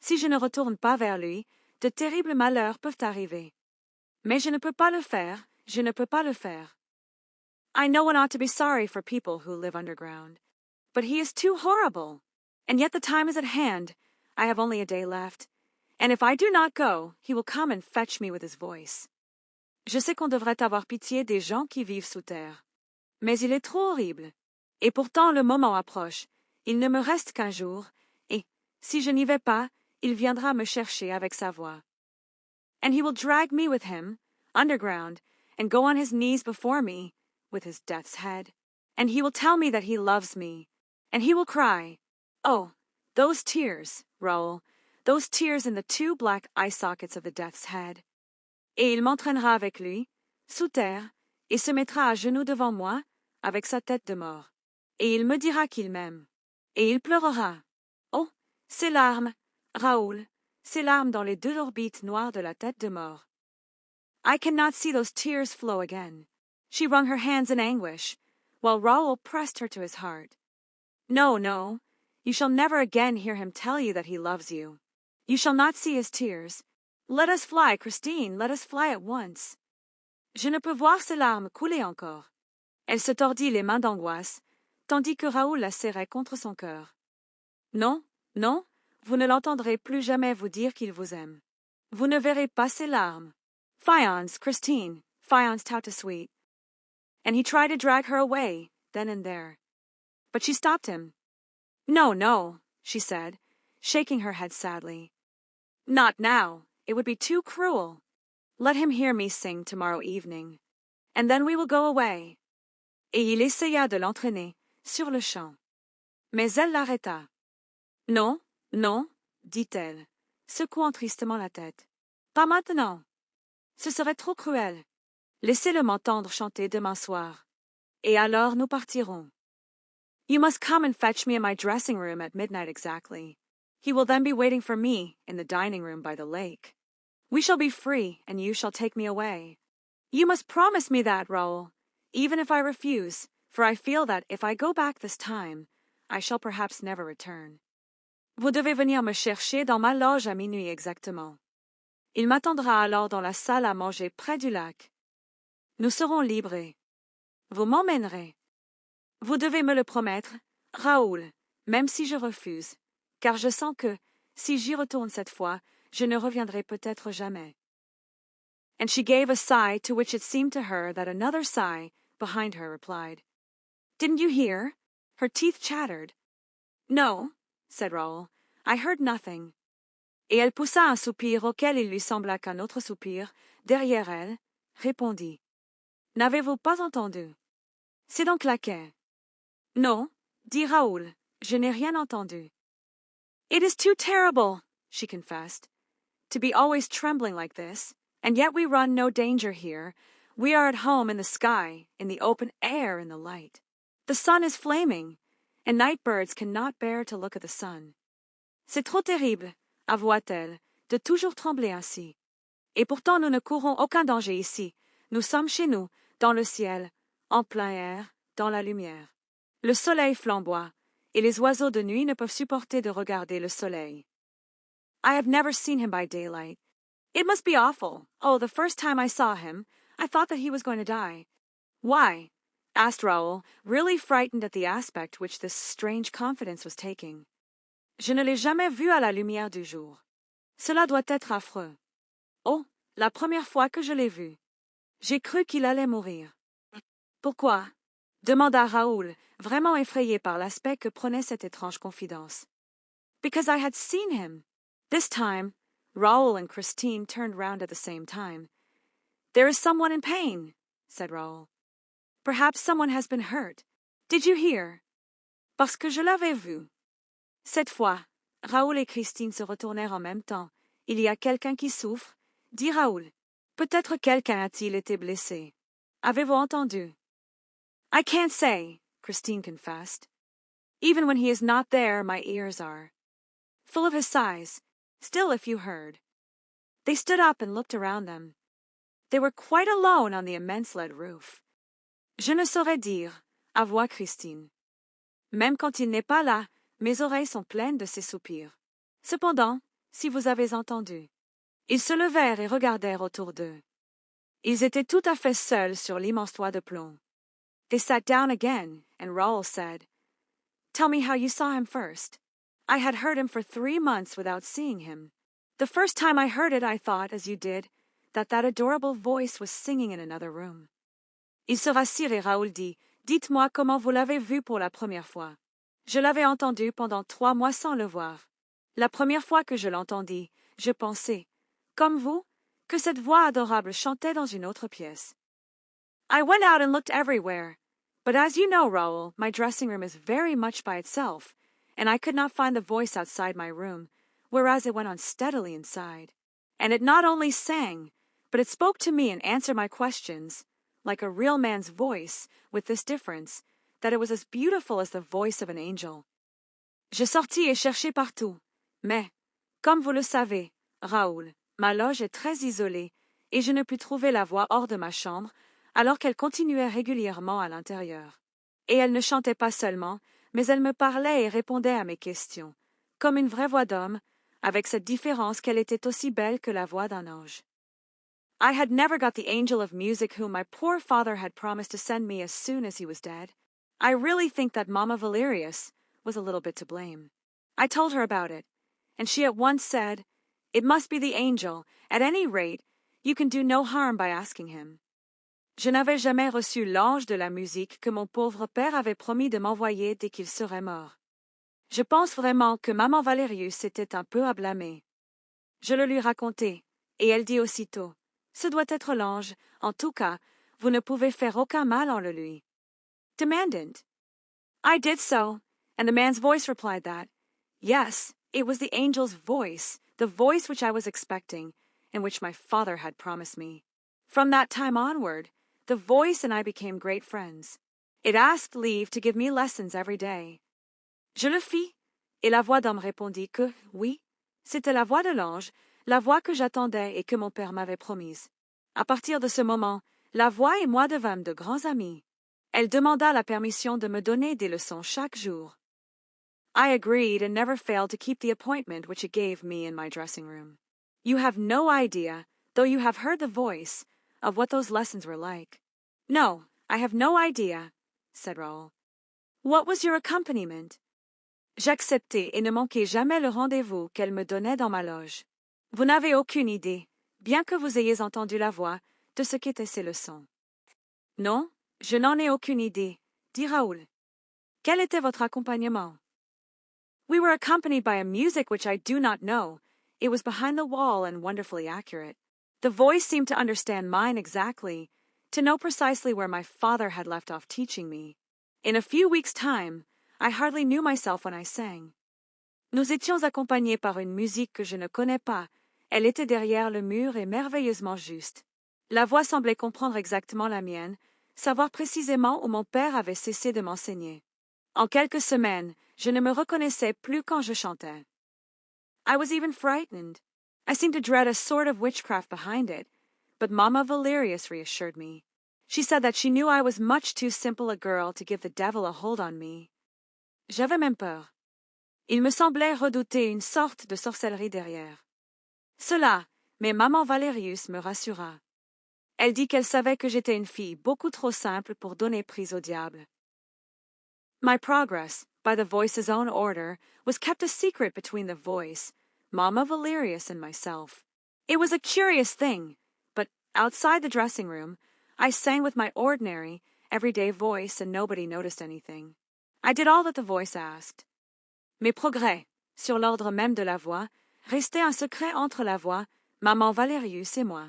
Si je ne retourne pas vers lui, de terribles malheurs peuvent arriver. Mais je ne peux pas le faire, je ne peux pas le faire. I know one ought to be sorry for people who live underground. But he is too horrible. And yet the time is at hand. I have only a day left. And if I do not go, he will come and fetch me with his voice. Je sais qu'on devrait avoir pitié des gens qui vivent sous terre. Mais il est trop horrible. Et pourtant le moment approche. Il ne me reste qu'un jour. Et, si je n'y vais pas, il viendra me chercher avec sa voix. And he will drag me with him, underground, and go on his knees before me, with his death's head. And he will tell me that he loves me. And he will cry, oh, those tears, Raoul, those tears in the two black eye sockets of the death's head. Et il m'entraînera avec lui, sous terre, et se mettra à genoux devant moi, avec sa tête de mort. Et il me dira qu'il m'aime. Et il pleurera. Oh, ces larmes, Raoul, ces larmes dans les deux orbites noires de la tête de mort. I cannot see those tears flow again. She wrung her hands in anguish, while Raoul pressed her to his heart. No, no, you shall never again hear him tell you that he loves you. You shall not see his tears. Let us fly, Christine, let us fly at once. Je ne peux voir ses larmes couler encore. Elle se tordit les mains d'angoisse, tandis que Raoul la serrait contre son cœur. Non, non, vous ne l'entendrez plus jamais vous dire qu'il vous aime. Vous ne verrez pas ses larmes. Fiance, Christine, fiance tout de suite. And he tried to drag her away, then and there. But she stopped him. No, no, she said, shaking her head sadly. Not now. It would be too cruel. Let him hear me sing tomorrow evening. And then we will go away. Et il essaya de l'entraîner, sur le champ. Mais elle l'arrêta. Non, non, dit-elle, secouant tristement la tête. Pas maintenant. Ce serait trop cruel. Laissez-le m'entendre chanter demain soir. Et alors nous partirons. You must come and fetch me in my dressing room at midnight exactly. He will then be waiting for me in the dining room by the lake. We shall be free, and you shall take me away. You must promise me that, Raoul, even if I refuse, for I feel that if I go back this time, I shall perhaps never return. Vous devez venir me chercher dans ma loge à minuit exactement. Il m'attendra alors dans la salle à manger près du lac. Nous serons libres. Vous m'emmènerez. Vous devez me le promettre, Raoul, même si je refuse, car je sens que, si j'y retourne cette fois, je ne reviendrai peut-être jamais. And she gave a sigh to which it seemed to her that another sigh behind her replied. Didn't you hear? Her teeth chattered. No, said Raoul, I heard nothing. Et elle poussa un soupir auquel il lui sembla qu'un autre soupir, derrière elle, répondit. N'avez-vous pas entendu? C'est donc laquais. Non, dit Raoul, je n'ai rien entendu. It is too terrible, she confessed, to be always trembling like this, and yet we run no danger here. We are at home in the sky, in the open air, in the light. The sun is flaming, and night birds cannot bear to look at the sun. C'est trop terrible, avoua-t-elle, de toujours trembler ainsi. Et pourtant nous ne courons aucun danger ici. Nous sommes chez nous, dans le ciel, en plein air, dans la lumière. Le soleil flamboie, et les oiseaux de nuit ne peuvent supporter de regarder le soleil. I have never seen him by daylight. It must be awful. Oh, the first time I saw him, I thought that he was going to die. Why? Asked Raoul, really frightened at the aspect which this strange confidence was taking. Je ne l'ai jamais vu à la lumière du jour. Cela doit être affreux. Oh, la première fois que je l'ai vu. J'ai cru qu'il allait mourir. Pourquoi? Demanda Raoul, vraiment effrayé par l'aspect que prenait cette étrange confidence. Because I had seen him. This time, Raoul and Christine turned round at the same time. There is someone in pain, said Raoul. Perhaps someone has been hurt. Did you hear? Parce que je l'avais vu. Cette fois, Raoul et Christine se retournèrent en même temps, Il y a quelqu'un qui souffre, dit Raoul. Peut-être quelqu'un a-t-il été blessé. Avez-vous entendu? I can't say, Christine confessed. Even when he is not there, my ears are. Full of his sighs, still if you heard. They stood up and looked around them. They were quite alone on the immense lead roof. Je ne saurais dire, avoua Christine. Même quand il n'est pas là, mes oreilles sont pleines de ses soupirs. Cependant, si vous avez entendu. Ils se levèrent et regardèrent autour d'eux. Ils étaient tout à fait seuls sur l'immense toit de plomb. They sat down again, and Raoul said, Tell me how you saw him first. I had heard him for 3 months without seeing him. The first time I heard it, I thought, as you did, that adorable voice was singing in another room. Ils se rassirent et Raoul dit, Dites-moi comment vous l'avez vu pour la première fois. Je l'avais entendu pendant 3 mois sans le voir. La première fois que je l'entendis, je pensais, comme vous, que cette voix adorable chantait dans une autre pièce. I went out and looked everywhere, but as you know, Raoul, my dressing room is very much by itself, and I could not find the voice outside my room, whereas it went on steadily inside. And it not only sang, but it spoke to me and answered my questions, like a real man's voice, with this difference, that it was as beautiful as the voice of an angel. Je sortis et cherchai partout, mais, comme vous le savez, Raoul, ma loge est très isolée, et je ne pus trouver la voix hors de ma chambre, alors qu'elle continuait régulièrement à l'intérieur. Et elle ne chantait pas seulement, mais elle me parlait et répondait à mes questions, comme une vraie voix d'homme, avec cette différence qu'elle était aussi belle que la voix d'un ange. I had never got the angel of music whom my poor father had promised to send me as soon as he was dead. I really think that Mamma Valerius was a little bit to blame. I told her about it, and she at once said, It must be the angel. At any rate, you can do no harm by asking him. Je n'avais jamais reçu l'ange de la musique que mon pauvre père avait promis de m'envoyer dès qu'il serait mort. Je pense vraiment que Maman Valerius était un peu à blâmer. Je le lui racontai, et elle dit aussitôt, Ce doit être l'ange, en tout cas, vous ne pouvez faire aucun mal en le lui. Demandant. I did so, and the man's voice replied that, yes, it was the angel's voice, the voice which I was expecting, and which my father had promised me. From that time onward, the voice and I became great friends. It asked leave to give me lessons every day. Je le fis, et la voix d'homme répondit que, oui, c'était la voix de l'ange, la voix que j'attendais et que mon père m'avait promise. À partir de ce moment, la voix et moi devînmes de grands amis. Elle demanda la permission de me donner des leçons chaque jour. I agreed and never failed to keep the appointment which it gave me in my dressing room. You have no idea, though you have heard the voice, of what those lessons were like. No, I have no idea, said Raoul. What was your accompaniment? J'acceptai et ne manquai jamais le rendez-vous qu'elle me donnait dans ma loge. Vous n'avez aucune idée, bien que vous ayez entendu la voix, de ce qu'étaient ces leçons. Non, je n'en ai aucune idée, dit Raoul. Quel était votre accompagnement? We were accompanied by a music which I do not know. It was behind the wall and wonderfully accurate. The voice seemed to understand mine exactly, to know precisely where my father had left off teaching me. In a few weeks' time, I hardly knew myself when I sang. Nous étions accompagnés par une musique que je ne connais pas. Elle était derrière le mur et merveilleusement juste. La voix semblait comprendre exactement la mienne, savoir précisément où mon père avait cessé de m'enseigner. En quelques semaines, je ne me reconnaissais plus quand je chantais. I was even frightened. I seemed to dread a sort of witchcraft behind it, but Mamma Valerius reassured me. She said that she knew I was much too simple a girl to give the devil a hold on me. J'avais même peur. Il me semblait redouter une sorte de sorcellerie derrière. Cela, mais Maman Valerius me rassura. Elle dit qu'elle savait que j'étais une fille beaucoup trop simple pour donner prise au diable. My progress, by the voice's own order, was kept a secret between the voice, Mamma Valerius, and myself. It was a curious thing, but outside the dressing room, I sang with my ordinary, everyday voice and nobody noticed anything. I did all that the voice asked. Mes progrès, sur l'ordre même de la voix, restaient un secret entre la voix, Maman Valerius et moi.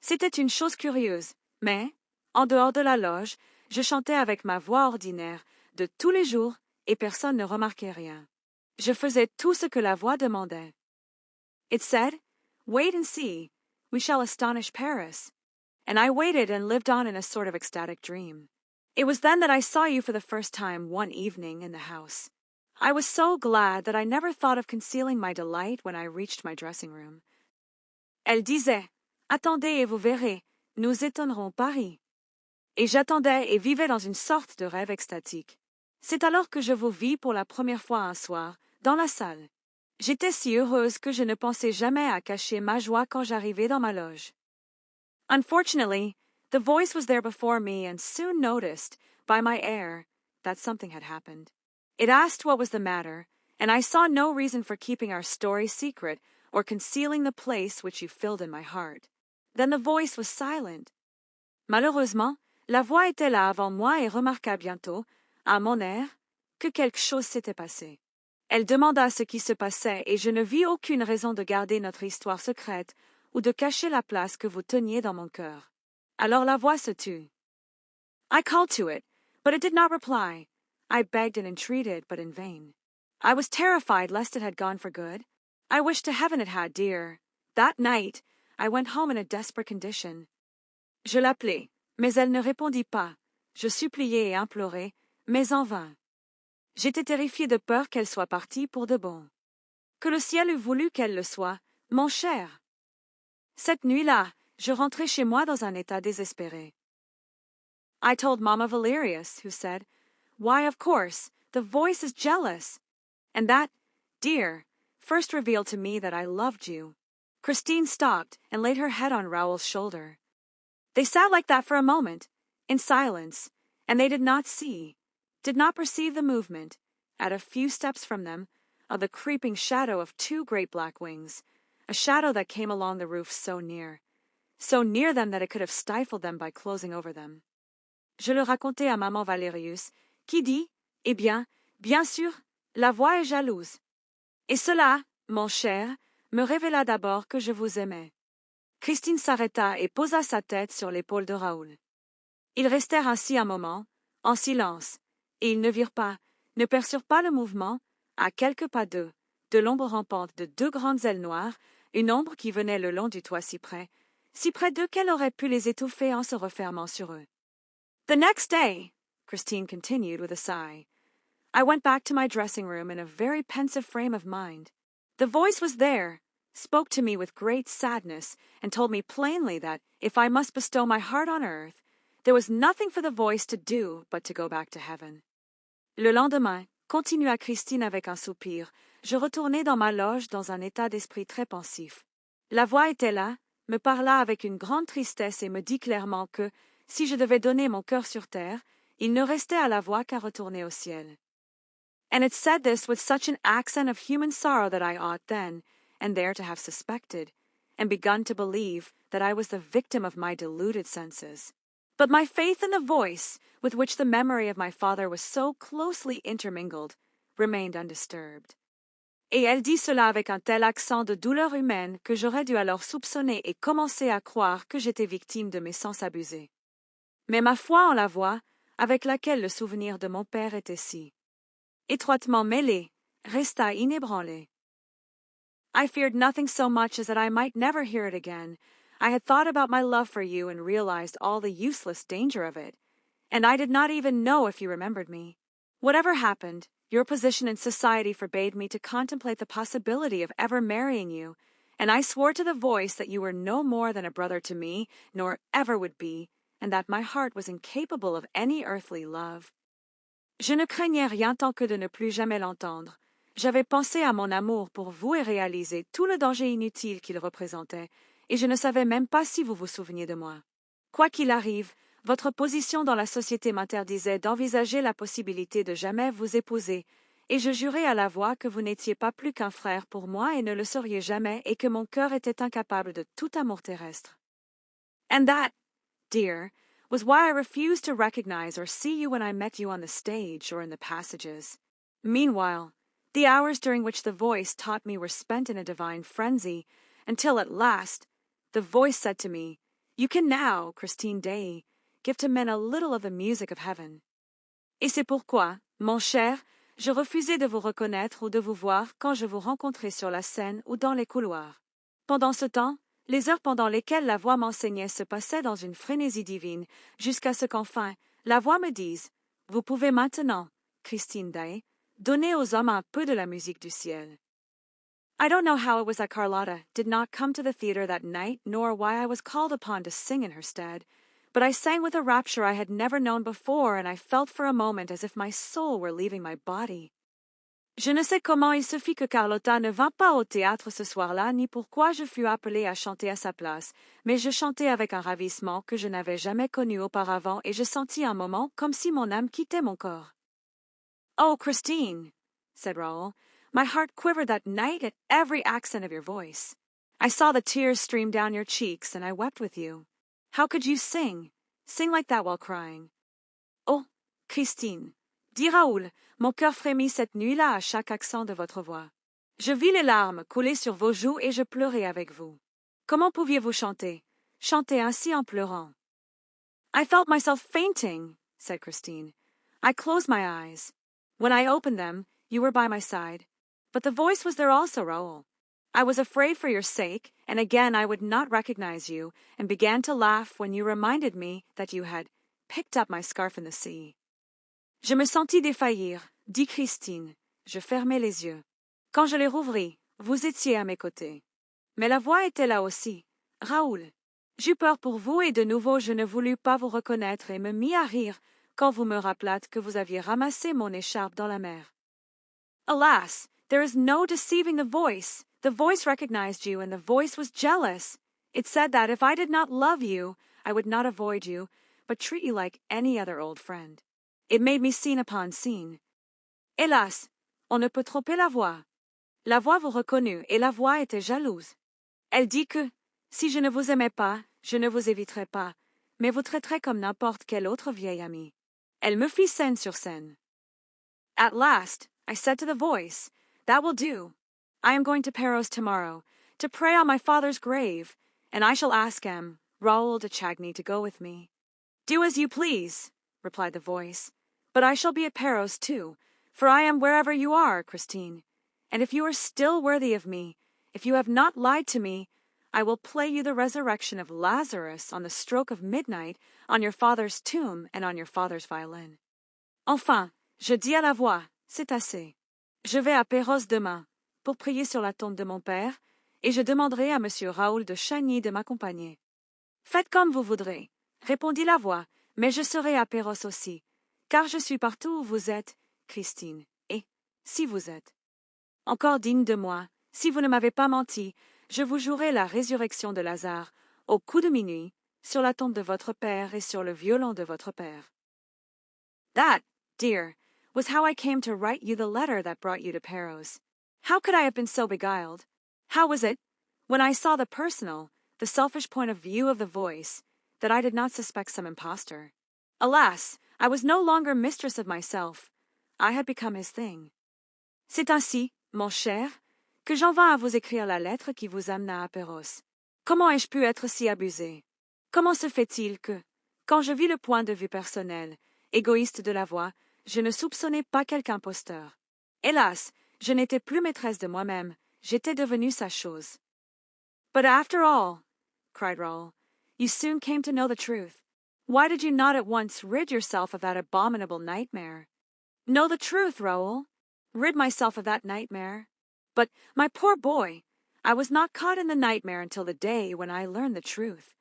C'était une chose curieuse, mais, en dehors de la loge, je chantais avec ma voix ordinaire, de tous les jours, et personne ne remarquait rien. Je faisais tout ce que la voix demandait. It said, Wait and see. We shall astonish Paris. And I waited and lived on in a sort of ecstatic dream. It was then that I saw you for the first time one evening in the house. I was so glad that I never thought of concealing my delight when I reached my dressing room. Elle disait, Attendez et vous verrez, nous étonnerons Paris. Et j'attendais et vivais dans une sorte de rêve extatique. C'est alors que je vous vis pour la première fois un soir, dans la salle. J'étais si heureuse que je ne pensais jamais à cacher ma joie quand j'arrivais dans ma loge. Unfortunately, the voice was there before me and soon noticed, by my air, that something had happened. It asked what was the matter, and I saw no reason for keeping our story secret or concealing the place which you filled in my heart. Then the voice was silent. Malheureusement, la voix était là avant moi et remarqua bientôt, à mon air, que quelque chose s'était passé. Elle demanda ce qui se passait et je ne vis aucune raison de garder notre histoire secrète ou de cacher la place que vous teniez dans mon cœur. Alors la voix se tut. I called to it, but it did not reply. I begged and entreated, but in vain. I was terrified lest it had gone for good. I wished to heaven it had, dear. That night, I went home in a desperate condition. Je l'appelai, mais elle ne répondit pas. Je suppliai et implorai, mais en vain. J'étais terrifié de peur qu'elle soit partie pour de bon. Que le ciel eût voulu qu'elle le soit, mon cher. Cette nuit-là, je rentrai chez moi dans un état désespéré. I told Mamma Valerius, who said, Why, of course, the voice is jealous. And that, dear, first revealed to me that I loved you. Christine stopped and laid her head on Raoul's shoulder. They sat like that for a moment, in silence, and they did not see, did not perceive the movement, at a few steps from them, of the creeping shadow of two great black wings, a shadow that came along the roof so near them that it could have stifled them by closing over them. Je le racontai à Maman Valerius, qui dit, Eh bien sûr, la voix est jalouse. Et cela, mon cher, me révéla d'abord que je vous aimais. Christine s'arrêta et posa sa tête sur l'épaule de Raoul. Ils restèrent ainsi un moment, en silence, et ils ne virent pas, ne perçurent pas le mouvement, à quelques pas d'eux, de l'ombre rampante de deux grandes ailes noires, une ombre qui venait le long du toit si près d'eux qu'elle aurait pu les étouffer en se refermant sur eux. The next day, Christine continued with a sigh, I went back to my dressing room in a very pensive frame of mind. The voice was there, spoke to me with great sadness, and told me plainly that, if I must bestow my heart on earth, there was nothing for the voice to do but to go back to heaven. Le lendemain, continua Christine avec un soupir, je retournai dans ma loge dans un état d'esprit très pensif. La voix était là, me parla avec une grande tristesse et me dit clairement que, si je devais donner mon cœur sur terre, il ne restait à la voix qu'à retourner au ciel. And it said this with such an accent of human sorrow that I ought then, and there to have suspected, and begun to believe that I was the victim of my deluded senses. But my faith in the voice, with which the memory of my father was so closely intermingled, remained undisturbed. Et elle dit cela avec un tel accent de douleur humaine que j'aurais dû alors soupçonner et commencer à croire que j'étais victime de mes sens abusés. Mais ma foi en la voix, avec laquelle le souvenir de mon père était si étroitement mêlé, resta inébranlée. I feared nothing so much as that I might never hear it again. I had thought about my love for you and realized all the useless danger of it, and I did not even know if you remembered me. Whatever happened, your position in society forbade me to contemplate the possibility of ever marrying you, and I swore to the voice that you were no more than a brother to me, nor ever would be, and that my heart was incapable of any earthly love. Je ne craignais rien tant que de ne plus jamais l'entendre. J'avais pensé à mon amour pour vous et réalisé tout le danger inutile qu'il représentait, et je ne savais même pas si vous vous souveniez de moi. Quoi qu'il arrive, votre position dans la société m'interdisait d'envisager la possibilité de jamais vous épouser, et je jurai à la voix que vous n'étiez pas plus qu'un frère pour moi et ne le seriez jamais, et que mon cœur était incapable de tout amour terrestre. And that, dear, was why I refused to recognize or see you when I met you on the stage or in the passages. Meanwhile, the hours during which the voice taught me were spent in a divine frenzy, until at last, the voice said to me, You can now, Christine Daaé, give to men a little of the music of heaven. Et c'est pourquoi, mon cher, je refusai de vous reconnaître ou de vous voir quand je vous rencontrai sur la scène ou dans les couloirs. Pendant ce temps, les heures pendant lesquelles la voix m'enseignait se passaient dans une frénésie divine, jusqu'à ce qu'enfin, la voix me dise « Vous pouvez maintenant, Christine Daaé, donner aux hommes un peu de la musique du ciel. » I don't know how it was that Carlotta did not come to the theater that night, nor why I was called upon to sing in her stead, but I sang with a rapture I had never known before, and I felt for a moment as if my soul were leaving my body. Je ne sais comment il se fit que Carlotta ne vint pas au théâtre ce soir-là, ni pourquoi je fus appelée à chanter à sa place, mais je chantai avec un ravissement que je n'avais jamais connu auparavant, et je sentis un moment comme si mon âme quittait mon corps. Oh, Christine, said Raoul, my heart quivered that night at every accent of your voice. I saw the tears stream down your cheeks, and I wept with you. How could you sing like that while crying? Oh, Christine, dit Raoul, mon cœur frémit cette nuit-là à chaque accent de votre voix. Je vis les larmes couler sur vos joues et je pleurais avec vous. Comment pouviez-vous chanter ainsi en pleurant? I felt myself fainting, said Christine. I closed my eyes. When I opened them, you were by my side. But the voice was there also, Raoul. I was afraid for your sake, and again I would not recognize you, and began to laugh when you reminded me that you had picked up my scarf in the sea. Je me sentis défaillir, dit Christine. Je fermai les yeux. Quand je les rouvris, vous étiez à mes côtés. Mais la voix était là aussi. Raoul. J'eus peur pour vous et de nouveau je ne voulus pas vous reconnaître et me mis à rire quand vous me rappelâtes que vous aviez ramassé mon écharpe dans la mer. Alas, there is no deceiving the voice. The voice recognized you, and the voice was jealous. It said that if I did not love you, I would not avoid you, but treat you like any other old friend. It made me scene upon scene. Hélas, on ne peut tromper la voix. La voix vous reconnut, et la voix était jalouse. Elle dit que, si je ne vous aimais pas, je ne vous éviterais pas, mais vous traiterais comme n'importe quel autre vieil ami. Elle me fit scène sur scène. At last, I said to the voice, that will do. I am going to Paris tomorrow, to pray on my father's grave, and I shall ask him, Raoul de Chagny, to go with me. Do as you please, replied the voice, but I shall be at Paris too, for I am wherever you are, Christine, and if you are still worthy of me, if you have not lied to me, I will play you the resurrection of Lazarus on the stroke of midnight, on your father's tomb and on your father's violin. Enfin, je dis à la voix, c'est assez. Je vais à Perros demain, pour prier sur la tombe de mon père, et je demanderai à monsieur Raoul de Chagny de m'accompagner. Faites comme vous voudrez, répondit la voix, mais je serai à Perros aussi, car je suis partout où vous êtes, Christine, et, si vous êtes. Encore digne de moi, si vous ne m'avez pas menti, je vous jouerai la résurrection de Lazare, au coup de minuit, sur la tombe de votre père et sur le violon de votre père. That, dear, was how I came to write you the letter that brought you to Perros. How could I have been so beguiled? How was it, when I saw the personal, the selfish point of view of the voice, that I did not suspect some impostor? Alas, I was no longer mistress of myself. I had become his thing. C'est ainsi, mon cher, que j'en vins à vous écrire la lettre qui vous amena à Perros. Comment ai-je pu être si abusé? Comment se fait-il que, quand je vis le point de vue personnel, égoïste de la voix, je ne soupçonnais pas quelque imposteur? Hélas, je n'étais plus maîtresse de moi-même, j'étais devenue sa chose. But after all, cried Raoul, you soon came to know the truth. Why did you not at once rid yourself of that abominable nightmare? Know the truth, Raoul. Rid myself of that nightmare. But, my poor boy, I was not caught in the nightmare until the day when I learned the truth.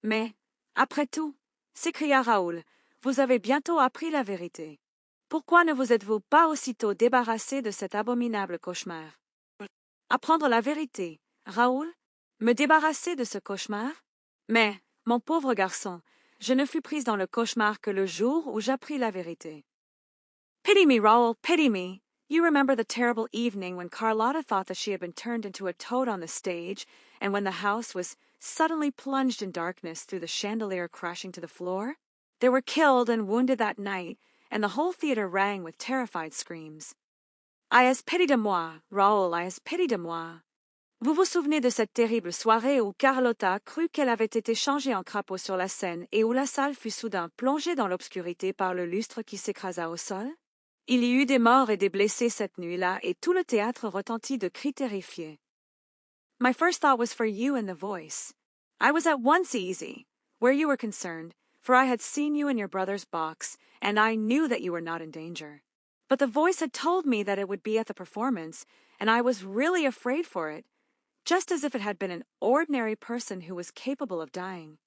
Mais, après tout, s'écria Raoul, vous avez bientôt appris la vérité. Pourquoi ne vous êtes-vous pas aussitôt débarrassé de cet abominable cauchemar? Apprendre la vérité, Raoul? Me débarrasser de ce cauchemar? Mais, mon pauvre garçon, je ne fus prise dans le cauchemar que le jour où j'appris la vérité. Pity me, Raoul, pity me. You remember the terrible evening when Carlotta thought that she had been turned into a toad on the stage, and when the house was suddenly plunged in darkness through the chandelier crashing to the floor? There were killed and wounded that night, and the whole theater rang with terrified screams. Ayez pitié de moi, Raoul, ayez pitié de moi. Vous vous souvenez de cette terrible soirée où Carlotta crut qu'elle avait été changée en crapaud sur la scène et où la salle fut soudain plongée dans l'obscurité par le lustre qui s'écrasa au sol? Il y eut des morts et des blessés cette nuit-là, et tout le théâtre retentit de cris terrifiés. My first thought was for you and the voice. I was at once easy, where you were concerned, for I had seen you in your brother's box, and I knew that you were not in danger. But the voice had told me that it would be at the performance, and I was really afraid for it, just as if it had been an ordinary person who was capable of dying.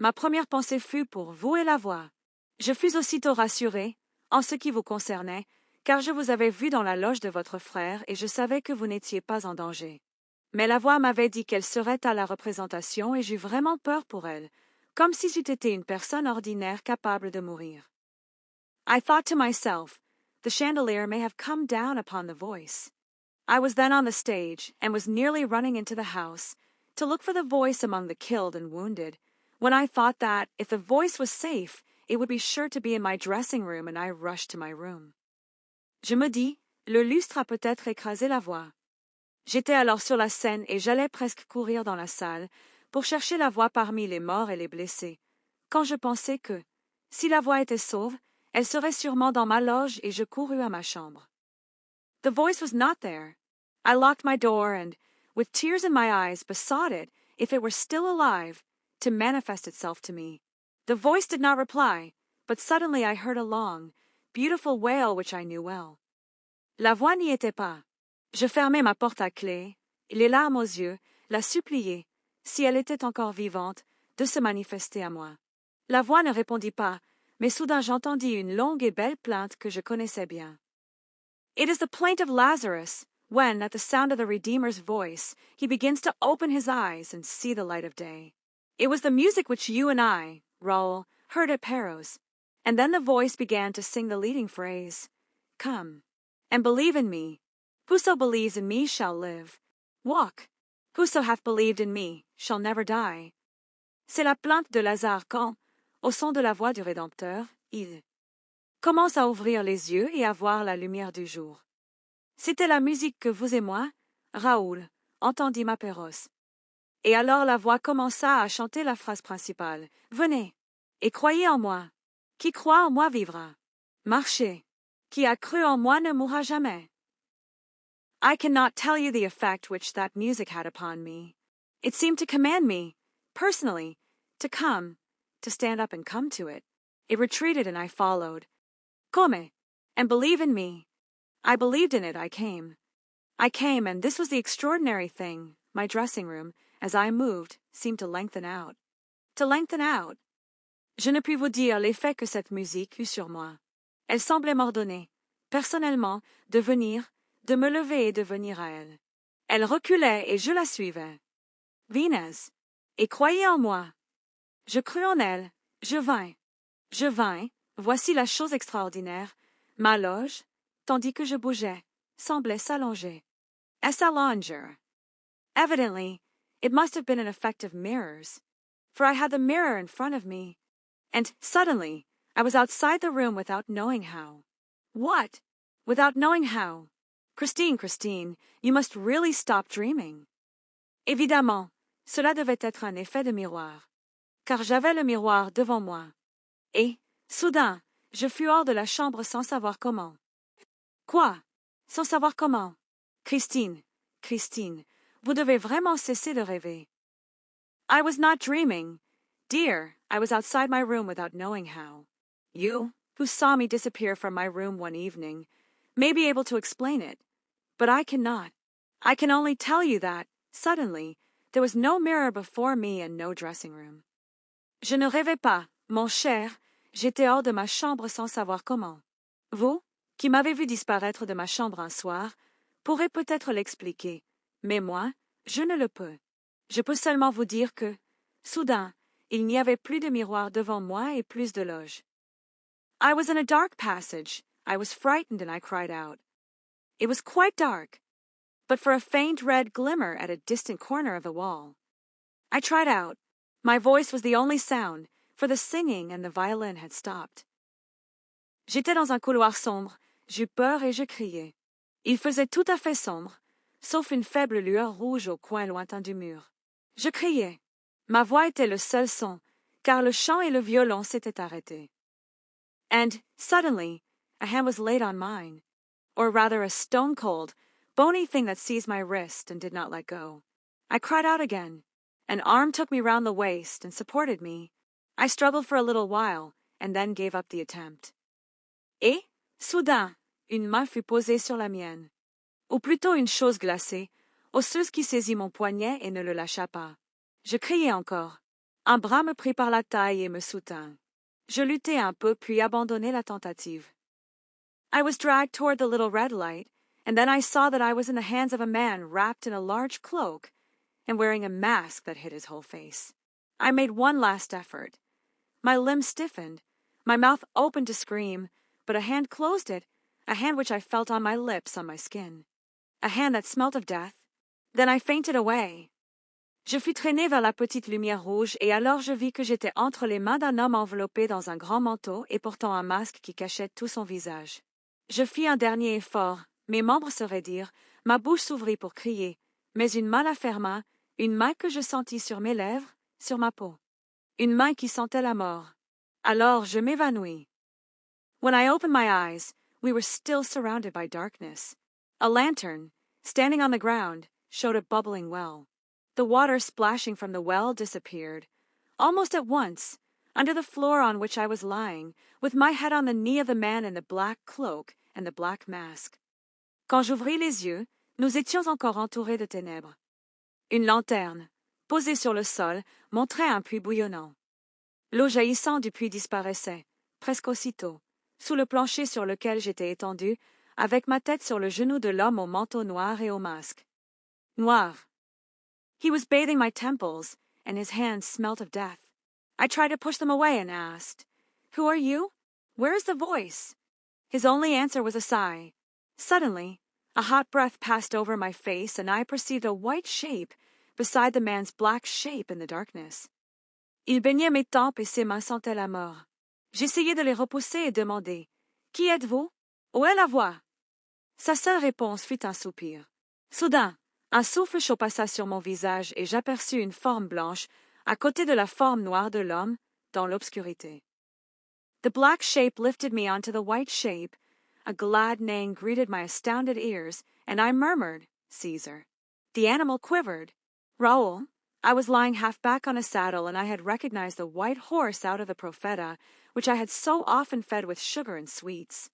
Ma première pensée fut pour vous et la voix. Je fus aussitôt rassurée, en ce qui vous concernait, car je vous avais vu dans la loge de votre frère et je savais que vous n'étiez pas en danger. Mais la voix m'avait dit qu'elle serait à la représentation et j'eus vraiment peur pour elle, comme si c'eût été une personne ordinaire capable de mourir. I thought to myself, the chandelier may have come down upon the voice. I was then on the stage and was nearly running into the house to look for the voice among the killed and wounded, when I thought that, if the voice was safe, it would be sure to be in my dressing room, and I rushed to my room. Je me dis, le lustre a peut-être écrasé la voix. J'étais alors sur la scène et j'allais presque courir dans la salle pour chercher la voix parmi les morts et les blessés, quand je pensais que, si la voix était sauve, elle serait sûrement dans ma loge et je courus à ma chambre. The voice was not there. I locked my door and, with tears in my eyes, besought it, if it were still alive, to manifest itself to me. The voice did not reply, but suddenly I heard a long, beautiful wail which I knew well. La voix n'y était pas. Je fermai ma porte à clé, les larmes aux yeux, la suppliai, si elle était encore vivante, de se manifester à moi. La voix ne répondit pas, mais soudain j'entendis une longue et belle plainte que je connaissais bien. It is the plaint of Lazarus, when, at the sound of the Redeemer's voice, he begins to open his eyes and see the light of day. It was the music which you and I, Raoul, heard at Perros, and then the voice began to sing the leading phrase, Come, and believe in me. Whoso believes in me shall live. Walk. Whoso hath believed in me shall never die. C'est la plainte de Lazare quand, au son de la voix du Rédempteur, il commence à ouvrir les yeux et à voir la lumière du jour. C'était la musique que vous et moi, Raoul, entendîmes à Perros. Et alors la voix commença à chanter la phrase principale. Venez, et croyez en moi. Qui croit en moi vivra. Marchez. Qui a cru en moi ne mourra jamais. I cannot tell you the effect which that music had upon me. It seemed to command me, personally, to come, to stand up and come to it. It retreated and I followed. Come, and believe in me. I believed in it, I came. I came, and this was the extraordinary thing, my dressing room, as I moved, seemed to lengthen out. To lengthen out. Je ne puis vous dire l'effet que cette musique eut sur moi. Elle semblait m'ordonner, personnellement, de venir, de me lever et de venir à elle. Elle reculait et je la suivais. Venez, et croyez en moi. Je crus en elle, je vins. Je vins, voici la chose extraordinaire, ma loge, tandis que je bougeais, semblait s'allonger. S'allonger. Evidently, it must have been an effect of mirrors, for I had the mirror in front of me, and suddenly I was outside the room without knowing how. What? Without knowing how? Christine, you must really stop dreaming. Évidemment, cela devait être un effet de miroir, car j'avais le miroir devant moi. Et, soudain, je fus hors de la chambre sans savoir comment. Quoi? Sans savoir comment? Christine, vous devez vraiment cesser de rêver. I was not dreaming. Dear, I was outside my room without knowing how. You, who saw me disappear from my room one evening, may be able to explain it, but I cannot. I can only tell you that, suddenly, there was no mirror before me and no dressing room. Je ne rêvais pas, mon cher, j'étais hors de ma chambre sans savoir comment. Vous, qui m'avez vu disparaître de ma chambre un soir, pourrez peut-être l'expliquer, mais moi, je ne le peux. Je peux seulement vous dire que, soudain, il n'y avait plus de miroir devant moi et plus de loge. I was in a dark passage. I was frightened and I cried out. It was quite dark, but for a faint red glimmer at a distant corner of the wall. I tried out. My voice was the only sound, for the singing and the violin had stopped. J'étais dans un couloir sombre, j'eus peur et je criai. Il faisait tout à fait sombre, sauf une faible lueur rouge au coin lointain du mur. Je criai. Ma voix était le seul son, car le chant et le violon s'étaient arrêtés. And, suddenly, a hand was laid on mine, or rather a stone-cold, bony thing that seized my wrist and did not let go. I cried out again. An arm took me round the waist and supported me. I struggled for a little while, and then gave up the attempt. Et, soudain, une main fut posée sur la mienne. Ou plutôt une chose glacée, osseuse qui saisit mon poignet et ne le lâcha pas. Je criai encore. Un bras me prit par la taille et me soutint. Je luttai un peu puis abandonnai la tentative. I was dragged toward the little red light, and then I saw that I was in the hands of a man wrapped in a large cloak and wearing a mask that hid his whole face. I made one last effort. My limbs stiffened, my mouth opened to scream, but a hand closed it, a hand which I felt on my lips, on my skin. A hand that smelt of death. Then I fainted away. Je fus traînée vers la petite lumière rouge et alors je vis que j'étais entre les mains d'un homme enveloppé dans un grand manteau et portant un masque qui cachait tout son visage. Je fis un dernier effort, mes membres se raidirent, ma bouche s'ouvrit pour crier, mais une main la ferma, une main que je sentis sur mes lèvres, sur ma peau. Une main qui sentait la mort. Alors je m'évanouis. When I opened my eyes, we were still surrounded by darkness. A lantern, standing on the ground, showed a bubbling well. The water splashing from the well disappeared. Almost at once, under the floor on which I was lying, with my head on the knee of the man in the black cloak and the black mask. Quand j'ouvris les yeux, nous étions encore entourés de ténèbres. Une lanterne, posée sur le sol, montrait un puits bouillonnant. L'eau jaillissant du puits disparaissait, presque aussitôt, sous le plancher sur lequel j'étais étendu, avec ma tête sur le genou de l'homme au manteau noir et au masque. Noir. He was bathing my temples, and his hands smelt of death. I tried to push them away and asked, "Who are you? Where is the voice?" His only answer was a sigh. Suddenly, a hot breath passed over my face, and I perceived a white shape beside the man's black shape in the darkness. Il baignait mes tempes et ses mains sentaient la mort. J'essayai de les repousser et demandai, "Qui êtes-vous? Où est la voix?" Sa seule réponse fut un soupir. Soudain, un souffle chaud passa sur mon visage et j'aperçus une forme blanche à côté de la forme noire de l'homme dans l'obscurité. The black shape lifted me onto the white shape, a glad neighing greeted my astounded ears, and I murmured, "Caesar." The animal quivered. Raoul, I was lying half back on a saddle and I had recognized the white horse out of the Profeta, which I had so often fed with sugar and sweets.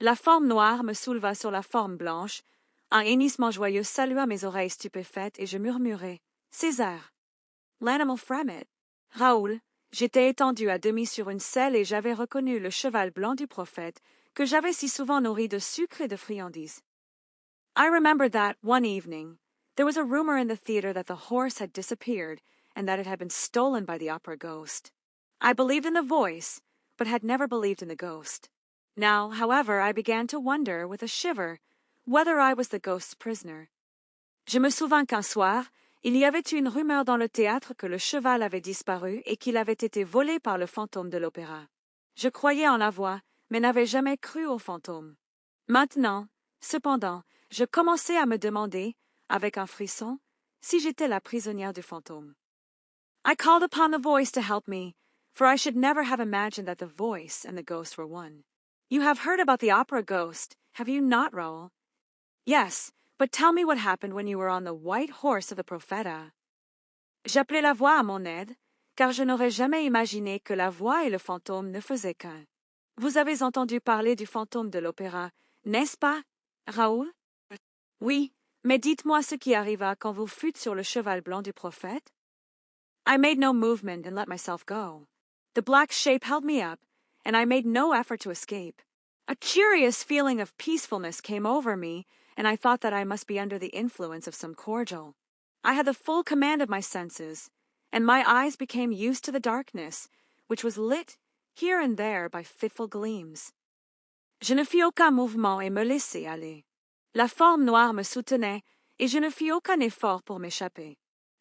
La forme noire me souleva sur la forme blanche. Un hennissement joyeux salua mes oreilles stupéfaites et je murmurai, "César." L'animal frémit. Raoul, j'étais étendu à demi sur une selle et j'avais reconnu le cheval blanc du prophète que j'avais si souvent nourri de sucre et de friandises. I remembered that, one evening, there was a rumor in the theater that the horse had disappeared and that it had been stolen by the opera ghost. I believed in the voice, but had never believed in the ghost. Now, however, I began to wonder, with a shiver, whether I was the ghost's prisoner. Je me souvins qu'un soir, il y avait eu une rumeur dans le théâtre que le cheval avait disparu et qu'il avait été volé par le fantôme de l'opéra. Je croyais en la voix, mais n'avais jamais cru au fantôme. Maintenant, cependant, je commençais à me demander, avec un frisson, si j'étais la prisonnière du fantôme. I called upon the voice to help me, for I should never have imagined that the voice and the ghost were one. You have heard about the opera ghost, have you not, Raoul? Yes, but tell me what happened when you were on the white horse of the Profeta. J'appelais la voix à mon aide, car je n'aurais jamais imaginé que la voix et le fantôme ne faisaient qu'un. Vous avez entendu parler du fantôme de l'opéra, n'est-ce pas, Raoul? Oui, mais dites-moi ce qui arriva quand vous fûtes sur le cheval blanc du prophète. I made no movement and let myself go. The black shape held me up, and I made no effort to escape. A curious feeling of peacefulness came over me, and I thought that I must be under the influence of some cordial. I had the full command of my senses, and my eyes became used to the darkness, which was lit here and there by fitful gleams. Je ne fis aucun mouvement et me laissai aller. La forme noire me soutenait, et je ne fis aucun effort pour m'échapper.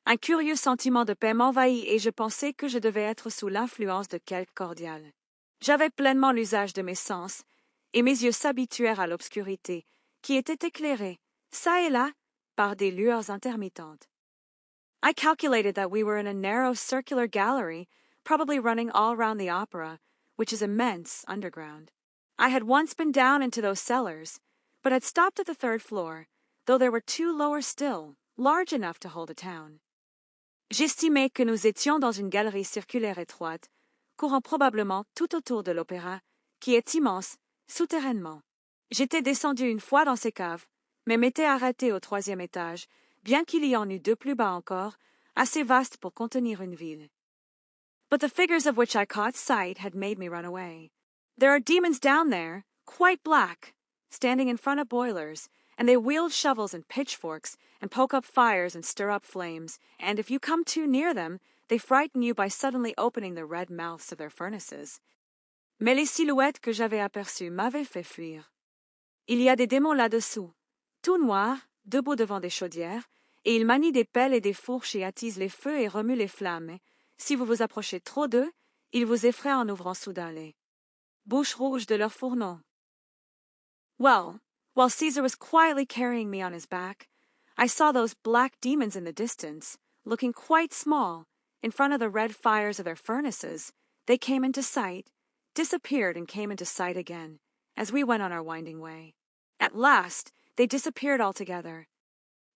Un curieux sentiment de paix m'envahit et je pensais que je devais être sous l'influence de quelque cordial. J'avais pleinement l'usage de mes sens, et mes yeux s'habituèrent à l'obscurité, qui était éclairée, çà et là, par des lueurs intermittentes. I calculated that we were in a narrow circular gallery, probably running all round the opera, which is immense underground. I had once been down into those cellars, but had stopped at the third floor, though there were two lower still, large enough to hold a town. J'estimais que nous étions dans une galerie circulaire étroite, courant probablement tout autour de l'opéra, qui est immense, souterrainement. J'étais descendu une fois dans ces caves, mais m'étais arrêté au 3e étage, bien qu'il y en eût 2 plus bas encore, assez vastes pour contenir une ville. But the figures of which I caught sight had made me run away. There are demons down there, quite black, standing in front of boilers, and they wield shovels and pitchforks, and poke up fires and stir up flames, and if you come too near them, they frighten you by suddenly opening the red mouths of their furnaces. Mais les silhouettes que j'avais aperçues m'avaient fait fuir. Il y a des démons là-dessous, tout noirs, debout devant des chaudières, et ils manient des pelles et des fourches et attisent les feux et remuent les flammes. Si vous vous approchez trop d'eux, ils vous effraient en ouvrant soudain les bouches rouges de leurs fourneaux. Well, while Caesar was quietly carrying me on his back, I saw those black demons in the distance, looking quite small, in front of the red fires of their furnaces. They came into sight, disappeared and came into sight again, as we went on our winding way. At last, they disappeared altogether.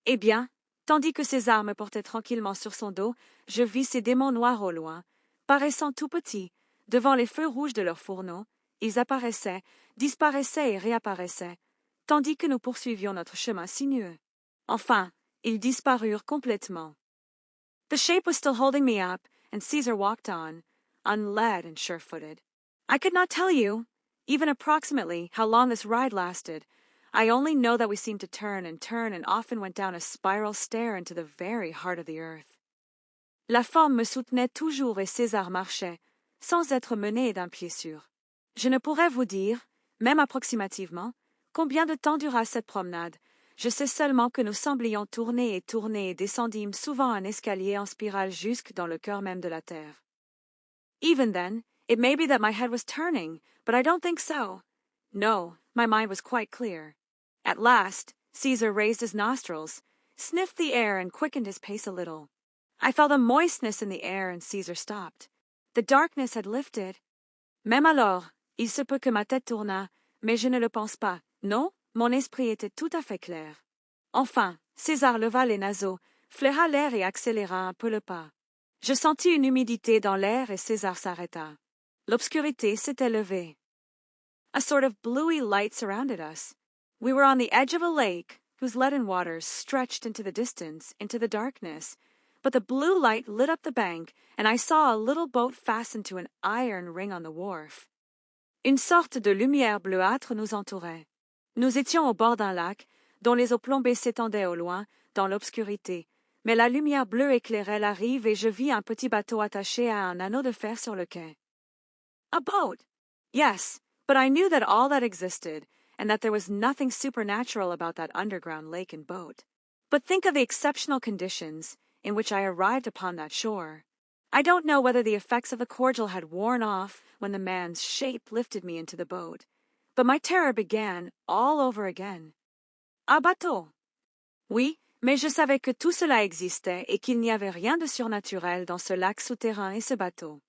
Eh bien, tandis que César me portait tranquillement sur son dos, je vis ces démons noirs au loin, paraissant tout petits, devant les feux rouges de leurs fourneaux. Ils apparaissaient, disparaissaient et réapparaissaient, tandis que nous poursuivions notre chemin sinueux. Enfin, ils disparurent complètement. The shape was still holding me up, and Caesar walked on, unled and sure-footed. I could not tell you, even approximately, how long this ride lasted. I only know that we seemed to turn and often went down a spiral stair into the very heart of the earth. La forme me soutenait toujours et César marchait, sans être mené d'un pied sûr. Je ne pourrais vous dire, même approximativement, combien de temps dura cette promenade. Je sais seulement que nous semblions tourner et descendîmes souvent un escalier en spirale jusque dans le cœur même de la terre. Even then, it may be that my head was turning, but I don't think so. No, my mind was quite clear. At last, Caesar raised his nostrils, sniffed the air and quickened his pace a little. I felt a moistness in the air and Caesar stopped. The darkness had lifted. Même alors, il se peut que ma tête tournât, mais je ne le pense pas. Non, mon esprit était tout à fait clair. Enfin, César leva les naseaux, flaira l'air et accéléra un peu le pas. Je sentis une humidité dans l'air et César s'arrêta. L'obscurité s'était levée. A sort of bluey light surrounded us. We were on the edge of a lake, whose leaden waters stretched into the distance, into the darkness, but the blue light lit up the bank, and I saw a little boat fastened to an iron ring on the wharf. Une sorte de lumière bleuâtre nous entourait. Nous étions au bord d'un lac, dont les eaux plombées s'étendaient au loin, dans l'obscurité, mais la lumière bleue éclairait la rive et je vis un petit bateau attaché à un anneau de fer sur le quai. A boat! Yes, but I knew that all that existed, and that there was nothing supernatural about that underground lake and boat. But think of the exceptional conditions in which I arrived upon that shore. I don't know whether the effects of the cordial had worn off when the man's shape lifted me into the boat, but my terror began all over again. Un bateau! Oui, mais je savais que tout cela existait et qu'il n'y avait rien de surnaturel dans ce lac souterrain et ce bateau.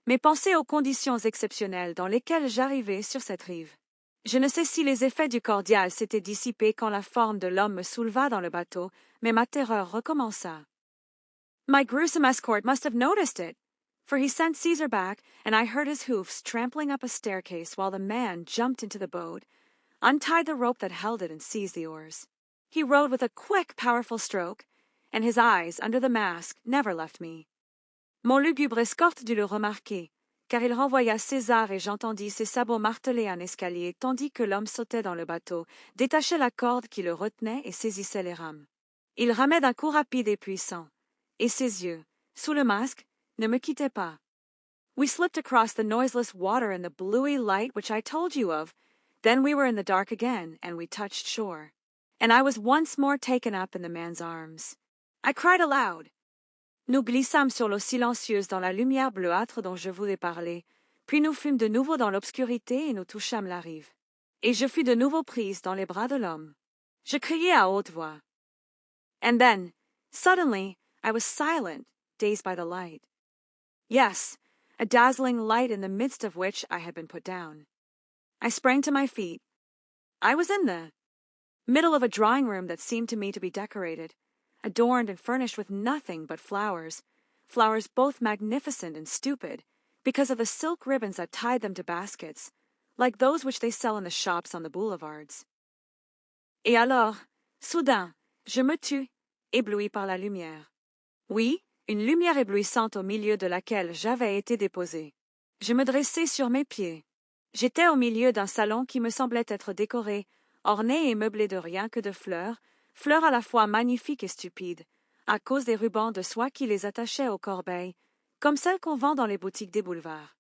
Mais pensez aux conditions exceptionnelles dans lesquelles j'arrivais sur cette rive. Je ne sais si les effets du cordial s'étaient dissipés quand la forme de l'homme me souleva dans le bateau, mais ma terreur recommença. My gruesome escort must have noticed it, for he sent Caesar back, and I heard his hoofs trampling up a staircase while the man jumped into the boat, untied the rope that held it, and seized the oars. He rowed with a quick, powerful stroke, and his eyes, under the mask, never left me. Mon lugubre escorte dut le remarquer, car il renvoya César et j'entendis ses sabots marteler un escalier tandis que l'homme sautait dans le bateau, détachait la corde qui le retenait et saisissait les rames. Il ramait d'un coup rapide et puissant, et ses yeux, sous le masque, ne me quittaient pas. We slipped across the noiseless water in the bluey light which I told you of. Then we were in the dark again, and we touched shore. And I was once more taken up in the man's arms. I cried aloud. Nous glissâmes sur l'eau silencieuse dans la lumière bleuâtre dont je vous ai parlé, puis nous fûmes de nouveau dans l'obscurité et nous touchâmes la rive. Et je fus de nouveau prise dans les bras de l'homme. Je criai à haute voix. And then, suddenly, I was silent, dazed by the light. Yes, a dazzling light in the midst of which I had been put down. I sprang to my feet. I was in the middle of a drawing room that seemed to me to be decorated. adorned and furnished with nothing but flowers, flowers both magnificent and stupid, because of the silk ribbons that tied them to baskets, like those which they sell in the shops on the boulevards. Et alors, soudain, je me tus, ébloui par la lumière. Oui, une lumière éblouissante au milieu de laquelle j'avais été déposée. Je me dressai sur mes pieds. J'étais au milieu d'un salon qui me semblait être décoré, orné et meublé de rien que de fleurs, fleurs à la fois magnifiques et stupides, à cause des rubans de soie qui les attachaient aux corbeilles, comme celles qu'on vend dans les boutiques des boulevards.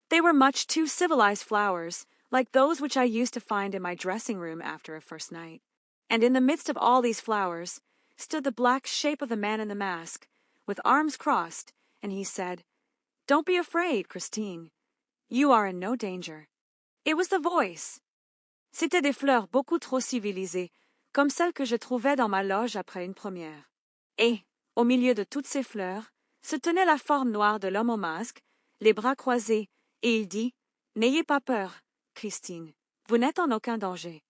They were much too civilized flowers, like those which I used to find in my dressing room after a first night. And in the midst of all these flowers stood the black shape of the man in the mask, with arms crossed, and he said, "Don't be afraid, Christine. You are in no danger." It was the voice. C'étaient des fleurs beaucoup trop civilisées, comme celles que je trouvais dans ma loge après une première. Et, au milieu de toutes ces fleurs, se tenait la forme noire de l'homme au masque, les bras croisés, et il dit, « N'ayez pas peur, Christine, vous n'êtes en aucun danger. »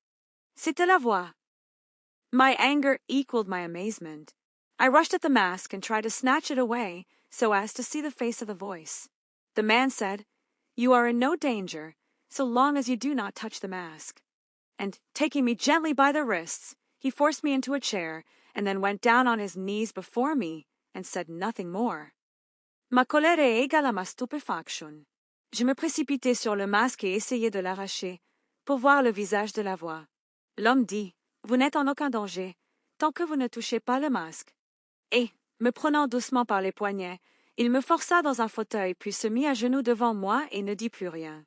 C'était la voix. My anger equaled my amazement. I rushed at the mask and tried to snatch it away so as to see the face of the voice. The man said, "You are in no danger, so long as you do not touch the mask." And, taking me gently by the wrists, he forced me into a chair and then went down on his knees before me and said nothing more. Ma colère est égale à ma stupéfaction. Je me précipitai sur le masque et essayai de l'arracher, pour voir le visage de la voix. L'homme dit, « Vous n'êtes en aucun danger, tant que vous ne touchez pas le masque. » Et, me prenant doucement par les poignets, il me força dans un fauteuil puis se mit à genoux devant moi et ne dit plus rien.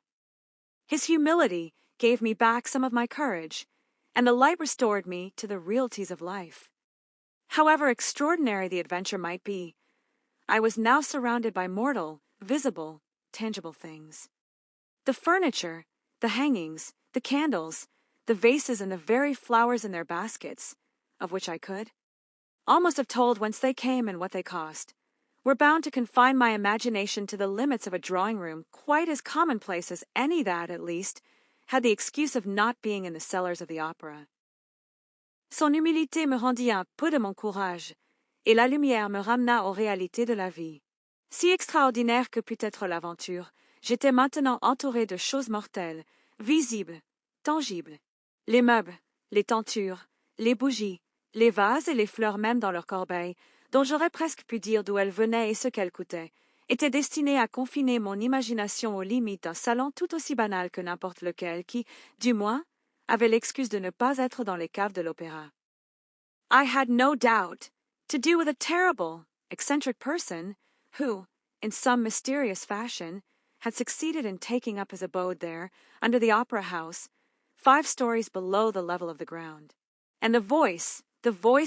His humility gave me back some of my courage, and the light restored me to the realities of life. However extraordinary the adventure might be, I was now surrounded by mortal, visible, tangible things. The furniture, the hangings, the candles, the vases and the very flowers in their baskets, of which I could almost have told whence they came and what they cost, were bound to confine my imagination to the limits of a drawing-room quite as commonplace as any that, at least, had the excuse of not being in the cellars of the opera. Son humilité me rendit un peu de mon courage, et la lumière me ramena aux réalités de la vie. Si extraordinaire que pût être l'aventure, j'étais maintenant entouré de choses mortelles, visibles, tangibles. Les meubles, les tentures, les bougies, les vases et les fleurs même dans leurs corbeilles, dont j'aurais presque pu dire d'où elles venaient et ce qu'elles coûtaient, étaient destinés à confiner mon imagination aux limites d'un salon tout aussi banal que n'importe lequel qui, du moins, avait l'excuse de ne pas être dans les caves de l'opéra. I had no doubt to do with a terrible, eccentric person who, in some mysterious fashion, had succeeded in taking up his abode there, under the opera house, 5 stories below the level of the ground. And the voice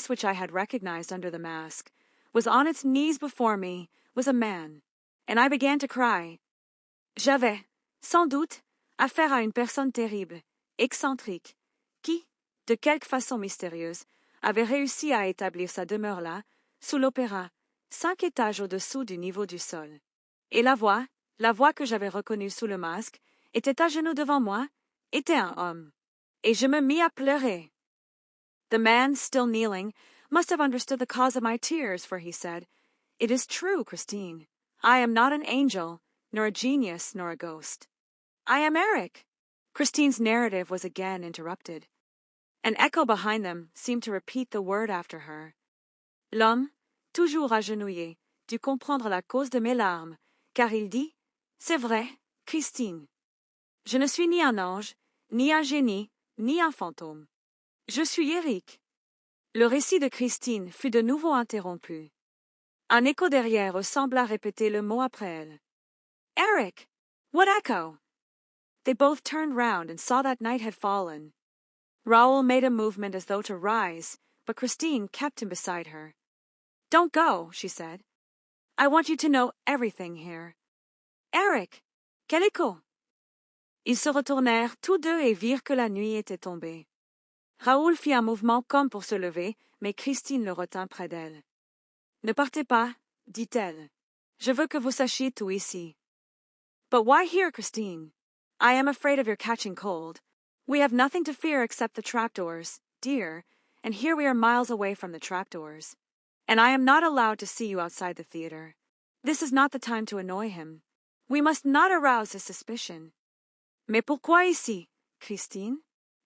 which I had recognized under the mask, was on its knees before me, was a man, and I began to cry. J'avais, sans doute, affaire à une personne terrible, excentrique, qui, de quelque façon mystérieuse, avait réussi à établir sa demeure là, sous l'opéra, 5 étages au-dessous du niveau du sol. Et la voix que j'avais reconnue sous le masque, était à genoux devant moi, était un homme. Et je me mis à pleurer. The man, still kneeling, must have understood the cause of my tears, for he said, "It is true, Christine. I am not an angel, nor a genius, nor a ghost. I am Eric." Christine's narrative was again interrupted. An echo behind them seemed to repeat the word after her. L'homme, toujours agenouillé, dut comprendre la cause de mes larmes, car il dit, "C'est vrai, Christine. Je ne suis ni un ange, ni un génie, ni un fantôme. Je suis Eric." Le récit de Christine fut de nouveau interrompu. Un écho derrière eux sembla répéter le mot après elle. Eric! What echo? They both turned round and saw that night had fallen. Raoul made a movement as though to rise, but Christine kept him beside her. "Don't go," she said. "I want you to know everything here." Eric! Quel écho? Ils se retournèrent tous deux et virent que la nuit était tombée. Raoul fit un mouvement comme pour se lever, mais Christine le retint près d'elle. « Ne partez pas, dit-elle. Je veux que vous sachiez tout ici. »« But why here, Christine? I am afraid of your catching cold. We have nothing to fear except the trapdoors, dear, and here we are miles away from the trapdoors. And I am not allowed to see you outside the theater. This is not the time to annoy him. We must not arouse his suspicion. Mais pourquoi ici, Christine?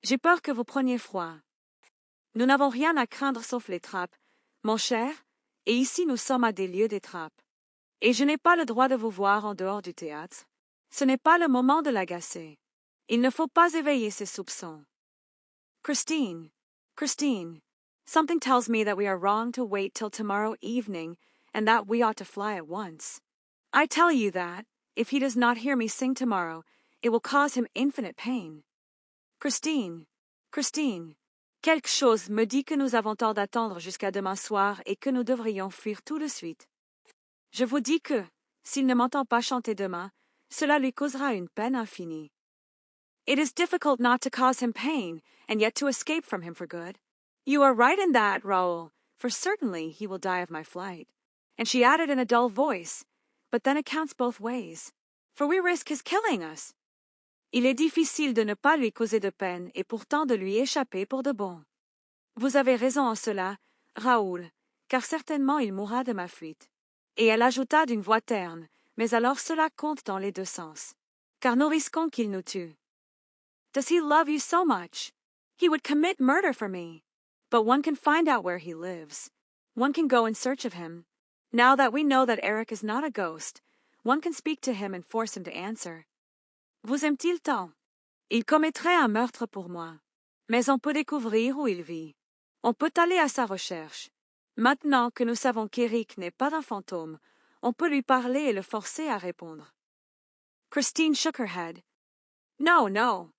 J'ai peur que vous preniez froid. Nous n'avons rien à craindre sauf les trappes, mon cher, et ici nous sommes à des lieues des trappes. Et je n'ai pas le droit de vous voir en dehors du théâtre. Ce n'est pas le moment de l'agacer. Il ne faut pas éveiller ses soupçons. Christine, something tells me that we are wrong to wait till tomorrow evening and that we ought to fly at once. I tell you that, if he does not hear me sing tomorrow, it will cause him infinite pain. Christine, quelque chose me dit que nous avons tort d'attendre jusqu'à demain soir et que nous devrions fuir tout de suite. Je vous dis que, s'il ne m'entend pas chanter demain, cela lui causera une peine infinie. It is difficult not to cause him pain, and yet to escape from him for good. You are right in that, Raoul, for certainly he will die of my flight. And she added in a dull voice, but then it counts both ways, for we risk his killing us. Il est difficile de ne pas lui causer de peine et pourtant de lui échapper pour de bon. Vous avez raison en cela, Raoul, car certainement il mourra de ma fuite. Et elle ajouta d'une voix terne, mais alors cela compte dans les deux sens, car nous risquons qu'il nous tue. Does he love you so much? He would commit murder for me. But one can find out where he lives. One can go in search of him. Now that we know that Eric is not a ghost, one can speak to him and force him to answer. Vous aime-t-il tant? Il commettrait un meurtre pour moi. Mais on peut découvrir où il vit. On peut aller à sa recherche. Maintenant que nous savons qu'Eric n'est pas un fantôme, on peut lui parler et le forcer à répondre. Christine shook her head. No.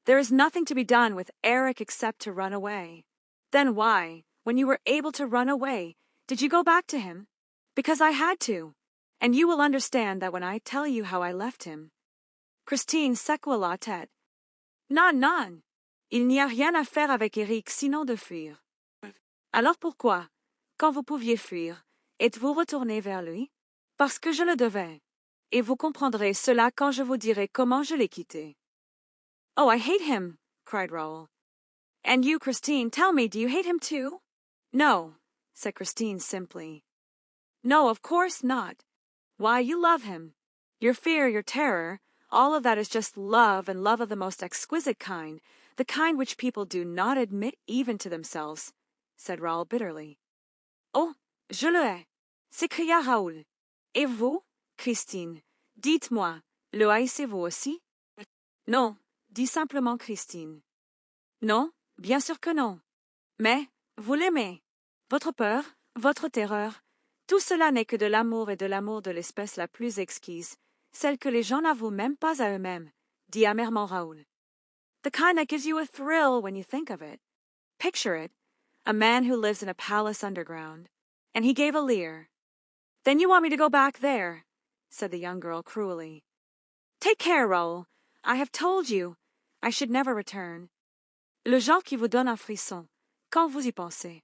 There is nothing to be done with Eric except to run away. Then why, when you were able to run away, did you go back to him? Because I had to. And you will understand that when I tell you how I left him. Christine secoua la tête. Non. Il n'y a rien à faire avec Eric sinon de fuir. Alors pourquoi, quand vous pouviez fuir, êtes-vous retourné vers lui? Parce que je le devais. Et vous comprendrez cela quand je vous dirai comment je l'ai quitté. Oh, I hate him, cried Raoul. And you, Christine, tell me, do you hate him too? No, said Christine simply. No, of course not. Why, you love him. Your fear, your terror, all of that is just love, and love of the most exquisite kind, the kind which people do not admit even to themselves, said Raoul bitterly. Oh, je le hais, s'écria Raoul. Et vous, Christine, dites-moi, le haïssez-vous aussi? Non, dit simplement Christine. Non, bien sûr que non. Mais, vous l'aimez. Votre peur, votre terreur, tout cela n'est que de l'amour et de l'amour de l'espèce la plus exquise, celle que les gens n'avouent même pas à eux-mêmes, dit amèrement Raoul. The kind that gives you a thrill when you think of it. Picture it, a man who lives in a palace underground. And he gave a leer. Then you want me to go back there, said the young girl cruelly. Take care, Raoul. I have told you. I should never return. Le genre qui vous donne un frisson, quand vous y pensez.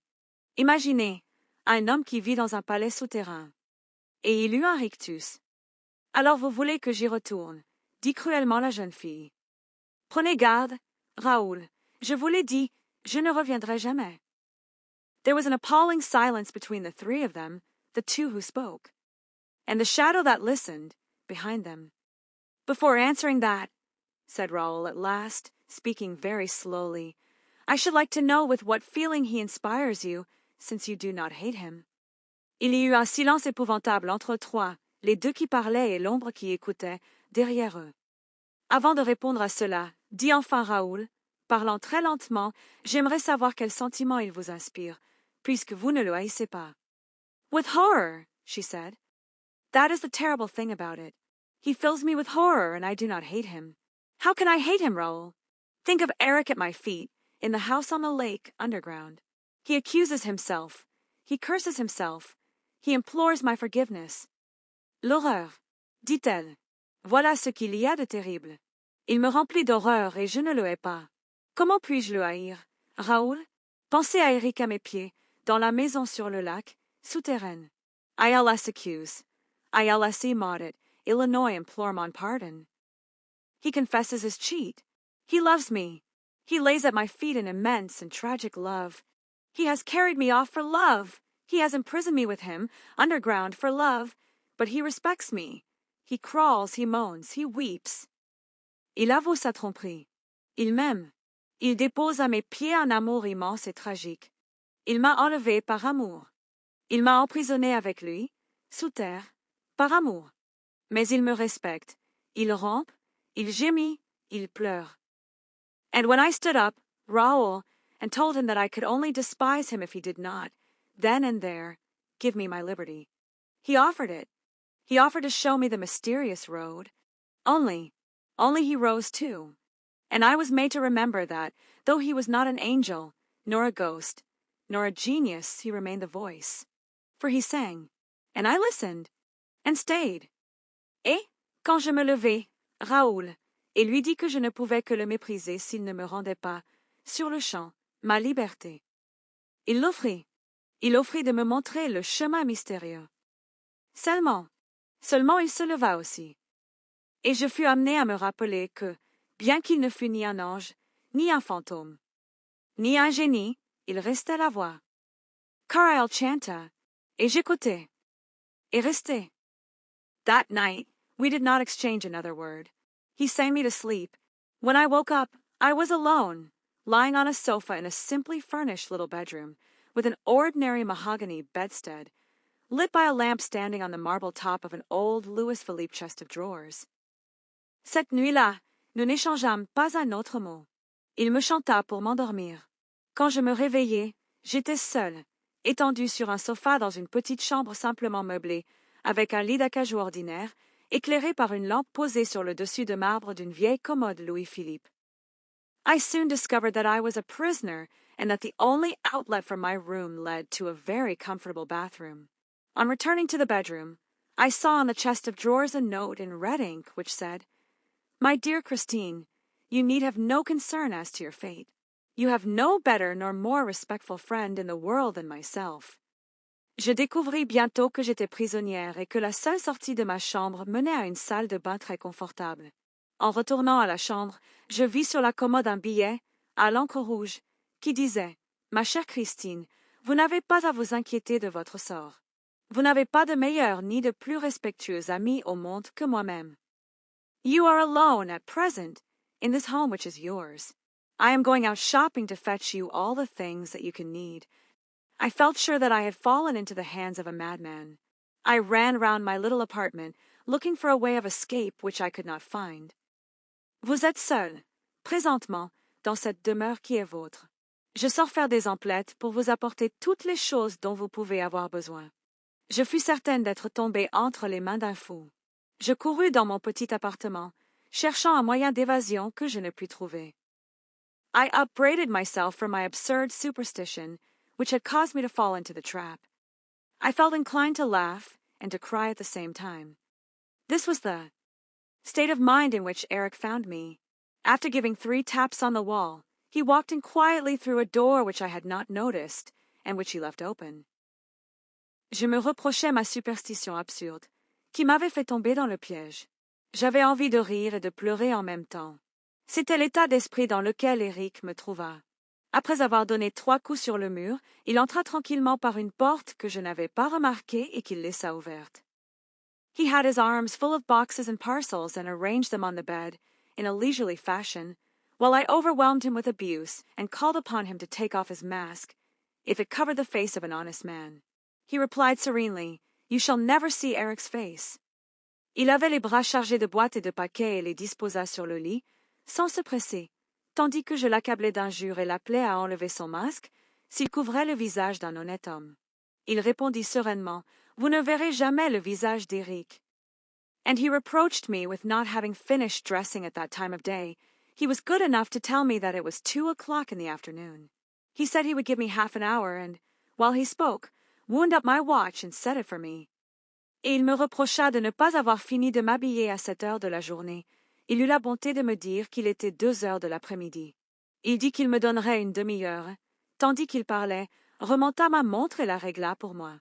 Imaginez, un homme qui vit dans un palais souterrain. Et il eut un rictus. Alors vous voulez que j'y retourne, dit cruellement la jeune fille. Prenez garde, Raoul. Je vous l'ai dit, je ne reviendrai jamais. There was an appalling silence between the three of them, the two who spoke, and the shadow that listened, behind them. Before answering that, said Raoul at last, speaking very slowly, I should like to know with what feeling he inspires you, since you do not hate him. Il y eut un silence épouvantable entre eux trois, les deux qui parlaient et l'ombre qui écoutait, derrière eux. Avant de répondre à cela, dit enfin Raoul, parlant très lentement, j'aimerais savoir quel sentiment il vous inspire, puisque vous ne le haïssez pas. With horror, she said. That is the terrible thing about it. He fills me with horror, and I do not hate him. How can I hate him, Raoul? Think of Eric at my feet, in the house on the lake, underground. He accuses himself. He curses himself. He implores my forgiveness. L'horreur, dit-elle. Voilà ce qu'il y a de terrible. Il me remplit d'horreur et je ne le hais pas. Comment puis-je le haïr? Raoul, pensez à Eric à mes pieds, dans la maison sur le lac, souterraine. ILS accuse. ILSE maudit. Illinois implore mon pardon. He confesses his cheat. He loves me. He lays at my feet an immense and tragic love. He has carried me off for love. He has imprisoned me with him, underground, for love. But he respects me. He crawls, he moans, he weeps. Il avoue sa tromperie. Il m'aime. Il dépose à mes pieds un amour immense et tragique. Il m'a enlevé par amour. Il m'a emprisonné avec lui, sous terre, par amour. Mais il me respecte. Il rampe, il gémit, il pleure. And when I stood up, Raoul, and told him that I could only despise him if he did not, then and there, give me my liberty, he offered it. He offered to show me the mysterious road. Only he rose too. And I was made to remember that, though he was not an angel, nor a ghost, nor a genius, he remained the voice. For he sang, and I listened, and stayed. Et, quand je me levai, Raoul, et lui dit que je ne pouvais que le mépriser s'il ne me rendait pas, sur le champ, ma liberté. Il offrit de me montrer le chemin mystérieux. Seulement il se leva aussi. Et je fus amené à me rappeler que, bien qu'il ne fût ni un ange, ni un fantôme, ni un génie, il restait la voix. Car elle chanta, et j'écoutais, et restais. That night, we did not exchange another word. He sang me to sleep. When I woke up, I was alone, lying on a sofa in a simply furnished little bedroom, with an ordinary mahogany bedstead, lit by a lamp standing on the marble top of an old Louis Philippe chest of drawers. Cette nuit-là, nous n'échangeâmes pas un autre mot. Il me chanta pour m'endormir. Quand je me réveillai, j'étais seule, étendue sur un sofa dans une petite chambre simplement meublée, avec un lit d'acajou ordinaire, éclairé par une lampe posée sur le dessus de marbre d'une vieille commode Louis-Philippe. I soon discovered that I was a prisoner and that the only outlet from my room led to a very comfortable bathroom. On returning to the bedroom, I saw on the chest of drawers a note in red ink which said, My dear Christine, you need have no concern as to your fate. You have no better nor more respectful friend in the world than myself. Je découvris bientôt que j'étais prisonnière et que la seule sortie de ma chambre menait à une salle de bain très confortable. En retournant à la chambre, je vis sur la commode un billet, à l'encre rouge, qui disait « Ma chère Christine, vous n'avez pas à vous inquiéter de votre sort. Vous n'avez pas de meilleur ni de plus respectueux ami au monde que moi-même. You are alone at present in this home which is yours. I am going out shopping to fetch you all the things that you can need. I felt sure that I had fallen into the hands of a madman. I ran round my little apartment, looking for a way of escape which I could not find. Vous êtes seul, présentement, dans cette demeure qui est vôtre. Je sors faire des emplettes pour vous apporter toutes les choses dont vous pouvez avoir besoin. Je fus certaine d'être tombée entre les mains d'un fou. Je courus dans mon petit appartement, cherchant un moyen d'évasion que je ne pus trouver. I upbraided myself for my absurd superstition, which had caused me to fall into the trap. I felt inclined to laugh and to cry at the same time. This was the state of mind in which Eric found me. After giving 3 taps on the wall, he walked in quietly through a door which I had not noticed, and which he left open. Je me reprochais ma superstition absurde, qui m'avait fait tomber dans le piège. J'avais envie de rire et de pleurer en même temps. C'était l'état d'esprit dans lequel Eric me trouva. Après avoir donné 3 coups sur le mur, il entra tranquillement par une porte que je n'avais pas remarquée et qu'il laissa ouverte. He had his arms full of boxes and parcels and arranged them on the bed, in a leisurely fashion, while I overwhelmed him with abuse and called upon him to take off his mask, if it covered the face of an honest man. He replied serenely, You shall never see Eric's face. Il avait les bras chargés de boîtes et de paquets et les disposa sur le lit, sans se presser, tandis que je l'accablais d'injures et l'appelais à enlever son masque, s'il couvrait le visage d'un honnête homme. Il répondit sereinement, Vous ne verrez jamais le visage d'Eric. And he reproached me with not having finished dressing at that time of day. He was good enough to tell me that it was 2 o'clock in the afternoon. He said he would give me half an hour, and, while he spoke, wound up my watch and set it for me. Et il me reprocha de ne pas avoir fini de m'habiller à cette heure de la journée. Il eut la bonté de me dire qu'il était 2 heures de l'après-midi. Il dit qu'il me donnerait une demi-heure. Tandis qu'il parlait, remonta ma montre et la régla pour moi.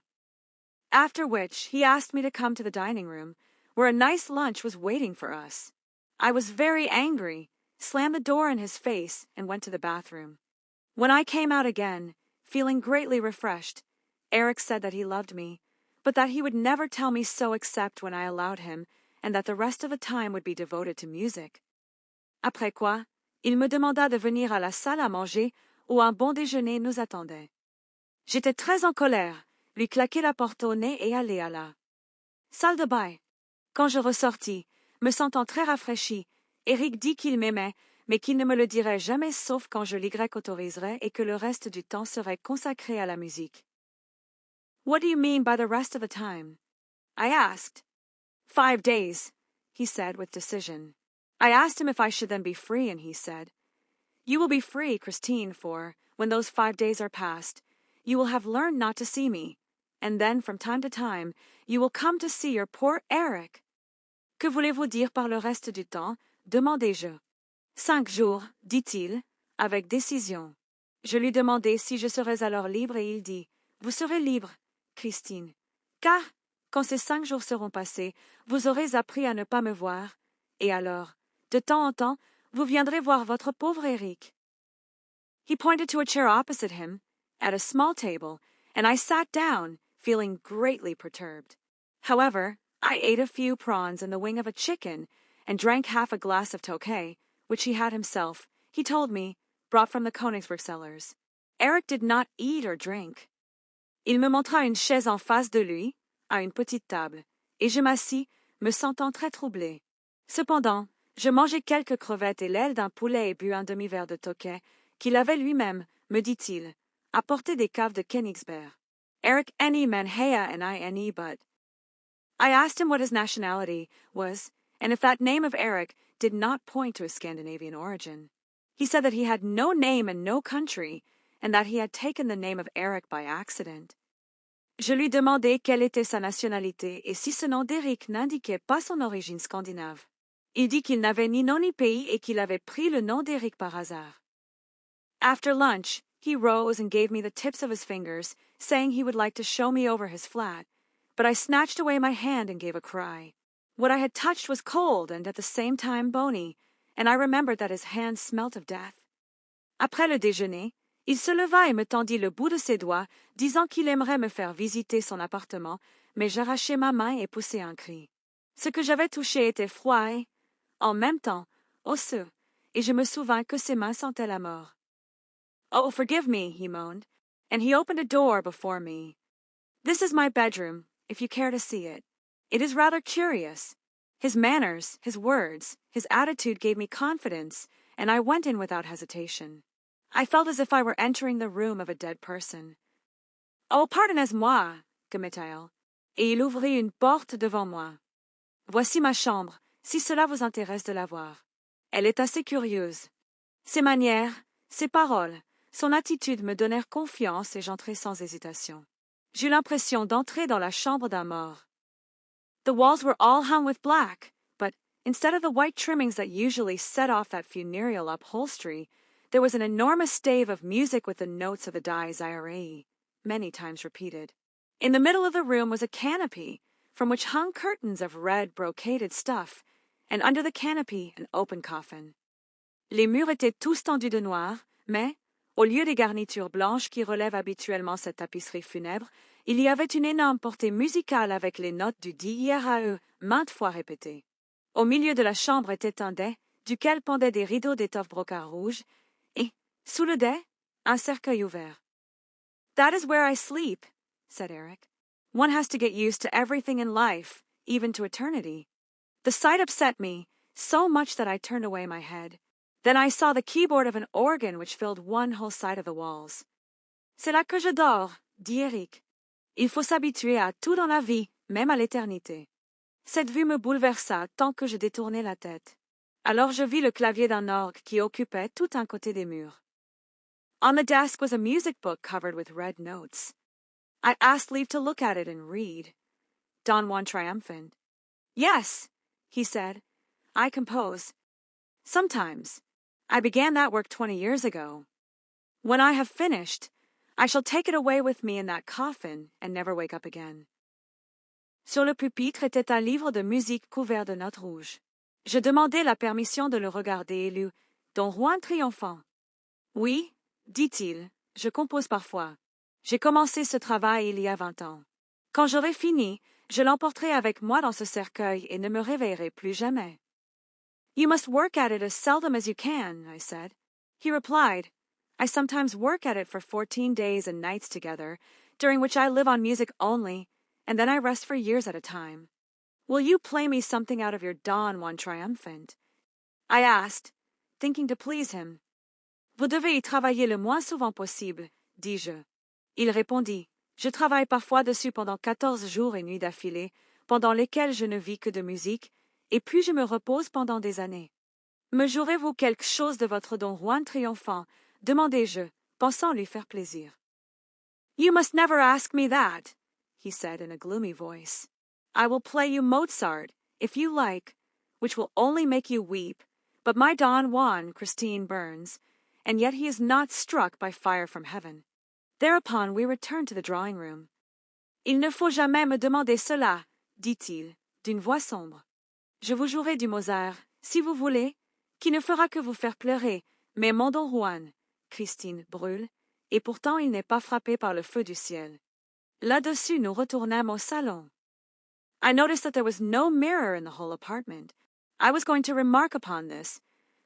After which, he asked me to come to the dining room, where a nice lunch was waiting for us. I was very angry, slammed the door in his face, and went to the bathroom. When I came out again, feeling greatly refreshed. Eric said that he loved me, but that he would never tell me so except when I allowed him, and that the rest of the time would be devoted to music. Après quoi, il me demanda de venir à la salle à manger où un bon déjeuner nous attendait. J'étais très en colère, lui claquai la porte au nez et allai à la salle de bain. Quand je ressortis, me sentant très rafraîchie, Eric dit qu'il m'aimait, mais qu'il ne me le dirait jamais sauf quand je l'y autoriserais et que le reste du temps serait consacré à la musique. What do you mean by the rest of the time? I asked. 5 days, he said with decision. I asked him if I should then be free, and he said, You will be free, Christine, for, when those 5 days are past, you will have learned not to see me, and then from time to time, you will come to see your poor Eric. Que voulez-vous dire par le reste du temps? Demandai-je. 5 jours, dit-il, avec décision. Je lui demandai si je serais alors libre et il dit, Vous serez libre, Christine, car, quand ces 5 jours seront passés, vous aurez appris à ne pas me voir, et alors, de temps en temps, vous viendrez voir votre pauvre Eric. He pointed to a chair opposite him, at a small table, and I sat down, feeling greatly perturbed. However, I ate a few prawns and the wing of a chicken, and drank half a glass of Tokay, which he had himself, he told me, brought from the Königsberg cellars. Eric did not eat or drink. Il me montra une chaise en face de lui, à une petite table, et je m'assis, me sentant très troublée. Cependant, je mangeai quelques crevettes et l'aile d'un poulet et bus un demi-verre de Tokay, qu'il avait lui-même, me dit-il, apporté des caves de Königsberg. Eric any men heya and I any but. I asked him what his nationality was, and if that name of Eric did not point to a Scandinavian origin. He said that he had no name and no country, and that he had taken the name of Eric by accident. Je lui demandai quelle était sa nationalité et si ce nom d'Eric n'indiquait pas son origine scandinave. Il dit qu'il n'avait ni nom ni pays et qu'il avait pris le nom d'Eric par hasard. After lunch, he rose and gave me the tips of his fingers, saying he would like to show me over his flat, but I snatched away my hand and gave a cry. What I had touched was cold and at the same time bony, and I remembered that his hand smelt of death. Après le déjeuner, il se leva et me tendit le bout de ses doigts, disant qu'il aimerait me faire visiter son appartement, mais j'arrachai ma main et poussai un cri. Ce que j'avais touché était froid et, en même temps, osseux, et je me souvins que ses mains sentaient la mort. Oh, forgive me, he moaned, and he opened a door before me. This is my bedroom, if you care to see it. It is rather curious. His manners, his words, his attitude gave me confidence, and I went in without hesitation. I felt as if I were entering the room of a dead person. Oh, pardonnez-moi, gemit-il, et il ouvrit une porte devant moi. Voici ma chambre, si cela vous intéresse de la voir. Elle est assez curieuse. Ses manières, ses paroles, son attitude me donnèrent confiance et j'entrai sans hésitation. J'eus l'impression d'entrer dans la chambre d'un mort. The walls were all hung with black, but instead of the white trimmings that usually set off that funereal upholstery, there was an enormous stave of music with the notes of the Dies Irae, many times repeated. In the middle of the room was a canopy, from which hung curtains of red brocaded stuff, and under the canopy an open coffin. Les murs étaient tous tendus de noir, mais, au lieu des garnitures blanches qui relèvent habituellement cette tapisserie funèbre, il y avait une énorme portée musicale avec les notes du DIRAE maintes fois répétées. Au milieu de la chambre était un dais, duquel pendaient des rideaux d'étoffe brocart rouge, et, sous le dais, un cercueil ouvert. That is where I sleep, said Eric. One has to get used to everything in life, even to eternity. The sight upset me, so much that I turned away my head. Then I saw the keyboard of an organ which filled one whole side of the walls. C'est là que je dors, dit Eric. Il faut s'habituer à tout dans la vie, même à l'éternité. Cette vue me bouleversa tant que je détournai la tête. Alors je vis le clavier d'un orgue qui occupait tout un côté des murs. On the desk was a music book covered with red notes. I asked leave to look at it and read. Don Juan triumphant. Yes, he said, I compose. Sometimes. I began that work 20 years ago. When I have finished, I shall take it away with me in that coffin and never wake up again. Sur le pupitre était un livre de musique couvert de notes rouges. Je demandai la permission de le regarder et lus Don Juan triomphant. Oui, dit-il, je compose parfois. J'ai commencé ce travail il y a 20 ans. Quand j'aurai fini, je l'emporterai avec moi dans ce cercueil et ne me réveillerai plus jamais. You must work at it as seldom as you can, I said. He replied, I sometimes work at it for 14 days and nights together, during which I live on music only, and then I rest for years at a time. Will you play me something out of your Don Juan Triumphant? I asked, thinking to please him. Vous devez y travailler le moins souvent possible, dis-je. Il répondit, je travaille parfois dessus pendant 14 jours et nuits d'affilée, pendant lesquels je ne vis que de musique, et puis je me repose pendant des années. Me jouerez-vous quelque chose de votre Don Juan triomphant? Demandai-je, pensant lui faire plaisir. You must never ask me that, he said in a gloomy voice. I will play you Mozart, if you like, which will only make you weep, but my Don Juan, Christine, burns, and yet he is not struck by fire from heaven. Thereupon we returned to the drawing-room. Il ne faut jamais me demander cela, dit-il, d'une voix sombre. Je vous jouerai du Mozart, si vous voulez, qui ne fera que vous faire pleurer, mais mon Don Juan, Christine, brûle, et pourtant il n'est pas frappé par le feu du ciel. Là-dessus nous retournâmes au salon. I noticed that there was no mirror in the whole apartment. I was going to remark upon this,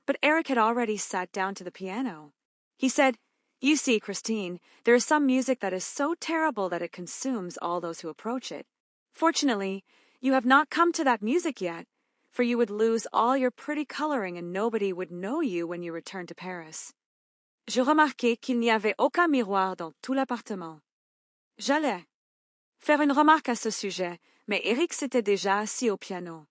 but Eric had already sat down to the piano. He said, You see, Christine, there is some music that is so terrible that it consumes all those who approach it. Fortunately, you have not come to that music yet, for you would lose all your pretty coloring and nobody would know you when you return to Paris. Je remarquai qu'il n'y avait aucun miroir dans tout l'appartement. J'allais faire une remarque à ce sujet, mais Eric s'était déjà assis au piano.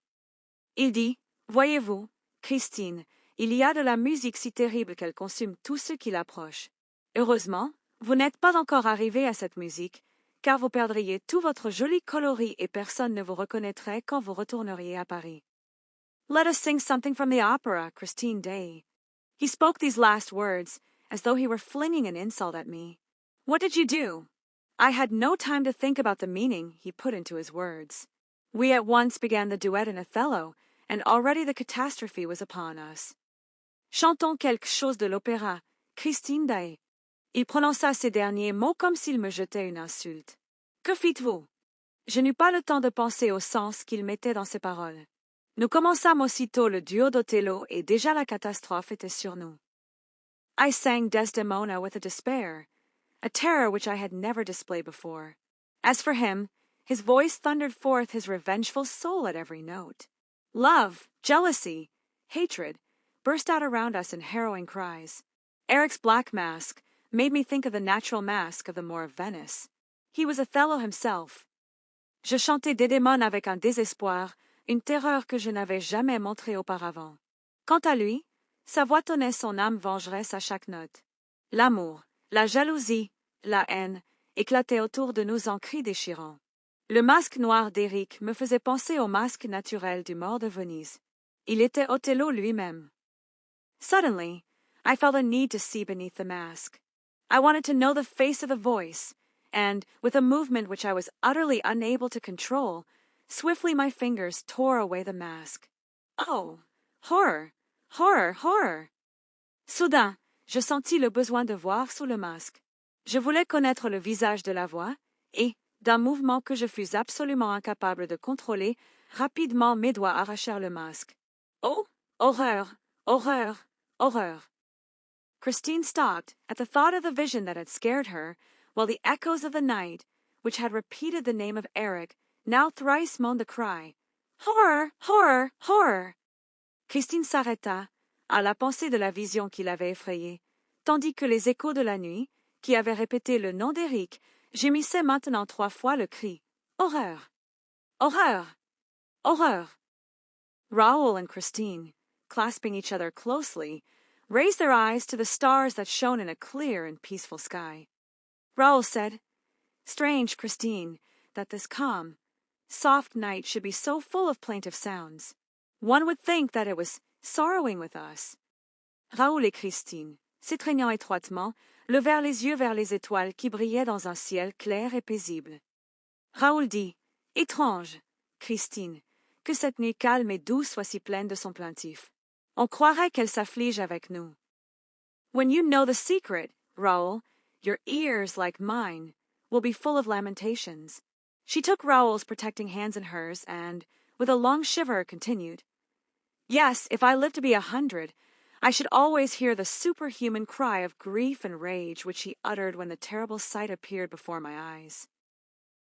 Il dit, Voyez-vous, Christine, il y a de la musique si terrible qu'elle consume tous ceux qui l'approchent. Heureusement, vous n'êtes pas encore arrivé à cette musique, car vous perdriez tout votre joli coloris et personne ne vous reconnaîtrait quand vous retourneriez à Paris. Let us sing something from the opera, Christine Daaé. He spoke these last words, as though he were flinging an insult at me. What did you do? I had no time to think about the meaning he put into his words. We at once began the duet in Othello, and already the catastrophe was upon us. Chantons quelque chose de l'opéra, Christine Daaé. Il prononça ces derniers mots comme s'il me jetait une insulte. Que fîtes-vous? Je n'eus pas le temps de penser au sens qu'il mettait dans ces paroles. Nous commençâmes aussitôt le duo d'Othello et déjà la catastrophe était sur nous. I sang Desdemona with a despair, a terror which I had never displayed before. As for him, his voice thundered forth his revengeful soul at every note. Love, jealousy, hatred burst out around us in harrowing cries. Eric's black mask made me think of the natural mask of the Moor of Venice. He was Othello himself. Je chantai Desdemone avec un désespoir, une terreur que je n'avais jamais montrée auparavant. Quant à lui, sa voix tonnait son âme vengeresse à chaque note. L'amour, la jalousie, la haine éclataient autour de nous en cris déchirants. Le masque noir d'Éric me faisait penser au masque naturel du mort de Venise. Il était Othello lui-même. Suddenly, I felt a need to see beneath the mask. I wanted to know the face of the voice, and, with a movement which I was utterly unable to control, swiftly my fingers tore away the mask. Oh! Horror! Horror! Horror! Soudain, je sentis le besoin de voir sous le masque. Je voulais connaître le visage de la voix, et, d'un mouvement que je fus absolument incapable de contrôler, rapidement mes doigts arrachèrent le masque. Oh! Horreur! Horreur! Horreur! Christine stopped at the thought of the vision that had scared her, while the echoes of the night, which had repeated the name of Eric, now thrice moaned the cry, Horror! Horror! Horror! Christine s'arrêta, à la pensée de la vision qui l'avait effrayée, tandis que les échos de la nuit, qui avaient répété le nom d'Éric, gémissaient maintenant 3 fois le cri, Horreur! Horreur! Horreur! Raoul and Christine, clasping each other closely, raised their eyes to the stars that shone in a clear and peaceful sky. Raoul said, Strange, Christine, that this calm, soft night should be so full of plaintive sounds. One would think that it was sorrowing with us. Raoul et Christine, s'étreignant étroitement, levèrent les yeux vers les étoiles qui brillaient dans un ciel clair et paisible. Raoul dit, Étrange, Christine, que cette nuit calme et douce soit si pleine de son plaintif. On croirait qu'elle s'afflige avec nous. When you know the secret, Raoul, your ears, like mine, will be full of lamentations. She took Raoul's protecting hands in hers and, with a long shiver, continued, Yes, if I live to be 100, I should always hear the superhuman cry of grief and rage which he uttered when the terrible sight appeared before my eyes.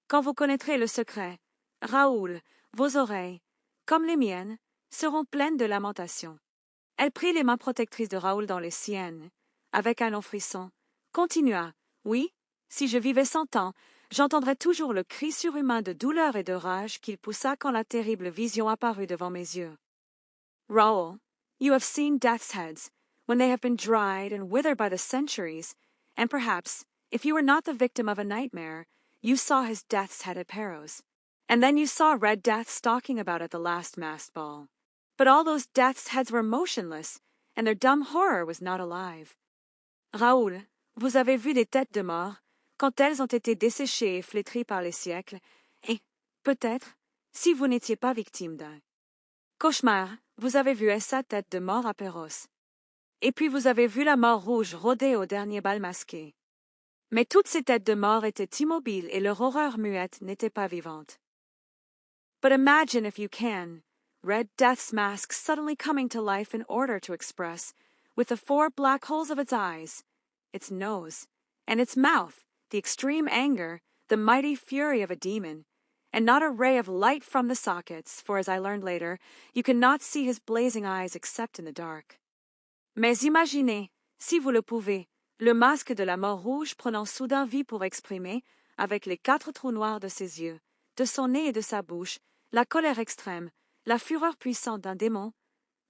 Quand vous connaîtrez le secret, Raoul, vos oreilles, comme les miennes, seront pleines de lamentations. Elle prit les mains protectrices de Raoul dans les siennes, avec un long frisson, continua, oui, si je vivais 100 ans, j'entendrais toujours le cri surhumain de douleur et de rage qu'il poussa quand la terrible vision apparut devant mes yeux. Raoul, you have seen death's heads, when they have been dried and withered by the centuries, and perhaps, if you were not the victim of a nightmare, you saw his death's head at Perros, and then you saw Red Death stalking about at the last masked ball. But all those death's heads were motionless, and their dumb horror was not alive. Raoul, vous avez vu des têtes de mort, quand elles ont été desséchées et flétries par les siècles, et, peut-être, si vous n'étiez pas victime d'un cauchemar, vous avez vu essa tête de mort à Perros. Et puis vous avez vu la mort rouge rôder au dernier bal masqué. Mais toutes ces têtes de mort étaient immobiles et leur horreur muette n'était pas vivante. But imagine, if you can, Red Death's mask suddenly coming to life in order to express, with the 4 black holes of its eyes, its nose, and its mouth, the extreme anger, the mighty fury of a demon, and not a ray of light from the sockets, for as I learned later, you cannot see his blazing eyes except in the dark. Mais imaginez, si vous le pouvez, le masque de la mort rouge prenant soudain vie pour exprimer, avec les 4 trous noirs de ses yeux, de son nez et de sa bouche, la colère extrême, la fureur puissante d'un démon,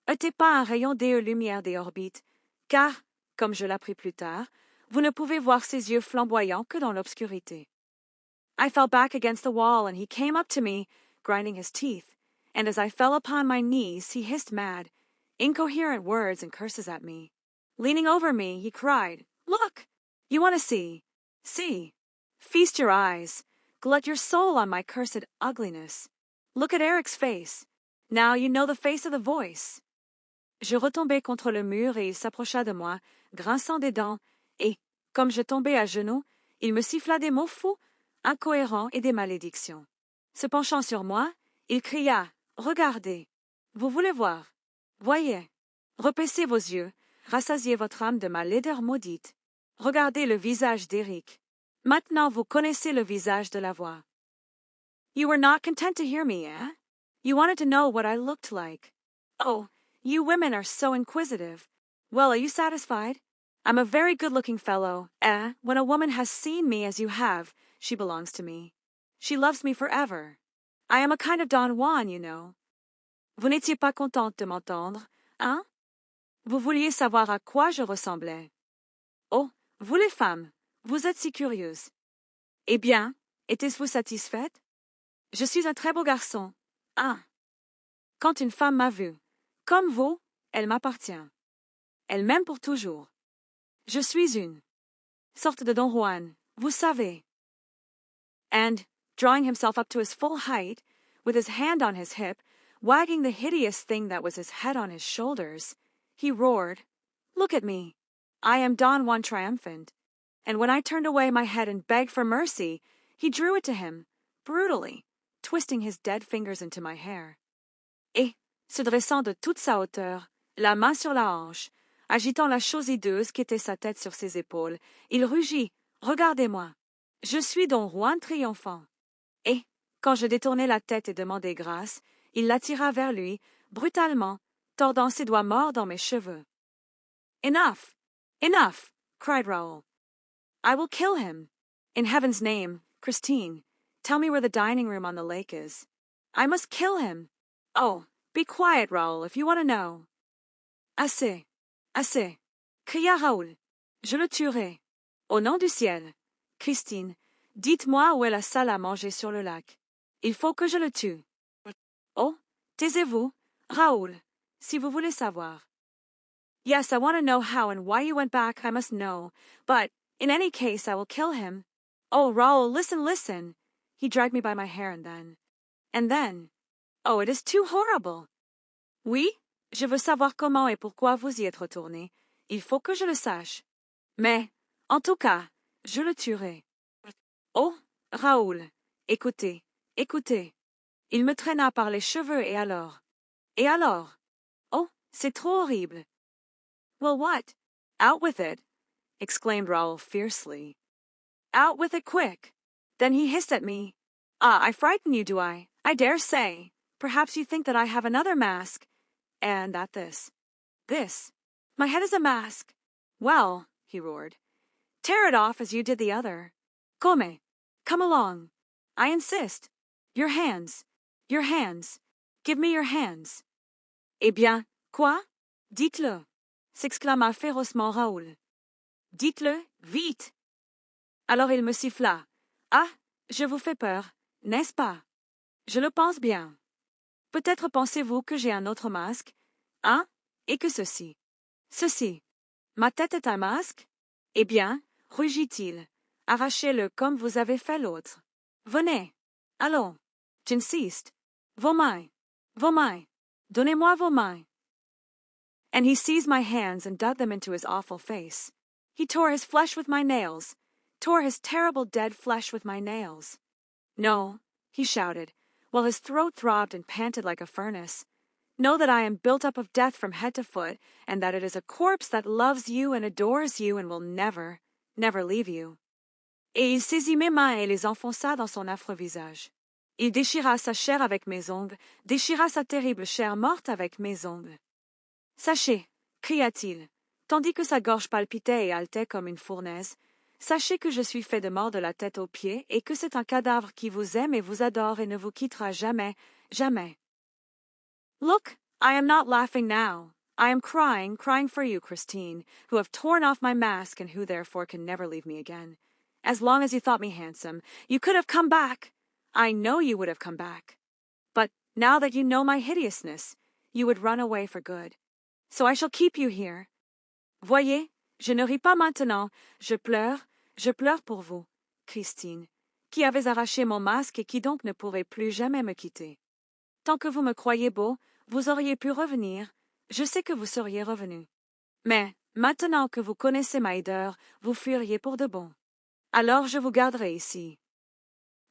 ôtez pas un rayon des lumières des orbites, car, comme je l'appris plus tard, vous ne pouvez voir ses yeux flamboyants que dans l'obscurité. I fell back against the wall, and he came up to me, grinding his teeth, and as I fell upon my knees, he hissed mad, incoherent words and curses at me. Leaning over me, he cried, Look! You want to see? See! Feast your eyes! Glut your soul on my cursed ugliness! Look at Eric's face! Now you know the face of the voice! Je retombai contre le mur et il s'approcha de moi, grinçant des dents, et, comme je tombai à genoux, il me siffla des mots fous, incohérents et des malédictions. Se penchant sur moi, il cria, Regardez! Vous voulez voir? Voyez! Repaissez vos yeux, rassasiez votre âme de ma laideur maudite. Regardez le visage d'Éric. Maintenant vous connaissez le visage de la voix. You were not content to hear me, eh? You wanted to know what I looked like. Oh, you women are so inquisitive. Well, are you satisfied? I'm a very good-looking fellow, eh? When a woman has seen me as you have, she belongs to me. She loves me forever. I am a kind of Don Juan, you know. Vous n'étiez pas contente de m'entendre, hein? Vous vouliez savoir à quoi je ressemblais. Oh, vous les femmes, vous êtes si curieuses. Eh bien, étiez-vous satisfaite? Je suis un très beau garçon. Ah! Quand une femme m'a vu, comme vous, elle m'appartient. Elle m'aime pour toujours. Je suis une sorte de Don Juan, vous savez. And, drawing himself up to his full height, with his hand on his hip, wagging the hideous thing that was his head on his shoulders, he roared, Look at me. I am Don Juan triumphant. And when I turned away my head and begged for mercy, he drew it to him, brutally, twisting his dead fingers into my hair. Et, se dressant de toute sa hauteur, la main sur la hanche, agitant la chose hideuse qui était sa tête sur ses épaules, il rugit, Regardez-moi. Je suis Don Juan triomphant. Et, quand je détournai la tête et demandai grâce, il l'attira vers lui, brutalement, tordant ses doigts morts dans mes cheveux. Enough! Enough! Cried Raoul. I will kill him. In heaven's name, Christine, tell me where the dining room on the lake is. I must kill him. Oh, be quiet, Raoul, if you want to know. Assez. Assez. Cria Raoul. Je le tuerai. Au nom du ciel. Christine, dites-moi où est la salle à manger sur le lac. Il faut que je le tue. Oh, taisez-vous, Raoul, si vous voulez savoir. Yes, I want to know how and why you went back, I must know. But, in any case, I will kill him. Oh, Raoul, listen. He dragged me by my hair and then... Oh, it is too horrible. Oui, je veux savoir comment et pourquoi vous y êtes retourné. Il faut que je le sache. Mais, en tout cas, je le tuerai. Oh, Raoul, écoutez, écoutez. Il me traîna par les cheveux et alors? Et alors? Oh, c'est trop horrible. Well, what? Out with it, exclaimed Raoul fiercely. Out with it quick. Then he hissed at me. Ah, I frighten you, do I? I dare say. Perhaps you think that I have another mask. And that this. This. My head is a mask. Well, he roared, tear it off as you did the other. Come. Come along. I insist. Your hands. Your hands. Give me your hands. Eh bien, quoi? Dites-le, s'exclama férocement Raoul. Dites-le, vite. Alors il me siffla. Ah, je vous fais peur, n'est-ce pas? Je le pense bien. Peut-être pensez-vous que j'ai un autre masque, hein? Et que ceci. Ceci. Ma tête est un masque? Eh bien, rugit-il, arrachez-le comme vous avez fait l'autre. Venez. Allons. J'insiste. Vos mains. Vos mains. Donnez-moi vos mains. And he seized my hands and dug them into his awful face. He tore his flesh with my nails, tore his terrible dead flesh with my nails. No, he shouted, while his throat throbbed and panted like a furnace. Know that I am built up of death from head to foot, and that it is a corpse that loves you and adores you and will never, never leave you. Et il saisit mes mains et les enfonça dans son affreux visage. Il déchira sa chair avec mes ongles, déchira sa terrible chair morte avec mes ongles. Sachez, cria-t-il, tandis que sa gorge palpitait et haletait comme une fournaise, sachez que je suis fait de mort de la tête aux pieds et que c'est un cadavre qui vous aime et vous adore et ne vous quittera jamais, jamais. Look, I am not laughing now. I am crying, crying for you, Christine, who have torn off my mask and who therefore can never leave me again. As long as you thought me handsome, you could have come back. I know you would have come back. But now that you know my hideousness, you would run away for good. So I shall keep you here. Voyez, je ne ris pas maintenant, je pleure pour vous, Christine, qui avez arraché mon masque et qui donc ne pourrez plus jamais me quitter. Tant que vous me croyez beau, vous auriez pu revenir, je sais que vous seriez revenu. Mais, maintenant que vous connaissez ma hideur, vous fuiriez pour de bon. Alors je vous garderai ici.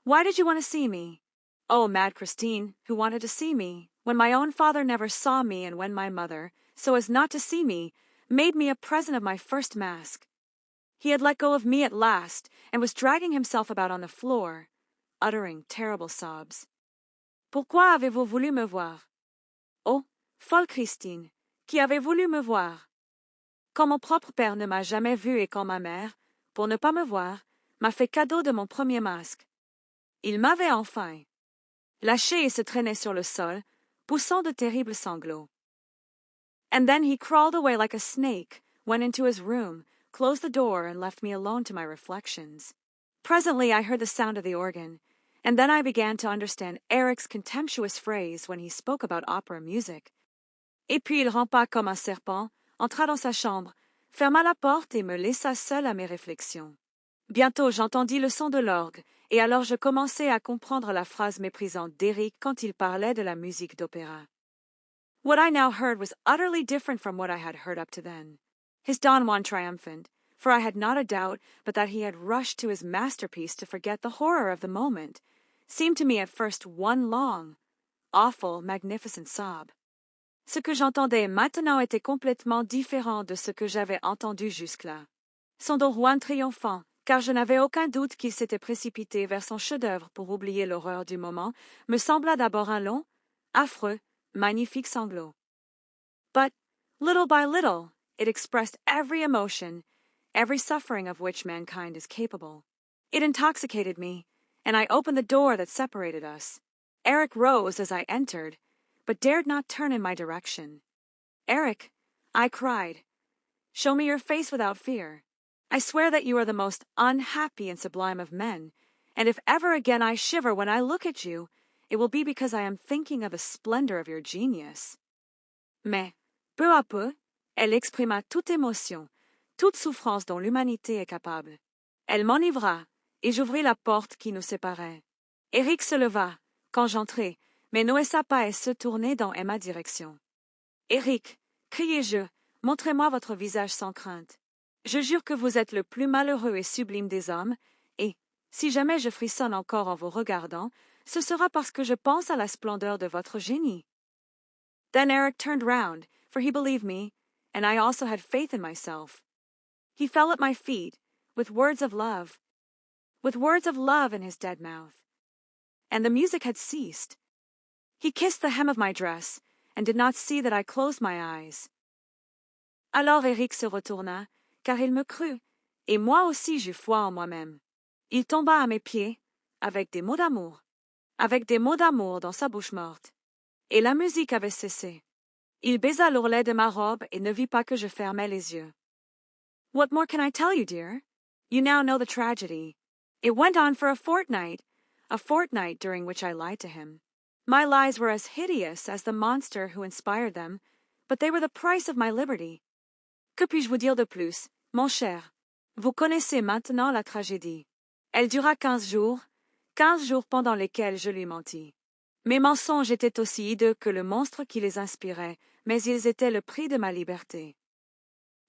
Why did you want to see me? Oh, mad Christine, who wanted to see me, when my own father never saw me and when my mother, so as not to see me, made me a present of my first mask. He had let go of me at last, and was dragging himself about on the floor, uttering terrible sobs. Pourquoi avez-vous voulu me voir? Oh, folle Christine, qui avait voulu me voir? Quand mon propre père ne m'a jamais vu et quand ma mère, pour ne pas me voir, m'a fait cadeau de mon premier masque. Il m'avait enfin lâché et se traînait sur le sol, poussant de terribles sanglots. And then he crawled away like a snake, went into his room, closed the door, and left me alone to my reflections. Presently I heard the sound of the organ, and then I began to understand Eric's contemptuous phrase when he spoke about opera music. Et puis il rampa comme un serpent, entra dans sa chambre, ferma la porte et me laissa seule à mes réflexions. Bientôt j'entendis le son de l'orgue, et alors je commençai à comprendre la phrase méprisante d'Eric quand il parlait de la musique d'opéra. What I now heard was utterly different from what I had heard up to then. His Don Juan triumphant, for I had not a doubt but that he had rushed to his masterpiece to forget the horror of the moment, seemed to me at first one long, awful, magnificent sob. Ce que j'entendais maintenant était complètement différent de ce que j'avais entendu jusque-là. Son Don Juan triomphant, car je n'avais aucun doute qu'il s'était précipité vers son chef-d'œuvre pour oublier l'horreur du moment, me sembla d'abord un long, affreux, magnifique sanglot. But, little by little, it expressed every emotion, every suffering of which mankind is capable. It intoxicated me, and I opened the door that separated us. Eric rose as I entered, but dared not turn in my direction. Eric, I cried, show me your face without fear. I swear that you are the most unhappy and sublime of men, and if ever again I shiver when I look at you, it will be because I am thinking of the splendor of your genius. Mais, peu à peu, elle exprima toute émotion, toute souffrance dont l'humanité est capable. Elle m'enivra, et j'ouvris la porte qui nous séparait. Eric se leva, quand j'entrai, mais n'osa pas se tourner dans ma direction. Eric, criai-je, montrez-moi votre visage sans crainte. Je jure que vous êtes le plus malheureux et sublime des hommes, et, Si jamais je frissonne encore en vous regardant, ce sera parce que je pense à la splendeur de votre génie. Then Eric turned round, for he believed me, and I also had faith in myself. He fell at my feet, with words of love in his dead mouth. And the music had ceased. He kissed the hem of my dress, and did not see that I closed my eyes. Alors Eric se retourna, car il me crut, et moi aussi j'eus foi en moi-même. Il tomba à mes pieds, avec des mots d'amour dans sa bouche morte. Et la musique avait cessé. Il baisa l'ourlet de ma robe et ne vit pas que je fermais les yeux. What more can I tell you, dear? You now know the tragedy. It went on for a fortnight during which I lied to him. My lies were as hideous as the monster who inspired them, but they were the price of my liberty. Que puis-je vous dire de plus, mon cher? Vous connaissez maintenant la tragédie. Elle dura 15 jours pendant lesquels je lui mentis. Mes mensonges étaient aussi hideux que le monstre qui les inspirait, mais ils étaient le prix de ma liberté.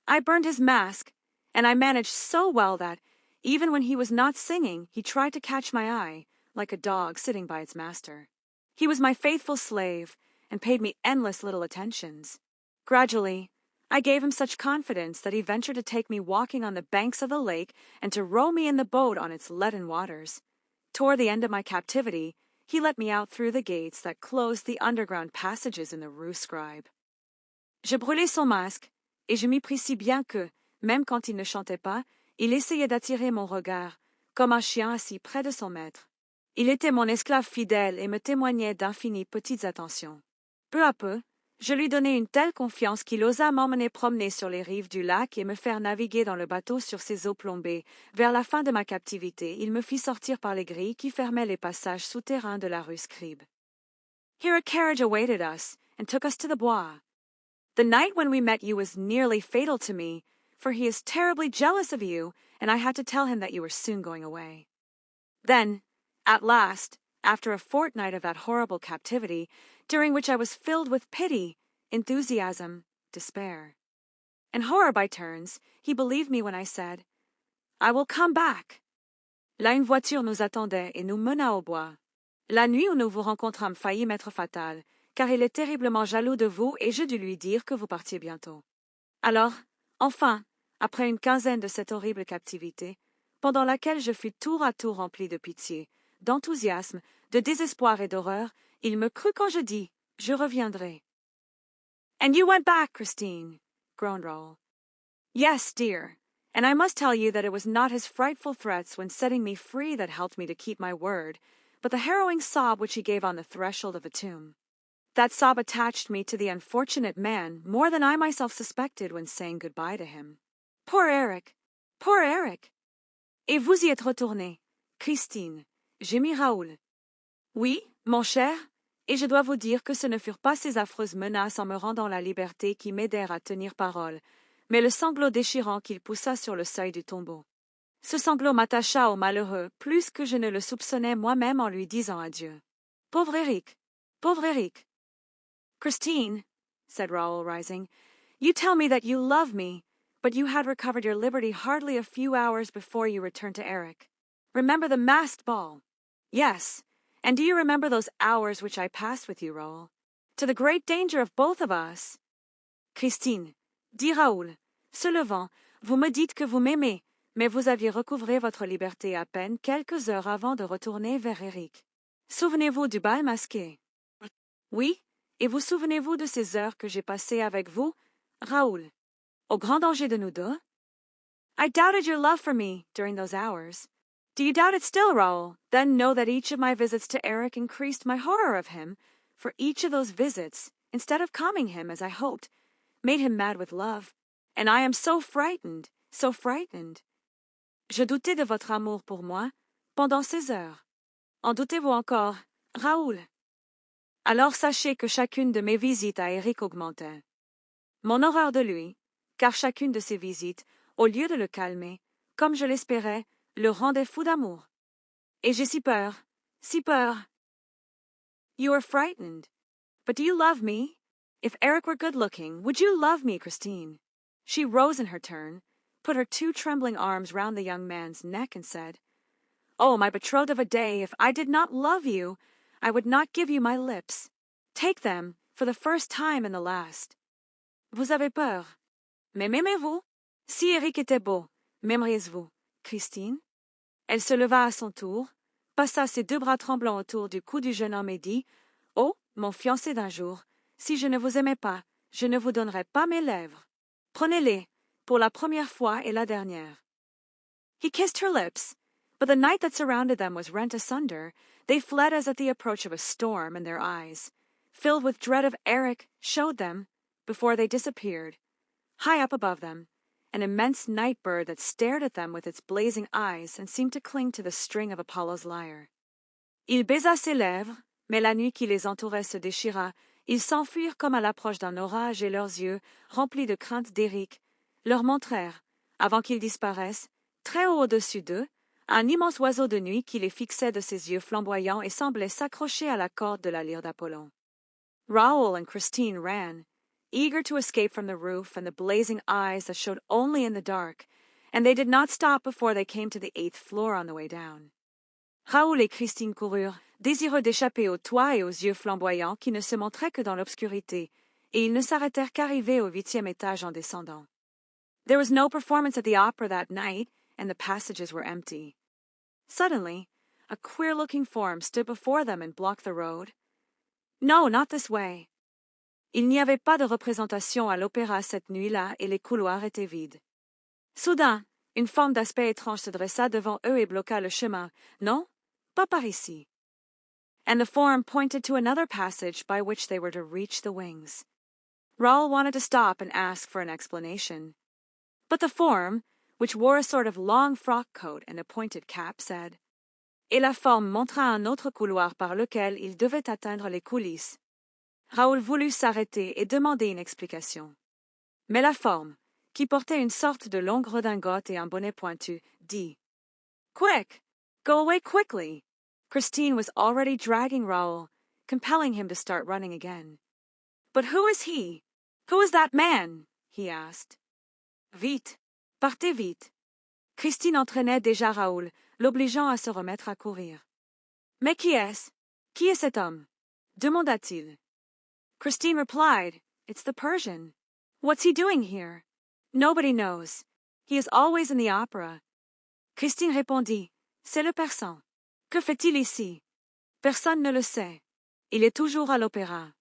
I burned his mask, and I managed so well that, even when he was not singing, he tried to catch my eye, like a dog sitting by its master. He was my faithful slave, and paid me endless little attentions. Gradually, I gave him such confidence that he ventured to take me walking on the banks of the lake and to row me in the boat on its leaden waters. Toward the end of my captivity, he let me out through the gates that closed the underground passages in the Rue Scribe. Je brûlai son masque, et je m'y pris si bien que, même quand il ne chantait pas, il essayait d'attirer mon regard, comme un chien assis près de son maître. Il était mon esclave fidèle et me témoignait d'infinies petites attentions. Peu à peu, je lui donnai une telle confiance qu'il osa m'emmener promener sur les rives du lac et me faire naviguer dans le bateau sur ses eaux plombées. Vers la fin de ma captivité, il me fit sortir par les grilles qui fermaient les passages souterrains de la rue Scribe. Here a carriage awaited us, and took us to the Bois. The night when we met you was nearly fatal to me, for he is terribly jealous of you, and I had to tell him that you were soon going away. Then, at last, after a fortnight of that horrible captivity, during which I was filled with pity, enthusiasm, despair, and horror by turns, he believed me when I said, I will come back. Là une voiture nous attendait et nous mena au bois. La nuit où nous vous rencontrâmes faillit m'être fatale, car il est terriblement jaloux de vous et je dus lui dire que vous partiez bientôt. Alors, enfin, après une quinzaine de cette horrible captivité, pendant laquelle je fus tour à tour rempli de pitié, d'enthousiasme, de désespoir et d'horreur, il me crut quand je dis « Je reviendrai ». And you went back, Christine, groaned Raoul. Yes, dear, and I must tell you that it was not his frightful threats when setting me free that helped me to keep my word, but the harrowing sob which he gave on the threshold of a tomb. That sob attached me to the unfortunate man more than I myself suspected when saying goodbye to him. Poor Eric! Poor Eric! Et vous y êtes retournée, Christine, gémit Raoul. Oui, mon cher, et je dois vous dire que ce ne furent pas ces affreuses menaces en me rendant la liberté qui m'aidèrent à tenir parole, mais le sanglot déchirant qu'il poussa sur le seuil du tombeau. Ce sanglot m'attacha au malheureux plus que je ne le soupçonnais moi-même en lui disant adieu. Pauvre Eric! Pauvre Eric! Christine, said Raoul, rising, you tell me that you love me, but you had recovered your liberty hardly a few hours before you returned to Eric. Remember the masked ball? Yes, and do you remember those hours which I passed with you, Raoul? To the great danger of both of us. Christine, dit Raoul, se levant, vous me dites que vous m'aimez, mais vous aviez recouvré votre liberté à peine quelques heures avant de retourner vers Eric. Souvenez-vous du bal masqué? Oui, et vous souvenez-vous de ces heures que j'ai passées avec vous, Raoul, au grand danger de nous deux? I doubted your love for me during those hours. Do you doubt it still, Raoul? Then know that each of my visits to Eric increased my horror of him, for each of those visits, instead of calming him as I hoped, made him mad with love, and I am so frightened, so frightened. Je doutais de votre amour pour moi pendant ces heures. En doutez-vous encore, Raoul? Alors sachez que chacune de mes visites à Eric augmentait. Mon horreur de lui, car chacune de ces visites, au lieu de le calmer, comme je l'espérais, le rendait fou d'amour. Et j'ai si peur, si peur. You are frightened. But do you love me? If Eric were good-looking, would you love me, Christine? She rose in her turn, put her two trembling arms round the young man's neck and said, Oh, my betrothed of a day, if I did not love you, I would not give you my lips. Take them, for the first time and the last. Vous avez peur. Mais m'aimez-vous? Si Eric était beau, m'aimeriez-vous, Christine? Elle se leva à son tour, passa ses deux bras tremblants autour du cou du jeune homme et dit, Oh, mon fiancé d'un jour, si je ne vous aimais pas, je ne vous donnerais pas mes lèvres. Prenez-les, pour la première fois et la dernière. He kissed her lips, but the night that surrounded them was rent asunder. They fled as at the approach of a storm, and their eyes, filled with dread of Eric, showed them, before they disappeared, high up above them, an immense night bird that stared at them with its blazing eyes and seemed to cling to the string of Apollo's lyre. Il baisa ses lèvres, mais la nuit qui les entourait se déchira. Ils s'enfuirent comme à l'approche d'un orage et leurs yeux, remplis de crainte d'Éric, leur montrèrent, avant qu'ils disparaissent, très haut au-dessus d'eux, un immense oiseau de nuit qui les fixait de ses yeux flamboyants et semblait s'accrocher à la corde de la lyre d'Apollon. Raoul and Christine ran, eager to escape from the roof and the blazing eyes that showed only in the dark, and they did not stop before they came to the 8th floor on the way down. Raoul et Christine coururent, désireux d'échapper au toit et aux yeux flamboyants qui ne se montraient que dans l'obscurité, et ils ne s'arrêtèrent qu'arrivés au 8e étage en descendant. There was no performance at the opera that night, and the passages were empty. Suddenly, a queer-looking form stood before them and blocked the road. No, not this way. Il n'y avait pas de représentation à l'opéra cette nuit-là et les couloirs étaient vides. Soudain, une forme d'aspect étrange se dressa devant eux et bloqua le chemin. Non, pas par ici. And the form pointed to another passage by which they were to reach the wings. Raoul wanted to stop and ask for an explanation. But the form, which wore a sort of long frock coat and a pointed cap, said, Et la forme montra un autre couloir par lequel il devait atteindre les coulisses. Raoul voulut s'arrêter et demander une explication. Mais la forme, qui portait une sorte de longue redingote et un bonnet pointu, dit, Quick! Go away quickly! Christine was already dragging Raoul, compelling him to start running again. But who is he? Who is that man? He asked. Vite! Partez vite! Christine entraînait déjà Raoul, l'obligeant à se remettre à courir. Mais qui est-ce? Qui est cet homme? Demanda-t-il. Christine replied, It's the Persian. What's he doing here? Nobody knows. He is always in the opera. Christine répondit, C'est le Persan. Que fait-il ici? Personne ne le sait. Il est toujours à l'opéra.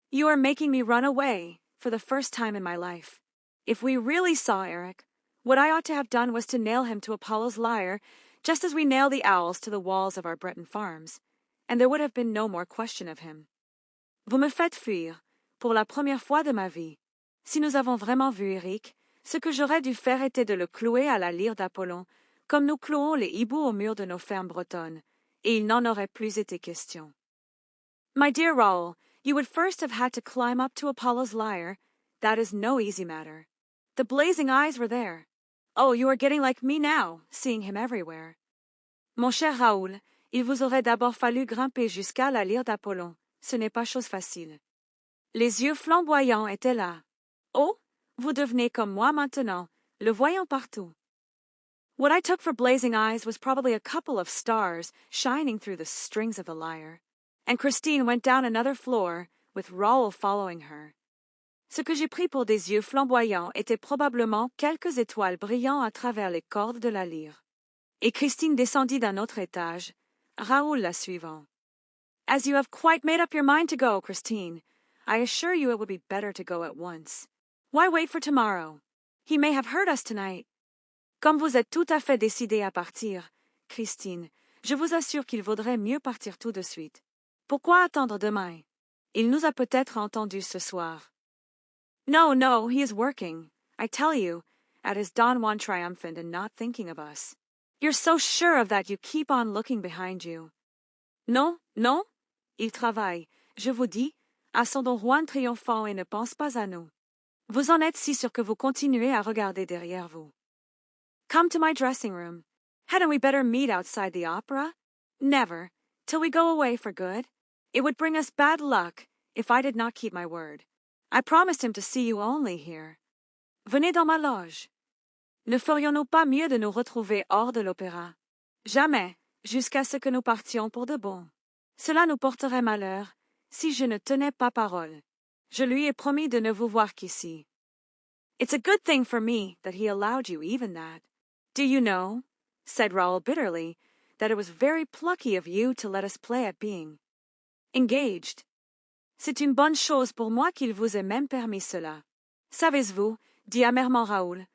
You are making me run away, for the first time in my life. If we really saw Eric, what I ought to have done was to nail him to Apollo's lyre, just as we nail the owls to the walls of our Breton farms, and there would have been no more question of him. Vous me faites fuir, pour la première fois de ma vie. Si nous avons vraiment vu Eric, ce que j'aurais dû faire était de le clouer à la lyre d'Apollon, comme nous clouons les hiboux au mur de nos fermes bretonnes, et il n'en aurait plus été question. My dear Raoul, you would first have had to climb up to Apollo's lyre. That is no easy matter. The blazing eyes were there. Oh, you are getting like me now, seeing him everywhere. Mon cher Raoul, il vous aurait d'abord fallu grimper jusqu'à la lyre d'Apollon. Ce n'est pas chose facile. Les yeux flamboyants étaient là. Oh, vous devenez comme moi maintenant, le voyant partout. What I took for blazing eyes was probably a couple of stars shining through the strings of the lyre. And Christine went down another floor, with Raoul following her. Ce que j'ai pris pour des yeux flamboyants étaient probablement quelques étoiles brillant à travers les cordes de la lyre. Et Christine descendit d'un autre étage, Raoul la suivant. As you have quite made up your mind to go, Christine, I assure you it would be better to go at once. Why wait for tomorrow? He may have heard us tonight. Comme vous êtes tout à fait décidée à partir, Christine, je vous assure qu'il vaudrait mieux partir tout de suite. Pourquoi attendre demain? Il nous a peut-être entendus ce soir. No, he is working, I tell you, at his Don Juan triumphant and not thinking of us. You're so sure of that you keep on looking behind you. Non, il travaille, je vous dis, à son Don Juan triomphant et ne pense pas à nous. Vous en êtes si sûr que vous continuez à regarder derrière vous. Come to my dressing room. Hadn't we better meet outside the opera? Never, till we go away for good. It would bring us bad luck if I did not keep my word. I promised him to see you only here. Venez dans ma loge. Ne ferions-nous pas mieux de nous retrouver hors de l'opéra? Jamais, jusqu'à ce que nous partions pour de bon. Cela nous porterait malheur, si je ne tenais pas parole. Je lui ai promis de ne vous voir qu'ici. It's a good thing for me that he allowed you even that. Do you know, said Raoul bitterly, that it was very plucky of you to let us play at being engaged. C'est une bonne chose pour moi qu'il vous ait même permis cela. Savez-vous, dit amèrement Raoul,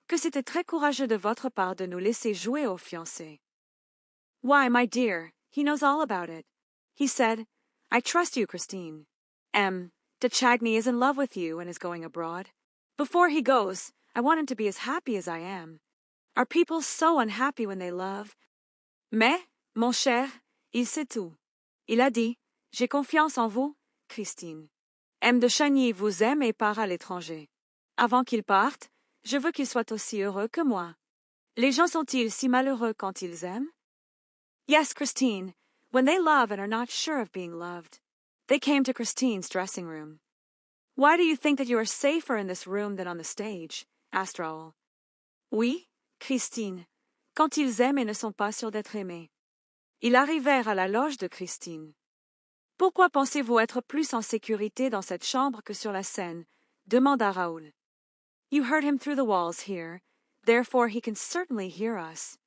que c'était très courageux de votre part de nous laisser jouer aux fiancés. Why, my dear, he knows all about it. He said, I trust you, Christine. De Chagny is in love with you and is going abroad. Before he goes, I want him to be as happy as I am. Are people so unhappy when they love? Mais, mon cher, il sait tout. Il a dit, j'ai confiance en vous, Christine. De Chagny vous aime et part à l'étranger. Avant qu'il parte, je veux qu'il soit aussi heureux que moi. Les gens sont-ils si malheureux quand ils aiment? Yes, Christine, when they love and are not sure of being loved. They came to Christine's dressing room. Why do you think that you are safer in this room than on the stage? Asked Raoul. Oui, Christine, quand ils aiment et ne sont pas sûrs d'être aimés. Ils arrivèrent à la loge de Christine. Pourquoi pensez-vous être plus en sécurité dans cette chambre que sur la scène? Demanda Raoul. You heard him through the walls here, therefore he can certainly hear us.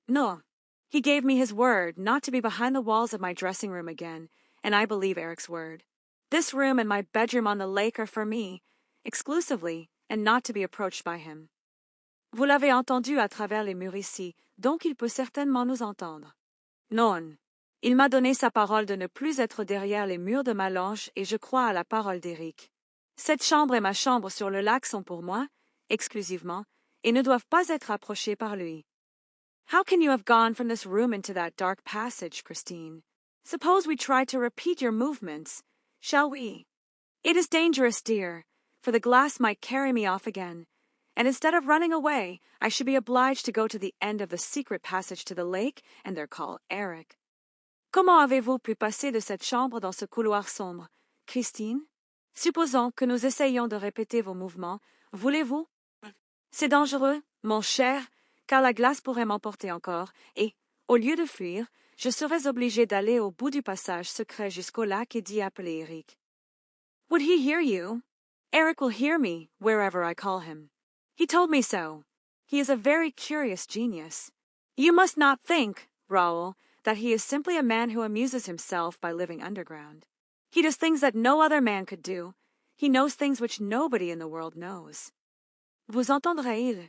No. He gave me his word not to be behind the walls of my dressing room again, and I believe Eric's word. This room and my bedroom on the lake are for me, exclusively, and not to be approached by him. Vous l'avez entendu à travers les murs ici, donc il peut certainement nous entendre. Non. Il m'a donné sa parole de ne plus être derrière les murs de ma loge et je crois à la parole d'Éric. Cette chambre et ma chambre sur le lac sont pour moi, exclusivement, et ne doivent pas être approchées par lui. How can you have gone from this room into that dark passage, Christine? Suppose we try to repeat your movements. Shall we? It is dangerous, dear, for the glass might carry me off again, and instead of running away, I should be obliged to go to the end of the secret passage to the lake and there call Eric. Comment avez-vous pu passer de cette chambre dans ce couloir sombre, Christine? Supposons que nous essayions de répéter vos mouvements, voulez-vous? C'est dangereux, mon cher, car la glace pourrait m'emporter encore, et, au lieu de fuir, je serais obligée d'aller au bout du passage secret jusqu'au lac et d'y appeler Eric. Would he hear you? Eric will hear me, wherever I call him. He told me so. He is a very curious genius. You must not think, Raoul, that he is simply a man who amuses himself by living underground. He does things that no other man could do. He knows things which nobody in the world knows. Vous entendrez-il?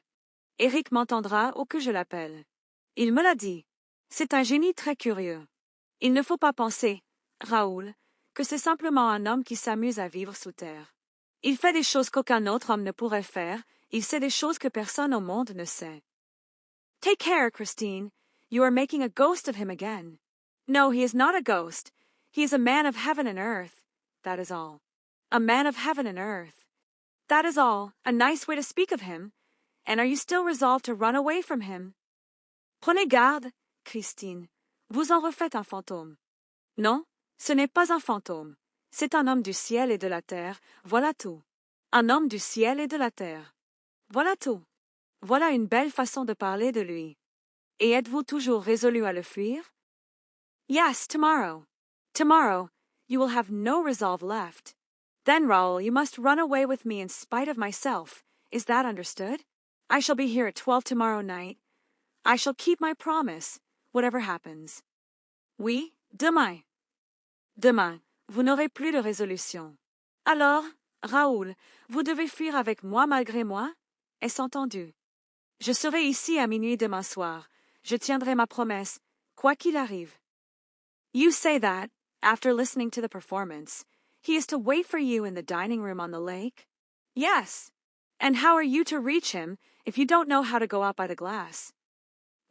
Eric m'entendra ou que je l'appelle. Il me l'a dit. C'est un génie très curieux. Il ne faut pas penser, Raoul, que c'est simplement un homme qui s'amuse à vivre sous terre. Il fait des choses qu'aucun autre homme ne pourrait faire, il sait des choses que personne au monde ne sait. Take care, Christine. You are making a ghost of him again. No, he is not a ghost. He is a man of heaven and earth. That is all. A man of heaven and earth. That is all. A nice way to speak of him. And are you still resolved to run away from him? Prenez garde, Christine. Vous en refaites un fantôme. Non, ce n'est pas un fantôme. C'est un homme du ciel et de la terre, voilà tout. Un homme du ciel et de la terre. Voilà tout. Voilà une belle façon de parler de lui. Et êtes-vous toujours résolu à le fuir? Yes, tomorrow. Tomorrow, you will have no resolve left. Then, Raoul, you must run away with me in spite of myself. Is that understood? I shall be here at 12 tomorrow night. I shall keep my promise, whatever happens. Oui, demain. Demain, vous n'aurez plus de résolution. Alors, Raoul, vous devez fuir avec moi malgré moi? Est-ce entendu? Je serai ici à minuit demain soir. Je tiendrai ma promesse, quoi qu'il arrive. You say that, after listening to the performance, he is to wait for you in the dining room on the lake? Yes. And how are you to reach him if you don't know how to go out by the glass?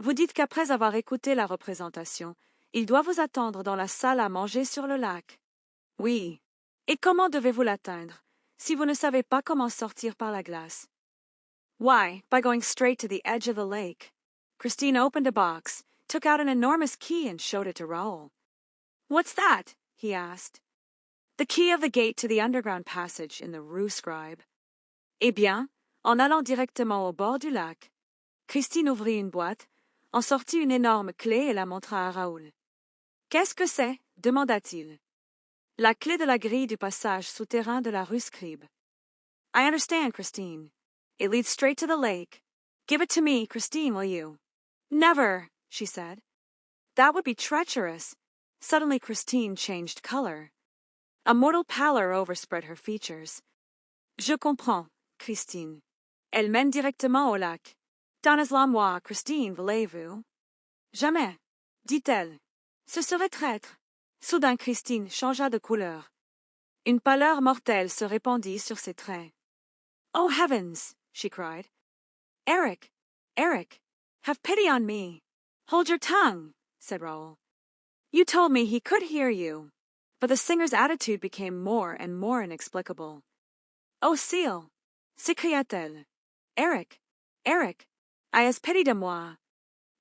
Vous dites qu'après avoir écouté la représentation, il doit vous attendre dans la salle à manger sur le lac. Oui. Et comment devez-vous l'atteindre, si vous ne savez pas comment sortir par la glace? Why, by going straight to the edge of the lake. Christine opened a box, took out an enormous key and showed it to Raoul. What's that? He asked. The key of the gate to the underground passage in the Rue Scribe. Eh bien, en allant directement au bord du lac. Christine ouvrit une boîte, en sortit une énorme clé et la montra à Raoul. « Qu'est-ce que c'est » demanda-t-il. « La clé de la grille du passage souterrain de la rue Scribe. »« I understand, Christine. It leads straight to the lake. Give it to me, Christine, will you? »« Never, » she said. « That would be treacherous. » Suddenly Christine changed color. A mortal pallor overspread her features. « Je comprends, Christine. Elle mène directement au lac. Donnez-la moi, Christine, voulez-vous? »« Jamais, » dit-elle. Ce serait traître. Soudain Christine changea de couleur. Une pâleur mortelle se répandit sur ses traits. « Oh heavens !» she cried. « Eric, Eric, have pity on me. »« Hold your tongue, » said Raoul. « You told me he could hear you. » But the singer's attitude became more and more inexplicable. « Oh ciel !» s'écria-t-elle. « Eric, Eric, ayez pitié de moi. »«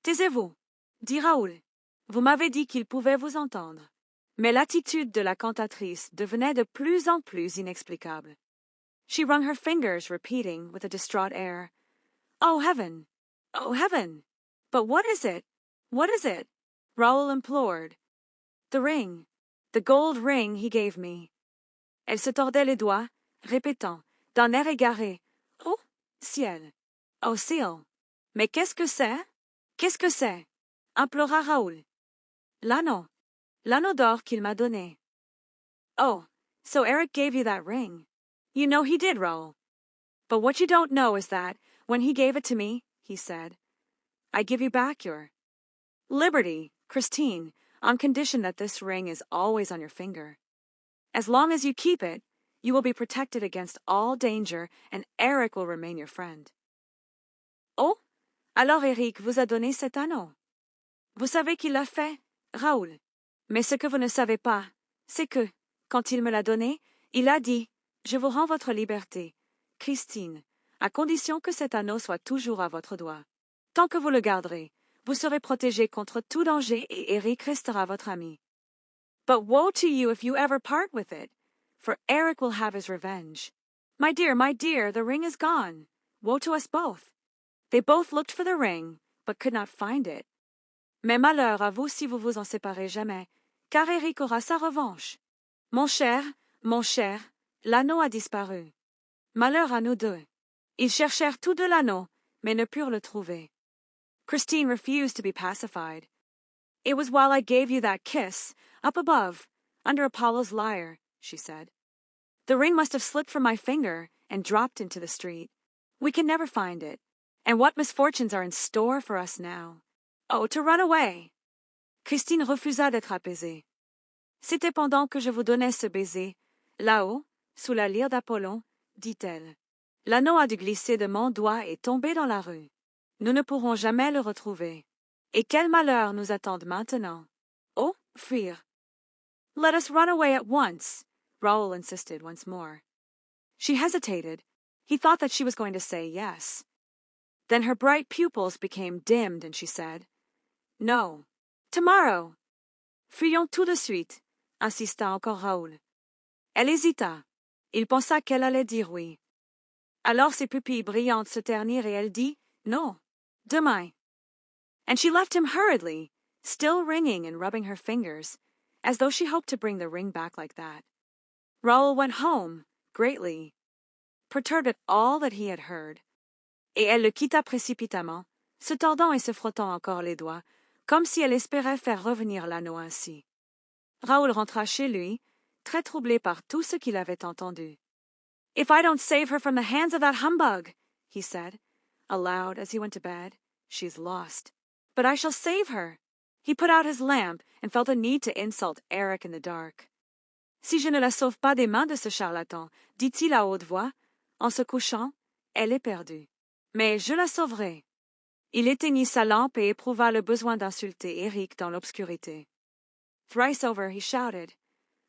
Taisez-vous, » dit Raoul. « Vous m'avez dit qu'il pouvait vous entendre. » Mais l'attitude de la cantatrice devenait de plus en plus inexplicable. She wrung her fingers, repeating, with a distraught air, Oh heaven! Oh heaven! But what is it? What is it? Raoul implored. The ring. The gold ring he gave me. Elle se tordait les doigts, répétant, d'un air égaré, Oh ciel! Oh ciel! Mais qu'est-ce que c'est? Qu'est-ce que c'est? Implora Raoul. L'anneau. L'anneau d'or qu'il m'a donné. Oh, so Eric gave you that ring. You know he did, Raoul. But what you don't know is that, when he gave it to me, he said, I give you back your liberty, Christine, on condition that this ring is always on your finger. As long as you keep it, you will be protected against all danger, and Eric will remain your friend. Oh, alors Eric vous a donné cet anneau. Vous savez qu'il l'a fait, Raoul. Mais ce que vous ne savez pas, c'est que, quand il me l'a donné, il a dit, je vous rends votre liberté, Christine, à condition que cet anneau soit toujours à votre doigt. Tant que vous le garderez, vous serez protégé contre tout danger et Eric restera votre ami. But woe to you if you ever part with it, for Eric will have his revenge. My dear, the ring is gone. Woe to us both. They both looked for the ring, but could not find it. Mais malheur à vous si vous vous en séparez jamais, car Eric aura sa revanche. Mon cher, l'anneau a disparu. Malheur à nous deux. Ils cherchèrent tous deux l'anneau, mais ne purent le trouver. Christine refused to be pacified. It was while I gave you that kiss, up above, under Apollo's lyre, she said. The ring must have slipped from my finger and dropped into the street. We can never find it. And what misfortunes are in store for us now? Oh, to run away! Christine refusa d'être apaisée. C'était pendant que je vous donnais ce baiser, là-haut, sous la lyre d'Apollon, dit-elle. L'anneau a dû glisser de mon doigt et tomber dans la rue. Nous ne pourrons jamais le retrouver. Et quel malheur nous attend maintenant? Oh, fuir! Let us run away at once, Raoul insisted once more. She hesitated. He thought that she was going to say yes. Then her bright pupils became dimmed and she said, No, tomorrow. Fuyons tout de suite, insista encore Raoul. Elle hésita. Il pensa qu'elle allait dire oui. Alors ses pupilles brillantes se ternirent et elle dit, Non, demain. And she left him hurriedly, still ringing and rubbing her fingers, as though she hoped to bring the ring back like that. Raoul went home, greatly perturbed at all that he had heard. Et elle le quitta précipitamment, se tordant et se frottant encore les doigts, comme si elle espérait faire revenir l'anneau ainsi. Raoul rentra chez lui, très troublé par tout ce qu'il avait entendu. If I don't save her from the hands of that humbug, he said, aloud as he went to bed, she's lost. But I shall save her. He put out his lamp and felt a need to insult Eric in the dark. Si je ne la sauve pas des mains de ce charlatan, dit-il à haute voix, en se couchant, elle est perdue. Mais je la sauverai. Il éteignit sa lampe et éprouva le besoin d'insulter Eric dans l'obscurité. Thrice over he shouted,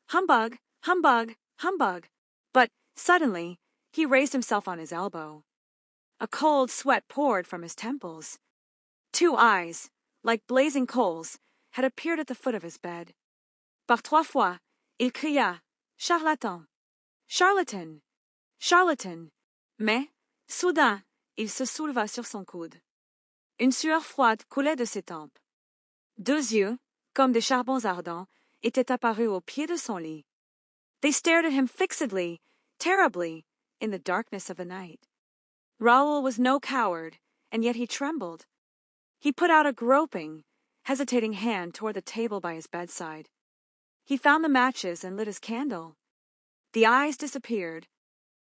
Humbug! Humbug! Humbug! But, suddenly, he raised himself on his elbow. A cold sweat poured from his temples. 2 eyes, like blazing coals, had appeared at the foot of his bed. Par 3 fois, il cria, Charlatan! Charlatan! Charlatan! Mais, soudain, il se souleva sur son coude. Une sueur froide coulait de ses tempes. Deux yeux, comme des charbons ardents, étaient apparus au pied de son lit. They stared at him fixedly, terribly, in the darkness of the night. Raoul was no coward, and yet he trembled. He put out a groping, hesitating hand toward the table by his bedside. He found the matches and lit his candle. The eyes disappeared.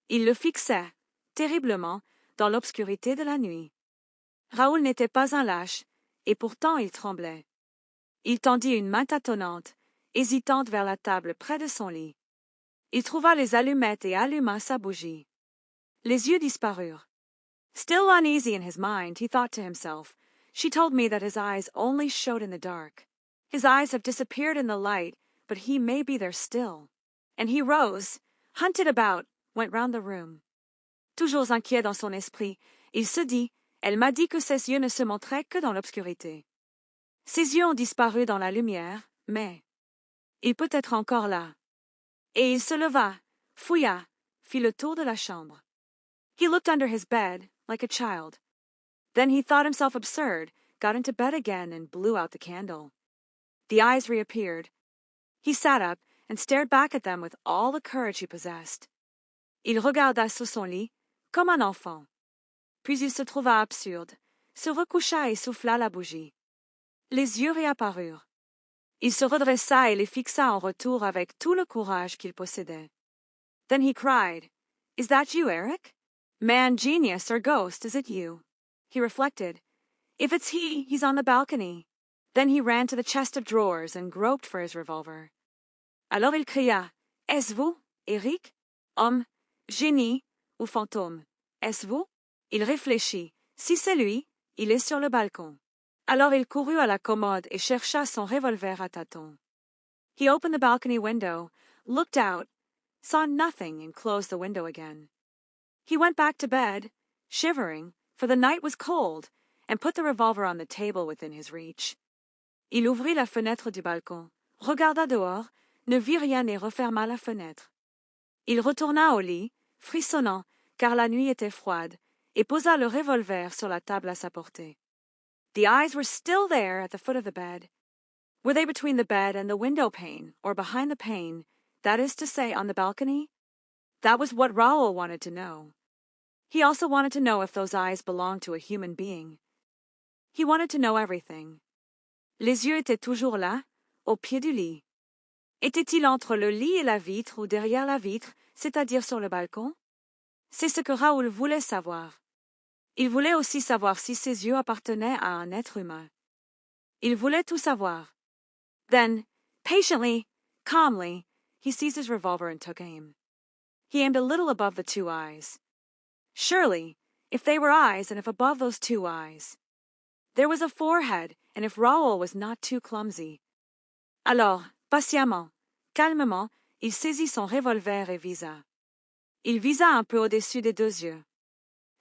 Il le fixait, terriblement, dans l'obscurité de la nuit. Raoul n'était pas un lâche, et pourtant il tremblait. Il tendit une main tâtonnante, hésitante vers la table près de son lit. Il trouva les allumettes et alluma sa bougie. Les yeux disparurent. Still uneasy in his mind, he thought to himself, "She told me that his eyes only showed in the dark. His eyes have disappeared in the light, but he may be there still." And he rose, hunted about, went round the room. Toujours inquiet dans son esprit, il se dit, "Elle m'a dit que ses yeux ne se montraient que dans l'obscurité. Ses yeux ont disparu dans la lumière, mais il peut être encore là." Et il se leva, fouilla, fit le tour de la chambre. He looked under his bed, like a child. Then he thought himself absurd, got into bed again, and blew out the candle. The eyes reappeared. He sat up and stared back at them with all the courage he possessed. Il regarda sous son lit, comme un enfant. Puis il se trouva absurde, se recoucha et souffla la bougie. Les yeux réapparurent. Il se redressa et les fixa en retour avec tout le courage qu'il possédait. Then he cried, "Is that you, Eric? Man, genius, or ghost, is it you?" He reflected. If it's he, he's on the balcony. Then he ran to the chest of drawers and groped for his revolver. Alors il cria, "Est-ce vous, Eric? Homme, génie ou fantôme? Est-ce vous?" Il réfléchit. Si c'est lui, il est sur le balcon. Alors il courut à la commode et chercha son revolver à tâtons. He opened the balcony window, looked out, saw nothing, and closed the window again. He went back to bed, shivering, for the night was cold, and put the revolver on the table within his reach. Il ouvrit la fenêtre du balcon, regarda dehors, ne vit rien et referma la fenêtre. Il retourna au lit, frissonnant, car la nuit était froide, et posa le revolver sur la table à sa portée. The eyes were still there at the foot of the bed. Were they between the bed and the window pane, or behind the pane, that is to say, on the balcony? That was what Raoul wanted to know. He also wanted to know if those eyes belonged to a human being. He wanted to know everything. Les yeux étaient toujours là, au pied du lit. Était-il entre le lit et la vitre ou derrière la vitre, c'est-à-dire sur le balcon? C'est ce que Raoul voulait savoir. Il voulait aussi savoir si ses yeux appartenaient à un être humain. Il voulait tout savoir. Then, patiently, calmly, he seized his revolver and took aim. He aimed a little above the two eyes. Surely, if they were eyes, and if above those two eyes, there was a forehead, and if Raoul was not too clumsy. Alors, patiemment, calmement, il saisit son revolver et visa. Il visa un peu au-dessus des deux yeux.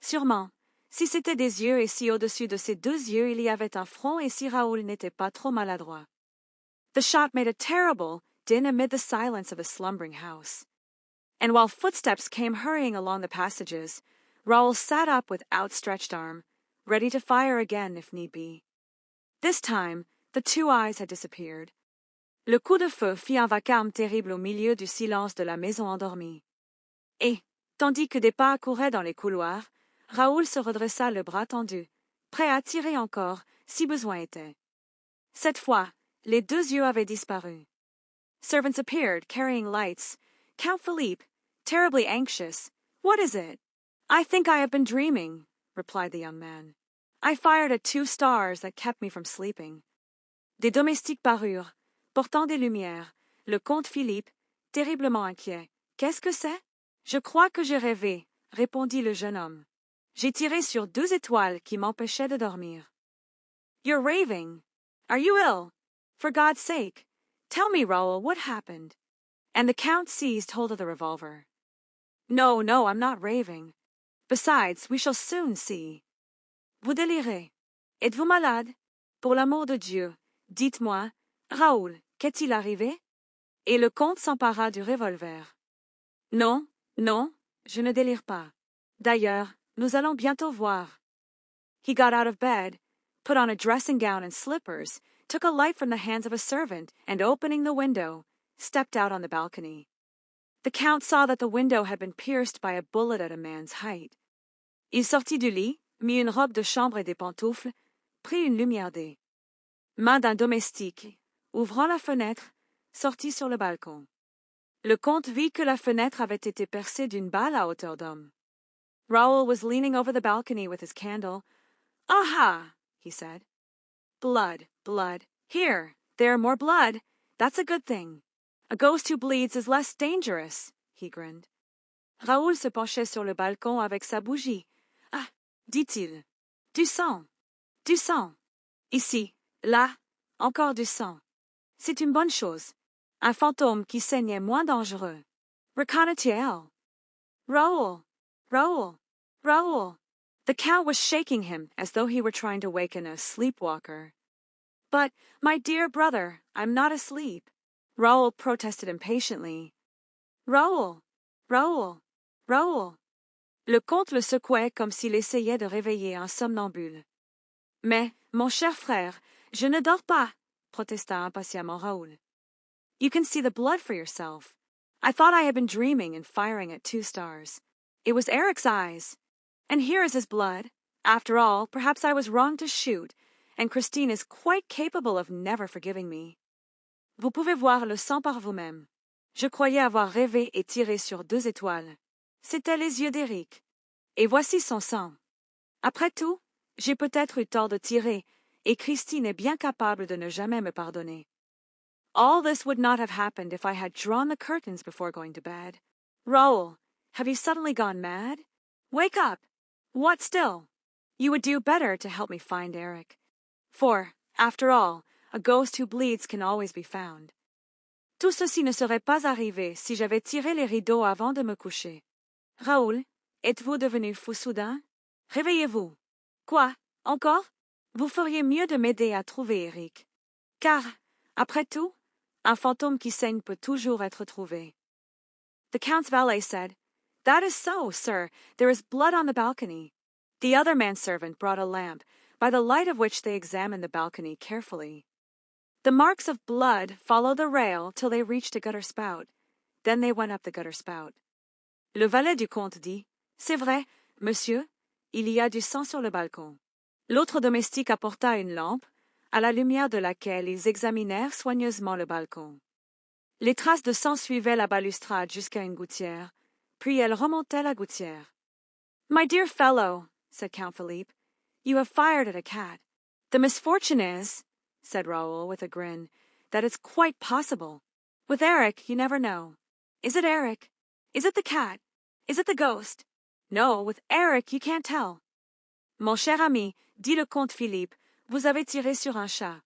Sûrement, si c'étaient des yeux et si au-dessus de ces deux yeux il y avait un front et si Raoul n'était pas trop maladroit. The shot made a terrible din amid the silence of a slumbering house. And while footsteps came hurrying along the passages, Raoul sat up with outstretched arm, ready to fire again if need be. This time, the two eyes had disappeared. Le coup de feu fit un vacarme terrible au milieu du silence de la maison endormie. Et, tandis que des pas accouraient dans les couloirs, Raoul se redressa le bras tendu, prêt à tirer encore, si besoin était. Cette fois, les deux yeux avaient disparu. Servants appeared, carrying lights. Count Philippe, terribly anxious. "What is it?" "I think I have been dreaming," replied the young man. "I fired at 2 stars that kept me from sleeping." Des domestiques parurent, portant des lumières. Le comte Philippe, terriblement inquiet. "Qu'est-ce que c'est?" "Je crois que j'ai rêvé," répondit le jeune homme. "J'ai tiré sur 2 étoiles qui m'empêchaient de dormir." "You're raving. Are you ill? For God's sake, tell me, Raoul, what happened?" And the count seized hold of the revolver. "No, no, I'm not raving. Besides, we shall soon see." "Vous délirez. Êtes-vous malade? Pour l'amour de Dieu, dites-moi, Raoul, qu'est-il arrivé?" Et le comte s'empara du revolver. "Non, non, je ne délire pas. D'ailleurs, nous allons bientôt voir." He got out of bed, put on a dressing gown and slippers, took a light from the hands of a servant, and opening the window, stepped out on the balcony. The Count saw that the window had been pierced by a bullet at a man's height. Il sortit du lit, mit une robe de chambre et des pantoufles, prit une lumière des mains d'un domestique, ouvrant la fenêtre, sortit sur le balcon. Le comte vit que la fenêtre avait été percée d'une balle à hauteur d'homme. Raoul was leaning over the balcony with his candle. "Aha!" he said. "Blood, blood. Here, there, more blood. That's a good thing. A ghost who bleeds is less dangerous," he grinned. Raoul se penchait sur le balcon avec sa bougie. "Ah," dit-il, "du sang, du sang. Ici, là, encore du sang. C'est une bonne chose. Un fantôme qui saigne est moins dangereux. Reconnaît-il? Raoul, Raoul, Raoul." The Count was shaking him as though he were trying to waken a sleepwalker. "But, my dear brother, I'm not asleep," Raoul protested impatiently. "Raoul, Raoul, Raoul." Le comte le secouait comme s'il essayait de réveiller un somnambule. "Mais, mon cher frère, je ne dors pas," protesta impatiemment Raoul. "You can see the blood for yourself. I thought I had been dreaming and firing at 2 stars. It was Eric's eyes. And here is his blood. After all, perhaps I was wrong to shoot, and Christine is quite capable of never forgiving me. Vous pouvez voir le sang par vous-même. Je croyais avoir rêvé et tiré sur 2 étoiles. C'étaient les yeux d'Eric. Et voici son sang. Après tout, j'ai peut-être eu tort de tirer, et Christine est bien capable de ne jamais me pardonner. All this would not have happened if I had drawn the curtains before going to bed. Raoul, have you suddenly gone mad? Wake up! What still? You would do better to help me find Eric. For, after all, a ghost who bleeds can always be found. Tout ceci ne serait pas arrivé si j'avais tiré les rideaux avant de me coucher. Raoul, êtes-vous devenu fou soudain? Réveillez-vous. Quoi? Encore? Vous feriez mieux de m'aider à trouver Eric. Car, après tout, un fantôme qui saigne peut toujours être trouvé. The Count's valet said, "That is so, sir. There is blood on the balcony." The other manservant brought a lamp, by the light of which they examined the balcony carefully. The marks of blood followed the rail till they reached a gutter spout. Then they went up the gutter spout. Le valet du comte dit, "C'est vrai, monsieur, il y a du sang sur le balcon." L'autre domestique apporta une lampe, à la lumière de laquelle ils examinèrent soigneusement le balcon. Les traces de sang suivaient la balustrade jusqu'à une gouttière, puis elles remontaient la gouttière. "My dear fellow," said Count Philippe, "you have fired at a cat. The misfortune is," said Raoul with a grin, "that it's quite possible. With Eric, you never know. Is it Eric? Is it the cat? Is it the ghost? No, with Eric, you can't tell." "Mon cher ami," dit le comte Philippe, "vous avez tiré sur un chat."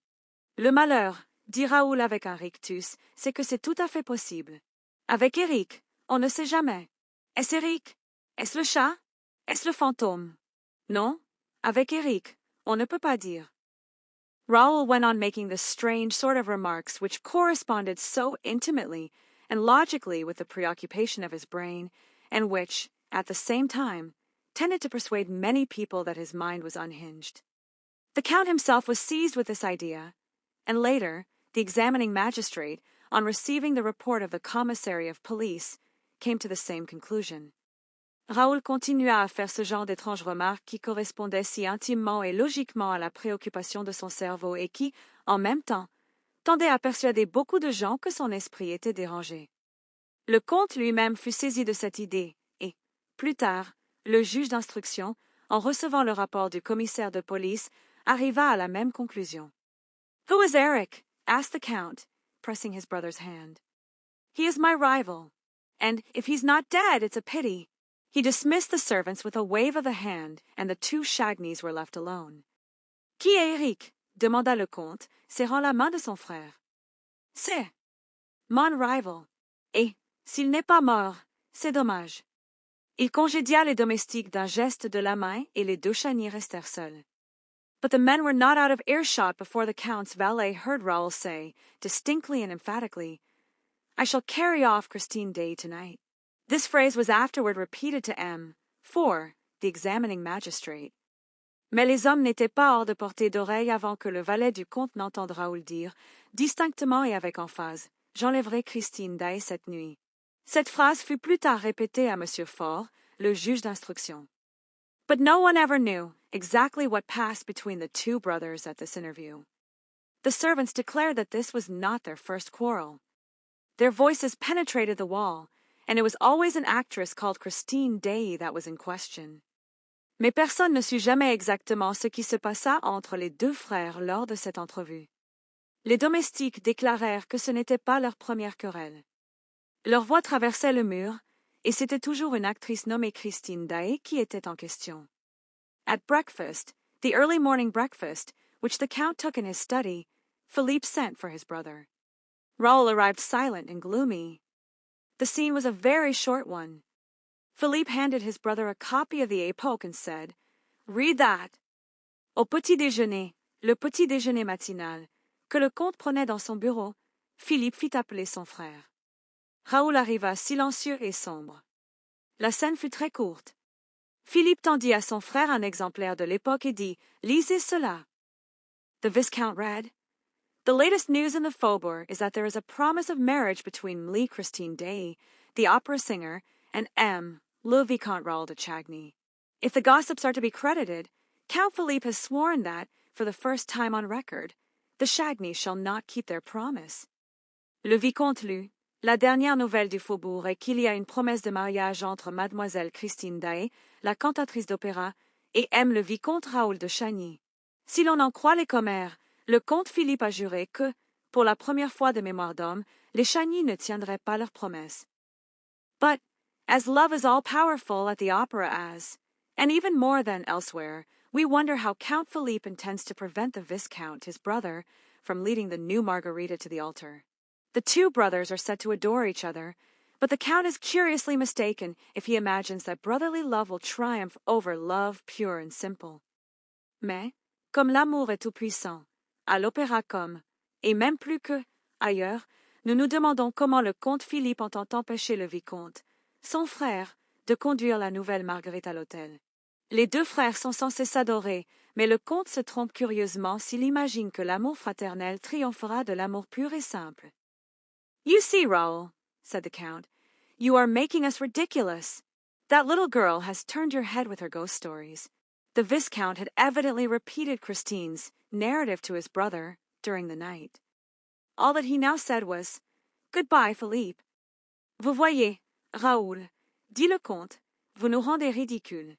"Le malheur," dit Raoul avec un rictus, "c'est que c'est tout à fait possible. Avec Eric, on ne sait jamais. Est-ce Eric? Est-ce le chat? Est-ce le fantôme? Non, avec Eric, on ne peut pas dire." Raoul went on making this strange sort of remarks which corresponded so intimately and logically with the preoccupation of his brain, and which, at the same time, tended to persuade many people that his mind was unhinged. The Count himself was seized with this idea, and later, the examining magistrate, on receiving the report of the commissary of police, came to the same conclusion. Raoul continua à faire ce genre d'étranges remarques qui correspondaient si intimement et logiquement à la préoccupation de son cerveau et qui, en même temps, tendaient à persuader beaucoup de gens que son esprit était dérangé. Le comte lui-même fut saisi de cette idée et, plus tard, le juge d'instruction, en recevant le rapport du commissaire de police, arriva à la même conclusion. "Who is Eric?" asked the Count, pressing his brother's hand. "He is my rival, and if he's not dead, it's a pity." He dismissed the servants with a wave of the hand, and the 2 Chagny's were left alone. "Qui est Eric?" demanda le comte, serrant la main de son frère. "C'est mon rival, et, s'il n'est pas mort, c'est dommage." Il congédia les domestiques d'un geste de la main, et les 2 Chagny restèrent seuls. But the men were not out of earshot before the Count's valet heard Raoul say, distinctly and emphatically, "I shall carry off Christine Daaé tonight." This phrase was afterward repeated to M. 4, the examining magistrate. Mais les hommes n'étaient pas hors de portée d'oreille avant que le valet du comte n'entende Raoul dire, distinctement et avec emphase, « J'enlèverai Christine Daaé cette nuit. » Cette phrase fut plus tard répétée à M. Faure, le juge d'instruction. But no one ever knew exactly what passed between the two brothers at this interview. The servants declared that this was not their first quarrel. Their voices penetrated the wall, and it was always an actress called Christine Daaé that was in question. Mais personne ne sut jamais exactement ce qui se passa entre les deux frères lors de cette entrevue. Les domestiques déclarèrent que ce n'était pas leur première querelle. Leur voix traversait le mur, et c'était toujours une actrice nommée Christine Daaé qui était en question. At breakfast, the early morning breakfast, which the Count took in his study, Philippe sent for his brother. Raoul arrived silent and gloomy. The scene was a very short one. Philippe handed his brother a copy of the Époque and said, "Read that." Au petit déjeuner, le petit déjeuner matinal, que le comte prenait dans son bureau, Philippe fit appeler son frère. Raoul arriva silencieux et sombre. La scène fut très courte. Philippe tendit à son frère un exemplaire de l'Époque et dit, "Lisez cela." The Viscount read, "The latest news in the Faubourg is that there is a promise of marriage between Christine Daaé, the opera singer, and le Vicomte Raoul de Chagny. If the gossips are to be credited, Count Philippe has sworn that, for the first time on record, the Chagnys shall not keep their promise." Le Vicomte lut, "La dernière nouvelle du Faubourg est qu'il y a une promesse de mariage entre Mademoiselle Christine Daaé, la cantatrice d'opéra, et le Vicomte Raoul de Chagny. Si l'on en croit les commères, le comte Philippe a juré que, pour la première fois de mémoire d'homme, les Chagny ne tiendraient pas leur promesse. But, as love is all-powerful at the opera as, and even more than elsewhere, we wonder how Count Philippe intends to prevent the Viscount, his brother, from leading the new Margarita to the altar. The two brothers are said to adore each other, but the Count is curiously mistaken if he imagines that brotherly love will triumph over love pure and simple. Mais, comme l'amour est tout-puissant, à l'opéra comme, et même plus que, ailleurs, nous nous demandons comment le comte Philippe entend empêcher le vicomte, son frère, de conduire la nouvelle Marguerite à l'hôtel. Les deux frères sont censés s'adorer, mais le comte se trompe curieusement s'il imagine que l'amour fraternel triomphera de l'amour pur et simple. "You see, Raoul," said the Count, "you are making us ridiculous. That little girl has turned your head with her ghost stories." The Viscount had evidently repeated Christine's narrative to his brother during the night. All that he now said was, "Goodbye, Philippe." "Vous voyez, Raoul," dit le comte, "vous nous rendez ridicules.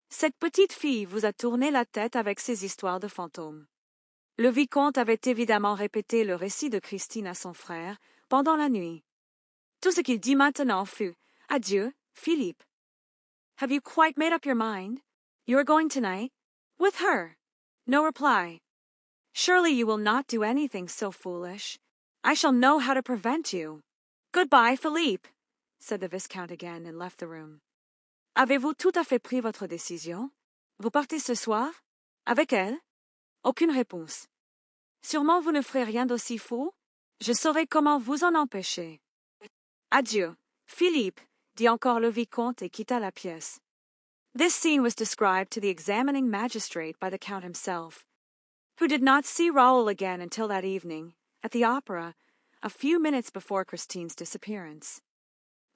Cette petite fille vous a tourné la tête avec ses histoires de fantômes." Le vicomte avait évidemment répété le récit de Christine à son frère pendant la nuit. Tout ce qu'il dit maintenant fut, "Adieu, Philippe." "Have you quite made up your mind? You are going tonight? With her?" No reply. "Surely you will not do anything so foolish. I shall know how to prevent you." "Goodbye, Philippe," said the Viscount again and left the room. "Avez-vous tout à fait pris votre décision? Vous partez ce soir? Avec elle?" Aucune réponse. "Sûrement vous ne ferez rien d'aussi fou? Je saurai comment vous en empêcher." "Adieu, Philippe," dit encore le vicomte et quitta la pièce. This scene was described to the examining magistrate by the Count himself, who did not see Raoul again until that evening, at the opera, a few minutes before Christine's disappearance.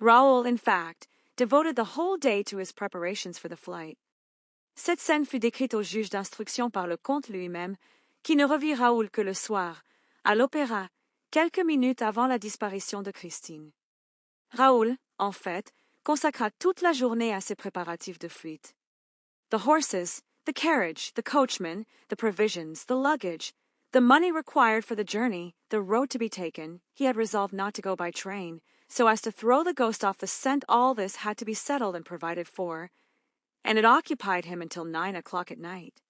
Raoul, in fact, devoted the whole day to his preparations for the flight. Cette scène fut décrite au juge d'instruction par le comte lui-même, qui ne revit Raoul que le soir, à l'opéra, quelques minutes avant la disparition de Christine. Raoul, en fait, consacra toute la journée à ses préparatifs de fuite. The horses, the carriage, the coachman, the provisions, the luggage, the money required for the journey, the road to be taken, he had resolved not to go by train, so as to throw the ghost off the scent. All this had to be settled and provided for, and it occupied him until 9 o'clock at night.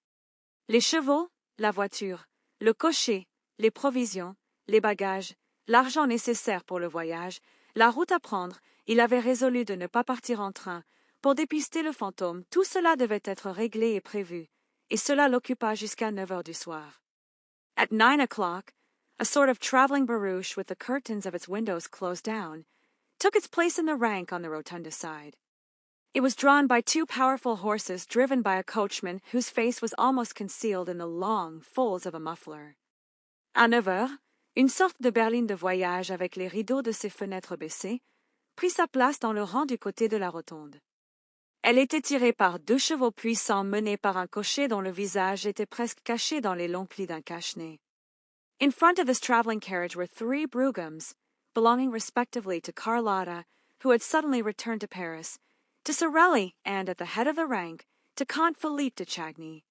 Les chevaux, la voiture, le cocher, les provisions, les bagages, l'argent nécessaire pour le voyage, la route à prendre, il avait résolu de ne pas partir en train. Pour dépister le fantôme, tout cela devait être réglé et prévu, et cela l'occupa jusqu'à 9 heures du soir. At 9 o'clock, a sort of traveling barouche with the curtains of its windows closed down, took its place in the rank on the rotunda side. It was drawn by two powerful horses driven by a coachman whose face was almost concealed in the long folds of a muffler. À 9 heures, une sorte de berline de voyage avec les rideaux de ses fenêtres baissés prit sa place dans le rang du côté de la rotonde. Elle était tirée par deux chevaux puissants menés par un cocher dont le visage était presque caché dans les longs plis d'un cache-nez. In front of this traveling carriage were three broughams, belonging respectively to Carlotta, who had suddenly returned to Paris, to Sorelli, and, at the head of the rank, to Count Philippe de Chagny.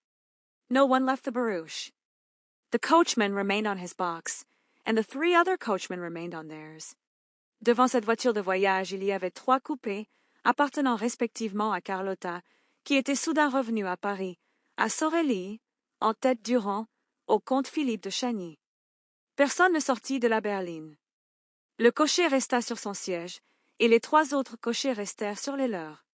No one left the barouche. The coachman remained on his box, and the three other coachmen remained on theirs. Devant cette voiture de voyage, il y avait trois coupés, appartenant respectivement à Carlotta, qui était soudain revenue à Paris, à Sorelli, en tête du rang, au comte Philippe de Chagny. Personne ne sortit de la berline. Le cocher resta sur son siège, et les trois autres cochers restèrent sur les leurs.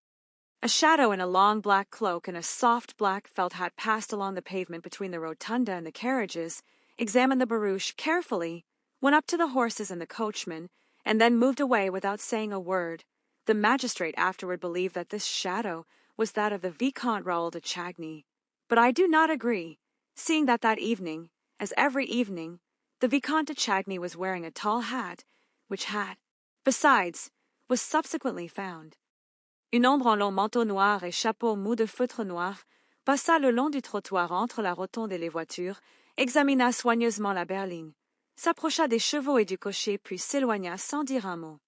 A shadow in a long black cloak and a soft black felt hat passed along the pavement between the rotunda and the carriages, examined the barouche carefully, went up to the horses and the coachman, and then moved away without saying a word. The magistrate afterward believed that this shadow was that of the Vicomte Raoul de Chagny. But I do not agree, seeing that evening, as every evening, the Vicomte de Chagny was wearing a tall hat, which hat, besides, was subsequently found. Une ombre en long manteau noir et chapeau mou de feutre noir passa le long du trottoir entre la rotonde et les voitures, examina soigneusement la berline, s'approcha des chevaux et du cocher, puis s'éloigna sans dire un mot.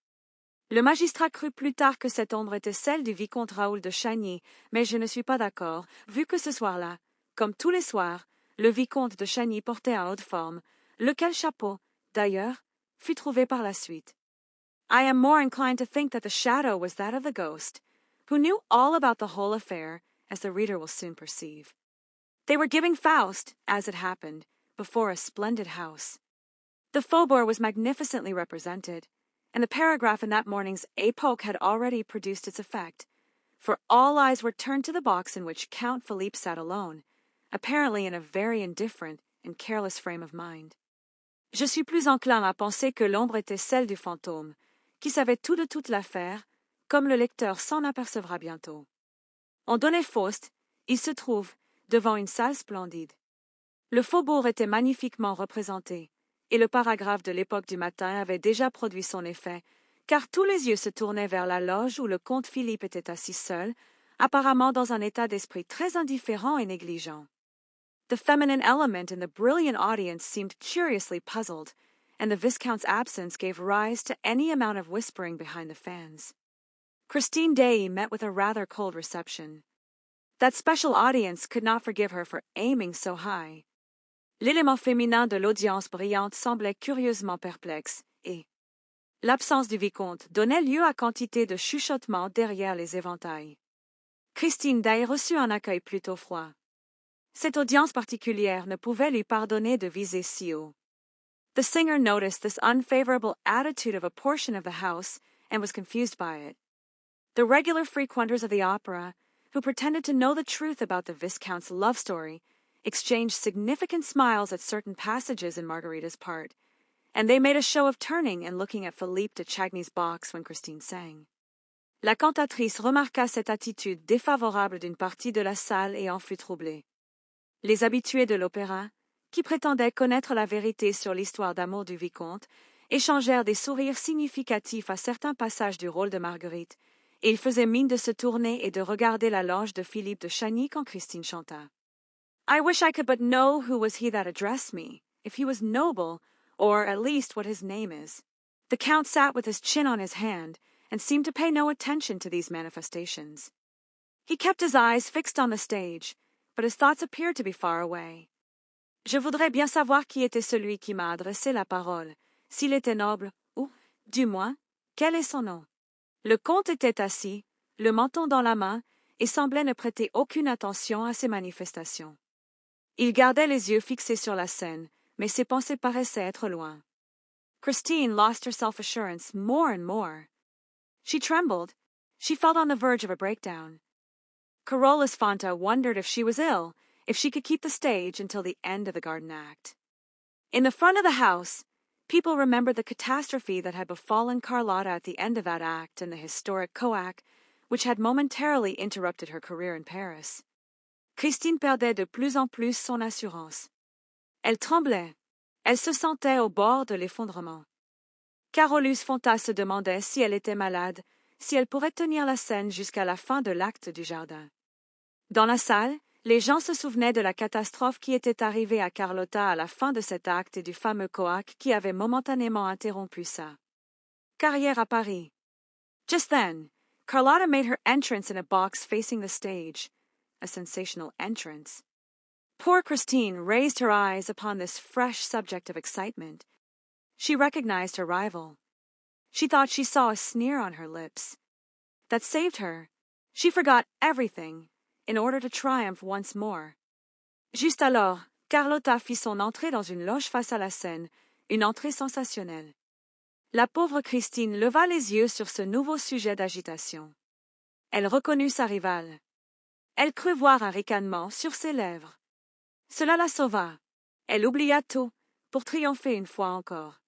Le magistrat crut plus tard que cette ombre était celle du vicomte Raoul de Chagny, mais je ne suis pas d'accord, vu que ce soir-là, comme tous les soirs, le vicomte de Chagny portait un haut de forme, lequel chapeau, d'ailleurs, fut trouvé par la suite. I am more inclined to think that the shadow was that of the ghost, who knew all about the whole affair, as the reader will soon perceive. They were giving Faust, as it happened, before a splendid house. The faubourg was magnificently represented, and the paragraph in that morning's Époque had already produced its effect, for all eyes were turned to the box in which Count Philippe sat alone, apparently in a very indifferent and careless frame of mind. Je suis plus enclin à penser que l'ombre était celle du fantôme, qui savait tout de toute l'affaire, comme le lecteur s'en apercevra bientôt. On donnait Faust, il se trouve, devant une salle splendide. Le faubourg était magnifiquement représenté, et le paragraphe de l'Époque du matin avait déjà produit son effet, car tous les yeux se tournaient vers la loge où le comte Philippe était assis seul, apparemment dans un état d'esprit très indifférent et négligent. The feminine element in the brilliant audience seemed curiously puzzled, and the Viscount's absence gave rise to any amount of whispering behind the fans. Christine Daaé met with a rather cold reception. That special audience could not forgive her for aiming so high. L'élément féminin de l'audience brillante semblait curieusement perplexe, et l'absence du vicomte donnait lieu à quantité de chuchotements derrière les éventails. Christine Daaé reçut un accueil plutôt froid. Cette audience particulière ne pouvait lui pardonner de viser si haut. The singer noticed this unfavorable attitude of a portion of the house and was confused by it. The regular frequenters of the opera, who pretended to know the truth about the Viscount's love story, exchanged significant smiles at certain passages in Margarita's part, and they made a show of turning and looking at Philippe de Chagny's box when Christine sang. La cantatrice remarqua cette attitude défavorable d'une partie de la salle et en fut troublée. Les habitués de l'opéra, qui prétendaient connaître la vérité sur l'histoire d'amour du vicomte, échangèrent des sourires significatifs à certains passages du rôle de Marguerite, et ils faisaient mine de se tourner et de regarder la loge de Philippe de Chagny quand Christine chanta. I wish I could but know who was he that addressed me, if he was noble, or at least what his name is. The Count sat with his chin on his hand, and seemed to pay no attention to these manifestations. He kept his eyes fixed on the stage, but his thoughts appeared to be far away. Je voudrais bien savoir qui était celui qui m'a adressé la parole, s'il était noble, ou, du moins, quel est son nom. Le comte était assis, le menton dans la main, et semblait ne prêter aucune attention à ces manifestations. Il gardait les yeux fixés sur la scène, mais ses pensées paraissaient être loin. Christine lost her self-assurance more and more. She trembled. She felt on the verge of a breakdown. Carolus Fanta wondered if she was ill, if she could keep the stage until the end of the garden act. In the front of the house, people remembered the catastrophe that had befallen Carlotta at the end of that act and the historic coac, which had momentarily interrupted her career in Paris. Christine perdait de plus en plus son assurance. Elle tremblait. Elle se sentait au bord de l'effondrement. Carolus Fontas se demandait si elle était malade, si elle pourrait tenir la scène jusqu'à la fin de l'acte du jardin. Dans la salle, les gens se souvenaient de la catastrophe qui était arrivée à Carlotta à la fin de cet acte et du fameux coac qui avait momentanément interrompu sa carrière à Paris. Just then, Carlotta made her entrance in a box facing the stage, a sensational entrance. Poor Christine raised her eyes upon this fresh subject of excitement. She recognized her rival. She thought she saw a sneer on her lips. That saved her. She forgot everything in order to triumph once more. Juste alors, Carlotta fit son entrée dans une loge face à la scène, une entrée sensationnelle. La pauvre Christine leva les yeux sur ce nouveau sujet d'agitation. Elle reconnut sa rivale. Elle crut voir un ricanement sur ses lèvres. Cela la sauva. Elle oublia tout pour triompher une fois encore.